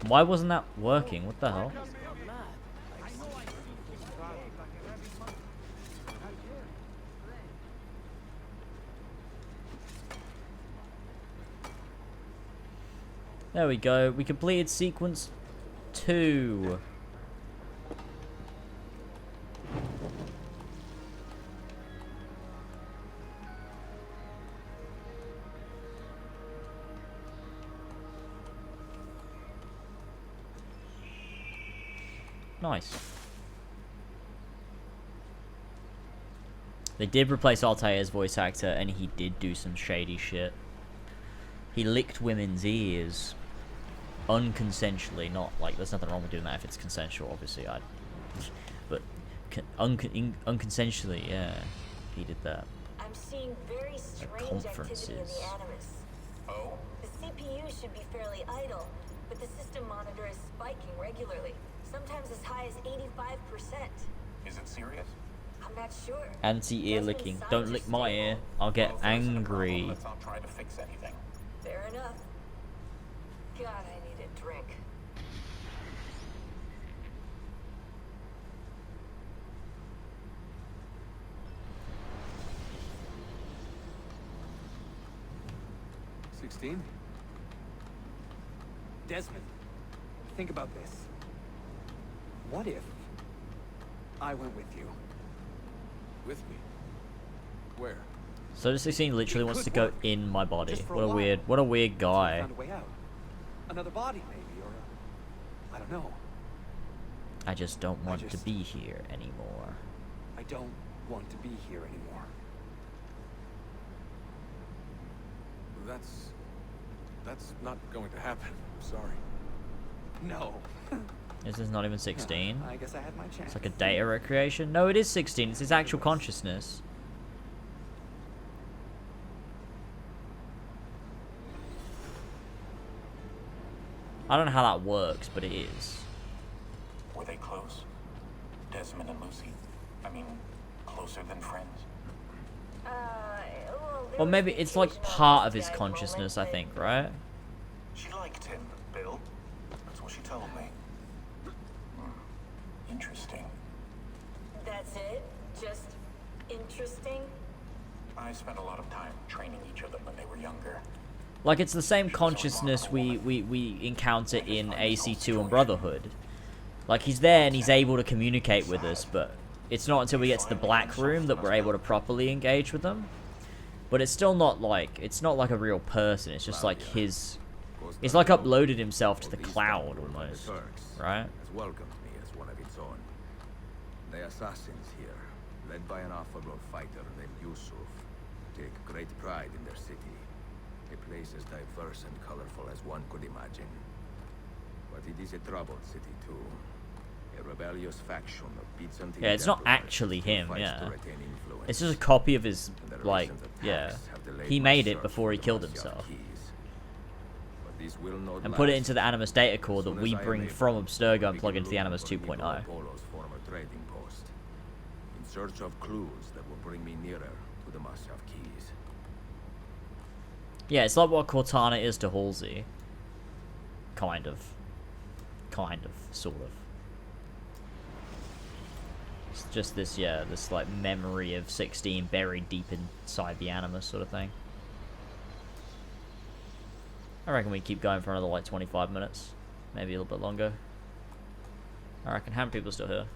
[SPEAKER 1] Why wasn't that working? What the hell? There we go. We completed sequence 2. Nice. They did replace Altair's voice actor, and he did do some shady shit. He licked women's ears. Unconsensually, not like, there's nothing wrong with doing that if it's consensual, obviously, but unconsensually, yeah, he did that.
[SPEAKER 11] I'm seeing very strange
[SPEAKER 1] conferences.
[SPEAKER 11] activity in the Animus. Oh? The CPU should be fairly idle, but the system monitor is spiking regularly, sometimes as high as 85%.
[SPEAKER 18] Is it serious?
[SPEAKER 11] I'm not sure.
[SPEAKER 1] Anti-ear licking. Don't lick my ear. I'll get angry.
[SPEAKER 18] Let's not try to fix anything.
[SPEAKER 11] Fair enough. God, I need a drink.
[SPEAKER 19] Desmond, think about this. What if I went with you?
[SPEAKER 7] With me? Where?
[SPEAKER 1] So 16 literally wants to go in my body. What a weird guy.
[SPEAKER 19] Found a way out. Another body, maybe, or I don't know.
[SPEAKER 1] I just don't want to be here anymore.
[SPEAKER 19] I don't want to be here anymore.
[SPEAKER 7] That's not going to happen. I'm sorry.
[SPEAKER 19] No.
[SPEAKER 1] This is not even 16.
[SPEAKER 19] I guess I had my chance.
[SPEAKER 1] It's like a data recreation. No, it is 16. It's his actual consciousness. I don't know how that works, but it is.
[SPEAKER 18] Were they close? Desmond and Lucy? I mean, closer than friends?
[SPEAKER 1] Or maybe it's like part of his consciousness, I think, right?
[SPEAKER 18] She liked him, Bill. That's what she told me. Interesting.
[SPEAKER 11] That's it? Just interesting?
[SPEAKER 18] I spent a lot of time training each of them when they were younger.
[SPEAKER 1] Like, it's the same consciousness we encounter in AC2 and Brotherhood. Like, he's there and he's able to communicate with us, but it's not until we get to the Black Room that we're able to properly engage with them. But it's still not like, it's not like a real person, it's just like his It's like uploaded himself to the cloud almost, right?
[SPEAKER 7] Has welcomed me as one of its own. The assassins here, led by an affable fighter named Yusuf, take great pride in their city. A place as diverse and colorful as one could imagine. But it is a troubled city too. A rebellious faction of Byzantine
[SPEAKER 1] Yeah, it's not
[SPEAKER 7] Templars
[SPEAKER 1] actually
[SPEAKER 7] still
[SPEAKER 1] him,
[SPEAKER 7] fights
[SPEAKER 1] yeah.
[SPEAKER 7] to retain influence.
[SPEAKER 1] It's just a copy of his,
[SPEAKER 7] And the
[SPEAKER 1] like,
[SPEAKER 7] recent
[SPEAKER 1] yeah.
[SPEAKER 7] attacks have delayed
[SPEAKER 1] He
[SPEAKER 7] my
[SPEAKER 1] made it
[SPEAKER 7] search
[SPEAKER 1] before he
[SPEAKER 7] for the
[SPEAKER 1] killed
[SPEAKER 7] Martial
[SPEAKER 1] himself.
[SPEAKER 7] keys. But these will not
[SPEAKER 1] And put it
[SPEAKER 7] last.
[SPEAKER 1] into the Animus data core that
[SPEAKER 7] Soon
[SPEAKER 1] we
[SPEAKER 7] as I am
[SPEAKER 1] bring
[SPEAKER 7] able,
[SPEAKER 1] from Abstergo and
[SPEAKER 7] we
[SPEAKER 1] plug
[SPEAKER 7] can
[SPEAKER 1] into the
[SPEAKER 7] look
[SPEAKER 1] Animus
[SPEAKER 7] for Niccolo
[SPEAKER 1] 2.0.
[SPEAKER 7] Polo's former trading post, in search of clues that will bring me nearer to the Martial keys.
[SPEAKER 1] Yeah, it's like what Cortana is to Halsey. Kind of. Sort of. It's just this, yeah, this like memory of 16 buried deep inside the Animus sort of thing. I reckon we keep going for another like 25 minutes. Maybe a little bit longer. I reckon. How many people are still here?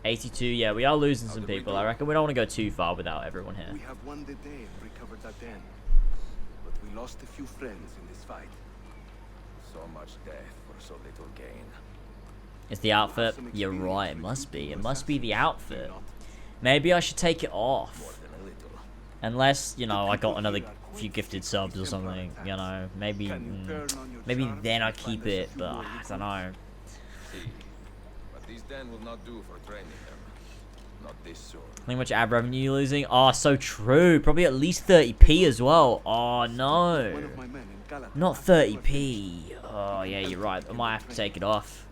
[SPEAKER 1] 82, yeah, we are losing some people. I reckon we don't want to go too far without everyone here.
[SPEAKER 3] We have won the day and recovered that den. But we lost a few friends in this fight.
[SPEAKER 7] So much death for so little gain.
[SPEAKER 1] It's the outfit? You're right, it must be. It must be the outfit. Maybe I should take it off. Unless, you know, I got another few gifted subs or something, you know. Maybe, maybe then I keep it, but I don't know.
[SPEAKER 7] But these den will not do for training them. Not this soon.
[SPEAKER 1] How much ad revenue you losing? Oh, so true. Probably at least 30p as well. Oh, no. Not 30p. Oh, yeah, you're right. I might have to take it off.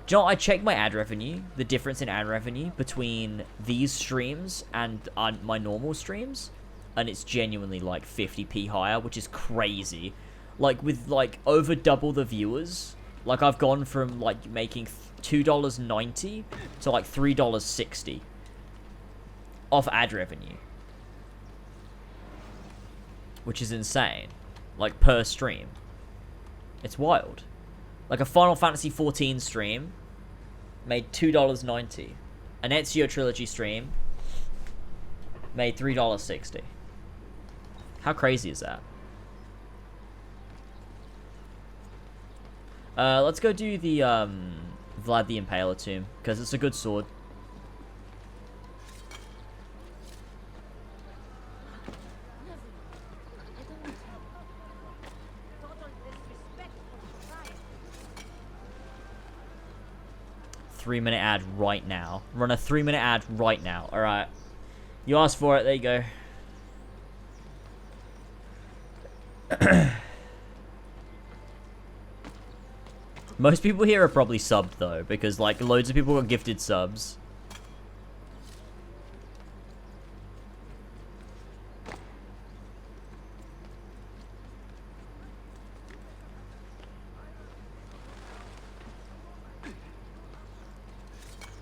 [SPEAKER 1] Do you know what? I checked my ad revenue, the difference in ad revenue between these streams and my normal streams, and it's genuinely like 50p higher, which is crazy. Like, with like over double the viewers, like I've gone from like making $2.90 to like $3.60 off ad revenue, which is insane. Like, per stream. It's wild. Like a Final Fantasy XIV stream made $2.90. An Ezio Trilogy stream made $3.60. How crazy is that? Let's go do the Vlad the Impaler tomb, because it's a good sword. Three-minute ad right now. Run a 3-minute ad right now. Alright. You asked for it. There you go. Most people here are probably subbed, though, because, like, loads of people got gifted subs.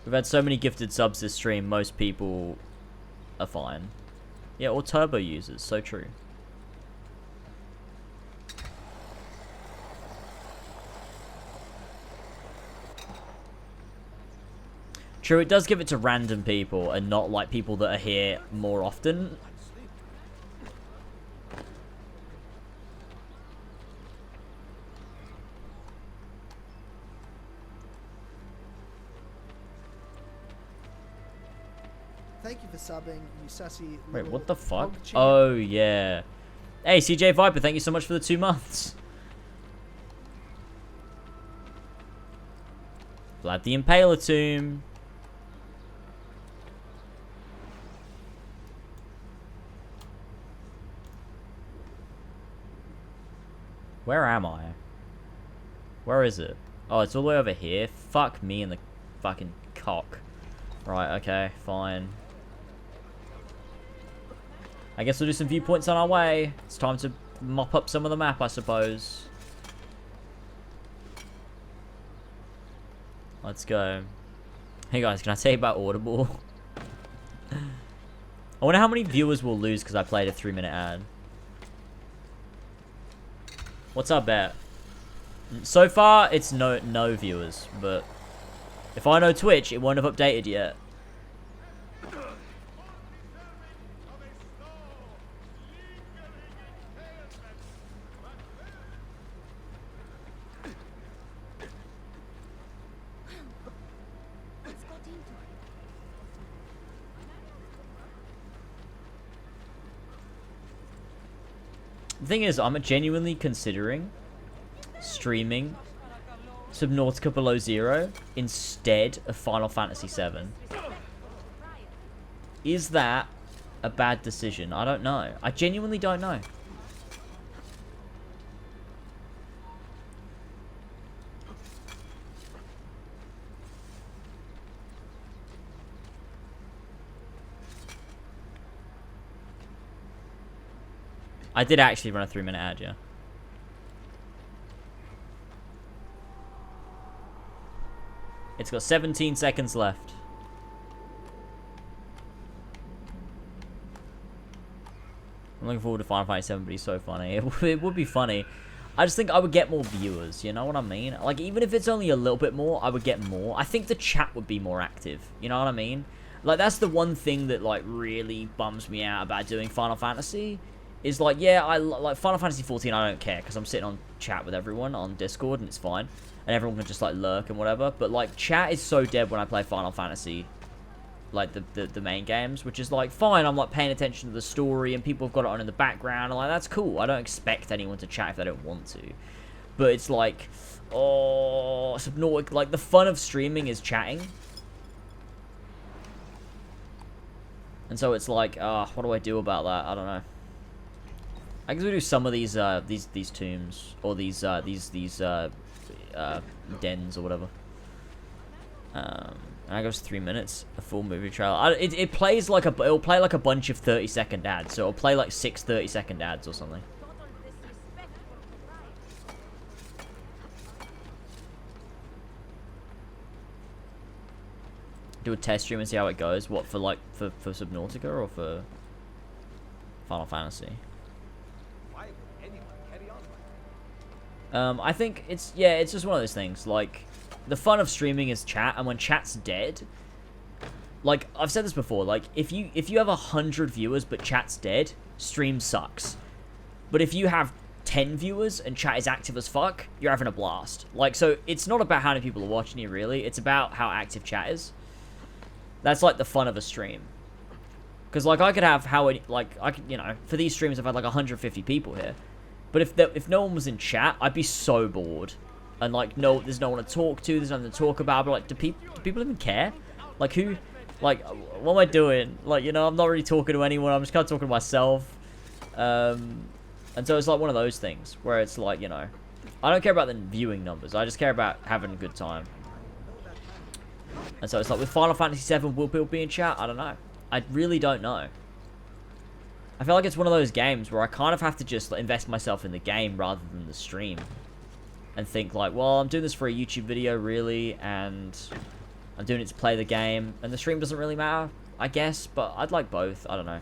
[SPEAKER 1] We've had so many gifted subs this stream, most people are fine. Yeah, or turbo users, so true. True, it does give it to random people and not like people that are here more often.
[SPEAKER 5] Thank you for subbing, you sassy.
[SPEAKER 1] Wait,
[SPEAKER 5] little
[SPEAKER 1] what the fuck?
[SPEAKER 5] hog champ.
[SPEAKER 1] Oh, yeah. Hey, CJ Viper, thank you so much for the 2 months. Vlad the Impaler tomb. Where am I? Where is it? Oh, it's all the way over here. Fuck me in the fucking cock. Right, okay, fine. I guess we'll do some viewpoints on our way. It's time to mop up some of the map, I suppose. Let's go. Hey guys, can I tell you about Audible? I wonder how many viewers we'll lose because I played a 3-minute ad. What's our bet? So far, it's no viewers, but if I know Twitch, it won't have updated yet.
[SPEAKER 20] The thing is, I'm genuinely considering streaming Subnautica Below Zero instead of Final Fantasy VII. Is that a bad decision? I don't know. I genuinely don't know. I did actually run a 3-minute ad, yeah. It's got 17 seconds left. I'm looking forward to Final Fantasy VII, but he's so funny. It would be funny. I just think I would get more viewers, you know what I mean? Like, even if it's only a little bit more, I would get more. I think the chat would be more active, you know what I mean? Like, that's the one thing that, like, really bums me out about doing Final Fantasy. Is like, yeah, like Final Fantasy 14, I don't care, because I'm sitting on chat with everyone on Discord, and it's fine. And everyone can just, like, lurk and whatever. But, like, chat is so dead when I play Final Fantasy, like, the main games, which is, like, fine, I'm, like, paying attention to the story, and people have got it on in the background, and, like, that's cool. I don't expect anyone to chat if they don't want to. But it's, like, oh, Subnautica, like, the fun of streaming is chatting. And so it's like, what do I do about that? I don't know. I guess we do some of these tombs or these dens or whatever. And that goes 3 minutes, a full movie trailer. It plays like it'll play like a bunch of 30-second ads, so it'll play like 6 30-second ads or something. Do a test stream and see how it goes. What, for Subnautica or for Final Fantasy? I think it's just one of those things. Like, the fun of streaming is chat, and when chat's dead, like, I've said this before, like, if you have 100 viewers but chat's dead, stream sucks. But if you have 10 viewers and chat is active as fuck, you're having a blast. Like, so it's not about how many people are watching you, really. It's about how active chat is. That's, like, the fun of a stream. Because, like, I could have you know, for these streams I've had, like, 150 people here. But if no one was in chat, I'd be so bored. And, like, there's no one to talk to, there's nothing to talk about. But, like, do people even care? Like, what am I doing? Like, you know, I'm not really talking to anyone, I'm just kind of talking to myself. And so it's, like, one of those things, where it's, like, you know, I don't care about the viewing numbers, I just care about having a good time. And so it's like, with Final Fantasy VII, will people be in chat? I don't know. I really don't know. I feel like it's one of those games where I kind of have to just invest myself in the game rather than the stream. And think like, well, I'm doing this for a YouTube video, really, and I'm doing it to play the game, and the stream doesn't really matter, I guess, but I'd like both. I don't know.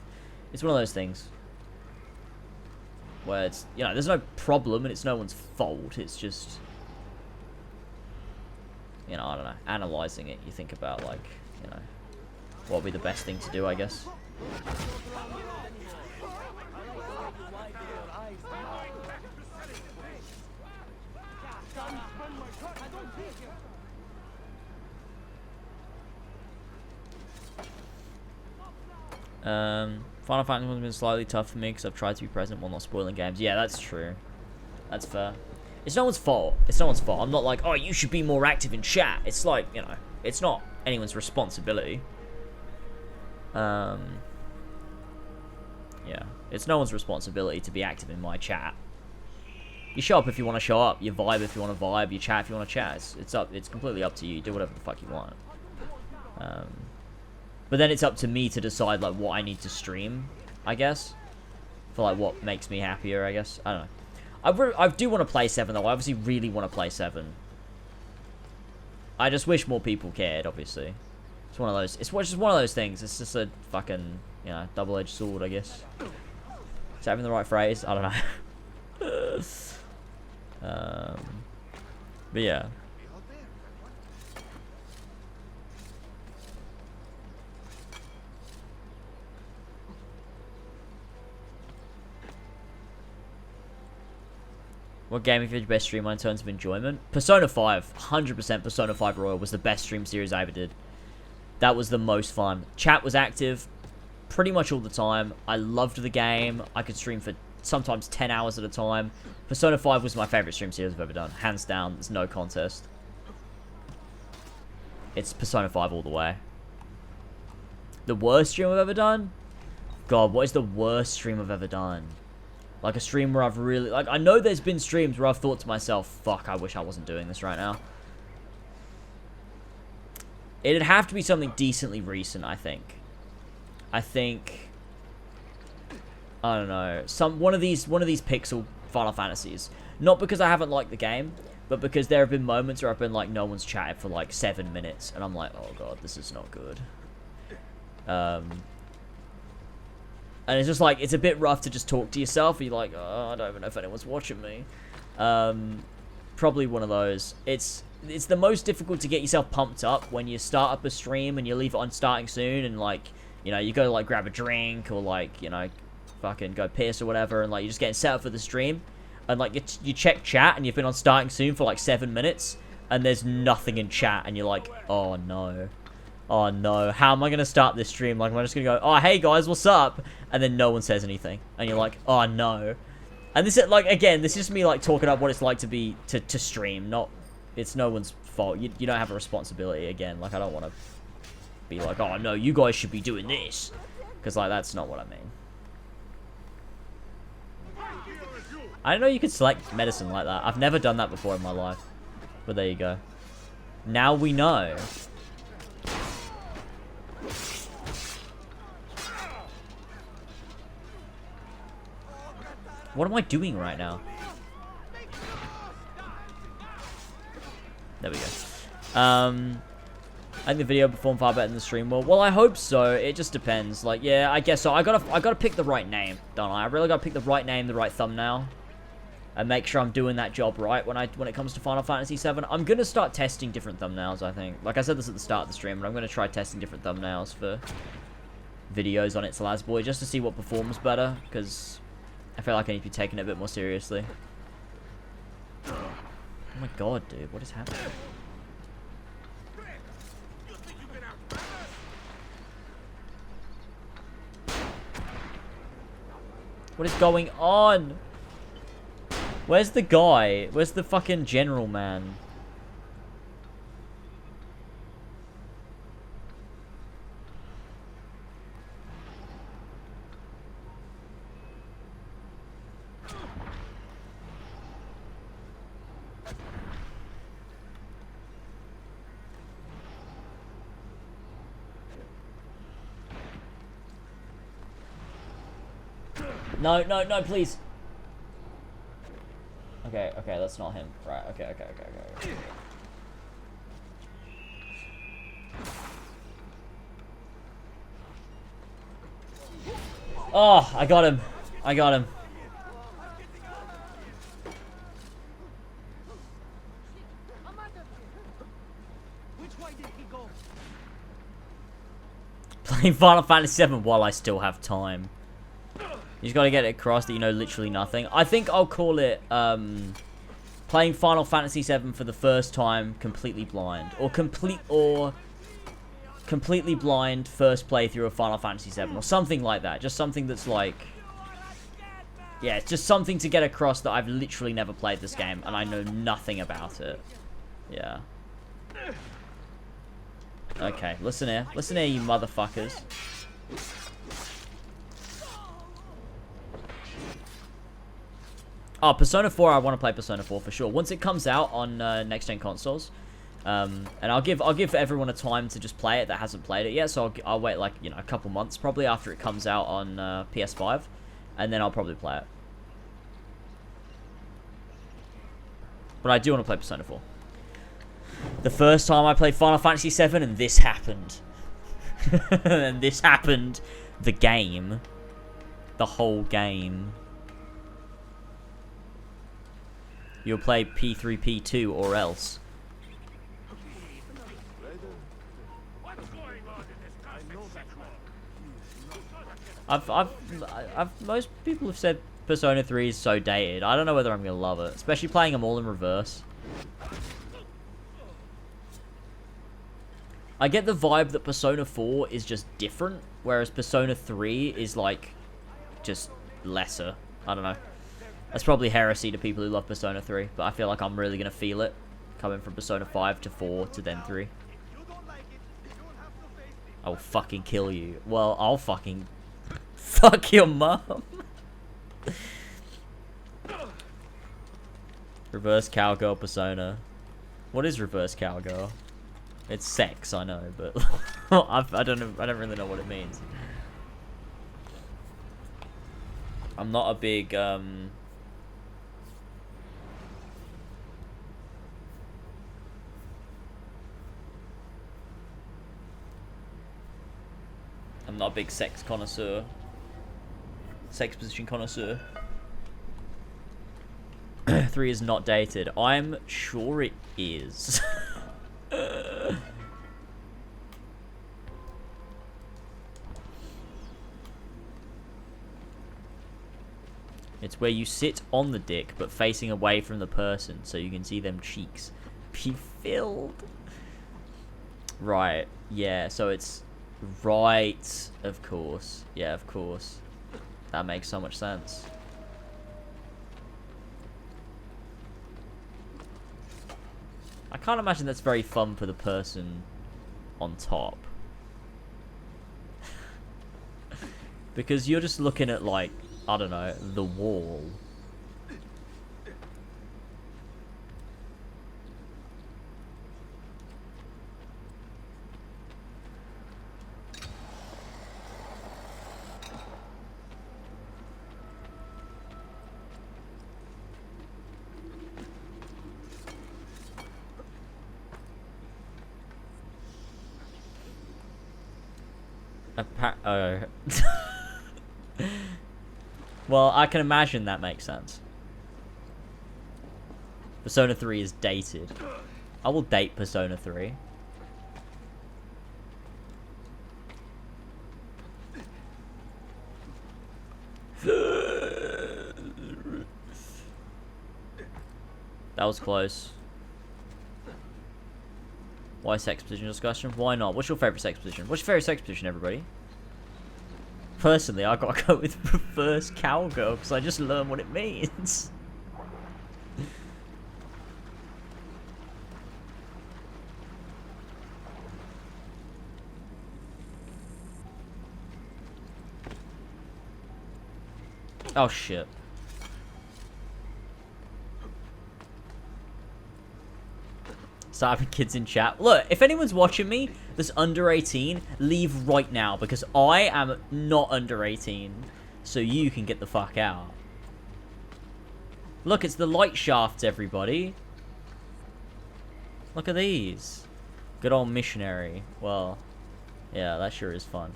[SPEAKER 20] It's one of those things where it's, you know, there's no problem and it's no one's fault. It's just, you know, I don't know, analyzing it, you think about, like, you know, what would be the best thing to do, I guess. Final Fantasy has been slightly tough for me because I've tried to be present while not spoiling games. Yeah, that's true. That's fair. It's no one's fault. It's no one's fault. I'm not like, oh, you should be more active in chat. It's like, you know, it's not anyone's responsibility. Yeah. It's no one's responsibility to be active in my chat. You show up if you want to show up. You vibe if you want to vibe. You chat if you want to chat. It's completely up to you. Do whatever the fuck you want. But then it's up to me to decide, like, what I need to stream, I guess. For, like, what makes me happier, I guess. I don't know. I do want to play 7, though. I obviously really want to play 7. I just wish more people cared, obviously. It's one of those... It's just one of those things. It's just a fucking, you know, double-edged sword, I guess. Is that even the right phrase? I don't know. But yeah. What game have you your best stream on in terms of enjoyment? Persona 5. 100% Persona 5 Royal was the best stream series I ever did. That was the most fun. Chat was active pretty much all the time. I loved the game. I could stream for
[SPEAKER 1] sometimes 10 hours at a time. Persona 5 was my favorite stream series I've ever done. Hands down, there's no contest. It's Persona 5 all the way. The worst stream I've ever done? God, what is the worst stream I've ever done? Like a stream where I've really... Like, I know there's been streams where I've thought to myself, fuck, I wish I wasn't doing this right now. It'd have to be something decently recent, I think. I don't know. One of these pixel Final Fantasies. Not because I haven't liked the game, but because there have been moments where I've been like, no one's chatted for like 7 minutes, and I'm like, oh god, this is not good. And it's just like, it's a bit rough to just talk to yourself. You're like, oh, I don't even know if anyone's watching me. Probably one of those. It's the most difficult to get yourself pumped up when you start up a stream and you leave it on starting soon, and like, you know, you go to like grab a drink or like, you know, fucking go piss or whatever, and like you're just getting set up for the stream, and like you check chat and you've been on starting soon for like 7 minutes and there's nothing in chat, and you're like, oh no. Oh no, how am I going to start this stream? Like, am I just going to go, oh, hey guys, what's up? And then no one says anything. And you're like, oh no. And this is, like, again, this is just me, like, talking about what it's like to be, to stream. Not, it's no one's fault. You don't have a responsibility, again. Like, I don't want to be like, oh no, you guys should be doing this. Because, like, that's not what I mean. I didn't know you could select medicine like that. I've never done that before in my life. But there you go. Now we know. What am I doing right now? There we go. I think the video performed far better than the stream will. Well, I hope so. It just depends. Like, yeah, I guess so. I gotta pick the right name, don't I? I really gotta pick the right name, the right thumbnail, and make sure I'm doing that job right when it comes to Final Fantasy VII. I'm gonna start testing different thumbnails, I think. Like I said this at the start of the stream, but I'm gonna try testing different thumbnails for videos on It's Lasboy just to see what performs better, because I feel like I need to be taking it a bit more seriously. Oh my god, dude, what is happening? What is going on? Where's the guy? Where's the fucking general man? No, no, no, please. Okay, okay, that's not him. Right, okay. Oh, I got him. I got him. Playing Final Fantasy VII while I still have time. You just gotta get it across that you know literally nothing. I think I'll call it, playing Final Fantasy VII for the first time completely blind. Or completely blind first playthrough of Final Fantasy VII. Or something like that. Just something that's like... Yeah, it's just something to get across that I've literally never played this game and I know nothing about it. Yeah. Okay, listen here. Listen here, you motherfuckers. Oh, Persona 4, I want to play Persona 4 for sure. Once it comes out on next-gen consoles. And I'll give everyone a time to just play it that hasn't played it yet. So I'll wait, like, you know, a couple months probably after it comes out on PS5. And then I'll probably play it. But I do want to play Persona 4. The first time I played Final Fantasy VII and this happened. And this happened. The game. The whole game. You'll play P3, P2, or else. Most people have said Persona 3 is so dated. I don't know whether I'm gonna love it, especially playing them all in reverse. I get the vibe that Persona 4 is just different, whereas Persona 3 is like just lesser. I don't know. That's probably heresy to people who love Persona 3, but I feel like I'm really going to feel it coming from Persona 5 to 4 to then 3. I will fucking kill you. Well, I'll fucking fuck your mum. Reverse cowgirl Persona. What is reverse cowgirl? It's sex, I know, but I don't know. I don't really know what it means. I'm not a big I'm not a big sex connoisseur. Sex position connoisseur. 3 is not dated. I'm sure it is. It's where you sit on the dick, but facing away from the person, so you can see them cheeks be filled. Right, yeah, so it's... Right, of course. Yeah, of course. That makes so much sense. I can't imagine that's very fun for the person on top. Because you're just looking at, like, I don't know, the wall. Well, I can imagine that makes sense. Persona 3 is dated. I will date Persona 3. That was close. Why sex position discussion? Why not? What's your favorite sex position? What's your favorite sex position, everybody? Personally, I gotta go with reverse cowgirl because I just learned what it means. Oh shit. Start having kids in chat. Look, if anyone's watching me that's under 18, leave right now because I am not under 18. So you can get the fuck out. Look, it's the light shafts, everybody. Look at these. Good old missionary. Well, yeah, that sure is fun.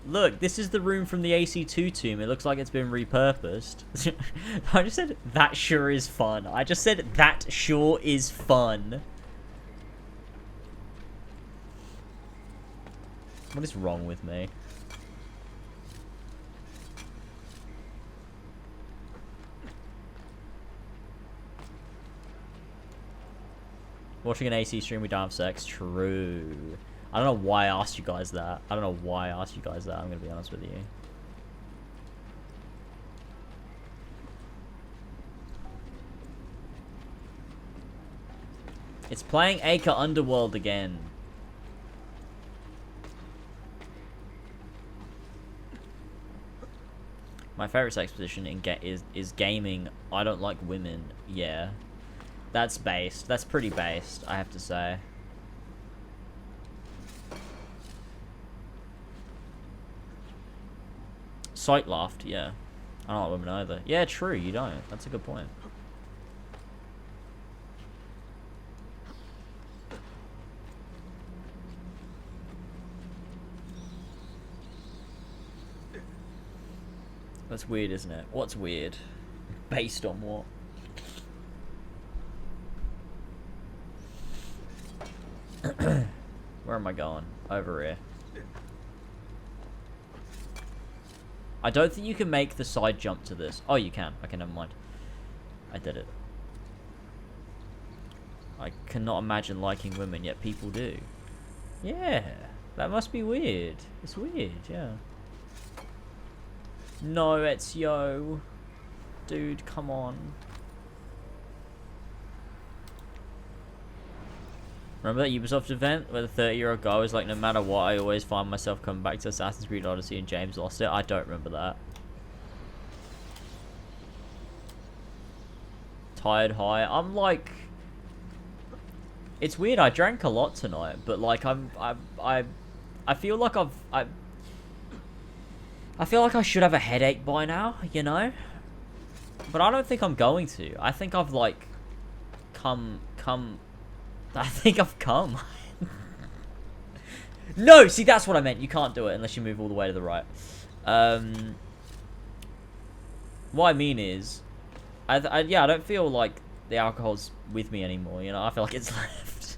[SPEAKER 1] Look, this is the room from the AC2 tomb. It looks like it's been repurposed. I just said, that sure is fun. I just said, that sure is fun. What is wrong with me? Watching an AC stream, we don't have sex. True. I don't know why I asked you guys that. I'm going to be honest with you. It's playing Acre Underworld again. My favorite sex position is gaming. I don't like women. Yeah. That's based. That's pretty based, I have to say. Sight laughed, yeah. I don't like women either. Yeah, true, you don't. That's a good point. That's weird, isn't it? What's weird? Based on what? Where am I going? Over here. I don't think you can make the side jump to this. Oh, you can. Okay, never mind. I did it. I cannot imagine liking women, yet people do. Yeah, that must be weird. It's weird, yeah. No, Ezio.
[SPEAKER 20] Dude, come on. Remember that Ubisoft event where the 30-year-old guy was like, no matter what, I always find myself coming back to Assassin's Creed Odyssey and James lost it? I don't remember that. Tired high. I'm like... It's weird, I drank a lot tonight, but like I feel like I feel like I should have a headache by now, you know? But I don't think I'm going to. I think I've like I think I've come. No, see, that's what I meant. You can't do it unless you move all the way to the right. What I mean is, yeah, I don't feel like the alcohol's with me anymore, you know? I feel like it's left.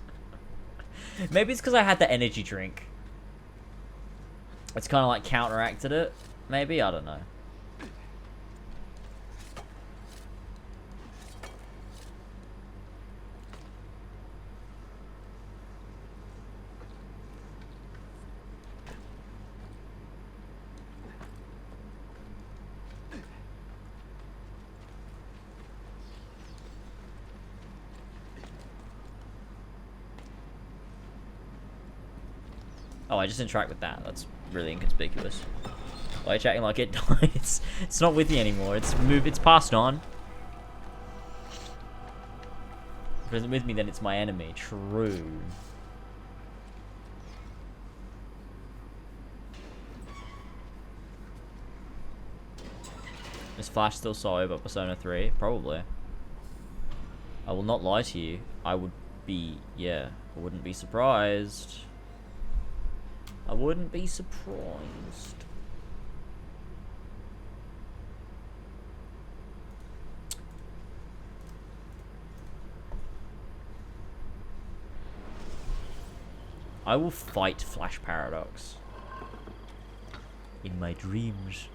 [SPEAKER 20] Maybe it's because I had the energy drink. It's kind of like counteracted it. Maybe, I don't know. Oh, I just interact with that. That's really inconspicuous. Why are you chatting like it? it's not with you anymore. It's passed on. If it isn't with me, then it's my enemy. True. Is Flash still sorry about Persona 3? Probably. I will not lie to you. I would be, yeah, I wouldn't be surprised. I wouldn't be surprised. I will fight Flash Paradox. In my dreams.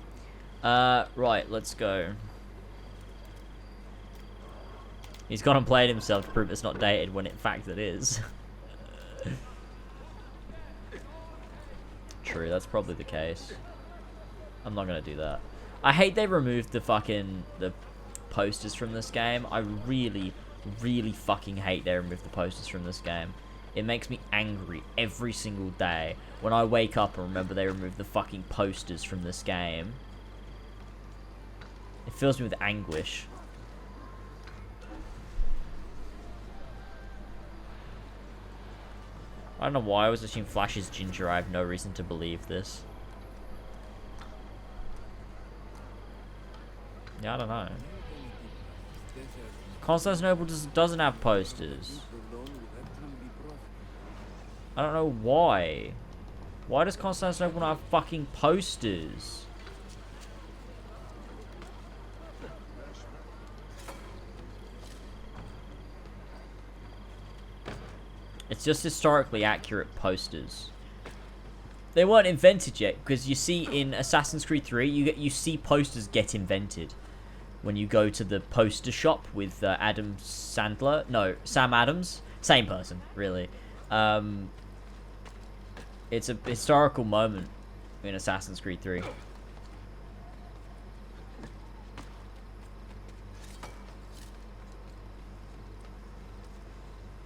[SPEAKER 20] Right, let's go. He's gone and played himself to prove it's not dated when in fact it is. True, that's probably the case. I'm not gonna do that. I hate they removed the posters from this game. I really, really fucking hate they removed the posters from this game. It makes me angry every single day when I wake up and remember they removed the fucking posters from this game. It fills me with anguish. I don't know why I was assuming Flash is ginger. I have no reason to believe this. Yeah, I don't know. Constantinople doesn't have posters. I don't know why. Why does Constantinople not have fucking posters? It's just historically accurate posters. They weren't invented yet, because you see in Assassin's Creed 3, you see posters get invented when you go to the poster shop with Adam Sandler. No, Sam Adams. Same person, really. It's a historical moment in Assassin's Creed 3.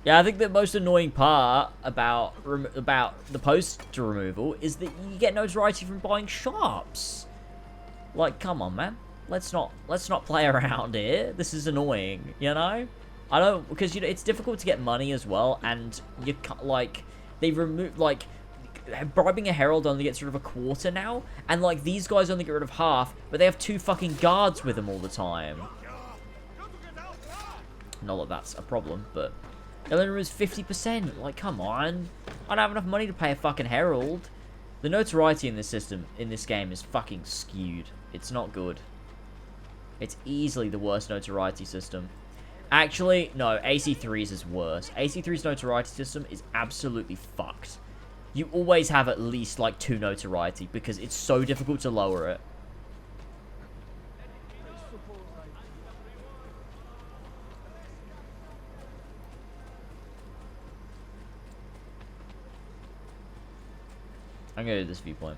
[SPEAKER 20] Yeah, I think the most annoying part about the poster removal is that you get notoriety from buying shops. Like, come on, man. Let's not play around here. This is annoying, you know? I don't, because, you know, it's difficult to get money as well, and you can't, like, they remove, like, bribing a herald only gets rid of a quarter now, and, like, these guys only get rid of half, but they have 2 fucking guards with them all the time. Not that that's a problem, but it only removes 50%. Like, come on. I don't have enough money to pay a fucking herald. The notoriety in this system, in this game, is fucking skewed. It's not good. It's easily the worst notoriety system. Actually, no, AC3's is worse. AC3's notoriety system is absolutely fucked. You always have at least, like, 2 notoriety, because it's so difficult to lower it. I'm gonna do this viewpoint.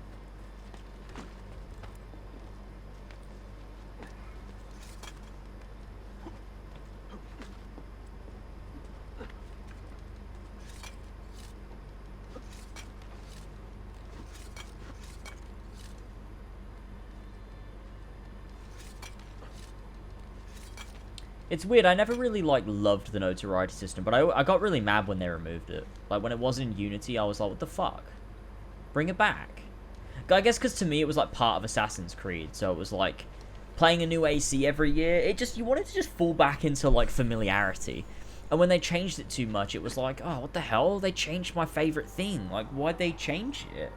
[SPEAKER 1] It's weird, I never really, like, loved the notoriety system, but I got really mad when they removed it. Like, when it wasn't in Unity, I was like, what the fuck? Bring it back. I guess because to me it was, like, part of Assassin's Creed, so it was, like, playing a new AC every year, you wanted to just fall back into, like, familiarity. And when they changed it too much, it was like, oh, what the hell? They changed my favorite thing. Like, why'd they change it?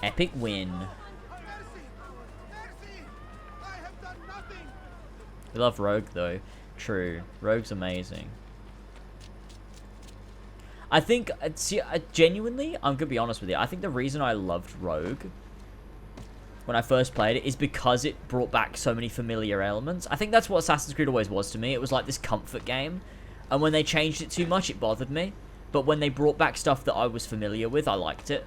[SPEAKER 1] Epic win. I love Rogue though. True. Rogue's amazing. I think, see, genuinely, I'm gonna be honest with you. I think the reason I loved Rogue when I first played it is because it brought back so many familiar elements. I think that's what Assassin's Creed always was to me. It was like this comfort game. And when they changed it too much, it bothered me. But when they brought back stuff that I was familiar with, I liked it.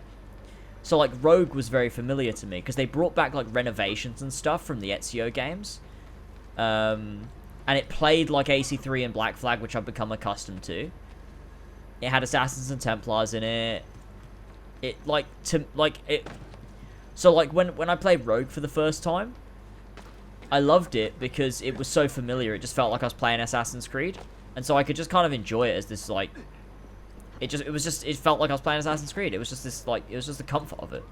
[SPEAKER 1] So, like, Rogue was very familiar to me, because they brought back, like, renovations and stuff from the Ezio games. And it played like AC3 and Black Flag, which I've become accustomed to. It had Assassins and Templars in it. So, like, when I played Rogue for the first time, I loved it because it was so familiar. It just felt like I was playing Assassin's Creed. And so I could just kind of enjoy it as this, like... It felt like I was playing Assassin's Creed. It was just this, like, it was just the comfort of it.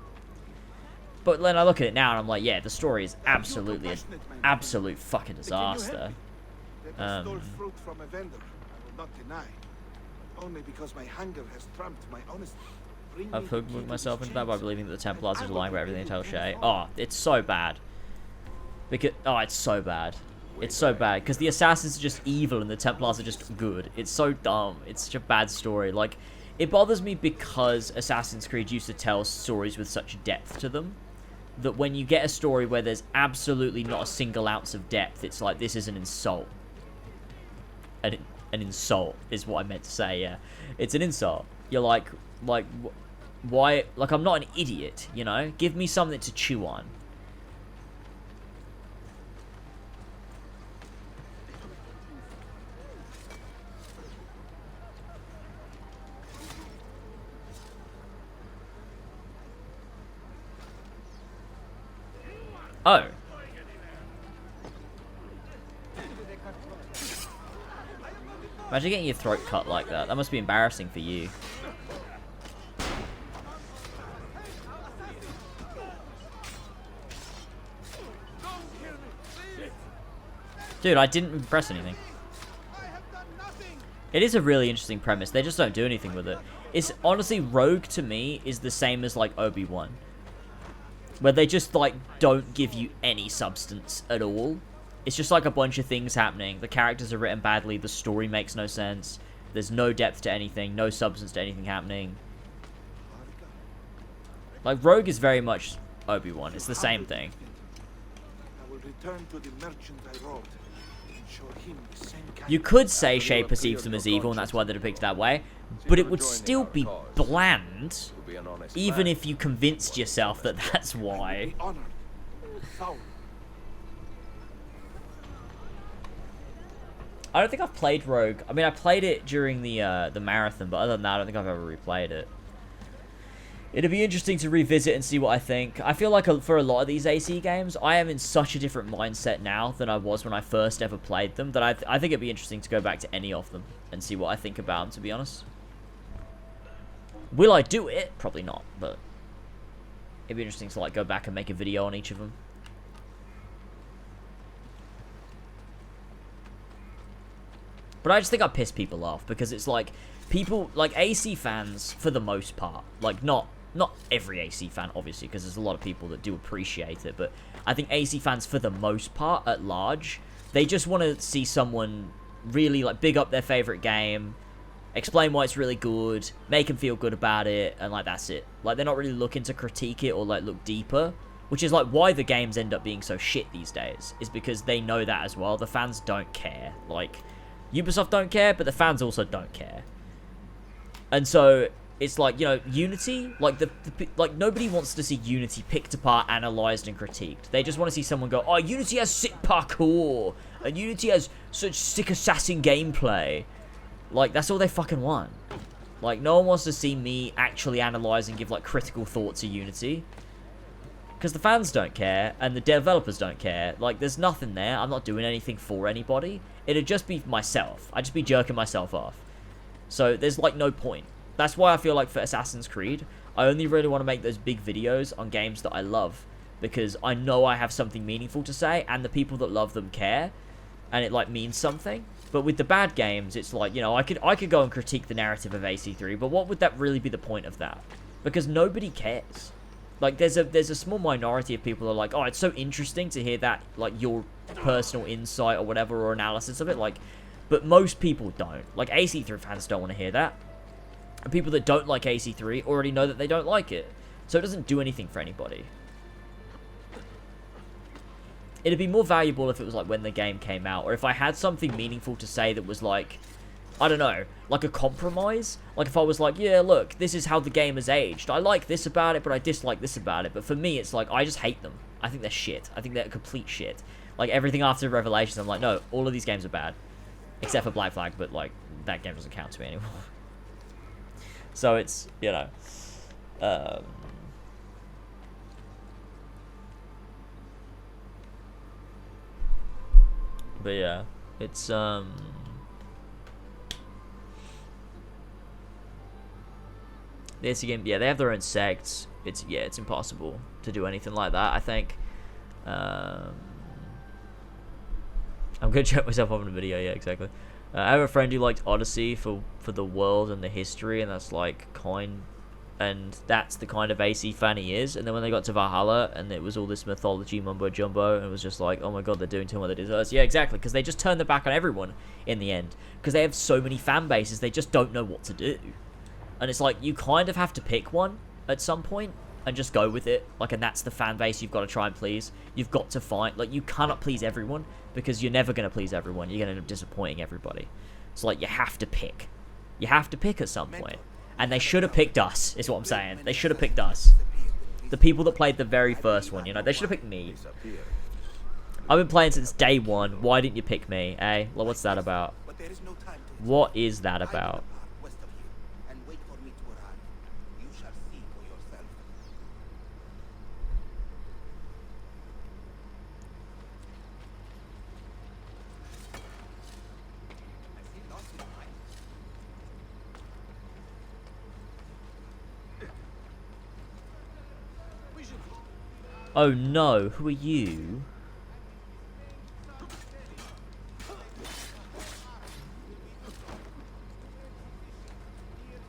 [SPEAKER 1] But then I look at it now and I'm like, yeah, the story is absolutely an absolute fucking disaster.
[SPEAKER 3] I stole fruit from a vendor, I will not deny. Only because my hunger has trumped my honesty.
[SPEAKER 1] I've hooked myself into that by believing that the Templars are lying about everything they tell Shay. Oh, it's so bad. Because, oh, it's so bad. It's so bad, because the Assassins are just evil and the Templars are just good. It's so dumb. It's such a bad story. Like, it bothers me because Assassin's Creed used to tell stories with such depth to them, that when you get a story where there's absolutely not a single ounce of depth, it's like, this is an insult. An insult is what I meant to say, yeah. It's an insult. You're like, why? Like, I'm not an idiot, you know? Give me something to chew on. Oh. Imagine getting your throat cut like that. That must be embarrassing for you. Dude, I didn't press anything. It is a really interesting premise. They just don't do anything with it. It's honestly, Rogue to me is the same as like Obi-Wan, where they just like don't give you any substance at all. It's just like a bunch of things happening. The characters are written badly. The story makes no sense. There's no depth to anything. No substance to anything happening. Like, Rogue is very much Obi-Wan. It's the same thing.
[SPEAKER 3] I will return to the merchant I wrote and show him the same kind.
[SPEAKER 1] You could say Shay perceives them as evil, and that's why they're depicted that way. But it would still be bland, even if you convinced yourself that that's why. I don't think I've played Rogue. I mean, I played it during the marathon, but other than that, I don't think I've ever replayed it. It'd be interesting to revisit and see what I think. I feel like for a lot of these AC games, I am in such a different mindset now than I was when I first ever played them, that I think it'd be interesting to go back to any of them and see what I think about them, to be honest. Will I do it? Probably not, but it'd be interesting to like go back and make a video on each of them. But I just think I piss people off, because it's like, people, like, AC fans, for the most part, like, not every AC fan, obviously, because there's a lot of people that do appreciate it, but I think AC fans, for the most part, at large, they just want to see someone really, like, big up their favorite game, explain why it's really good, make them feel good about it, and, like, that's it. Like, they're not really looking to critique it or, like, look deeper, which is, like, why the games end up being so shit these days, is because they know that as well. The fans don't care. Like, Ubisoft don't care, but the fans also don't care. And so, it's like, you know, Unity, like like nobody wants to see Unity picked apart, analyzed, and critiqued. They just want to see someone go, oh, Unity has sick parkour, and Unity has such sick assassin gameplay. Like, that's all they fucking want. Like, no one wants to see me actually analyze and give, like, critical thoughts of Unity. Because the fans don't care, and the developers don't care. Like, there's nothing there. I'm not doing anything for anybody. It'd just be myself. I'd just be jerking myself off. So, there's, like, no point. That's why I feel like for Assassin's Creed, I only really want to make those big videos on games that I love. Because I know I have something meaningful to say, and the people that love them care. And it, like, means something. But with the bad games, it's like, you know, I could go and critique the narrative of AC3, but what would that really be the point of that? Because nobody cares. Like, there's a small minority of people that are like, oh, it's so interesting to hear that, like, your personal insight or whatever, or analysis of it, like, but most people don't. Like, AC3 fans don't want to hear that. And people that don't like AC3 already know that they don't like it. So it doesn't do anything for anybody. It'd be more valuable if it was like when the game came out, or if I had something meaningful to say that was like, I don't know, like a compromise. Like if I was like, yeah, look, this is how the game has aged. I like this about it, but I dislike this about it. But for me, it's like, I just hate them. I think they're shit. I think they're complete shit. Like everything after Revelations, I'm like, no, all of these games are bad. Except for Black Flag, but like, that game doesn't count to me anymore. So it's, you know, but yeah, it's, the ACB game, yeah, they have their own sects. It's, yeah, it's impossible to do anything like that, I think. I'm gonna check myself up in a video, yeah, exactly. I have a friend who liked Odyssey for the world and the history, and that's like and that's the kind of AC fan he is. And then when they got to Valhalla, and it was all this mythology mumbo jumbo, and it was just like, oh my god, they're doing to him what they deserve. Yeah, exactly, because they just turn their back on everyone in the end, because they have so many fan bases, they just don't know what to do. And it's like, you kind of have to pick one at some point and just go with it. Like, and that's the fan base you've got to try and please. You've got to find, like, you cannot please everyone, because you're never going to please everyone. You're going to end up disappointing everybody. So, like, you have to pick. You have to pick at some point. And they should have picked us, is what I'm saying. They should have picked us. The people that played the very first one, you know, they should have picked me. I've been playing since day one. Why didn't you pick me, eh? Well, what's that about? What is that about? Oh no, who are you?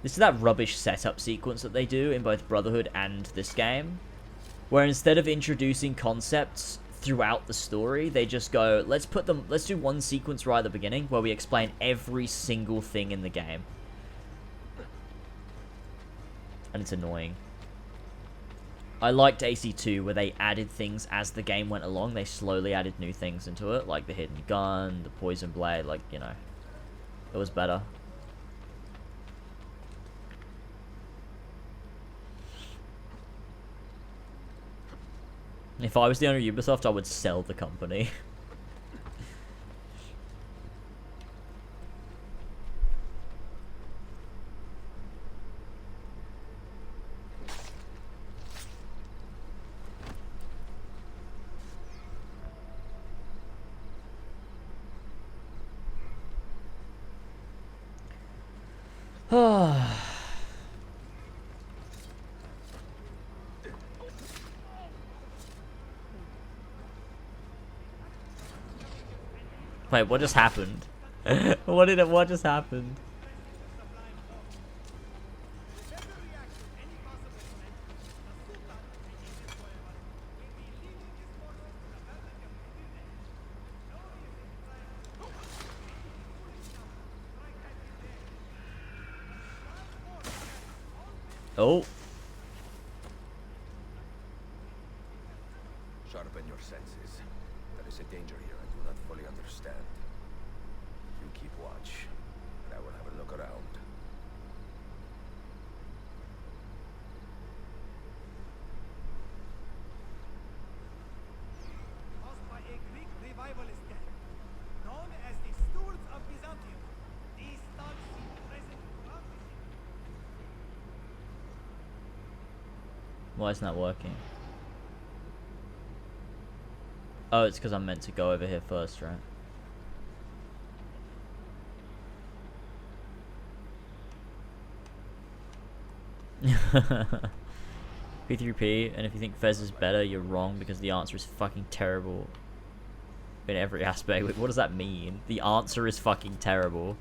[SPEAKER 1] This is that rubbish setup sequence that they do in both Brotherhood and this game, where instead of introducing concepts throughout the story, they just go, let's do one sequence right at the beginning where we explain every single thing in the game. And it's annoying. I liked AC2 where they added things as the game went along. They slowly added new things into it, like the hidden gun, the poison blade, like, you know. It was better. If I was the owner of Ubisoft, I would sell the company. Wait, what just happened? What just happened? Oh.
[SPEAKER 7] Sharpen your senses. There is a danger here I do not fully understand. You keep watch, and I will have a look around.
[SPEAKER 20] Why isn't that working? Oh, it's because I'm meant to go over here first, right? P3P, and if you think Fez is better, you're wrong because the answer is fucking terrible in every aspect. Wait, what does that mean? The answer is fucking terrible.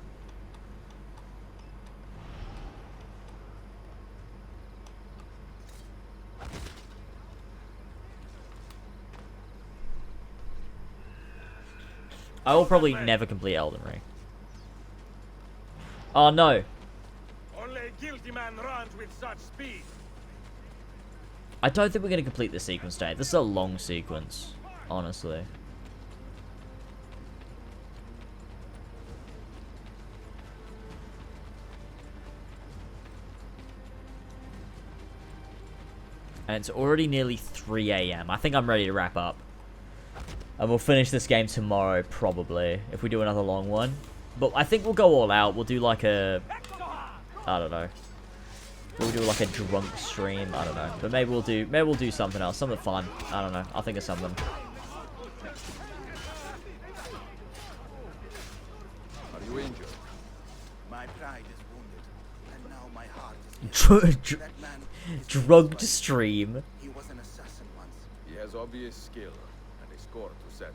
[SPEAKER 20] I will probably never complete Elden Ring. Oh no.
[SPEAKER 7] Only a guilty man runs with such speed.
[SPEAKER 20] I don't think we're going to complete this sequence today. This is a long sequence, honestly. And it's already nearly 3 AM. I think I'm ready to wrap up. And we'll finish this game tomorrow, probably, if we do another long one. But I think we'll go all out. We'll do like a... I don't know. We'll do like a drunk stream. I don't know. But maybe we'll do something else. Something fun. I don't know. I'll think of something.
[SPEAKER 7] Are you injured?
[SPEAKER 8] My pride is wounded, and now my heart is
[SPEAKER 20] Drugged stream.
[SPEAKER 8] He was an assassin once.
[SPEAKER 7] He has obvious skill and a score to settle.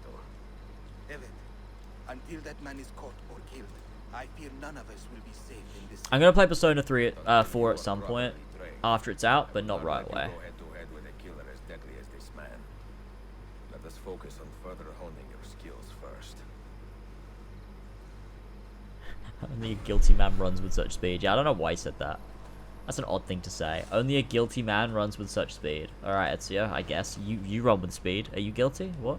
[SPEAKER 8] Evet. Until that man is caught or killed, I fear none of us will be safe in this.
[SPEAKER 20] I'm gonna play Persona 4 at some point after it's out, but not right away.
[SPEAKER 7] Go head to head with a killer as deadly as this man. Let us focus on further honing your skills first.
[SPEAKER 20] Only a guilty man runs with such speed. Yeah, I don't know why he said that. That's an odd thing to say. Only a guilty man runs with such speed. Alright, Ezio, I guess. You run with speed. Are you guilty? What?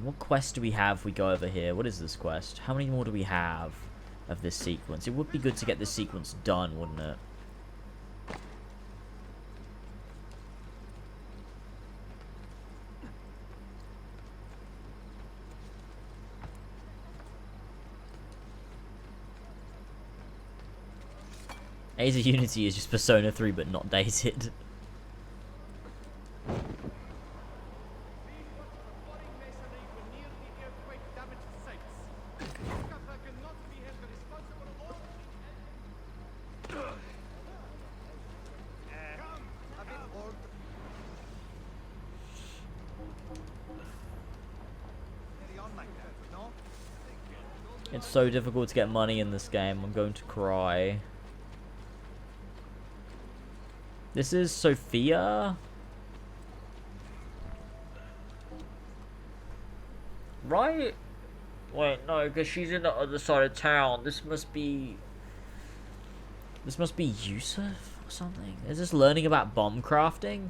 [SPEAKER 20] What quest do we have if we go over here? What is this quest? How many more do we have of this sequence? It would be good to get this sequence done, wouldn't it? Age of Unity is just Persona 3 but not dated. It's so difficult to get money in this game. I'm going to cry. This is Sophia? Right? Wait, no, because she's in the other side of town. This must be Yusuf or something. Is this learning about bomb crafting?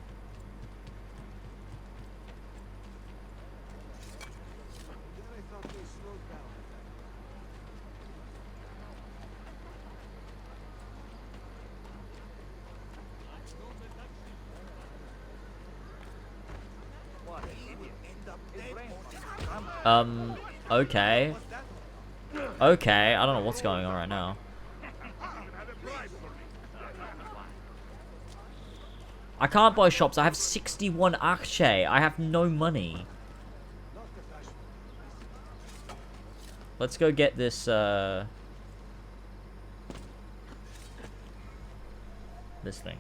[SPEAKER 20] Okay. Okay, I don't know what's going on right now. I can't buy shops. I have 61 Akche. I have no money. Let's go get this, this thing.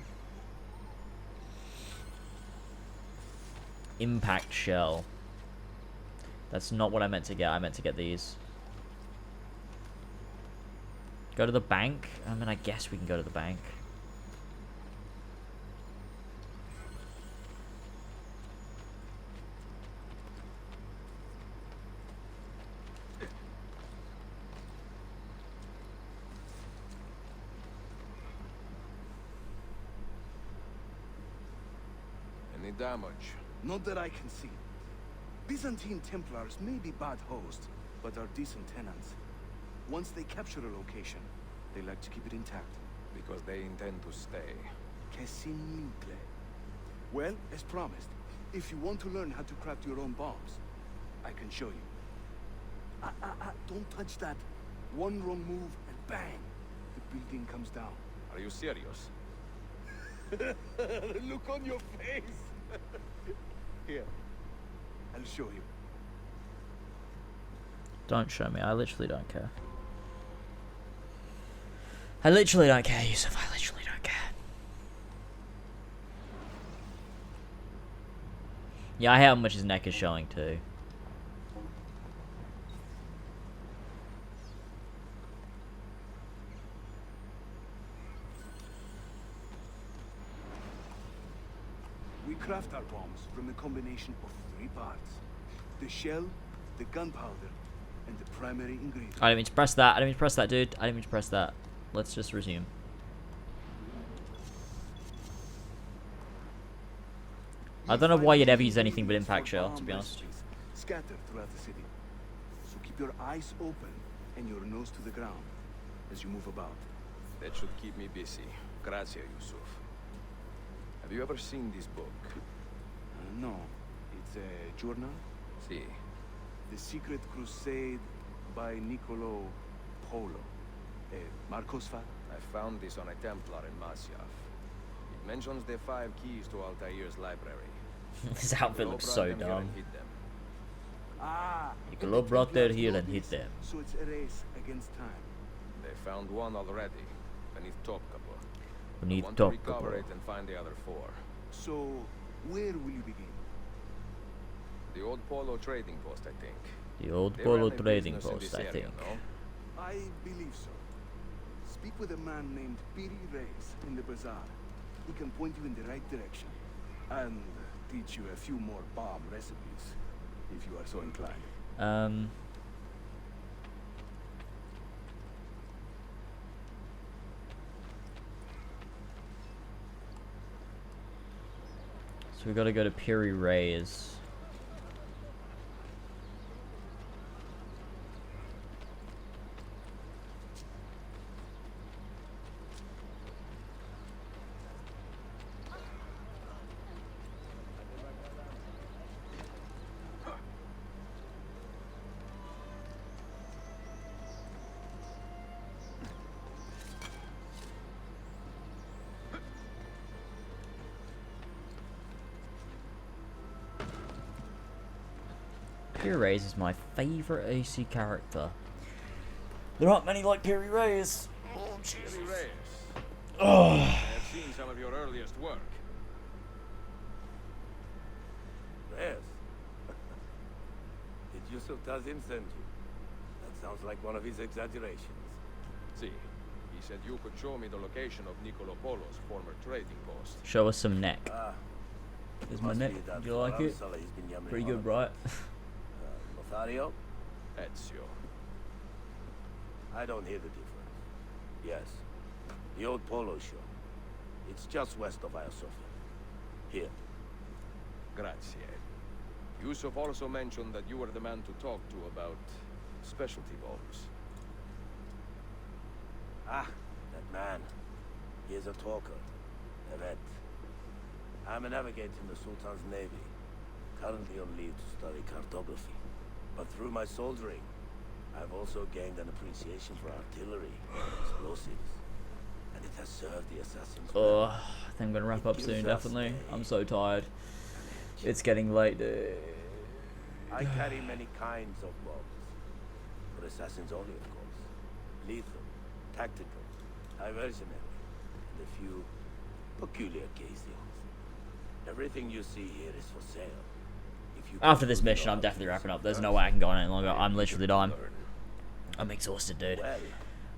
[SPEAKER 20] Impact shell. That's not what I meant to get. I meant to get these. Go to the bank? I mean, I guess we can go to the bank.
[SPEAKER 7] Any damage?
[SPEAKER 3] Not that I can see. Byzantine Templars may be bad hosts, but are decent tenants. Once they capture a location, They like to keep it intact.
[SPEAKER 7] Because they intend to stay.
[SPEAKER 3] Que simple. Well, as promised, if you want to learn how to craft your own bombs, I can show you. Don't touch that. One wrong move and bang! The building comes down.
[SPEAKER 7] Are you serious?
[SPEAKER 3] Look on your face! Here, I'll show you.
[SPEAKER 1] Don't show me. I literally don't care. I literally don't care, Yusuf. I literally don't care. Yeah, I hate how much his neck is showing too.
[SPEAKER 3] We craft our bombs from a combination of 3 parts. The shell, the gunpowder, and the primary ingredient.
[SPEAKER 1] I didn't mean to press that. I didn't mean to press that, dude. I didn't mean to press that. Let's just resume. I don't know why you'd ever use anything but impact shell, to be honest.
[SPEAKER 3] Scattered throughout the city. So keep your eyes open and your nose to the ground as you move about.
[SPEAKER 7] That should keep me busy. Grazie, Yusuf. Have you ever seen this book?
[SPEAKER 3] No. It's a journal?
[SPEAKER 7] Si.
[SPEAKER 3] The Secret Crusade by Niccolo Polo. Marcos Fat?
[SPEAKER 7] I found this on a Templar in Masyaf. It mentions the 5 keys to Altair's library.
[SPEAKER 1] His outfit looks so dumb.
[SPEAKER 3] Ah!
[SPEAKER 1] Niccolo brought them here and hit them.
[SPEAKER 3] So it's a race against time.
[SPEAKER 7] They found one already, beneath Topkapo.
[SPEAKER 1] Beneath
[SPEAKER 7] Want to
[SPEAKER 1] Topkapo.
[SPEAKER 7] recover it and find the other 4.
[SPEAKER 3] So, where will you begin?
[SPEAKER 7] The old Polo trading post, I think.
[SPEAKER 1] The old
[SPEAKER 7] They
[SPEAKER 1] Polo
[SPEAKER 7] ran a
[SPEAKER 1] trading
[SPEAKER 7] business in
[SPEAKER 1] post,
[SPEAKER 7] this
[SPEAKER 1] I
[SPEAKER 7] area,
[SPEAKER 1] think.
[SPEAKER 7] no?
[SPEAKER 3] I believe so. Speak with a man named Piri Reyes in the bazaar. He can point you in the right direction. And teach you a few more bomb recipes, if you are so inclined.
[SPEAKER 1] So we gotta go to Piri Reyes. Piri Reyes is my favourite AC character. There aren't many like Piri Reyes.
[SPEAKER 7] Oh, Piri Reyes.
[SPEAKER 1] Oh.
[SPEAKER 7] I have seen some of your earliest work.
[SPEAKER 21] Reyes? Did Yusuf Tazim send you? That sounds like one of his exaggerations.
[SPEAKER 7] See, he said you could show me the location of Niccolo Polo's former trading post.
[SPEAKER 1] Show us some neck.
[SPEAKER 21] It
[SPEAKER 1] Is my
[SPEAKER 21] must
[SPEAKER 1] neck?
[SPEAKER 21] be that
[SPEAKER 1] Do you like it?
[SPEAKER 21] Faramsala he's been yammering
[SPEAKER 1] Pretty
[SPEAKER 21] on
[SPEAKER 1] good,
[SPEAKER 21] about.
[SPEAKER 1] right?
[SPEAKER 21] Lothario?
[SPEAKER 7] Ezio.
[SPEAKER 21] I don't hear the difference. Yes. The old Polo show. It's just west of Hagia Sophia. Here.
[SPEAKER 7] Grazie. Yusuf also mentioned that you were the man to talk to about specialty bombs.
[SPEAKER 21] Ah, that man. He is a talker. A vet. I'm a navigator in the Sultan's Navy. Currently on leave to study cartography. But through my soldiering, I've also gained an appreciation for artillery and explosives. And it has served the assassins well.
[SPEAKER 1] I think I'm gonna wrap up soon, definitely. I'm so tired. It's getting late, dude.
[SPEAKER 21] I carry many kinds of bombs. For assassins only, of course. Lethal, tactical, diversionary, and a few peculiar casings. Everything you see here is for sale. If you
[SPEAKER 1] After this mission, I'm definitely wrapping up. There's no way I can go on any longer. I'm literally done. I'm exhausted, dude.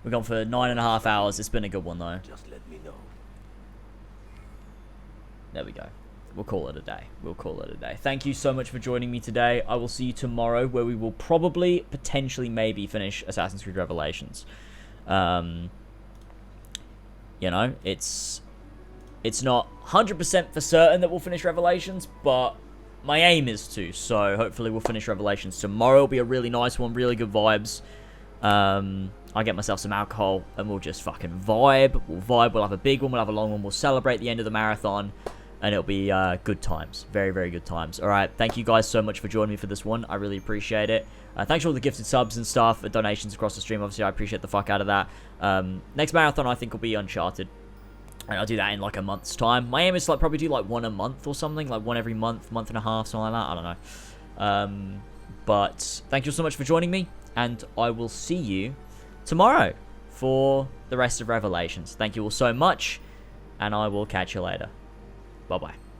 [SPEAKER 1] We've gone for 9.5 hours. It's been a good one, though.
[SPEAKER 21] Just let me know.
[SPEAKER 1] There we go. We'll call it a day. We'll call it a day. Thank you so much for joining me today. I will see you tomorrow, where we will probably, potentially, maybe finish Assassin's Creed Revelations. You know, it's not 100% for certain that we'll finish Revelations, but my aim is to. So hopefully we'll finish Revelations tomorrow. It'll be a really nice one, really good vibes. I'll get myself some alcohol, and we'll just fucking vibe. We'll have a big one, we'll have a long one, we'll celebrate the end of the marathon, and it'll be good times. Very, very good times. Alright, thank you guys so much for joining me for this one. I really appreciate it. Thanks for all the gifted subs and stuff, donations across the stream. Obviously, I appreciate the fuck out of that. Next marathon, I think, will be Uncharted. And I'll do that in like a month's time. My aim is to like probably do like one a month or something, like one every month, month and a half, something like that. I don't know. But thank you so much for joining me, and I will see you tomorrow for the rest of Revelations. Thank you all so much, and I will catch you later. Bye bye.